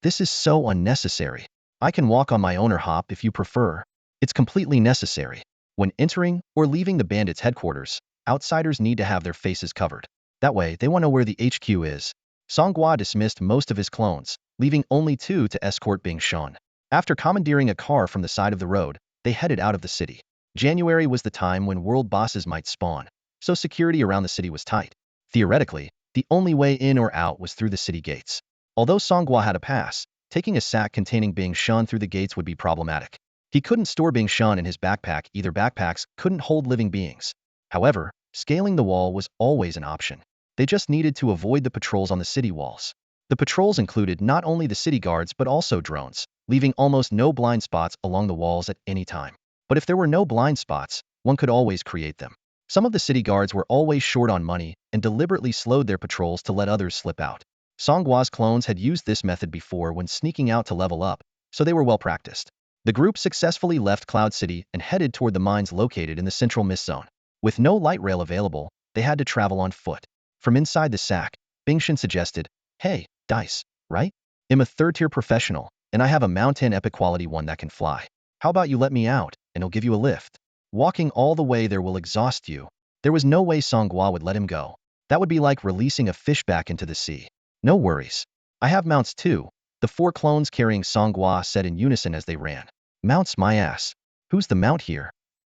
this is so unnecessary. I can walk on my own or hop if you prefer. It's completely necessary. When entering or leaving the bandits' headquarters, outsiders need to have their faces covered. That way, they won't know where the HQ is. Song Gua dismissed most of his clones, leaving only 2 to escort Bing Shun. After commandeering a car from the side of the road, they headed out of the city. January was the time when world bosses might spawn, so security around the city was tight. Theoretically, the only way in or out was through the city gates. Although Song Gua had a pass, taking a sack containing Bing Shun through the gates would be problematic. He couldn't store Bing Shun in his backpack, either backpacks couldn't hold living beings. However, scaling the wall was always an option. They just needed to avoid the patrols on the city walls. The patrols included not only the city guards but also drones, leaving almost no blind spots along the walls at any time. But if there were no blind spots, one could always create them. Some of the city guards were always short on money and deliberately slowed their patrols to let others slip out. Song Gua's clones had used this method before when sneaking out to level up, so they were well practiced. The group successfully left Cloud City and headed toward the mines located in the central mist zone. With no light rail available, they had to travel on foot. From inside the sack, Bingshin suggested, "Hey, Dice, right? I'm a third-tier professional, and I have a Mountain Epic quality one that can fly. How about you let me out, and I'll give you a lift? Walking all the way there will exhaust you." There was no way Song Gua would let him go. That would be like releasing a fish back into the sea. No worries. I have mounts too, the 4 clones carrying Song Gua said in unison as they ran. Mounts my ass. Who's the mount here?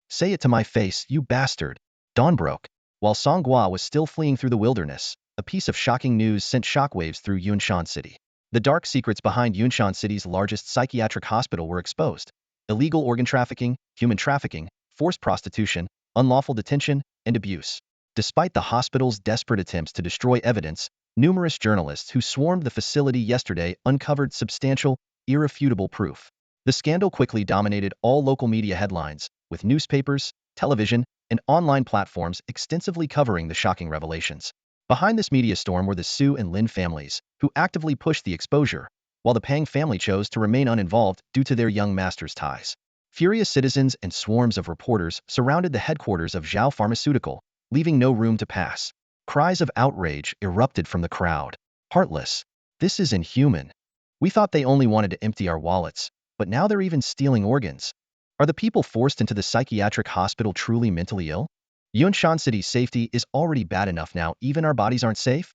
Say it to my face, you bastard. Dawn broke. While Song Gua was still fleeing through the wilderness, a piece of shocking news sent shockwaves through Yunshan City. The dark secrets behind Yunshan City's largest psychiatric hospital were exposed. Illegal organ trafficking, human trafficking, forced prostitution, unlawful detention, and abuse. Despite the hospital's desperate attempts to destroy evidence, numerous journalists who swarmed the facility yesterday uncovered substantial, irrefutable proof. The scandal quickly dominated all local media headlines, with newspapers, television, and online platforms extensively covering the shocking revelations. Behind this media storm were the Su and Lin families, who actively pushed the exposure, while the Pang family chose to remain uninvolved due to their young master's ties. Furious citizens and swarms of reporters surrounded the headquarters of Zhao Pharmaceutical, leaving no room to pass. Cries of outrage erupted from the crowd. Heartless. This is inhuman. We thought they only wanted to empty our wallets, but now they're even stealing organs. Are the people forced into the psychiatric hospital truly mentally ill? Yunshan City's safety is already bad enough now, even our bodies aren't safe?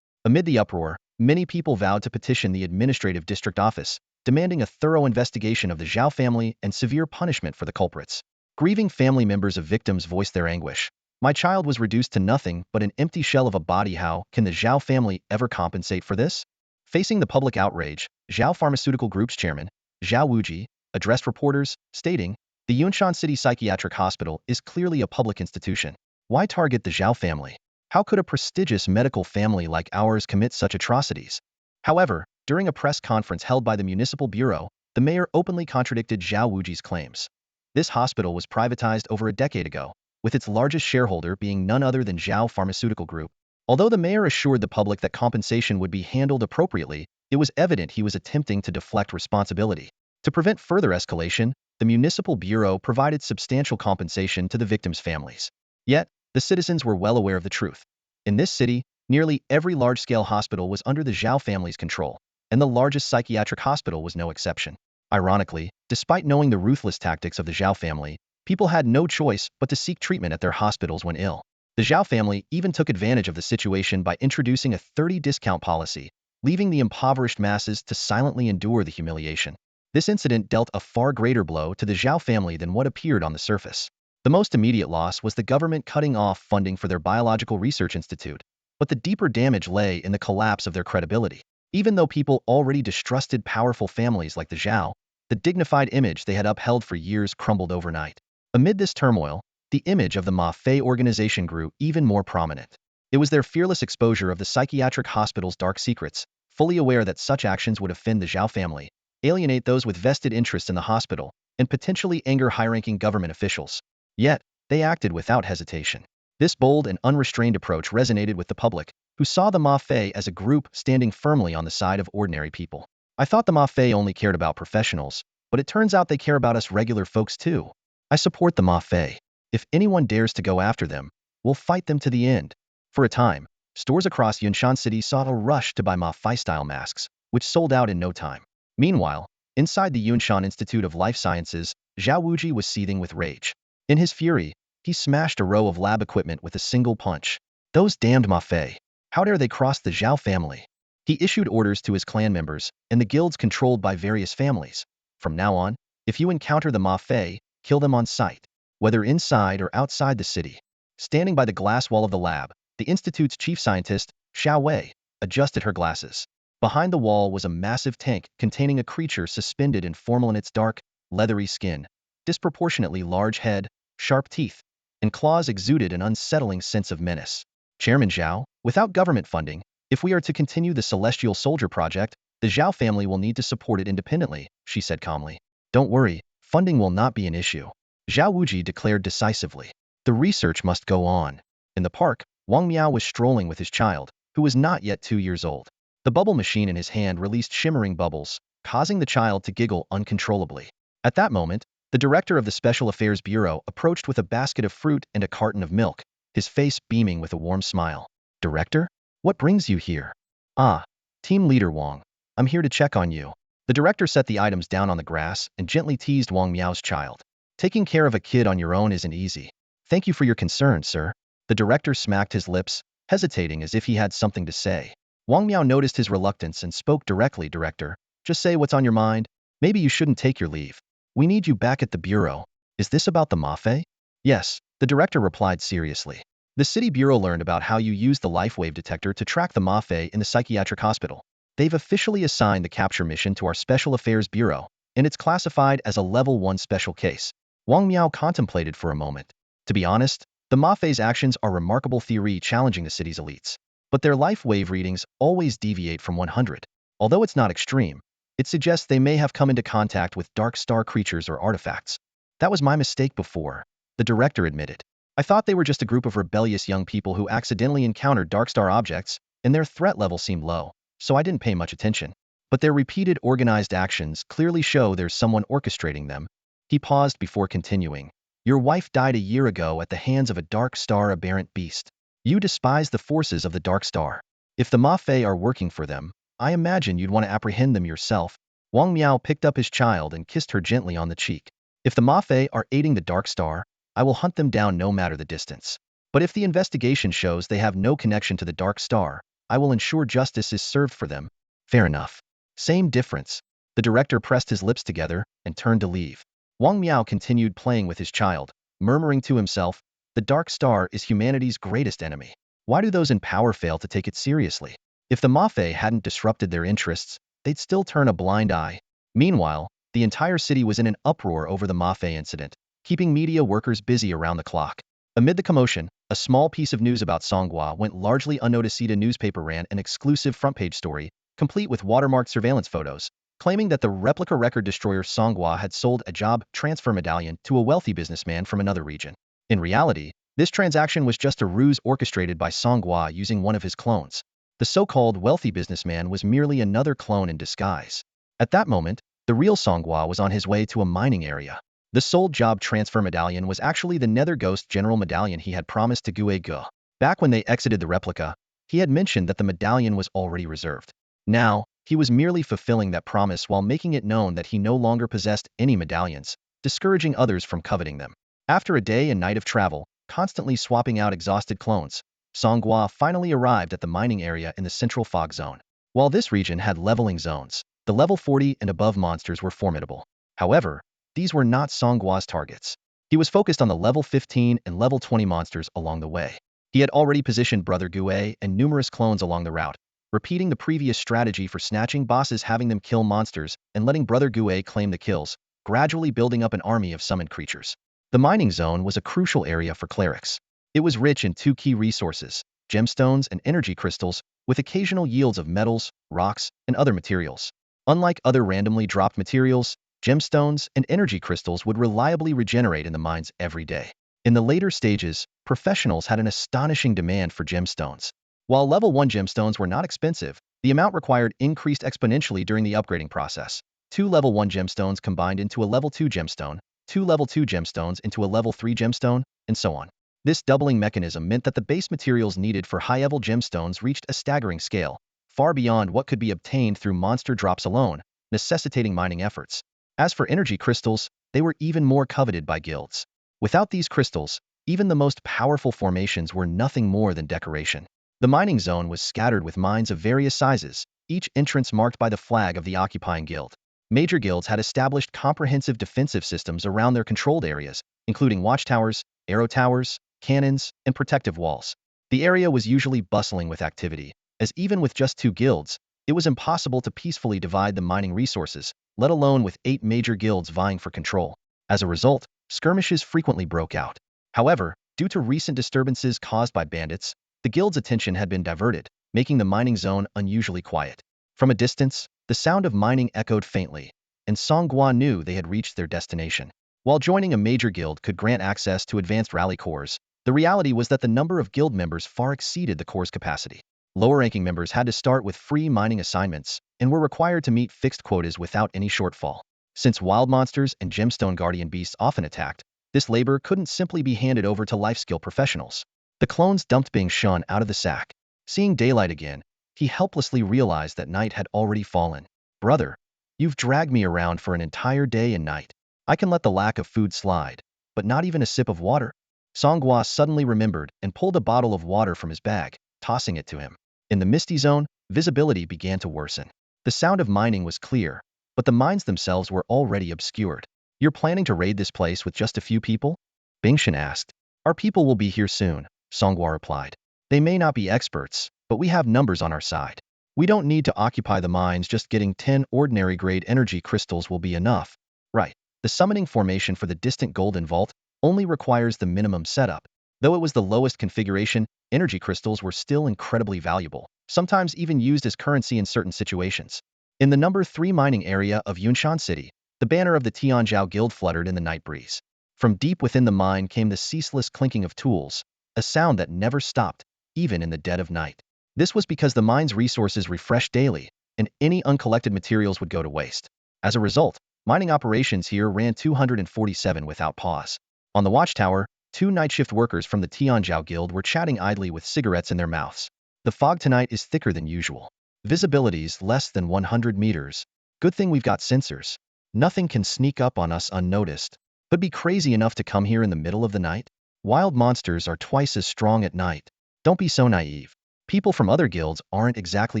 Amid the uproar, many people vowed to petition the administrative district office, demanding a thorough investigation of the Zhao family and severe punishment for the culprits. Grieving family members of victims voiced their anguish. My child was reduced to nothing but an empty shell of a body. How can the Zhao family ever compensate for this? Facing the public outrage, Zhao Pharmaceutical Group's chairman, Zhao Wuji, addressed reporters, stating, "The Yunshan City Psychiatric Hospital is clearly a public institution. Why target the Zhao family? How could a prestigious medical family like ours commit such atrocities? However, during a press conference held by the municipal bureau, the mayor openly contradicted Zhao Wuji's claims. This hospital was privatized over a decade ago, with its largest shareholder being none other than Zhao Pharmaceutical Group. Although the mayor assured the public that compensation would be handled appropriately, it was evident he was attempting to deflect responsibility. To prevent further escalation, the municipal bureau provided substantial compensation to the victims' families. Yet, the citizens were well aware of the truth. In this city, nearly every large-scale hospital was under the Zhao family's control, and the largest psychiatric hospital was no exception. Ironically, despite knowing the ruthless tactics of the Zhao family, people had no choice but to seek treatment at their hospitals when ill. The Zhao family even took advantage of the situation by introducing a 30 discount policy, leaving the impoverished masses to silently endure the humiliation. This incident dealt a far greater blow to the Zhao family than what appeared on the surface. The most immediate loss was the government cutting off funding for their biological research institute, but the deeper damage lay in the collapse of their credibility. Even though people already distrusted powerful families like the Zhao, the dignified image they had upheld for years crumbled overnight. Amid this turmoil, the image of the Ma Fei organization grew even more prominent. It was their fearless exposure of the psychiatric hospital's dark secrets, fully aware that such actions would offend the Zhao family, alienate those with vested interest in the hospital, and potentially anger high-ranking government officials. Yet, they acted without hesitation. This bold and unrestrained approach resonated with the public, who saw the Ma Fei as a group standing firmly on the side of ordinary people. I thought the Ma Fei only cared about professionals, but it turns out they care about us regular folks too. I support the Ma Fei. If anyone dares to go after them, we'll fight them to the end. For a time, stores across Yunshan City saw a rush to buy Ma Fei-style masks, which sold out in no time. Meanwhile, inside the Yunshan Institute of Life Sciences, Zhao Wuji was seething with rage. In his fury, he smashed a row of lab equipment with a single punch. Those damned Ma Fei. How dare they cross the Zhao family? He issued orders to his clan members and the guilds controlled by various families. From now on, if you encounter the Ma Fei, kill them on sight, whether inside or outside the city. Standing by the glass wall of the lab, the institute's chief scientist, Xiao Wei, adjusted her glasses. Behind the wall was a massive tank containing a creature suspended in formalin, its dark, leathery skin, disproportionately large head, sharp teeth, and claws exuded an unsettling sense of menace. Chairman Zhao, without government funding, if we are to continue the Celestial Soldier project, the Zhao family will need to support it independently, she said calmly. Don't worry, funding will not be an issue. Zhao Wuji declared decisively. The research must go on. In the park, Wong Meo was strolling with his child, who was not yet 2 years old. The bubble machine in his hand released shimmering bubbles, causing the child to giggle uncontrollably. At that moment, the director of the Special Affairs Bureau approached with a basket of fruit and a carton of milk, his face beaming with a warm smile. Director? What brings you here? Ah, Team Leader Wong. I'm here to check on you. The director set the items down on the grass and gently teased Wong Meow's child. Taking care of a kid on your own isn't easy. Thank you for your concern, sir. The director smacked his lips, hesitating as if he had something to say. Wong Meo noticed his reluctance and spoke directly. Director, just say what's on your mind. Maybe you shouldn't take your leave. We need you back at the bureau. Is this about the Ma Fei? Yes, the director replied seriously. The city bureau learned about how you used the life wave detector to track the Ma Fei in the psychiatric hospital. They've officially assigned the capture mission to our Special Affairs Bureau, and it's classified as a Level 1 special case. Wong Meo contemplated for a moment. To be honest, the Ma Fei's actions are remarkable theory challenging the city's elites. But their life wave readings always deviate from 100. Although it's not extreme, it suggests they may have come into contact with dark star creatures or artifacts. That was my mistake before, the director admitted. I thought they were just a group of rebellious young people who accidentally encountered dark star objects, and their threat level seemed low, so I didn't pay much attention. But their repeated organized actions clearly show there's someone orchestrating them. He paused before continuing. Your wife died a year ago at the hands of a dark star aberrant beast. You despise the forces of the dark star. If the Ma Fei are working for them, I imagine you'd want to apprehend them yourself. Wong Meo picked up his child and kissed her gently on the cheek. If the Ma Fei are aiding the dark star, I will hunt them down no matter the distance. But if the investigation shows they have no connection to the dark star, I will ensure justice is served for them. Fair enough. Same difference. The director pressed his lips together and turned to leave. Wong Meo continued playing with his child, murmuring to himself, the dark star is humanity's greatest enemy. Why do those in power fail to take it seriously? If the Ma Fei hadn't disrupted their interests, they'd still turn a blind eye. Meanwhile, the entire city was in an uproar over the Ma Fei incident, keeping media workers busy around the clock. Amid the commotion, a small piece of news about Song Gua went largely unnoticed. A newspaper ran an exclusive front-page story, complete with watermarked surveillance photos, claiming that the replica record destroyer Song Gua had sold a job transfer medallion to a wealthy businessman from another region. In reality, this transaction was just a ruse orchestrated by Song Gua using one of his clones. The so-called wealthy businessman was merely another clone in disguise. At that moment, the real Song Gua was on his way to a mining area. The sold job transfer medallion was actually the Nether Ghost General medallion he had promised to Gue Ge. Back when they exited the replica, he had mentioned that the medallion was already reserved. Now, he was merely fulfilling that promise while making it known that he no longer possessed any medallions, discouraging others from coveting them. After a day and night of travel, constantly swapping out exhausted clones, Song Gua finally arrived at the mining area in the central fog zone. While this region had leveling zones, the level 40 and above monsters were formidable. However, these were not Song Gua's targets. He was focused on the level 15 and level 20 monsters along the way. He had already positioned Brother Gue and numerous clones along the route, repeating the previous strategy for snatching bosses, having them kill monsters and letting Brother Gue claim the kills, gradually building up an army of summoned creatures. The mining zone was a crucial area for clerics. It was rich in two key resources, gemstones and energy crystals, with occasional yields of metals, rocks, and other materials. Unlike other randomly dropped materials, gemstones and energy crystals would reliably regenerate in the mines every day. In the later stages, professionals had an astonishing demand for gemstones. While level 1 gemstones were not expensive, the amount required increased exponentially during the upgrading process. 2 level 1 gemstones combined into a level 2 gemstone, 2 level 2 gemstones into a level 3 gemstone, and so on. This doubling mechanism meant that the base materials needed for high-level gemstones reached a staggering scale, far beyond what could be obtained through monster drops alone, necessitating mining efforts. As for energy crystals, they were even more coveted by guilds. Without these crystals, even the most powerful formations were nothing more than decoration. The mining zone was scattered with mines of various sizes, each entrance marked by the flag of the occupying guild. Major guilds had established comprehensive defensive systems around their controlled areas, including watchtowers, arrow towers, cannons, and protective walls. The area was usually bustling with activity, as even with just 2 guilds, it was impossible to peacefully divide the mining resources, let alone with 8 major guilds vying for control. As a result, skirmishes frequently broke out. However, due to recent disturbances caused by bandits, the guild's attention had been diverted, making the mining zone unusually quiet. From a distance, the sound of mining echoed faintly, and Song Gua knew they had reached their destination. While joining a major guild could grant access to advanced rally corps, the reality was that the number of guild members far exceeded the corps' capacity. Lower-ranking members had to start with free mining assignments and were required to meet fixed quotas without any shortfall. Since wild monsters and gemstone guardian beasts often attacked, this labor couldn't simply be handed over to life-skill professionals. The clones dumped being shun out of the sack. Seeing daylight again, he helplessly realized that night had already fallen. Brother, you've dragged me around for an entire day and night. I can let the lack of food slide, but not even a sip of water? Song Gua suddenly remembered and pulled a bottle of water from his bag, tossing it to him. In the misty zone, visibility began to worsen. The sound of mining was clear, but the mines themselves were already obscured. You're planning to raid this place with just a few people? Bingshan asked. Our people will be here soon, Song Gua replied. They may not be experts, but we have numbers on our side. We don't need to occupy the mines, just getting 10 ordinary grade energy crystals will be enough. Right, the summoning formation for the distant golden vault only requires the minimum setup. Though it was the lowest configuration, energy crystals were still incredibly valuable, sometimes even used as currency in certain situations. In the number 3 mining area of Yunshan City, the banner of the Tianzhao Guild fluttered in the night breeze. From deep within the mine came the ceaseless clinking of tools, a sound that never stopped, even in the dead of night. This was because the mine's resources refreshed daily, and any uncollected materials would go to waste. As a result, mining operations here ran 247 without pause. On the watchtower, 2 night shift workers from the Tianzhao Guild were chatting idly with cigarettes in their mouths. The fog tonight is thicker than usual. Visibility's less than 100 meters. Good thing we've got sensors. Nothing can sneak up on us unnoticed. But be crazy enough to come here in the middle of the night? Wild monsters are twice as strong at night. Don't be so naive. People from other guilds aren't exactly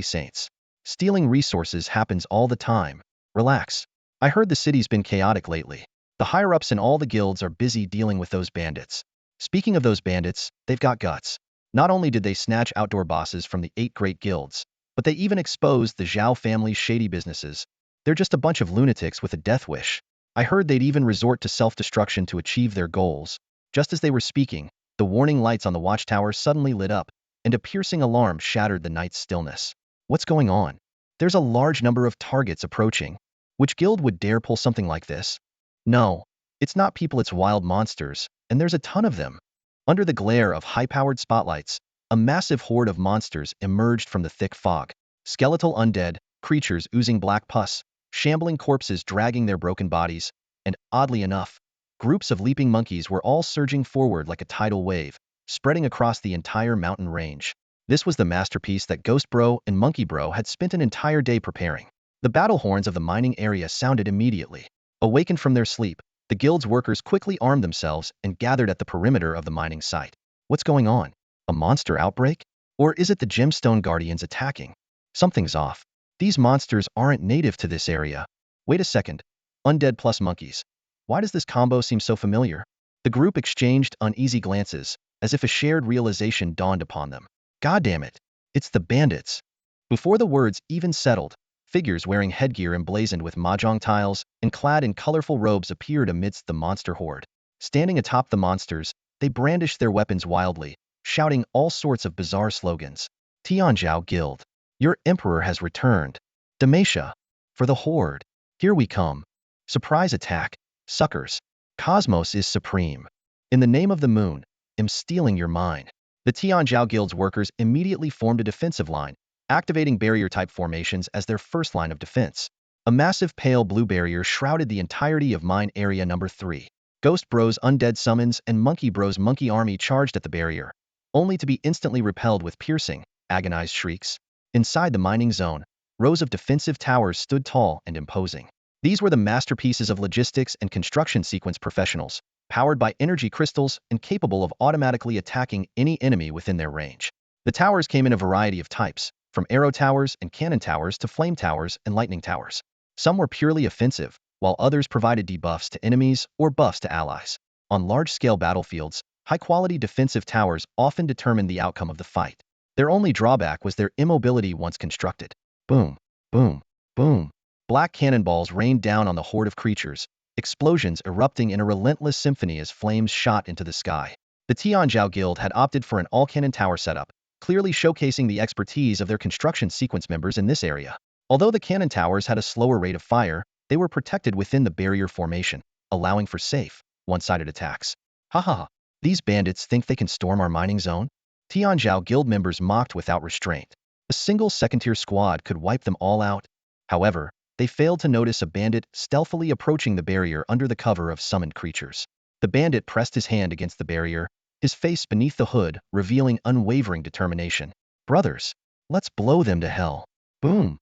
saints. Stealing resources happens all the time. Relax. I heard the city's been chaotic lately. The higher-ups in all the guilds are busy dealing with those bandits. Speaking of those bandits, they've got guts. Not only did they snatch outdoor bosses from the 8 great guilds, but they even exposed the Zhao family's shady businesses. They're just a bunch of lunatics with a death wish. I heard they'd even resort to self-destruction to achieve their goals. Just as they were speaking, The warning lights on the watchtower suddenly lit up, and a piercing alarm shattered the night's stillness. What's going on? There's a large number of targets approaching. Which guild would dare pull something like this? No, it's not people, it's wild monsters, and there's a ton of them. Under the glare of high-powered spotlights, a massive horde of monsters emerged from the thick fog. Skeletal undead, creatures oozing black pus, shambling corpses dragging their broken bodies, and, oddly enough, groups of leaping monkeys were all surging forward like a tidal wave, spreading across the entire mountain range. This was the masterpiece that Ghost Bro and Monkey Bro had spent an entire day preparing. The battle horns of the mining area sounded immediately. Awakened from their sleep, the guild's workers quickly armed themselves and gathered at the perimeter of the mining site. What's going on? A monster outbreak? Or is it the gemstone guardians attacking? Something's off. These monsters aren't native to this area. Wait a second. Undead plus monkeys. Why does this combo seem so familiar? The group exchanged uneasy glances, as if a shared realization dawned upon them. God damn it. It's the bandits. Before the words even settled, figures wearing headgear emblazoned with mahjong tiles and clad in colorful robes appeared amidst the monster horde. Standing atop the monsters, they brandished their weapons wildly, shouting all sorts of bizarre slogans. Tianzhao Guild. Your emperor has returned. Demacia. For the horde. Here we come. Surprise attack. Suckers. Cosmos is supreme. In the name of the moon, am stealing your mind. The Tianzhao Guild's workers immediately formed a defensive line, activating barrier-type formations as their first line of defense. A massive pale blue barrier shrouded the entirety of mine area number 3. Ghost Bro's undead summons and Monkey Bro's monkey army charged at the barrier, only to be instantly repelled with piercing, agonized shrieks. Inside the mining zone, rows of defensive towers stood tall and imposing. These were the masterpieces of logistics and construction sequence professionals, powered by energy crystals and capable of automatically attacking any enemy within their range. The towers came in a variety of types, from arrow towers and cannon towers to flame towers and lightning towers. Some were purely offensive, while others provided debuffs to enemies or buffs to allies. On large-scale battlefields, high-quality defensive towers often determined the outcome of the fight. Their only drawback was their immobility once constructed. Boom, boom, boom. Black cannonballs rained down on the horde of creatures, explosions erupting in a relentless symphony as flames shot into the sky. The Tianzhao Guild had opted for an all-cannon tower setup, clearly showcasing the expertise of their construction sequence members in this area. Although the cannon towers had a slower rate of fire, they were protected within the barrier formation, allowing for safe, one-sided attacks. Haha, these bandits think they can storm our mining zone? Tianzhao Guild members mocked without restraint. A single second-tier squad could wipe them all out. However, they failed to notice a bandit stealthily approaching the barrier under the cover of summoned creatures. The bandit pressed his hand against the barrier, his face beneath the hood revealing unwavering determination. Brothers, let's blow them to hell. Boom!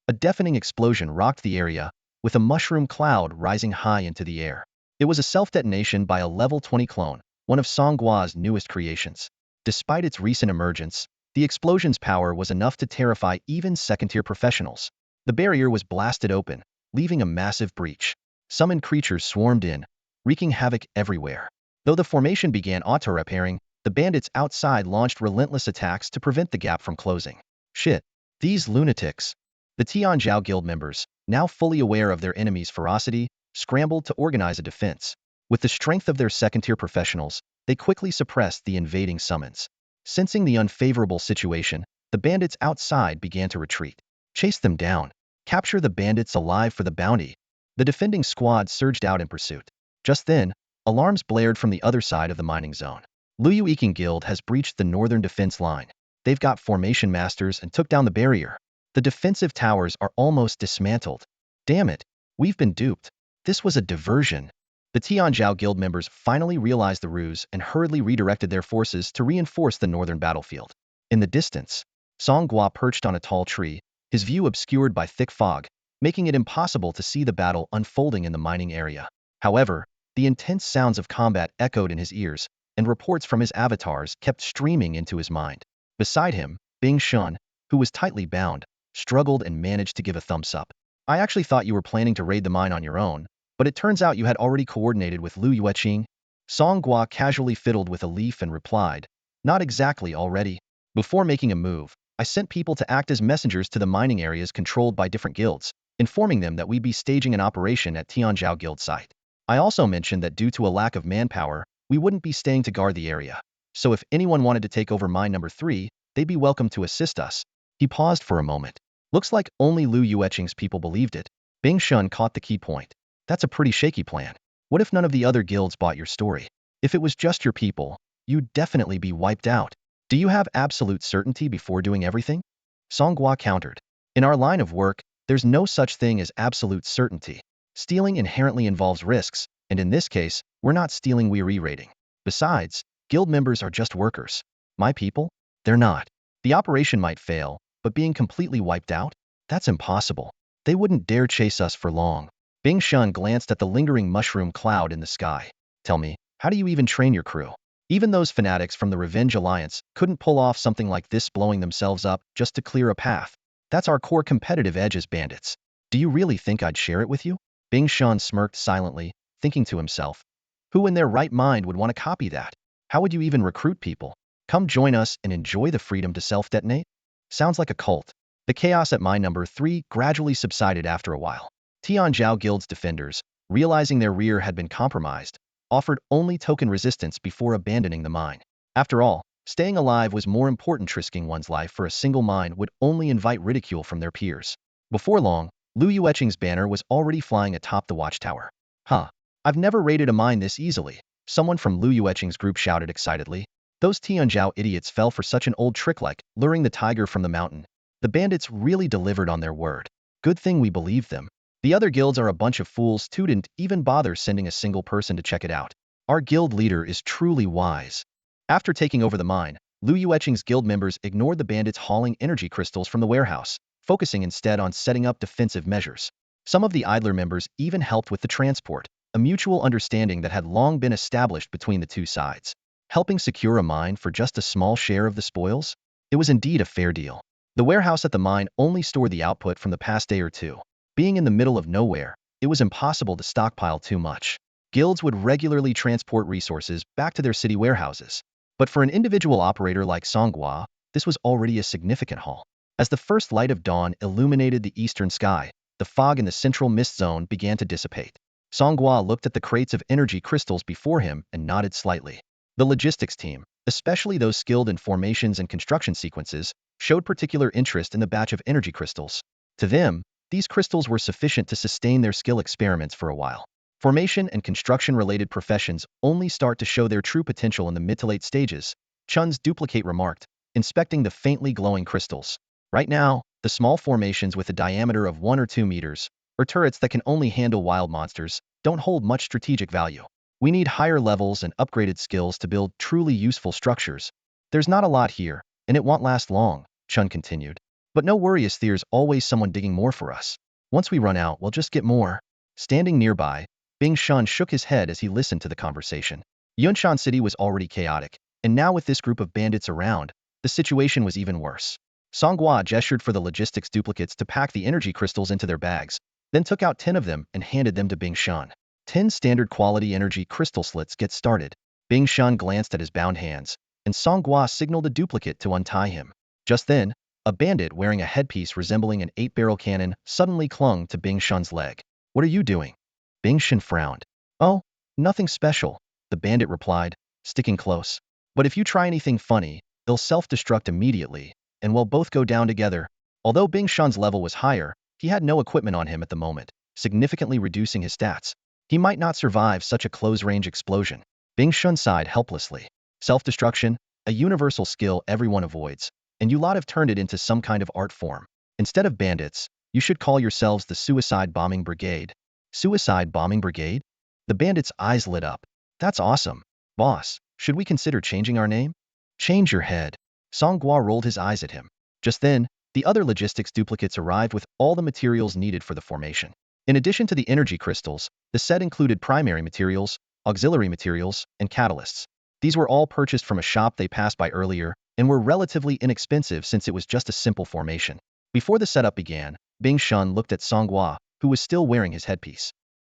A deafening explosion rocked the area, with a mushroom cloud rising high into the air. It was a self-detonation by a level 20 clone, one of Song Gua's newest creations. Despite its recent emergence, the explosion's power was enough to terrify even second-tier professionals. The barrier was blasted open, leaving a massive breach. Summoned creatures swarmed in, wreaking havoc everywhere. Though the formation began auto-repairing, the bandits outside launched relentless attacks to prevent the gap from closing. Shit. These lunatics. The Tianzhao Guild members, now fully aware of their enemy's ferocity, scrambled to organize a defense. With the strength of their second-tier professionals, they quickly suppressed the invading summons. Sensing the unfavorable situation, the bandits outside began to retreat. Chase them down. Capture the bandits alive for the bounty. The defending squad surged out in pursuit. Just then, alarms blared from the other side of the mining zone. Liu Yiqing Guild has breached the northern defense line. They've got formation masters and took down the barrier. The defensive towers are almost dismantled. Damn it, we've been duped. This was a diversion. The Tianzhao Guild members finally realized the ruse and hurriedly redirected their forces to reinforce the northern battlefield. In the distance, Song Gua perched on a tall tree, his view obscured by thick fog, making it impossible to see the battle unfolding in the mining area. However, the intense sounds of combat echoed in his ears, and reports from his avatars kept streaming into his mind. Beside him, Bing Shun, who was tightly bound, struggled and managed to give a thumbs up. I actually thought you were planning to raid the mine on your own, but it turns out you had already coordinated with Liu Yueqing. Song Gua casually fiddled with a leaf and replied, not exactly already. Before making a move, I sent people to act as messengers to the mining areas controlled by different guilds, informing them that we'd be staging an operation at Tianzhao Guild site. I also mentioned that due to a lack of manpower, we wouldn't be staying to guard the area. So if anyone wanted to take over mine number 3, they'd be welcome to assist us. He paused for a moment. Looks like only Lu Yueqing's people believed it. Bing Shun caught the key point. That's a pretty shaky plan. What if none of the other guilds bought your story? If it was just your people, you'd definitely be wiped out. Do you have absolute certainty before doing everything? Song Gua countered. In our line of work, there's no such thing as absolute certainty. Stealing inherently involves risks, and in this case, we're not stealing, we're re-rating. Besides, guild members are just workers. My people? They're not. The operation might fail, but being completely wiped out? That's impossible. They wouldn't dare chase us for long. Bing Shun glanced at the lingering mushroom cloud in the sky. Tell me, how do you even train your crew? Even those fanatics from the Revenge Alliance couldn't pull off something like this, blowing themselves up just to clear a path. That's our core competitive edge as bandits. Do you really think I'd share it with you? Bing Shun smirked silently, thinking to himself. Who in their right mind would want to copy that? How would you even recruit people? Come join us and enjoy the freedom to self-detonate? Sounds like a cult. The chaos at mine number 3 gradually subsided after a while. Tianzhao Guild's defenders, realizing their rear had been compromised, offered only token resistance before abandoning the mine. After all, staying alive was more important. Risking one's life for a single mine would only invite ridicule from their peers. Before long, Lu Yueqing's banner was already flying atop the watchtower. Huh. I've never raided a mine this easily, someone from Lu Yueqing's group shouted excitedly. Those Tianzhao idiots fell for such an old trick like luring the tiger from the mountain. The bandits really delivered on their word. Good thing we believed them. The other guilds are a bunch of fools who didn't even bother sending a single person to check it out. Our guild leader is truly wise. After taking over the mine, Lu Yueqing's guild members ignored the bandits hauling energy crystals from the warehouse, focusing instead on setting up defensive measures. Some of the idler members even helped with the transport, a mutual understanding that had long been established between the two sides. Helping secure a mine for just a small share of the spoils? It was indeed a fair deal. The warehouse at the mine only stored the output from the past day or two. Being in the middle of nowhere, it was impossible to stockpile too much. Guilds would regularly transport resources back to their city warehouses. But for an individual operator like Song Gua, this was already a significant haul. As the first light of dawn illuminated the eastern sky, the fog in the central mist zone began to dissipate. Song Gua looked at the crates of energy crystals before him and nodded slightly. The logistics team, especially those skilled in formations and construction sequences, showed particular interest in the batch of energy crystals. To them, these crystals were sufficient to sustain their skill experiments for a while. Formation and construction-related professions only start to show their true potential in the mid to late stages, Chun's duplicate remarked, inspecting the faintly glowing crystals. Right now, the small formations with a diameter of 1 or 2 meters, or turrets that can only handle wild monsters, don't hold much strategic value. We need higher levels and upgraded skills to build truly useful structures. There's not a lot here, and it won't last long, Chun continued. But no worries, there's always someone digging more for us. Once we run out, we'll just get more. Standing nearby, Bing Shun shook his head as he listened to the conversation. Yunshan City was already chaotic, and now with this group of bandits around, the situation was even worse. Song Gua gestured for the logistics duplicates to pack the energy crystals into their bags, then took out 10 of them and handed them to Bing Shun. 10 standard quality energy crystal slits. Get started. Bing Shun glanced at his bound hands, and Song Gua signaled a duplicate to untie him. Just then, a bandit wearing a headpiece resembling an 8-barrel cannon suddenly clung to Bing Shun's leg. What are you doing? Bing Shun frowned. Oh, nothing special, the bandit replied, sticking close. But if you try anything funny, they'll self-destruct immediately, and we'll both go down together. Although Bing Shun's level was higher, he had no equipment on him at the moment, significantly reducing his stats. He might not survive such a close-range explosion. Bing Shun sighed helplessly. Self-destruction, a universal skill everyone avoids, and you lot have turned it into some kind of art form. Instead of bandits, you should call yourselves the Suicide Bombing Brigade. Suicide Bombing Brigade? The bandit's eyes lit up. That's awesome. Boss, should we consider changing our name? Change your head. Song Gua rolled his eyes at him. Just then, the other logistics duplicates arrived with all the materials needed for the formation. In addition to the energy crystals, the set included primary materials, auxiliary materials, and catalysts. These were all purchased from a shop they passed by earlier, and were relatively inexpensive since it was just a simple formation. Before the setup began, Bing Shun looked at Song Gua, who was still wearing his headpiece.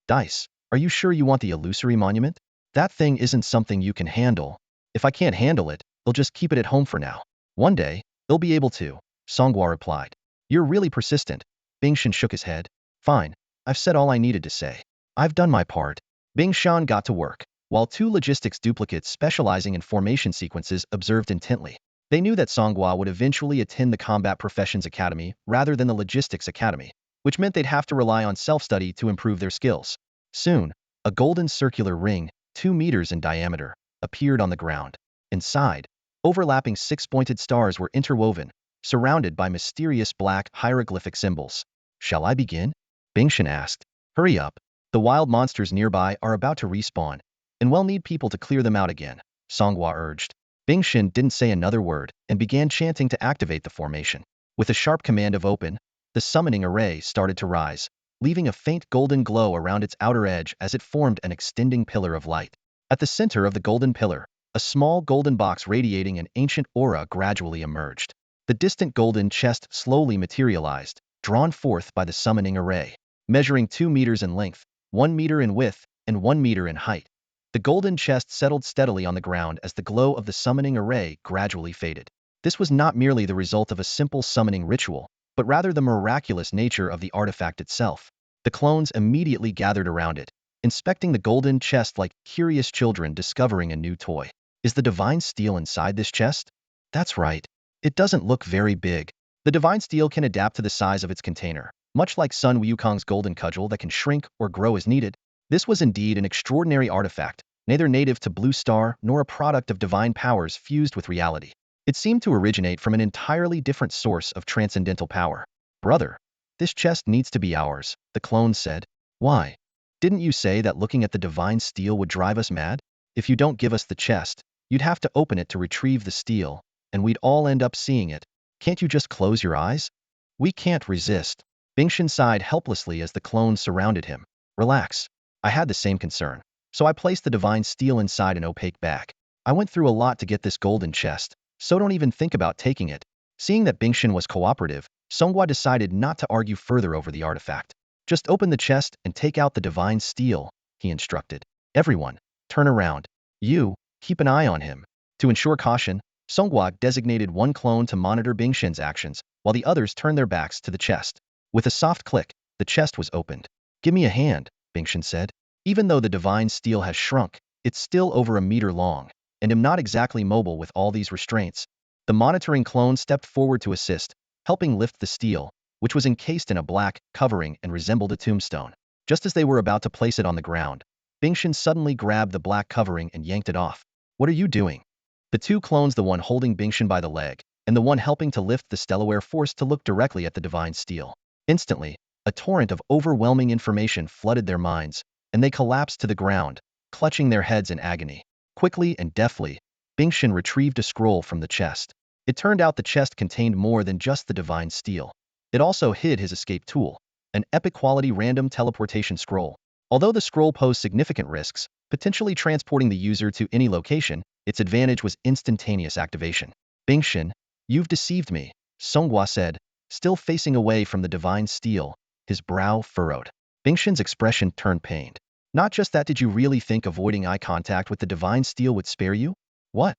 Dice, are you sure you want the illusory monument? That thing isn't something you can handle. If I can't handle it, they'll just keep it at home for now. One day, they'll be able to, Song Gua replied. You're really persistent. Bing Shun shook his head. Fine, I've said all I needed to say. I've done my part. Bing Shun got to work. while two logistics duplicates specializing in formation sequences observed intently. They knew that Song Gua would eventually attend the Combat Professions Academy rather than the Logistics Academy, which meant they'd have to rely on self-study to improve their skills. Soon, a golden circular ring, 2 meters in diameter, appeared on the ground. Inside, overlapping 6-pointed stars were interwoven, surrounded by mysterious black hieroglyphic symbols. "Shall I begin?" Bingshan asked. "Hurry up. The wild monsters nearby are about to respawn, and we'll need people to clear them out again," Song Gua urged. Bingshan didn't say another word and began chanting to activate the formation. With a sharp command of open, the summoning array started to rise, leaving a faint golden glow around its outer edge as it formed an extending pillar of light. At the center of the golden pillar, a small golden box radiating an ancient aura gradually emerged. The distant golden chest slowly materialized, drawn forth by the summoning array. Measuring 2 meters in length, 1 meter in width, and 1 meter in height, the golden chest settled steadily on the ground as the glow of the summoning array gradually faded. This was not merely the result of a simple summoning ritual, but rather the miraculous nature of the artifact itself. The clones immediately gathered around it, inspecting the golden chest like curious children discovering a new toy. "Is the divine steel inside this chest?" "That's right. It doesn't look very big." The divine steel can adapt to the size of its container, much like Sun Wukong's golden cudgel that can shrink or grow as needed. This was indeed an extraordinary artifact, neither native to Blue Star nor a product of divine powers fused with reality. It seemed to originate from an entirely different source of transcendental power. "Brother, this chest needs to be ours," the clone said. "Why? Didn't you say that looking at the divine steel would drive us mad? If you don't give us the chest, you'd have to open it to retrieve the steel, and we'd all end up seeing it. Can't you just close your eyes?" "We can't resist." Bingshan sighed helplessly as the clones surrounded him. "Relax. I had the same concern, so I placed the divine steel inside an opaque bag. I went through a lot to get this golden chest, so don't even think about taking it." Seeing that Bingshan was cooperative, Song Gua decided not to argue further over the artifact. "Just open the chest and take out the divine steel," he instructed. "Everyone, turn around. You, keep an eye on him." To ensure caution, Song Gua designated one clone to monitor Bingshan's actions, while the others turned their backs to the chest. With a soft click, the chest was opened. "Give me a hand," Bingshan said. "Even though the divine steel has shrunk, it's still over a meter long, and am not exactly mobile with all these restraints." The monitoring clone stepped forward to assist, helping lift the steel, which was encased in a black covering and resembled a tombstone. Just as they were about to place it on the ground, Bingshan suddenly grabbed the black covering and yanked it off. "What are you doing?" The two clones, the one holding Bingshan by the leg, and the one helping to lift the stela, were forced to look directly at the divine steel. Instantly, a torrent of overwhelming information flooded their minds, and they collapsed to the ground, clutching their heads in agony. Quickly and deftly, Bingshan retrieved a scroll from the chest. It turned out the chest contained more than just the divine steel. It also hid his escape tool, an epic-quality random teleportation scroll. Although the scroll posed significant risks, potentially transporting the user to any location, its advantage was instantaneous activation. "Bingshan, you've deceived me," Song Gua said, still facing away from the divine steel, his brow furrowed. Bingshan's expression turned pained. "Not just that, did you really think avoiding eye contact with the divine steel would spare you?" "What?"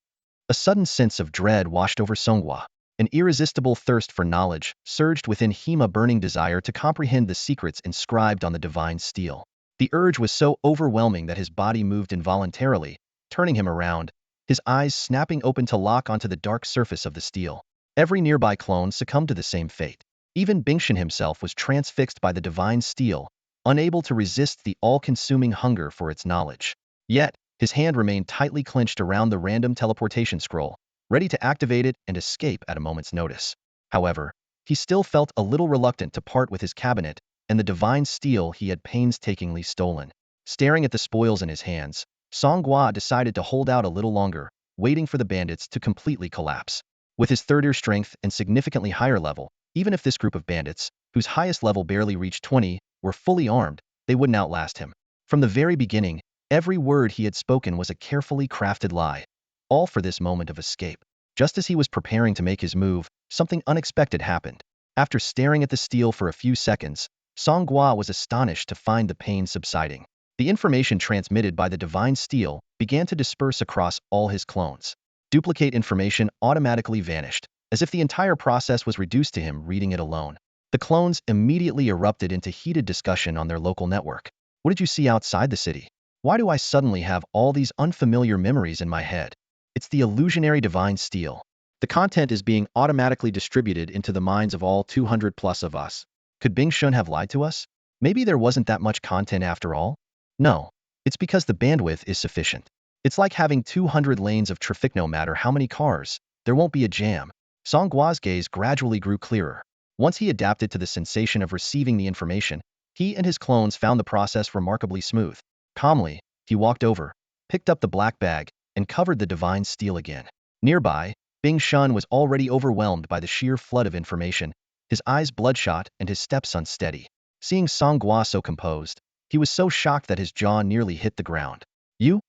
A sudden sense of dread washed over Song Gua. An irresistible thirst for knowledge surged within him, a burning desire to comprehend the secrets inscribed on the divine steel. The urge was so overwhelming that his body moved involuntarily, turning him around, his eyes snapping open to lock onto the dark surface of the steel. Every nearby clone succumbed to the same fate. Even Bingshan himself was transfixed by the divine steel, unable to resist the all-consuming hunger for its knowledge. Yet, his hand remained tightly clenched around the random teleportation scroll, ready to activate it and escape at a moment's notice. However, he still felt a little reluctant to part with his cabinet and the divine steel he had painstakingly stolen. Staring at the spoils in his hands, Song Gua decided to hold out a little longer, waiting for the bandits to completely collapse. With his third-tier strength and significantly higher level, even if this group of bandits, whose highest level barely reached 20, were fully armed, they wouldn't outlast him. From the very beginning, every word he had spoken was a carefully crafted lie, all for this moment of escape. Just as he was preparing to make his move, something unexpected happened. After staring at the steel for a few seconds, Song Gua was astonished to find the pain subsiding. The information transmitted by the divine steel began to disperse across all his clones. Duplicate information automatically vanished, as if the entire process was reduced to him reading it alone. The clones immediately erupted into heated discussion on their local network. "What did you see outside the city?" Why do I suddenly have all these unfamiliar memories in my head? It's the illusionary divine steel. The content is being automatically distributed into the minds of all 200 plus of us. Could Bing Shun have lied to us? Maybe there wasn't that much content after all? No. It's because the bandwidth is sufficient. It's like having 200 lanes of traffic. No matter how many cars, there won't be a jam. Song Gua's gaze gradually grew clearer. Once he adapted to the sensation of receiving the information, he and his clones found the process remarkably smooth. Calmly, he walked over, picked up the black bag, and covered the divine steel again. Nearby, Bing Shun was already overwhelmed by the sheer flood of information, his eyes bloodshot and his steps unsteady. Seeing Song Gua so composed, he was so shocked that his jaw nearly hit the ground. You?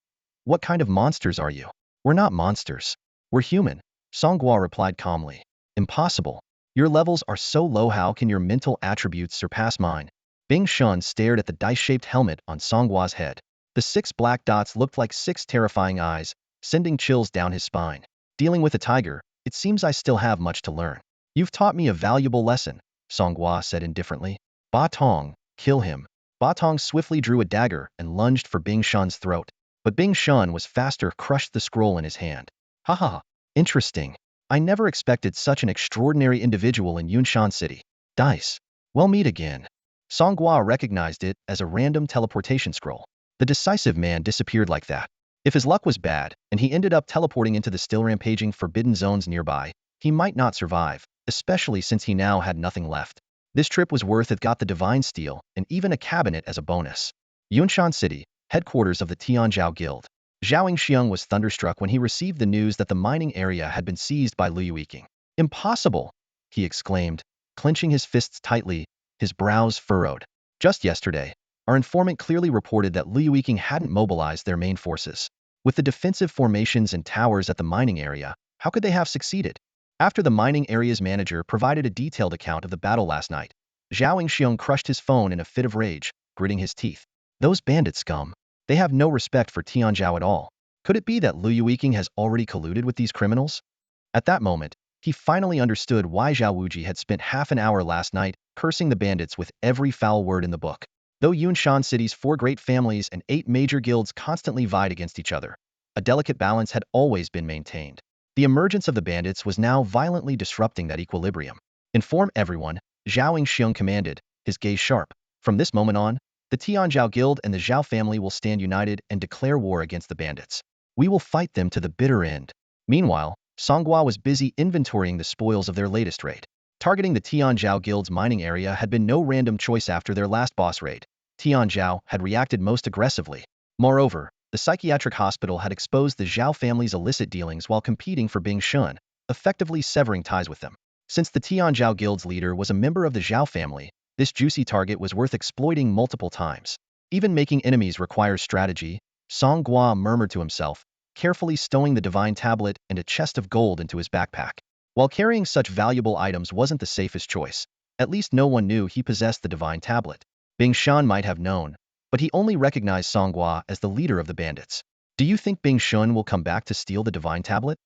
What kind of monsters are you? We're not monsters. We're human, Song Gua replied calmly. Impossible. Your levels are so low. How can your mental attributes surpass mine? Bing Shun stared at the dice-shaped helmet on Song Gua's head. The 6 black dots looked like 6 terrifying eyes, sending chills down his spine. Dealing with a tiger, it seems I still have much to learn. You've taught me a valuable lesson, Song Gua said indifferently. Ba Tong, kill him. Ba Tong swiftly drew a dagger and lunged for Bing Shun's throat. But Bing Shun was faster, crushed the scroll in his hand. Ha ha, interesting. I never expected such an extraordinary individual in Yunshan City. Dice. Well, meet again. Song Gua recognized it as a random teleportation scroll. The decisive man disappeared like that. If his luck was bad, and he ended up teleporting into the still rampaging forbidden zones nearby, he might not survive, especially since he now had nothing left. This trip was worth it. Got the divine steel, and even a cabinet as a bonus. Yunshan City, headquarters of the Tianzhao Guild. Zhao Yingxiang was thunderstruck when he received the news that the mining area had been seized by Liu Yiqing. Impossible! He exclaimed, clenching his fists tightly, his brows furrowed. Just yesterday, our informant clearly reported that Liu Yiqing hadn't mobilized their main forces. With the defensive formations and towers at the mining area, how could they have succeeded? After the mining area's manager provided a detailed account of the battle last night, Zhao Yingxiang crushed his phone in a fit of rage, gritting his teeth. Those bandit scum. They have no respect for Tianzhao at all. Could it be that Liu Yiqing has already colluded with these criminals? At that moment, he finally understood why Zhao Wuji had spent half an hour last night cursing the bandits with every foul word in the book. Though Yunshan City's 4 great families and 8 major guilds constantly vied against each other, a delicate balance had always been maintained. The emergence of the bandits was now violently disrupting that equilibrium. Inform everyone, Zhao Yingxiang commanded, his gaze sharp. From this moment on, the Tianzhao Guild and the Zhao family will stand united and declare war against the bandits. We will fight them to the bitter end. Meanwhile, Song Gua was busy inventorying the spoils of their latest raid. Targeting the Tianzhao Guild's mining area had been no random choice after their last boss raid. Tianzhao had reacted most aggressively. Moreover, the psychiatric hospital had exposed the Zhao family's illicit dealings while competing for Bing Shun, effectively severing ties with them. Since the Tianzhao Guild's leader was a member of the Zhao family, this juicy target was worth exploiting multiple times. Even making enemies requires strategy, Song Gua murmured to himself, carefully stowing the divine tablet and a chest of gold into his backpack. While carrying such valuable items wasn't the safest choice, at least no one knew he possessed the divine tablet. Bing Shun might have known, but he only recognized Song Gua as the leader of the bandits. Do you think Bing Shun will come back to steal the divine tablet?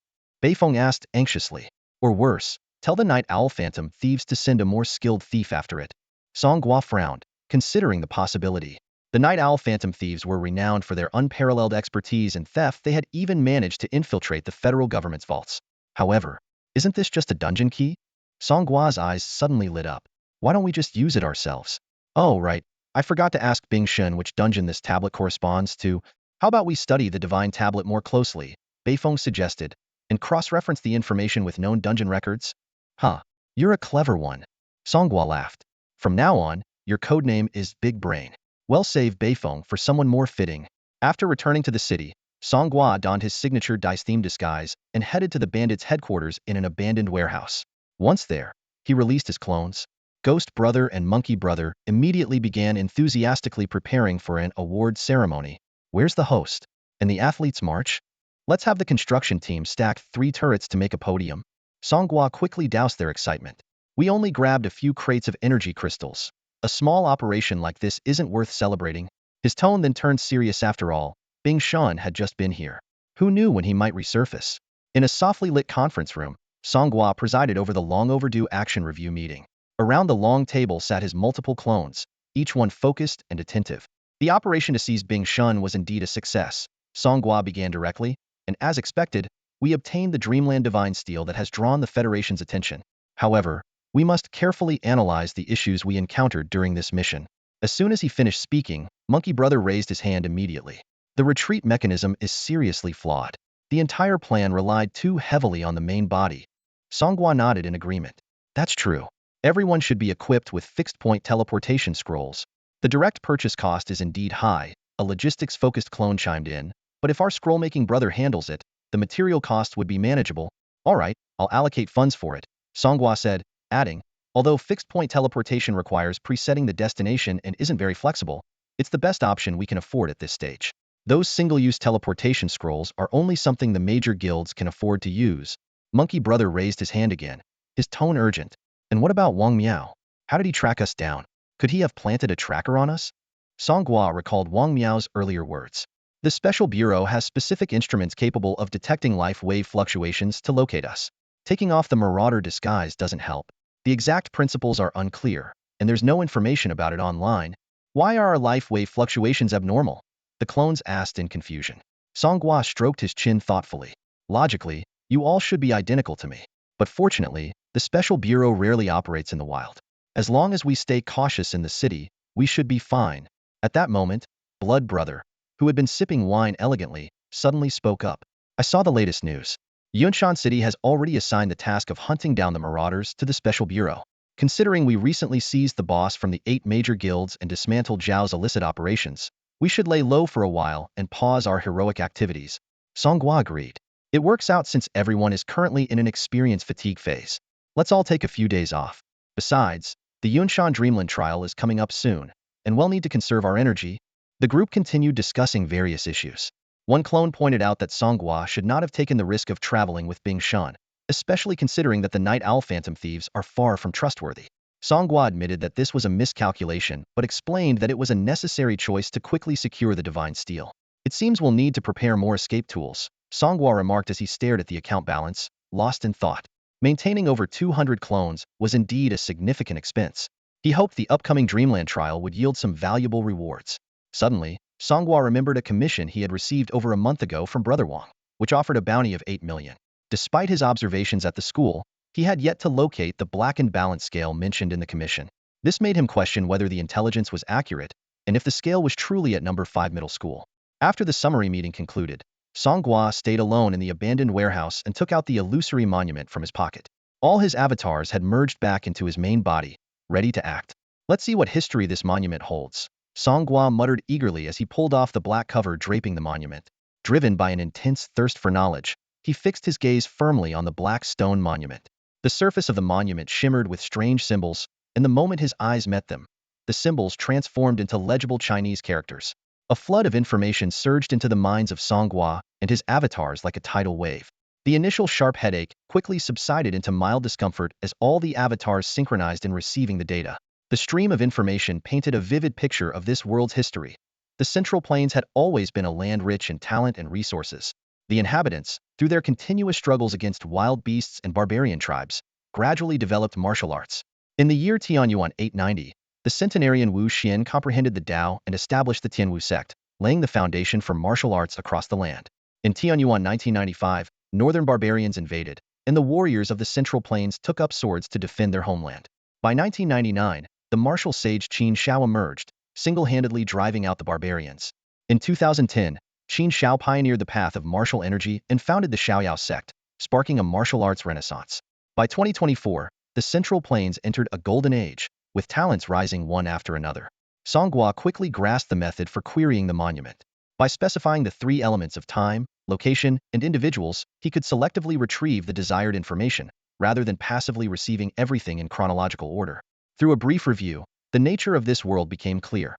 Beifeng asked anxiously. Or worse, tell the Night Owl Phantom thieves to send a more skilled thief after it. Song Gua frowned, considering the possibility. The Night Owl Phantom thieves were renowned for their unparalleled expertise in theft. They had even managed to infiltrate the federal government's vaults. However, isn't this just a dungeon key? Song Gua's eyes suddenly lit up. Why don't we just use it ourselves? Oh, right. I forgot to ask Bing Shun which dungeon this tablet corresponds to. How about we study the divine tablet more closely? Beifeng suggested, and cross-reference the information with known dungeon records? Huh. You're a clever one. Song Gua laughed. From now on, your codename is Big Brain. Well, save Beifeng for someone more fitting. After returning to the city, Song Gua donned his signature dice-themed disguise and headed to the bandits' headquarters in an abandoned warehouse. Once there, he released his clones. Ghost Brother and Monkey Brother immediately began enthusiastically preparing for an award ceremony. Where's the host? And the athletes' march? Let's have the construction team stack 3 turrets to make a podium. Song Gua quickly doused their excitement. We only grabbed a few crates of energy crystals. A small operation like this isn't worth celebrating. His tone then turned serious. After all, Bing Shun had just been here. Who knew when he might resurface? In a softly lit conference room, Song Gua presided over the long-overdue action review meeting. Around the long table sat his multiple clones, each one focused and attentive. The operation to seize Bing Shun was indeed a success. Song Gua began directly, and as expected, we obtained the Dreamland Divine Steel that has drawn the Federation's attention. However, we must carefully analyze the issues we encountered during this mission. As soon as he finished speaking, Monkey Brother raised his hand immediately. The retreat mechanism is seriously flawed. The entire plan relied too heavily on the main body. Song Gua nodded in agreement. That's true. Everyone should be equipped with fixed-point teleportation scrolls. The direct purchase cost is indeed high, a logistics-focused clone chimed in, but if our scroll-making brother handles it, the material cost would be manageable. All right, I'll allocate funds for it, Song Gua said, adding, although fixed-point teleportation requires presetting the destination and isn't very flexible, it's the best option we can afford at this stage. Those single-use teleportation scrolls are only something the major guilds can afford to use. Monkey Brother raised his hand again, his tone urgent. And what about Wong Meo? How did he track us down? Could he have planted a tracker on us? Song Gua recalled Wong Meo's earlier words. The Special Bureau has specific instruments capable of detecting life wave fluctuations to locate us. Taking off the marauder disguise doesn't help. The exact principles are unclear, and there's no information about it online. Why are our life wave fluctuations abnormal? The clones asked in confusion. Song Gua stroked his chin thoughtfully. Logically, you all should be identical to me. But fortunately, the Special Bureau rarely operates in the wild. As long as we stay cautious in the city, we should be fine. At that moment, Blood Brother, who had been sipping wine elegantly, suddenly spoke up. I saw the latest news. Yunshan City has already assigned the task of hunting down the marauders to the Special Bureau. Considering we recently seized the boss from the 8 major guilds and dismantled Zhao's illicit operations, we should lay low for a while and pause our heroic activities. Song Gua agreed. It works out since everyone is currently in an experience fatigue phase. Let's all take a few days off. Besides, the Yunshan Dreamland trial is coming up soon, and we'll need to conserve our energy. The group continued discussing various issues. One clone pointed out that Song Gua should not have taken the risk of traveling with Bing Shun, especially considering that the Night Owl Phantom thieves are far from trustworthy. Song Gua admitted that this was a miscalculation, but explained that it was a necessary choice to quickly secure the Divine Steel. It seems we'll need to prepare more escape tools, Song Gua remarked as he stared at the account balance, lost in thought. Maintaining over 200 clones was indeed a significant expense. He hoped the upcoming Dreamland trial would yield some valuable rewards. Suddenly, Song Gua remembered a commission he had received over a month ago from Brother Wong, which offered a bounty of 8 million. Despite his observations at the school, he had yet to locate the blackened balance scale mentioned in the commission. This made him question whether the intelligence was accurate, and if the scale was truly at number 5 middle school. After the summary meeting concluded, Song Gua stayed alone in the abandoned warehouse and took out the illusory monument from his pocket. All his avatars had merged back into his main body, ready to act. Let's see what history this monument holds. Song Gua muttered eagerly as he pulled off the black cover draping the monument. Driven by an intense thirst for knowledge, he fixed his gaze firmly on the black stone monument. The surface of the monument shimmered with strange symbols, and the moment his eyes met them, the symbols transformed into legible Chinese characters. A flood of information surged into the minds of Song Gua and his avatars like a tidal wave. The initial sharp headache quickly subsided into mild discomfort as all the avatars synchronized in receiving the data. The stream of information painted a vivid picture of this world's history. The Central Plains had always been a land rich in talent and resources. The inhabitants, through their continuous struggles against wild beasts and barbarian tribes, gradually developed martial arts. In the year Tianyuan 890, the centenarian Wu Xian comprehended the Tao and established the Tianwu sect, laying the foundation for martial arts across the land. In Tianyuan 1995, northern barbarians invaded, and the warriors of the Central Plains took up swords to defend their homeland. By 1999, the martial sage Qin Shao emerged, single-handedly driving out the barbarians. In 2010, Qin Shao pioneered the path of martial energy and founded the Xiaoyao sect, sparking a martial arts renaissance. By 2024, the Central Plains entered a golden age, with talents rising one after another. Song Gua quickly grasped the method for querying the monument. By specifying the 3 elements of time, location, and individuals, he could selectively retrieve the desired information, rather than passively receiving everything in chronological order. Through a brief review, the nature of this world became clear.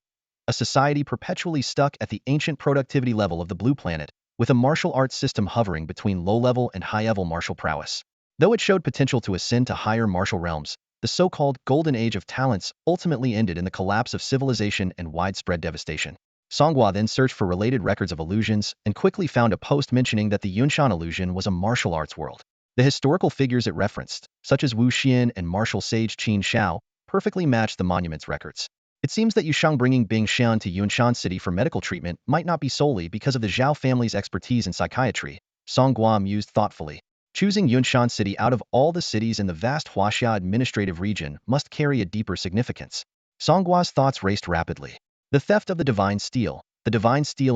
A society perpetually stuck at the ancient productivity level of the Blue Planet, with a martial arts system hovering between low-level and high-level martial prowess. Though it showed potential to ascend to higher martial realms, the so-called Golden Age of Talents ultimately ended in the collapse of civilization and widespread devastation. Song Gua then searched for related records of illusions and quickly found a post mentioning that the Yunshan illusion was a martial arts world. The historical figures it referenced, such as Wu Xian and martial sage Qin Shao, perfectly matched the monument's records. It seems that Yushang bringing Bing Xian to Yunshan City for medical treatment might not be solely because of the Zhao family's expertise in psychiatry, Song Gua mused thoughtfully. Choosing Yunshan City out of all the cities in the vast Huaxia administrative region must carry a deeper significance. Song Gua's thoughts raced rapidly. The theft of the divine steel in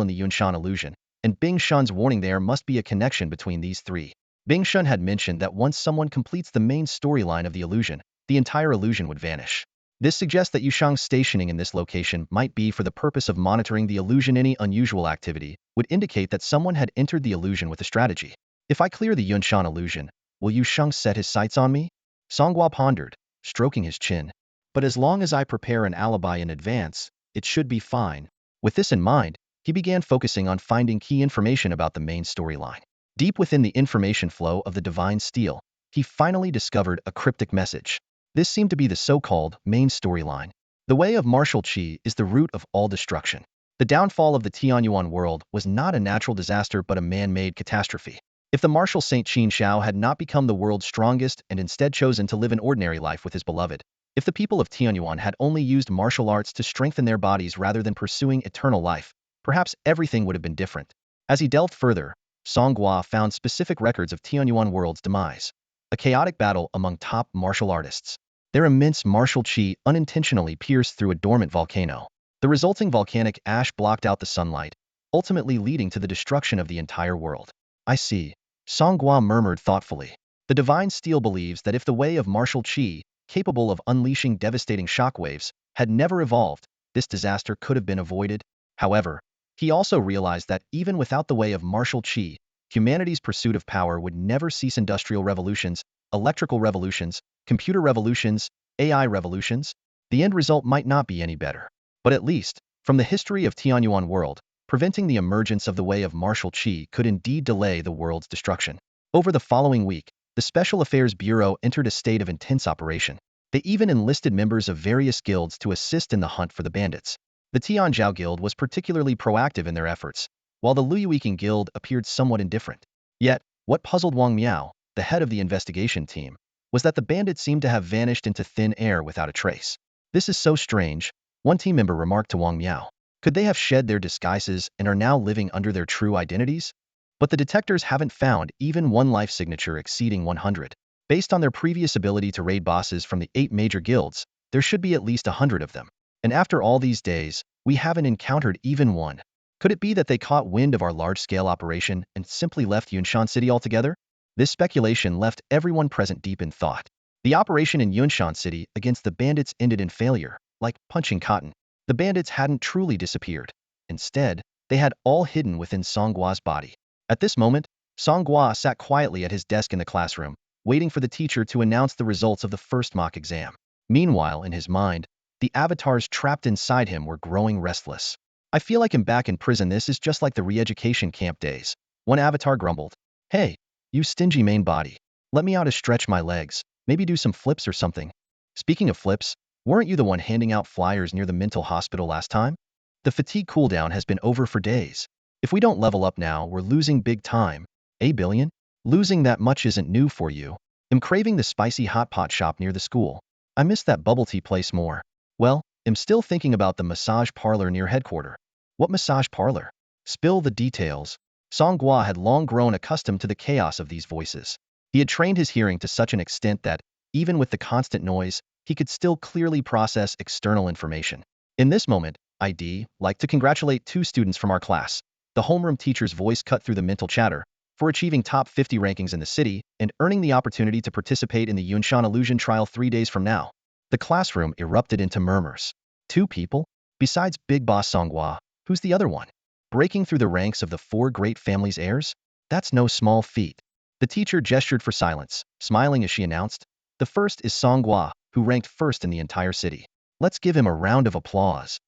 the Yunshan illusion, and Bing Shan's warning there must be a connection between these three. Bing Shan had mentioned that once someone completes the main storyline of the illusion, the entire illusion would vanish. This suggests that Yushang's stationing in this location might be for the purpose of monitoring the illusion. Any unusual activity would indicate that someone had entered the illusion with a strategy. If I clear the Yunshan illusion, will Yushang set his sights on me? Song Gua pondered, stroking his chin. But as long as I prepare an alibi in advance, it should be fine. With this in mind, he began focusing on finding key information about the main storyline. Deep within the information flow of the divine steel, he finally discovered a cryptic message. This seemed to be the so-called main storyline. The way of martial qi is the root of all destruction. The downfall of the Tianyuan world was not a natural disaster but a man-made catastrophe. If the martial Saint Qin Shao had not become the world's strongest and instead chosen to live an ordinary life with his beloved, if the people of Tianyuan had only used martial arts to strengthen their bodies rather than pursuing eternal life, perhaps everything would have been different. As he delved further, Song Gua found specific records of Tianyuan world's demise. A chaotic battle among top martial artists. Their immense martial qi unintentionally pierced through a dormant volcano. The resulting volcanic ash blocked out the sunlight, ultimately leading to the destruction of the entire world. I see. Song Gua murmured thoughtfully. The divine steel believes that if the way of martial qi, capable of unleashing devastating shockwaves, had never evolved, this disaster could have been avoided. However, he also realized that even without the way of martial qi, humanity's pursuit of power would never cease. Industrial revolutions, electrical revolutions, computer revolutions, AI revolutions, the end result might not be any better. But at least, from the history of Tianyuan world, preventing the emergence of the way of martial qi could indeed delay the world's destruction. Over the following week, the Special Affairs Bureau entered a state of intense operation. They even enlisted members of various guilds to assist in the hunt for the bandits. The Tianzhao Guild was particularly proactive in their efforts, while the Luyuiqing Guild appeared somewhat indifferent. Yet, what puzzled Wong Meo, the head of the investigation team, was that the bandits seemed to have vanished into thin air without a trace. This is so strange, one team member remarked to Wong Meo. Could they have shed their disguises and are now living under their true identities? But the detectors haven't found even one life signature exceeding 100. Based on their previous ability to raid bosses from the 8 major guilds, there should be at least 100 of them. And after all these days, we haven't encountered even one. Could it be that they caught wind of our large-scale operation and simply left Yunshan City altogether? This speculation left everyone present deep in thought. The operation in Yunshan City against the bandits ended in failure, like punching cotton. The bandits hadn't truly disappeared. Instead, they had all hidden within Song Gua's body. At this moment, Song Gua sat quietly at his desk in the classroom, waiting for the teacher to announce the results of the first mock exam. Meanwhile, in his mind, the avatars trapped inside him were growing restless. I feel like I'm back in prison. This is just like the re-education camp days. One avatar grumbled. Hey, you stingy main body. Let me out to stretch my legs. Maybe do some flips or something. Speaking of flips, weren't you the one handing out flyers near the mental hospital last time? The fatigue cooldown has been over for days. If we don't level up now, we're losing big time. Billion? Losing that much isn't new for you. I'm craving the spicy hot pot shop near the school. I miss that bubble tea place more. Well, I'm still thinking about the massage parlor near headquarters. What massage parlor? Spill the details. Song Gua had long grown accustomed to the chaos of these voices. He had trained his hearing to such an extent that, even with the constant noise, he could still clearly process external information. In this moment, I'd like to congratulate 2 students from our class. The homeroom teacher's voice cut through the mental chatter, for achieving top 50 rankings in the city and earning the opportunity to participate in the Yunshan Illusion trial 3 days from now. The classroom erupted into murmurs. 2 people? Besides Big Boss Song Gua, who's the other one? Breaking through the ranks of the 4 great families' heirs? That's no small feat. The teacher gestured for silence, smiling as she announced, the first is Song Gua, who ranked first in the entire city. Let's give him a round of applause.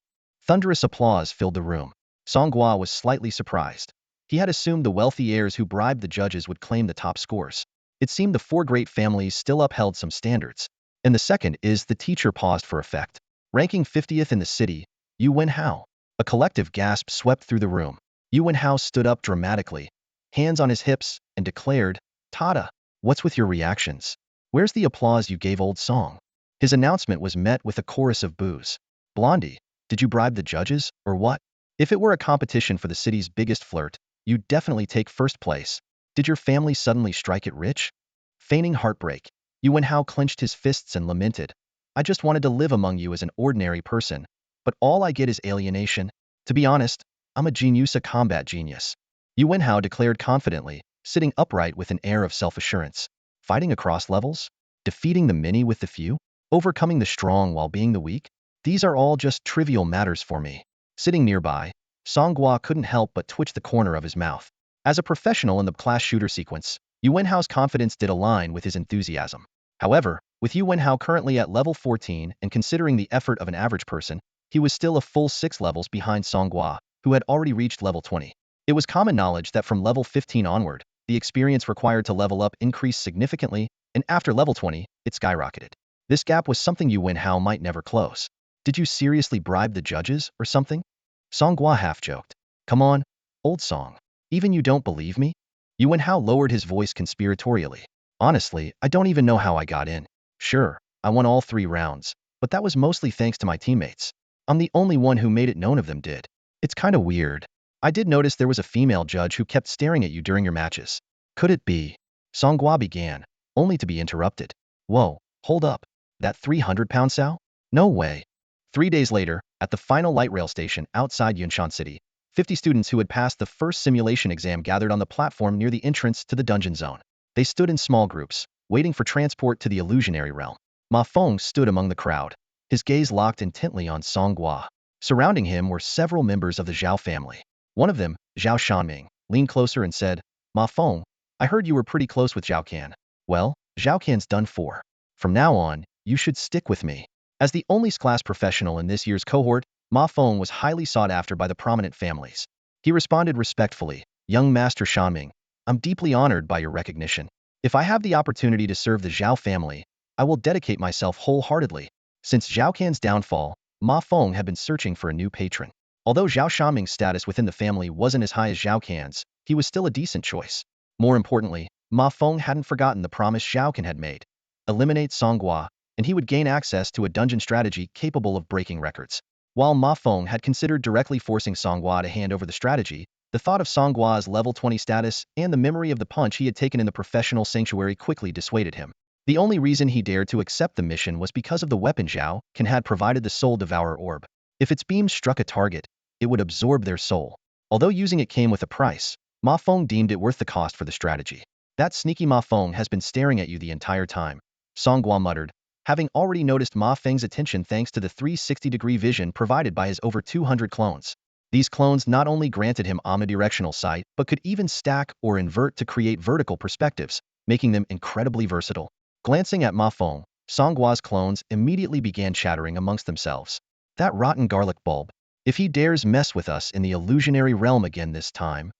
Thunderous applause filled the room. Song Gua was slightly surprised. He had assumed the wealthy heirs who bribed the judges would claim the top scores. It seemed the 4 great families still upheld some standards. And the second is the teacher paused for effect. Ranking 50th in the city, Yuan Hao. A collective gasp swept through the room. Yuan Hao stood up dramatically, hands on his hips, and declared, Tada, what's with your reactions? Where's the applause you gave old Song? His announcement was met with a chorus of boos. Blondie, did you bribe the judges, or what? If it were a competition for the city's biggest flirt, you'd definitely take first place. Did your family suddenly strike it rich? Feigning heartbreak, Yuan Hao clenched his fists and lamented. I just wanted to live among you as an ordinary person, but all I get is alienation. To be honest, I'm a genius, a combat genius. Yuan Hao declared confidently, sitting upright with an air of self-assurance. Fighting across levels? Defeating the many with the few? Overcoming the strong while being the weak? These are all just trivial matters for me. Sitting nearby, Song Gua couldn't help but twitch the corner of his mouth. As a professional in the class shooter sequence, Yuan Hao's confidence did align with his enthusiasm. However, with Yuan Hao currently at level 14 and considering the effort of an average person, he was still a full 6 levels behind Song Gua, who had already reached level 20. It was common knowledge that from level 15 onward, the experience required to level up increased significantly, and after level 20, it skyrocketed. This gap was something Yuan Hao might never close. Did you seriously bribe the judges, or something? Song Gua half-joked. Come on, old song. Even you don't believe me? Yuan Hao lowered his voice conspiratorially. Honestly, I don't even know how I got in. Sure, I won all 3 rounds, but that was mostly thanks to my teammates. I'm the only one who made it known of them did. It's kinda weird. I did notice there was a female judge who kept staring at you during your matches. Could it be? Song Gua began, only to be interrupted. Whoa, hold up. That 300-pound sow? No way. 3 days later, at the final light rail station outside Yunshan City, 50 students who had passed the first simulation exam gathered on the platform near the entrance to the dungeon zone. They stood in small groups, waiting for transport to the illusionary realm. Mafong stood among the crowd, his gaze locked intently on Song Gua. Surrounding him were several members of the Zhao family. One of them, Zhao Shanming, leaned closer and said, Mafong, I heard you were pretty close with Zhao Kan. Well, Zhao Kan's done for. From now on, you should stick with me. As the only class professional in this year's cohort, Ma Feng was highly sought after by the prominent families. He responded respectfully, Young Master Shanming, I'm deeply honored by your recognition. If I have the opportunity to serve the Zhao family, I will dedicate myself wholeheartedly. Since Zhao Kan's downfall, Ma Feng had been searching for a new patron. Although Zhao Shanming's status within the family wasn't as high as Zhao Kan's, he was still a decent choice. More importantly, Ma Feng hadn't forgotten the promise Zhao Kan had made. Eliminate Song Gua, and he would gain access to a dungeon strategy capable of breaking records. While Ma Feng had considered directly forcing Song Gua to hand over the strategy, the thought of Song Gua's level 20 status and the memory of the punch he had taken in the professional sanctuary quickly dissuaded him. The only reason he dared to accept the mission was because of the weapon Zhao Kan had provided, the Soul Devourer Orb. If its beam struck a target, it would absorb their soul. Although using it came with a price, Ma Feng deemed it worth the cost for the strategy. That sneaky Ma Feng has been staring at you the entire time, Song Gua muttered, having already noticed Ma Feng's attention thanks to the 360-degree vision provided by his over 200 clones. These clones not only granted him omnidirectional sight, but could even stack or invert to create vertical perspectives, making them incredibly versatile. Glancing at Ma Feng, Song Gua's clones immediately began chattering amongst themselves. That rotten garlic bulb. If he dares mess with us in the illusionary realm again this time,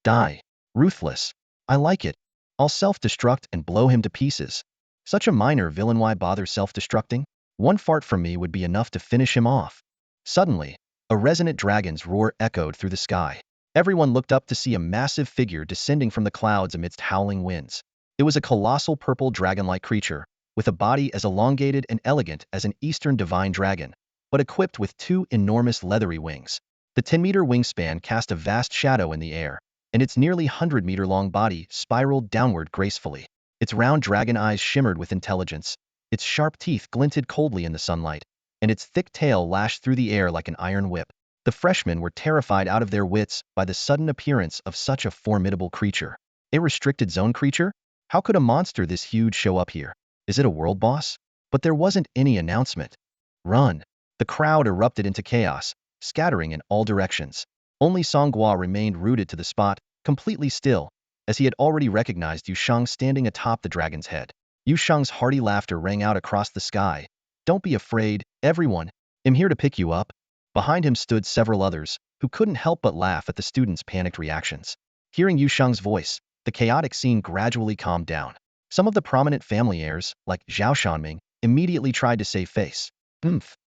die. Ruthless. I like it. I'll self-destruct and blow him to pieces. Such a minor villain, why bother self-destructing? One fart from me would be enough to finish him off. Suddenly, a resonant dragon's roar echoed through the sky. Everyone looked up to see a massive figure descending from the clouds amidst howling winds. It was a colossal purple dragon-like creature, with a body as elongated and elegant as an Eastern divine dragon, but equipped with 2 enormous leathery wings. The 10-meter wingspan cast a vast shadow in the air, and its nearly 100-meter-long body spiraled downward gracefully. Its round dragon eyes shimmered with intelligence, its sharp teeth glinted coldly in the sunlight, and its thick tail lashed through the air like an iron whip. The freshmen were terrified out of their wits by the sudden appearance of such a formidable creature. A restricted zone creature? How could a monster this huge show up here? Is it a world boss? But there wasn't any announcement. Run! The crowd erupted into chaos, scattering in all directions. Only Song Gua remained rooted to the spot, completely still, as he had already recognized Yu Shang standing atop the dragon's head. Yu Shang's hearty laughter rang out across the sky. Don't be afraid, everyone. I'm here to pick you up. Behind him stood several others, who couldn't help but laugh at the students' panicked reactions. Hearing Yu Shang's voice, the chaotic scene gradually calmed down. Some of the prominent family heirs, like Zhao Shanming, immediately tried to save face.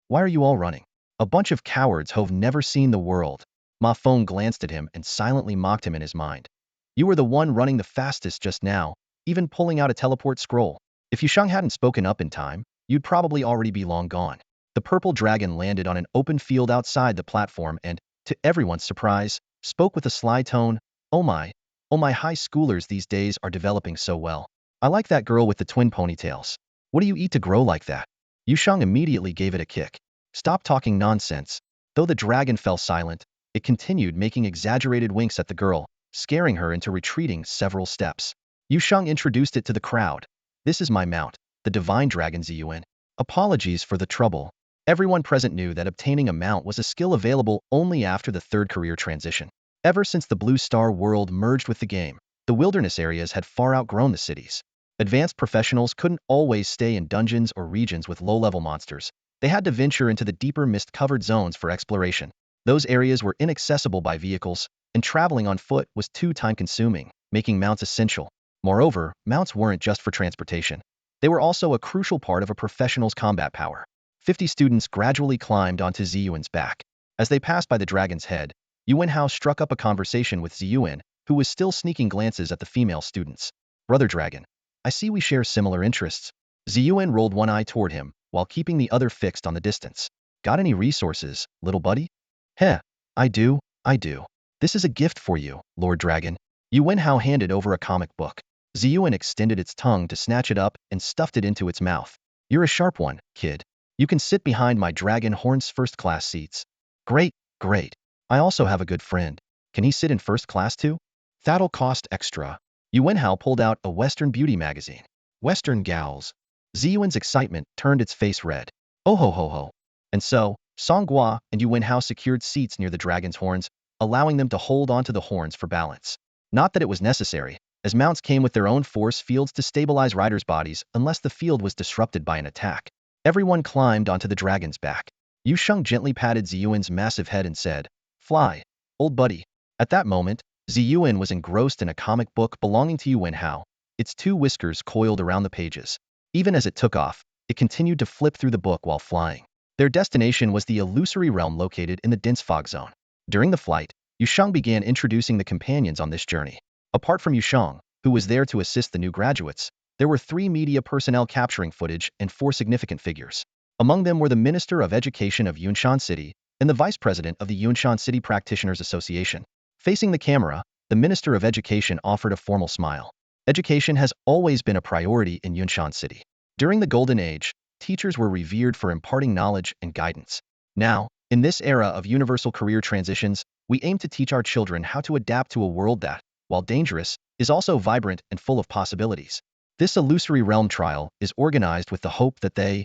Why are you all running? A bunch of cowards who've never seen the world. Ma Feng glanced at him and silently mocked him in his mind. You were the one running the fastest just now, even pulling out a teleport scroll. If Yushang hadn't spoken up in time, you'd probably already be long gone. The purple dragon landed on an open field outside the platform and, to everyone's surprise, spoke with a sly tone. Oh my, high schoolers these days are developing so well. I like that girl with the twin ponytails. What do you eat to grow like that? Yushang immediately gave it a kick. Stop talking nonsense. Though the dragon fell silent, it continued making exaggerated winks at the girl, scaring her into retreating several steps. Yushang introduced it to the crowd. This is my mount, the divine dragon Ziyuan. Apologies for the trouble. Everyone present knew that obtaining a mount was a skill available only after the third career transition. Ever since the Blue Star world merged with the game, the wilderness areas had far outgrown the cities. Advanced professionals couldn't always stay in dungeons or regions with low-level monsters. They had to venture into the deeper mist-covered zones for exploration. Those areas were inaccessible by vehicles, and traveling on foot was too time-consuming, making mounts essential. Moreover, mounts weren't just for transportation. They were also a crucial part of a professional's combat power. 50 students gradually climbed onto Ziyuan's back. As they passed by the dragon's head, Yuan Hao struck up a conversation with Ziyuan, who was still sneaking glances at the female students. Brother Dragon, I see we share similar interests. Ziyuan rolled one eye toward him, while keeping the other fixed on the distance. Got any resources, little buddy? Heh, I do. This is a gift for you, Lord Dragon. Yuan Hao handed over a comic book. Ziyuan extended its tongue to snatch it up and stuffed it into its mouth. You're a sharp one, kid. You can sit behind my dragon horn's first-class seats. Great. I also have a good friend. Can he sit in first class too? That'll cost extra. Yuan Hao pulled out a Western beauty magazine. Western gals. Ziyuan's excitement turned its face red. Oh ho. And so, Song Gua and Yuan Hao secured seats near the dragon's horns, allowing them to hold onto the horns for balance. Not that it was necessary, as mounts came with their own force fields to stabilize riders' bodies unless the field was disrupted by an attack. Everyone climbed onto the dragon's back. Yusheng gently patted Ziyuan's massive head and said, Fly, old buddy. At that moment, Ziyuan was engrossed in a comic book belonging to Yuan Hao, its two whiskers coiled around the pages. Even as it took off, it continued to flip through the book while flying. Their destination was the illusory realm located in the dense fog zone. During the flight, Yusheng began introducing the companions on this journey. Apart from Yusheng, who was there to assist the new graduates, there were 3 media personnel capturing footage and 4 significant figures. Among them were the Minister of Education of Yunshan City and the Vice President of the Yunshan City Practitioners Association. Facing the camera, the Minister of Education offered a formal smile. Education has always been a priority in Yunshan City. During the Golden Age, teachers were revered for imparting knowledge and guidance. Now, in this era of universal career transitions, we aim to teach our children how to adapt to a world that, while dangerous, is also vibrant and full of possibilities. This illusory realm trial is organized with the hope that a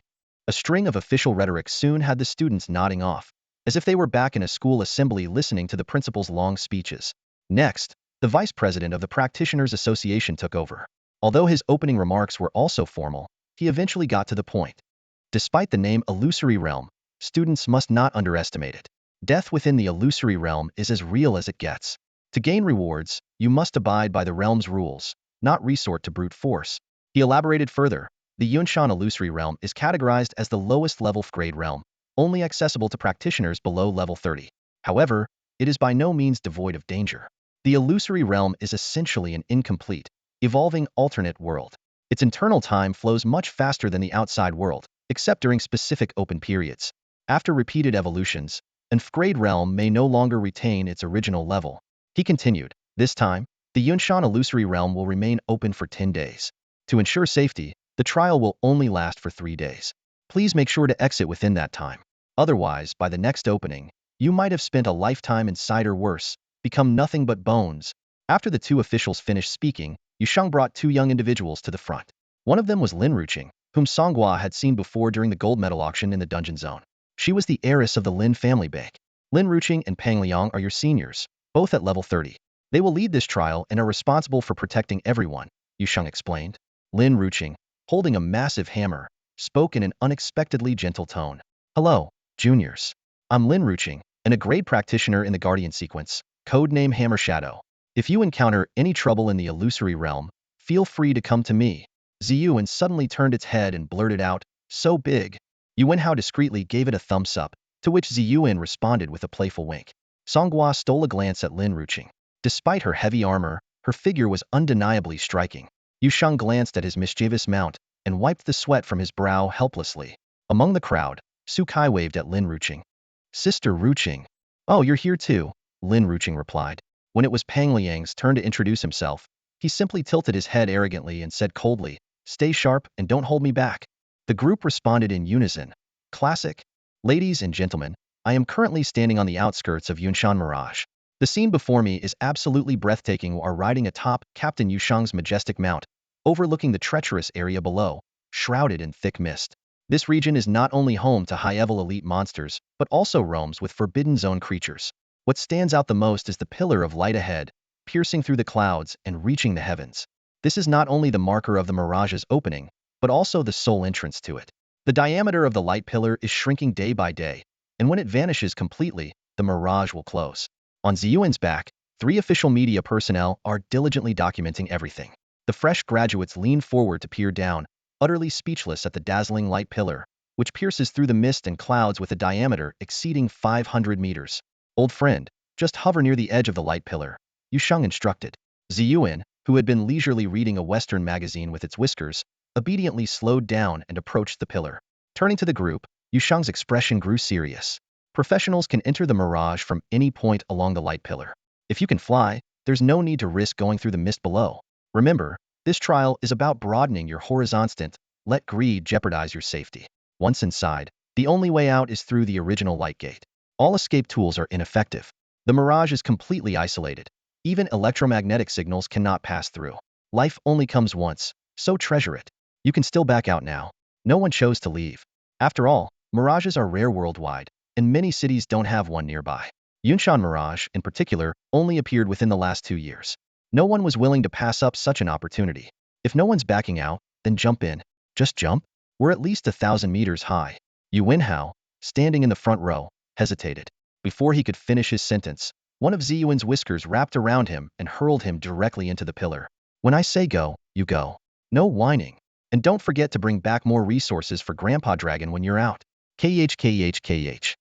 string of official rhetoric soon had the students nodding off, as if they were back in a school assembly listening to the principal's long speeches. Next, the vice president of the Practitioners Association took over. Although his opening remarks were also formal, he eventually got to the point. Despite the name Illusory Realm, students must not underestimate it. Death within the illusory realm is as real as it gets. To gain rewards, you must abide by the realm's rules, not resort to brute force. He elaborated further. The Yunshan illusory realm is categorized as the lowest level grade realm, only accessible to practitioners below level 30. However, it is by no means devoid of danger. The illusory realm is essentially an incomplete, evolving alternate world. Its internal time flows much faster than the outside world, except during specific open periods. After repeated evolutions, an F-grade realm may no longer retain its original level. He continued, this time, the Yunshan illusory realm will remain open for 10 days. To ensure safety, the trial will only last for 3 days. Please make sure to exit within that time. Otherwise, by the next opening, you might have spent a lifetime inside or worse, become nothing but bones. After the 2 officials finished speaking, Yusheng brought 2 young individuals to the front. One of them was Lin Ruqing, whom Song Gua had seen before during the gold medal auction in the dungeon zone. She was the heiress of the Lin family bank. Lin Ruqing and Pang Liang are your seniors, both at level 30. They will lead this trial and are responsible for protecting everyone, Yusheng explained. Lin Ruqing, holding a massive hammer, spoke in an unexpectedly gentle tone. Hello, juniors. I'm Lin Ruqing, and a grade practitioner in the Guardian sequence, codename Hammer Shadow. If you encounter any trouble in the illusory realm, feel free to come to me. Ziyuan suddenly turned its head and blurted out, so big. Yuan Hao discreetly gave it a thumbs up, to which Ziyuan responded with a playful wink. Song Gua stole a glance at Lin Ruqing. Despite her heavy armor, her figure was undeniably striking. Yusheng glanced at his mischievous mount and wiped the sweat from his brow helplessly. Among the crowd, Su Kai waved at Lin Ruching. Sister Ruching. Oh, you're here too, Lin Ruching replied. When it was Pang Liang's turn to introduce himself, he simply tilted his head arrogantly and said coldly, "Stay sharp and don't hold me back." The group responded in unison. Classic. Ladies and gentlemen, I am currently standing on the outskirts of Yunshan Mirage. The scene before me is absolutely breathtaking while riding atop Captain Yushang's majestic mount, overlooking the treacherous area below, shrouded in thick mist. This region is not only home to high-level elite monsters, but also roams with forbidden zone creatures. What stands out the most is the pillar of light ahead, piercing through the clouds and reaching the heavens. This is not only the marker of the Mirage's opening, but also the sole entrance to it. The diameter of the light pillar is shrinking day by day, and when it vanishes completely, the Mirage will close. On Ziyuan's back, 3 official media personnel are diligently documenting everything. The fresh graduates lean forward to peer down, utterly speechless at the dazzling light pillar, which pierces through the mist and clouds with a diameter exceeding 500 meters. Old friend, just hover near the edge of the light pillar, Yushang instructed. Ziyuan, who had been leisurely reading a Western magazine with its whiskers, obediently slowed down and approached the pillar. Turning to the group, Yushang's expression grew serious. Professionals can enter the Mirage from any point along the light pillar. If you can fly, there's no need to risk going through the mist below. Remember, this trial is about broadening your horizon. Let greed jeopardize your safety. Once inside, the only way out is through the original light gate. All escape tools are ineffective. The Mirage is completely isolated. Even electromagnetic signals cannot pass through. Life only comes once, so treasure it. You can still back out now. No one chose to leave. After all, mirages are rare worldwide, and many cities don't have one nearby. Yunshan Mirage, in particular, only appeared within the last 2 years. No one was willing to pass up such an opportunity. If no one's backing out, then jump in. Just jump? We're at least 1,000 meters high. Yuan Hao, standing in the front row, hesitated. Before he could finish his sentence, one of Ziyuan's whiskers wrapped around him and hurled him directly into the pillar. When I say go, you go. No whining. And don't forget to bring back more resources for Grandpa Dragon when you're out. KH.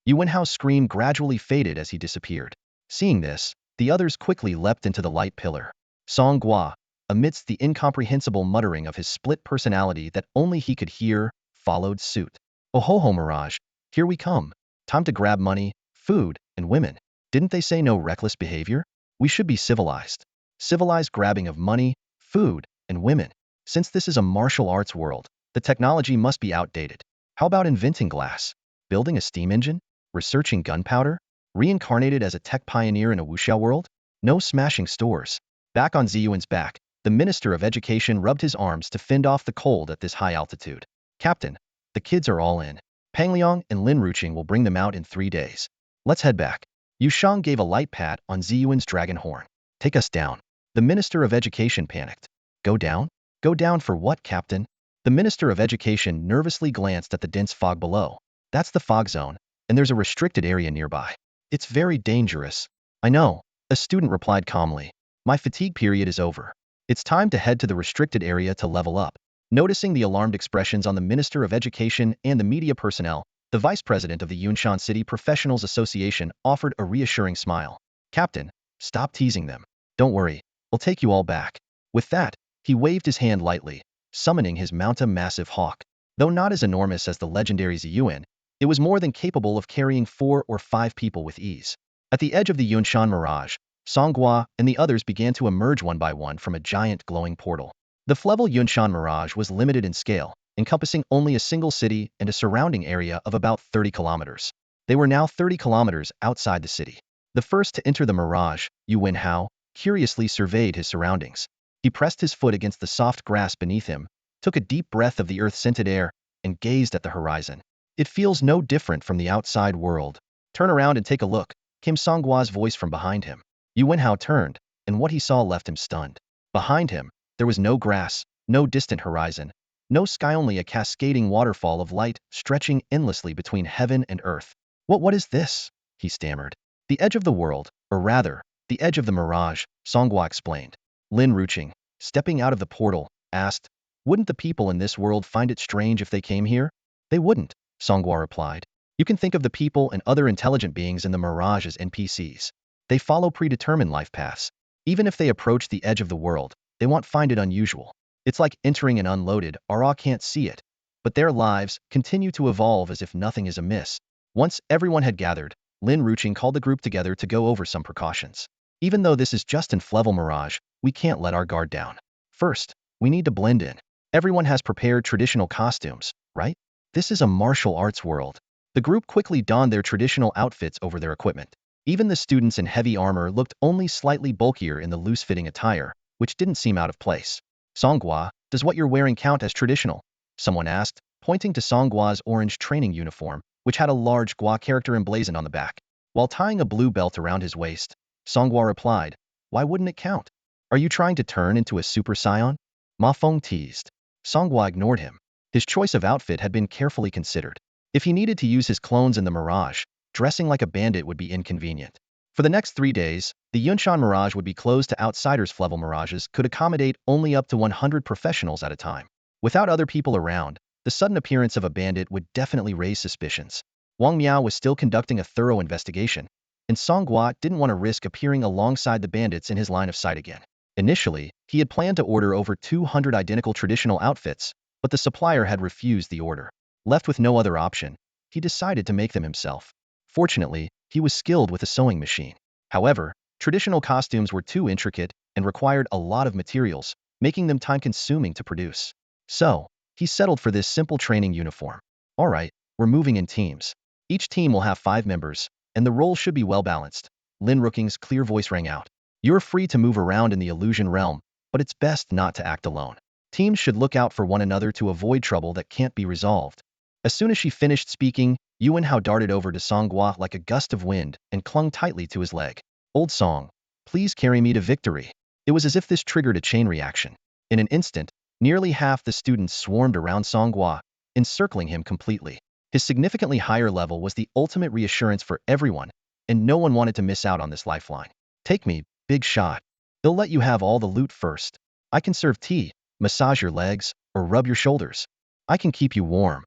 Yuan Hao's scream gradually faded as he disappeared. Seeing this, the others quickly leapt into the light pillar. Song Gua, amidst the incomprehensible muttering of his split personality that only he could hear, followed suit. Oh ho ho Mirage, here we come. Time to grab money, food, and women. Didn't they say no reckless behavior? We should be civilized. Civilized grabbing of money, food, and women. Since this is a martial arts world, the technology must be outdated. How about inventing glass? Building a steam engine? Researching gunpowder? Reincarnated as a tech pioneer in a wuxia world? No smashing stores. Back on Ziyuan's back, the Minister of Education rubbed his arms to fend off the cold at this high altitude. Captain, the kids are all in. Pang Liang and Lin Ruching will bring them out in 3 days. Let's head back. Yushang gave a light pat on Ziyuan's dragon horn. Take us down. The Minister of Education panicked. Go down? Go down for what, Captain? The Minister of Education nervously glanced at the dense fog below. That's the fog zone, and there's a restricted area nearby. It's very dangerous. I know, a student replied calmly. My fatigue period is over. It's time to head to the restricted area to level up. Noticing the alarmed expressions on the Minister of Education and the media personnel, the Vice President of the Yunshan City Professionals Association offered a reassuring smile. Captain, stop teasing them. Don't worry, we'll take you all back. With that, he waved his hand lightly, summoning his Mounta massive hawk. Though not as enormous as the legendary Ziyuan, it was more than capable of carrying 4 or 5 people with ease. At the edge of the Yunshan Mirage, Song Gua and the others began to emerge one by one from a giant glowing portal. The Flevel Yunshan Mirage was limited in scale, encompassing only a single city and a surrounding area of about 30 kilometers. They were now 30 kilometers outside the city. The first to enter the Mirage, Yuan Hao, curiously surveyed his surroundings. He pressed his foot against the soft grass beneath him, took a deep breath of the earth-scented air, and gazed at the horizon. It feels no different from the outside world. Turn around and take a look, came Song Gua's voice from behind him. Yuan Hao turned, and what he saw left him stunned. Behind him, there was no grass, no distant horizon, no sky, only a cascading waterfall of light stretching endlessly between heaven and earth. What is this? He stammered. The edge of the world, or rather, the edge of the Mirage, Song Gua explained. Lin Ruching, stepping out of the portal, asked, wouldn't the people in this world find it strange if they came here? They wouldn't, Song Gua replied. You can think of the people and other intelligent beings in the Mirage as NPCs. They follow predetermined life paths. Even if they approach the edge of the world, they won't find it unusual. It's like entering an unloaded RA can't see it. but their lives continue to evolve as if nothing is amiss. Once everyone had gathered, Lin Ruching called the group together to go over some precautions. Even though this is just an Flevel Mirage, we can't let our guard down. First, we need to blend in. Everyone has prepared traditional costumes, right? This is a martial arts world. The group quickly donned their traditional outfits over their equipment. Even the students in heavy armor looked only slightly bulkier in the loose-fitting attire, which didn't seem out of place. Song Gua, does what you're wearing count as traditional? Someone asked, pointing to Song Gua's orange training uniform, which had a large Gua character emblazoned on the back. While tying a blue belt around his waist, Song Gua replied, "Why wouldn't it count? Are you trying to turn into a Super Saiyan?" Mafong teased. Song Gua ignored him. His choice of outfit had been carefully considered. If he needed to use his clones in the Mirage, dressing like a bandit would be inconvenient. For the next 3 days, the Yunshan Mirage would be closed to outsiders. Flevel Mirages could accommodate only up to 100 professionals at a time. Without other people around, the sudden appearance of a bandit would definitely raise suspicions. Wong Meo was still conducting a thorough investigation, and Song Gua didn't want to risk appearing alongside the bandits in his line of sight again. Initially, he had planned to order over 200 identical traditional outfits, but the supplier had refused the order. Left with no other option, he decided to make them himself. Fortunately, he was skilled with a sewing machine. However, traditional costumes were too intricate and required a lot of materials, making them time-consuming to produce. So, he settled for this simple training uniform. Alright, we're moving in teams. Each team will have 5 members, and the roles should be well-balanced. Lin Ruching's clear voice rang out. You're free to move around in the illusion realm, but it's best not to act alone. Teams should look out for one another to avoid trouble that can't be resolved. As soon as she finished speaking, Yuan Hao darted over to Song Gua like a gust of wind and clung tightly to his leg. Old Song, please carry me to victory. It was as if this triggered a chain reaction. In an instant, nearly half the students swarmed around Song Gua, encircling him completely. His significantly higher level was the ultimate reassurance for everyone, and no one wanted to miss out on this lifeline. Take me, big shot. They'll let you have all the loot first. I can serve tea, massage your legs, or rub your shoulders. I can keep you warm.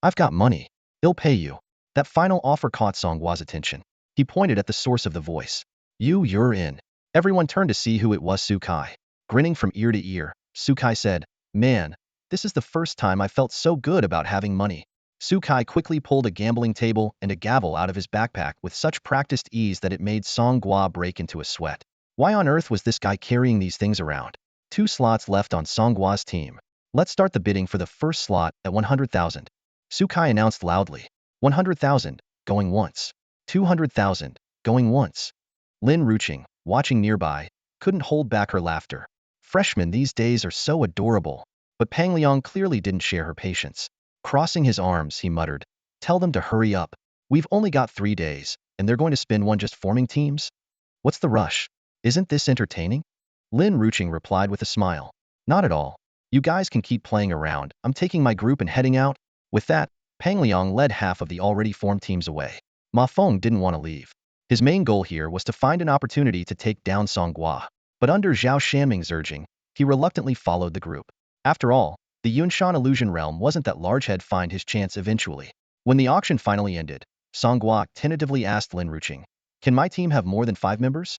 I've got money. They'll pay you. That final offer caught Song Gua's attention. He pointed at the source of the voice. You're in. Everyone turned to see who it was. Sukai. Grinning from ear to ear, Sukai said, Man, this is the first time I felt so good about having money. Sukai quickly pulled a gambling table and a gavel out of his backpack with such practiced ease that it made Song Gua break into a sweat. Why on earth was this guy carrying these things around? 2 slots left on Song Gua's team. Let's start the bidding for the first slot at 100,000. Sukai announced loudly. 100,000, going once. 200,000, going once. Lin Ruching, watching nearby, couldn't hold back her laughter. Freshmen these days are so adorable. But Pang Liang clearly didn't share her patience. Crossing his arms, he muttered, Tell them to hurry up. We've only got 3 days, and they're going to spend one just forming teams? What's the rush? Isn't this entertaining? Lin Ruching replied with a smile. Not at all. You guys can keep playing around. I'm taking my group and heading out. With that, Pang Liang led half of the already formed teams away. Mafong didn't want to leave. His main goal here was to find an opportunity to take down Song Gua. But under Zhao Shanming's urging, he reluctantly followed the group. After all, the Yunshan illusion realm wasn't that large. He'd find his chance eventually. When the auction finally ended, Song Gua tentatively asked Lin Ruching, Can my team have more than 5 members?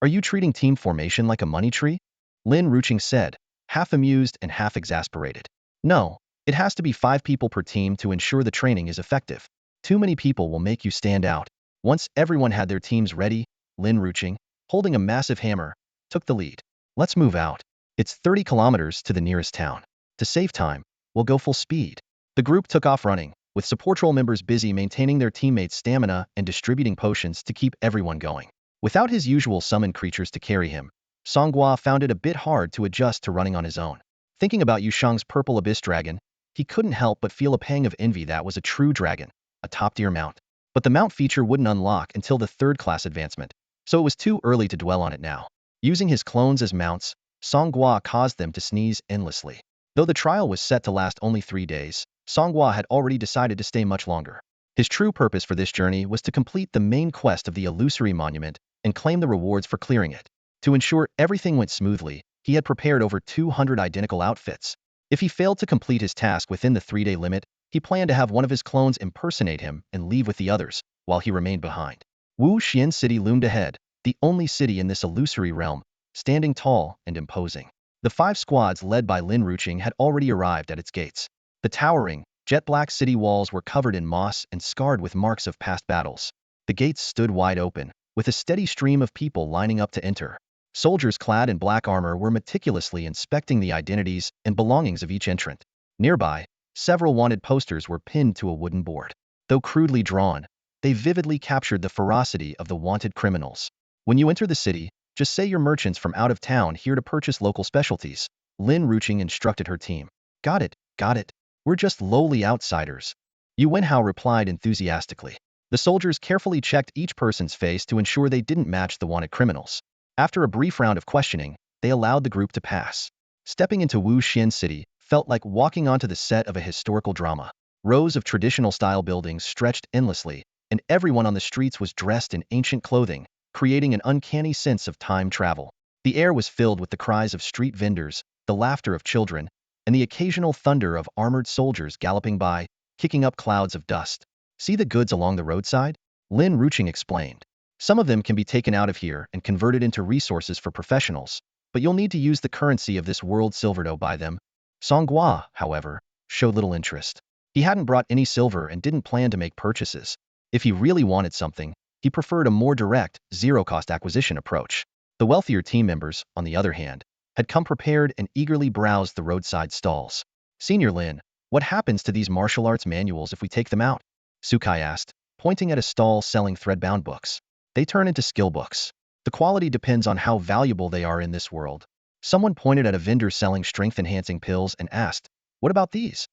Are you treating team formation like a money tree? Lin Ruching said, half amused and half exasperated. No, it has to be 5 people per team to ensure the training is effective. Too many people will make you stand out. Once everyone had their teams ready, Lin Ruching, holding a massive hammer, took the lead. Let's move out. It's 30 kilometers to the nearest town. To save time, we'll go full speed. The group took off running, with support role members busy maintaining their teammates' stamina and distributing potions to keep everyone going. Without his usual summoned creatures to carry him, Song Gua found it a bit hard to adjust to running on his own. Thinking about Yushang's purple abyss dragon, he couldn't help but feel a pang of envy. That was a true dragon, a top-tier mount. But the mount feature wouldn't unlock until the 3rd class advancement, so it was too early to dwell on it now. Using his clones as mounts, Song Gua caused them to sneeze endlessly. Though the trial was set to last only 3 days, Song Gua had already decided to stay much longer. His true purpose for this journey was to complete the main quest of the illusory monument and claim the rewards for clearing it. To ensure everything went smoothly, he had prepared over 200 identical outfits. If he failed to complete his task within the 3-day limit, he planned to have one of his clones impersonate him and leave with the others, while he remained behind. Wu Xian City loomed ahead, the only city in this illusory realm, standing tall and imposing. The 5 squads led by Lin Ruching had already arrived at its gates. The towering, Jet-black city walls were covered in moss and scarred with marks of past battles. The gates stood wide open, with a steady stream of people lining up to enter. Soldiers clad in black armor were meticulously inspecting the identities and belongings of each entrant. Nearby, several wanted posters were pinned to a wooden board. Though crudely drawn, they vividly captured the ferocity of the wanted criminals. When you enter the city, just say you're merchants from out of town here to purchase local specialties, Lin Ruching instructed her team. Got it, got it. We're just lowly outsiders, Yuan Hao replied enthusiastically. The soldiers carefully checked each person's face to ensure they didn't match the wanted criminals. After a brief round of questioning, they allowed the group to pass. Stepping into Wuxian City felt like walking onto the set of a historical drama. Rows of traditional-style buildings stretched endlessly, and everyone on the streets was dressed in ancient clothing, creating an uncanny sense of time travel. The air was filled with the cries of street vendors, the laughter of children, and the occasional thunder of armored soldiers galloping by, kicking up clouds of dust. See the goods along the roadside? Lin Ruching explained. Some of them can be taken out of here and converted into resources for professionals, but you'll need to use the currency of this world silver to buy them. Song Gua, however, showed little interest. He hadn't brought any silver and didn't plan to make purchases. If he really wanted something, he preferred a more direct, zero-cost acquisition approach. The wealthier team members, on the other hand, had come prepared and eagerly browsed the roadside stalls. Senior Lin, what happens to these martial arts manuals if we take them out? Sukai asked, pointing at a stall selling thread-bound books. They turn into skill books. The quality depends on how valuable they are in this world. Someone pointed at a vendor selling strength-enhancing pills and asked, what about these?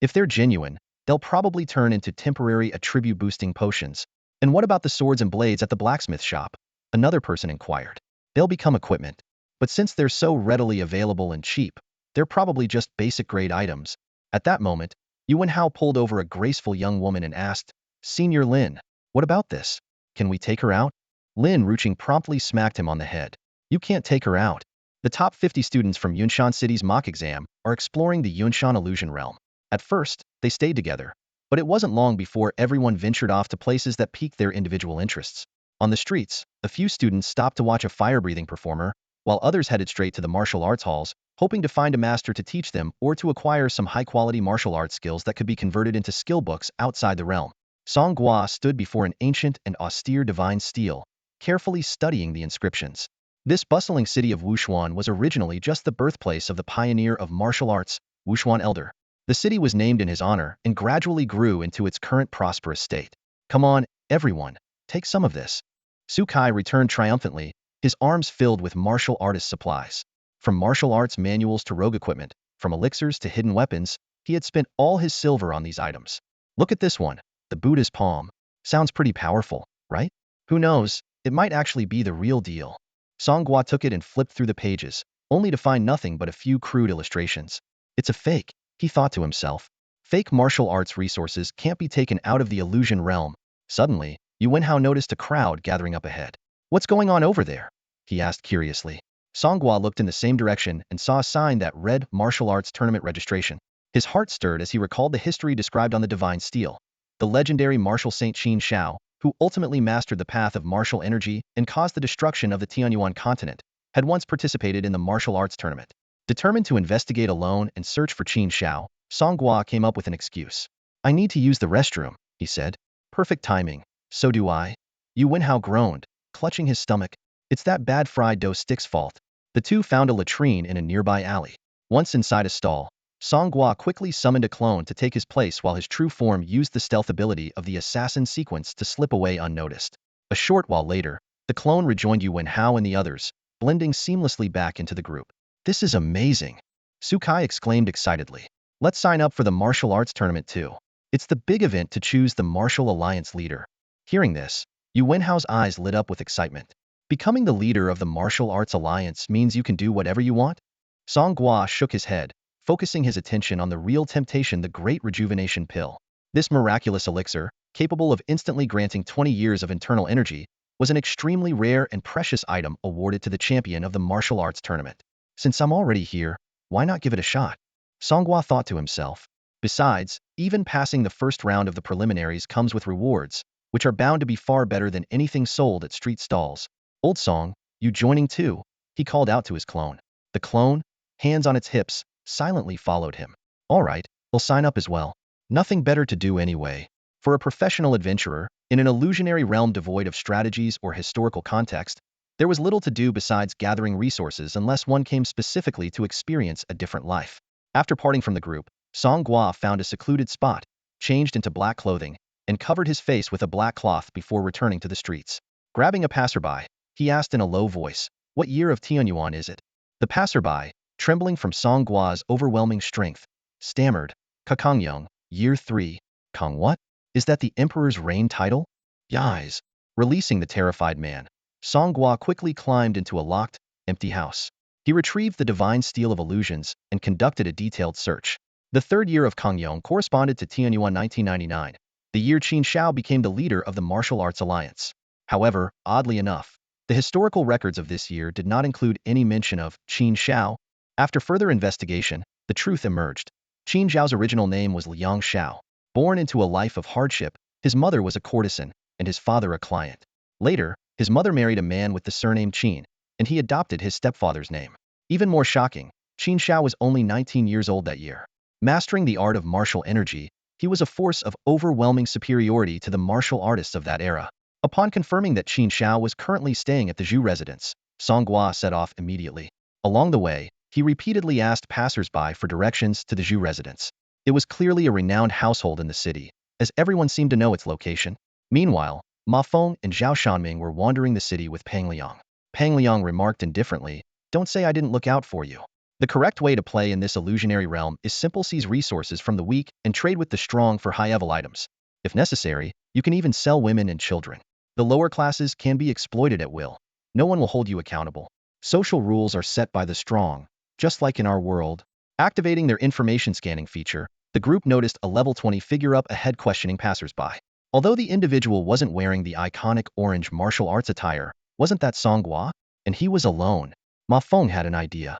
If they're genuine, they'll probably turn into temporary attribute-boosting potions. And what about the swords and blades at the blacksmith shop? Another person inquired. They'll become equipment. But since they're so readily available and cheap, they're probably just basic-grade items. At that moment, Yuan Hao pulled over a graceful young woman and asked, Senior Lin, what about this? Can we take her out? Lin Ruching promptly smacked him on the head. You can't take her out. The top 50 students from Yunshan City's mock exam are exploring the Yunshan illusion realm. At first, they stayed together, but it wasn't long before everyone ventured off to places that piqued their individual interests. On the streets, a few students stopped to watch a fire-breathing performer, while others headed straight to the martial arts halls, hoping to find a master to teach them or to acquire some high-quality martial arts skills that could be converted into skill books outside the realm. Song Gua stood before an ancient and austere divine stele, carefully studying the inscriptions. This bustling city of Wuxuan was originally just the birthplace of the pioneer of martial arts, Wuxuan Elder. The city was named in his honor and gradually grew into its current prosperous state. Come on, everyone, take some of this. Sukai returned triumphantly, his arms filled with martial artist supplies. From martial arts manuals to rogue equipment, from elixirs to hidden weapons, he had spent all his silver on these items. Look at this one, the Buddha's palm. Sounds pretty powerful, right? Who knows, it might actually be the real deal. Song Gua took it and flipped through the pages, only to find nothing but a few crude illustrations. It's a fake, he thought to himself. Fake martial arts resources can't be taken out of the illusion realm. Suddenly, Yuan Hao noticed a crowd gathering up ahead. What's going on over there? He asked curiously. Song Gua looked in the same direction and saw a sign that read Martial Arts Tournament Registration. His heart stirred as he recalled the history described on the divine stele. The legendary martial saint Qin Shao, who ultimately mastered the path of martial energy and caused the destruction of the Tianyuan continent, had once participated in the martial arts tournament. Determined to investigate alone and search for Qin Shao, Song Gua came up with an excuse. I need to use the restroom, he said. Perfect timing. So do I. Yuan Hao groaned, clutching his stomach. It's that bad fried dough stick's fault. The two found a latrine in a nearby alley. Once inside a stall, Song Gua quickly summoned a clone to take his place while his true form used the stealth ability of the assassin sequence to slip away unnoticed. A short while later, the clone rejoined Yuan Hao and the others, blending seamlessly back into the group. This is amazing! Sukai exclaimed excitedly. Let's sign up for the martial arts tournament too. It's the big event to choose the martial alliance leader. Hearing this, Yuan Hao's eyes lit up with excitement. Becoming the leader of the martial arts alliance means you can do whatever you want? Song Gua shook his head, focusing his attention on the real temptation, the Great Rejuvenation Pill. This miraculous elixir, capable of instantly granting 20 years of internal energy, was an extremely rare and precious item awarded to the champion of the martial arts tournament. Since I'm already here, why not give it a shot? Song Gua thought to himself. Besides, even passing the first round of the preliminaries comes with rewards, which are bound to be far better than anything sold at street stalls. Old Song, you joining too? He called out to his clone. The clone, hands on its hips, silently followed him. All right, we'll sign up as well. Nothing better to do anyway. For a professional adventurer, in an illusionary realm devoid of strategies or historical context, there was little to do besides gathering resources unless one came specifically to experience a different life. After parting from the group, Song Gua found a secluded spot, changed into black clothing, and covered his face with a black cloth before returning to the streets. Grabbing a passerby, he asked in a low voice, "What year of Tianyuan is it?" The passerby, trembling from Song Gua's overwhelming strength, stammered, "Kakangyong, year 3. Kong what? Is that the emperor's reign title?" Yais. Releasing the terrified man, Song Gua quickly climbed into a locked, empty house. He retrieved the divine steel of illusions and conducted a detailed search. The third year of Kongyong corresponded to Tianyuan 1999, the year Qin Shao became the leader of the Martial Arts Alliance. However, oddly enough, the historical records of this year did not include any mention of Qin Shao. After further investigation, the truth emerged. Qin Zhao's original name was Liang Shao. Born into a life of hardship, his mother was a courtesan, and his father a client. Later, his mother married a man with the surname Qin, and he adopted his stepfather's name. Even more shocking, Qin Shao was only 19 years old that year. Mastering the art of martial energy, he was a force of overwhelming superiority to the martial artists of that era. Upon confirming that Qin Shao was currently staying at the Zhu residence, Song Gua set off immediately. Along the way, he repeatedly asked passersby for directions to the Zhu residence. It was clearly a renowned household in the city, as everyone seemed to know its location. Meanwhile, Mafong and Zhao Shanming were wandering the city with Pang Liang. Pang Liang remarked indifferently, "Don't say I didn't look out for you." The correct way to play in this illusionary realm is simple: seize resources from the weak and trade with the strong for high-level items. If necessary, you can even sell women and children. The lower classes can be exploited at will. No one will hold you accountable. Social rules are set by the strong, just like in our world. Activating their information scanning feature, the group noticed a level 20 figure up ahead questioning passersby. Although the individual wasn't wearing the iconic orange martial arts attire, wasn't that Song Gua? And he was alone. Ma Feng had an idea.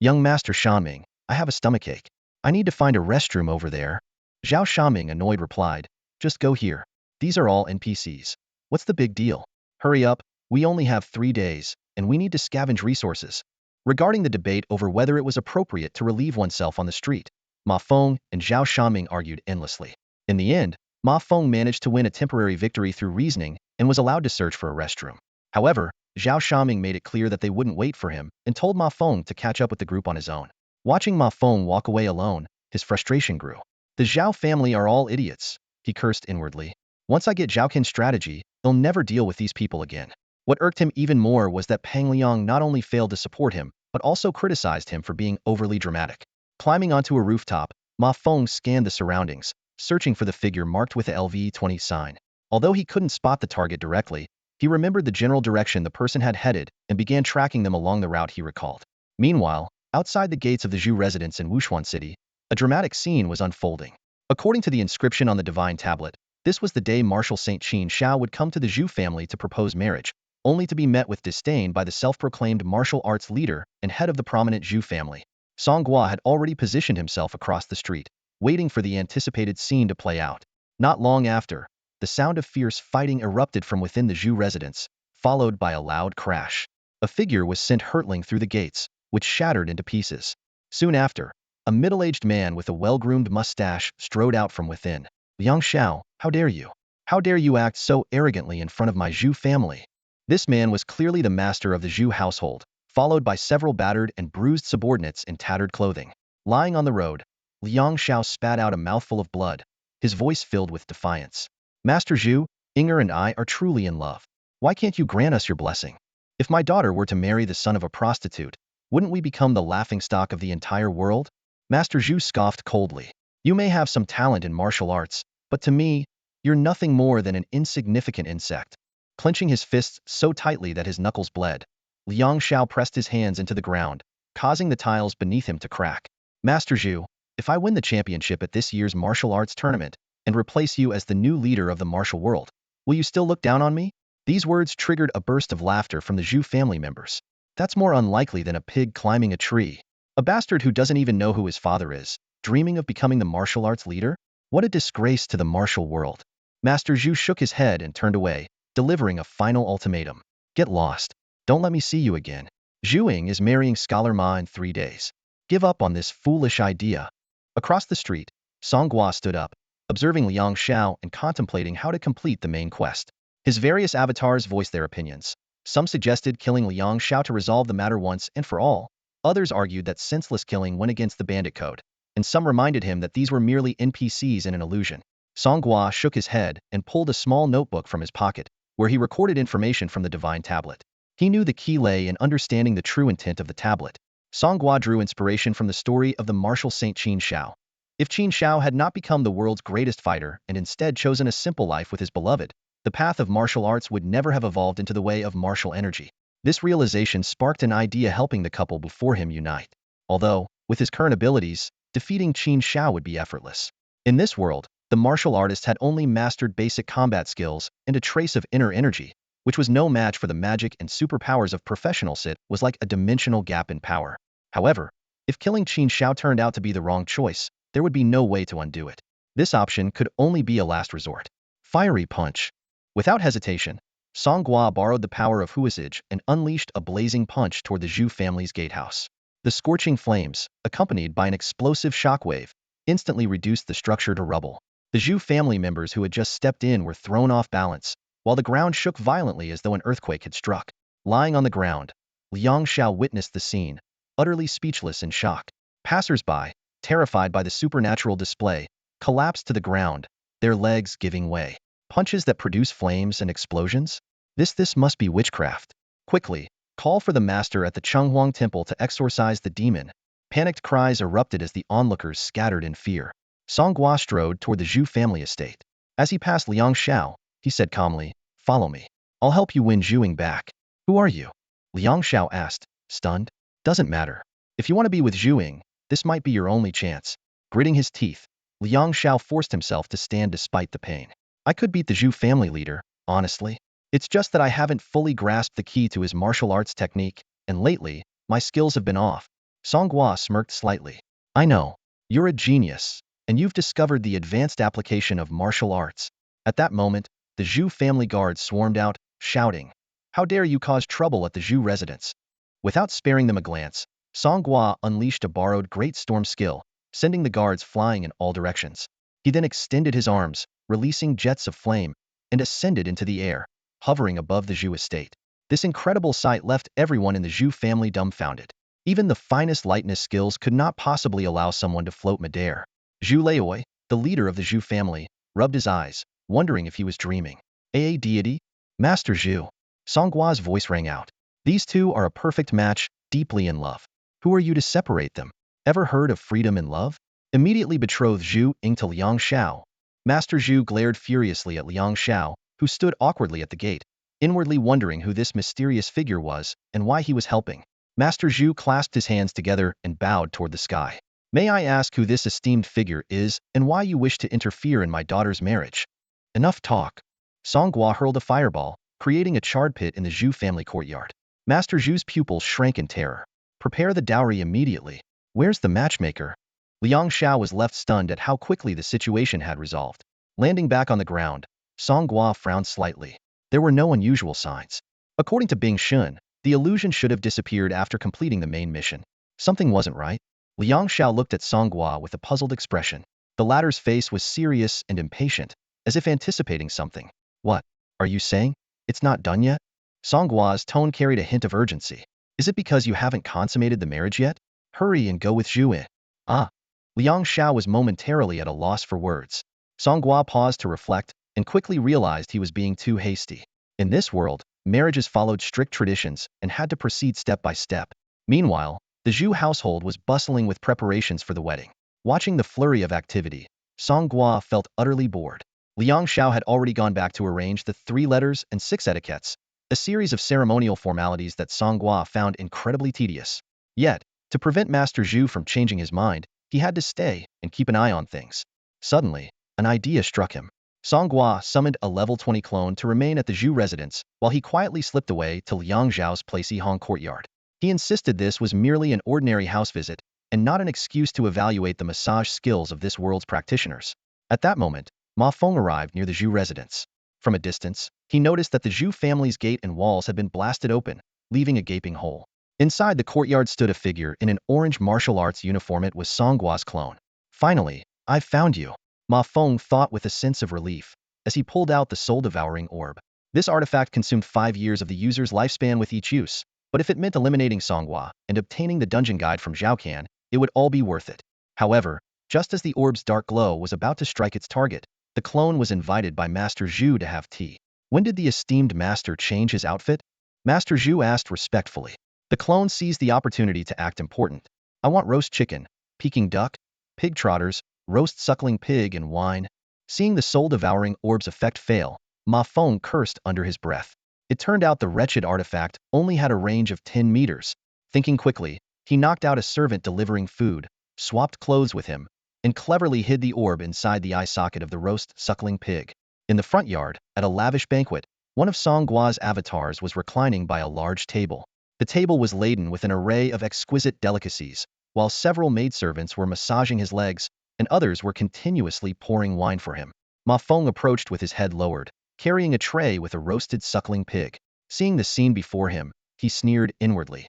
"Young Master Shanming, I have a stomachache. I need to find a restroom over there." Zhao Shanming, annoyed, replied, "Just go here. These are all NPCs. What's the big deal? Hurry up, we only have 3 days, and we need to scavenge resources." Regarding the debate over whether it was appropriate to relieve oneself on the street, Ma Feng and Zhao Shanming argued endlessly. In the end, Ma Feng managed to win a temporary victory through reasoning and was allowed to search for a restroom. However, Zhao Shanming made it clear that they wouldn't wait for him and told Ma Feng to catch up with the group on his own. Watching Ma Feng walk away alone, his frustration grew. "The Zhao family are all idiots," he cursed inwardly. "Once I get Zhaokin's strategy, they'll never deal with these people again." What irked him even more was that Pang Liang not only failed to support him, but also criticized him for being overly dramatic. Climbing onto a rooftop, Ma Feng scanned the surroundings, searching for the figure marked with the LV-20 sign. Although he couldn't spot the target directly, he remembered the general direction the person had headed and began tracking them along the route he recalled. Meanwhile, outside the gates of the Zhu residence in Wushuan City, a dramatic scene was unfolding. According to the inscription on the divine tablet, this was the day Marshal Saint Qin Shao would come to the Zhu family to propose marriage, only to be met with disdain by the self-proclaimed martial arts leader and head of the prominent Zhu family. Song Gua had already positioned himself across the street, waiting for the anticipated scene to play out. Not long after, the sound of fierce fighting erupted from within the Zhu residence, followed by a loud crash. A figure was sent hurtling through the gates, which shattered into pieces. Soon after, a middle-aged man with a well-groomed mustache strode out from within. "Liang Shao, how dare you? How dare you act so arrogantly in front of my Zhu family?" This man was clearly the master of the Zhu household, followed by several battered and bruised subordinates in tattered clothing. Lying on the road, Liang Shao spat out a mouthful of blood, his voice filled with defiance. "Master Zhu, Inger and I are truly in love. Why can't you grant us your blessing? If my daughter were to marry the son of a prostitute, wouldn't we become the laughingstock of the entire world?" Master Zhu scoffed coldly. "You may have some talent in martial arts, but to me, you're nothing more than an insignificant insect." Clenching his fists so tightly that his knuckles bled, Liang Shao pressed his hands into the ground, causing the tiles beneath him to crack. "Master Zhu, if I win the championship at this year's martial arts tournament and replace you as the new leader of the martial world, will you still look down on me?" These words triggered a burst of laughter from the Zhu family members. "That's more unlikely than a pig climbing a tree. A bastard who doesn't even know who his father is, dreaming of becoming the martial arts leader? What a disgrace to the martial world." Master Zhu shook his head and turned away, delivering a final ultimatum. "Get lost. Don't let me see you again. Zhuing is marrying Scholar Ma in 3 days. Give up on this foolish idea." Across the street, Song Gua stood up, observing Liang Xiao and contemplating how to complete the main quest. His various avatars voiced their opinions. Some suggested killing Liang Xiao to resolve the matter once and for all. Others argued that senseless killing went against the bandit code, and some reminded him that these were merely NPCs in an illusion. Song Gua shook his head and pulled a small notebook from his pocket, where he recorded information from the divine tablet. He knew the key lay in understanding the true intent of the tablet. Song Gua drew inspiration from the story of the martial saint Qin Shao. If Qin Shao had not become the world's greatest fighter and instead chosen a simple life with his beloved, the path of martial arts would never have evolved into the way of martial energy. This realization sparked an idea helping the couple before him unite. Although, with his current abilities, defeating Qin Shao would be effortless. In this world, the martial artist had only mastered basic combat skills and a trace of inner energy, which was no match for the magic and superpowers of professional Sit was like a dimensional gap in power. However, if killing Qin Shao turned out to be the wrong choice, there would be no way to undo it. This option could only be a last resort. Fiery punch. Without hesitation, Song Gua borrowed the power of Huasage and unleashed a blazing punch toward the Zhu family's gatehouse. The scorching flames, accompanied by an explosive shockwave, instantly reduced the structure to rubble. The Zhu family members who had just stepped in were thrown off balance, while the ground shook violently as though an earthquake had struck. Lying on the ground, Liang Xiao witnessed the scene, utterly speechless in shock. Passers-by, terrified by the supernatural display, collapsed to the ground, their legs giving way. Punches that produce flames and explosions? This must be witchcraft. Quickly, call for the master at the Chenghuang temple to exorcise the demon. Panicked cries erupted as the onlookers scattered in fear. Song Gua strode toward the Zhu family estate. As he passed Liang Xiao, he said calmly, "Follow me. I'll help you win Zhuing back." "Who are you?" Liang Xiao asked, stunned. "Doesn't matter. If you want to be with Zhuing, this might be your only chance." Gritting his teeth, Liang Xiao forced himself to stand despite the pain. "I could beat the Zhu family leader, honestly. It's just that I haven't fully grasped the key to his martial arts technique, and lately, my skills have been off." Song Gua smirked slightly. "I know. You're a genius, and you've discovered the advanced application of martial arts." At that moment, the Zhu family guards swarmed out, shouting, "How dare you cause trouble at the Zhu residence?" Without sparing them a glance, Song Gua unleashed a borrowed great storm skill, sending the guards flying in all directions. He then extended his arms, releasing jets of flame, and ascended into the air, hovering above the Zhu estate. This incredible sight left everyone in the Zhu family dumbfounded. Even the finest lightness skills could not possibly allow someone to float midair. Zhu Leoi, the leader of the Zhu family, rubbed his eyes, wondering if he was dreaming. "A deity? Master Zhu." Song Gua's voice rang out. "These two are a perfect match, deeply in love. Who are you to separate them? Ever heard of freedom and love?" Immediately betrothed Zhu Ying to Liang Xiao. Master Zhu glared furiously at Liang Xiao, who stood awkwardly at the gate, inwardly wondering who this mysterious figure was and why he was helping. Master Zhu clasped his hands together and bowed toward the sky. "May I ask who this esteemed figure is and why you wish to interfere in my daughter's marriage?" "Enough talk." Song Gua hurled a fireball, creating a charred pit in the Zhu family courtyard. Master Zhu's pupils shrank in terror. "Prepare the dowry immediately. Where's the matchmaker?" Liang Xiao was left stunned at how quickly the situation had resolved. Landing back on the ground, Song Gua frowned slightly. There were no unusual signs. According to Bing Shun, the illusion should have disappeared after completing the main mission. Something wasn't right. Liang Xiao looked at Song Gua with a puzzled expression. The latter's face was serious and impatient, as if anticipating something. "What are you saying? It's not done yet?" Song Gua's tone carried a hint of urgency. "Is it because you haven't consummated the marriage yet? Hurry and go with Zhu. Ah." Liang Xiao was momentarily at a loss for words. Song Gua paused to reflect, and quickly realized he was being too hasty. In this world, marriages followed strict traditions and had to proceed step by step. Meanwhile, the Zhu household was bustling with preparations for the wedding. Watching the flurry of activity, Song Gua felt utterly bored. Liang Xiao had already gone back to arrange the 3 letters and 6 etiquettes, a series of ceremonial formalities that Song Gua found incredibly tedious. Yet, to prevent Master Zhu from changing his mind, he had to stay and keep an eye on things. Suddenly, an idea struck him. Song Gua summoned a level 20 clone to remain at the Zhu residence while he quietly slipped away to Liang Zhao's Placey Hong courtyard. He insisted this was merely an ordinary house visit and not an excuse to evaluate the massage skills of this world's practitioners. At that moment, Mafong arrived near the Zhu residence. From a distance, he noticed that the Zhu family's gate and walls had been blasted open, leaving a gaping hole. Inside the courtyard stood a figure in an orange martial arts uniform. It was Song Gua's clone. "Finally, I've found you." Mafong thought with a sense of relief as he pulled out the soul-devouring orb. This artifact consumed 5 years of the user's lifespan with each use, but if it meant eliminating Song Gua and obtaining the dungeon guide from Xiao Kan, it would all be worth it. However, just as the orb's dark glow was about to strike its target, the clone was invited by Master Zhu to have tea. When did the esteemed master change his outfit? Master Zhu asked respectfully. The clone seized the opportunity to act important. I want roast chicken, Peking duck, pig trotters, roast suckling pig and wine. Seeing the soul-devouring orb's effect fail, Mafong cursed under his breath. It turned out the wretched artifact only had a range of 10 meters. Thinking quickly, he knocked out a servant delivering food, swapped clothes with him, and cleverly hid the orb inside the eye socket of the roast suckling pig. In the front yard, at a lavish banquet, one of Song Gua's avatars was reclining by a large table. The table was laden with an array of exquisite delicacies, while several maidservants were massaging his legs, and others were continuously pouring wine for him. Mafong approached with his head lowered, carrying a tray with a roasted suckling pig. Seeing the scene before him, he sneered inwardly.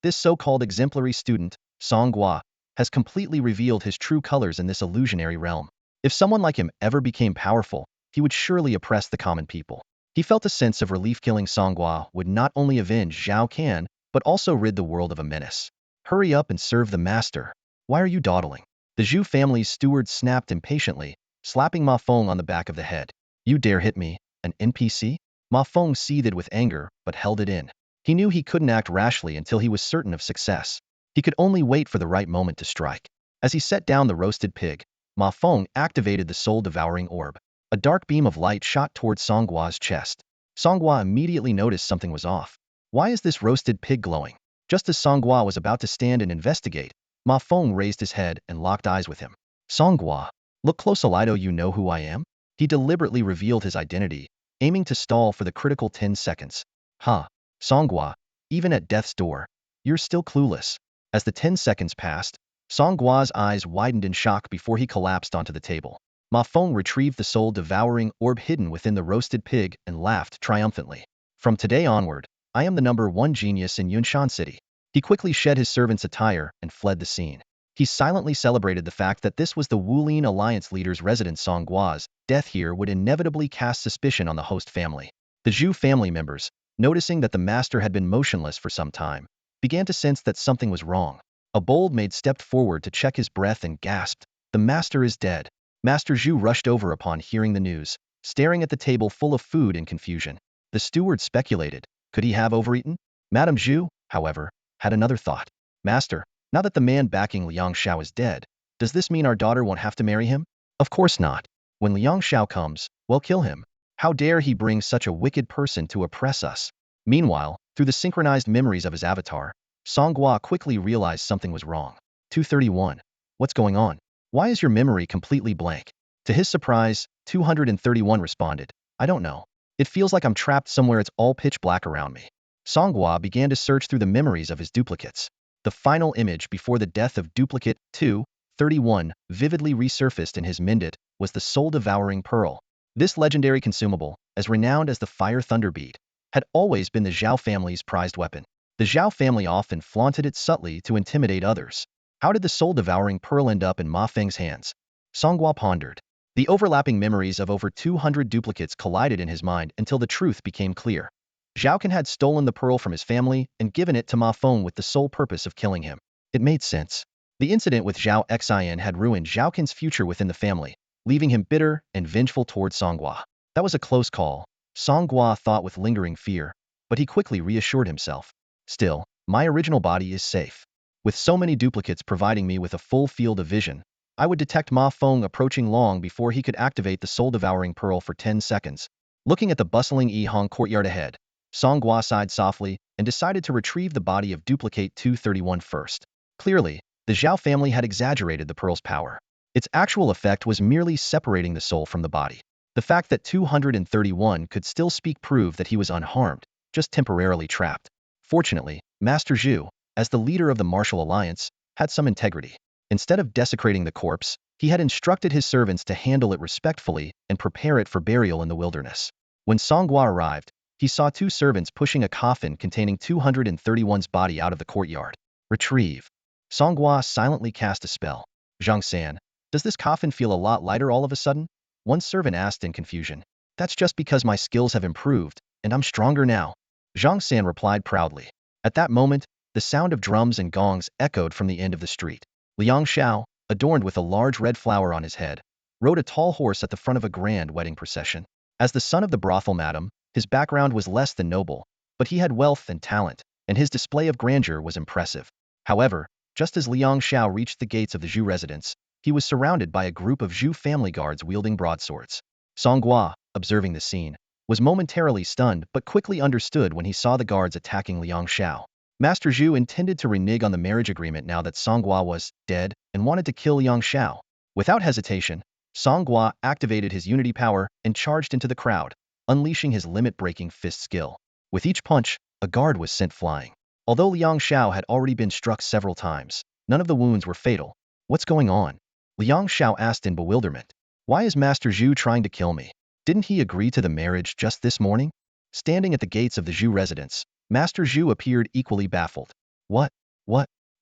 This so-called exemplary student, Song Gua, has completely revealed his true colors in this illusionary realm. If someone like him ever became powerful, he would surely oppress the common people. He felt a sense of relief. Killing Song Gua would not only avenge Xiao Kan, but also rid the world of a menace. Hurry up and serve the master. Why are you dawdling? The Zhu family's steward snapped impatiently, slapping Mafong on the back of the head. You dare hit me, an NPC? Mafong seethed with anger, but held it in. He knew he couldn't act rashly until he was certain of success. He could only wait for the right moment to strike. As he set down the roasted pig, Mafong activated the soul-devouring orb. A dark beam of light shot towards Song Gua's chest. Song Gua immediately noticed something was off. Why is this roasted pig glowing? Just as Song Gua was about to stand and investigate, Mafong raised his head and locked eyes with him. Song Gua, look close, Alido, you know who I am? He deliberately revealed his identity, aiming to stall for the critical 10 seconds. Ha, Song Gua, even at death's door, you're still clueless. As the 10 seconds passed, Song Gua's eyes widened in shock before he collapsed onto the table. Mafong retrieved the soul-devouring orb hidden within the roasted pig and laughed triumphantly. From today onward, I am the #1 genius in Yunshan City. He quickly shed his servant's attire and fled the scene. He silently celebrated the fact that this was the Wulin Alliance leader's residence. Song Gua's death here would inevitably cast suspicion on the host family. The Zhu family members, noticing that the master had been motionless for some time, began to sense that something was wrong. A bold maid stepped forward to check his breath and gasped, "The master is dead." Master Zhu rushed over upon hearing the news, staring at the table full of food in confusion. The steward speculated, could he have overeaten? Madame Zhu, however, had another thought. Master, now that the man backing Liang Xiao is dead, does this mean our daughter won't have to marry him? Of course not. When Liang Xiao comes, we'll kill him. How dare he bring such a wicked person to oppress us? Meanwhile, through the synchronized memories of his avatar, Song Gua quickly realized something was wrong. 231. What's going on? Why is your memory completely blank? To his surprise, 231 responded, I don't know. It feels like I'm trapped somewhere. It's all pitch black around me. Song Gua began to search through the memories of his duplicates. The final image before the death of duplicate 231 vividly resurfaced in his Mindit was the soul-devouring pearl. This legendary consumable, as renowned as the Fire Thunder Bead, had always been the Zhao family's prized weapon. The Zhao family often flaunted it subtly to intimidate others. How did the soul-devouring pearl end up in Ma Feng's hands? Song Gua pondered. The overlapping memories of over 200 duplicates collided in his mind until the truth became clear. Zhao Kan had stolen the pearl from his family and given it to Ma Feng with the sole purpose of killing him. It made sense. The incident with Zhao Xin had ruined Zhao Kan's future within the family, leaving him bitter and vengeful towards Song Gua. That was a close call, Song Gua thought with lingering fear, but he quickly reassured himself. Still, my original body is safe. With so many duplicates providing me with a full field of vision, I would detect Ma Feng approaching long before he could activate the soul-devouring pearl for 10 seconds. Looking at the bustling Yihong courtyard ahead, Song Gua sighed softly and decided to retrieve the body of duplicate 231 first. Clearly, the Zhao family had exaggerated the pearl's power. Its actual effect was merely separating the soul from the body. The fact that 231 could still speak proved that he was unharmed, just temporarily trapped. Fortunately, Master Zhu, as the leader of the Martial Alliance, had some integrity. Instead of desecrating the corpse, he had instructed his servants to handle it respectfully and prepare it for burial in the wilderness. When Song Gua arrived, he saw 2 servants pushing a coffin containing 231's body out of the courtyard. Retrieve. Song Gua silently cast a spell. Zhang San, Does this coffin feel a lot lighter all of a sudden? One servant asked in confusion. That's just because my skills have improved, and I'm stronger now. Zhang San replied proudly. At that moment, the sound of drums and gongs echoed from the end of the street. Liang Xiao, adorned with a large red flower on his head, rode a tall horse at the front of a grand wedding procession. As the son of the brothel madam, his background was less than noble, but he had wealth and talent, and his display of grandeur was impressive. However, just as Liang Xiao reached the gates of the Zhu residence, he was surrounded by a group of Zhu family guards wielding broadswords. Song Gua, observing the scene, was momentarily stunned but quickly understood when he saw the guards attacking Liang Xiao. Master Zhu intended to renege on the marriage agreement now that Song Gua was dead and wanted to kill Liang Xiao. Without hesitation, Song Gua activated his unity power and charged into the crowd, unleashing his limit-breaking fist skill. With each punch, a guard was sent flying. Although Liang Xiao had already been struck several times, none of the wounds were fatal. What's going on? Liang Xiao asked in bewilderment. Why is Master Zhu trying to kill me? Didn't he agree to the marriage just this morning? Standing at the gates of the Zhu residence, Master Zhu appeared equally baffled. What?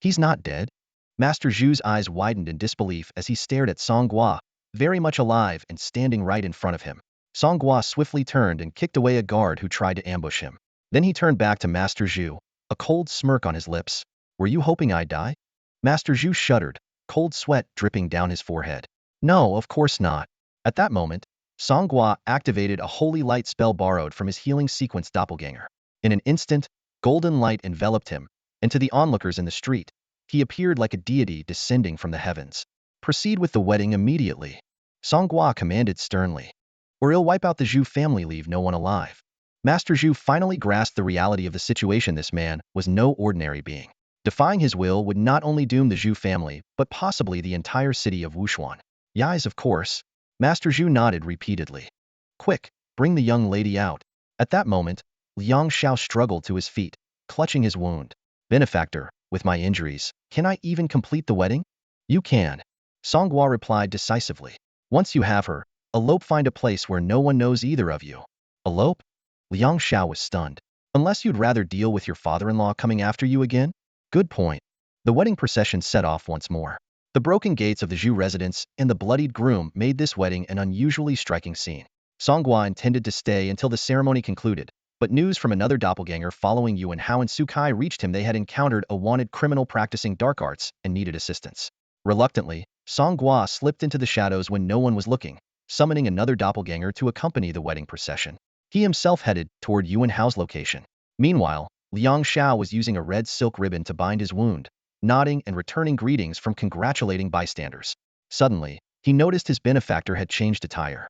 He's not dead? Master Zhu's eyes widened in disbelief as he stared at Song Gua, very much alive and standing right in front of him. Song Gua swiftly turned and kicked away a guard who tried to ambush him. Then he turned back to Master Zhu, a cold smirk on his lips. Were you hoping I'd die? Master Zhu shuddered, cold sweat dripping down his forehead. No, of course not. At that moment, Song Gua activated a holy light spell borrowed from his healing sequence doppelganger. In an instant, golden light enveloped him, and to the onlookers in the street, he appeared like a deity descending from the heavens. Proceed with the wedding immediately, Song Gua commanded sternly, or he'll wipe out the Zhu family, leave no one alive. Master Zhu finally grasped the reality of the situation. This man was no ordinary being. Defying his will would not only doom the Zhu family, but possibly the entire city of Wushuan. Yes, of course. Master Zhu nodded repeatedly. Quick, bring the young lady out. At that moment, Liang Xiao struggled to his feet, clutching his wound. Benefactor, with my injuries, can I even complete the wedding? You can. Song Gua replied decisively. Once you have her, elope, find a place where no one knows either of you. Elope? Liang Xiao was stunned. Unless you'd rather deal with your father-in-law coming after you again? Good point. The wedding procession set off once more. The broken gates of the Zhu residence and the bloodied groom made this wedding an unusually striking scene. Song Gua intended to stay until the ceremony concluded, but news from another doppelganger following Yuan Hao and Sukai reached him. They had encountered a wanted criminal practicing dark arts and needed assistance. Reluctantly, Song Gua slipped into the shadows when no one was looking, summoning another doppelganger to accompany the wedding procession. He himself headed toward Yuan Hao's location. Meanwhile, Liang Xiao was using a red silk ribbon to bind his wound, nodding and returning greetings from congratulating bystanders. Suddenly, he noticed his benefactor had changed attire.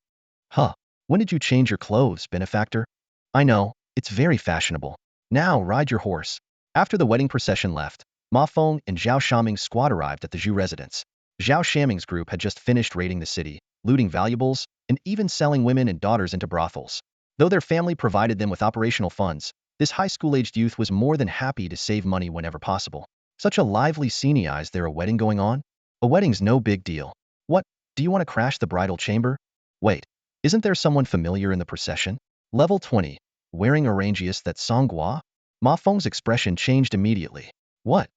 Huh, when did you change your clothes, benefactor? I know, it's very fashionable. Now ride your horse. After the wedding procession left, Mafong and Zhao Shaming's squad arrived at the Zhu residence. Zhao Shaming's group had just finished raiding the city, looting valuables, and even selling women and daughters into brothels. Though their family provided them with operational funds, this high school-aged youth was more than happy to save money whenever possible. Such a lively scene. Is there a wedding going on? A wedding's no big deal. What, do you want to crash the bridal chamber? Wait, isn't there someone familiar in the procession? Level 20, wearing Orangius, that Song Gua? Mafeng's expression changed immediately. What?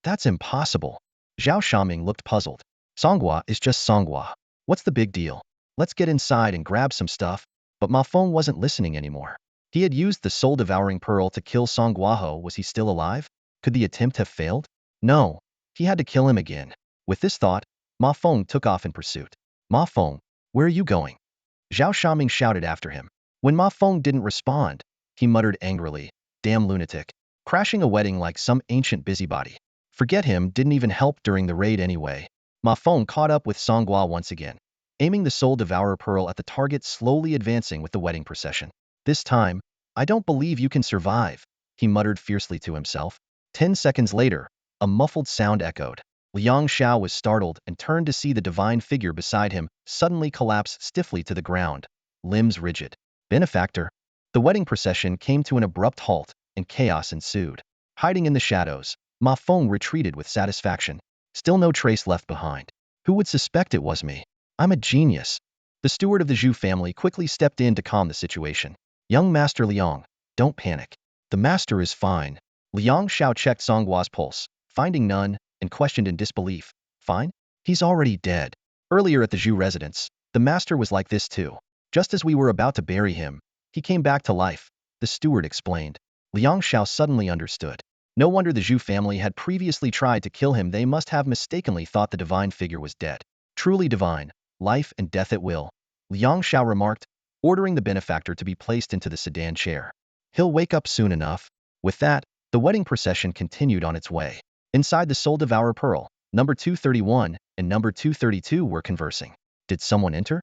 That's impossible. Zhao Shaming looked puzzled. Song Gua is just Song Gua. What's the big deal? Let's get inside and grab some stuff. But Mafong wasn't listening anymore. He had used the soul-devouring pearl to kill Song Guaho. Was he still alive? Could the attempt have failed? No. He had to kill him again. With this thought, Mafong took off in pursuit. Mafong, where are you going? Zhao Shaming shouted after him. When Mafong didn't respond, he muttered angrily, damn lunatic. Crashing a wedding like some ancient busybody. Forget him, didn't even help during the raid anyway. Mafong caught up with Song Gua once again, aiming the Soul Devourer Pearl at the target, slowly advancing with the wedding procession. This time, I don't believe you can survive, he muttered fiercely to himself. 10 seconds later, a muffled sound echoed. Liang Xiao was startled and turned to see the divine figure beside him suddenly collapse stiffly to the ground, limbs rigid. Benefactor. The wedding procession came to an abrupt halt, and chaos ensued. Hiding in the shadows, Mafong retreated with satisfaction. Still no trace left behind. Who would suspect it was me? I'm a genius. The steward of the Zhu family quickly stepped in to calm the situation. Young Master Liang, don't panic. The master is fine. Liang Xiao checked Song Gua's pulse, finding none, and questioned in disbelief. Fine? He's already dead. Earlier at the Zhu residence, the master was like this too. Just as we were about to bury him, he came back to life, the steward explained. Liang Xiao suddenly understood. No wonder the Zhu family had previously tried to kill him. They must have mistakenly thought the divine figure was dead. Truly divine, life and death at will, Liang Xiao remarked, ordering the benefactor to be placed into the sedan chair. He'll wake up soon enough. With that, the wedding procession continued on its way. Inside the Soul Devourer Pearl, number 231 and number 232 were conversing. Did someone enter?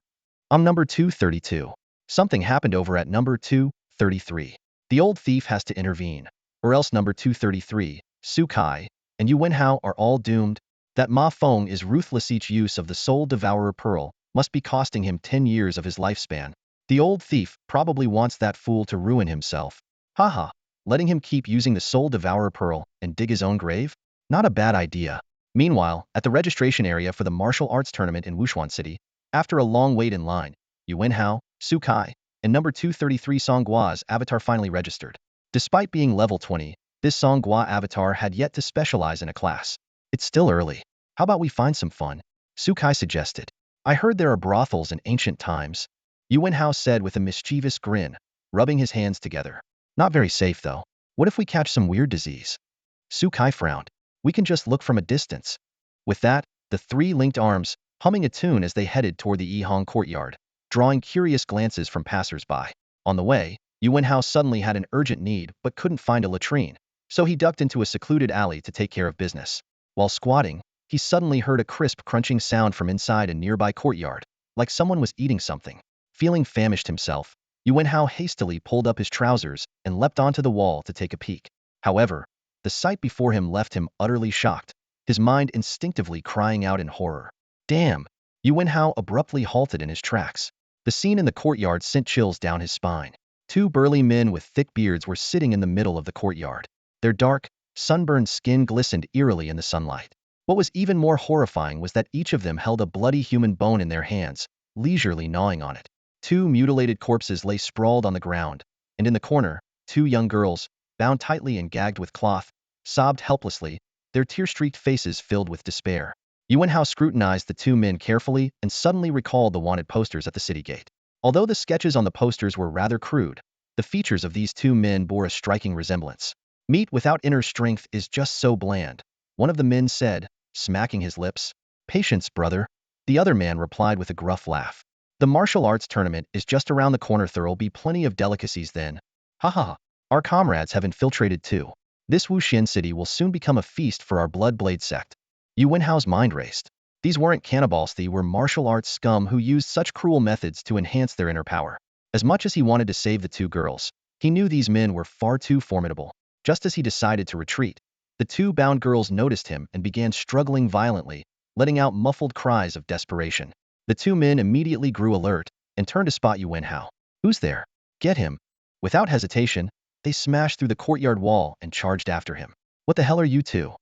I'm number 232. Something happened over at number 233. The old thief has to intervene, or else number 233, Su Kai, and Yuan Hao are all doomed. That Mafong is ruthless. Each use of the Soul Devourer Pearl must be costing him 10 years of his lifespan. The old thief probably wants that fool to ruin himself. Haha, letting him keep using the Soul Devourer Pearl and dig his own grave? Not a bad idea. Meanwhile, at the registration area for the martial arts tournament in Wushuan City, after a long wait in line, Yuan Hao, Su Kai, and number 233 Song Gua's avatar finally registered. Despite being level 20, this Song Gua avatar had yet to specialize in a class. It's still early. How about we find some fun? Su Kai suggested. I heard there are brothels in ancient times. Yuan Hao said with a mischievous grin, rubbing his hands together. Not very safe though. What if we catch some weird disease? Su Kai frowned. We can just look from a distance. With that, the three linked arms, humming a tune as they headed toward the Yihong courtyard, drawing curious glances from passers-by. On the way, Yuan Hao suddenly had an urgent need but couldn't find a latrine, so he ducked into a secluded alley to take care of business. While squatting, he suddenly heard a crisp crunching sound from inside a nearby courtyard, like someone was eating something. Feeling famished himself, Yuan Hao hastily pulled up his trousers and leapt onto the wall to take a peek. However, the sight before him left him utterly shocked, his mind instinctively crying out in horror. Damn! Yuan Hao abruptly halted in his tracks. The scene in the courtyard sent chills down his spine. Two burly men with thick beards were sitting in the middle of the courtyard. Their dark, sunburned skin glistened eerily in the sunlight. What was even more horrifying was that each of them held a bloody human bone in their hands, leisurely gnawing on it. Two mutilated corpses lay sprawled on the ground, and in the corner, two young girls, bound tightly and gagged with cloth, sobbed helplessly, their tear-streaked faces filled with despair. Yuan Hao scrutinized the two men carefully and suddenly recalled the wanted posters at the city gate. Although the sketches on the posters were rather crude, the features of these two men bore a striking resemblance. Meat without inner strength is just so bland, one of the men said, smacking his lips. Patience, brother, the other man replied with a gruff laugh. The martial arts tournament is just around the corner. There'll be plenty of delicacies then. Haha, our comrades have infiltrated too. This Wuxian city will soon become a feast for our Bloodblade sect. Yuan Hao's mind raced. These weren't cannibals, they were martial arts scum who used such cruel methods to enhance their inner power. As much as he wanted to save the two girls, he knew these men were far too formidable. Just as he decided to retreat, the two bound girls noticed him and began struggling violently, letting out muffled cries of desperation. The two men immediately grew alert and turned to spot Yuan Hao. Who's there? Get him. Without hesitation, they smashed through the courtyard wall and charged after him. What the hell are you two?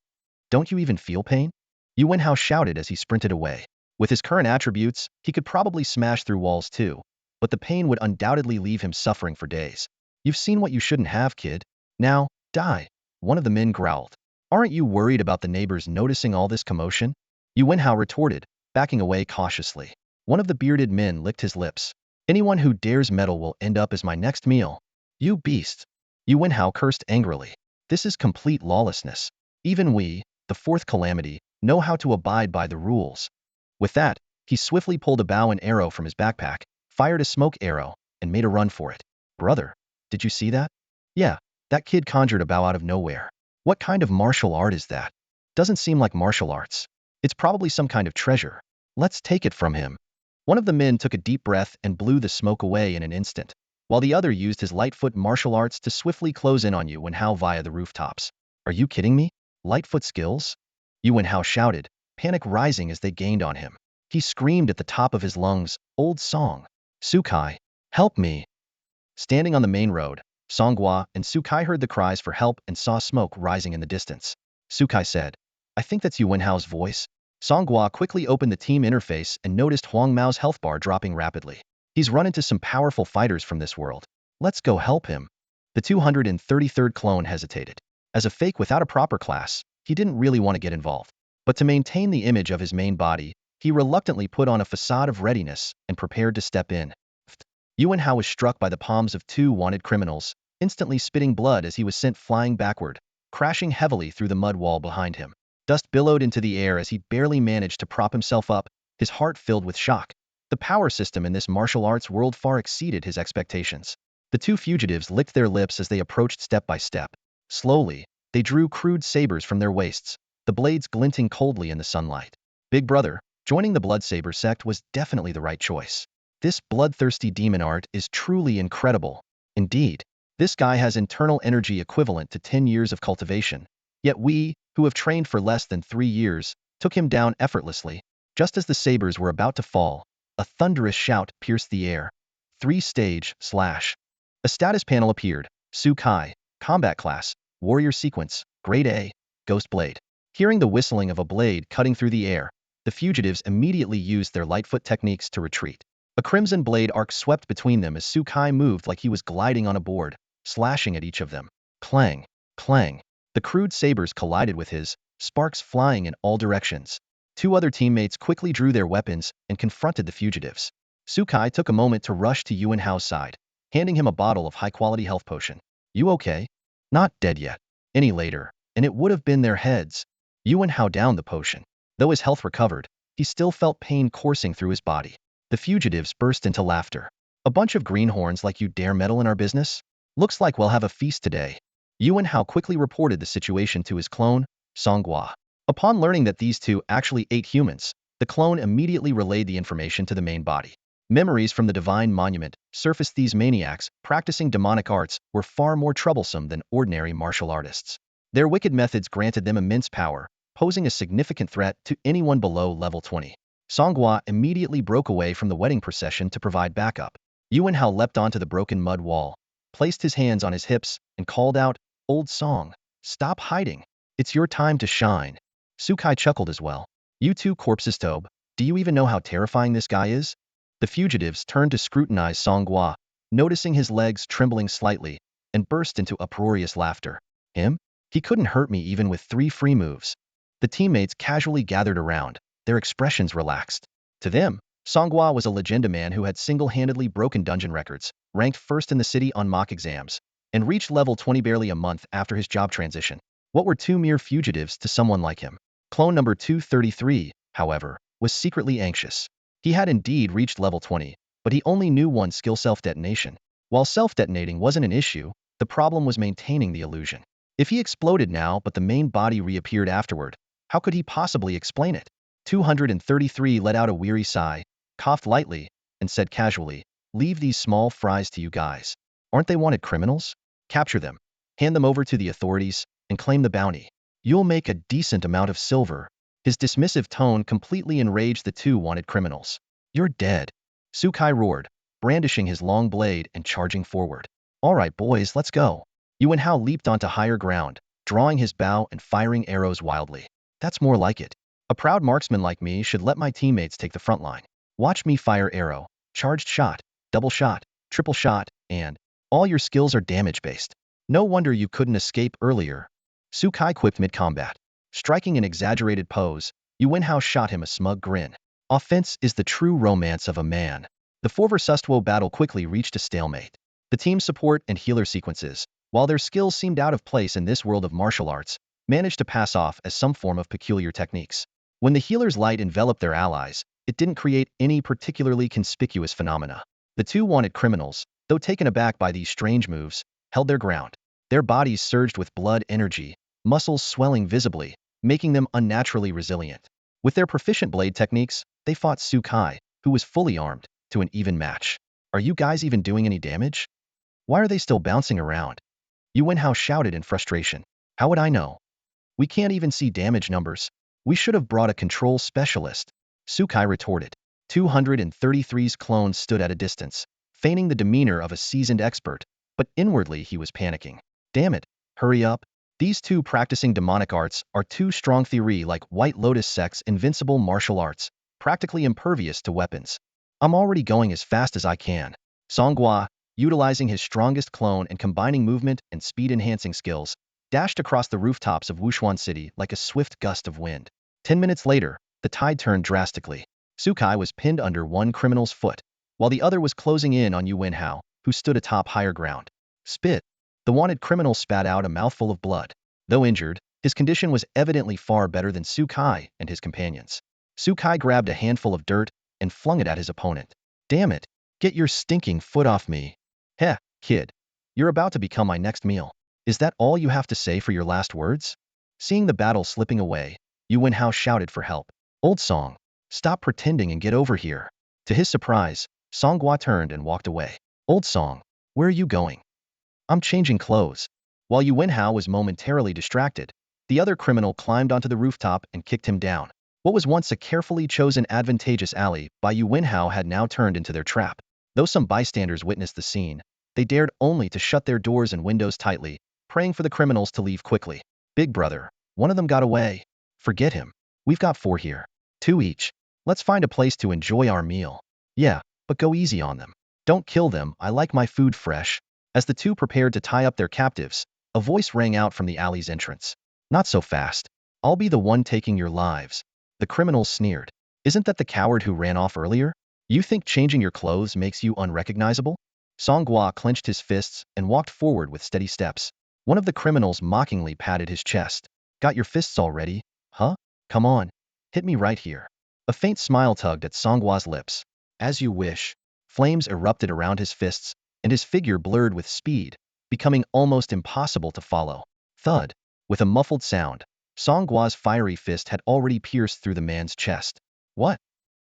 Don't you even feel pain? Yuan Hao shouted as he sprinted away. With his current attributes, he could probably smash through walls too, but the pain would undoubtedly leave him suffering for days. You've seen what you shouldn't have, kid. Now, die. One of the men growled. Aren't you worried about the neighbors noticing all this commotion? Yuan Hao retorted, backing away cautiously. One of the bearded men licked his lips. Anyone who dares meddle will end up as my next meal. You beast. Yuan Hao cursed angrily. This is complete lawlessness. Even we, the fourth calamity, know how to abide by the rules. With that, he swiftly pulled a bow and arrow from his backpack, fired a smoke arrow, and made a run for it. Brother, did you see that? Yeah, that kid conjured a bow out of nowhere. What kind of martial art is that? Doesn't seem like martial arts. It's probably some kind of treasure. Let's take it from him. One of the men took a deep breath and blew the smoke away in an instant, while the other used his Lightfoot martial arts to swiftly close in on Yuan Hao via the rooftops. Are you kidding me? Lightfoot skills? Yuan Hao shouted, panic rising as they gained on him. He screamed at the top of his lungs, old song. Su Kai, help me. Standing on the main road, Song Gua and Su Kai heard the cries for help and saw smoke rising in the distance. Su Kai said, I think that's Yuan Hao's voice. Song Gua quickly opened the team interface and noticed Huang Mao's health bar dropping rapidly. He's run into some powerful fighters from this world. Let's go help him. The 233rd clone hesitated. As a fake without a proper class, he didn't really want to get involved. But to maintain the image of his main body, He reluctantly put on a facade of readiness and prepared to step in. Yuan Hao was struck by the palms of two wanted criminals, instantly spitting blood as he was sent flying backward, crashing heavily through the mud wall behind him. Dust billowed into the air as he barely managed to prop himself up, his heart filled with shock. The power system in this martial arts world far exceeded his expectations. The two fugitives licked their lips as they approached step by step. Slowly, they drew crude sabers from their waists, the blades glinting coldly in the sunlight. Big brother, joining the Bloodsaber sect was definitely the right choice. This bloodthirsty demon art is truly incredible. Indeed, this guy has internal energy equivalent to 10 years of cultivation. Yet we, who have trained for less than 3 years, took him down effortlessly. Just as the sabers were about to fall, a thunderous shout pierced the air. 3-stage / A status panel appeared. Sukai, combat class, warrior sequence, grade A, ghost blade. Hearing the whistling of a blade cutting through the air, the fugitives immediately used their lightfoot techniques to retreat. A crimson blade arc swept between them as Sukai moved like he was gliding on a board, slashing at each of them. Clang, clang. The crude sabers collided with his, sparks flying in all directions. Two other teammates quickly drew their weapons and confronted the fugitives. Sukai took a moment to rush to Yuan Hao's side, handing him a bottle of high-quality health potion. You okay? Not dead yet. Any later, and it would have been their heads. Yuan Hao downed the potion. Though his health recovered, he still felt pain coursing through his body. The fugitives burst into laughter. A bunch of greenhorns like you dare meddle in our business? Looks like we'll have a feast today. Yuan Hao quickly reported the situation to his clone, Song Gua. Upon learning that these two actually ate humans, the clone immediately relayed the information to the main body. Memories from the Divine Monument surfaced. These maniacs, practicing demonic arts, were far more troublesome than ordinary martial artists. Their wicked methods granted them immense power, posing a significant threat to anyone below level 20. Song Gua immediately broke away from the wedding procession to provide backup. Yuan Hao leapt onto the broken mud wall, placed his hands on his hips, and called out, "Old Song, stop hiding. It's your time to shine." Sukai chuckled as well. You two corpses, Tobe, do you even know how terrifying this guy is? The fugitives turned to scrutinize Song Gua, noticing his legs trembling slightly, and burst into uproarious laughter. Him? He couldn't hurt me even with 3 free moves. The teammates casually gathered around, their expressions relaxed. To them, Song Gua was a legenda man who had single-handedly broken dungeon records, ranked first in the city on mock exams, and reached level 20 barely a month after his job transition. What were 2 mere fugitives to someone like him? Clone number 233, however, was secretly anxious. He had indeed reached level 20, but he only knew one skill: self-detonation. While self-detonating wasn't an issue, the problem was maintaining the illusion. If he exploded now but the main body reappeared afterward, how could he possibly explain it? 233 let out a weary sigh, coughed lightly, and said casually, "Leave these small fries to you guys. Aren't they wanted criminals? Capture them, hand them over to the authorities, and claim the bounty. You'll make a decent amount of silver." His dismissive tone completely enraged the 2 wanted criminals. "You're dead," Sukai roared, brandishing his long blade and charging forward. "All right, boys, let's go." Yuan Hao leaped onto higher ground, drawing his bow and firing arrows wildly. "That's more like it. A proud marksman like me should let my teammates take the front line. Watch me fire arrow, charged shot, double shot, triple shot, and all your skills are damage-based. No wonder you couldn't escape earlier." Sukai quipped mid-combat. Striking an exaggerated pose, Yuan Hao shot him a smug grin. Offense is the true romance of a man. The 4 vs 2 battle quickly reached a stalemate. The team support and healer sequences, while their skills seemed out of place in this world of martial arts, managed to pass off as some form of peculiar techniques. When the healer's light enveloped their allies, it didn't create any particularly conspicuous phenomena. The 2 wanted criminals, though taken aback by these strange moves, held their ground. Their bodies surged with blood energy, muscles swelling visibly, making them unnaturally resilient. With their proficient blade techniques, they fought Sukai, who was fully armed, to an even match. "Are you guys even doing any damage? Why are they still bouncing around?" Yuan Hao shouted in frustration. "How would I know? We can't even see damage numbers. We should have brought a control specialist," Sukai retorted. 233's clone stood at a distance, feigning the demeanor of a seasoned expert, but inwardly he was panicking. "Damn it, hurry up. These 2 practicing demonic arts are too strong. Theory like White Lotus Sect's invincible martial arts, practically impervious to weapons. I'm already going as fast as I can." Song Gua, utilizing his strongest clone and combining movement and speed-enhancing skills, dashed across the rooftops of Wushuan City like a swift gust of wind. 10 minutes later, the tide turned drastically. Sukai was pinned under one criminal's foot, while the other was closing in on Yuan Hao, who stood atop higher ground. Spit. The wanted criminal spat out a mouthful of blood. Though injured, his condition was evidently far better than Sukai and his companions. Sukai grabbed a handful of dirt and flung it at his opponent. Damn it! Get your stinking foot off me! Heh, kid. You're about to become my next meal. Is that all you have to say for your last words? Seeing the battle slipping away, Yuan Hao shouted for help. Old Song, stop pretending and get over here. To his surprise, Song Gua turned and walked away. Old Song, where are you going? I'm changing clothes. While Yuan Hao was momentarily distracted, the other criminal climbed onto the rooftop and kicked him down. What was once a carefully chosen advantageous alley by Yuan Hao had now turned into their trap. Though some bystanders witnessed the scene, they dared only to shut their doors and windows tightly, praying for the criminals to leave quickly. Big brother, one of them got away. Forget him. We've got 4 here. 2 each. Let's find a place to enjoy our meal. Yeah, but go easy on them. Don't kill them, I like my food fresh. As the two prepared to tie up their captives, a voice rang out from the alley's entrance. Not so fast. I'll be the one taking your lives. The criminals sneered. Isn't that the coward who ran off earlier? You think changing your clothes makes you unrecognizable? Song Gua clenched his fists and walked forward with steady steps. One of the criminals mockingly patted his chest. Got your fists all ready? Huh? Come on. Hit me right here. A faint smile tugged at Song Gua's lips. As you wish. Flames erupted around his fists, and his figure blurred with speed, becoming almost impossible to follow. Thud. With a muffled sound, Song Gua's fiery fist had already pierced through the man's chest. What?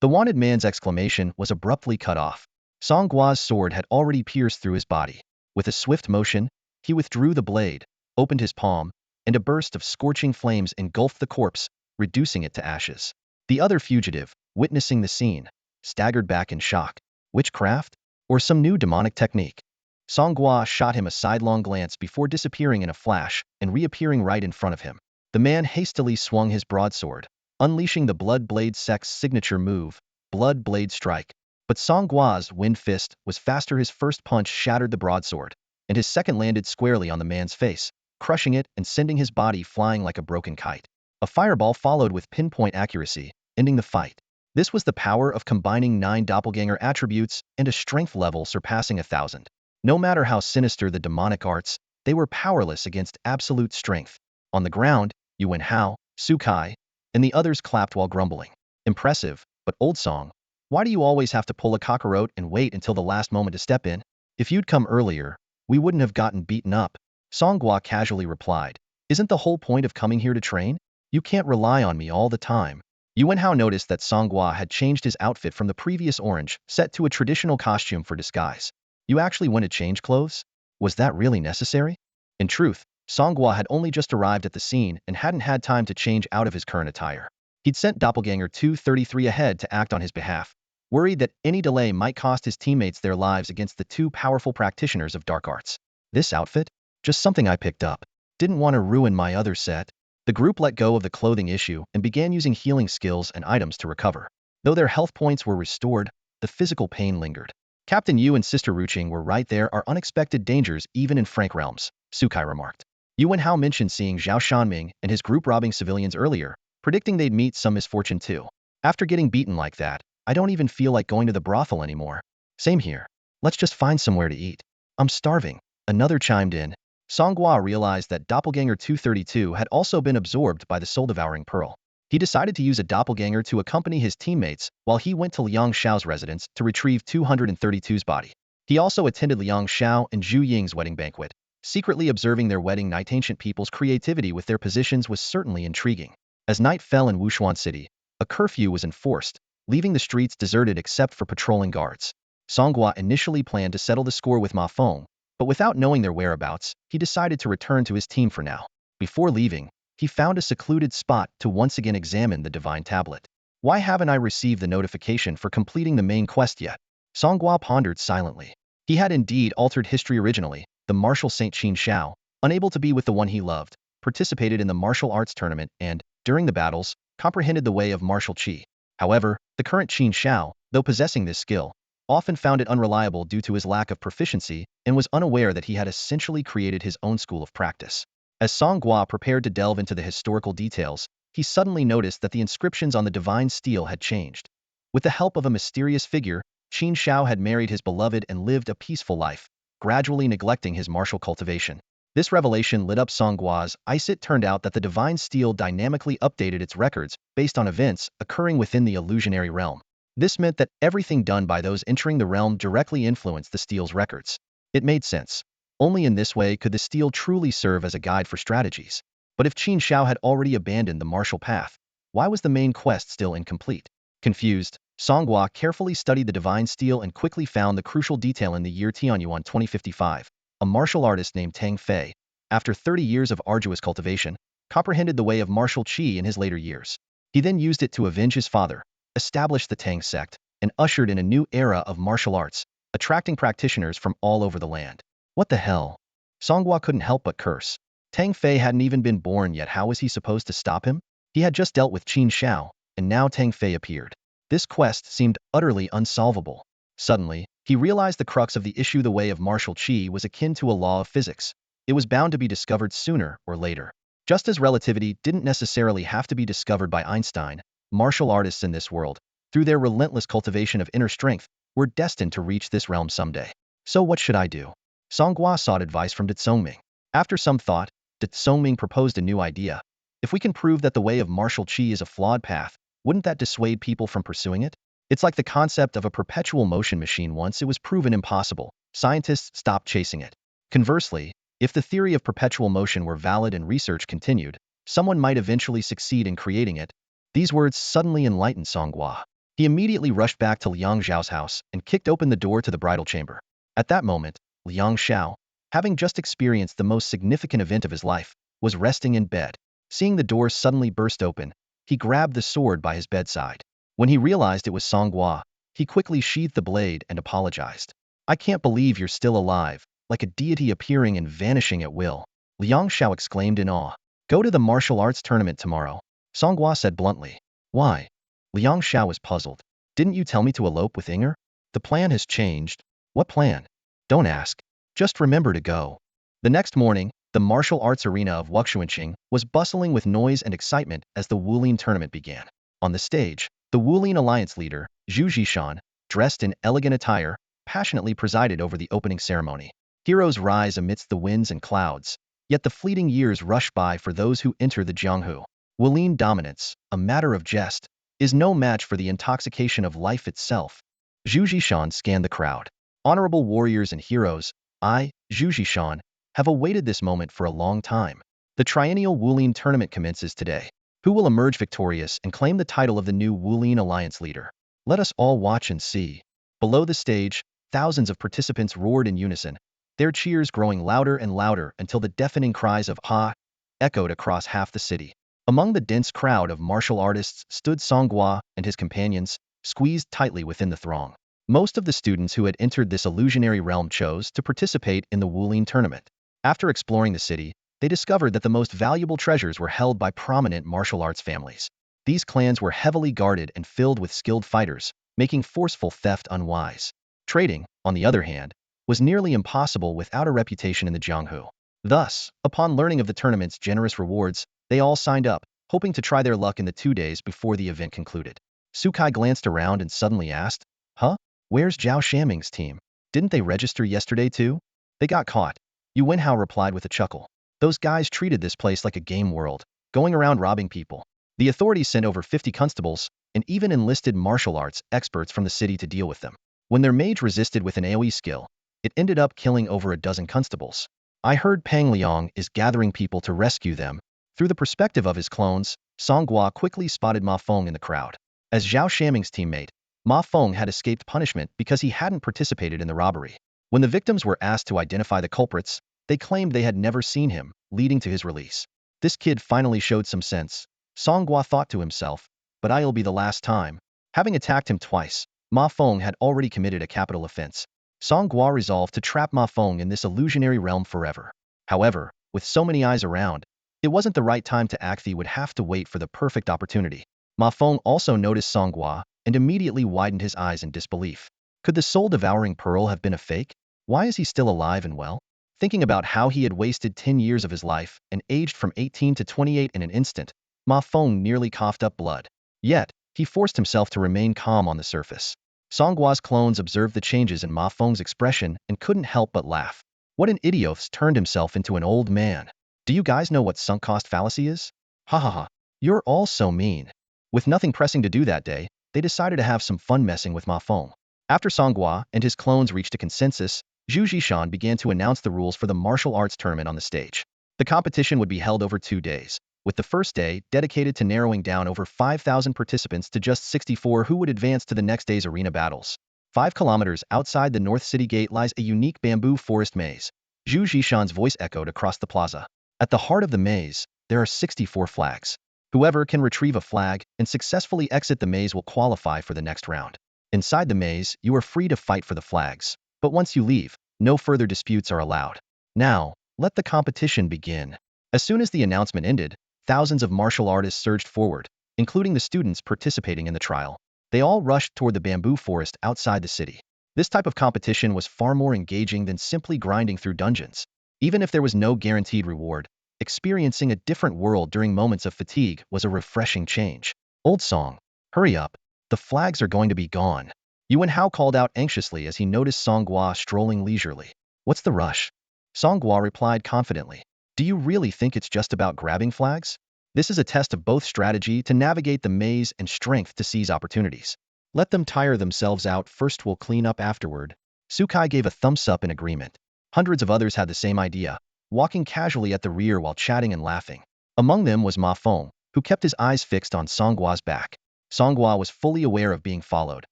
The wanted man's exclamation was abruptly cut off. Song Gua's sword had already pierced through his body. With a swift motion, he withdrew the blade, opened his palm, and a burst of scorching flames engulfed the corpse, reducing it to ashes. The other fugitive, witnessing the scene, staggered back in shock. Witchcraft? Or some new demonic technique? Song Gua shot him a sidelong glance before disappearing in a flash and reappearing right in front of him. The man hastily swung his broadsword, unleashing the Blood Blade Sect's signature move, Blood Blade Strike. But Song Gua's wind fist was faster. His first punch shattered the broadsword, and his second landed squarely on the man's face, crushing it and sending his body flying like a broken kite. A fireball followed with pinpoint accuracy, ending the fight. This was the power of combining 9 doppelganger attributes and a strength level surpassing 1,000. No matter how sinister the demonic arts, they were powerless against absolute strength. On the ground, Yuan Hao, Sukai, and the others clapped while grumbling. Impressive, but Old Song, why do you always have to pull a cockroach and wait until the last moment to step in? If you'd come earlier, we wouldn't have gotten beaten up. Song Gua casually replied. Isn't the whole point of coming here to train? You can't rely on me all the time. Yuan Hao noticed that Song Gua had changed his outfit from the previous orange set to a traditional costume for disguise. You actually went to change clothes? Was that really necessary? In truth, Song Gua had only just arrived at the scene and hadn't had time to change out of his current attire. He'd sent Doppelganger 233 ahead to act on his behalf, worried that any delay might cost his teammates their lives against the 2 powerful practitioners of dark arts. This outfit? Just something I picked up. Didn't want to ruin my other set. The group let go of the clothing issue and began using healing skills and items to recover. Though their health points were restored, the physical pain lingered. Captain Yu and Sister Ruching were right. There are unexpected dangers even in Frank realms, Sukai remarked. Yuan Hao mentioned seeing Zhao Shanming and his group robbing civilians earlier, predicting they'd meet some misfortune too. After getting beaten like that, I don't even feel like going to the brothel anymore. Same here. Let's just find somewhere to eat. I'm starving. Another chimed in. Song Gua realized that Doppelganger 232 had also been absorbed by the soul-devouring pearl. He decided to use a doppelganger to accompany his teammates while he went to Liang Xiao's residence to retrieve 232's body. He also attended Liang Xiao and Zhu Ying's wedding banquet. Secretly observing their wedding night, ancient people's creativity with their positions was certainly intriguing. As night fell in Wushuan City, a curfew was enforced, leaving the streets deserted except for patrolling guards. Song Gua initially planned to settle the score with Mafong, but without knowing their whereabouts, he decided to return to his team for now. Before leaving, he found a secluded spot to once again examine the divine tablet. Why haven't I received the notification for completing the main quest yet? Song Gua pondered silently. He had indeed altered history originally. The martial Saint Qin Xiao, unable to be with the one he loved, participated in the martial arts tournament and, during the battles, comprehended the way of martial qi. However, the current Qin Xiao, though possessing this skill, often found it unreliable due to his lack of proficiency and was unaware that he had essentially created his own school of practice. As Song Gua prepared to delve into the historical details, he suddenly noticed that the inscriptions on the divine steel had changed. With the help of a mysterious figure, Qin Shao had married his beloved and lived a peaceful life, gradually neglecting his martial cultivation. This revelation lit up Song Gua's eyes. It turned out that the divine steel dynamically updated its records based on events occurring within the illusionary realm. This meant that everything done by those entering the realm directly influenced the steel's records. It made sense. Only in this way could the steel truly serve as a guide for strategies. But if Qin Shao had already abandoned the martial path, why was the main quest still incomplete? Confused, Song Gua carefully studied the divine steel and quickly found the crucial detail. In the year Tianyuan 2055. A martial artist named Tang Fei, after 30 years of arduous cultivation, comprehended the way of martial qi in his later years. He then used it to avenge his father, established the Tang sect, and ushered in a new era of martial arts, attracting practitioners from all over the land. What the hell? Song Gua couldn't help but curse. Tang Fei hadn't even been born yet. How was he supposed to stop him? He had just dealt with Qin Shao, and now Tang Fei appeared. This quest seemed utterly unsolvable. Suddenly, he realized the crux of the issue. The way of martial qi was akin to a law of physics. It was bound to be discovered sooner or later. Just as relativity didn't necessarily have to be discovered by Einstein, martial artists in this world, through their relentless cultivation of inner strength, were destined to reach this realm someday. So what should I do? Song Gua sought advice from Tsongming. After some thought, Tsongming proposed a new idea. If we can prove that the way of martial qi is a flawed path, wouldn't that dissuade people from pursuing it? It's like the concept of a perpetual motion machine. Once it was proven impossible, scientists stopped chasing it. Conversely, if the theory of perpetual motion were valid and research continued, someone might eventually succeed in creating it. These words suddenly enlightened Song Gua. He immediately rushed back to Liang Zhao's house and kicked open the door to the bridal chamber. At that moment, Liang Zhao, having just experienced the most significant event of his life, was resting in bed. Seeing the door suddenly burst open, he grabbed the sword by his bedside. When he realized it was Song Gua, he quickly sheathed the blade and apologized. I can't believe you're still alive, like a deity appearing and vanishing at will. Liang Zhao exclaimed in awe. Go to the martial arts tournament tomorrow, Song Gua said bluntly. Why? Liang Zhao was puzzled. Didn't you tell me to elope with Inger? The plan has changed. What plan? Don't ask. Just remember to go. The next morning, the martial arts arena of Wuxuanqing was bustling with noise and excitement as the Wulin tournament began. On the stage, the Wulin alliance leader, Zhu Zhishan, dressed in elegant attire, passionately presided over the opening ceremony. Heroes rise amidst the winds and clouds, yet the fleeting years rush by for those who enter the Jianghu. Wulin dominance, a matter of jest, is no match for the intoxication of life itself. Zhu Zhishan scanned the crowd. Honorable warriors and heroes, I, Zhu Zhishan, have awaited this moment for a long time. The triennial Wulin tournament commences today. Who will emerge victorious and claim the title of the new Wulin alliance leader? Let us all watch and see. Below the stage, thousands of participants roared in unison, their cheers growing louder and louder until the deafening cries of "Ha!" echoed across half the city. Among the dense crowd of martial artists stood Song Gua and his companions, squeezed tightly within the throng. Most of the students who had entered this illusionary realm chose to participate in the Wulin tournament. After exploring the city, they discovered that the most valuable treasures were held by prominent martial arts families. These clans were heavily guarded and filled with skilled fighters, making forceful theft unwise. Trading, on the other hand, was nearly impossible without a reputation in the Jianghu. Thus, upon learning of the tournament's generous rewards, they all signed up, hoping to try their luck in the 2 days before the event concluded. Sukai glanced around and suddenly asked, Huh? Where's Zhao Shaming's team? Didn't they register yesterday too? They got caught. Yuan Hao replied with a chuckle. Those guys treated this place like a game world, going around robbing people. The authorities sent over 50 constables and even enlisted martial arts experts from the city to deal with them. When their mage resisted with an AoE skill, it ended up killing over a dozen constables. I heard Pang Liang is gathering people to rescue them. Through the perspective of his clones, Song Gua quickly spotted Mafong in the crowd. As Zhao Shaming's teammate, Mafong had escaped punishment because he hadn't participated in the robbery. When the victims were asked to identify the culprits, they claimed they had never seen him, leading to his release. This kid finally showed some sense, Song Gua thought to himself, but I'll be the last time. Having attacked him twice, Ma Fong had already committed a capital offense. Song Gua resolved to trap Ma Fong in this illusionary realm forever. However, with so many eyes around, it wasn't the right time to act. He would have to wait for the perfect opportunity. Ma Fong also noticed Song Gua and immediately widened his eyes in disbelief. Could the soul-devouring pearl have been a fake? Why is he still alive and well? Thinking about how he had wasted 10 years of his life and aged from 18 to 28 in an instant, Mafong nearly coughed up blood. Yet, he forced himself to remain calm on the surface. Song Gua's clones observed the changes in Mafong's expression and couldn't help but laugh. What an idiot turned himself into an old man. Do you guys know what sunk cost fallacy is? Ha ha ha. You're all so mean. With nothing pressing to do that day, they decided to have some fun messing with Mafong. After Song Gua and his clones reached a consensus, Zhu Zhishan began to announce the rules for the martial arts tournament on the stage. The competition would be held over 2 days, with the first day dedicated to narrowing down over 5,000 participants to just 64 who would advance to the next day's arena battles. 5 kilometers outside the North City Gate lies a unique bamboo forest maze. Zhu Zhishan's voice echoed across the plaza. At the heart of the maze, there are 64 flags. Whoever can retrieve a flag and successfully exit the maze will qualify for the next round. Inside the maze, you are free to fight for the flags, but once you leave, no further disputes are allowed. Now, let the competition begin. As soon as the announcement ended, thousands of martial artists surged forward, including the students participating in the trial. They all rushed toward the bamboo forest outside the city. This type of competition was far more engaging than simply grinding through dungeons. Even if there was no guaranteed reward, experiencing a different world during moments of fatigue was a refreshing change. Old Song, hurry up. The flags are going to be gone. Yuan Hao called out anxiously as he noticed Song Gua strolling leisurely. What's the rush? Song Gua replied confidently. Do you really think it's just about grabbing flags? This is a test of both strategy to navigate the maze and strength to seize opportunities. Let them tire themselves out first, we'll clean up afterward. Sukai gave a thumbs up in agreement. Hundreds of others had the same idea, walking casually at the rear while chatting and laughing. Among them was Mafong, who kept his eyes fixed on Song Gua's back. Song Gua was fully aware of being followed,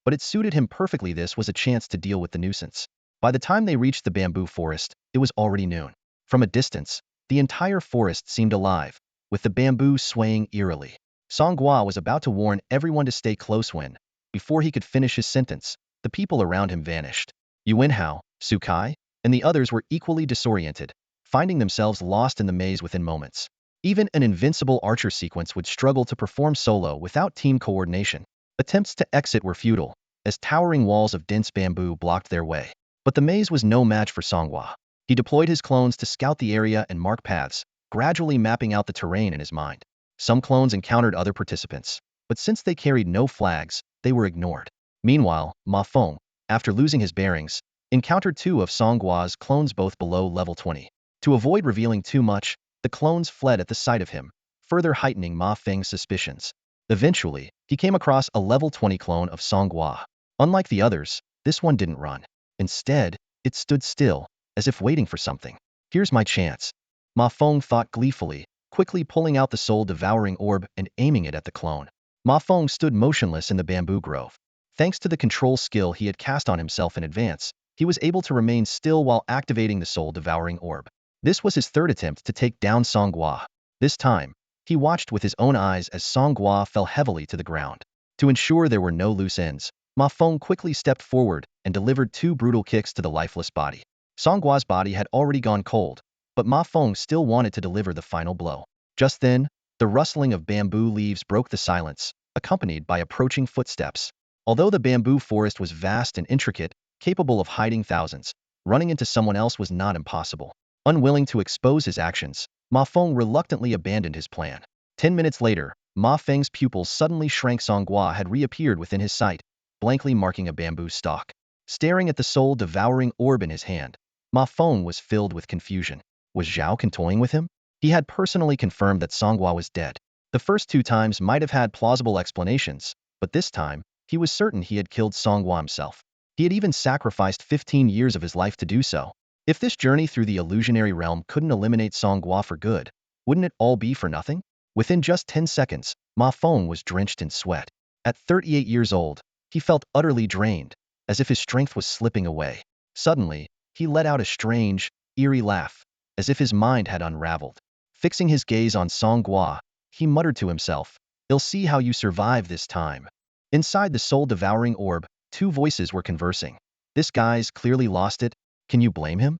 but it suited him perfectly. This was a chance to deal with the nuisance. By the time they reached the bamboo forest, it was already noon. From a distance, the entire forest seemed alive, with the bamboo swaying eerily. Song Gua was about to warn everyone to stay close when, before he could finish his sentence, the people around him vanished. Yuan Hao, Sukai, and the others were equally disoriented, finding themselves lost in the maze within moments. Even an invincible archer sequence would struggle to perform solo without team coordination. Attempts to exit were futile, as towering walls of dense bamboo blocked their way. But the maze was no match for Song Gua. He deployed his clones to scout the area and mark paths, gradually mapping out the terrain in his mind. Some clones encountered other participants, but since they carried no flags, they were ignored. Meanwhile, Mafong, after losing his bearings, encountered 2 of Song Gua's clones both below level 20. To avoid revealing too much, the clones fled at the sight of him, further heightening Ma Feng's suspicions. Eventually, he came across a level 20 clone of Song Gua. Unlike the others, this one didn't run. Instead, it stood still, as if waiting for something. Here's my chance. Ma Feng thought gleefully, quickly pulling out the soul-devouring orb and aiming it at the clone. Ma Feng stood motionless in the bamboo grove. Thanks to the control skill he had cast on himself in advance, he was able to remain still while activating the soul-devouring orb. This was his third attempt to take down Song Gua. This time, he watched with his own eyes as Song Gua fell heavily to the ground. To ensure there were no loose ends, Ma Feng quickly stepped forward and delivered 2 brutal kicks to the lifeless body. Song Gua's body had already gone cold, but Ma Feng still wanted to deliver the final blow. Just then, the rustling of bamboo leaves broke the silence, accompanied by approaching footsteps. Although the bamboo forest was vast and intricate, capable of hiding thousands, running into someone else was not impossible. Unwilling to expose his actions, Ma Feng reluctantly abandoned his plan. 10 minutes later, Ma Feng's pupils suddenly shrank. Song Gua had reappeared within his sight, blankly marking a bamboo stalk. Staring at the soul-devouring orb in his hand, Ma Feng was filled with confusion. Was Zhao Kan toying with him? He had personally confirmed that Song Gua was dead. The first 2 times might have had plausible explanations, but this time, he was certain he had killed Song Gua himself. He had even sacrificed 15 years of his life to do so. If this journey through the illusionary realm couldn't eliminate Song Gua for good, wouldn't it all be for nothing? Within just 10 seconds, Ma Feng was drenched in sweat. At 38 years old, he felt utterly drained, as if his strength was slipping away. Suddenly, he let out a strange, eerie laugh, as if his mind had unraveled. Fixing his gaze on Song Gua, he muttered to himself, "I'll see how you survive this time." Inside the soul-devouring orb, 2 voices were conversing. This guy's clearly lost it. Can you blame him?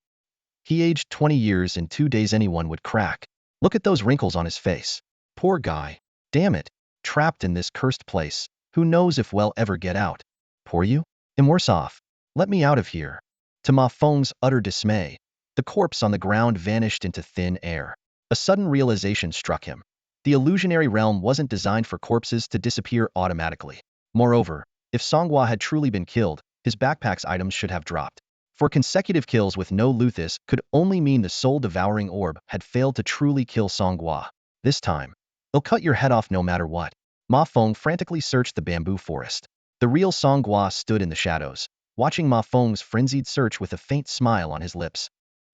He aged 20 years in 2 days. Anyone would crack. Look at those wrinkles on his face. Poor guy. Damn it. Trapped in this cursed place. Who knows if we'll ever get out. Poor you? I'm worse off. Let me out of here. To Ma Feng's utter dismay, the corpse on the ground vanished into thin air. A sudden realization struck him. The illusionary realm wasn't designed for corpses to disappear automatically. Moreover, if Song Gua had truly been killed, his backpack's items should have dropped. For consecutive kills with no Luthis could only mean the soul-devouring orb had failed to truly kill Song Gua. This time, they'll cut your head off no matter what. Mafong frantically searched the bamboo forest. The real Song Gua stood in the shadows, watching Mafong's frenzied search with a faint smile on his lips.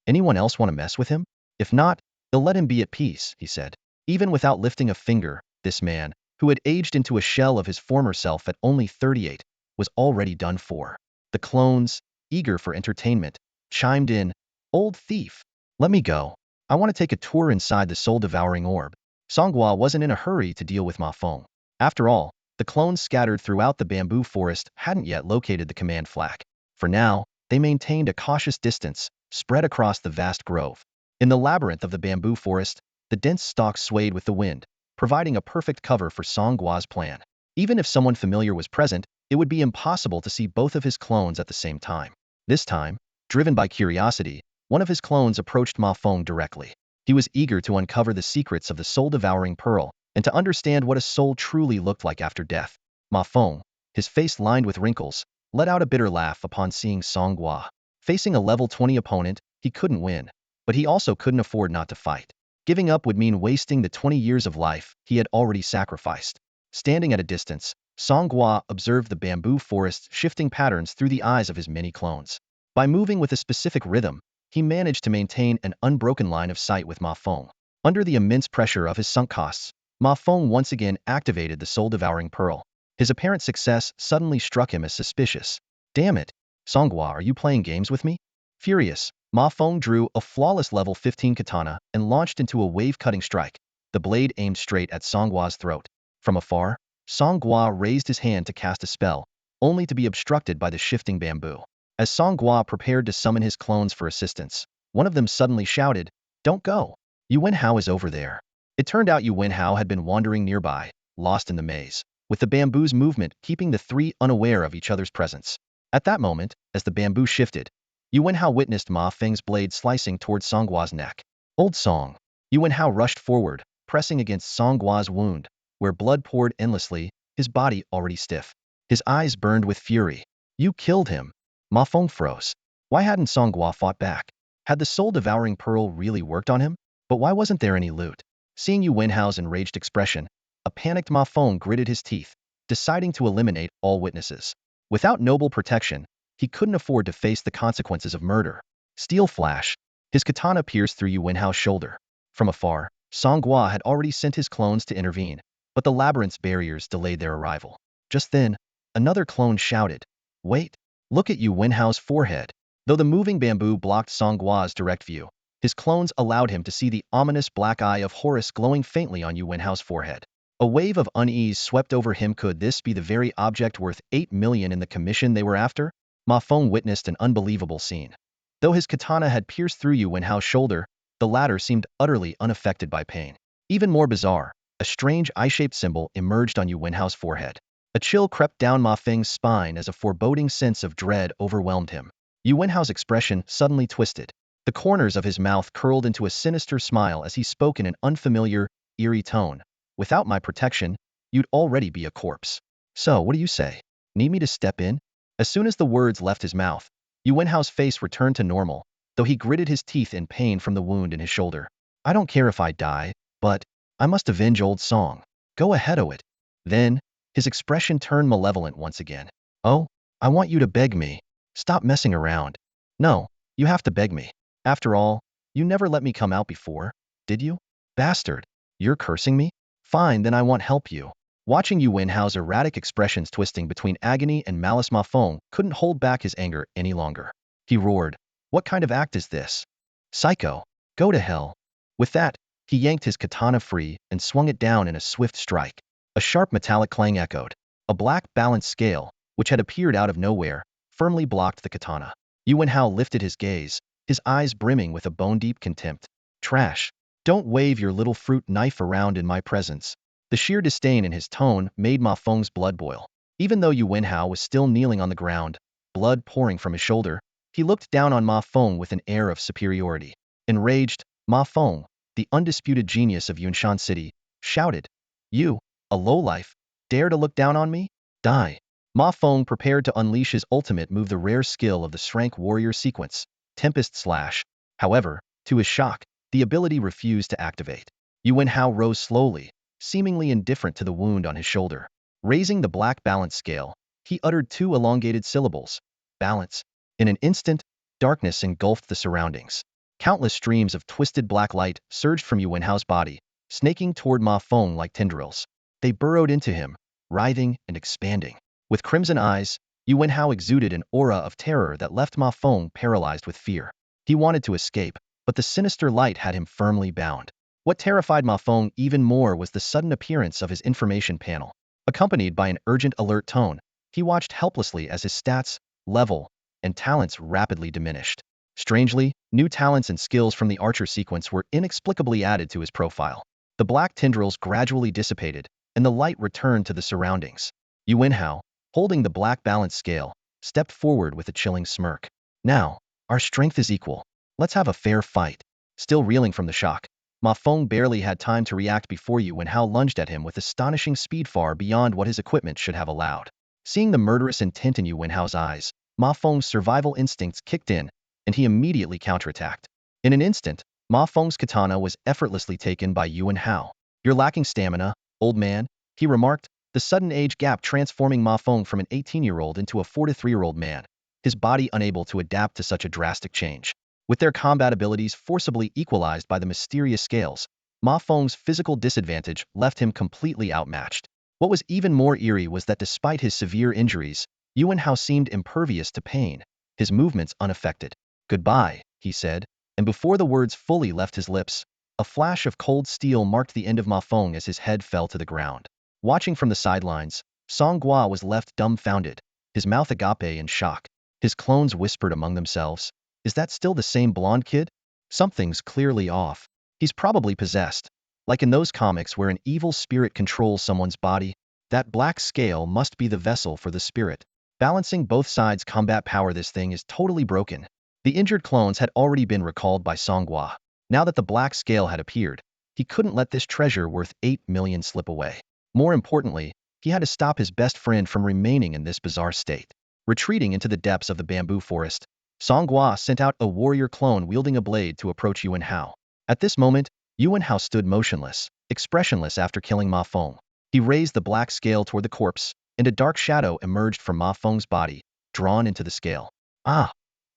Anyone else want to mess with him? If not, they'll let him be at peace, he said. Even without lifting a finger, this man, who had aged into a shell of his former self at only 38, was already done for. The clones, eager for entertainment, chimed in, "Old thief, let me go. I want to take a tour inside the soul-devouring orb." Song Gua wasn't in a hurry to deal with Mafong. After all, the clones scattered throughout the bamboo forest hadn't yet located the command flak. For now, they maintained a cautious distance, spread across the vast grove. In the labyrinth of the bamboo forest, the dense stalks swayed with the wind, providing a perfect cover for Song Gua's plan. Even if someone familiar was present, it would be impossible to see both of his clones at the same time. This time, driven by curiosity, one of his clones approached Mafong directly. He was eager to uncover the secrets of the soul-devouring pearl and to understand what a soul truly looked like after death. Mafong, his face lined with wrinkles, let out a bitter laugh upon seeing Song Gua. Facing a level 20 opponent, he couldn't win, but he also couldn't afford not to fight. Giving up would mean wasting the 20 years of life he had already sacrificed. Standing at a distance, Song Gua observed the bamboo forest's shifting patterns through the eyes of his many clones. By moving with a specific rhythm, he managed to maintain an unbroken line of sight with Mafong. Under the immense pressure of his sunk costs, Mafong once again activated the soul-devouring pearl. His apparent success suddenly struck him as suspicious. "Damn it, Song Gua, are you playing games with me?" Furious, Mafong drew a flawless level 15 katana and launched into a wave-cutting strike, the blade aimed straight at Song Gua's throat. From afar, Song Gua raised his hand to cast a spell, only to be obstructed by the shifting bamboo. As Song Gua prepared to summon his clones for assistance, one of them suddenly shouted, "Don't go! Yuan Hao is over there." It turned out Yuan Hao had been wandering nearby, lost in the maze, with the bamboo's movement keeping the three unaware of each other's presence. At that moment, as the bamboo shifted, Yuan Hao witnessed Ma Feng's blade slicing towards Song Gua's neck. "Old Song." Yuan Hao rushed forward, pressing against Song Gua's wound, where blood poured endlessly, his body already stiff. His eyes burned with fury. "You killed him." Ma Feng froze. Why hadn't Song Gua fought back? Had the soul-devouring pearl really worked on him? But why wasn't there any loot? Seeing Yuan Hao's enraged expression, a panicked Ma Feng gritted his teeth, deciding to eliminate all witnesses. Without noble protection, he couldn't afford to face the consequences of murder. Steel flash. His katana pierced through Yuan Hao's shoulder. From afar, Song Gua had already sent his clones to intervene, but the labyrinth's barriers delayed their arrival. Just then, another clone shouted, "Wait! Look at Yuan Hao's forehead." Though the moving bamboo blocked Song Gua's direct view, his clones allowed him to see the ominous black eye of Horus glowing faintly on Yuan Hao's forehead. A wave of unease swept over him. Could this be the very object worth 8 million in the commission they were after? Ma Feng witnessed an unbelievable scene. Though his katana had pierced through Yuan Hao's shoulder, the latter seemed utterly unaffected by pain. Even more bizarre, a strange eye-shaped symbol emerged on Yuan Hao's forehead. A chill crept down Ma Feng's spine as a foreboding sense of dread overwhelmed him. Yuan Hao's expression suddenly twisted. The corners of his mouth curled into a sinister smile as he spoke in an unfamiliar, eerie tone. "Without my protection, you'd already be a corpse. So, what do you say? Need me to step in?" As soon as the words left his mouth, Yuan Hao's face returned to normal, though he gritted his teeth in pain from the wound in his shoulder. "I don't care if I die, but I must avenge old Song. Go ahead, o it." Then, his expression turned malevolent once again. "Oh, I want you to beg me. Stop messing around. No, you have to beg me. After all, you never let me come out before, did you? Bastard, you're cursing me? Fine, then I won't help you." Watching Yuan Hao's erratic expressions twisting between agony and malice, Ma Feng couldn't hold back his anger any longer. He roared, "What kind of act is this? Psycho, go to hell." With that, he yanked his katana free and swung it down in a swift strike. A sharp metallic clang echoed. A black balanced scale, which had appeared out of nowhere, firmly blocked the katana. Yuan Hao lifted his gaze, his eyes brimming with a bone-deep contempt. "Trash. Don't wave your little fruit knife around in my presence." The sheer disdain in his tone made Ma Feng's blood boil. Even though Yuan Hao was still kneeling on the ground, blood pouring from his shoulder, he looked down on Ma Feng with an air of superiority. Enraged, Ma Feng, the undisputed genius of Yunshan City, shouted. You, a lowlife, dare to look down on me? Die. Mafong prepared to unleash his ultimate move, the rare skill of the Shrank Warrior sequence, Tempest Slash. However, to his shock, the ability refused to activate. Yuan Hao rose slowly, seemingly indifferent to the wound on his shoulder. Raising the black balance scale, he uttered two elongated syllables. Balance. In an instant, darkness engulfed the surroundings. Countless streams of twisted black light surged from Yuan Hao's body, snaking toward Ma Feng like tendrils. They burrowed into him, writhing and expanding. With crimson eyes, Yuan Hao exuded an aura of terror that left Ma Feng paralyzed with fear. He wanted to escape, but the sinister light had him firmly bound. What terrified Ma Feng even more was the sudden appearance of his information panel. Accompanied by an urgent alert tone, he watched helplessly as his stats, level, and talents rapidly diminished. Strangely, new talents and skills from the archer sequence were inexplicably added to his profile. The black tendrils gradually dissipated, and the light returned to the surroundings. Yuan Hao, holding the black balance scale, stepped forward with a chilling smirk. Now, our strength is equal. Let's have a fair fight. Still reeling from the shock, Ma Feng barely had time to react before Yuan Hao lunged at him with astonishing speed far beyond what his equipment should have allowed. Seeing the murderous intent in Yuan Hao's eyes, Ma Feng's survival instincts kicked in, and he immediately counterattacked. In an instant, Ma Feng's katana was effortlessly taken by Yuan Hao. You're lacking stamina, old man, he remarked, the sudden age gap transforming Ma Feng from an 18-year-old into a 43-year-old man, his body unable to adapt to such a drastic change. With their combat abilities forcibly equalized by the mysterious scales, Ma Feng's physical disadvantage left him completely outmatched. What was even more eerie was that despite his severe injuries, Yuan Hao seemed impervious to pain, his movements unaffected. Goodbye, he said, and before the words fully left his lips, a flash of cold steel marked the end of Ma Feng as his head fell to the ground. Watching from the sidelines, Song Gua was left dumbfounded, his mouth agape in shock. His clones whispered among themselves, is that still the same blonde kid? Something's clearly off. He's probably possessed. Like in those comics where an evil spirit controls someone's body, that black scale must be the vessel for the spirit. Balancing both sides' combat power, this thing is totally broken. The injured clones had already been recalled by Song Gua. Now that the black scale had appeared, he couldn't let this treasure worth 8 million slip away. More importantly, he had to stop his best friend from remaining in this bizarre state. Retreating into the depths of the bamboo forest, Song Gua sent out a warrior clone wielding a blade to approach Yuan Hao. At this moment, Yuan Hao stood motionless, expressionless after killing Ma Feng. He raised the black scale toward the corpse, and a dark shadow emerged from Ma Feng's body, drawn into the scale. Ah,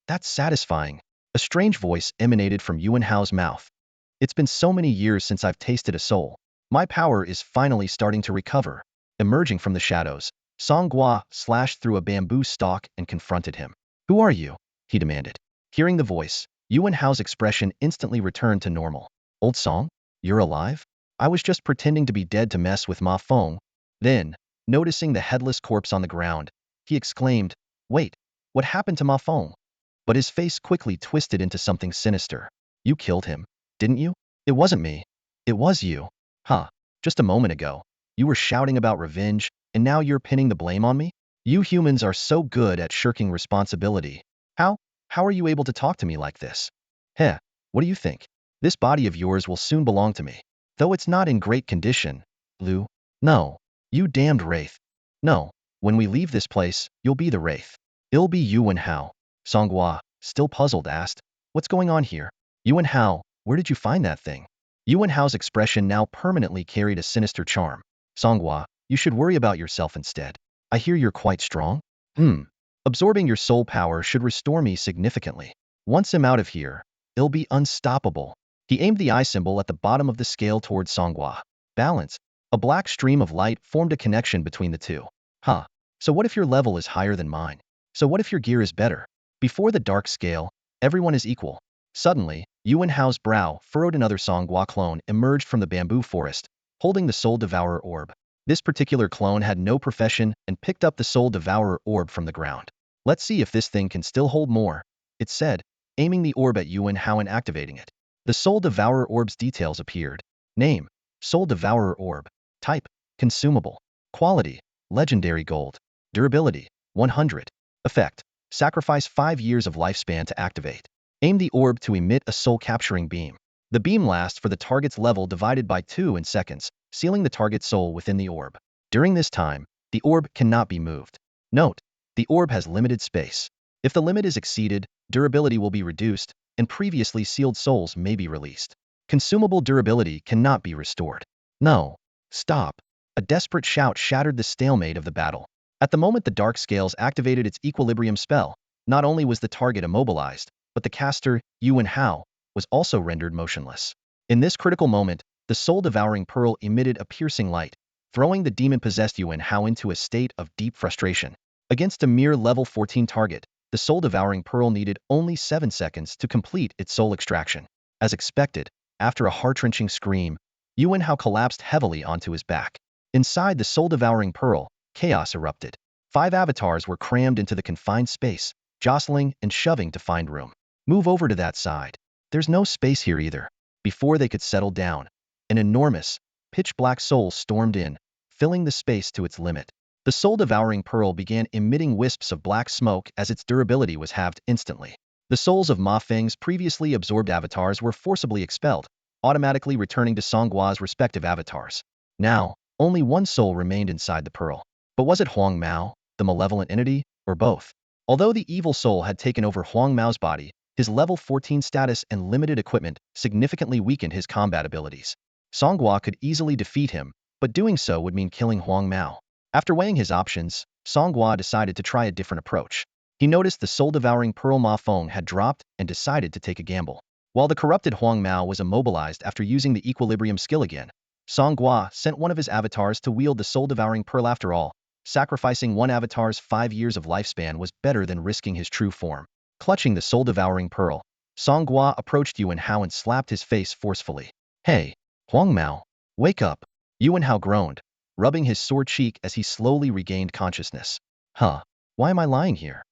that's satisfying. A strange voice emanated from Yuan Hao's mouth. It's been so many years since I've tasted a soul. My power is finally starting to recover. Emerging from the shadows, Song Gua slashed through a bamboo stalk and confronted him. Who are you? He demanded. Hearing the voice, Yuan Hao's expression instantly returned to normal. Old Song? You're alive? I was just pretending to be dead to mess with Ma Feng. Then, noticing the headless corpse on the ground, he exclaimed, wait, what happened to Ma Feng? But his face quickly twisted into something sinister. You killed him, didn't you? It wasn't me. It was you. Huh. Just a moment ago, you were shouting about revenge, and now you're pinning the blame on me? You humans are so good at shirking responsibility. How are you able to talk to me like this? Heh, what do you think? This body of yours will soon belong to me. Though it's not in great condition, Lu. No. You damned wraith. No. When we leave this place, you'll be the wraith. It'll be Yuan Hao. Song Gua, still puzzled, asked, what's going on here? Yuan Hao, where did you find that thing? Yuan Hao's expression now permanently carried a sinister charm. Song Gua, you should worry about yourself instead. I hear you're quite strong? Absorbing your soul power should restore me significantly. Once I'm out of here, it'll be unstoppable. He aimed the eye symbol at the bottom of the scale towards Song Gua. Balance. A black stream of light formed a connection between the two. Huh. So what if your level is higher than mine? So what if your gear is better? Before the dark scale, everyone is equal. Suddenly, Yuan Hao's brow furrowed. Another Song Gua clone emerged from the bamboo forest, holding the Soul Devourer orb. This particular clone had no profession and picked up the Soul Devourer orb from the ground. Let's see if this thing can still hold more, it said, aiming the orb at Yuan Hao and activating it. The Soul Devourer orb's details appeared. Name, Soul Devourer orb. Type, consumable. Quality, legendary gold. Durability, 100. Effect, sacrifice 5 years of lifespan to activate. Aim the orb to emit a soul-capturing beam. The beam lasts for the target's level divided by 2 in seconds, sealing the target's soul within the orb. During this time, the orb cannot be moved. Note: the orb has limited space. If the limit is exceeded, durability will be reduced, and previously sealed souls may be released. Consumable durability cannot be restored. No. Stop. A desperate shout shattered the stalemate of the battle. At the moment the Dark Scales activated its equilibrium spell, not only was the target immobilized, but the caster, Yuan Hao, was also rendered motionless. In this critical moment, the soul-devouring pearl emitted a piercing light, throwing the demon-possessed Yuan Hao into a state of deep frustration. Against a mere level 14 target, the soul-devouring pearl needed only 7 seconds to complete its soul extraction. As expected, after a heart-wrenching scream, Yuan Hao collapsed heavily onto his back. Inside the soul-devouring pearl, chaos erupted. 5 avatars were crammed into the confined space, jostling and shoving to find room. Move over to that side. There's no space here either. Before they could settle down, an enormous, pitch-black soul stormed in, filling the space to its limit. The soul-devouring pearl began emitting wisps of black smoke as its durability was halved instantly. The souls of Mafeng's previously absorbed avatars were forcibly expelled, automatically returning to Song Gua's respective avatars. Now, only one soul remained inside the pearl. But was it Wong Meo, the malevolent entity, or both? Although the evil soul had taken over Wong Meo's body, his level 14 status and limited equipment significantly weakened his combat abilities. Song Gua could easily defeat him, but doing so would mean killing Wong Meo. After weighing his options, Song Gua decided to try a different approach. He noticed the soul-devouring pearl Mafong had dropped and decided to take a gamble. While the corrupted Wong Meo was immobilized after using the equilibrium skill again, Song Gua sent one of his avatars to wield the soul-devouring pearl. After all, sacrificing one avatar's 5 years of lifespan was better than risking his true form. Clutching the soul-devouring pearl, Song Gua approached Yuan Hao and slapped his face forcefully. "Hey, Wong Meo, wake up!" Yuan Hao groaned, rubbing his sore cheek as he slowly regained consciousness. "Huh, why am I lying here?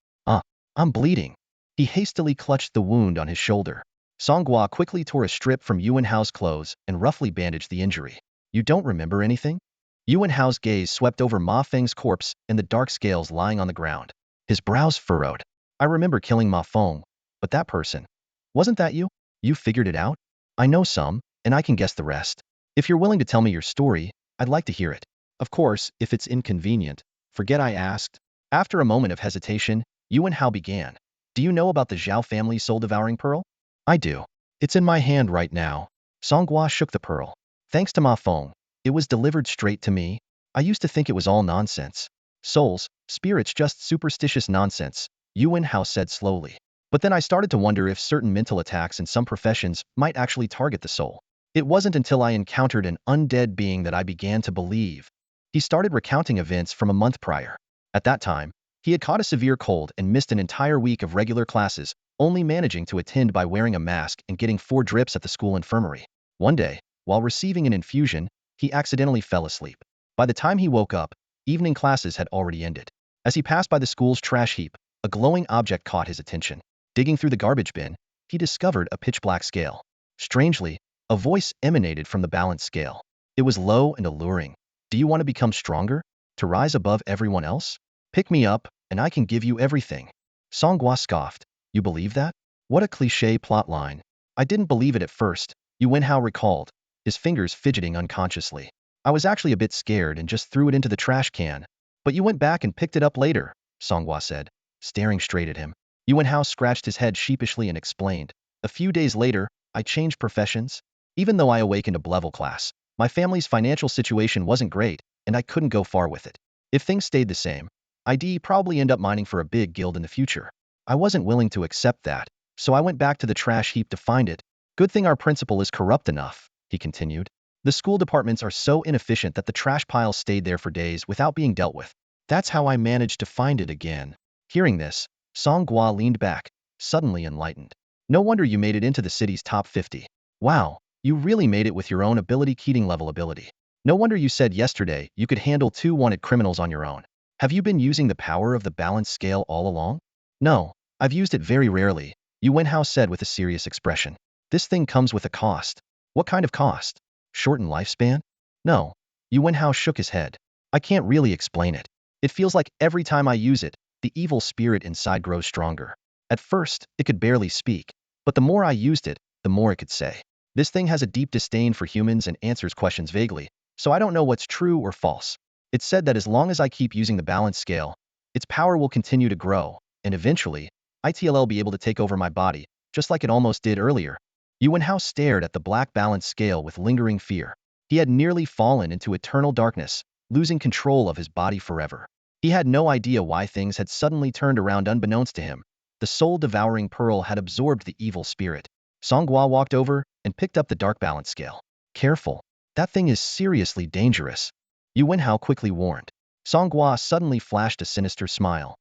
I'm bleeding." He hastily clutched the wound on his shoulder. Song Gua quickly tore a strip from Yuan Hao's clothes and roughly bandaged the injury. "You don't remember anything?" Yuan Hao's gaze swept over Ma Feng's corpse and the dark scales lying on the ground. His brows furrowed. "I remember killing Ma Feng, but that person. Wasn't that you? You figured it out?" "I know some, and I can guess the rest. If you're willing to tell me your story, I'd like to hear it. Of course, if it's inconvenient, forget I asked." After a moment of hesitation, Yuan Hao began. "Do you know about the Zhao family soul-devouring pearl?" "I do. It's in my hand right now." Song Gua shook the pearl. "Thanks to Ma Feng, it was delivered straight to me. I used to think it was all nonsense. Souls, spirits, just superstitious nonsense," Yuan Hao said slowly. "But then I started to wonder if certain mental attacks in some professions might actually target the soul. It wasn't until I encountered an undead being that I began to believe." He started recounting events from a month prior. At that time, he had caught a severe cold and missed an entire week of regular classes, only managing to attend by wearing a mask and getting 4 drips at the school infirmary. One day, while receiving an infusion, he accidentally fell asleep. By the time he woke up, evening classes had already ended. As he passed by the school's trash heap, a glowing object caught his attention. Digging through the garbage bin, he discovered a pitch-black scale. Strangely, a voice emanated from the balance scale. It was low and alluring. "Do you want to become stronger? To rise above everyone else? Pick me up, and I can give you everything." Song Gua scoffed. "You believe that? What a cliché plotline." "I didn't believe it at first," Yuan Hao recalled, his fingers fidgeting unconsciously. "I was actually a bit scared and just threw it into the trash can. But you went back and picked it up later," Song Gua said, staring straight at him. Yuan Hao scratched his head sheepishly and explained. "A few days later, I changed professions. Even though I awakened a level class, my family's financial situation wasn't great, and I couldn't go far with it. If things stayed the same, I'd probably end up mining for a big guild in the future. I wasn't willing to accept that, so I went back to the trash heap to find it. Good thing our principal is corrupt enough," he continued. "The school departments are so inefficient that the trash pile stayed there for days without being dealt with. That's how I managed to find it again." Hearing this, Song Gua leaned back, suddenly enlightened. "No wonder you made it into the city's top 50. Wow, you really made it with your own ability, Keating level ability. No wonder you said yesterday you could handle 2 wanted criminals on your own. Have you been using the power of the balance scale all along?" "No, I've used it very rarely," Yuan Hao said with a serious expression. "This thing comes with a cost." "What kind of cost? Shortened lifespan?" "No." Yuan Hao shook his head. "I can't really explain it. It feels like every time I use it, the evil spirit inside grows stronger. At first, it could barely speak, but the more I used it, the more it could say. This thing has a deep disdain for humans and answers questions vaguely, so I don't know what's true or false. It's said that as long as I keep using the balance scale, its power will continue to grow, and eventually, it'll be able to take over my body, just like it almost did earlier. Yuan Hao stared at the black balance scale with lingering fear. He had nearly fallen into eternal darkness, losing control of his body forever. He had no idea why things had suddenly turned around unbeknownst to him. The soul-devouring pearl had absorbed the evil spirit. Song Gua walked over and picked up the dark balance scale. Careful. That thing is seriously dangerous. Yuan Hao quickly warned. Song Gua suddenly flashed a sinister smile.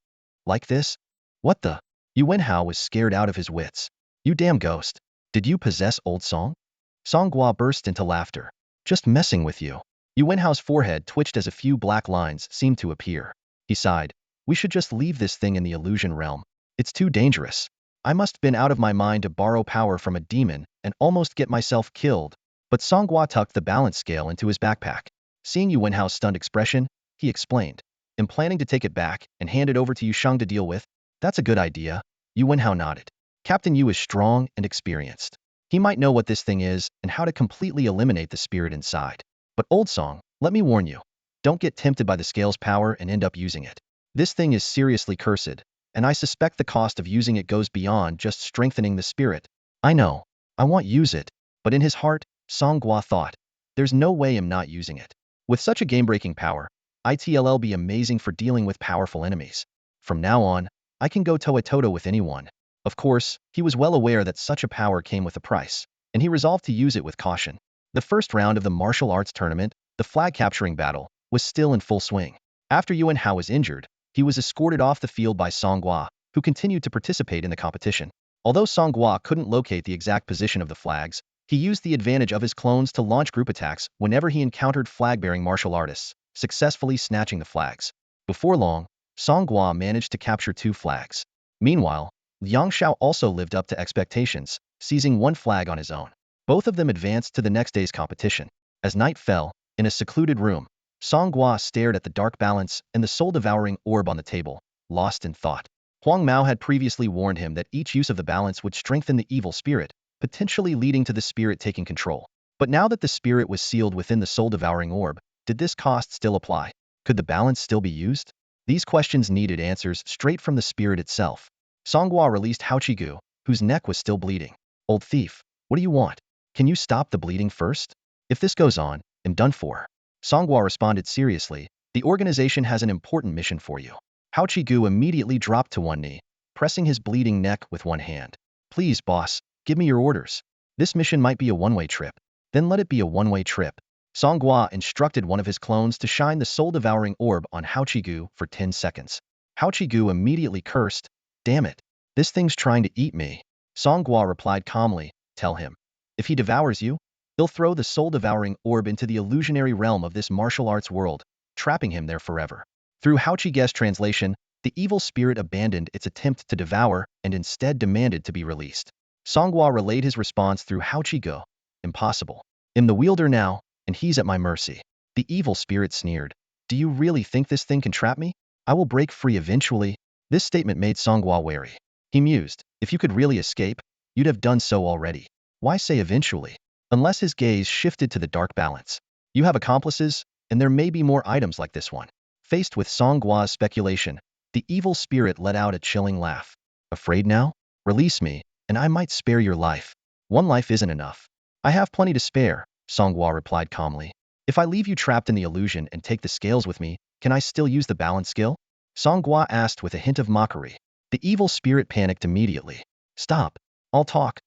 Like this? What the? Yuan Hao was scared out of his wits. You damn ghost. Did you possess old Song? Song Gua burst into laughter. Just messing with you. Yuan Hao's forehead twitched as a few black lines seemed to appear. He sighed. We should just leave this thing in the illusion realm. It's too dangerous. I must have been out of my mind to borrow power from a demon and almost get myself killed. But Song Gua tucked the balance scale into his backpack. Seeing Yuan Hao's stunned expression, he explained. I'm planning to take it back and hand it over to Yusheng to deal with. That's a good idea. Yuan Hao nodded. Captain Yu is strong and experienced. He might know what this thing is and how to completely eliminate the spirit inside. But old Song, let me warn you. Don't get tempted by the scale's power and end up using it. This thing is seriously cursed, and I suspect the cost of using it goes beyond just strengthening the spirit. I know. I want use it. But in his heart, Song Gua thought, there's no way I'm not using it. With such a game-breaking power, it'll be amazing for dealing with powerful enemies. From now on, I can go toe-to-toe with anyone. Of course, he was well aware that such a power came with a price, and he resolved to use it with caution. The first round of the martial arts tournament, the flag-capturing battle, was still in full swing. After Yuan Hao was injured, he was escorted off the field by Song Gua, who continued to participate in the competition. Although Song Gua couldn't locate the exact position of the flags, he used the advantage of his clones to launch group attacks whenever he encountered flag-bearing martial artists, successfully snatching the flags. Before long, Song Gua managed to capture 2 flags. Meanwhile, Liang Shao also lived up to expectations, seizing 1 flag on his own. Both of them advanced to the next day's competition. As night fell, in a secluded room, Song Gua stared at the dark balance and the soul-devouring orb on the table, lost in thought. Wong Meo had previously warned him that each use of the balance would strengthen the evil spirit, potentially leading to the spirit taking control. But now that the spirit was sealed within the soul-devouring orb, did this cost still apply? Could the balance still be used? These questions needed answers straight from the spirit itself. Song Gua released Hao Gu, whose neck was still bleeding. Old thief, what do you want? Can you stop the bleeding first? If this goes on, I'm done for. Song Gua responded seriously. The organization has an important mission for you. Hao Gu immediately dropped to one knee, pressing his bleeding neck with one hand. Please, boss, give me your orders. This mission might be a one-way trip. Then let it be a one-way trip. Song Gua instructed one of his clones to shine the soul-devouring orb on Hao Gu for 10 seconds. Hao Gu immediately cursed. Damn it. This thing's trying to eat me. Song Gua replied calmly. Tell him. If he devours you, he'll throw the soul-devouring orb into the illusionary realm of this martial arts world, trapping him there forever. Through Hao Gu's translation, the evil spirit abandoned its attempt to devour and instead demanded to be released. Song Gua relayed his response through Hao Gu. Impossible. I'm the wielder now, and he's at my mercy. The evil spirit sneered. Do you really think this thing can trap me? I will break free eventually. This statement made Song Gua wary. He mused, if you could really escape, you'd have done so already. Why say eventually? Unless his gaze shifted to the dark balance. You have accomplices, and there may be more items like this one. Faced with Song Gua's speculation, the evil spirit let out a chilling laugh. Afraid now? Release me, and I might spare your life. One life isn't enough. I have plenty to spare, Song Gua replied calmly. If I leave you trapped in the illusion and take the scales with me, can I still use the balance skill? Song Gua asked with a hint of mockery. The evil spirit panicked immediately. Stop. I'll talk.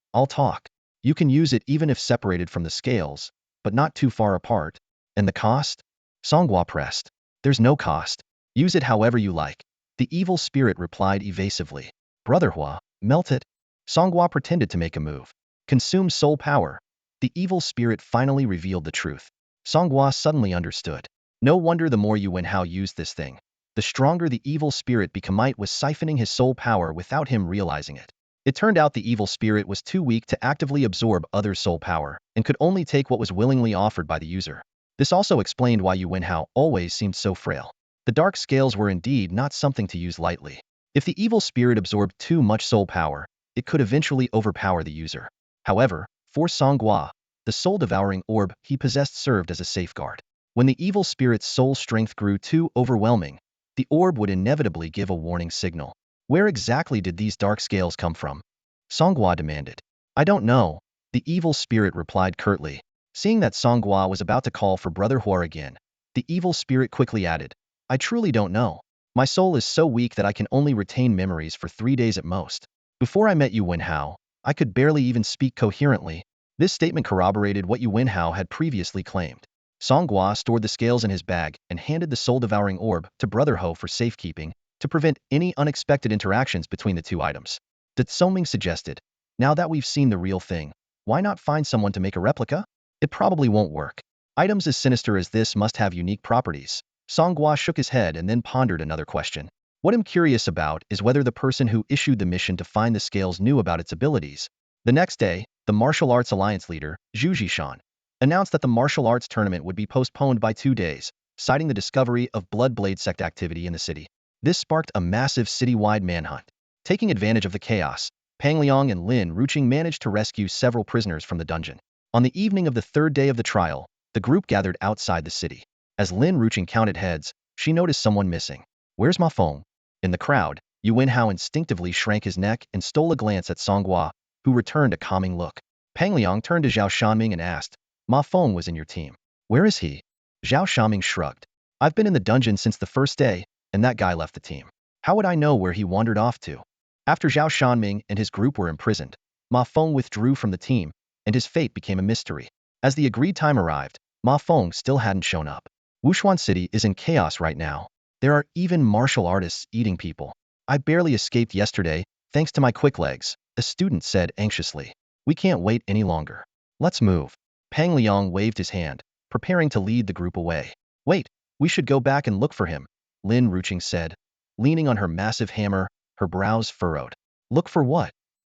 You can use it even if separated from the scales, but not too far apart. And the cost? Song Gua pressed. There's no cost. Use it however you like. The evil spirit replied evasively. Brother Hua, melt it. Song Gua pretended to make a move. Consume soul power. The evil spirit finally revealed the truth. Song Gua suddenly understood. No wonder the more Yuan Hao used this thing, the stronger the evil spirit became was siphoning his soul power without him realizing it. It turned out the evil spirit was too weak to actively absorb other soul power, and could only take what was willingly offered by the user. This also explained why Yuan Hao always seemed so frail. The dark scales were indeed not something to use lightly. If the evil spirit absorbed too much soul power, it could eventually overpower the user. However, for Song Gua, the soul-devouring orb he possessed served as a safeguard. When the evil spirit's soul strength grew too overwhelming, the orb would inevitably give a warning signal. Where exactly did these dark scales come from? Song Gua demanded. I don't know, the evil spirit replied curtly. Seeing that Song Gua was about to call for Brother Hua again, the evil spirit quickly added, I truly don't know. My soul is so weak that I can only retain memories for 3 days at most. Before I met Yuan Hao, I could barely even speak coherently. This statement corroborated what Yuan Hao had previously claimed. Song Gua stored the scales in his bag and handed the soul-devouring orb to Brother Ho for safekeeping, to prevent any unexpected interactions between the two items. Song suggested, now that we've seen the real thing, why not find someone to make a replica? It probably won't work. Items as sinister as this must have unique properties. Song Gua shook his head and then pondered another question. What I'm curious about is whether the person who issued the mission to find the scales knew about its abilities. The next day, the Martial Arts Alliance leader, Zhu Zhishan, announced that the martial arts tournament would be postponed by 2 days, citing the discovery of Blood Blade sect activity in the city. This sparked a massive citywide manhunt. Taking advantage of the chaos, Pang Liang and Lin Ruqing managed to rescue several prisoners from the dungeon. On the evening of the 3rd day of the trial, the group gathered outside the city. As Lin Ruqing counted heads, she noticed someone missing. Where's Mafong? In the crowd, Yuan Hao instinctively shrank his neck and stole a glance at Song Gua, who returned a calming look. Pang Liang turned to Zhao Shanming and asked, Mafong was in your team. Where is he? Zhao Shanming shrugged. I've been in the dungeon since the first day, and that guy left the team. How would I know where he wandered off to? After Zhao Shanming and his group were imprisoned, Mafong withdrew from the team, and his fate became a mystery. As the agreed time arrived, Mafong still hadn't shown up. Wuxuan City is in chaos right now. There are even martial artists eating people. I barely escaped yesterday, thanks to my quick legs, a student said anxiously. We can't wait any longer. Let's move. Pang Liang waved his hand, preparing to lead the group away. Wait, we should go back and look for him, Lin Ruqing said, leaning on her massive hammer, her brows furrowed. Look for what?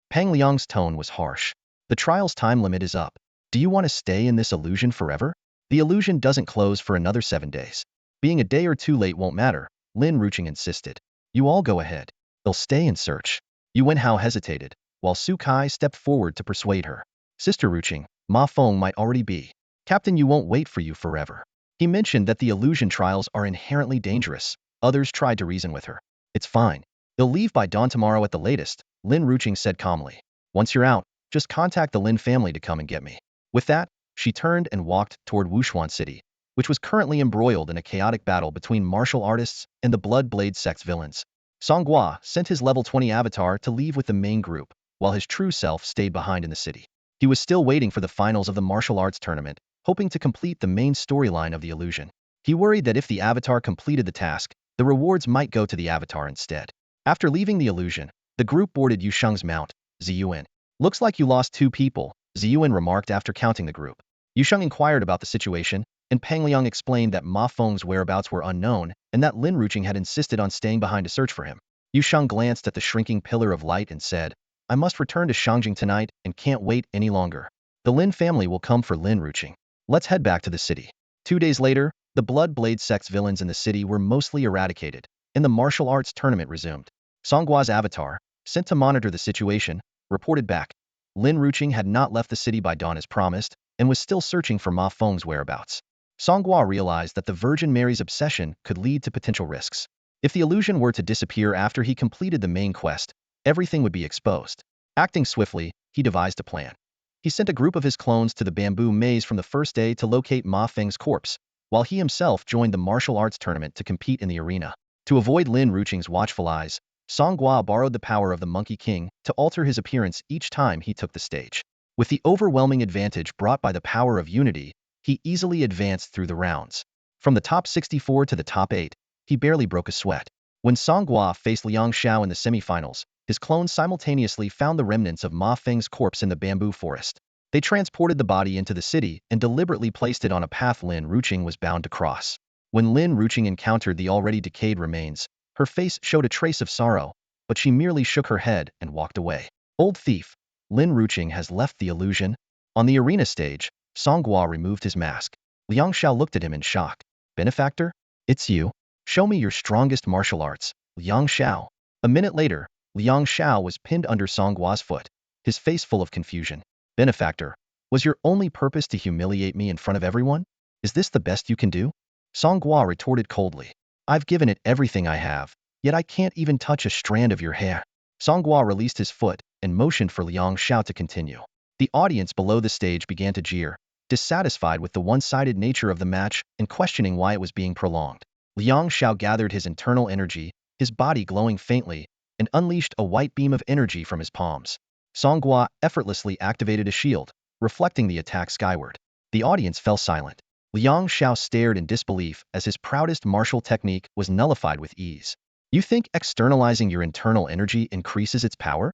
Pang Liang's tone was harsh. The trial's time limit is up. Do you want to stay in this illusion forever? The illusion doesn't close for another 7 days. Being a day or two late won't matter, Lin Ruqing insisted. You all go ahead. They'll stay and search. Yuan Hao hesitated, while Su Kai stepped forward to persuade her. Sister Ruqing, Ma Feng might already be. Captain Yu won't wait for you forever. He mentioned that the illusion trials are inherently dangerous. Others tried to reason with her. It's fine. They'll leave by dawn tomorrow at the latest, Lin Ruqing said calmly. Once you're out, just contact the Lin family to come and get me. With that, she turned and walked toward Wuxuan City, which was currently embroiled in a chaotic battle between martial artists and the Blood Blade sect's villains. Song Gua sent his level 20 avatar to leave with the main group, while his true self stayed behind in the city. He was still waiting for the finals of the martial arts tournament, hoping to complete the main storyline of the illusion. He worried that if the avatar completed the task, the rewards might go to the avatar instead. After leaving the illusion, the group boarded Yusheng's mount, Ziyuan. Looks like you lost 2 people, Ziyuan remarked after counting the group. Yusheng inquired about the situation, and Pang Liang explained that Ma Feng's whereabouts were unknown and that Lin Ruqing had insisted on staying behind to search for him. Yusheng glanced at the shrinking pillar of light and said, I must return to Shangjing tonight and can't wait any longer. The Lin family will come for Lin Ruqing. Let's head back to the city. 2 days later, the Blood Blade sect's villains in the city were mostly eradicated, and the martial arts tournament resumed. Song Gua's avatar, sent to monitor the situation, reported back. Lin Ruqing had not left the city by dawn as promised, and was still searching for Ma Feng's whereabouts. Song Gua realized that the Virgin Mary's obsession could lead to potential risks. If the illusion were to disappear after he completed the main quest, everything would be exposed. Acting swiftly, he devised a plan. He sent a group of his clones to the bamboo maze from the first day to locate Ma Feng's corpse, while he himself joined the martial arts tournament to compete in the arena. To avoid Lin Ruqing's watchful eyes, Song Gua borrowed the power of the Monkey King to alter his appearance each time he took the stage. With the overwhelming advantage brought by the power of unity, he easily advanced through the rounds. From the top 64 to the top 8, he barely broke a sweat. When Song Gua faced Liang Xiao in the semifinals, his clones simultaneously found the remnants of Ma Feng's corpse in the bamboo forest. They transported the body into the city and deliberately placed it on a path Lin Ruqing was bound to cross. When Lin Ruqing encountered the already decayed remains, her face showed a trace of sorrow, but she merely shook her head and walked away. Old thief, Lin Ruqing has left the illusion. On the arena stage, Song Gua removed his mask. Liang Xiao looked at him in shock. Benefactor? It's you. Show me your strongest martial arts, Liang Xiao. A minute later, Liang Xiao was pinned under Song Gua's foot, his face full of confusion. Benefactor, Was your only purpose to humiliate me in front of everyone? Is this the best you can do? Song Gua retorted coldly. I've given it everything I have, yet I can't even touch a strand of your hair. Song Gua released his foot and motioned for Liang Xiao to continue. The audience below the stage began to jeer, dissatisfied with the one-sided nature of the match and questioning why it was being prolonged. Liang Xiao gathered his internal energy, his body glowing faintly, and unleashed a white beam of energy from his palms. Song Gua effortlessly activated a shield, reflecting the attack skyward. The audience fell silent. Liang Xiao stared in disbelief as his proudest martial technique was nullified with ease. You think externalizing your internal energy increases its power?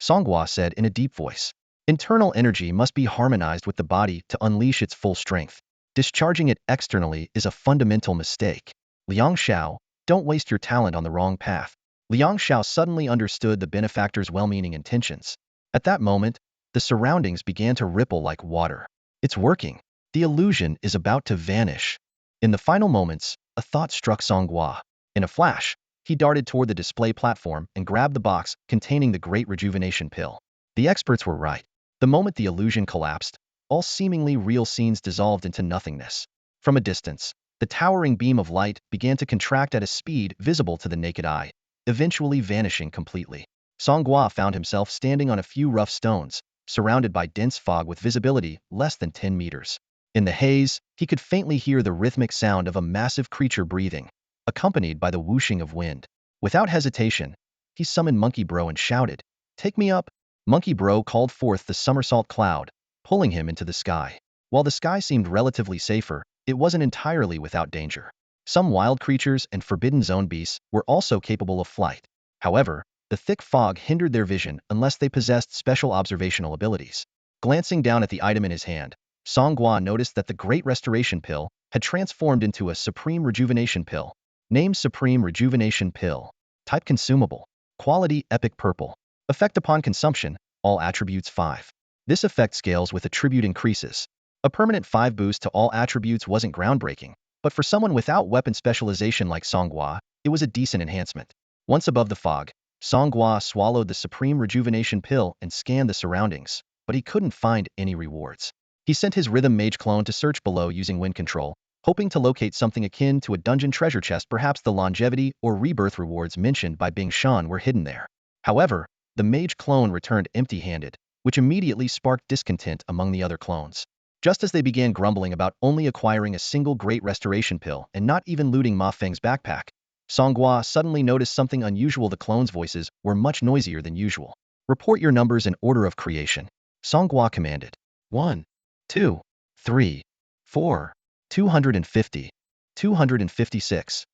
Song Gua said in a deep voice. Internal energy must be harmonized with the body to unleash its full strength. Discharging it externally is a fundamental mistake. Liang Xiao, don't waste your talent on the wrong path. Liang Xiao suddenly understood the benefactor's well-meaning intentions. At that moment, the surroundings began to ripple like water. It's working. The illusion is about to vanish. In the final moments, a thought struck Song Gua. In a flash, he darted toward the display platform and grabbed the box containing the Great Rejuvenation Pill. The experts were right. The moment the illusion collapsed, all seemingly real scenes dissolved into nothingness. From a distance, the towering beam of light began to contract at a speed visible to the naked eye, eventually vanishing completely. Song Gua found himself standing on a few rough stones, surrounded by dense fog with visibility less than 10 meters. In the haze, he could faintly hear the rhythmic sound of a massive creature breathing, accompanied by the whooshing of wind. Without hesitation, he summoned Monkey Bro and shouted, "Take me up!" Monkey Bro called forth the somersault cloud, pulling him into the sky. While the sky seemed relatively safer, it wasn't entirely without danger. Some wild creatures and forbidden zone beasts were also capable of flight. However, the thick fog hindered their vision unless they possessed special observational abilities. Glancing down at the item in his hand, Song Gua noticed that the Great Restoration Pill had transformed into a Supreme Rejuvenation Pill. Named Supreme Rejuvenation Pill. Type consumable. Quality epic purple. Effect upon consumption, all attributes 5. This effect scales with attribute increases. A permanent 5 boost to all attributes wasn't groundbreaking, but for someone without weapon specialization like Song Gua, it was a decent enhancement. Once above the fog, Song Gua swallowed the Supreme Rejuvenation Pill and scanned the surroundings, but he couldn't find any rewards. He sent his Rhythm Mage clone to search below using wind control, hoping to locate something akin to a dungeon treasure chest. Perhaps the longevity or rebirth rewards mentioned by Bing Shan were hidden there. However, the mage clone returned empty-handed, which immediately sparked discontent among the other clones. Just as they began grumbling about only acquiring a single Great Restoration Pill and not even looting Ma Feng's backpack, Song Gua suddenly noticed something unusual. The clones' voices were much noisier than usual. Report your numbers in order of creation, Song Gua commanded. 1, 2, 3, 4, 250, 256,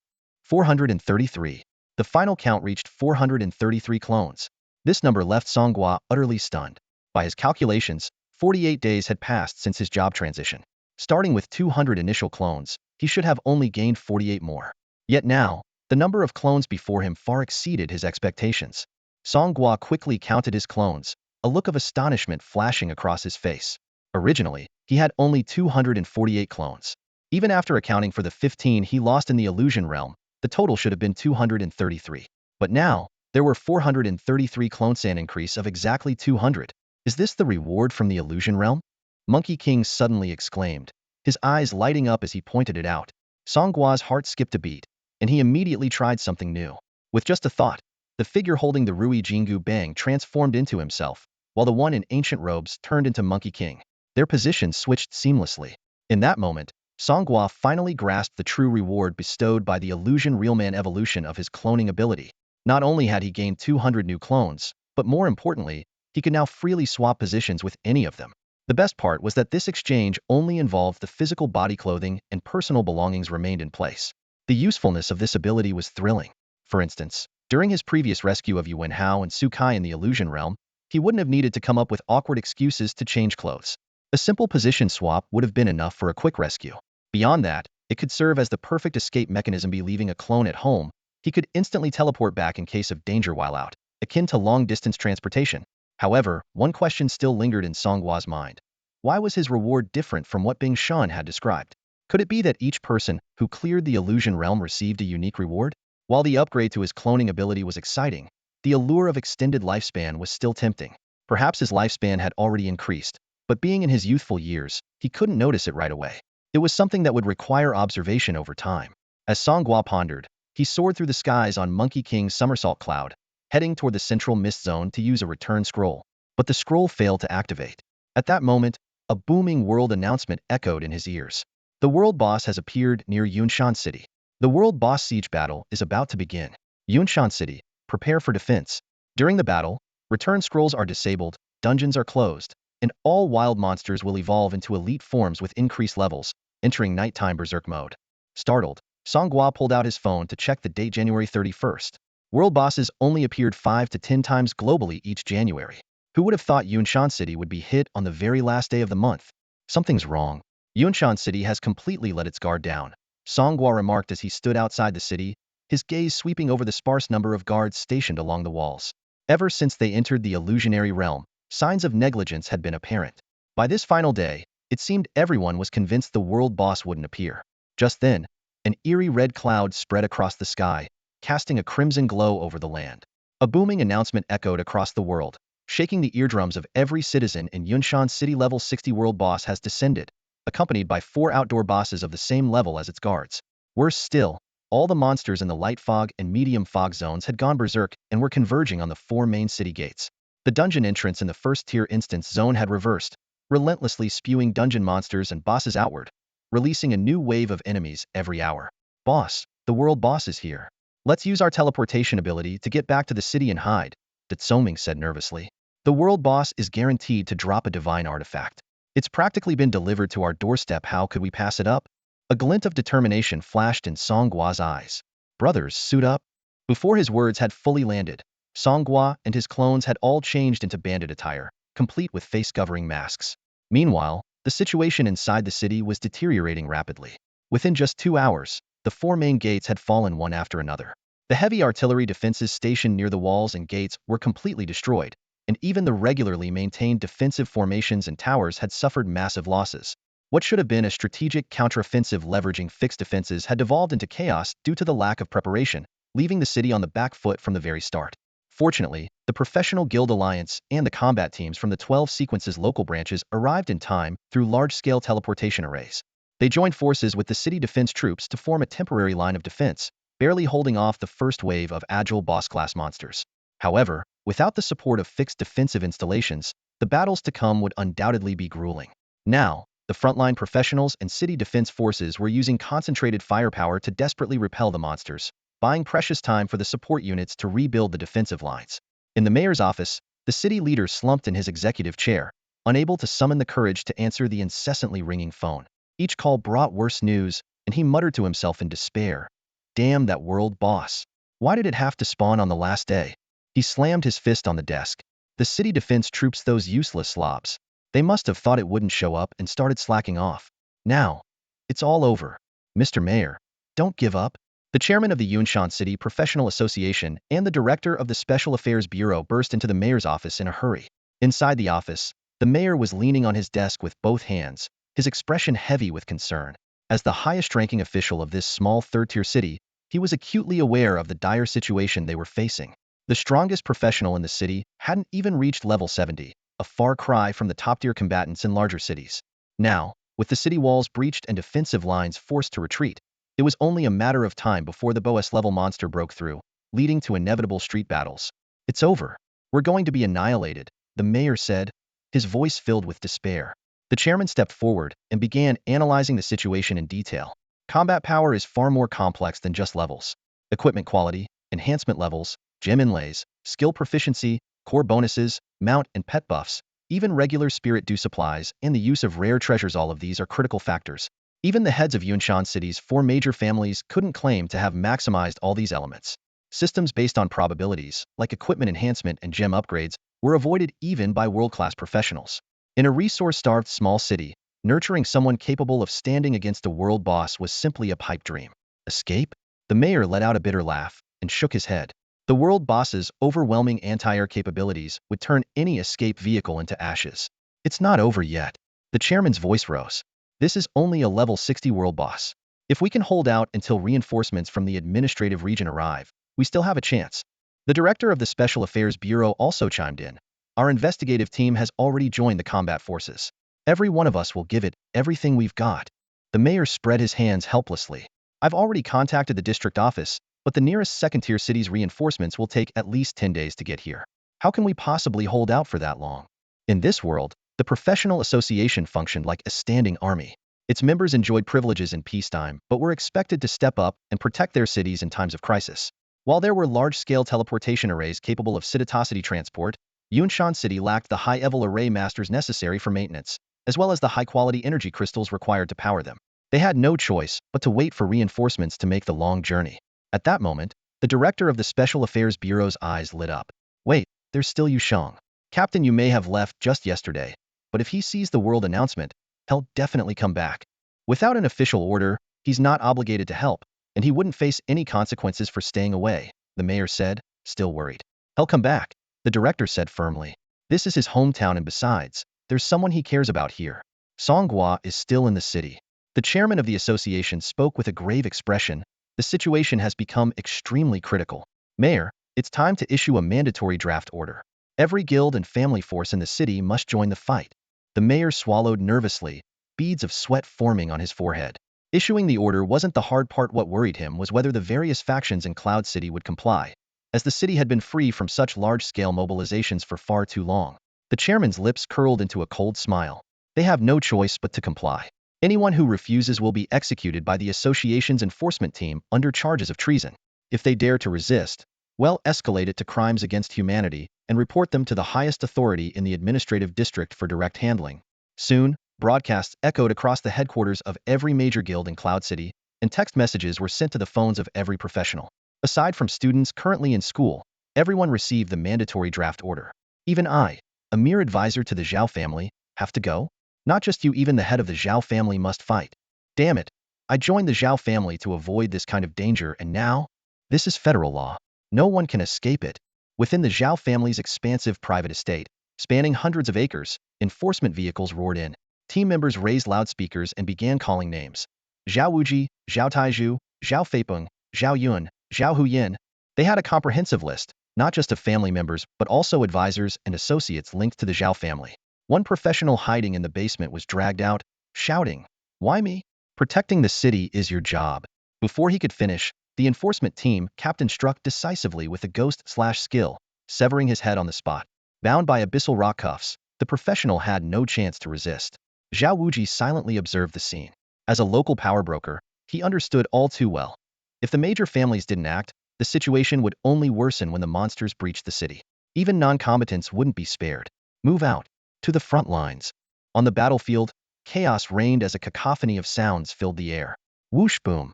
433. The final count reached 433 clones. This number left Song Gua utterly stunned. By his calculations, 48 days had passed since his job transition. Starting with 200 initial clones, he should have only gained 48 more. Yet now, the number of clones before him far exceeded his expectations. Song Gua quickly counted his clones, a look of astonishment flashing across his face. Originally, he had only 248 clones. Even after accounting for the 15 he lost in the illusion realm, the total should have been 233. But now, there were 433 clones, an increase of exactly 200. Is this the reward from the illusion realm? Monkey King suddenly exclaimed, his eyes lighting up as he pointed it out. Song Gua's heart skipped a beat, and he immediately tried something new. With just a thought, the figure holding the Rui Jingu Bang transformed into himself, while the one in ancient robes turned into Monkey King. Their positions switched seamlessly. In that moment, Song Gua finally grasped the true reward bestowed by the illusion realman evolution of his cloning ability. Not only had he gained 200 new clones, but more importantly, he could now freely swap positions with any of them. The best part was that this exchange only involved the physical body clothing and personal belongings remained in place. The usefulness of this ability was thrilling. For instance, during his previous rescue of Yuan Hao and Kai in the illusion realm, he wouldn't have needed to come up with awkward excuses to change clothes. A simple position swap would have been enough for a quick rescue. Beyond that, it could serve as the perfect escape mechanism. By leaving a clone at home, he could instantly teleport back in case of danger while out, akin to long-distance transportation. However, one question still lingered in Song Gua's mind. Why was his reward different from what Bing Shan had described? Could it be that each person who cleared the illusion realm received a unique reward? While the upgrade to his cloning ability was exciting, the allure of extended lifespan was still tempting. Perhaps his lifespan had already increased, but being in his youthful years, he couldn't notice it right away. It was something that would require observation over time. As Song Gua pondered, he soared through the skies on Monkey King's somersault cloud, heading toward the central mist zone to use a return scroll. But the scroll failed to activate. At that moment, a booming world announcement echoed in his ears. The world boss has appeared near Yunshan City. The world boss siege battle is about to begin. Yunshan City, prepare for defense. During the battle, return scrolls are disabled, dungeons are closed, and all wild monsters will evolve into elite forms with increased levels, entering nighttime berserk mode. Startled, Song Gua pulled out his phone to check the date January 31st. World bosses only appeared 5 to 10 times globally each January. Who would have thought Yunshan City would be hit on the very last day of the month? Something's wrong. Yunshan City has completely let its guard down, Song Gua remarked as he stood outside the city, his gaze sweeping over the sparse number of guards stationed along the walls. Ever since they entered the illusionary realm, signs of negligence had been apparent. By this final day, it seemed everyone was convinced the world boss wouldn't appear. Just then, an eerie red cloud spread across the sky, casting a crimson glow over the land. A booming announcement echoed across the world, shaking the eardrums of every citizen in Yunshan City. Level 60 world boss has descended, accompanied by 4 outdoor bosses of the same level as its guards. Worse still, all the monsters in the light fog and medium fog zones had gone berserk and were converging on the 4 main city gates. The dungeon entrance in the first-tier instance zone had reversed, relentlessly spewing dungeon monsters and bosses outward, releasing a new wave of enemies every hour. Boss, the world boss is here. Let's use our teleportation ability to get back to the city and hide, Tsoming said nervously. The world boss is guaranteed to drop a divine artifact. It's practically been delivered to our doorstep. How could we pass it up? A glint of determination flashed in Song Gua's eyes. Brothers, suit up. Before his words had fully landed, Song Gua and his clones had all changed into bandit attire, complete with face-covering masks. Meanwhile, the situation inside the city was deteriorating rapidly. Within just 2 hours, the 4 main gates had fallen one after another. The heavy artillery defenses stationed near the walls and gates were completely destroyed, and even the regularly maintained defensive formations and towers had suffered massive losses. What should have been a strategic counteroffensive leveraging fixed defenses had devolved into chaos due to the lack of preparation, leaving the city on the back foot from the very start. Fortunately, the Professional Guild Alliance and the combat teams from the 12 sequences local branches arrived in time through large-scale teleportation arrays. They joined forces with the city defense troops to form a temporary line of defense, barely holding off the first wave of agile boss-class monsters. However, without the support of fixed defensive installations, the battles to come would undoubtedly be grueling. Now, the frontline professionals and city defense forces were using concentrated firepower to desperately repel the monsters, buying precious time for the support units to rebuild the defensive lines. In the mayor's office, the city leader slumped in his executive chair, unable to summon the courage to answer the incessantly ringing phone. Each call brought worse news, and he muttered to himself in despair, "Damn that world boss. Why did it have to spawn on the last day?" He slammed his fist on the desk. The city defense troops, those useless slobs. They must have thought it wouldn't show up and started slacking off. Now, it's all over. Mr. Mayor, don't give up. The chairman of the Yunshan City Professional Association and the director of the Special Affairs Bureau burst into the mayor's office in a hurry. Inside the office, the mayor was leaning on his desk with both hands, his expression heavy with concern. As the highest-ranking official of this small third-tier city, he was acutely aware of the dire situation they were facing. The strongest professional in the city hadn't even reached level 70, a far cry from the top-tier combatants in larger cities. Now, with the city walls breached and defensive lines forced to retreat, it was only a matter of time before the boss-level monster broke through, leading to inevitable street battles. "It's over. We're going to be annihilated," the mayor said, his voice filled with despair. The chairman stepped forward and began analyzing the situation in detail. Combat power is far more complex than just levels. Equipment quality, enhancement levels, gem inlays, skill proficiency, core bonuses, mount and pet buffs, even regular spirit dew supplies, and the use of rare treasures, all of these are critical factors. Even the heads of Yunshan City's 4 major families couldn't claim to have maximized all these elements. Systems based on probabilities, like equipment enhancement and gem upgrades, were avoided even by world-class professionals. In a resource-starved small city, nurturing someone capable of standing against a world boss was simply a pipe dream. Escape? The mayor let out a bitter laugh and shook his head. The world boss's overwhelming anti-air capabilities would turn any escape vehicle into ashes. "It's not over yet." The chairman's voice rose. "This is only a level 60 world boss. If we can hold out until reinforcements from the administrative region arrive, we still have a chance." The director of the Special Affairs Bureau also chimed in, Our investigative team has already joined the combat forces. Every one of us will give it everything we've got. The mayor spread his hands helplessly. I've already contacted the district office, but the nearest second-tier city's reinforcements will take at least 10 days to get here. How can we possibly hold out for that long? In this world, the professional association functioned like a standing army. Its members enjoyed privileges in peacetime, but were expected to step up and protect their cities in times of crisis. While there were large-scale teleportation arrays capable of citosity transport, Yunshan City lacked the high-level array masters necessary for maintenance, as well as the high-quality energy crystals required to power them. They had no choice but to wait for reinforcements to make the long journey. At that moment, the director of the Special Affairs Bureau's eyes lit up. Wait, there's still Yushang. Captain, you may have left just yesterday, but if he sees the world announcement, he'll definitely come back. Without an official order, he's not obligated to help, and he wouldn't face any consequences for staying away, the mayor said, still worried. He'll come back, the director said firmly. This is his hometown, and besides, there's someone he cares about here. Song Gua is still in the city. The chairman of the association spoke with a grave expression. The situation has become extremely critical. Mayor, it's time to issue a mandatory draft order. Every guild and family force in the city must join the fight. The mayor swallowed nervously, beads of sweat forming on his forehead. Issuing the order wasn't the hard part. What worried him was whether the various factions in Cloud City would comply, as the city had been free from such large-scale mobilizations for far too long. The chairman's lips curled into a cold smile. They have no choice but to comply. Anyone who refuses will be executed by the association's enforcement team under charges of treason. If they dare to resist, well, escalate it to crimes against humanity and report them to the highest authority in the administrative district for direct handling. Soon, broadcasts echoed across the headquarters of every major guild in Cloud City, and text messages were sent to the phones of every professional. Aside from students currently in school, everyone received the mandatory draft order. Even I, a mere advisor to the Zhao family, have to go? Not just you, even the head of the Zhao family must fight. Damn it, I joined the Zhao family to avoid this kind of danger, and now? This is federal law. No one can escape it. Within the Zhao family's expansive private estate, spanning hundreds of acres, enforcement vehicles roared in. Team members raised loudspeakers and began calling names. Zhao Wuji, Zhao Taizhu, Zhao Feipeng, Zhao Yun, Zhao Huyin. They had a comprehensive list, not just of family members, but also advisors and associates linked to the Zhao family. One professional hiding in the basement was dragged out, shouting, "Why me? Protecting the city is your job." Before he could finish, the enforcement team captain struck decisively with a ghost/skill, severing his head on the spot. Bound by abyssal rock cuffs, the professional had no chance to resist. Zhao Wuji silently observed the scene. As a local power broker, he understood all too well. If the major families didn't act, the situation would only worsen when the monsters breached the city. Even non-combatants wouldn't be spared. Move out. To the front lines. On the battlefield, chaos reigned as a cacophony of sounds filled the air. Whoosh boom.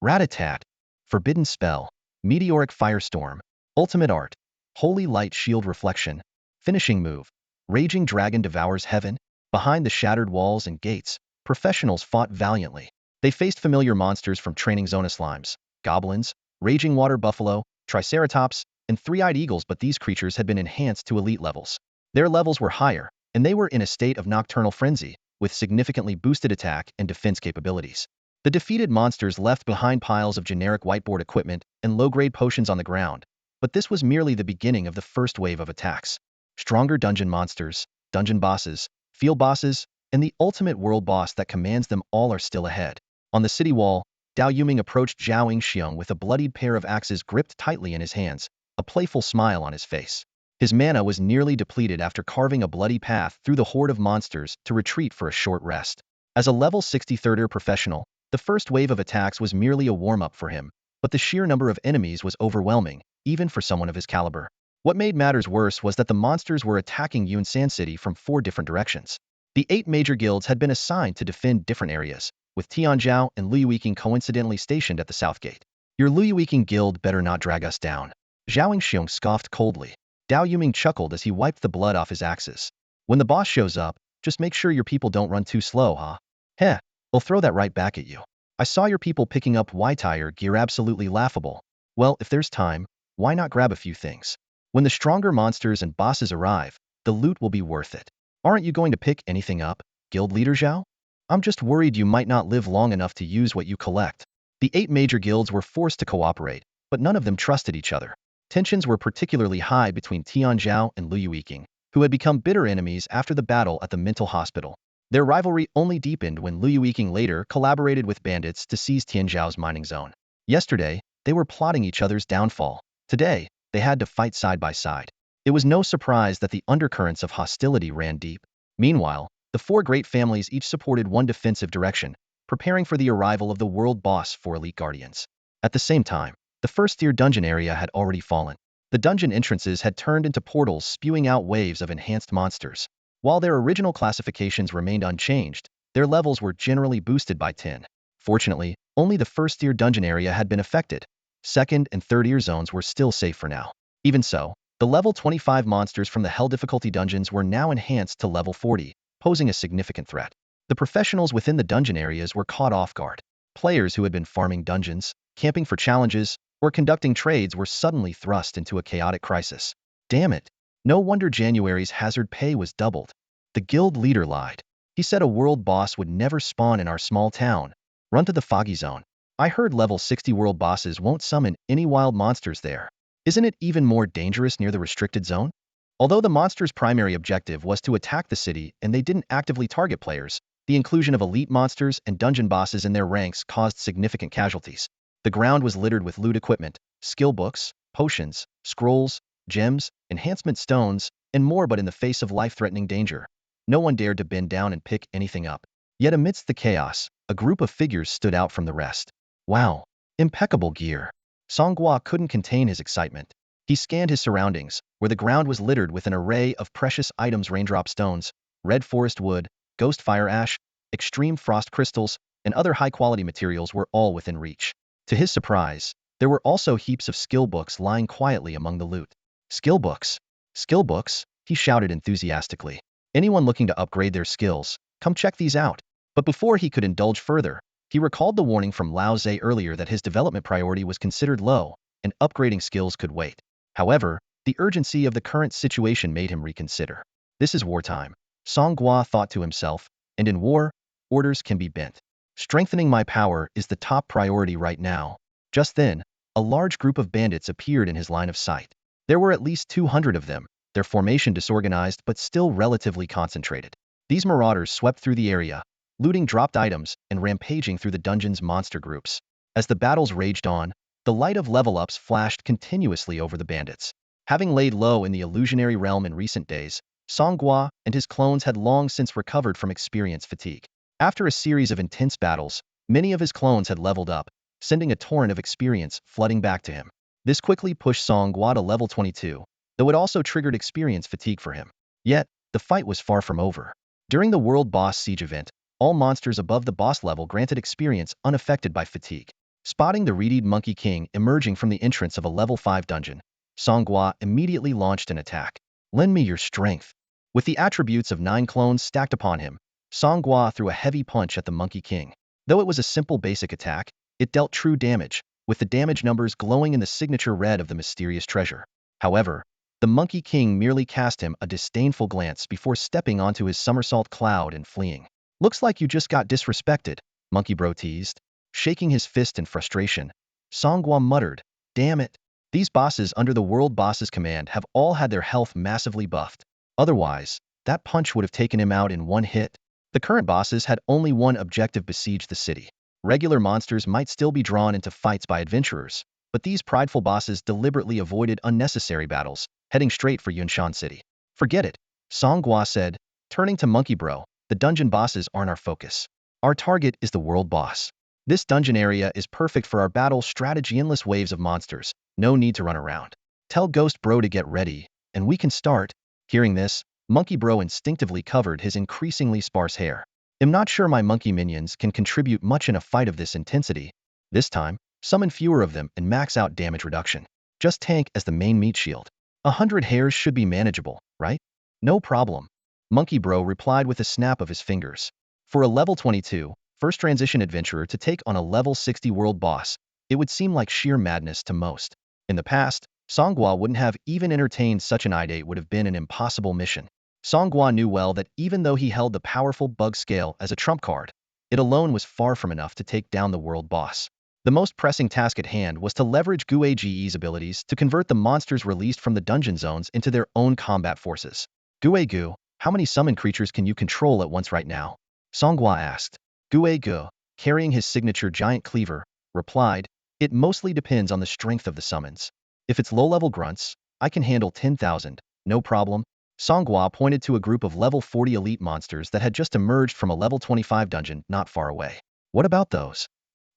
Rat-a-tat. Forbidden spell. Meteoric firestorm. Ultimate art. Holy light shield reflection. Finishing move. Raging dragon devours heaven. Behind the shattered walls and gates, professionals fought valiantly. They faced familiar monsters from Training Zone slimes, goblins, raging water buffalo, triceratops, and three-eyed eagles, but these creatures had been enhanced to elite levels. Their levels were higher, and they were in a state of nocturnal frenzy, with significantly boosted attack and defense capabilities. The defeated monsters left behind piles of generic whiteboard equipment and low-grade potions on the ground, but this was merely the beginning of the first wave of attacks. Stronger dungeon monsters, dungeon bosses, field bosses, and the ultimate world boss that commands them all are still ahead. On the city wall, Dao Yuming approached Zhao Yingxiong with a bloodied pair of axes gripped tightly in his hands, a playful smile on his face. His mana was nearly depleted after carving a bloody path through the horde of monsters to retreat for a short rest. As a level 63rd professional, the first wave of attacks was merely a warm-up for him, but the sheer number of enemies was overwhelming, even for someone of his caliber. What made matters worse was that the monsters were attacking Yunsan City from 4 different directions. The 8 major guilds had been assigned to defend different areas, with Tianzhao and Liyuiqing coincidentally stationed at the south gate. Your Liyuiqing guild better not drag us down. Zhao Yingxiong scoffed coldly. Dao Yuming chuckled as he wiped the blood off his axes. When the boss shows up, just make sure your people don't run too slow, huh? Heh, they'll throw that right back at you. I saw your people picking up Y-tire gear, absolutely laughable. Well, if there's time, why not grab a few things? When the stronger monsters and bosses arrive, the loot will be worth it. Aren't you going to pick anything up, Guild Leader Zhao? I'm just worried you might not live long enough to use what you collect. The 8 major guilds were forced to cooperate, but none of them trusted each other. Tensions were particularly high between Tianzhao and Liyuiqing, who had become bitter enemies after the battle at the mental hospital. Their rivalry only deepened when Liu Yiqing later collaborated with bandits to seize Tianzhao's mining zone. Yesterday, they were plotting each other's downfall. Today, they had to fight side by side. It was no surprise that the undercurrents of hostility ran deep. Meanwhile, the four great families each supported one defensive direction, preparing for the arrival of the world boss for elite guardians. At the same time, the first-tier dungeon area had already fallen. The dungeon entrances had turned into portals spewing out waves of enhanced monsters. While their original classifications remained unchanged, their levels were generally boosted by 10. Fortunately, only the first-tier dungeon area had been affected. Second and third-tier zones were still safe for now. Even so, the level 25 monsters from the Hell difficulty dungeons were now enhanced to level 40, posing a significant threat. The professionals within the dungeon areas were caught off guard. Players who had been farming dungeons, camping for challenges, or conducting trades were suddenly thrust into a chaotic crisis. Damn it! No wonder January's hazard pay was doubled. The guild leader lied. He said a world boss would never spawn in our small town. Run to the foggy zone. I heard level 60 world bosses won't summon any wild monsters there. Isn't it even more dangerous near the restricted zone? Although the monsters' primary objective was to attack the city and they didn't actively target players, the inclusion of elite monsters and dungeon bosses in their ranks caused significant casualties. The ground was littered with loot equipment, skill books, potions, scrolls, gems, enhancement stones, and more, but in the face of life-threatening danger, no one dared to bend down and pick anything up. Yet amidst the chaos, a group of figures stood out from the rest. Wow! Impeccable gear! Song Gua couldn't contain his excitement. He scanned his surroundings, where the ground was littered with an array of precious items: raindrop stones, red forest wood, ghost fire ash, extreme frost crystals, and other high-quality materials were all within reach. To his surprise, there were also heaps of skill books lying quietly among the loot. Skill books! Skill books! He shouted enthusiastically. Anyone looking to upgrade their skills, come check these out. But before he could indulge further, he recalled the warning from Lao Tse earlier that his development priority was considered low, and upgrading skills could wait. However, the urgency of the current situation made him reconsider. This is wartime, Song Gua thought to himself, and in war, orders can be bent. Strengthening my power is the top priority right now. Just then, a large group of bandits appeared in his line of sight. There were at least 200 of them, their formation disorganized but still relatively concentrated. These marauders swept through the area, looting dropped items and rampaging through the dungeon's monster groups. As the battles raged on, the light of level-ups flashed continuously over the bandits. Having laid low in the illusionary realm in recent days, Song Gua and his clones had long since recovered from experience fatigue. After a series of intense battles, many of his clones had leveled up, sending a torrent of experience flooding back to him. This quickly pushed Song Gua to level 22, though it also triggered experience fatigue for him. Yet, the fight was far from over. During the World Boss Siege event, all monsters above the boss level granted experience unaffected by fatigue. Spotting the reedied Monkey King emerging from the entrance of a level 5 dungeon, Song Gua immediately launched an attack. Lend me your strength. With the attributes of 9 clones stacked upon him, Song Gua threw a heavy punch at the Monkey King. Though it was a simple basic attack, it dealt true damage, with the damage numbers glowing in the signature red of the mysterious treasure. However, the Monkey King merely cast him a disdainful glance before stepping onto his somersault cloud and fleeing. Looks like you just got disrespected, Monkey Bro teased. Shaking his fist in frustration, Song Gua muttered, damn it. These bosses under the World Boss's command have all had their health massively buffed. Otherwise, that punch would have taken him out in one hit. The current bosses had only one objective: besiege the city. Regular monsters might still be drawn into fights by adventurers, but these prideful bosses deliberately avoided unnecessary battles, heading straight for Yunshan City. Forget it, Song Gua said, turning to Monkey Bro. The dungeon bosses aren't our focus. Our target is the world boss. This dungeon area is perfect for our battle strategy: endless waves of monsters, no need to run around. Tell Ghost Bro to get ready, and we can start. Hearing this, Monkey Bro instinctively covered his increasingly sparse hair. I'm not sure my monkey minions can contribute much in a fight of this intensity. This time, summon fewer of them and max out damage reduction. Just tank as the main meat shield. 100 hairs should be manageable, right? No problem. Monkey Bro replied with a snap of his fingers. For a level 22, first transition adventurer to take on a level 60 world boss, it would seem like sheer madness to most. In the past, Song Gua wouldn't have even entertained such an idea. It would have been an impossible mission. Song Gua knew well that even though he held the powerful bug scale as a trump card, it alone was far from enough to take down the world boss. The most pressing task at hand was to leverage Gua Ge's abilities to convert the monsters released from the dungeon zones into their own combat forces. Gu, how many summon creatures can you control at once right now? Song Gua asked. Gu, carrying his signature giant cleaver, replied, it mostly depends on the strength of the summons. If it's low-level grunts, I can handle 10,000, no problem. Song Gua pointed to a group of level 40 elite monsters that had just emerged from a level 25 dungeon not far away. What about those?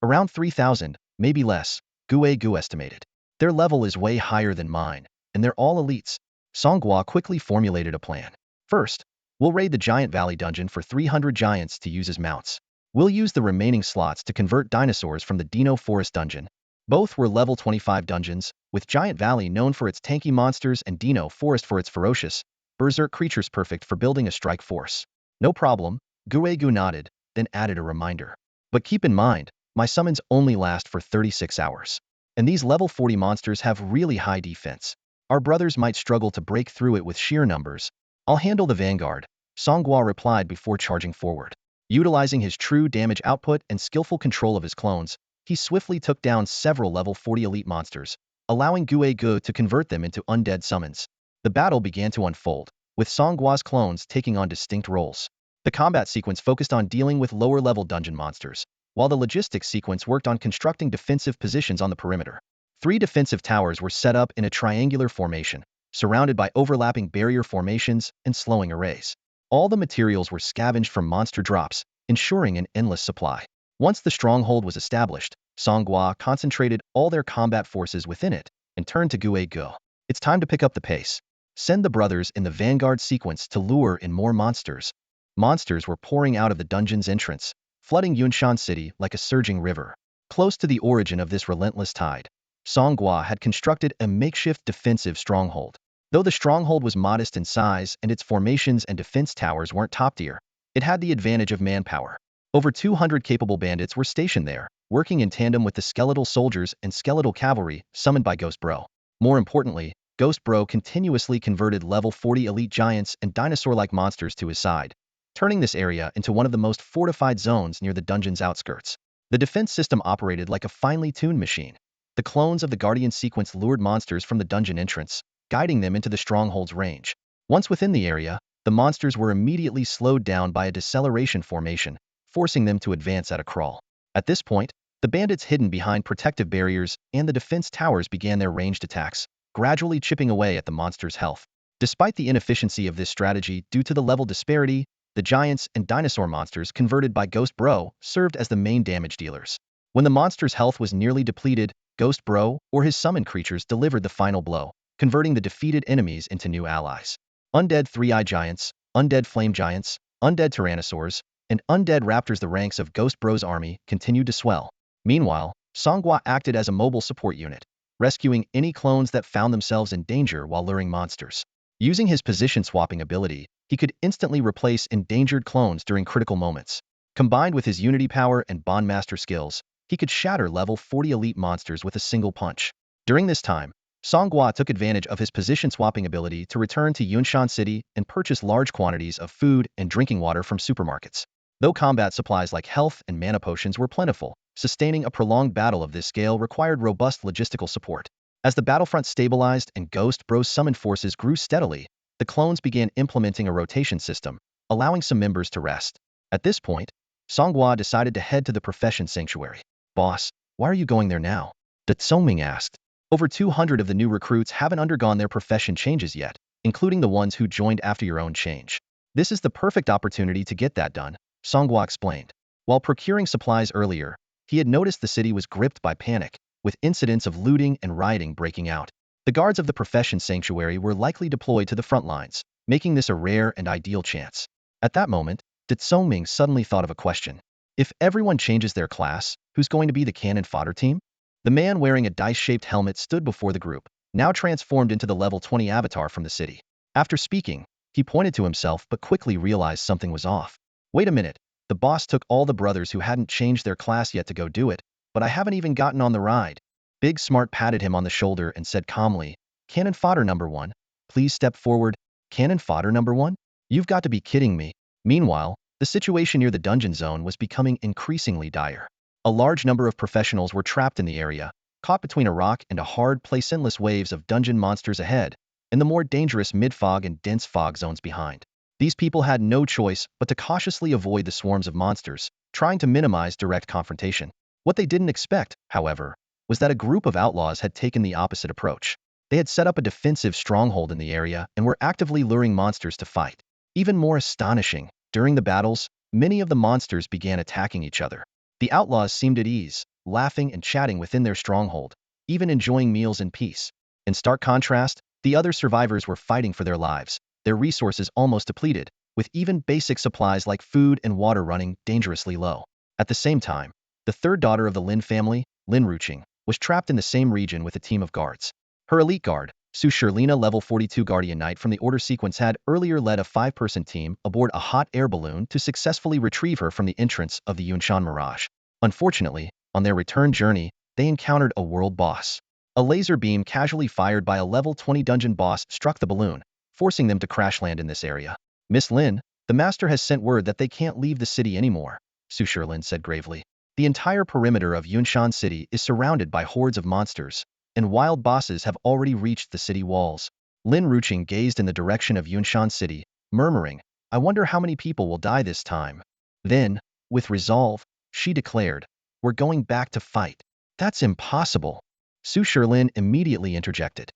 Around 3,000, maybe less, Gu estimated. Their level is way higher than mine, and they're all elites. Song Gua quickly formulated a plan. First, we'll raid the Giant Valley dungeon for 300 giants to use as mounts. We'll use the remaining slots to convert dinosaurs from the Dino Forest dungeon. Both were level 25 dungeons, with Giant Valley known for its tanky monsters and Dino Forest for its ferocious, berserk creatures perfect for building a strike force. No problem, Gu nodded, then added a reminder. But keep in mind, my summons only last for 36 hours. And these level 40 monsters have really high defense. Our brothers might struggle to break through it with sheer numbers. I'll handle the vanguard, Song Gua replied before charging forward. Utilizing his true damage output and skillful control of his clones, he swiftly took down several level 40 elite monsters, allowing Gu to convert them into undead summons. The battle began to unfold, with Song Gua's clones taking on distinct roles. The combat sequence focused on dealing with lower-level dungeon monsters, while the logistics sequence worked on constructing defensive positions on the perimeter. 3 defensive towers were set up in a triangular formation, surrounded by overlapping barrier formations and slowing arrays. All the materials were scavenged from monster drops, ensuring an endless supply. Once the stronghold was established, Song Gua concentrated all their combat forces within it and turned to Gu. It's time to pick up the pace. Send the brothers in the vanguard sequence to lure in more monsters. Monsters were pouring out of the dungeon's entrance, flooding Yunshan City like a surging river. Close to the origin of this relentless tide, Song Gua had constructed a makeshift defensive stronghold. Though the stronghold was modest in size and its formations and defense towers weren't top-tier, it had the advantage of manpower. Over 200 capable bandits were stationed there, working in tandem with the skeletal soldiers and skeletal cavalry summoned by Ghost Bro. More importantly, Ghost Bro continuously converted level 40 elite giants and dinosaur-like monsters to his side, turning this area into one of the most fortified zones near the dungeon's outskirts. The defense system operated like a finely tuned machine. The clones of the Guardian sequence lured monsters from the dungeon entrance, guiding them into the stronghold's range. Once within the area, the monsters were immediately slowed down by a deceleration formation, forcing them to advance at a crawl. At this point, the bandits hidden behind protective barriers and the defense towers began their ranged attacks, gradually chipping away at the monsters' health. Despite the inefficiency of this strategy due to the level disparity, the giants and dinosaur monsters converted by Ghost Bro served as the main damage dealers. When the monster's health was nearly depleted, Ghost Bro or his summoned creatures delivered the final blow, converting the defeated enemies into new allies. Undead three-eyed giants, undead flame giants, undead tyrannosaurs, and undead raptors. The ranks of Ghost Bro's army continued to swell. Meanwhile, Song Gua acted as a mobile support unit, rescuing any clones that found themselves in danger while luring monsters. Using his position-swapping ability, he could instantly replace endangered clones during critical moments. Combined with his Unity power and Bondmaster skills, he could shatter level 40 elite monsters with a single punch. During this time, Song Gua took advantage of his position-swapping ability to return to Yunshan City and purchase large quantities of food and drinking water from supermarkets. Though combat supplies like health and mana potions were plentiful, sustaining a prolonged battle of this scale required robust logistical support. As the battlefront stabilized and Ghost Bro's summoned forces grew steadily, the clones began implementing a rotation system, allowing some members to rest. At this point, Song Gua decided to head to the Profession Sanctuary. Boss, why are you going there now? Da Tsongming asked. Over 200 of the new recruits haven't undergone their profession changes yet, including the ones who joined after your own change. This is the perfect opportunity to get that done, Song Gua explained. While procuring supplies earlier, he had noticed the city was gripped by panic, with incidents of looting and rioting breaking out. The guards of the Profession Sanctuary were likely deployed to the front lines, making this a rare and ideal chance. At that moment, Da Tsongming suddenly thought of a question. If everyone changes their class, who's going to be the cannon fodder team? The man wearing a dice-shaped helmet stood before the group, now transformed into the level 20 avatar from the city. After speaking, he pointed to himself but quickly realized something was off. Wait a minute, the boss took all the brothers who hadn't changed their class yet to go do it, but I haven't even gotten on the ride. Big Smart patted him on the shoulder and said calmly, Cannon fodder number 1, please step forward. Cannon fodder number 1? You've got to be kidding me. Meanwhile, the situation near the dungeon zone was becoming increasingly dire. A large number of professionals were trapped in the area, caught between a rock and a hard place. Endless waves of dungeon monsters ahead, and the more dangerous mid-fog and dense fog zones behind. These people had no choice but to cautiously avoid the swarms of monsters, trying to minimize direct confrontation. What they didn't expect, however, was that a group of outlaws had taken the opposite approach. They had set up a defensive stronghold in the area and were actively luring monsters to fight. Even more astonishing, during the battles, many of the monsters began attacking each other. The outlaws seemed at ease, laughing and chatting within their stronghold, even enjoying meals in peace. In stark contrast, the other survivors were fighting for their lives, their resources almost depleted, with even basic supplies like food and water running dangerously low. At the same time, the third daughter of the Lin family, Lin Ruqing, was trapped in the same region with a team of guards. Her elite guard, Su Shirlina level 42 Guardian Knight from the Order sequence had earlier led a 5-person team aboard a hot air balloon to successfully retrieve her from the entrance of the Yunshan Mirage. Unfortunately, on their return journey, they encountered a world boss. A laser beam casually fired by a level 20 dungeon boss struck the balloon, forcing them to crash land in this area. Miss Lin, the master has sent word that they can't leave the city anymore, Su Shirlin said gravely. The entire perimeter of Yunshan City is surrounded by hordes of monsters, and wild bosses have already reached the city walls. Lin Ruqing gazed in the direction of Yunshan City, murmuring, I wonder how many people will die this time. Then, with resolve, she declared, we're going back to fight. That's impossible. Su Shirlin immediately interjected.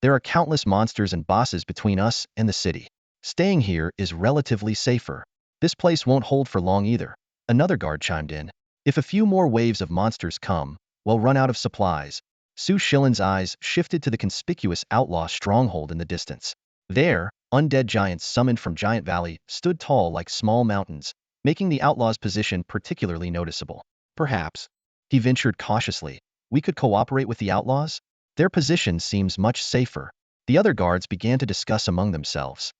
There are countless monsters and bosses between us and the city. Staying here is relatively safer. This place won't hold for long either. Another guard chimed in. If a few more waves of monsters come, we'll run out of supplies. Su Shillin's eyes shifted to the conspicuous outlaw stronghold in the distance. There, undead giants summoned from Giant Valley stood tall like small mountains, making the outlaw's position particularly noticeable. Perhaps, he ventured cautiously, we could cooperate with the outlaws? Their position seems much safer. The other guards began to discuss among themselves.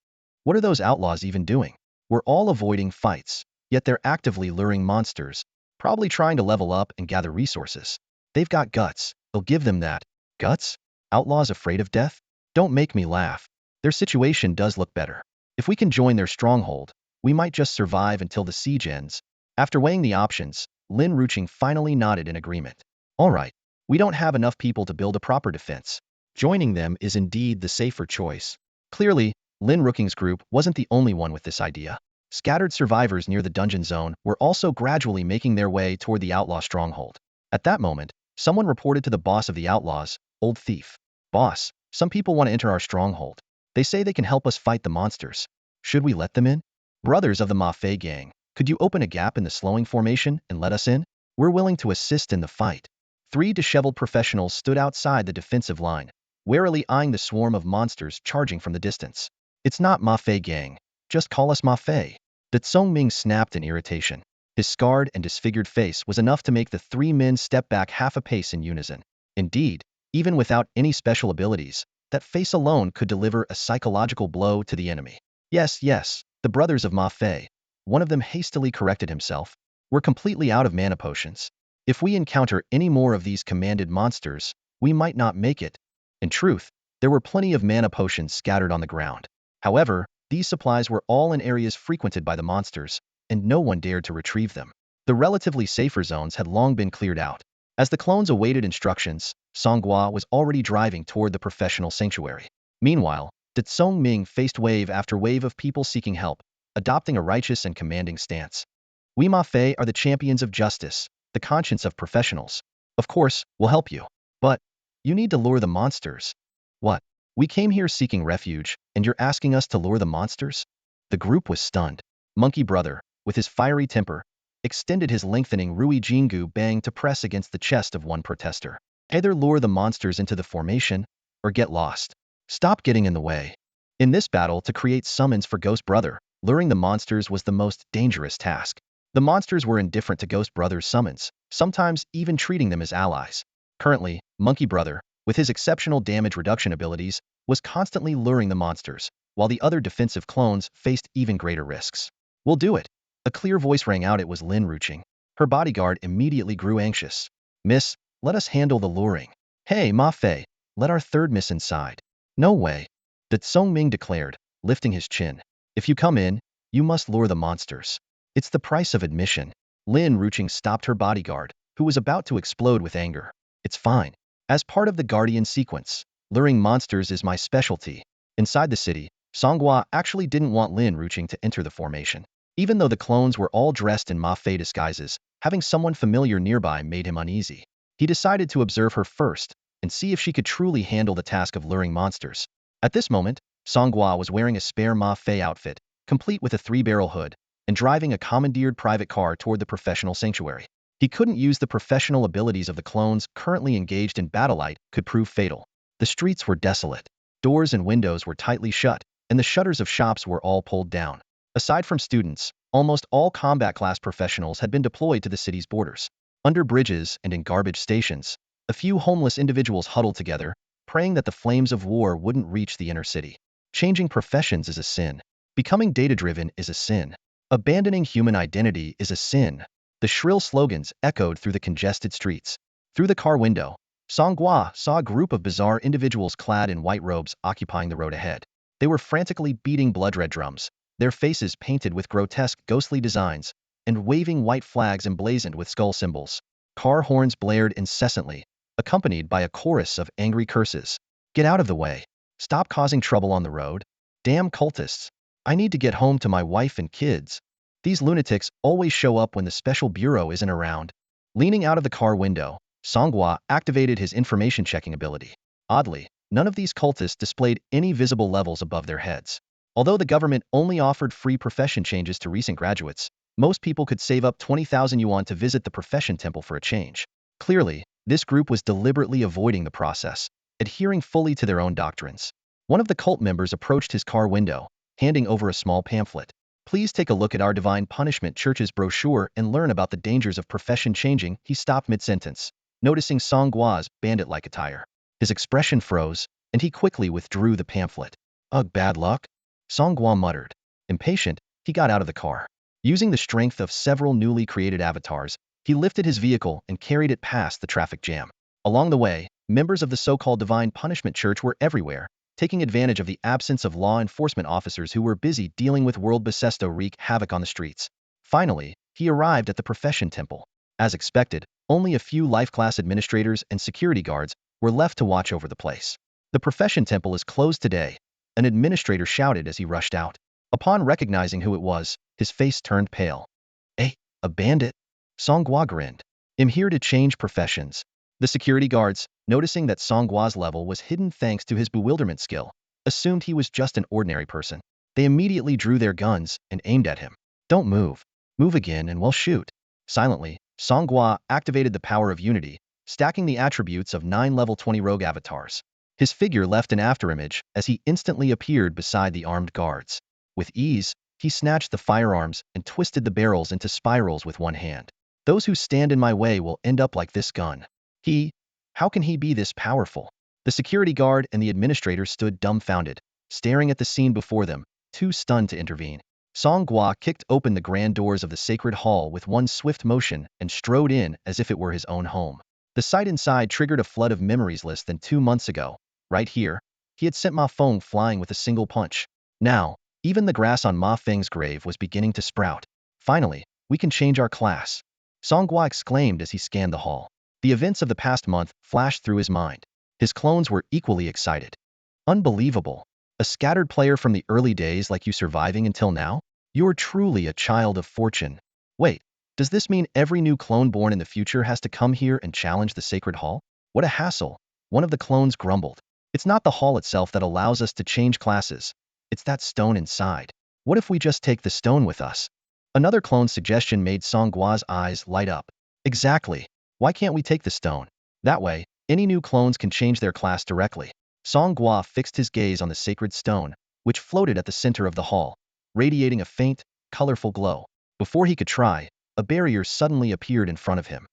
What are those outlaws even doing? We're all avoiding fights, yet they're actively luring monsters, probably trying to level up and gather resources. They've got guts. They'll give them that. Guts? Outlaws afraid of death? Don't make me laugh. Their situation does look better. If we can join their stronghold, we might just survive until the siege ends. After weighing the options, Lin Ruqing finally nodded in agreement. All right, we don't have enough people to build a proper defense. Joining them is indeed the safer choice. Clearly, Lin Ruqing's group wasn't the only one with this idea. Scattered survivors near the dungeon zone were also gradually making their way toward the outlaw stronghold. At that moment, someone reported to the boss of the outlaws, Old Thief. Boss, some people want to enter our stronghold. They say they can help us fight the monsters. Should we let them in? Brothers of the Mafei gang, could you open a gap in the slowing formation and let us in? We're willing to assist in the fight. 3 disheveled professionals stood outside the defensive line, warily eyeing the swarm of monsters charging from the distance. It's not Mafei gang. Just call us Mafei. Da Tsongming snapped in irritation. His scarred and disfigured face was enough to make the 3 men step back half a pace in unison. Indeed, even without any special abilities, that face alone could deliver a psychological blow to the enemy. Yes, the brothers of Ma Fei. One of them hastily corrected himself. We're completely out of mana potions. If we encounter any more of these commanded monsters, we might not make it. In truth, there were plenty of mana potions scattered on the ground. However, these supplies were all in areas frequented by the monsters, and no one dared to retrieve them. The relatively safer zones had long been cleared out. As the clones awaited instructions, Song Gua was already driving toward the professional sanctuary. Meanwhile, Da Tsongming faced wave after wave of people seeking help, adopting a righteous and commanding stance. We Ma Fei are the champions of justice, the conscience of professionals. Of course, we'll help you. But you need to lure the monsters. What? We came here seeking refuge, and you're asking us to lure the monsters? The group was stunned. Monkey Brother, with his fiery temper, extended his lengthening Rui Jingu bang to press against the chest of one protester. Either lure the monsters into the formation, or get lost. Stop getting in the way. In this battle to create summons for Ghost Brother, luring the monsters was the most dangerous task. The monsters were indifferent to Ghost Brother's summons, sometimes even treating them as allies. Currently, Monkey Brother, with his exceptional damage reduction abilities, was constantly luring the monsters, while the other defensive clones faced even greater risks. We'll do it. A clear voice rang out. It was Lin Ruqing. Her bodyguard immediately grew anxious. Miss, let us handle the luring. Hey, Ma Fei, let our third miss inside. No way. Da Tsongming declared, lifting his chin. If you come in, you must lure the monsters. It's the price of admission. Lin Ruqing stopped her bodyguard, who was about to explode with anger. It's fine. As part of the Guardian sequence, luring monsters is my specialty. Inside the city, Song Gua actually didn't want Lin Ruching to enter the formation. Even though the clones were all dressed in Mafei disguises, having someone familiar nearby made him uneasy. He decided to observe her first and see if she could truly handle the task of luring monsters. At this moment, Song Gua was wearing a spare Mafei outfit, complete with a 3-barrel hood, and driving a commandeered private car toward the professional sanctuary. He couldn't use the professional abilities of the clones currently engaged in battle could prove fatal. The streets were desolate. Doors and windows were tightly shut, and the shutters of shops were all pulled down. Aside from students, almost all combat class professionals had been deployed to the city's borders. Under bridges and in garbage stations, a few homeless individuals huddled together, praying that the flames of war wouldn't reach the inner city. Changing professions is a sin. Becoming data-driven is a sin. Abandoning human identity is a sin. The shrill slogans echoed through the congested streets. Through the car window, Song Gua saw a group of bizarre individuals clad in white robes occupying the road ahead. They were frantically beating blood-red drums, their faces painted with grotesque ghostly designs, and waving white flags emblazoned with skull symbols. Car horns blared incessantly, accompanied by a chorus of angry curses. Get out of the way. Stop causing trouble on the road. Damn cultists. I need to get home to my wife and kids. These lunatics always show up when the special bureau isn't around. Leaning out of the car window, Song Gua activated his information checking ability. Oddly, none of these cultists displayed any visible levels above their heads. Although the government only offered free profession changes to recent graduates, most people could save up 20,000 yuan to visit the profession temple for a change. Clearly, this group was deliberately avoiding the process, adhering fully to their own doctrines. One of the cult members approached his car window, handing over a small pamphlet. Please take a look at our Divine Punishment Church's brochure and learn about the dangers of profession changing. He stopped mid-sentence, noticing Song Gua's bandit-like attire. His expression froze, and he quickly withdrew the pamphlet. Ugh, bad luck? Song Gua muttered. Impatient, he got out of the car. Using the strength of several newly created avatars, he lifted his vehicle and carried it past the traffic jam. Along the way, members of the so-called Divine Punishment Church were everywhere, taking advantage of the absence of law enforcement officers who were busy dealing with world Becesto wreak havoc on the streets. Finally, he arrived at the profession temple. As expected, only a few life class administrators and security guards were left to watch over the place. The profession temple is closed today, an administrator shouted as he rushed out. Upon recognizing who it was, his face turned pale. Eh, a bandit? Song Gua grinned. I'm here to change professions. The security guards, noticing that Song Gua's level was hidden thanks to his bewilderment skill, assumed he was just an ordinary person. They immediately drew their guns and aimed at him. Don't move. Move again and we'll shoot. Silently, Song Gua activated the power of unity, stacking the attributes of 9 level 20 rogue avatars. His figure left an afterimage as he instantly appeared beside the armed guards. With ease, he snatched the firearms and twisted the barrels into spirals with one hand. Those who stand in my way will end up like this gun. How can he be this powerful? The security guard and the administrator stood dumbfounded, staring at the scene before them, too stunned to intervene. Song Gua kicked open the grand doors of the sacred hall with one swift motion and strode in as if it were his own home. The sight inside triggered a flood of memories less than 2 months ago. Right here, he had sent Mafong flying with a single punch. Now, even the grass on Ma Feng's grave was beginning to sprout. Finally, we can change our class. Song Gua exclaimed as he scanned the hall. The events of the past month flashed through his mind. His clones were equally excited. Unbelievable. A scattered player from the early days like you surviving until now? You're truly a child of fortune. Wait, does this mean every new clone born in the future has to come here and challenge the sacred hall? What a hassle. One of the clones grumbled. It's not the hall itself that allows us to change classes. It's that stone inside. What if we just take the stone with us? Another clone's suggestion made Song Gua's eyes light up. Exactly. Why can't we take the stone? That way, any new clones can change their class directly. Song Gua fixed his gaze on the sacred stone, which floated at the center of the hall, radiating a faint, colorful glow. Before he could try, a barrier suddenly appeared in front of him.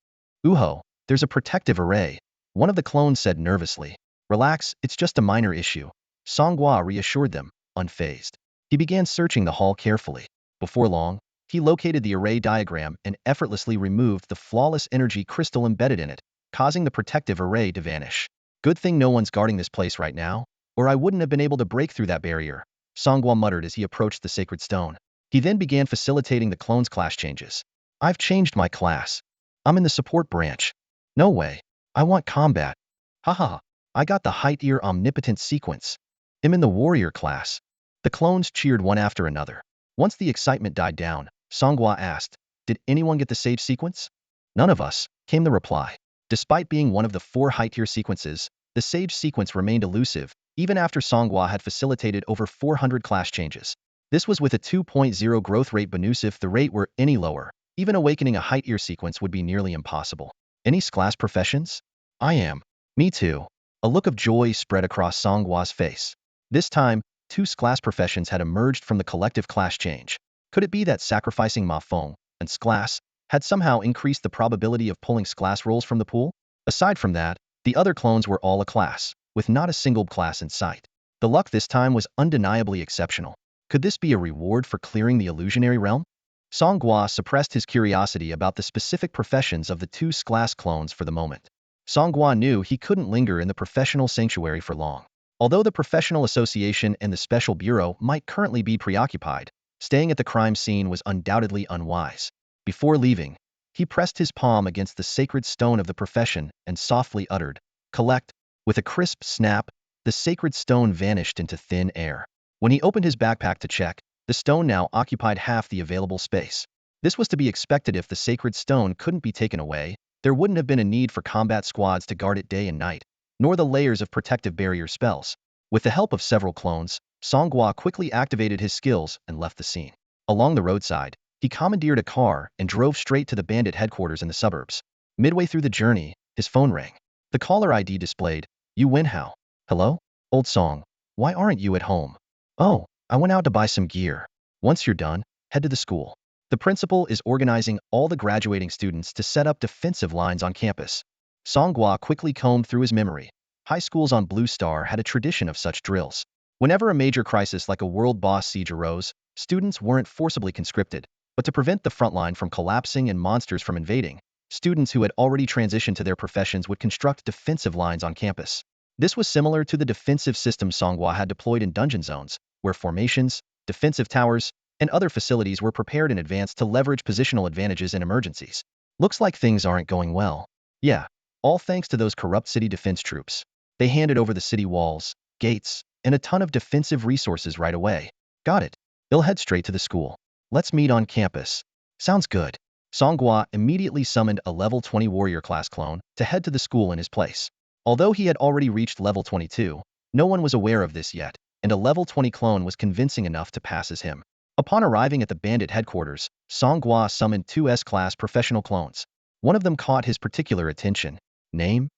Uho, there's a protective array, one of the clones said nervously. Relax, it's just a minor issue. Song Gua reassured them, unfazed. He began searching the hall carefully. Before long, he located the array diagram and effortlessly removed the flawless energy crystal embedded in it, causing the protective array to vanish. Good thing no one's guarding this place right now, or I wouldn't have been able to break through that barrier, Song Gua muttered as he approached the sacred stone. He then began facilitating the clones' class changes. I've changed my class. I'm in the support branch. No way. I want combat. Haha, I got the height ear omnipotent sequence. I'm in the warrior class. The clones cheered one after another. Once the excitement died down, Song Gua asked, did anyone get the sage sequence? None of us, came the reply. Despite being one of the 4 high-tier sequences, the sage sequence remained elusive, even after Song Gua had facilitated over 400 class changes. This was with a 2.0 growth rate bonus. If the rate were any lower, even awakening a high-tier sequence would be nearly impossible. Any class professions? I am. Me too. A look of joy spread across Song Gua's face. This time, 2 class professions had emerged from the collective class change. Could it be that sacrificing Mafong and class had somehow increased the probability of pulling class rolls from the pool? Aside from that, the other clones were all a class, with not a single class in sight. The luck this time was undeniably exceptional. Could this be a reward for clearing the illusionary realm? Song Gua suppressed his curiosity about the specific professions of the 2 class clones for the moment. Song Gua knew he couldn't linger in the professional sanctuary for long. Although the professional association and the special bureau might currently be preoccupied, staying at the crime scene was undoubtedly unwise. Before leaving, he pressed his palm against the sacred stone of the profession and softly uttered, "Collect." With a crisp snap, the sacred stone vanished into thin air. When he opened his backpack to check, the stone now occupied half the available space. This was to be expected. If the sacred stone couldn't be taken away, there wouldn't have been a need for combat squads to guard it day and night, nor the layers of protective barrier spells. With the help of several clones, Song Gua quickly activated his skills and left the scene. Along the roadside, he commandeered a car and drove straight to the bandit headquarters in the suburbs. Midway through the journey, his phone rang. The caller ID displayed, Yuan Hao. Hello? Old Song. Why aren't you at home? Oh, I went out to buy some gear. Once you're done, head to the school. The principal is organizing all the graduating students to set up defensive lines on campus. Song Gua quickly combed through his memory. High schools on Blue Star had a tradition of such drills. Whenever a major crisis like a world boss siege arose, students weren't forcibly conscripted, but to prevent the front line from collapsing and monsters from invading, students who had already transitioned to their professions would construct defensive lines on campus. This was similar to the defensive system Song Gua had deployed in dungeon zones, where formations, defensive towers, and other facilities were prepared in advance to leverage positional advantages in emergencies. Looks like things aren't going well. Yeah, all thanks to those corrupt city defense troops. They handed over the city walls, gates, and a ton of defensive resources right away. Got it. They'll head straight to the school. Let's meet on campus. Sounds good. Song Gua immediately summoned a level 20 warrior class clone to head to the school in his place. Although he had already reached level 22, no one was aware of this yet, and a level 20 clone was convincing enough to pass as him. Upon arriving at the bandit headquarters, Song Gua summoned 2 S-class professional clones. One of them caught his particular attention. Name?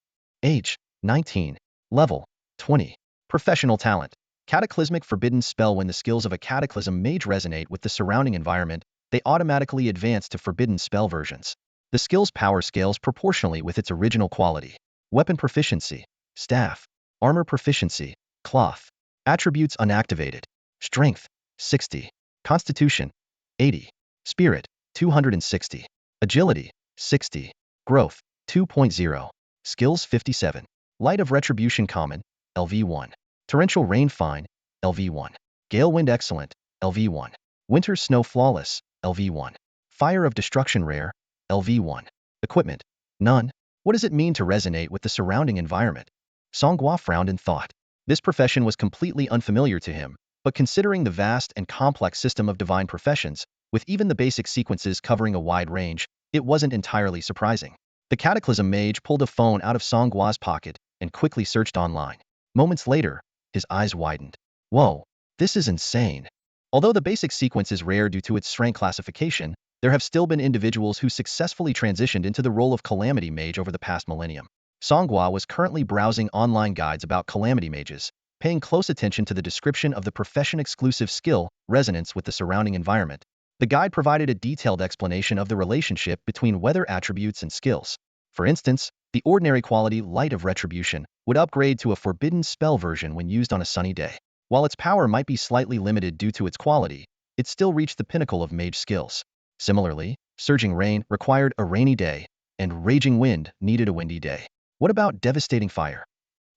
Age? 19. Level? 20. Professional talent. Cataclysmic forbidden spell. When the skills of a cataclysm mage resonate with the surrounding environment, they automatically advance to forbidden spell versions. The skill's power scales proportionally with its original quality. Weapon proficiency. Staff. Armor proficiency. Cloth. Attributes unactivated. Strength. 60. Constitution. 80. Spirit. 260. Agility. 60. Growth. 2.0. Skills 57. Light of Retribution Common. LV1. Torrential Rain Fine. LV1. Gale Wind Excellent. LV1. Winter Snow Flawless. LV1. Fire of Destruction Rare. LV1. Equipment. None. What does it mean to resonate with the surrounding environment? Song Gua frowned in thought. This profession was completely unfamiliar to him, but considering the vast and complex system of divine professions, with even the basic sequences covering a wide range, it wasn't entirely surprising. The Cataclysm Mage pulled a phone out of Song Gua's pocket and quickly searched online. Moments later, his eyes widened. Whoa, this is insane. Although the basic sequence is rare due to its rank classification, there have still been individuals who successfully transitioned into the role of Calamity Mage over the past millennium. Song Gua was currently browsing online guides about Calamity Mages, paying close attention to the description of the profession-exclusive skill, resonance with the surrounding environment. The guide provided a detailed explanation of the relationship between weather attributes and skills. For instance, the ordinary quality Light of Retribution would upgrade to a forbidden spell version when used on a sunny day. While its power might be slightly limited due to its quality, it still reached the pinnacle of mage skills. Similarly, Surging Rain required a rainy day, and Raging Wind needed a windy day. What about Devastating Fire?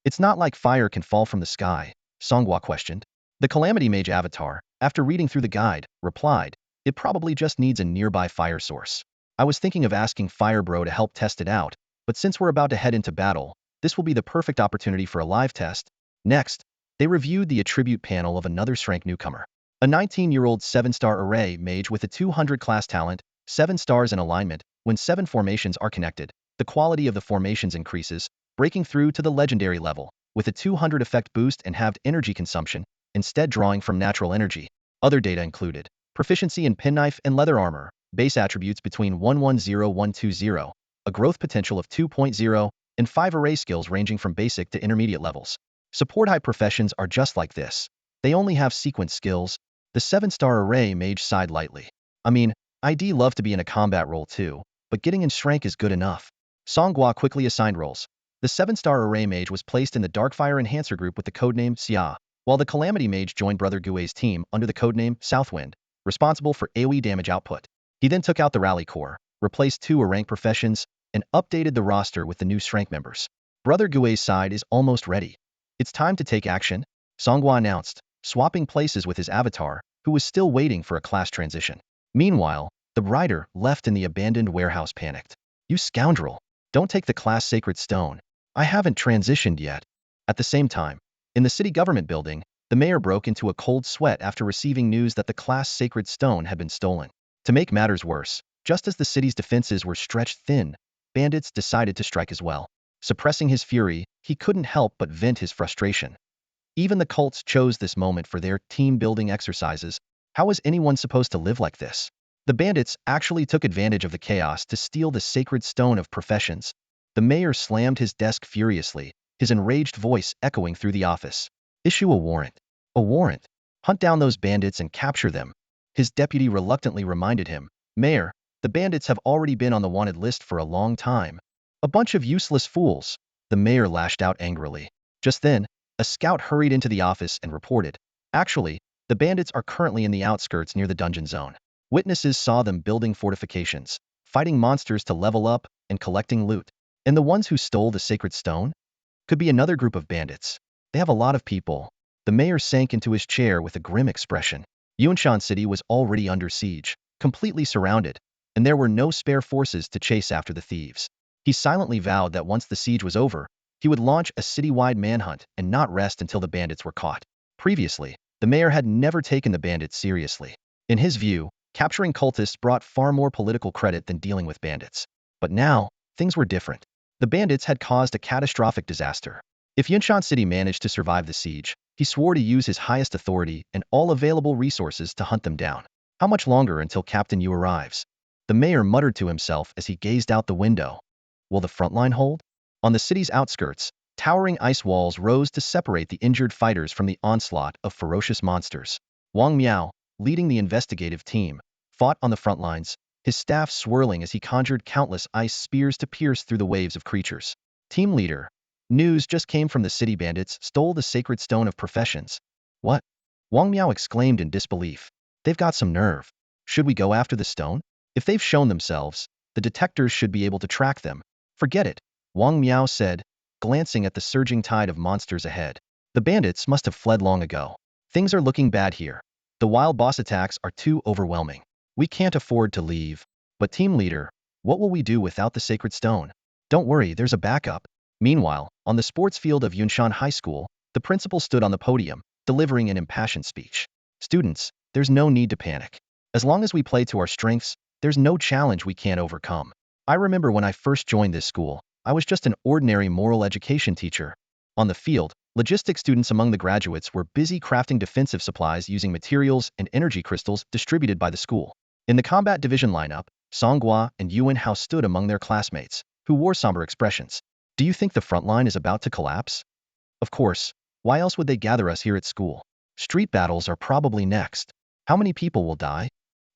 It's not like fire can fall from the sky, Song Gua questioned. The Calamity Mage avatar, after reading through the guide, replied, it probably just needs a nearby fire source. I was thinking of asking Fire Bro to help test it out, but since we're about to head into battle, this will be the perfect opportunity for a live test. Next, They reviewed the attribute panel of another strength newcomer. A 19-year-old 7-star array mage with a 200 class talent, 7 stars in alignment. When 7 formations are connected, the quality of the formations increases, breaking through to the legendary level, with a 200 effect boost and halved energy consumption, instead drawing from natural energy. Other data included proficiency in penknife and leather armor, base attributes between 110-120, a growth potential of 2.0, and 5 array skills ranging from basic to intermediate levels. Support high professions are just like this. They only have sequence skills. The 7-star array mage sighed lightly. I mean, I'd love to be in a combat role too, but getting in rank is good enough. Song Gua quickly assigned roles. The 7-star array mage was placed in the Darkfire Enhancer group with the codename Xia, while the Calamity mage joined Brother Gui's team under the codename Southwind, responsible for AoE damage output. He then took out the Rally Corps, replaced 2 rank professions, and updated the roster with the new strength members. Brother Gui's side is almost ready. It's time to take action, Song Gua announced, swapping places with his avatar, who was still waiting for a class transition. Meanwhile, the rider left in the abandoned warehouse panicked. You scoundrel! Don't take the class sacred stone. I haven't transitioned yet. At the same time, in the city government building, the mayor broke into a cold sweat after receiving news that the class sacred stone had been stolen. To make matters worse, just as the city's defenses were stretched thin, bandits decided to strike as well. Suppressing his fury, he couldn't help but vent his frustration. Even the cults chose this moment for their team-building exercises. How was anyone supposed to live like this? The bandits actually took advantage of the chaos to steal the sacred stone of professions. The mayor slammed his desk furiously, his enraged voice echoing through the office. Issue a warrant. A warrant. Hunt down those bandits and capture them. His deputy reluctantly reminded him, Mayor, the bandits have already been on the wanted list for a long time. A bunch of useless fools. The mayor lashed out angrily. Just then, a scout hurried into the office and reported, actually, the bandits are currently in the outskirts near the dungeon zone. Witnesses saw them building fortifications, fighting monsters to level up, and collecting loot. And the ones who stole the sacred stone? Could be another group of bandits. They have a lot of people. The mayor sank into his chair with a grim expression. Yuanshan City was already under siege, completely surrounded, and there were no spare forces to chase after the thieves. He silently vowed that once the siege was over, he would launch a citywide manhunt and not rest until the bandits were caught. Previously, the mayor had never taken the bandits seriously. In his view, capturing cultists brought far more political credit than dealing with bandits. But now, things were different. The bandits had caused a catastrophic disaster. If Yuanshan City managed to survive the siege, he swore to use his highest authority and all available resources to hunt them down. How much longer until Captain Yu arrives? The mayor muttered to himself as he gazed out the window. Will the front line hold? On the city's outskirts, towering ice walls rose to separate the injured fighters from the onslaught of ferocious monsters. Wong Meo, leading the investigative team, fought on the front lines, his staff swirling as he conjured countless ice spears to pierce through the waves of creatures. Team leader. News just came from the city bandits stole the sacred stone of professions. What? Wong Meo exclaimed in disbelief. They've got some nerve. Should we go after the stone? If they've shown themselves, the detectors should be able to track them. Forget it, Wong Meo said, glancing at the surging tide of monsters ahead. The bandits must have fled long ago. Things are looking bad here. The wild boss attacks are too overwhelming. We can't afford to leave. But team leader, what will we do without the sacred stone? Don't worry, there's a backup. Meanwhile, on the sports field of Yuanshan High School, the principal stood on the podium, delivering an impassioned speech. Students, there's no need to panic. As long as we play to our strengths, there's no challenge we can't overcome. I remember when I first joined this school, I was just an ordinary moral education teacher. On the field, logistics students among the graduates were busy crafting defensive supplies using materials and energy crystals distributed by the school. In the combat division lineup, Song Gua and Yuan Hao stood among their classmates, who wore somber expressions. Do you think the front line is about to collapse? Of course. Why else would they gather us here at school? Street battles are probably next. How many people will die?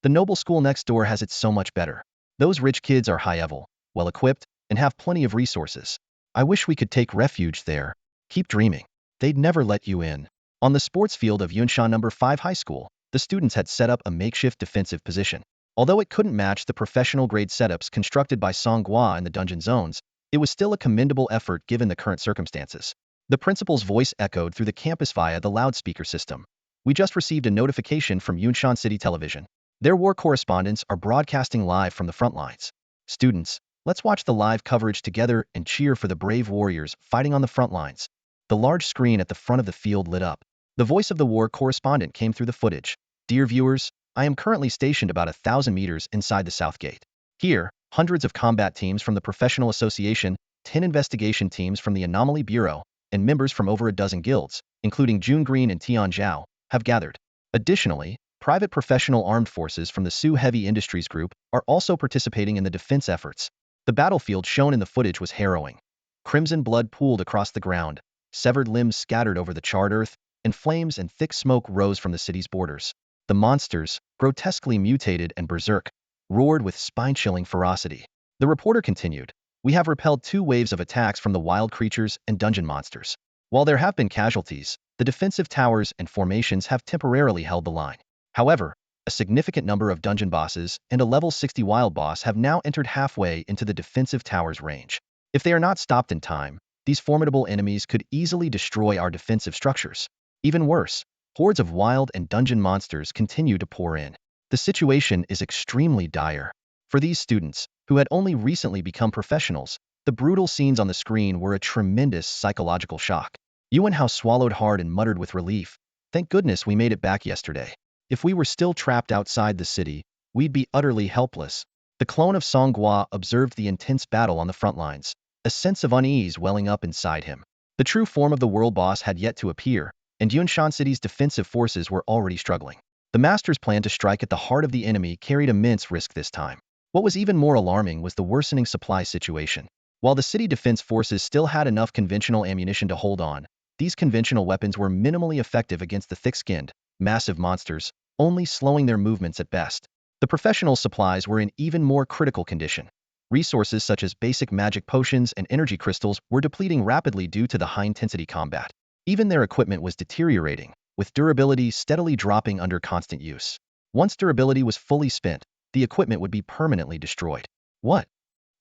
The noble school next door has it so much better. Those rich kids are high-level, well-equipped, and have plenty of resources. I wish we could take refuge there. Keep dreaming. They'd never let you in. On the sports field of Yuanshan No. 5 High School, the students had set up a makeshift defensive position. Although it couldn't match the professional-grade setups constructed by Song Gua in the dungeon zones, it was still a commendable effort given the current circumstances. The principal's voice echoed through the campus via the loudspeaker system. We just received a notification from Yuanshan City Television. Their war correspondents are broadcasting live from the front lines. Students, let's watch the live coverage together and cheer for the brave warriors fighting on the front lines. The large screen at the front of the field lit up. The voice of the war correspondent came through the footage. Dear viewers, I am currently stationed about 1,000 meters inside the South Gate. Here, hundreds of combat teams from the Professional Association, 10 investigation teams from the Anomaly Bureau, and members from over a dozen guilds, including June Green and Tian Zhao, have gathered. Additionally, private professional armed forces from the Su Heavy Industries Group are also participating in the defense efforts. The battlefield shown in the footage was harrowing. Crimson blood pooled across the ground, severed limbs scattered over the charred earth, and flames and thick smoke rose from the city's borders. The monsters, grotesquely mutated and berserk, roared with spine-chilling ferocity. The reporter continued, "We have repelled 2 waves of attacks from the wild creatures and dungeon monsters. While there have been casualties, the defensive towers and formations have temporarily held the line. However, a significant number of dungeon bosses and a level 60 wild boss have now entered halfway into the defensive tower's range. If they are not stopped in time, these formidable enemies could easily destroy our defensive structures. Even worse, hordes of wild and dungeon monsters continue to pour in. The situation is extremely dire. For these students, who had only recently become professionals, the brutal scenes on the screen were a tremendous psychological shock. Yuan Hao swallowed hard and muttered with relief, "Thank goodness we made it back yesterday. If we were still trapped outside the city, we'd be utterly helpless." The clone of Song Gua observed the intense battle on the front lines, a sense of unease welling up inside him. The true form of the world boss had yet to appear, and Yunshan City's defensive forces were already struggling. The master's plan to strike at the heart of the enemy carried immense risk this time. What was even more alarming was the worsening supply situation. While the city defense forces still had enough conventional ammunition to hold on, these conventional weapons were minimally effective against the thick-skinned, massive monsters, only slowing their movements at best. The professional supplies were in even more critical condition. Resources such as basic magic potions and energy crystals were depleting rapidly due to the high-intensity combat. Even their equipment was deteriorating, with durability steadily dropping under constant use. Once durability was fully spent, the equipment would be permanently destroyed. What?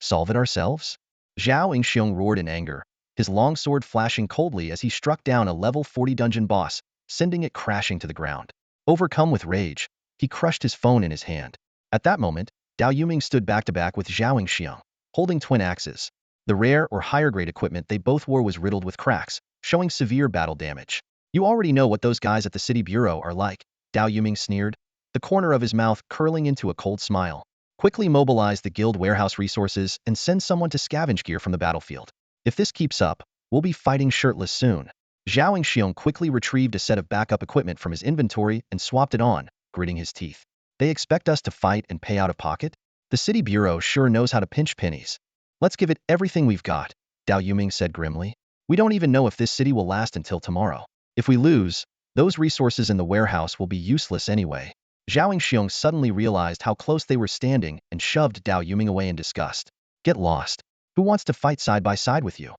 Solve it ourselves? Zhao Yingxiong roared in anger, his long sword flashing coldly as he struck down a level 40 dungeon boss, sending it crashing to the ground. Overcome with rage, he crushed his phone in his hand. At that moment, Dao Yuming stood back-to-back with Zhao Yingxiong, holding twin axes. The rare or higher-grade equipment they both wore was riddled with cracks, showing severe battle damage. "You already know what those guys at the city bureau are like," Dao Yuming sneered, the corner of his mouth curling into a cold smile. "Quickly mobilize the guild warehouse resources and send someone to scavenge gear from the battlefield. If this keeps up, we'll be fighting shirtless soon." Zhao Yingxiong quickly retrieved a set of backup equipment from his inventory and swapped it on, gritting his teeth. "They expect us to fight and pay out of pocket? The city bureau sure knows how to pinch pennies. Let's give it everything we've got," Dao Yuming said grimly. "We don't even know if this city will last until tomorrow. If we lose, those resources in the warehouse will be useless anyway." Zhao Yingxiong suddenly realized how close they were standing and shoved Dao Yuming away in disgust. "Get lost. Who wants to fight side by side with you?"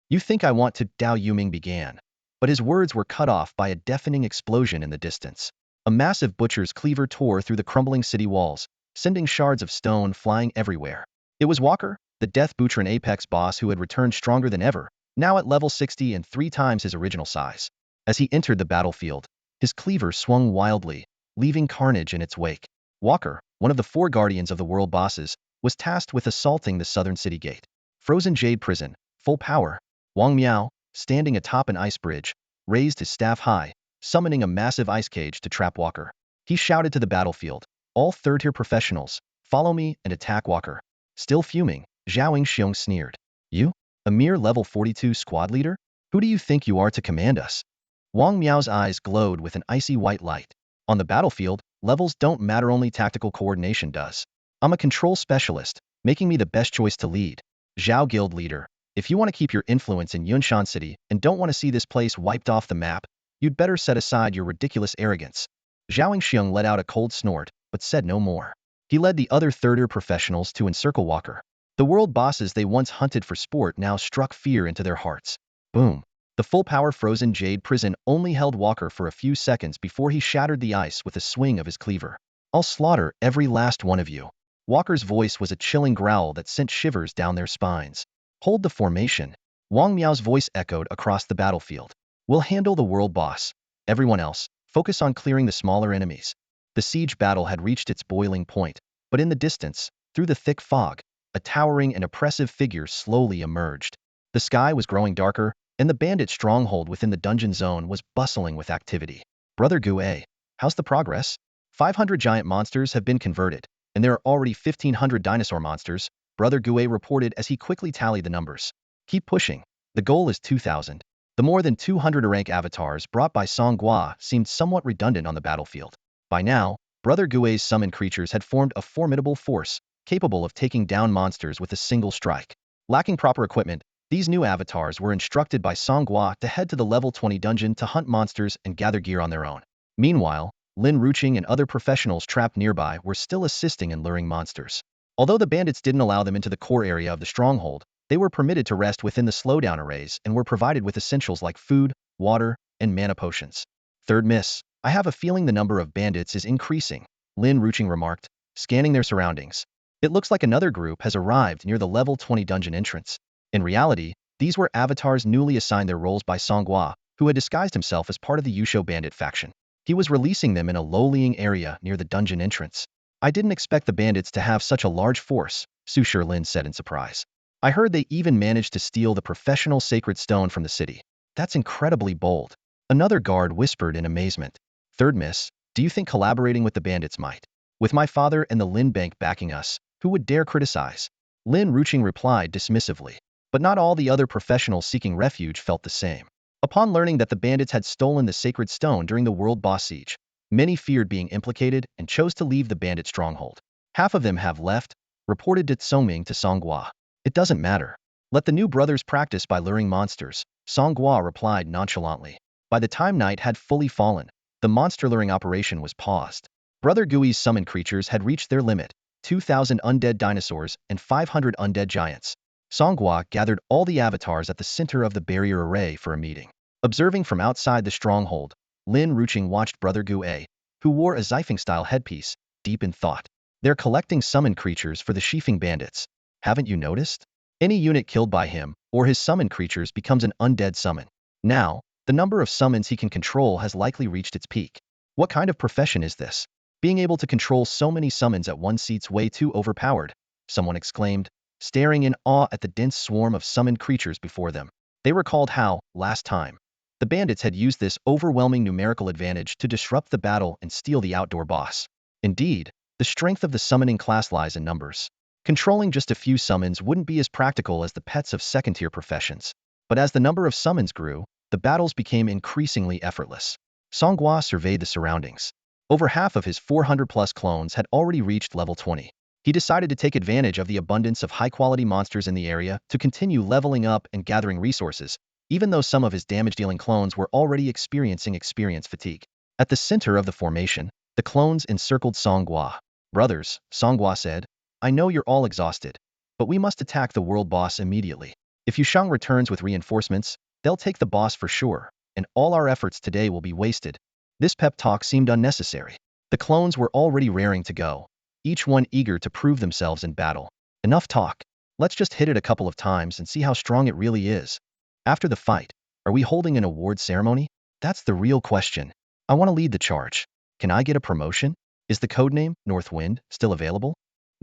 "You think I want to," Dao Yuming began. But his words were cut off by a deafening explosion in the distance. A massive butcher's cleaver tore through the crumbling city walls, sending shards of stone flying everywhere. It was Walker, the Death Butcher and Apex boss who had returned stronger than ever, now at level 60 and 3 times his original size. As he entered the battlefield, his cleaver swung wildly, leaving carnage in its wake. Walker, one of the 4 guardians of the world bosses, was tasked with assaulting the southern city gate. Frozen Jade Prison, full power. Wong Meo, standing atop an ice bridge, raised his staff high, summoning a massive ice cage to trap Walker. He shouted to the battlefield, "All third-tier professionals, follow me and attack Walker." Still fuming, Zhao Yingxiong sneered, "You? A mere level 42 squad leader? Who do you think you are to command us?" Wong Miao's eyes glowed with an icy white light. "On the battlefield, levels don't matter, only tactical coordination does. I'm a control specialist, making me the best choice to lead." Zhao Guild leader, if you want to keep your influence in Yunshan City and don't want to see this place wiped off the map, you'd better set aside your ridiculous arrogance. Zhao Yingxiong let out a cold snort, but said no more. He led the other third-tier professionals to encircle Walker. The world bosses they once hunted for sport now struck fear into their hearts. Boom. The full-power Frozen Jade Prison only held Walker for a few seconds before he shattered the ice with a swing of his cleaver. "I'll slaughter every last one of you." Walker's voice was a chilling growl that sent shivers down their spines. "Hold the formation." Wong Miao's voice echoed across the battlefield. "We'll handle the world boss. Everyone else, focus on clearing the smaller enemies." The siege battle had reached its boiling point, but in the distance, through the thick fog, a towering and oppressive figure slowly emerged. The sky was growing darker, and the bandit stronghold within the dungeon zone was bustling with activity. Brother Gue, how's the progress? 500 giant monsters have been converted, and there are already 1,500 dinosaur monsters, Brother Gue reported as he quickly tallied the numbers. Keep pushing. The goal is 2,000. The more than 200 rank avatars brought by Song Gua seemed somewhat redundant on the battlefield. By now, Brother Gue's summoned creatures had formed a formidable force, capable of taking down monsters with a single strike. Lacking proper equipment, these new avatars were instructed by Song Gua to head to the level 20 dungeon to hunt monsters and gather gear on their own. Meanwhile, Lin Ruching and other professionals trapped nearby were still assisting in luring monsters. Although the bandits didn't allow them into the core area of the stronghold, they were permitted to rest within the slowdown arrays and were provided with essentials like food, water, and mana potions. Third miss. I have a feeling the number of bandits is increasing, Lin Ruching remarked, scanning their surroundings. It looks like another group has arrived near the level 20 dungeon entrance. In reality, these were avatars newly assigned their roles by Song Gua, who had disguised himself as part of the Yusho bandit faction. He was releasing them in a low-lying area near the dungeon entrance. I didn't expect the bandits to have such a large force, Su Shilin said in surprise. I heard they even managed to steal the professional sacred stone from the city. That's incredibly bold. Another guard whispered in amazement. Third miss, do you think collaborating with the bandits might? With my father and the Lin Bank backing us, who would dare criticize? Lin Ruching replied dismissively. But not all the other professionals seeking refuge felt the same. Upon learning that the bandits had stolen the sacred stone during the world boss siege, many feared being implicated and chose to leave the bandit stronghold. Half of them have left, reported Tsongming to Song Gua. It doesn't matter. Let the new brothers practice by luring monsters, Song Gua replied nonchalantly. By the time night had fully fallen, the monster luring operation was paused. Brother Gui's summoned creatures had reached their limit, 2,000 undead dinosaurs and 500 undead giants. Song Gua gathered all the avatars at the center of the barrier array for a meeting. Observing from outside the stronghold, Lin Ruching watched Brother Gue, who wore a Xifeng-style headpiece, deep in thought. They're collecting summoned creatures for the Shifeng bandits. Haven't you noticed? Any unit killed by him or his summoned creatures becomes an undead summon. Now, the number of summons he can control has likely reached its peak. What kind of profession is this? Being able to control so many summons at once seems way too overpowered, someone exclaimed, staring in awe at the dense swarm of summoned creatures before them. They recalled how, last time, the bandits had used this overwhelming numerical advantage to disrupt the battle and steal the outdoor boss. Indeed, the strength of the summoning class lies in numbers. Controlling just a few summons wouldn't be as practical as the pets of second-tier professions. But as the number of summons grew, the battles became increasingly effortless. Song Gua surveyed the surroundings. Over half of his 400-plus clones had already reached level 20. He decided to take advantage of the abundance of high-quality monsters in the area to continue leveling up and gathering resources, even though some of his damage-dealing clones were already experiencing experience fatigue. At the center of the formation, the clones encircled Song Gua. Brothers, Song Gua said, I know you're all exhausted, but we must attack the world boss immediately. If Yushang returns with reinforcements, they'll take the boss for sure, and all our efforts today will be wasted. This pep talk seemed unnecessary. The clones were already raring to go, each one eager to prove themselves in battle. Enough talk. Let's just hit it a couple of times and see how strong it really is. After the fight, are we holding an award ceremony? That's the real question. I want to lead the charge. Can I get a promotion? Is the codename, Northwind, still available?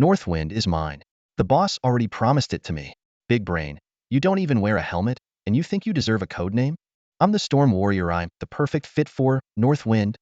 Northwind is mine. The boss already promised it to me. Big brain, you don't even wear a helmet, and you think you deserve a codename? I'm the Storm Warrior. I'm the perfect fit for Northwind.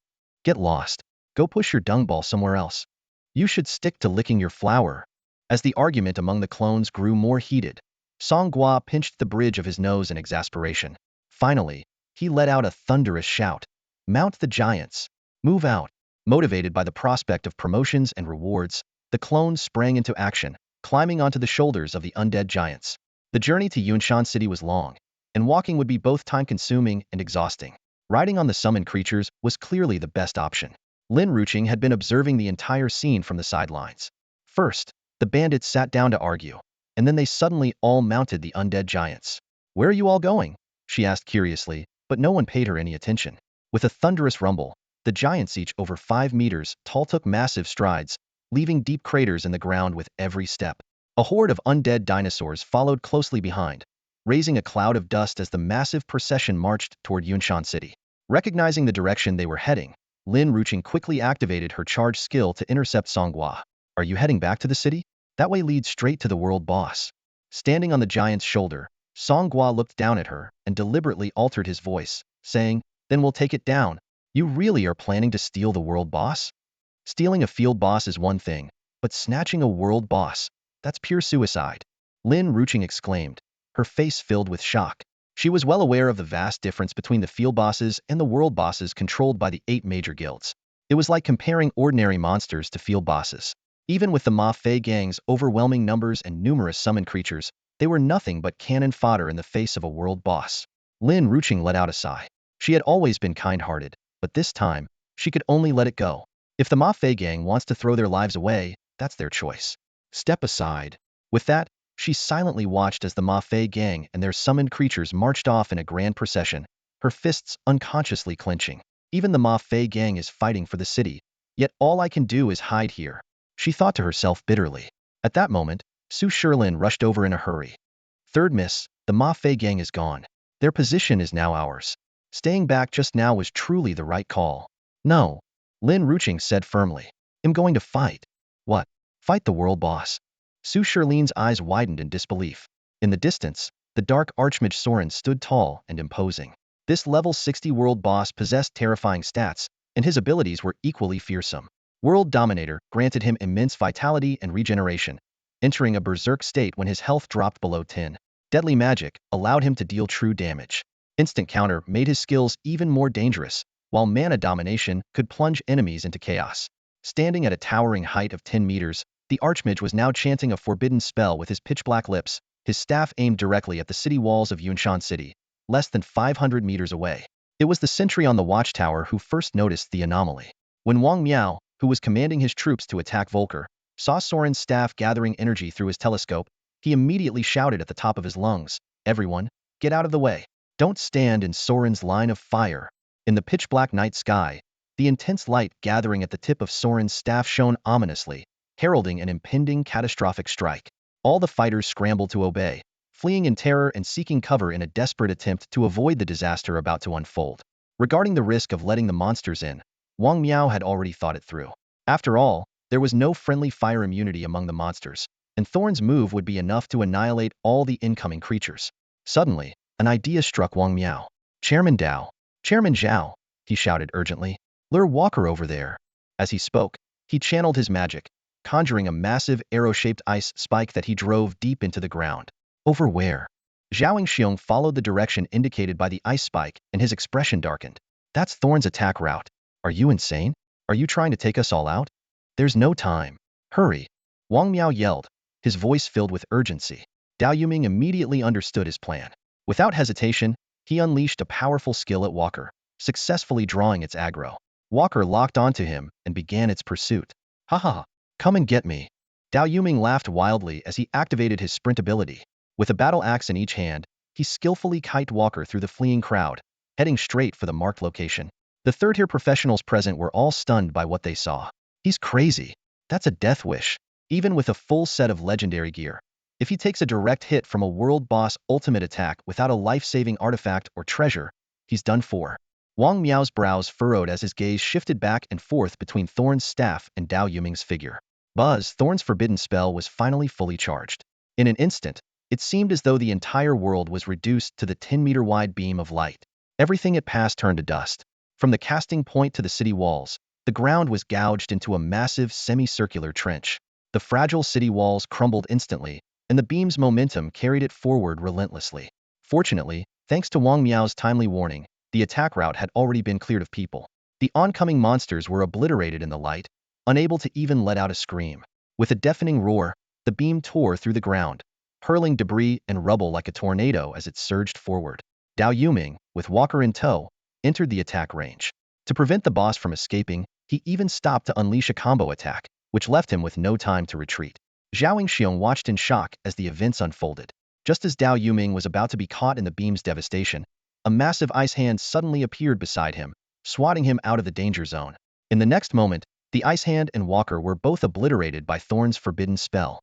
Get lost. Go push your dung ball somewhere else. You should stick to licking your flower. As the argument among the clones grew more heated, Song Gua pinched the bridge of his nose in exasperation. Finally, he let out a thunderous shout. Mount the giants. Move out. Motivated by the prospect of promotions and rewards, the clones sprang into action, climbing onto the shoulders of the undead giants. The journey to Yunshan City was long, and walking would be both time-consuming and exhausting. Riding on the summoned creatures was clearly the best option. Lin Ruching had been observing the entire scene from the sidelines. First, the bandits sat down to argue, and then they suddenly all mounted the undead giants. Where are you all going? She asked curiously, but no one paid her any attention. With a thunderous rumble, the giants, each over 5 meters tall, took massive strides, leaving deep craters in the ground with every step. A horde of undead dinosaurs followed closely behind, raising a cloud of dust as the massive procession marched toward Yunshan City. Recognizing the direction they were heading, Lin Ruching quickly activated her charge skill to intercept Song Gua. Are you heading back to the city? That way leads straight to the world boss. Standing on the giant's shoulder, Song Gua looked down at her and deliberately altered his voice, saying, "Then we'll take it down. You really are planning to steal the world boss? Stealing a field boss is one thing, but snatching a world boss, that's pure suicide." Lin Ruching exclaimed, her face filled with shock. She was well aware of the vast difference between the field bosses and the world bosses controlled by the 8 major guilds. It was like comparing ordinary monsters to field bosses. Even with the Ma Fei gang's overwhelming numbers and numerous summoned creatures, they were nothing but cannon fodder in the face of a world boss. Lin Ruching let out a sigh. She had always been kind-hearted, but this time, she could only let it go. If the Ma Fei gang wants to throw their lives away, that's their choice. Step aside. With that, she silently watched as the Ma Fei gang and their summoned creatures marched off in a grand procession, her fists unconsciously clenching. Even the Ma Fei gang is fighting for the city, yet all I can do is hide here, she thought to herself bitterly. At that moment, Su Shilin rushed over in a hurry. Third miss, the Ma Fei gang is gone. Their position is now ours. Staying back just now was truly the right call. No, Lin Ruching said firmly. I'm going to fight. What? Fight the world boss? Su Shilin's eyes widened in disbelief. In the distance, the dark archmage Soren stood tall and imposing. This level 60 world boss possessed terrifying stats, and his abilities were equally fearsome. World Dominator granted him immense vitality and regeneration, entering a berserk state when his health dropped below 10. Deadly Magic allowed him to deal true damage. Instant Counter made his skills even more dangerous, while Mana Domination could plunge enemies into chaos. Standing at a towering height of 10 meters, the Archmage was now chanting a forbidden spell with his pitch-black lips, his staff aimed directly at the city walls of Yunshan City, less than 500 meters away. It was the sentry on the watchtower who first noticed the anomaly. When Wong Meo, who was commanding his troops to attack Volker, saw Soren's staff gathering energy through his telescope, he immediately shouted at the top of his lungs, "Everyone, get out of the way. Don't stand in Soren's line of fire." In the pitch-black night sky, the intense light gathering at the tip of Soren's staff shone ominously, heralding an impending catastrophic strike. All the fighters scrambled to obey, fleeing in terror and seeking cover in a desperate attempt to avoid the disaster about to unfold. Regarding the risk of letting the monsters in, Wong Meo had already thought it through. After all, there was no friendly fire immunity among the monsters, and Thorn's move would be enough to annihilate all the incoming creatures. Suddenly, an idea struck Wong Meo. "Chairman Dao! Chairman Zhao!" he shouted urgently. "Lure Walker over there." As he spoke, he channeled his magic, conjuring a massive arrow-shaped ice spike that he drove deep into the ground. "Over where?" Zhao Xiong followed the direction indicated by the ice spike, and his expression darkened. "That's Thorn's attack route. Are you insane? Are you trying to take us all out? There's no time. Hurry!" Wong Meo yelled, his voice filled with urgency. Dao Yuming immediately understood his plan. Without hesitation, he unleashed a powerful skill at Walker, successfully drawing its aggro. Walker locked onto him and began its pursuit. "Ha ha! Come and get me!" Dao Yuming laughed wildly as he activated his sprint ability. With a battle axe in each hand, he skillfully kited Walker through the fleeing crowd, heading straight for the marked location. The third-tier professionals present were all stunned by what they saw. He's crazy. That's a death wish. Even with a full set of legendary gear, if he takes a direct hit from a world boss ultimate attack without a life-saving artifact or treasure, he's done for. Wong Meo's brows furrowed as his gaze shifted back and forth between Thorn's staff and Dao Yuming's figure. Buzz, Thorn's forbidden spell was finally fully charged. In an instant, it seemed as though the entire world was reduced to the 10-meter-wide beam of light. Everything it passed turned to dust. From the casting point to the city walls, the ground was gouged into a massive semicircular trench. The fragile city walls crumbled instantly, and the beam's momentum carried it forward relentlessly. Fortunately, thanks to Wong Meo's timely warning, the attack route had already been cleared of people. The oncoming monsters were obliterated in the light, unable to even let out a scream. With a deafening roar, the beam tore through the ground, hurling debris and rubble like a tornado as it surged forward. Dao Yuming, with Walker in tow, entered the attack range. To prevent the boss from escaping, he even stopped to unleash a combo attack, which left him with no time to retreat. Zhao Xiong watched in shock as the events unfolded. Just as Dao Yuming was about to be caught in the beam's devastation, a massive ice hand suddenly appeared beside him, swatting him out of the danger zone. In the next moment, the ice hand and Walker were both obliterated by Thorn's forbidden spell.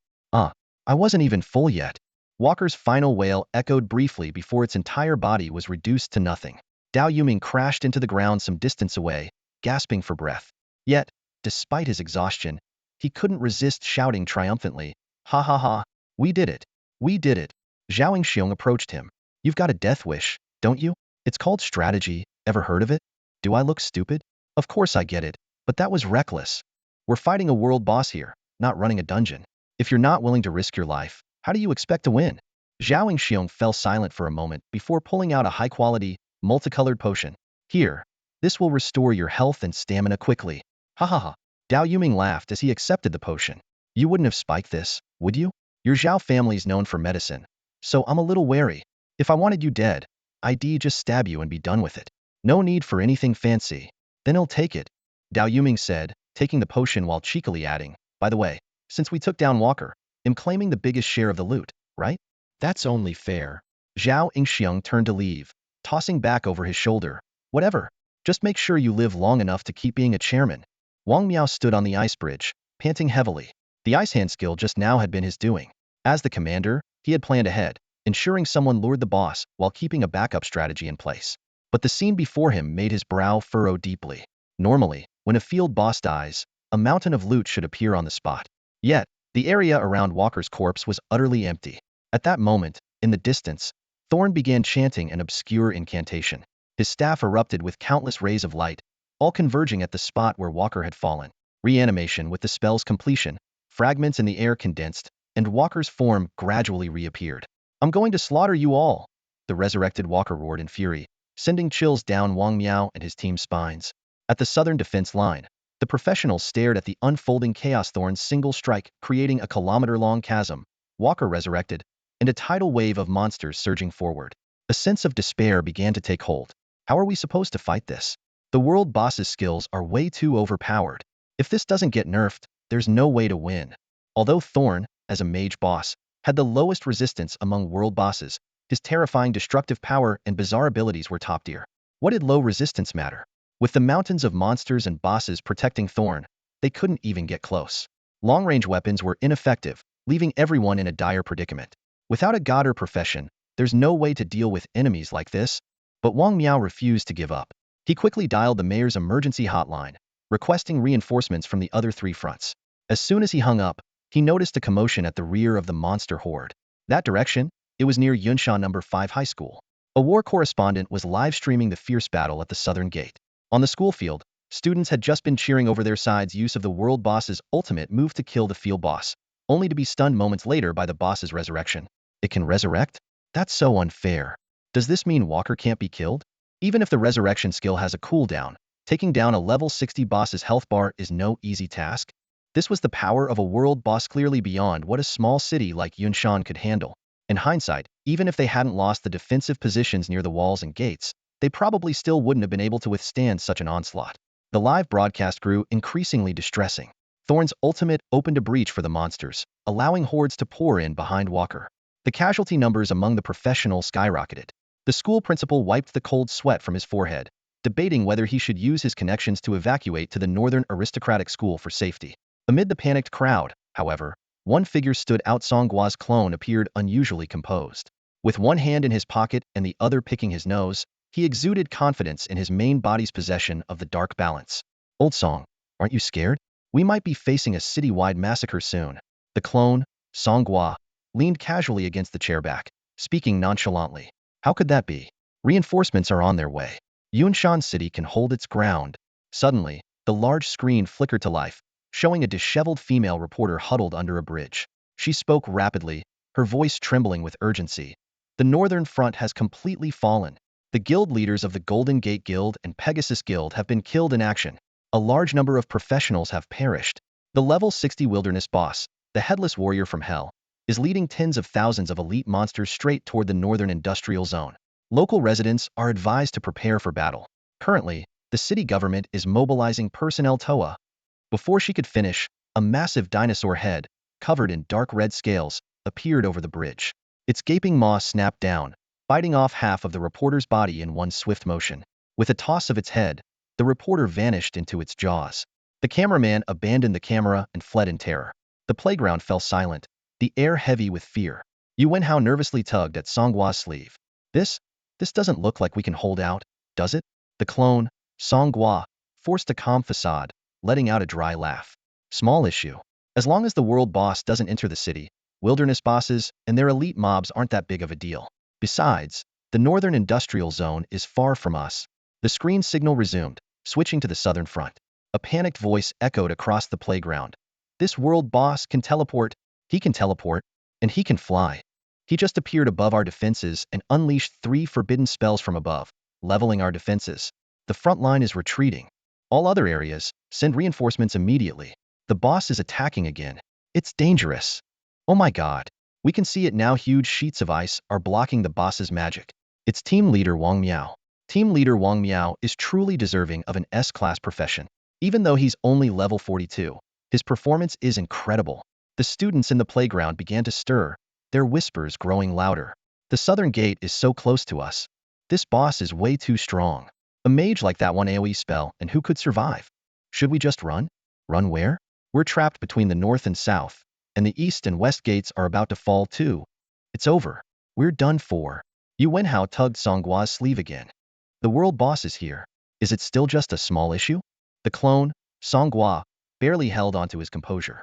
I wasn't even full yet." Walker's final wail echoed briefly before its entire body was reduced to nothing. Dao Yuming crashed into the ground some distance away, gasping for breath. Yet, despite his exhaustion, he couldn't resist shouting triumphantly, "Ha ha ha! We did it! We did it!" Zhao Xiong approached him. You've got a death wish, don't you? It's called strategy. Ever heard of it? Do I look stupid? Of course I get it, but that was reckless. We're fighting a world boss here, not running a dungeon. If you're not willing to risk your life, how do you expect to win? Zhao Xiong fell silent for a moment before pulling out a high-quality, multicolored potion. Here, this will restore your health and stamina quickly. Ha ha ha. Dao Yuming laughed as he accepted the potion. You wouldn't have spiked this, would you? Your Zhao family's known for medicine, so I'm a little wary. If I wanted you dead, I'd just stab you and be done with it. No need for anything fancy. Then he'll take it, Dao Yuming said, taking the potion while cheekily adding, by the way, since we took down Walker, I'm claiming the biggest share of the loot, right? That's only fair. Zhao Xiong turned to leave, tossing back over his shoulder. Whatever. Just make sure you live long enough to keep being a chairman. Wong Meo stood on the ice bridge, panting heavily. The ice hand skill just now had been his doing. As the commander, he had planned ahead, ensuring someone lured the boss while keeping a backup strategy in place. But the scene before him made his brow furrow deeply. Normally, when a field boss dies, a mountain of loot should appear on the spot. Yet, the area around Walker's corpse was utterly empty. At that moment, in the distance, Thorn began chanting an obscure incantation. His staff erupted with countless rays of light, all converging at the spot where Walker had fallen. Reanimation with the spell's completion, fragments in the air condensed, and Walker's form gradually reappeared. I'm going to slaughter you all, the resurrected Walker roared in fury, sending chills down Wong Meo and his team's spines. At the southern defense line, the professionals stared at the unfolding Chaos Thorn's single strike, creating a kilometer-long chasm. Walker resurrected, and a tidal wave of monsters surging forward. A sense of despair began to take hold. How are we supposed to fight this? The world boss's skills are way too overpowered. If this doesn't get nerfed, there's no way to win. Although Thorn, as a mage boss, had the lowest resistance among world bosses, his terrifying destructive power and bizarre abilities were top tier. What did low resistance matter? With the mountains of monsters and bosses protecting Thorn, they couldn't even get close. Long-range weapons were ineffective, leaving everyone in a dire predicament. Without a god or profession, there's no way to deal with enemies like this. But Wong Meo refused to give up. He quickly dialed the mayor's emergency hotline, requesting reinforcements from the other three fronts. As soon as he hung up, he noticed a commotion at the rear of the monster horde. That direction? It was near Yunshan No. 5 High School. A war correspondent was live-streaming the fierce battle at the southern gate. On the school field, students had just been cheering over their side's use of the world boss's ultimate move to kill the field boss, only to be stunned moments later by the boss's resurrection. It can resurrect? That's so unfair. Does this mean Walker can't be killed? Even if the resurrection skill has a cooldown, taking down a level 60 boss's health bar is no easy task. This was the power of a world boss clearly beyond what a small city like Yunshan could handle. In hindsight, even if they hadn't lost the defensive positions near the walls and gates, they probably still wouldn't have been able to withstand such an onslaught. The live broadcast grew increasingly distressing. Thorn's ultimate opened a breach for the monsters, allowing hordes to pour in behind Walker. The casualty numbers among the professionals skyrocketed. The school principal wiped the cold sweat from his forehead, debating whether he should use his connections to evacuate to the northern aristocratic school for safety. Amid the panicked crowd, however, one figure stood out. Song Gua's clone appeared unusually composed. With one hand in his pocket and the other picking his nose, he exuded confidence in his main body's possession of the dark balance. Old Song, aren't you scared? We might be facing a citywide massacre soon. The clone, Song Gua, leaned casually against the chairback, speaking nonchalantly. How could that be? Reinforcements are on their way. Yunshan City can hold its ground. Suddenly, the large screen flickered to life, showing a disheveled female reporter huddled under a bridge. She spoke rapidly, her voice trembling with urgency. The Northern Front has completely fallen. The guild leaders of the Golden Gate Guild and Pegasus Guild have been killed in action. A large number of professionals have perished. The level 60 wilderness boss, the Headless Warrior from Hell, is leading tens of thousands of elite monsters straight toward the Northern Industrial Zone. Local residents are advised to prepare for battle. Currently, the city government is mobilizing personnel. Toa. Before she could finish, a massive dinosaur head, covered in dark red scales, appeared over the bridge. Its gaping maw snapped down, biting off half of the reporter's body in one swift motion. With a toss of its head, the reporter vanished into its jaws. The cameraman abandoned the camera and fled in terror. The playground fell silent, the air heavy with fear. Yuan Hao nervously tugged at Song Gua's sleeve. This doesn't look like we can hold out, does it? The clone, Song Gua, forced a calm facade, letting out a dry laugh. Small issue. As long as the world boss doesn't enter the city, Wilderness bosses and their elite mobs aren't that big of a deal. Besides, the northern industrial zone is far from us. The screen signal resumed, switching to the southern front. A panicked voice echoed across the playground. This world boss can teleport, and he can fly. He just appeared above our defenses and unleashed 3 forbidden spells from above, leveling our defenses. The front line is retreating. All other areas, send reinforcements immediately. The boss is attacking again. It's dangerous. Oh my god. We can see it now. Huge sheets of ice are blocking the boss's magic. It's team leader Wong Meo. Team leader Wong Meo is truly deserving of an S-class profession. Even though he's only level 42, his performance is incredible. The students in the playground began to stir, their whispers growing louder. The southern gate is so close to us. This boss is way too strong. A mage like that one AoE spell, and who could survive? Should we just run? Run where? We're trapped between the north and south, and the east and west gates are about to fall too. It's over. We're done for. Yuan Hao tugged Song Gua's sleeve again. The world boss is here. Is it still just a small issue? The clone, Song Gua, barely held onto his composure.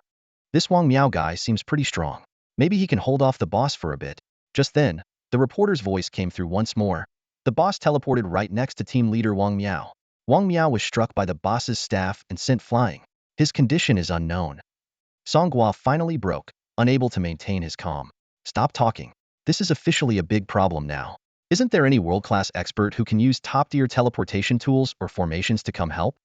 This Wong Meo guy seems pretty strong. Maybe he can hold off the boss for a bit. Just then, the reporter's voice came through once more. The boss teleported right next to team leader Wong Meo. Wong Meo was struck by the boss's staff and sent flying. His condition is unknown. Song Gua finally broke, unable to maintain his calm. Stop talking. This is officially a big problem now. Isn't there any world-class expert who can use top-tier teleportation tools or formations to come help?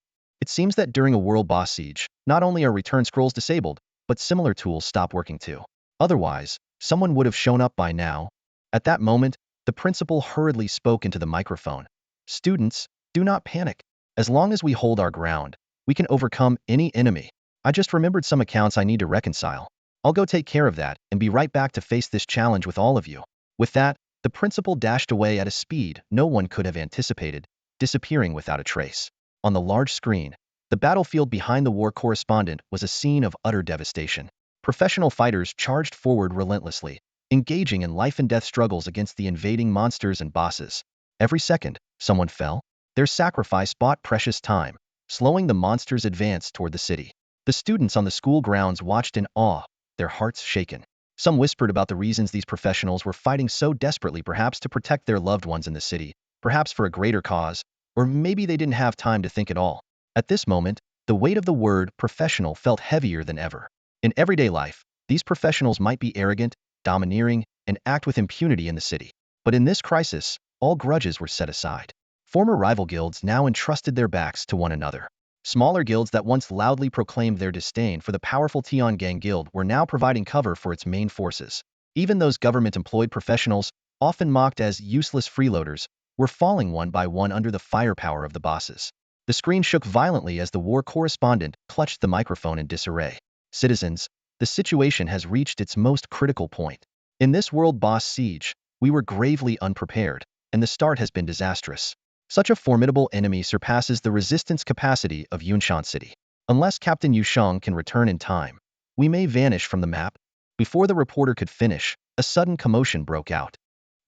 It seems that during a world boss siege, not only are return scrolls disabled, but similar tools stop working too. Otherwise, someone would have shown up by now. At that moment, the principal hurriedly spoke into the microphone. Students, do not panic. As long as we hold our ground, we can overcome any enemy. I just remembered some accounts I need to reconcile. I'll go take care of that and be right back to face this challenge with all of you. With that, the principal dashed away at a speed no one could have anticipated, disappearing without a trace. On the large screen, the battlefield behind the war correspondent was a scene of utter devastation. Professional fighters charged forward relentlessly, engaging in life-and-death struggles against the invading monsters and bosses. Every second, someone fell. Their sacrifice bought precious time, slowing the monsters' advance toward the city. The students on the school grounds watched in awe, their hearts shaken. Some whispered about the reasons these professionals were fighting so desperately, perhaps to protect their loved ones in the city, perhaps for a greater cause, or maybe they didn't have time to think at all. At this moment, the weight of the word professional felt heavier than ever. In everyday life, these professionals might be arrogant, domineering, and act with impunity in the city. But in this crisis, all grudges were set aside. Former rival guilds now entrusted their backs to one another. Smaller guilds that once loudly proclaimed their disdain for the powerful Tiangang Guild were now providing cover for its main forces. Even those government-employed professionals, often mocked as useless freeloaders, were falling one by one under the firepower of the bosses. The screen shook violently as the war correspondent clutched the microphone in disarray. Citizens, the situation has reached its most critical point. In this world boss siege, we were gravely unprepared, and the start has been disastrous. Such a formidable enemy surpasses the resistance capacity of Yunshan City. Unless Captain Yusheng can return in time, we may vanish from the map. Before the reporter could finish, a sudden commotion broke out.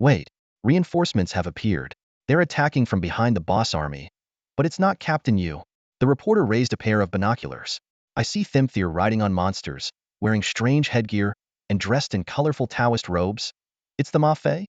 Wait, reinforcements have appeared. They're attacking from behind the boss army. But it's not Captain Yu. The reporter raised a pair of binoculars. I see Thimthir riding on monsters, wearing strange headgear, and dressed in colorful Taoist robes. It's the Mafei?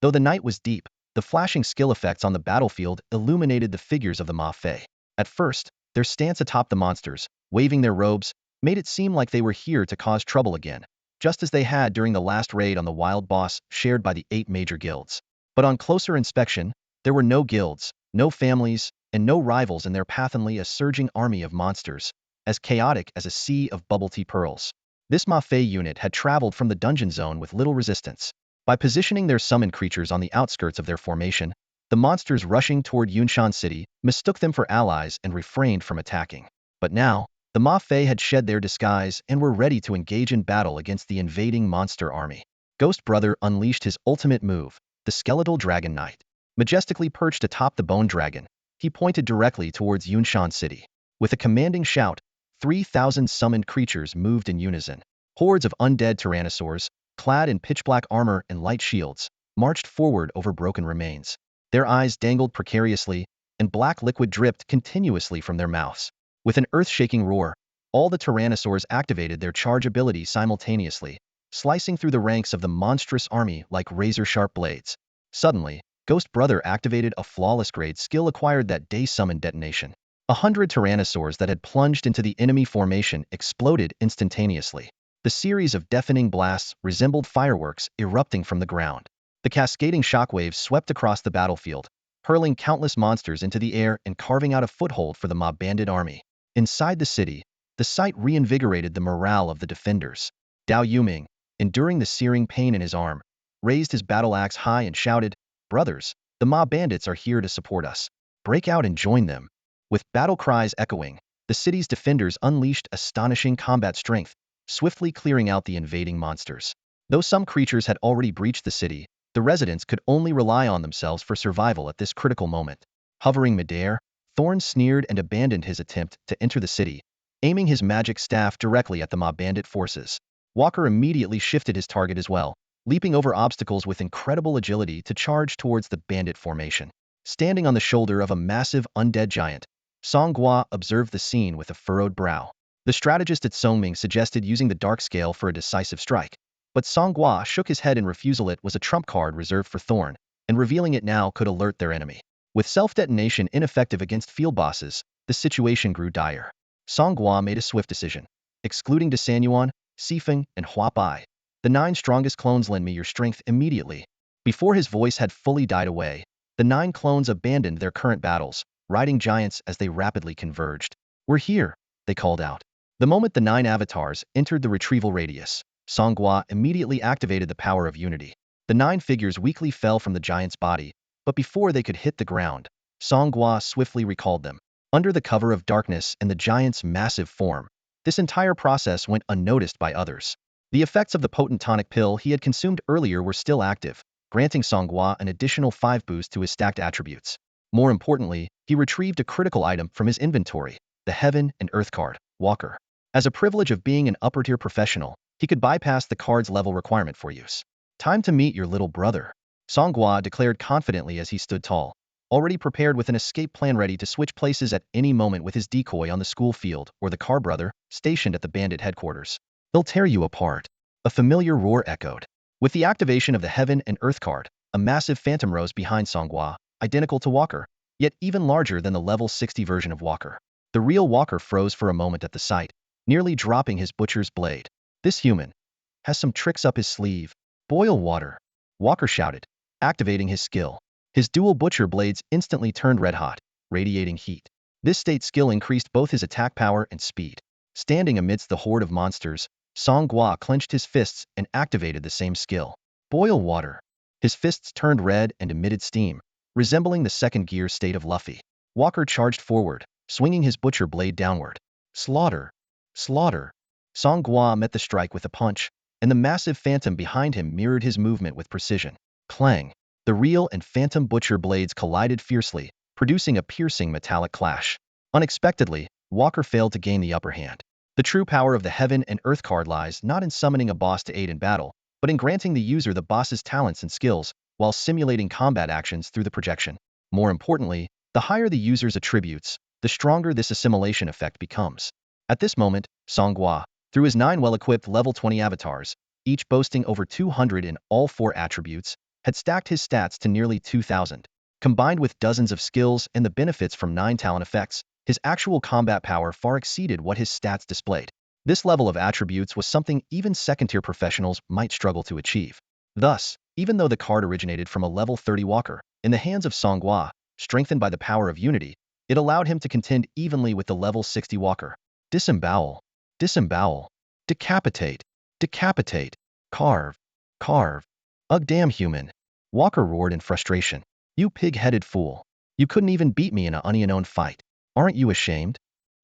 Though the night was deep, the flashing skill effects on the battlefield illuminated the figures of the Mafei. At first, their stance atop the monsters, waving their robes, made it seem like they were here to cause trouble again, just as they had during the last raid on the wild boss shared by the 8 major guilds. But on closer inspection, there were no guilds, no families, and no rivals in their path, only a surging army of monsters, as chaotic as a sea of bubble tea pearls. This Mafei unit had traveled from the dungeon zone with little resistance. By positioning their summoned creatures on the outskirts of their formation, the monsters rushing toward Yunshan City mistook them for allies and refrained from attacking. But now, the Mafei had shed their disguise and were ready to engage in battle against the invading monster army. Ghost Brother unleashed his ultimate move, the Skeletal Dragon Knight. Majestically perched atop the Bone Dragon, he pointed directly towards Yunshan City. With a commanding shout, 3,000 summoned creatures moved in unison. Hordes of undead tyrannosaurs, clad in pitch-black armor and light shields, marched forward over broken remains. Their eyes dangled precariously, and black liquid dripped continuously from their mouths. With an earth-shaking roar, all the tyrannosaurs activated their charge ability simultaneously, slicing through the ranks of the monstrous army like razor-sharp blades. Suddenly, Ghost Brother activated a flawless grade skill acquired that day summon detonation. 100 tyrannosaurs that had plunged into the enemy formation exploded instantaneously. The series of deafening blasts resembled fireworks erupting from the ground. The cascading shockwaves swept across the battlefield, hurling countless monsters into the air and carving out a foothold for the mob bandit army. Inside the city, the sight reinvigorated the morale of the defenders. Dao Yuming, enduring the searing pain in his arm, raised his battle axe high and shouted, "Brothers, the mob bandits are here to support us. Break out and join them." With battle cries echoing, the city's defenders unleashed astonishing combat strength, swiftly clearing out the invading monsters. Though some creatures had already breached the city, the residents could only rely on themselves for survival at this critical moment. Hovering midair, Thorn sneered and abandoned his attempt to enter the city, aiming his magic staff directly at the mob bandit forces. Walker immediately shifted his target as well, leaping over obstacles with incredible agility to charge towards the bandit formation. Standing on the shoulder of a massive undead giant, Song Gua observed the scene with a furrowed brow. The strategist at Songming suggested using the dark scale for a decisive strike, but Song Gua shook his head in refusal. It was a trump card reserved for Thorn, and revealing it now could alert their enemy. With self-detonation ineffective against field bosses, the situation grew dire. Song Gua made a swift decision. Excluding De Sanyuan, Sifeng, and Hua Bai, the 9 strongest clones, lend me your strength immediately. Before his voice had fully died away, the 9 clones abandoned their current battles, riding giants as they rapidly converged. "We're here," they called out. The moment the 9 avatars entered the retrieval radius, Song Gua immediately activated the power of unity. The 9 figures weakly fell from the giant's body, but before they could hit the ground, Song Gua swiftly recalled them. Under the cover of darkness and the giant's massive form, this entire process went unnoticed by others. The effects of the potent tonic pill he had consumed earlier were still active, granting Song Gua an additional 5 boost to his stacked attributes. More importantly, he retrieved a critical item from his inventory, the Heaven and Earth card, Walker. As a privilege of being an upper-tier professional, he could bypass the card's level requirement for use. "Time to meet your little brother," Song Gua declared confidently as he stood tall, already prepared with an escape plan ready to switch places at any moment with his decoy on the school field or the car brother stationed at the bandit headquarters. "They'll tear you apart." A familiar roar echoed. With the activation of the Heaven and Earth card, a massive phantom rose behind Song Gua, identical to Walker, yet even larger than the level 60 version of Walker. The real Walker froze for a moment at the sight, nearly dropping his butcher's blade. "This human has some tricks up his sleeve." "Boil water," Walker shouted, activating his skill. His dual butcher blades instantly turned red-hot, radiating heat. This state skill increased both his attack power and speed. Standing amidst the horde of monsters, Song Gua clenched his fists and activated the same skill. "Boil water." His fists turned red and emitted steam, resembling the second gear state of Luffy. Walker charged forward, swinging his butcher blade downward. "Slaughter! Slaughter!" Song Gua met the strike with a punch, and the massive phantom behind him mirrored his movement with precision. Clang! The real and phantom butcher blades collided fiercely, producing a piercing metallic clash. Unexpectedly, Walker failed to gain the upper hand. The true power of the Heaven and Earth card lies not in summoning a boss to aid in battle, but in granting the user the boss's talents and skills, while simulating combat actions through the projection. More importantly, the higher the user's attributes, the stronger this assimilation effect becomes. At this moment, Song Gua, through his 9 well-equipped level 20 avatars, each boasting over 200 in all 4 attributes, had stacked his stats to nearly 2,000. Combined with dozens of skills and the benefits from 9 talent effects, his actual combat power far exceeded what his stats displayed. This level of attributes was something even second-tier professionals might struggle to achieve. Thus, even though the card originated from a level 30 Walker, in the hands of Song Gua, strengthened by the power of unity, it allowed him to contend evenly with the level 60 Walker. Disembowel. Disembowel. Decapitate. Decapitate. Carve. Carve. Ugh, damn human. Walker roared in frustration. "You pig-headed fool. You couldn't even beat me in an unknown fight. Aren't you ashamed?"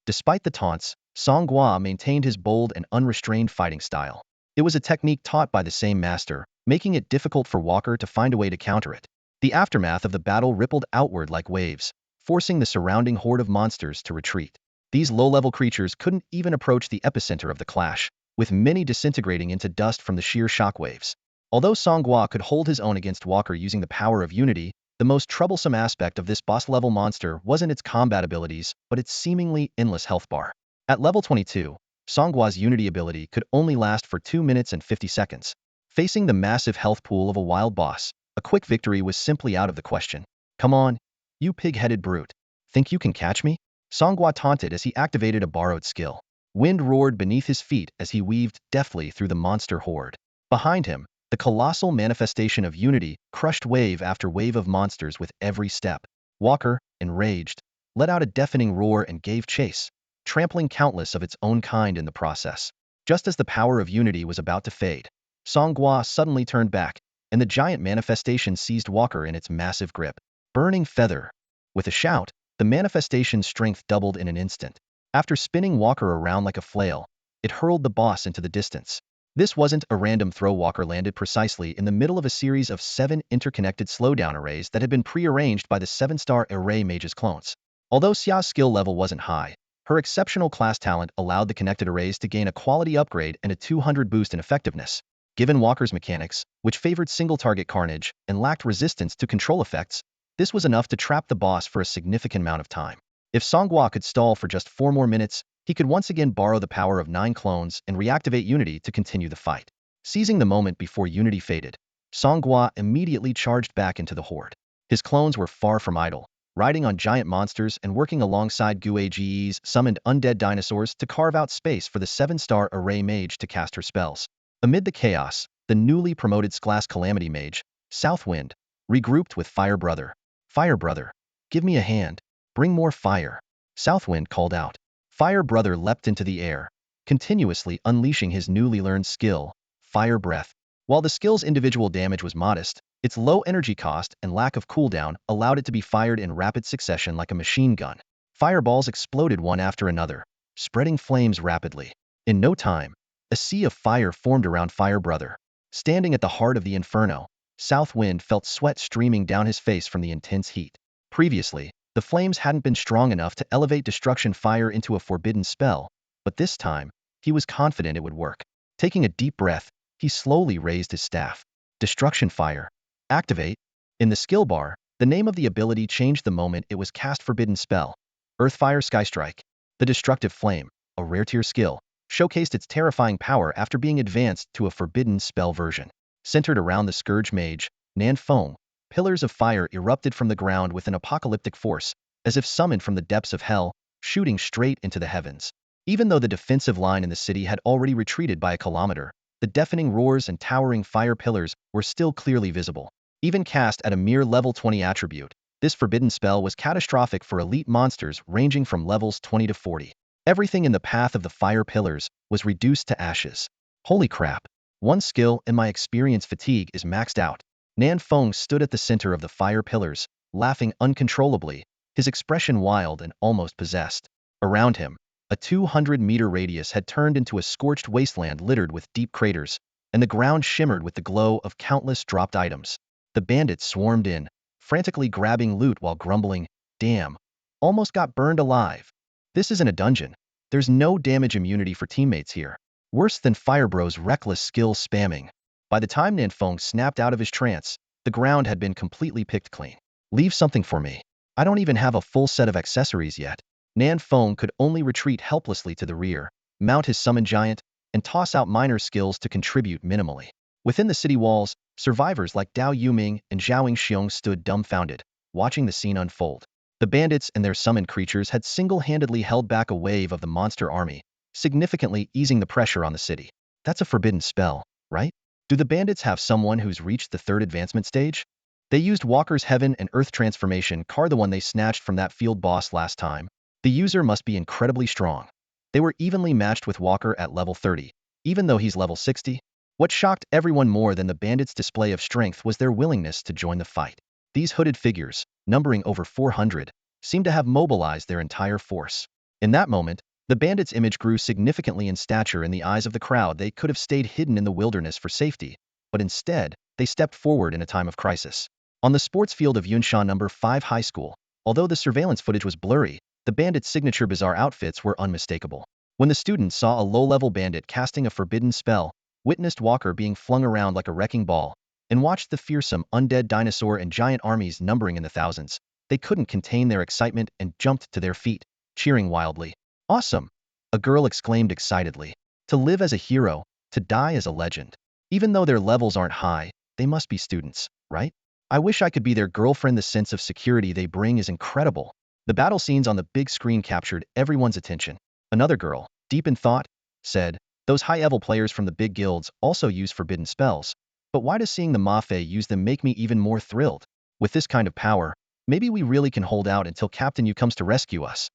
Despite the taunts, Song Gua maintained his bold and unrestrained fighting style. It was a technique taught by the same master, making it difficult for Walker to find a way to counter it. The aftermath of the battle rippled outward like waves, forcing the surrounding horde of monsters to retreat. These low-level creatures couldn't even approach the epicenter of the clash, with many disintegrating into dust from the sheer shockwaves. Although Song Gua could hold his own against Walker using the power of unity, the most troublesome aspect of this boss-level monster wasn't its combat abilities, but its seemingly endless health bar. At level 22, Song Gua's unity ability could only last for 2 minutes and 50 seconds. Facing the massive health pool of a wild boss, a quick victory was simply out of the question. Come on, you pig-headed brute. Think you can catch me? Song Gua taunted as he activated a borrowed skill. Wind roared beneath his feet as he weaved deftly through the monster horde. Behind him, the colossal manifestation of unity crushed wave after wave of monsters with every step. Walker, enraged, let out a deafening roar and gave chase, trampling countless of its own kind in the process. Just as the power of unity was about to fade, Song Gua suddenly turned back, and the giant manifestation seized Walker in its massive grip. Burning feather. With a shout, the manifestation's strength doubled in an instant. After spinning Walker around like a flail, it hurled the boss into the distance. This wasn't a random throw. Walker landed precisely in the middle of a series of 7 interconnected slowdown arrays that had been pre-arranged by the 7-star array mage's clones. Although Xia's skill level wasn't high, her exceptional class talent allowed the connected arrays to gain a quality upgrade and a 200 boost in effectiveness. Given Walker's mechanics, which favored single-target carnage and lacked resistance to control effects, this was enough to trap the boss for a significant amount of time. If Song Gua could stall for just 4 more minutes, he could once again borrow the power of 9 clones and reactivate Unity to continue the fight. Seizing the moment before Unity faded, Song Gua immediately charged back into the horde. His clones were far from idle, riding on giant monsters and working alongside Guage's summoned undead dinosaurs to carve out space for the 7-star array mage to cast her spells. Amid the chaos, the newly promoted class Calamity Mage, Southwind, regrouped with Fire Brother. Fire Brother, give me a hand. Bring more fire. Southwind called out. Fire Brother leapt into the air, continuously unleashing his newly learned skill, Fire Breath. While the skill's individual damage was modest, its low energy cost and lack of cooldown allowed it to be fired in rapid succession like a machine gun. Fireballs exploded one after another, spreading flames rapidly. In no time, a sea of fire formed around Fire Brother. Standing at the heart of the inferno, Southwind felt sweat streaming down his face from the intense heat. Previously, the flames hadn't been strong enough to elevate Destruction Fire into a forbidden spell, but this time, he was confident it would work. Taking a deep breath, he slowly raised his staff. Destruction Fire. Activate. In the skill bar, the name of the ability changed the moment it was cast. Forbidden Spell. Earthfire Skystrike. The Destructive Flame, a rare tier skill, showcased its terrifying power after being advanced to a forbidden spell version. Centered around the Scourge Mage, Nanfeng, pillars of fire erupted from the ground with an apocalyptic force, as if summoned from the depths of hell, shooting straight into the heavens. Even though the defensive line in the city had already retreated by a kilometer, the deafening roars and towering fire pillars were still clearly visible. Even cast at a mere level 20 attribute, this forbidden spell was catastrophic for elite monsters ranging from levels 20 to 40. Everything in the path of the fire pillars was reduced to ashes. Holy crap. One skill in my experience fatigue is maxed out. Nanfeng stood at the center of the fire pillars, laughing uncontrollably, his expression wild and almost possessed. Around him, a 200-meter radius had turned into a scorched wasteland littered with deep craters, and the ground shimmered with the glow of countless dropped items. The bandits swarmed in, frantically grabbing loot while grumbling, "Damn, almost got burned alive. This isn't a dungeon. There's no damage immunity for teammates here." Worse than Firebro's reckless skill spamming. By the time Nanfeng snapped out of his trance, the ground had been completely picked clean. "Leave something for me. I don't even have a full set of accessories yet." Nanfeng could only retreat helplessly to the rear, mount his summon giant, and toss out minor skills to contribute minimally. Within the city walls, survivors like Dao Yuming and Zhao Xiong stood dumbfounded, watching the scene unfold. The bandits and their summoned creatures had single-handedly held back a wave of the monster army, significantly easing the pressure on the city. That's a forbidden spell, right? Do the bandits have someone who's reached the 3rd advancement stage? They used Walker's Heaven and Earth transformation card, the one they snatched from that field boss last time. The user must be incredibly strong. They were evenly matched with Walker at level 30, even though he's level 60. What shocked everyone more than the bandits' display of strength was their willingness to join the fight. These hooded figures, numbering over 400, seemed to have mobilized their entire force. In that moment, the bandits' image grew significantly in stature in the eyes of the crowd. They could have stayed hidden in the wilderness for safety, but instead, they stepped forward in a time of crisis. On the sports field of Yunshan No. 5 High School, although the surveillance footage was blurry, the bandits' signature bizarre outfits were unmistakable. When the students saw a low-level bandit casting a forbidden spell, witnessed Walker being flung around like a wrecking ball, and watched the fearsome undead dinosaur and giant armies numbering in the thousands, they couldn't contain their excitement and jumped to their feet, cheering wildly. "Awesome! a girl exclaimed excitedly. To live as a hero, to die as a legend. Even though their levels aren't high, they must be students, right? I wish I could be their girlfriend. The sense of security they bring is incredible. The battle scenes on the big screen captured everyone's attention. Another girl, deep in thought, said, those high-level players from the big guilds also use forbidden spells. But why does seeing the Mafe use them make me even more thrilled? With this kind of power, maybe we really can hold out until Captain Yu comes to rescue us.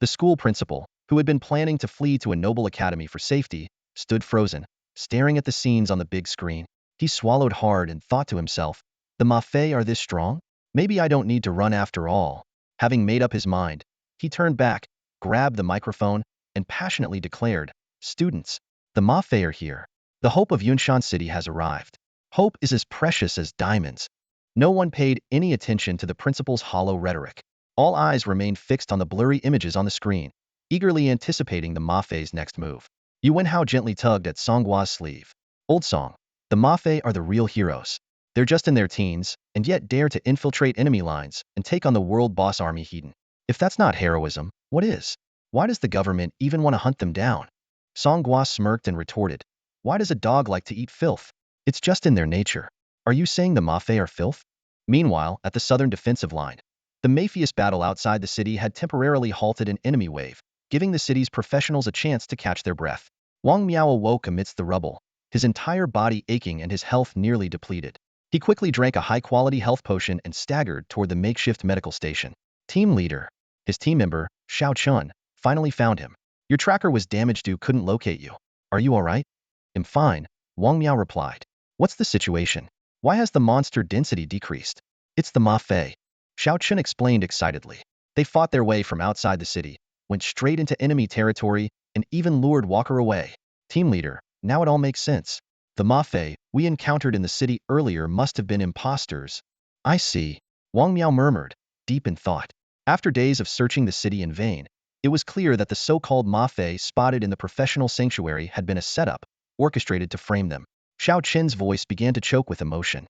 The school principal, who had been planning to flee to a noble academy for safety, stood frozen, staring at the scenes on the big screen. He swallowed hard and thought to himself, the Mafe are this strong? Maybe I don't need to run after all. Having made up his mind, he turned back, grabbed the microphone, and passionately declared, students, the Mafe are here. The hope of Yunshan City has arrived. Hope is as precious as diamonds. No one paid any attention to the principal's hollow rhetoric. All eyes remained fixed on the blurry images on the screen, eagerly anticipating the Mafe's next move. Yuan Hao gently tugged at Song Gua's sleeve. Old song. The Mafe are the real heroes. They're just in their teens, and yet dare to infiltrate enemy lines and take on the world boss army hidden. If that's not heroism, what is? Why does the government even want to hunt them down? Song Gua smirked and retorted, why does a dog like to eat filth? It's just in their nature. Are you saying the Mafe are filth? Meanwhile, at the southern defensive line, the Mafious battle outside the city had temporarily halted an enemy wave, giving the city's professionals a chance to catch their breath. Wong Meo awoke amidst the rubble, his entire body aching and his health nearly depleted. He quickly drank a high-quality health potion and staggered toward the makeshift medical station. Team leader, his team member, Xiao Chun, finally found him. Your tracker was damaged. You couldn't locate you. Are you all right? I'm fine, Wong Meo replied. What's the situation? Why has the monster density decreased? It's the Mafe. Xiao Chun explained excitedly. They fought their way from outside the city, went straight into enemy territory, and even lured Walker away. Team leader, now it all makes sense. The Mafe we encountered in the city earlier must have been imposters. I see, Wong Meo murmured, deep in thought. After days of searching the city in vain, it was clear that the so-called Mafe spotted in the professional sanctuary had been a setup, orchestrated to frame them. Xiao Chen's voice began to choke with emotion.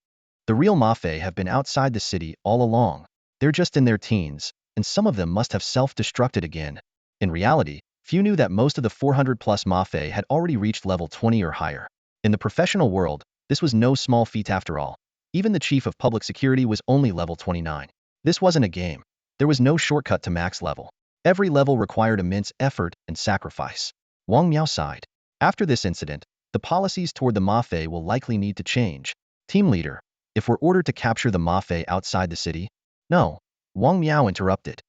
The real Mafe have been outside the city all along. They're just in their teens, and some of them must have self-destructed again. In reality, few knew that most of the 400-plus Mafe had already reached level 20 or higher. In the professional world, this was no small feat after all. Even the chief of public security was only level 29. This wasn't a game. There was no shortcut to max level. Every level required immense effort and sacrifice. Wong Meo sighed. After this incident, the policies toward the Mafe will likely need to change. Team leader, if we're ordered to capture the Mafe outside the city? No, Wong Meo interrupted.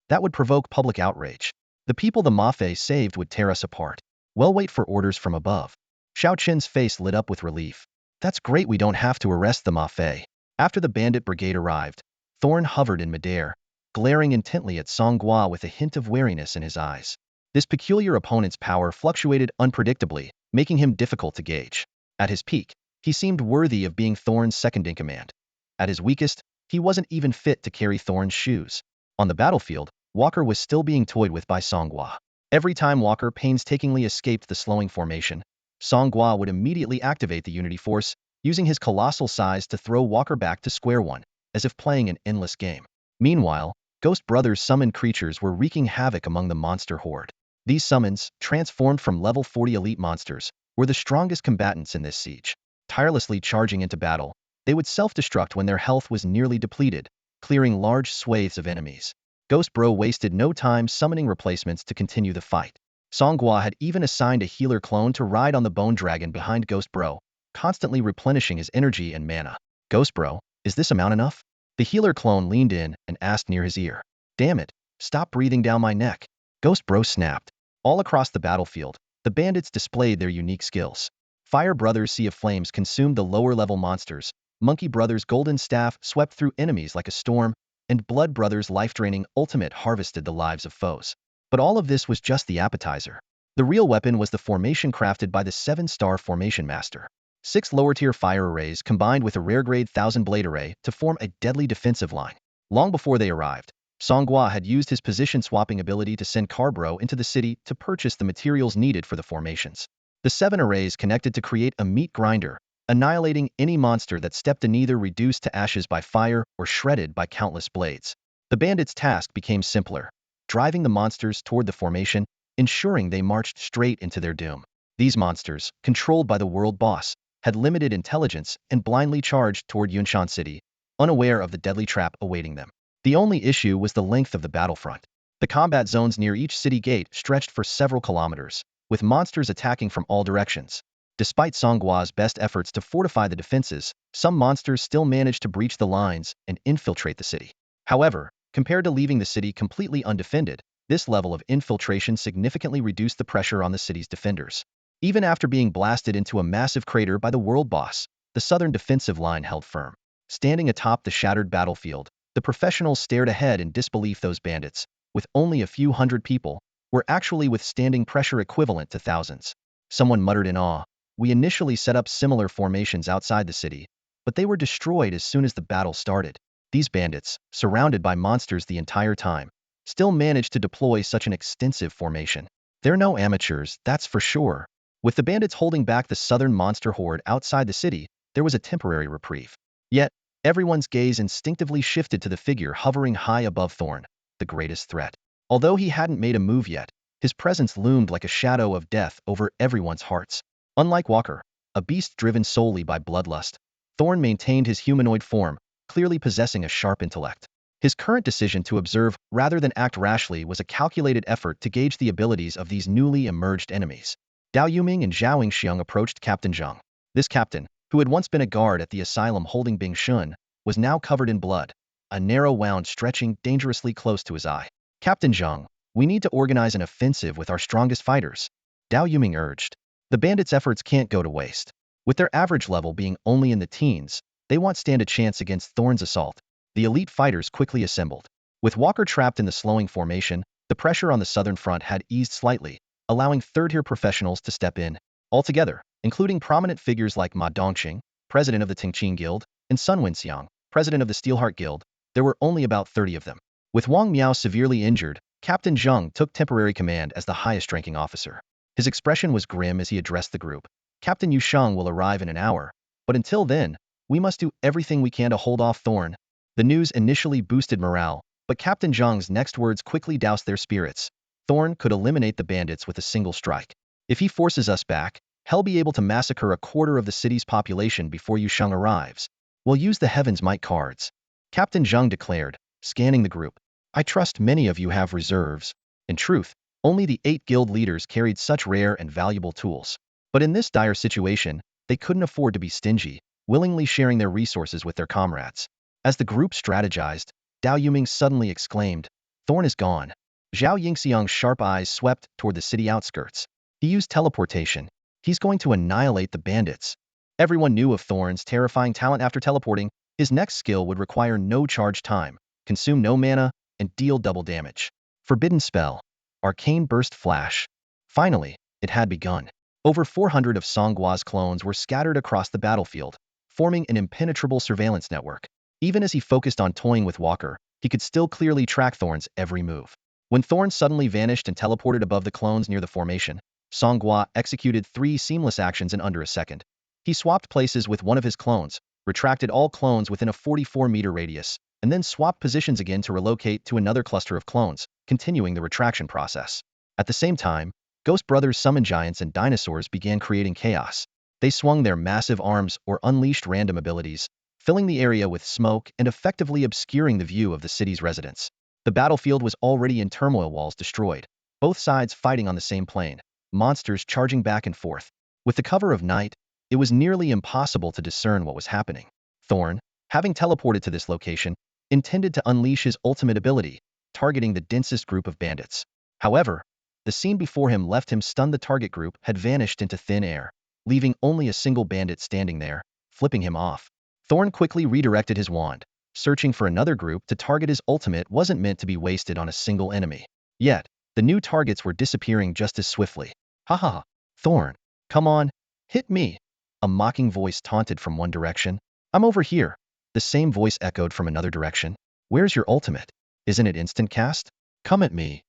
That would provoke public outrage. The people the Mafe saved would tear us apart. Well, wait for orders from above. Xiao Chen's face lit up with relief. That's great, we don't have to arrest the Mafe. After the bandit brigade arrived, Thorn hovered in midair, glaring intently at Song Gua with a hint of wariness in his eyes. This peculiar opponent's power fluctuated unpredictably, making him difficult to gauge. At his peak, he seemed worthy of being Thorn's second-in-command. At his weakest, he wasn't even fit to carry Thorn's shoes. On the battlefield, Walker was still being toyed with by Song Gua. Every time Walker painstakingly escaped the slowing formation, Song Gua would immediately activate the Unity Force, using his colossal size to throw Walker back to square one, as if playing an endless game. Meanwhile, Ghost Brothers' summoned creatures were wreaking havoc among the monster horde. These summons, transformed from level 40 elite monsters, were the strongest combatants in this siege. Tirelessly charging into battle, they would self-destruct when their health was nearly depleted, clearing large swathes of enemies. Ghost Bro wasted no time summoning replacements to continue the fight. Song Gua had even assigned a healer clone to ride on the bone dragon behind Ghost Bro, constantly replenishing his energy and mana. Ghost Bro, is this amount enough? The healer clone leaned in and asked near his ear. Damn it, stop breathing down my neck. Ghost Bro snapped. All across the battlefield, the bandits displayed their unique skills. Fire Brothers' Sea of Flames consumed the lower-level monsters, Monkey Brothers' Golden Staff swept through enemies like a storm, and Blood Brothers' life-draining Ultimate harvested the lives of foes. But all of this was just the appetizer. The real weapon was the formation crafted by the 7-star Formation Master. 6 lower-tier fire arrays combined with a rare-grade 1000-blade array to form a deadly defensive line. Long before they arrived, Song Gua had used his position-swapping ability to send Carbro into the city to purchase the materials needed for the formations. The 7 arrays connected to create a meat grinder, annihilating any monster that stepped in, either reduced to ashes by fire or shredded by countless blades. The bandits' task became simpler, driving the monsters toward the formation, ensuring they marched straight into their doom. These monsters, controlled by the world boss, had limited intelligence and blindly charged toward Yunshan City, unaware of the deadly trap awaiting them. The only issue was the length of the battlefront. The combat zones near each city gate stretched for several kilometers, with monsters attacking from all directions. Despite Song Gua's best efforts to fortify the defenses, some monsters still managed to breach the lines and infiltrate the city. However, compared to leaving the city completely undefended, this level of infiltration significantly reduced the pressure on the city's defenders. Even after being blasted into a massive crater by the world boss, the southern defensive line held firm. Standing atop the shattered battlefield, the professionals stared ahead in disbelief. Those bandits, with only a few hundred people, were actually withstanding pressure equivalent to thousands. Someone muttered in awe. We initially set up similar formations outside the city, but they were destroyed as soon as the battle started. These bandits, surrounded by monsters the entire time, still managed to deploy such an extensive formation. They're no amateurs, that's for sure. With the bandits holding back the southern monster horde outside the city, there was a temporary reprieve. Yet, everyone's gaze instinctively shifted to the figure hovering high above Thorn, the greatest threat. Although he hadn't made a move yet, his presence loomed like a shadow of death over everyone's hearts. Unlike Walker, a beast driven solely by bloodlust, Thorn maintained his humanoid form, clearly possessing a sharp intellect. His current decision to observe rather than act rashly was a calculated effort to gauge the abilities of these newly emerged enemies. Dao Yuming and Zhao Yingxiang approached Captain Zhang. This captain, who had once been a guard at the asylum holding Bing Shun, was now covered in blood, a narrow wound stretching dangerously close to his eye. Captain Zhang, we need to organize an offensive with our strongest fighters, Dao Yuming urged. The bandits' efforts can't go to waste. With their average level being only in the teens, they won't stand a chance against Thorn's assault. The elite fighters quickly assembled. With Walker trapped in the slowing formation, the pressure on the southern front had eased slightly, allowing third-tier professionals to step in. Altogether, including prominent figures like Ma Dongqing, president of the Tingqing Guild, and Sun Wenxiang, president of the Steelheart Guild, there were only about 30 of them. With Wong Meo severely injured, Captain Zhang took temporary command as the highest-ranking officer. His expression was grim as he addressed the group. Captain Yu Shang will arrive in an hour, but until then, we must do everything we can to hold off Thorn. The news initially boosted morale, but Captain Zhang's next words quickly doused their spirits. Thorn could eliminate the bandits with a single strike. If he forces us back, he'll be able to massacre a quarter of the city's population before Yu Shang arrives. We'll use the Heaven's Might cards, Captain Zhang declared, scanning the group. I trust many of you have reserves. In truth, only the 8 guild leaders carried such rare and valuable tools. But in this dire situation, they couldn't afford to be stingy, willingly sharing their resources with their comrades. As the group strategized, Dao Yuming suddenly exclaimed, Thorn is gone. Zhao Yingxiang's sharp eyes swept toward the city outskirts. He used teleportation. He's going to annihilate the bandits. Everyone knew of Thorn's terrifying talent after teleporting. His next skill would require no charge time, consume no mana, and deal double damage. Forbidden spell. Arcane Burst Flash. Finally, it had begun. Over 400 of Song Gua's clones were scattered across the battlefield, forming an impenetrable surveillance network. Even as he focused on toying with Walker, he could still clearly track Thorn's every move. When Thorn suddenly vanished and teleported above the clones near the formation, Song Gua executed 3 seamless actions in under a second. He swapped places with one of his clones, retracted all clones within a 44-meter radius, and then swapped positions again to relocate to another cluster of clones, continuing the retraction process. At the same time, Ghost Brothers summoned giants and dinosaurs began creating chaos. They swung their massive arms or unleashed random abilities, filling the area with smoke and effectively obscuring the view of the city's residents. The battlefield was already in turmoil, walls destroyed, both sides fighting on the same plane, monsters charging back and forth. With the cover of night, it was nearly impossible to discern what was happening. Thorn, having teleported to this location, intended to unleash his ultimate ability, targeting the densest group of bandits. However, the scene before him left him stunned. The target group had vanished into thin air, leaving only a single bandit standing there, flipping him off. Thorn quickly redirected his wand, searching for another group to target. His ultimate wasn't meant to be wasted on a single enemy. Yet, the new targets were disappearing just as swiftly. Haha, Thorn, come on, hit me. A mocking voice taunted from one direction. I'm over here. The same voice echoed from another direction. Where's your ultimate? Isn't it instant cast? Come at me.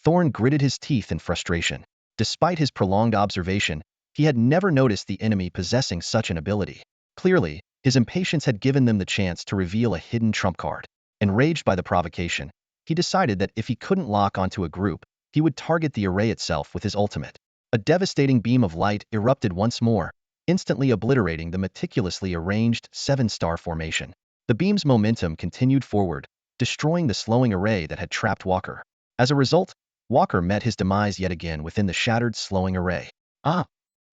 Thorn gritted his teeth in frustration. Despite his prolonged observation, he had never noticed the enemy possessing such an ability. Clearly, his impatience had given them the chance to reveal a hidden trump card. Enraged by the provocation, he decided that if he couldn't lock onto a group, he would target the array itself with his ultimate. A devastating beam of light erupted once more, instantly obliterating the meticulously arranged seven-star formation. The beam's momentum continued forward, destroying the slowing array that had trapped Walker. As a result, Walker met his demise yet again within the shattered slowing array. Ah,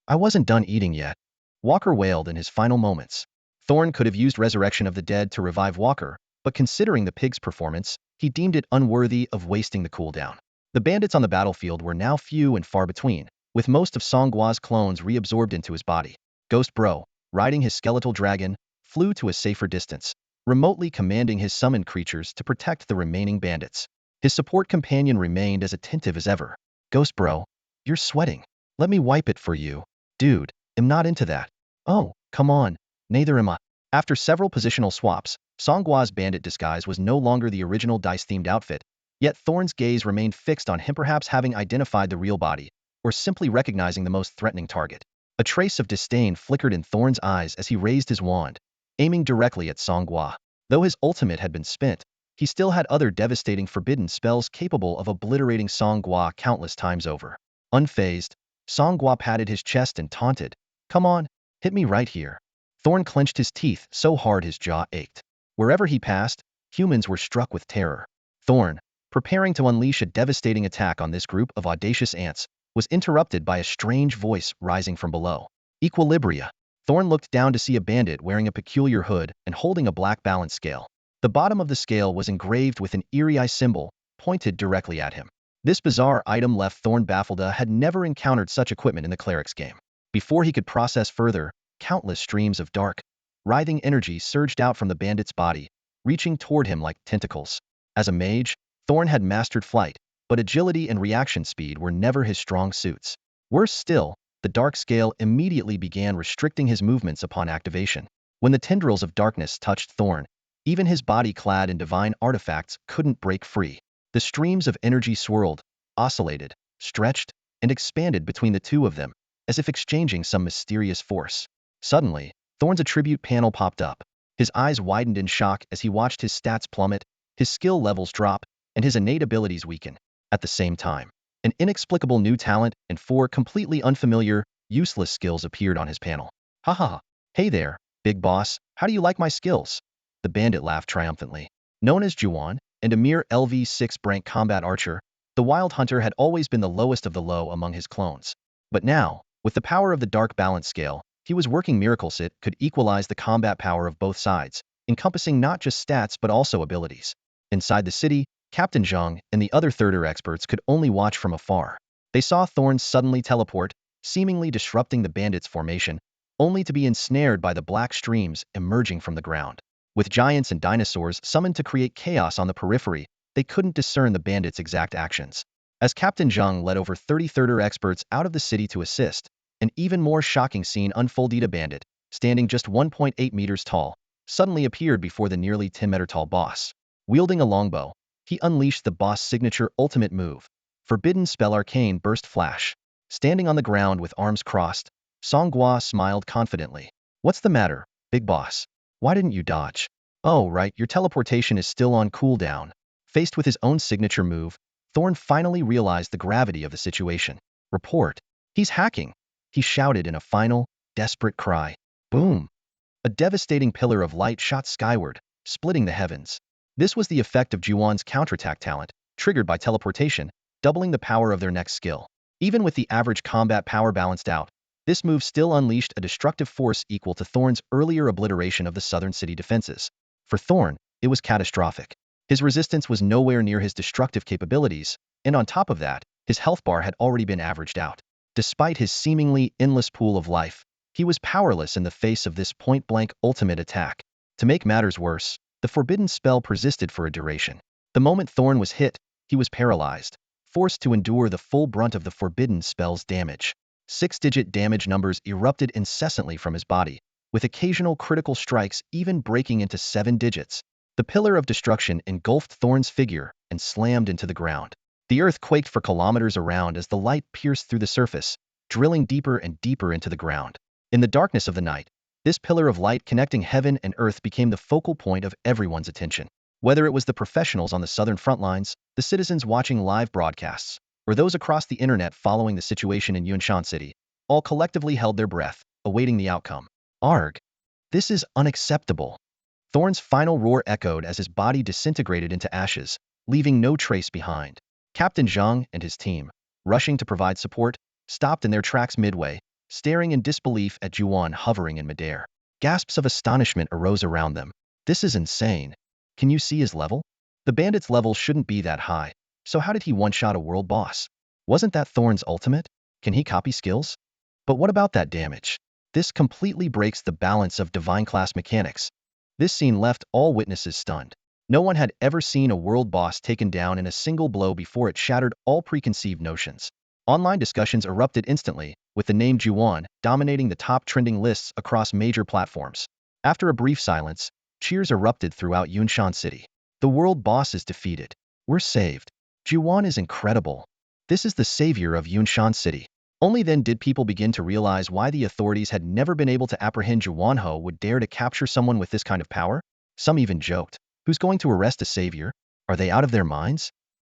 I wasn't done eating yet, Walker wailed in his final moments. Thorn could have used Resurrection of the Dead to revive Walker, but considering the pig's performance, he deemed it unworthy of wasting the cooldown. The bandits on the battlefield were now few and far between, with most of Song Gua's clones reabsorbed into his body. Ghost Bro, riding his skeletal dragon, flew to a safer distance, remotely commanding his summoned creatures to protect the remaining bandits. His support companion remained as attentive as ever. Ghost Bro, you're sweating. Let me wipe it for you. Dude, I'm not into that. Oh, come on. Neither am I. After several positional swaps, Song Gua's bandit disguise was no longer the original dice-themed outfit, yet Thorn's gaze remained fixed on him, perhaps having identified the real body, or simply recognizing the most threatening target. A trace of disdain flickered in Thorn's eyes as he raised his wand, aiming directly at Song Gua. Though his ultimate had been spent, he still had other devastating forbidden spells capable of obliterating Song Gua countless times over. Unfazed, Song Gua patted his chest and taunted, "Come on, hit me right here." Thorn clenched his teeth so hard his jaw ached. Wherever he passed, humans were struck with terror. Thorn, preparing to unleash a devastating attack on this group of audacious ants, was interrupted by a strange voice rising from below. Equilibria. Thorn looked down to see a bandit wearing a peculiar hood and holding a black balance scale. The bottom of the scale was engraved with an eerie eye symbol, pointed directly at him. This bizarre item left Thorn baffled. Had never encountered such equipment in the cleric's game. Before he could process further, countless streams of dark, writhing energy surged out from the bandit's body, reaching toward him like tentacles. As a mage, Thorn had mastered flight, but agility and reaction speed were never his strong suits. Worse still, the dark scale immediately began restricting his movements upon activation. When the tendrils of darkness touched Thorn, even his body clad in divine artifacts couldn't break free. The streams of energy swirled, oscillated, stretched, and expanded between the two of them, as if exchanging some mysterious force. Suddenly, Thorn's attribute panel popped up. His eyes widened in shock as he watched his stats plummet, his skill levels drop, and his innate abilities weaken. At the same time, an inexplicable new talent and 4 completely unfamiliar, useless skills appeared on his panel. Ha ha ha. Hey there, big boss, how do you like my skills? The bandit laughed triumphantly. Known as Juan, and a mere LV6 rank combat archer, the Wild Hunter had always been the lowest of the low among his clones. But now, with the power of the dark balance scale, he was working miracles that could equalize the combat power of both sides, encompassing not just stats but also abilities. Inside the city, Captain Zhang and the other third-er experts could only watch from afar. They saw Thorn suddenly teleport, seemingly disrupting the bandits' formation, only to be ensnared by the black streams emerging from the ground. With giants and dinosaurs summoned to create chaos on the periphery, they couldn't discern the bandits' exact actions. As Captain Zhang led over 30 third-er experts out of the city to assist, an even more shocking scene unfolded. A bandit, standing just 1.8 meters tall, suddenly appeared before the nearly 10-meter-tall boss. Wielding a longbow, he unleashed the boss' signature ultimate move, Forbidden Spell Arcane Burst Flash. Standing on the ground with arms crossed, Song Gua smiled confidently. "What's the matter, big boss? Why didn't you dodge?" "Oh right, your teleportation is still on cooldown." Faced with his own signature move, Thorn finally realized the gravity of the situation. "Report. He's hacking," he shouted in a final, desperate cry. Boom! A devastating pillar of light shot skyward, splitting the heavens. This was the effect of Juwan's counterattack talent, triggered by teleportation, doubling the power of their next skill. Even with the average combat power balanced out, this move still unleashed a destructive force equal to Thorn's earlier obliteration of the southern city defenses. For Thorn, it was catastrophic. His resistance was nowhere near his destructive capabilities, and on top of that, his health bar had already been averaged out. Despite his seemingly endless pool of life, he was powerless in the face of this point-blank ultimate attack. To make matters worse, the forbidden spell persisted for a duration. The moment Thorn was hit, he was paralyzed, forced to endure the full brunt of the forbidden spell's damage. 6-digit damage numbers erupted incessantly from his body, with occasional critical strikes even breaking into 7 digits. The pillar of destruction engulfed Thorn's figure and slammed into the ground. The earth quaked for kilometers around as the light pierced through the surface, drilling deeper and deeper into the ground. In the darkness of the night, this pillar of light connecting heaven and earth became the focal point of everyone's attention. Whether it was the professionals on the southern front lines, the citizens watching live broadcasts, or those across the internet following the situation in Yunshan City, all collectively held their breath, awaiting the outcome. Arg! This is unacceptable. Thorn's final roar echoed as his body disintegrated into ashes, leaving no trace behind. Captain Zhang and his team, rushing to provide support, stopped in their tracks midway, staring in disbelief at Yuan hovering in midair. Gasps of astonishment arose around them. This is insane. Can you see his level? The bandit's level shouldn't be that high, so how did he one-shot a world boss? Wasn't that Thorn's ultimate? Can he copy skills? But what about that damage? This completely breaks the balance of divine class mechanics. This scene left all witnesses stunned. No one had ever seen a world boss taken down in a single blow before. It shattered all preconceived notions. Online discussions erupted instantly, with the name Yuan dominating the top trending lists across major platforms. After a brief silence, cheers erupted throughout Yunshan City. The world boss is defeated. We're saved. Yuan is incredible. This is the savior of Yunshan City. Only then did people begin to realize why the authorities had never been able to apprehend Yuan Hao would dare to capture someone with this kind of power. Some even joked, who's going to arrest a savior? Are they out of their minds?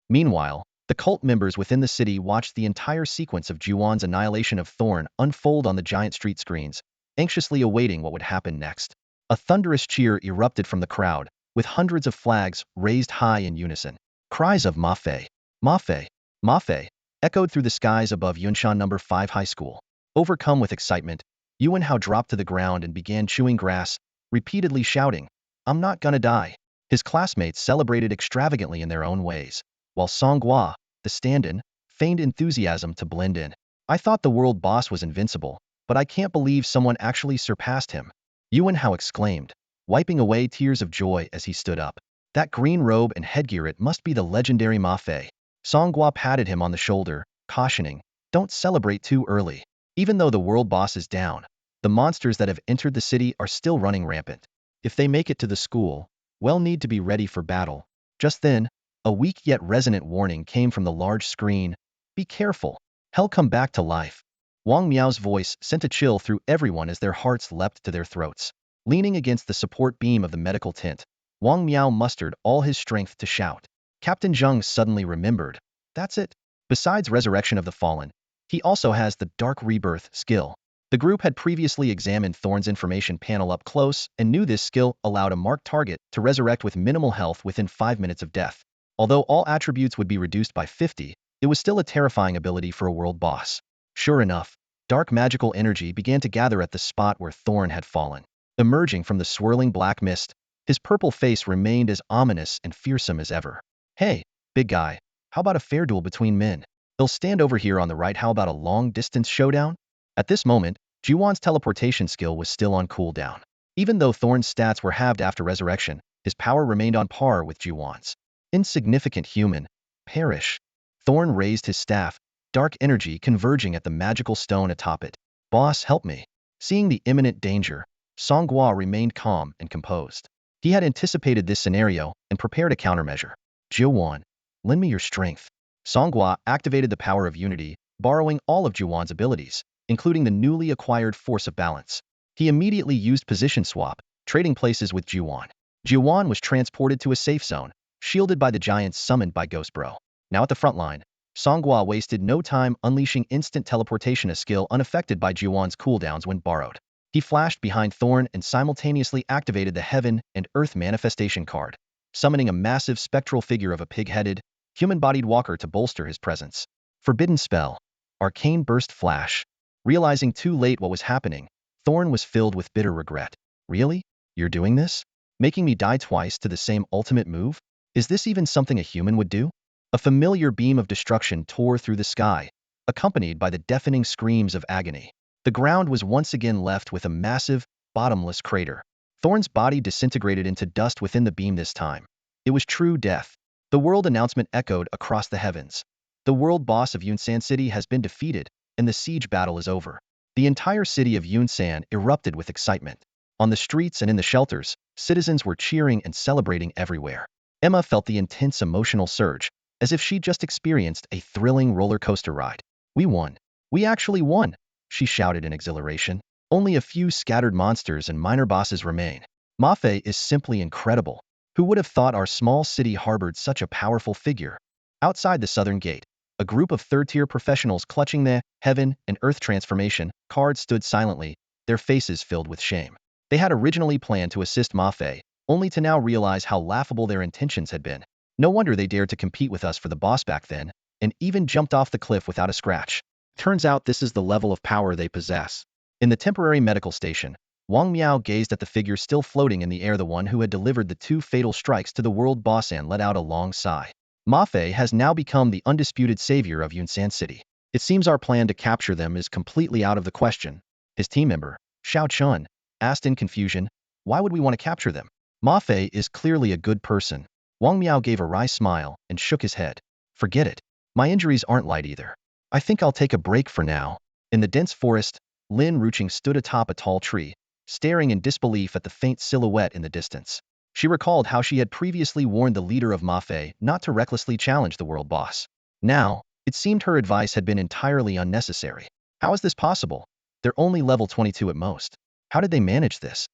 Meanwhile, the cult members within the city watched the entire sequence of Yuan's annihilation of Thorn unfold on the giant street screens, anxiously awaiting what would happen next. A thunderous cheer erupted from the crowd, with hundreds of flags raised high in unison. Cries of "Mafei! Mafei! Mafei!" echoed through the skies above Yunshan No. 5 High School. Overcome with excitement, Yuan Hao dropped to the ground and began chewing grass, repeatedly shouting, "I'm not gonna die." His classmates celebrated extravagantly in their own ways, while Song Gua, the stand-in, feigned enthusiasm to blend in. "I thought the world boss was invincible, but I can't believe someone actually surpassed him," Yuan Hao exclaimed, wiping away tears of joy as he stood up. "That green robe and headgear, it must be the legendary Mafei." Song Gua patted him on the shoulder, cautioning, "Don't celebrate too early. Even though the world boss is down, the monsters that have entered the city are still running rampant. If they make it to the school, we'll need to be ready for battle." Just then, a weak yet resonant warning came from the large screen. "Be careful. Hell come back to life." Wong Meo's voice sent a chill through everyone as their hearts leapt to their throats. Leaning against the support beam of the medical tent, Wong Meo mustered all his strength to shout. Captain Zhang suddenly remembered. That's it. Besides Resurrection of the Fallen, he also has the Dark Rebirth skill. The group had previously examined Thorn's information panel up close and knew this skill allowed a marked target to resurrect with minimal health within 5 minutes of death. Although all attributes would be reduced by 50, it was still a terrifying ability for a world boss. Sure enough, dark magical energy began to gather at the spot where Thorn had fallen. Emerging from the swirling black mist, his purple face remained as ominous and fearsome as ever. "Hey, big guy, how about a fair duel between men? They'll stand over here on the right. How about a long-distance showdown?" At this moment, Juwan's teleportation skill was still on cooldown. Even though Thorn's stats were halved after resurrection, his power remained on par with Juwan's. Insignificant human, perish. Thorn raised his staff, dark energy converging at the magical stone atop it. "Boss, help me." Seeing the imminent danger, Song Gua remained calm and composed. He had anticipated this scenario and prepared a countermeasure. "Juwan, lend me your strength." Song Gua activated the power of unity, borrowing all of Juwan's abilities, including the newly acquired force of balance. He immediately used position swap, trading places with Juwan. Juwan was transported to a safe zone, shielded by the giants summoned by Ghost Bro. Now at the front line, Song Gua wasted no time unleashing instant teleportation, a skill unaffected by Juwan's cooldowns when borrowed. He flashed behind Thorn and simultaneously activated the Heaven and Earth manifestation card, summoning a massive spectral figure of a pig-headed, human-bodied walker to bolster his presence. Forbidden spell. Arcane burst flash. Realizing too late what was happening, Thorn was filled with bitter regret. "Really? You're doing this? Making me die twice to the same ultimate move? Is this even something a human would do?" A familiar beam of destruction tore through the sky, accompanied by the deafening screams of agony. The ground was once again left with a massive, bottomless crater. Thorn's body disintegrated into dust within the beam this time. It was true death. The world announcement echoed across the heavens. The world boss of Yunsan City has been defeated, and the siege battle is over. The entire city of Yunsan erupted with excitement. On the streets and in the shelters, citizens were cheering and celebrating everywhere. Emma felt the intense emotional surge, as if she just experienced a thrilling roller coaster ride. "We won. We actually won," she shouted in exhilaration. "Only a few scattered monsters and minor bosses remain. Mafei is simply incredible. Who would have thought our small city harbored such a powerful figure?" Outside the southern gate, A group of third-tier professionals clutching the heaven and earth transformation cards stood silently, their faces filled with shame. They had originally planned to assist Ma Fei, only to now realize how laughable their intentions had been. No wonder they dared to compete with us for the boss back then, and even jumped off the cliff without a scratch. Turns out this is the level of power they possess. In the temporary medical station, Wong Meo gazed at the figure still floating in the air, the one who had delivered the 2 fatal strikes to the world boss, and let out a long sigh. Ma Fei has now become the undisputed savior of Yunsan City. It seems our plan to capture them is completely out of the question. His team member, Xiao Chun, asked in confusion, why would we want to capture them? Ma Fei is clearly a good person. Wong Meo gave a wry smile and shook his head. Forget it. My injuries aren't light either. I think I'll take a break for now. In the dense forest, Lin Ruching stood atop a tall tree, staring in disbelief at the faint silhouette in the distance. She recalled how she had previously warned the leader of Ma Fei not to recklessly challenge the world boss. Now, it seemed her advice had been entirely unnecessary. How is this possible? They're only level 22 at most. How did they manage this?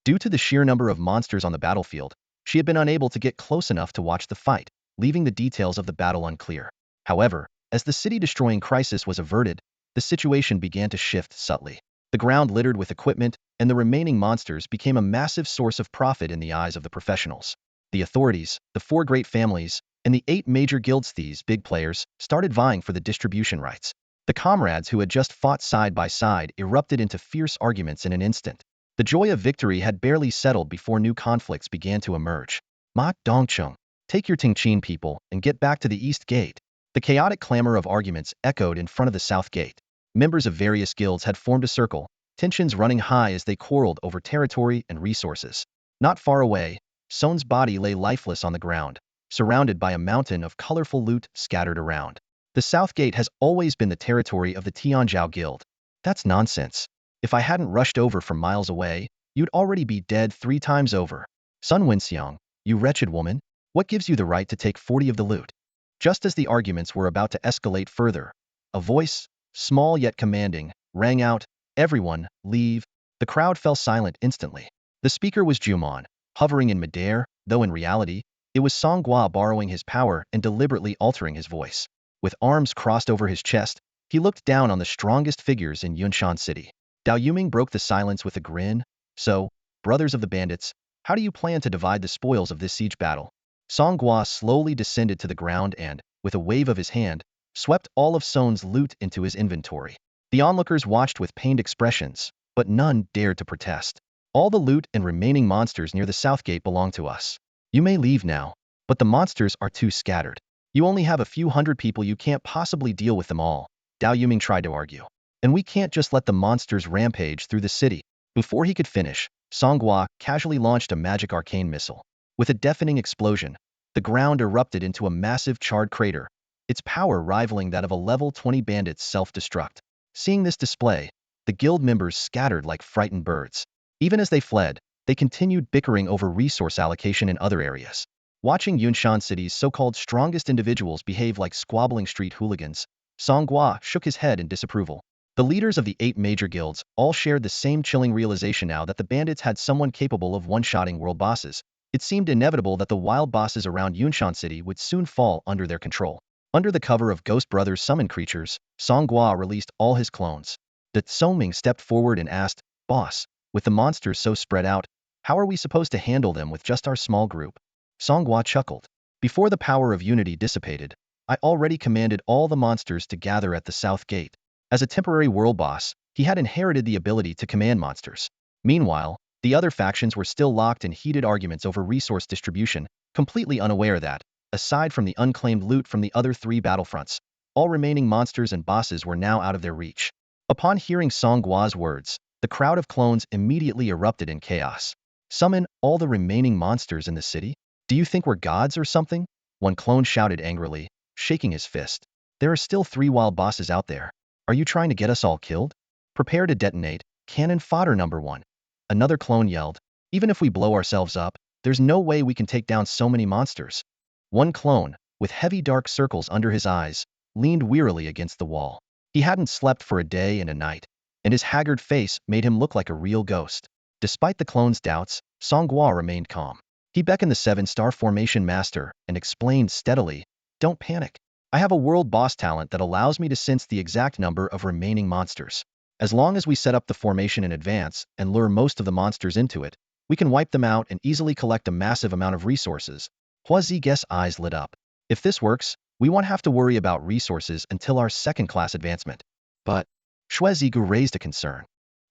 Due to the sheer number of monsters on the battlefield, she had been unable to get close enough to watch the fight, leaving the details of the battle unclear. However, as the city-destroying crisis was averted, the situation began to shift subtly. The ground littered with equipment, and the remaining monsters became a massive source of profit in the eyes of the professionals. The authorities, the 4 great families, and the 8 major guilds, these big players, started vying for the distribution rights. The comrades who had just fought side by side erupted into fierce arguments in an instant. The joy of victory had barely settled before new conflicts began to emerge. Ma Dongcheng, take your Tingqin people and get back to the East Gate. The chaotic clamor of arguments echoed in front of the South Gate. Members of various guilds had formed a circle, tensions running high as they quarreled over territory and resources. Not far away, Son's body lay lifeless on the ground, surrounded by a mountain of colorful loot scattered around. The South Gate has always been the territory of the Tianzhao Guild. That's nonsense. If I hadn't rushed over from miles away, you'd already be dead 3 times over. Sun Wenxiang, you wretched woman, what gives you the right to take 40 of the loot? Just as the arguments were about to escalate further, a voice, small yet commanding, rang out, everyone, leave. The crowd fell silent instantly. The speaker was Jumon, hovering in midair, though in reality, it was Song Gua borrowing his power and deliberately altering his voice. With arms crossed over his chest, he looked down on the strongest figures in Yunshan City. Dao Yuming broke the silence with a grin. So, brothers of the bandits, how do you plan to divide the spoils of this siege battle? Song Gua slowly descended to the ground and, with a wave of his hand, swept all of Son's loot into his inventory. The onlookers watched with pained expressions, but none dared to protest. All the loot and remaining monsters near the South Gate belong to us. You may leave now, but the monsters are too scattered. You only have a few hundred people, you can't possibly deal with them all, Dao Yuming tried to argue. And we can't just let the monsters rampage through the city. Before he could finish, Song Gua casually launched a magic arcane missile. With a deafening explosion, the ground erupted into a massive charred crater, its power rivaling that of a level 20 bandit's self-destruct. Seeing this display, the guild members scattered like frightened birds. Even as they fled, they continued bickering over resource allocation in other areas. Watching Yunshan City's so-called strongest individuals behave like squabbling street hooligans, Song Gua shook his head in disapproval. The leaders of the 8 major guilds all shared the same chilling realization now that the bandits had someone capable of one-shotting world bosses. It seemed inevitable that the wild bosses around Yunshan City would soon fall under their control. Under the cover of Ghost Brothers' summon creatures, Song Gua released all his clones. Da Tsoming stepped forward and asked, Boss, with the monsters so spread out, how are we supposed to handle them with just our small group? Song Gua chuckled. Before the power of unity dissipated, I already commanded all the monsters to gather at the South Gate. As a temporary world boss, he had inherited the ability to command monsters. Meanwhile, the other factions were still locked in heated arguments over resource distribution, completely unaware that, aside from the unclaimed loot from the other 3 battlefronts, all remaining monsters and bosses were now out of their reach. Upon hearing Song Gua's words, the crowd of clones immediately erupted in chaos. Summon all the remaining monsters in the city? Do you think we're gods or something? One clone shouted angrily, shaking his fist. There are still 3 wild bosses out there. Are you trying to get us all killed? Prepare to detonate, cannon fodder number 1. Another clone yelled, even if we blow ourselves up, there's no way we can take down so many monsters. One clone, with heavy dark circles under his eyes, leaned wearily against the wall. He hadn't slept for a day and a night, and his haggard face made him look like a real ghost. Despite the clone's doubts, Song Gua remained calm. He beckoned the 7-star formation master and explained steadily, don't panic. I have a world boss talent that allows me to sense the exact number of remaining monsters. As long as we set up the formation in advance and lure most of the monsters into it, we can wipe them out and easily collect a massive amount of resources. Hua Zig's eyes lit up. If this works, we won't have to worry about resources until our second-class advancement. But Xue Zigu raised a concern.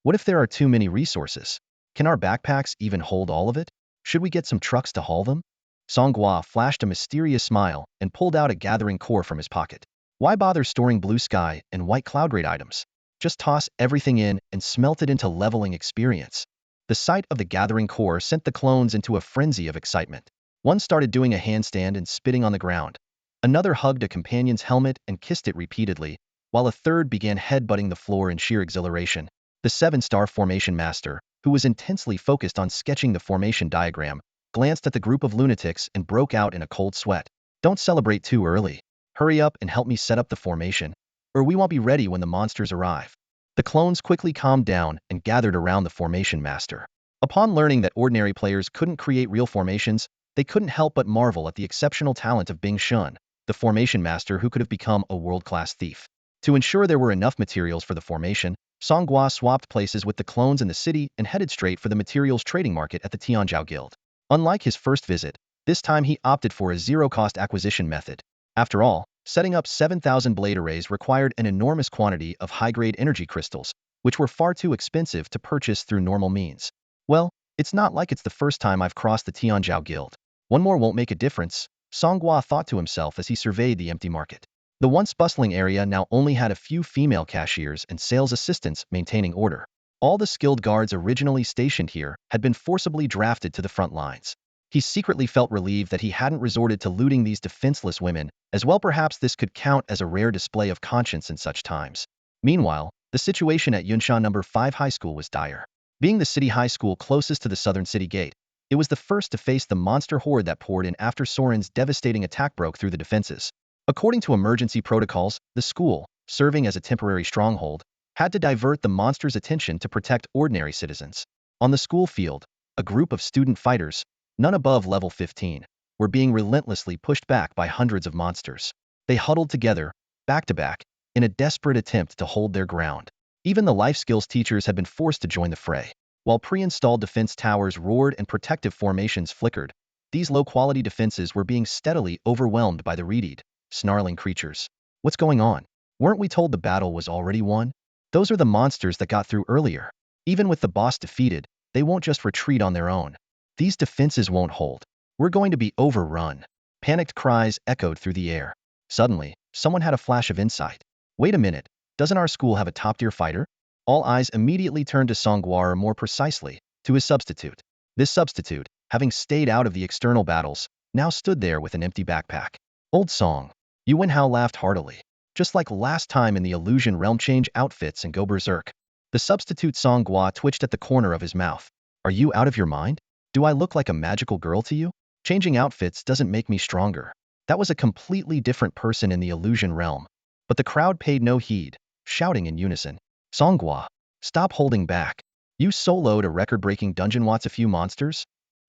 What if there are too many resources? Can our backpacks even hold all of it? Should we get some trucks to haul them? Song Gua flashed a mysterious smile and pulled out a gathering core from his pocket. Why bother storing blue sky and white cloud grade items? Just toss everything in and smelt it into leveling experience. The sight of the gathering core sent the clones into a frenzy of excitement. One started doing a handstand and spitting on the ground. Another hugged a companion's helmet and kissed it repeatedly, while a third began headbutting the floor in sheer exhilaration. The 7-star formation master, who was intensely focused on sketching the formation diagram, glanced at the group of lunatics and broke out in a cold sweat. Don't celebrate too early. Hurry up and help me set up the formation, or we won't be ready when the monsters arrive. The clones quickly calmed down and gathered around the formation master. Upon learning that ordinary players couldn't create real formations, they couldn't help but marvel at the exceptional talent of Bing Shun, the formation master who could have become a world-class thief. To ensure there were enough materials for the formation, Song Gua swapped places with the clones in the city and headed straight for the materials trading market at the Tianzhou Guild. Unlike his first visit, this time he opted for a zero-cost acquisition method. After all, setting up 7,000 blade arrays required an enormous quantity of high-grade energy crystals, which were far too expensive to purchase through normal means. Well, it's not like it's the first time I've crossed the Tianzhou Guild. One more won't make a difference, Song Gua thought to himself as he surveyed the empty market. The once bustling area now only had a few female cashiers and sales assistants maintaining order. All the skilled guards originally stationed here had been forcibly drafted to the front lines. He secretly felt relieved that he hadn't resorted to looting these defenseless women, as well perhaps this could count as a rare display of conscience in such times. Meanwhile, the situation at Yunshan No. 5 High School was dire. Being the city high school closest to the southern city gate, it was the first to face the monster horde that poured in after Soren's devastating attack broke through the defenses. According to emergency protocols, the school, serving as a temporary stronghold, had to divert the monster's attention to protect ordinary citizens. On the school field, a group of student fighters, none above level 15, were being relentlessly pushed back by hundreds of monsters. They huddled together, back to back, in a desperate attempt to hold their ground. Even the life skills teachers had been forced to join the fray. While pre-installed defense towers roared and protective formations flickered, these low-quality defenses were being steadily overwhelmed by the reedied, snarling creatures. What's going on? Weren't we told the battle was already won? Those are the monsters that got through earlier. Even with the boss defeated, they won't just retreat on their own. These defenses won't hold. We're going to be overrun. Panicked cries echoed through the air. Suddenly, someone had a flash of insight. Wait a minute, doesn't our school have a top-tier fighter? All eyes immediately turned to Song Gua, or more precisely, to his substitute. This substitute, having stayed out of the external battles, now stood there with an empty backpack. Old Song. Yuan Hao laughed heartily. Just like last time in the illusion realm, change outfits and go berserk. The substitute Song Gua twitched at the corner of his mouth. Are you out of your mind? Do I look like a magical girl to you? Changing outfits doesn't make me stronger. That was a completely different person in the illusion realm. But the crowd paid no heed, shouting in unison. Song Gua, stop holding back. You soloed a record-breaking dungeon, what's a few monsters?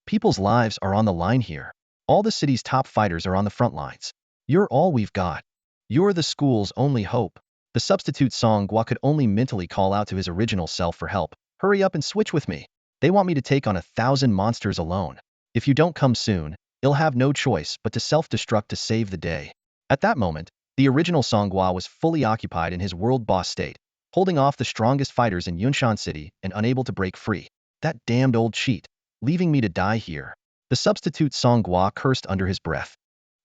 People's lives are on the line here. All the city's top fighters are on the front lines. You're all we've got. You're the school's only hope. The substitute Song Gua could only mentally call out to his original self for help. Hurry up and switch with me. They want me to take on 1,000 monsters alone. If you don't come soon, I'll have no choice but to self-destruct to save the day. At that moment, the original Song Gua was fully occupied in his world boss state, holding off the strongest fighters in Yunshan City and unable to break free. That damned old cheat, leaving me to die here. The substitute Song Gua cursed under his breath.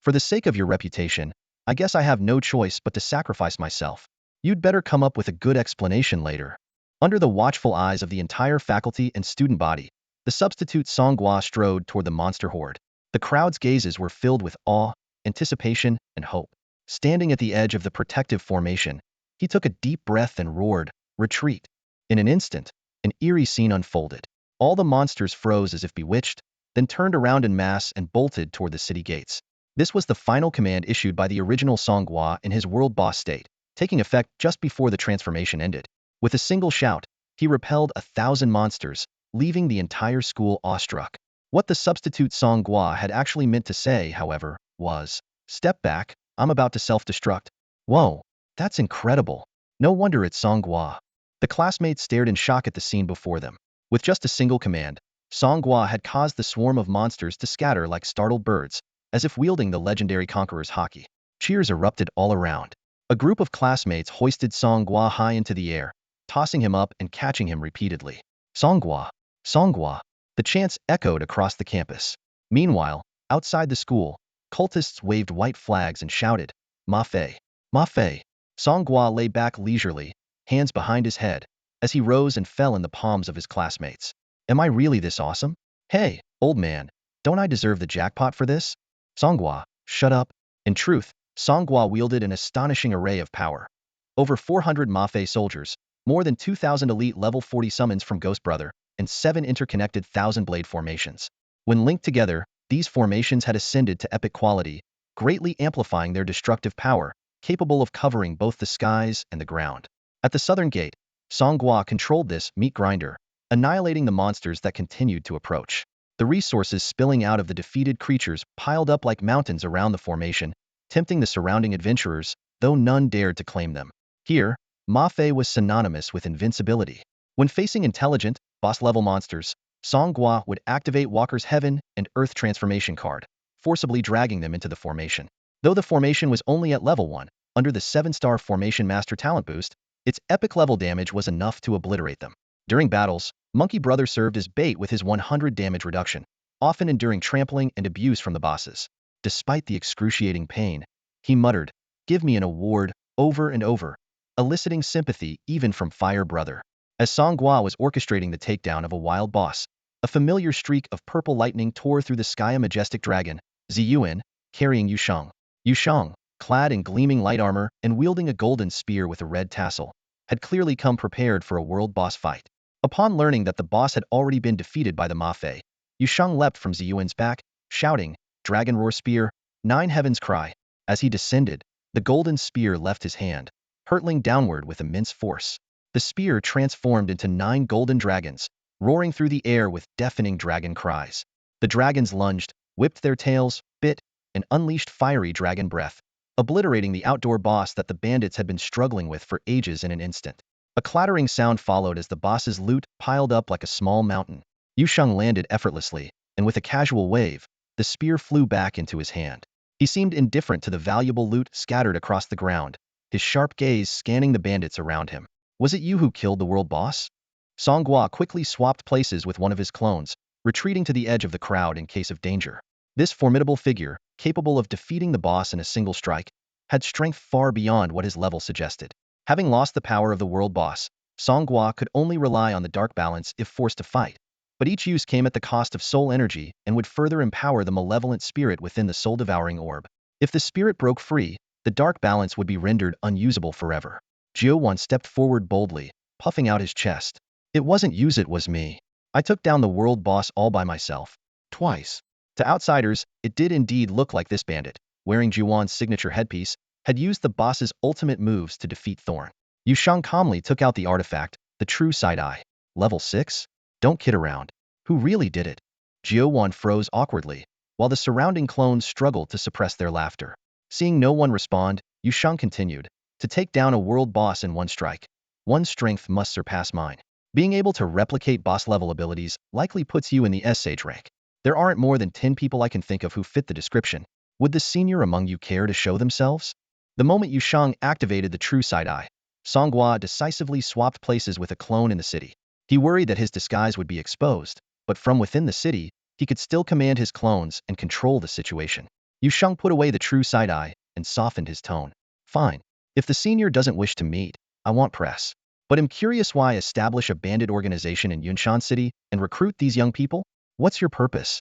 For the sake of your reputation, I guess I have no choice but to sacrifice myself. You'd better come up with a good explanation later. Under the watchful eyes of the entire faculty and student body, the substitute Song Gua strode toward the monster horde. The crowd's gazes were filled with awe, anticipation, and hope. Standing at the edge of the protective formation, he took a deep breath and roared, "Retreat!" In an instant, an eerie scene unfolded. All the monsters froze as if bewitched, then turned around en masse and bolted toward the city gates. This was the final command issued by the original Song Gua in his world boss state, taking effect just before the transformation ended. With a single shout, he repelled 1,000 monsters, leaving the entire school awestruck. What the substitute Song Gua had actually meant to say, however, was, "Step back, I'm about to self-destruct. Whoa, that's incredible. No wonder it's Song Gua. The classmates stared in shock at the scene before them. With just a single command, Song Gua had caused the swarm of monsters to scatter like startled birds, as if wielding the legendary conqueror's haki. Cheers erupted all around. A group of classmates hoisted Song Gua high into the air, tossing him up and catching him repeatedly. Song Gua, Song Gua. The chants echoed across the campus. Meanwhile, outside the school, cultists waved white flags and shouted, Ma Fei, Ma Fei. Song Gua lay back leisurely, hands behind his head, as he rose and fell in the palms of his classmates. Am I really this awesome? Hey, old man, don't I deserve the jackpot for this? Song Gua, shut up. In truth, Song Gua wielded an astonishing array of power. Over 400 Ma Fei soldiers, more than 2,000 elite level 40 summons from Ghost Brother, and 7 interconnected thousand-blade formations. When linked together, these formations had ascended to epic quality, greatly amplifying their destructive power, capable of covering both the skies and the ground. At the southern gate, Song Gua controlled this meat grinder, annihilating the monsters that continued to approach. The resources spilling out of the defeated creatures piled up like mountains around the formation, tempting the surrounding adventurers, though none dared to claim them. Here, Ma Fei was synonymous with invincibility. When facing intelligent, boss-level monsters, Song Gua would activate Walker's Heaven and Earth Transformation card, forcibly dragging them into the formation. Though the formation was only at level 1, under the 7-star Formation Master talent boost, its epic level damage was enough to obliterate them. During battles, Monkey Brother served as bait with his 100 damage reduction, often enduring trampling and abuse from the bosses. Despite the excruciating pain, he muttered, "Give me an award," over and over, eliciting sympathy even from Fire Brother. As Song Gua was orchestrating the takedown of a wild boss, a familiar streak of purple lightning tore through the sky. A majestic dragon, Ziyuan, carrying Yushang. Yushang, clad in gleaming light armor and wielding a golden spear with a red tassel, had clearly come prepared for a world boss fight. Upon learning that the boss had already been defeated by the Ma Fei, Yushang leapt from Ziyuan's back, shouting, "Dragon Roar Spear, 9 Heavens Cry." As he descended, the golden spear left his hand, hurtling downward with immense force. The spear transformed into 9 golden dragons, roaring through the air with deafening dragon cries. The dragons lunged, whipped their tails, bit, and unleashed fiery dragon breath, obliterating the outdoor boss that the bandits had been struggling with for ages in an instant. A clattering sound followed as the boss's loot piled up like a small mountain. Yushang landed effortlessly, and with a casual wave, the spear flew back into his hand. He seemed indifferent to the valuable loot scattered across the ground, his sharp gaze scanning the bandits around him. Was it you who killed the world boss? Song Gua quickly swapped places with one of his clones, retreating to the edge of the crowd in case of danger. This formidable figure, capable of defeating the boss in a single strike, had strength far beyond what his level suggested. Having lost the power of the world boss, Song Gua could only rely on the dark balance if forced to fight. But each use came at the cost of soul energy and would further empower the malevolent spirit within the soul-devouring orb. If the spirit broke free, the dark balance would be rendered unusable forever. Jiuwan stepped forward boldly, puffing out his chest. "It wasn't use, it was me. I took down the world boss all by myself. Twice." To outsiders, it did indeed look like this bandit, wearing Jiuwan's signature headpiece, had used the boss's ultimate moves to defeat Thorn. Yushang calmly took out the artifact, the true side-eye. Level 6? Don't kid around. Who really did it? Jiuwan froze awkwardly, while the surrounding clones struggled to suppress their laughter. Seeing no one respond, Yushang continued, "To take down a world boss in one strike, one's strength must surpass mine. Being able to replicate boss-level abilities likely puts you in the S-Sage rank. There aren't more than 10 people I can think of who fit the description. Would the senior among you care to show themselves?" The moment Yushang activated the true side-eye, Song Gua decisively swapped places with a clone in the city. He worried that his disguise would be exposed, but from within the city, he could still command his clones and control the situation. Yushang put away the true side-eye and softened his tone. "Fine. If the senior doesn't wish to meet, I won't press. But I'm curious why establish a bandit organization in Yunshan City and recruit these young people? What's your purpose?"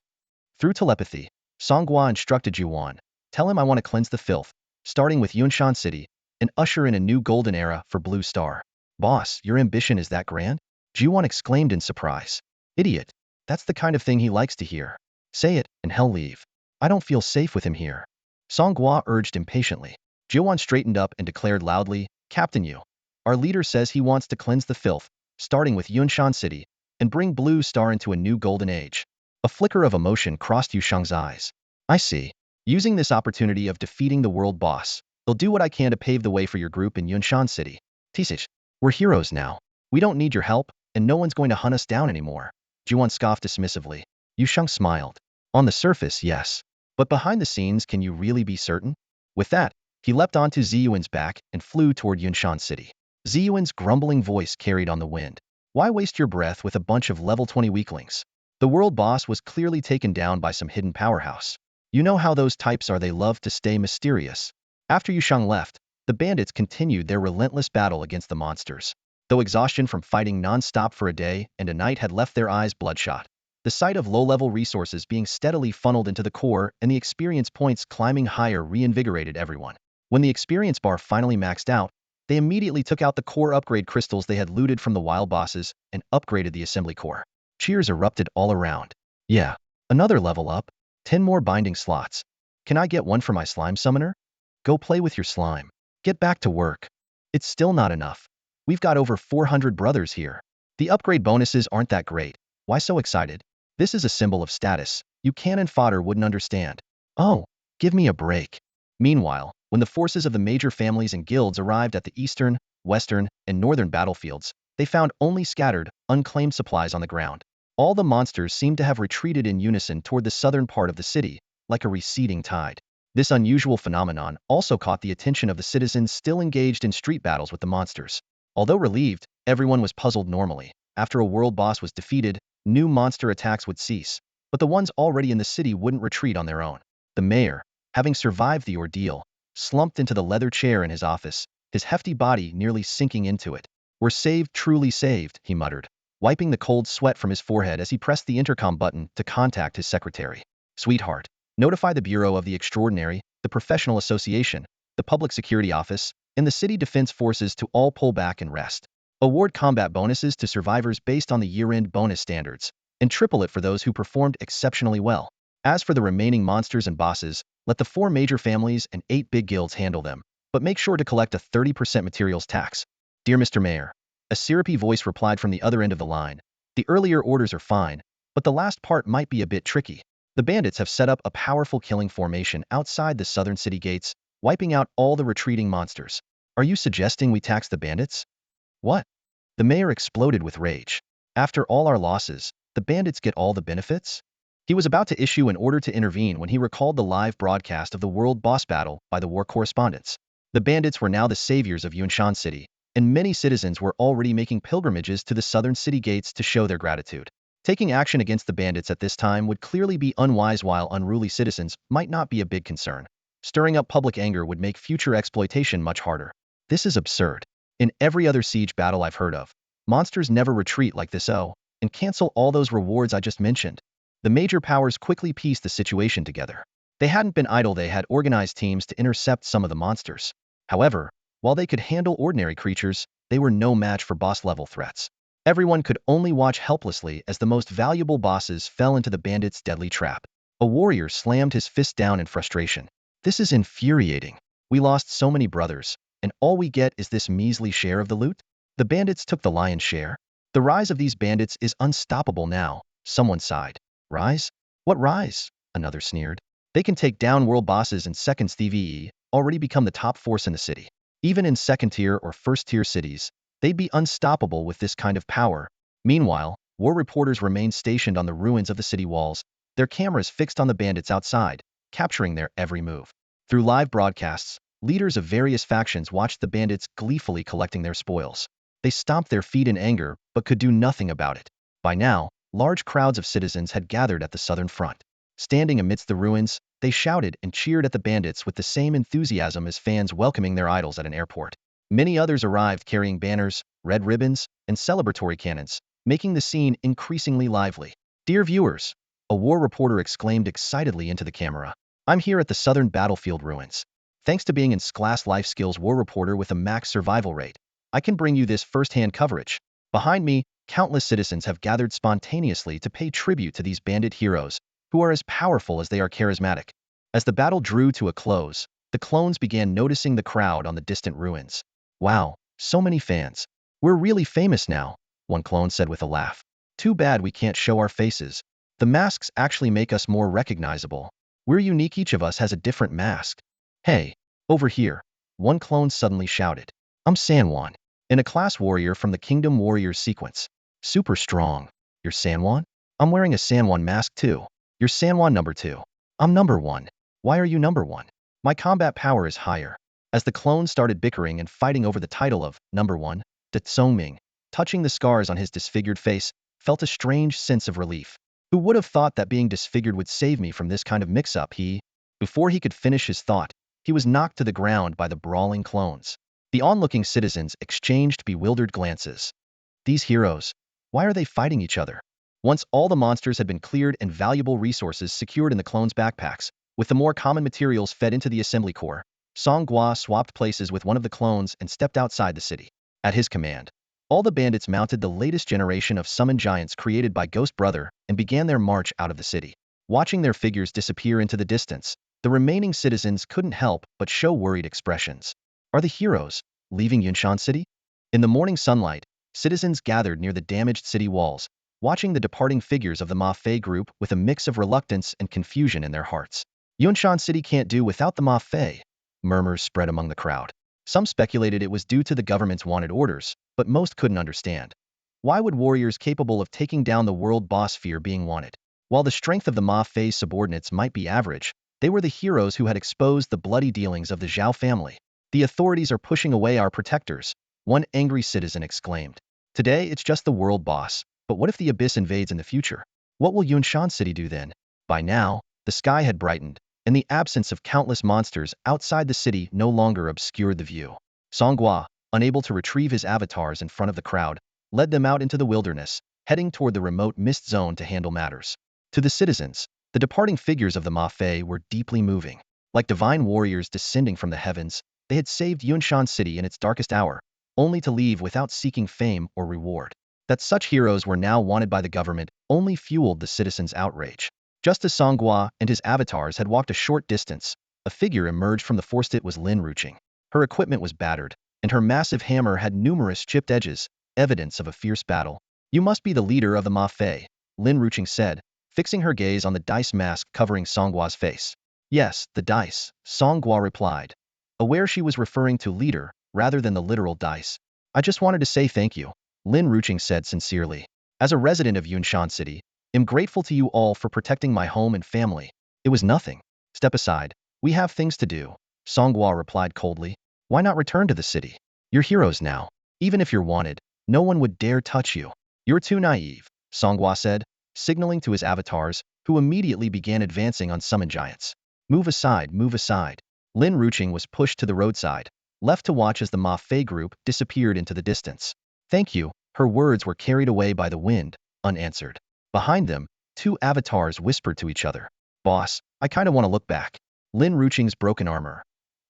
Through telepathy, Song Gua instructed Yuan, "Tell him I want to cleanse the filth, starting with Yunshan City, and usher in a new golden era for Blue Star." "Boss, your ambition is that grand?" Jiuwan exclaimed in surprise. "Idiot. That's the kind of thing he likes to hear. Say it, and hell leave. I don't feel safe with him here." Song Gua urged impatiently. Jiuwan straightened up and declared loudly, "Captain Yu, our leader says he wants to cleanse the filth, starting with Yunshan City, and bring Blue Star into a new golden age." A flicker of emotion crossed Yushang's eyes. "I see. Using this opportunity of defeating the world boss, I'll do what I can to pave the way for your group in Yunshan City. Tisich, we're heroes now. We don't need your help, and no one's going to hunt us down anymore. Juan scoffed dismissively. Yusheng smiled. On the surface, yes. But behind the scenes, can you really be certain? With that, he leapt onto Ziyuan's back and flew toward Yunshan City. Ziyuan's grumbling voice carried on the wind. Why waste your breath with a bunch of level 20 weaklings? The world boss was clearly taken down by some hidden powerhouse. You know how those types are, they love to stay mysterious. After Yusheng left, the bandits continued their relentless battle against the monsters. Though exhaustion from fighting non-stop for a day and a night had left their eyes bloodshot, the sight of low-level resources being steadily funneled into the core and the experience points climbing higher reinvigorated everyone. When the experience bar finally maxed out, they immediately took out the core upgrade crystals they had looted from the wild bosses and upgraded the assembly core. Cheers erupted all around. Yeah, another level up. 10 more binding slots. Can I get one for my slime summoner? Go play with your slime. Get back to work. It's still not enough. We've got over 400 brothers here. The upgrade bonuses aren't that great. Why so excited? This is a symbol of status. You cannon fodder wouldn't understand. Oh, give me a break. Meanwhile, when the forces of the major families and guilds arrived at the eastern, western, and northern battlefields, they found only scattered, unclaimed supplies on the ground. All the monsters seemed to have retreated in unison toward the southern part of the city, like a receding tide. This unusual phenomenon also caught the attention of the citizens still engaged in street battles with the monsters. Although relieved, everyone was puzzled normally. After a world boss was defeated, new monster attacks would cease, but the ones already in the city wouldn't retreat on their own. The mayor, having survived the ordeal, slumped into the leather chair in his office, his hefty body nearly sinking into it. We're saved, truly saved, he muttered, wiping the cold sweat from his forehead as he pressed the intercom button to contact his secretary. Sweetheart, notify the Bureau of the Extraordinary, the Professional Association, the Public Security Office, and the City Defense Forces to all pull back and rest. Award combat bonuses to survivors based on the year-end bonus standards, and triple it for those who performed exceptionally well. As for the remaining monsters and bosses, let the 4 major families and 8 big guilds handle them, but make sure to collect a 30% materials tax. Dear Mr. Mayor, a syrupy voice replied from the other end of the line. The earlier orders are fine, but the last part might be a bit tricky. The bandits have set up a powerful killing formation outside the southern city gates, wiping out all the retreating monsters. Are you suggesting we tax the bandits? What? The mayor exploded with rage. After all our losses, the bandits get all the benefits? He was about to issue an order to intervene when he recalled the live broadcast of the world boss battle by the war correspondents. The bandits were now the saviors of Yunshan City, and many citizens were already making pilgrimages to the southern city gates to show their gratitude. Taking action against the bandits at this time would clearly be unwise, while unruly citizens might not be a big concern. Stirring up public anger would make future exploitation much harder. This is absurd. In every other siege battle I've heard of, monsters never retreat like this and cancel all those rewards I just mentioned. The major powers quickly pieced the situation together. They hadn't been idle, they had organized teams to intercept some of the monsters. However, while they could handle ordinary creatures, they were no match for boss-level threats. Everyone could only watch helplessly as the most valuable bosses fell into the bandits' deadly trap. A warrior slammed his fist down in frustration. This is infuriating. We lost so many brothers, and all we get is this measly share of the loot? The bandits took the lion's share. The rise of these bandits is unstoppable now, someone sighed. Rise? What rise? Another sneered. They can take down world bosses in seconds. TVE already become the top force in the city. Even in second-tier or first-tier cities, they'd be unstoppable with this kind of power. Meanwhile, war reporters remained stationed on the ruins of the city walls, their cameras fixed on the bandits outside, capturing their every move. Through live broadcasts, leaders of various factions watched the bandits gleefully collecting their spoils. They stomped their feet in anger, but could do nothing about it. By now, large crowds of citizens had gathered at the southern front. Standing amidst the ruins, they shouted and cheered at the bandits with the same enthusiasm as fans welcoming their idols at an airport. Many others arrived carrying banners, red ribbons, and celebratory cannons, making the scene increasingly lively. Dear viewers, a war reporter exclaimed excitedly into the camera. I'm here at the southern battlefield ruins. Thanks to being in class life skills war reporter with a max survival rate, I can bring you this first-hand coverage. Behind me, countless citizens have gathered spontaneously to pay tribute to these bandit heroes, who are as powerful as they are charismatic. As the battle drew to a close, the clones began noticing the crowd on the distant ruins. Wow, so many fans. We're really famous now, one clone said with a laugh. Too bad we can't show our faces. The masks actually make us more recognizable. We're unique, each of us has a different mask. Hey, over here, one clone suddenly shouted. I'm Sanwan, in a class warrior from the Kingdom Warriors sequence. Super strong. You're Sanwan? I'm wearing a Sanwan mask too. You're Sanwan number 2. I'm number 1. Why are you number 1? My combat power is higher. As the clones started bickering and fighting over the title of number 1, De Tsongming, touching the scars on his disfigured face, felt a strange sense of relief. Who would have thought that being disfigured would save me from this kind of mix-up? Before he could finish his thought, he was knocked to the ground by the brawling clones. The onlooking citizens exchanged bewildered glances. These heroes, why are they fighting each other? Once all the monsters had been cleared and valuable resources secured in the clones' backpacks, with the more common materials fed into the assembly core, Song Gua swapped places with one of the clones and stepped outside the city. At his command, all the bandits mounted the latest generation of summoned giants created by Ghost Brother and began their march out of the city. Watching their figures disappear into the distance, the remaining citizens couldn't help but show worried expressions. Are the heroes leaving Yunshan City? In the morning sunlight, citizens gathered near the damaged city walls, watching the departing figures of the Ma Fei group with a mix of reluctance and confusion in their hearts. Yunshan City can't do without the Ma Fei, murmurs spread among the crowd. Some speculated it was due to the government's wanted orders, but most couldn't understand. Why would warriors capable of taking down the world boss fear being wanted? While the strength of the Ma Fei subordinates might be average, they were the heroes who had exposed the bloody dealings of the Zhao family. The authorities are pushing away our protectors, one angry citizen exclaimed. Today it's just the world boss, but what if the abyss invades in the future? What will Yunshan City do then? By now, the sky had brightened, and the absence of countless monsters outside the city no longer obscured the view. Song Gua, unable to retrieve his avatars in front of the crowd, led them out into the wilderness, heading toward the remote mist zone to handle matters. To the citizens, the departing figures of the Ma Fei were deeply moving. Like divine warriors descending from the heavens, they had saved Yunshan City in its darkest hour, only to leave without seeking fame or reward. That such heroes were now wanted by the government only fueled the citizens' outrage. Just as Song Gua and his avatars had walked a short distance, a figure emerged from the forest. It was Lin Ruching. Her equipment was battered, and her massive hammer had numerous chipped edges, evidence of a fierce battle. You must be the leader of the Ma Fei, Lin Ruching said, fixing her gaze on the dice mask covering Song Gua's face. Yes, the dice, Song Gua replied, aware she was referring to leader rather than the literal dice. I just wanted to say thank you, Lin Ruching said sincerely. As a resident of Yunshan City, I'm grateful to you all for protecting my home and family. It was nothing. Step aside. We have things to do, Song Gua replied coldly. Why not return to the city? You're heroes now. Even if you're wanted, no one would dare touch you. You're too naive, Song Gua said, signaling to his avatars, who immediately began advancing on summoned giants. Move aside, move aside. Lin Ruching was pushed to the roadside, left to watch as the Ma Fei group disappeared into the distance. Thank you. Her words were carried away by the wind, unanswered. Behind them, two avatars whispered to each other. Boss, I kinda wanna look back. Lin Ruching's broken armor.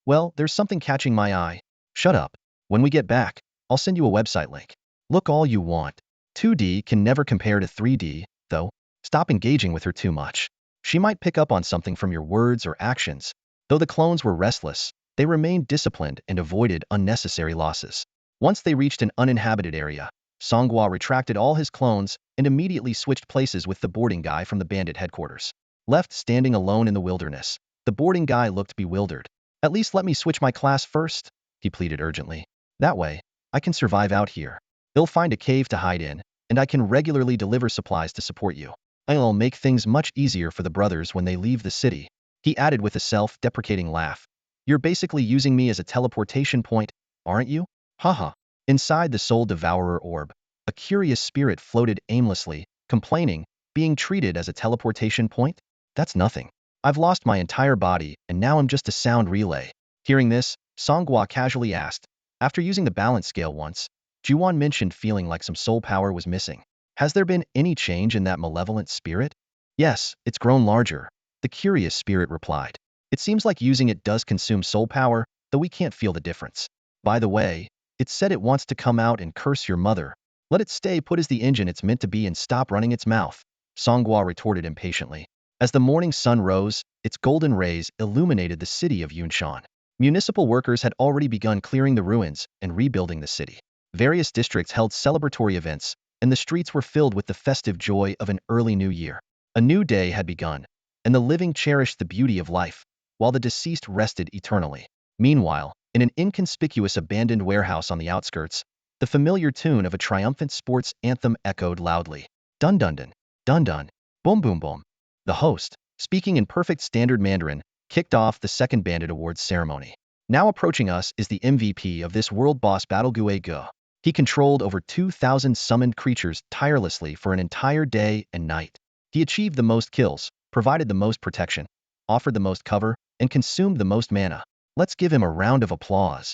Well, there's something catching my eye. Shut up. When we get back, I'll send you a website link. Look all you want. 2D can never compare to 3D, though. Stop engaging with her too much. She might pick up on something from your words or actions. Though the clones were restless, they remained disciplined and avoided unnecessary losses. Once they reached an uninhabited area, Song Gua retracted all his clones and immediately switched places with the boarding guy from the bandit headquarters. Left standing alone in the wilderness, the boarding guy looked bewildered. At least let me switch my class first, he pleaded urgently. That way, I can survive out here. They'll find a cave to hide in, and I can regularly deliver supplies to support you. I'll make things much easier for the brothers when they leave the city, he added with a self-deprecating laugh. You're basically using me as a teleportation point, aren't you? Haha. Inside the Soul Devourer orb, a curious spirit floated aimlessly, complaining, being treated as a teleportation point? That's nothing. I've lost my entire body, and now I'm just a sound relay. Hearing this, Song Gua casually asked, after using the balance scale once, Juan mentioned feeling like some soul power was missing. Has there been any change in that malevolent spirit? Yes, it's grown larger, the curious spirit replied. It seems like using it does consume soul power, though we can't feel the difference. By the way, it said it wants to come out and curse your mother. Let it stay put as the engine it's meant to be and stop running its mouth, Song Gua retorted impatiently. As the morning sun rose, its golden rays illuminated the city of Yunshan. Municipal workers had already begun clearing the ruins and rebuilding the city. Various districts held celebratory events, and the streets were filled with the festive joy of an early new year. A new day had begun, and the living cherished the beauty of life, while the deceased rested eternally. Meanwhile, in an inconspicuous abandoned warehouse on the outskirts, the familiar tune of a triumphant sports anthem echoed loudly. Dun dun dun, dun dun, boom boom boom. The host, speaking in perfect standard Mandarin, kicked off the second Bandit Awards ceremony. Now approaching us is the MVP of this world boss battle, Gua Ge. He controlled over 2,000 summoned creatures tirelessly for an entire day and night. He achieved the most kills, provided the most protection, offered the most cover, and consumed the most mana. Let's give him a round of applause.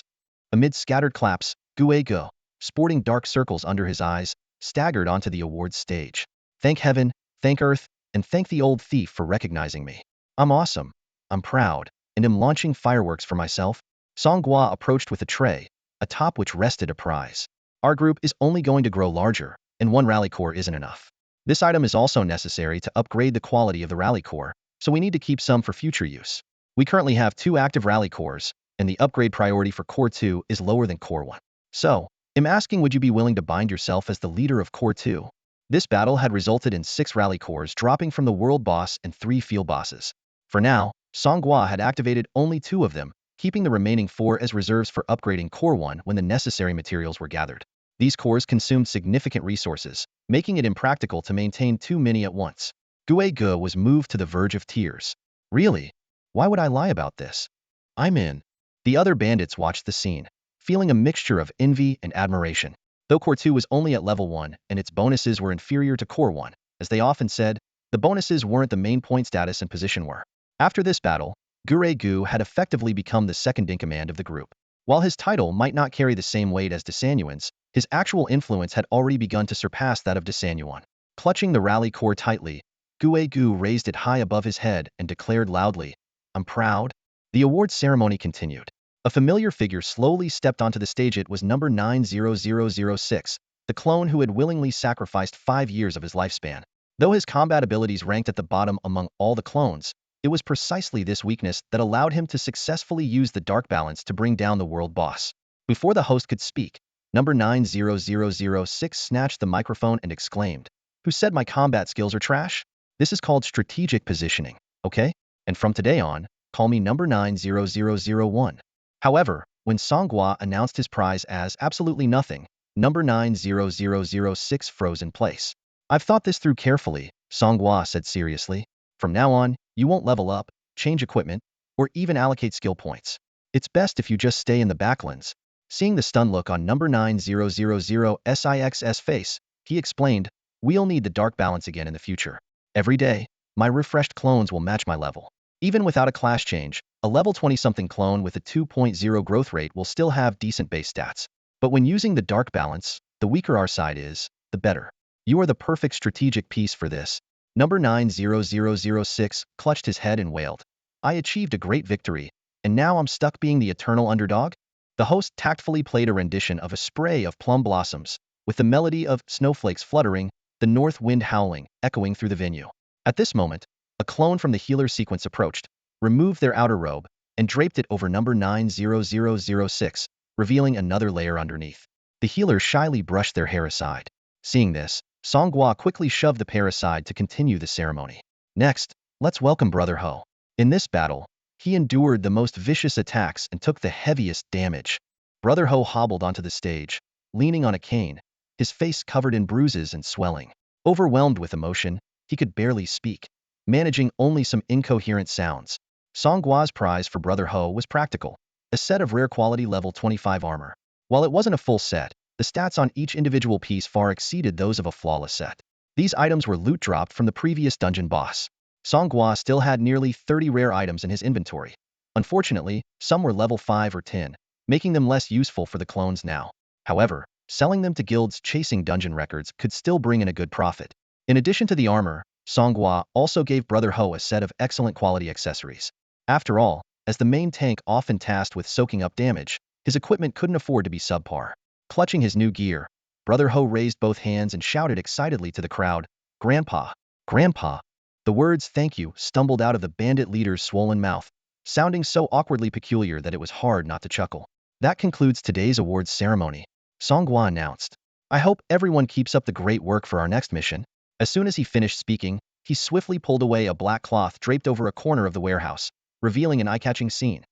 Amid scattered claps, Gua Ge, sporting dark circles under his eyes, staggered onto the awards stage. Thank heaven, thank earth, and thank the old thief for recognizing me. I'm awesome. I'm proud, and am launching fireworks for myself. Song Gua approached with a tray, atop which rested a prize. Our group is only going to grow larger, and one rally core isn't enough. This item is also necessary to upgrade the quality of the rally core, so we need to keep some for future use. We currently have 2 active rally cores, and the upgrade priority for Core 2 is lower than Core 1. So, I'm asking, would you be willing to bind yourself as the leader of Core 2? This battle had resulted in 6 rally cores dropping from the world boss and 3 field bosses. For now, Song Gua had activated only 2 of them, keeping the remaining 4 as reserves for upgrading Core 1 when the necessary materials were gathered. These cores consumed significant resources, making it impractical to maintain too many at once. Gua Ge was moved to the verge of tears. Really? Why would I lie about this? I'm in. The other bandits watched the scene, feeling a mixture of envy and admiration. Though Core 2 was only at level 1 and its bonuses were inferior to Core 1, as they often said, the bonuses weren't the main point. Status and position were. After this battle, Gua Ge had effectively become the second-in-command of the group. While his title might not carry the same weight as Desanuan's, his actual influence had already begun to surpass that of Desanuan. Clutching the rally core tightly, Gua Ge raised it high above his head and declared loudly, I'm proud. The awards ceremony continued. A familiar figure slowly stepped onto the stage. It was number 90006, the clone who had willingly sacrificed 5 years of his lifespan. Though his combat abilities ranked at the bottom among all the clones, it was precisely this weakness that allowed him to successfully use the dark balance to bring down the world boss. Before the host could speak, number 90006 snatched the microphone and exclaimed, Who said my combat skills are trash? This is called strategic positioning, okay? And from today on, call me number 90001. However, when Song Gua announced his prize as absolutely nothing, number 90006 froze in place. I've thought this through carefully, Song Gua said seriously. From now on, you won't level up, change equipment, or even allocate skill points. It's best if you just stay in the backlands. Seeing the stunned look on number 90006's face, he explained, We'll need the dark balance again in the future. Every day, my refreshed clones will match my level. Even without a class change, a level 20-something clone with a 2.0 growth rate will still have decent base stats. But when using the dark balance, the weaker our side is, the better. You are the perfect strategic piece for this. Number 90006 clutched his head and wailed. I achieved a great victory, and now I'm stuck being the eternal underdog? The host tactfully played a rendition of a spray of plum blossoms, with the melody of snowflakes fluttering, the north wind howling, echoing through the venue. At this moment, a clone from the healer sequence approached, removed their outer robe, and draped it over number 90006, revealing another layer underneath. The healers shyly brushed their hair aside. Seeing this, Song Gua quickly shoved the pair aside to continue the ceremony. Next, let's welcome Brother Ho. In this battle, he endured the most vicious attacks and took the heaviest damage. Brother Ho hobbled onto the stage, leaning on a cane, his face covered in bruises and swelling. Overwhelmed with emotion, he could barely speak, managing only some incoherent sounds. Song Gua's prize for Brother Ho was practical, a set of rare quality level 25 armor. While it wasn't a full set, the stats on each individual piece far exceeded those of a flawless set. These items were loot dropped from the previous dungeon boss. Song Gua still had nearly 30 rare items in his inventory. Unfortunately, some were level 5 or 10, making them less useful for the clones now. However, selling them to guilds chasing dungeon records could still bring in a good profit. In addition to the armor, Song Gua also gave Brother Ho a set of excellent quality accessories. After all, as the main tank often tasked with soaking up damage, his equipment couldn't afford to be subpar. Clutching his new gear, Brother Ho raised both hands and shouted excitedly to the crowd, Grandpa! Grandpa! The words thank you stumbled out of the bandit leader's swollen mouth, sounding so awkwardly peculiar that it was hard not to chuckle. That concludes today's awards ceremony, Song Gua announced. I hope everyone keeps up the great work for our next mission. As soon as he finished speaking, He swiftly pulled away a black cloth draped over a corner of the warehouse, revealing an eye-catching scene.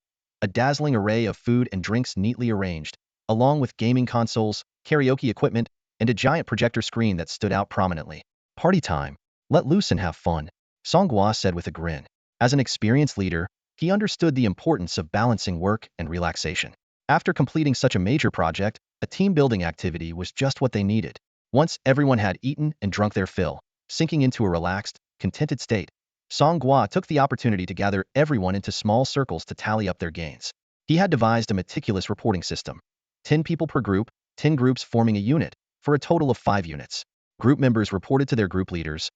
A dazzling array of food and drinks neatly arranged, along with gaming consoles, karaoke equipment, and a giant projector screen that stood out prominently. Party time. Let loose and have fun, Song Gua said with a grin. As an experienced leader, he understood the importance of balancing work and relaxation. After completing such a major project, a team-building activity was just what they needed. Once everyone had eaten and drunk their fill, sinking into a relaxed, contented state, Song Gua took the opportunity to gather everyone into small circles to tally up their gains. He had devised a meticulous reporting system. 10 people per group, 10 groups forming a unit, for a total of 5 units. Group members reported to their group leaders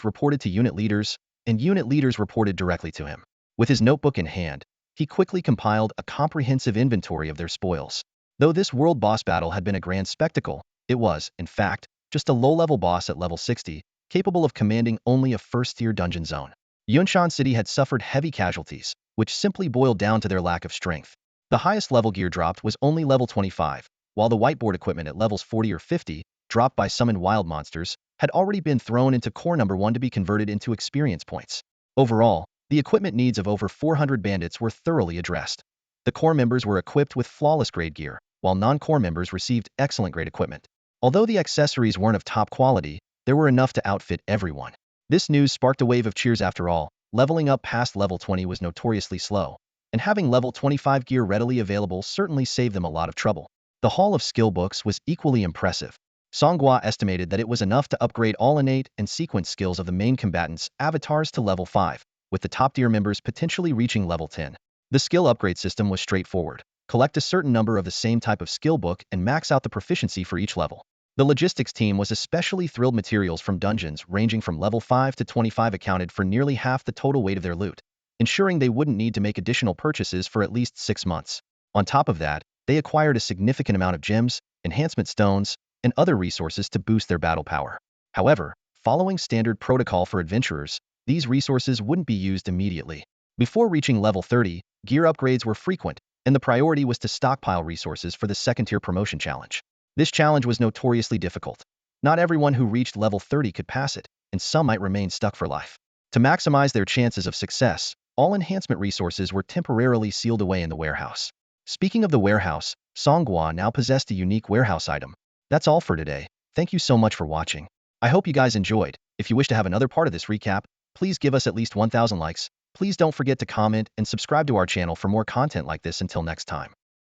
reported to unit leaders, and unit leaders reported directly to him. With his notebook in hand, he quickly compiled a comprehensive inventory of their spoils. Though this world boss battle had been a grand spectacle, it was, in fact, just a low-level boss at level 60, capable of commanding only a first-tier dungeon zone. Yunshan City had suffered heavy casualties, which simply boiled down to their lack of strength. The highest level gear dropped was only level 25, while the whiteboard equipment at levels 40 or 50, dropped by summoned wild monsters, had already been thrown into core number 1 to be converted into experience points. Overall, the equipment needs of over 400 bandits were thoroughly addressed. The core members were equipped with flawless grade gear, while non-core members received excellent grade equipment. Although the accessories weren't of top quality, there were enough to outfit everyone. This news sparked a wave of cheers after all. Leveling up past level 20 was notoriously slow, and having level 25 gear readily available certainly saved them a lot of trouble. The Hall of Skill books was equally impressive. Song Gua estimated that it was enough to upgrade all innate and sequence skills of the main combatants' avatars to level 5, with the top-tier members potentially reaching level 10. The skill upgrade system was straightforward. Collect a certain number of the same type of skill book and max out the proficiency for each level. The logistics team was especially thrilled. Materials from dungeons ranging from level 5 to 25 accounted for nearly half the total weight of their loot, ensuring they wouldn't need to make additional purchases for at least 6 months. On top of that, they acquired a significant amount of gems, enhancement stones, and other resources to boost their battle power. However, following standard protocol for adventurers, these resources wouldn't be used immediately. Before reaching level 30, gear upgrades were frequent, and the priority was to stockpile resources for the second-tier promotion challenge. This challenge was notoriously difficult. Not everyone who reached level 30 could pass it, and some might remain stuck for life. To maximize their chances of success, all enhancement resources were temporarily sealed away in the warehouse. Speaking of the warehouse, Song Gua now possessed a unique warehouse item. That's all for today. Thank you so much for watching. I hope you guys enjoyed. If you wish to have another part of this recap, please give us at least 1,000 likes. Please don't forget to comment and subscribe to our channel for more content like this. Until next time.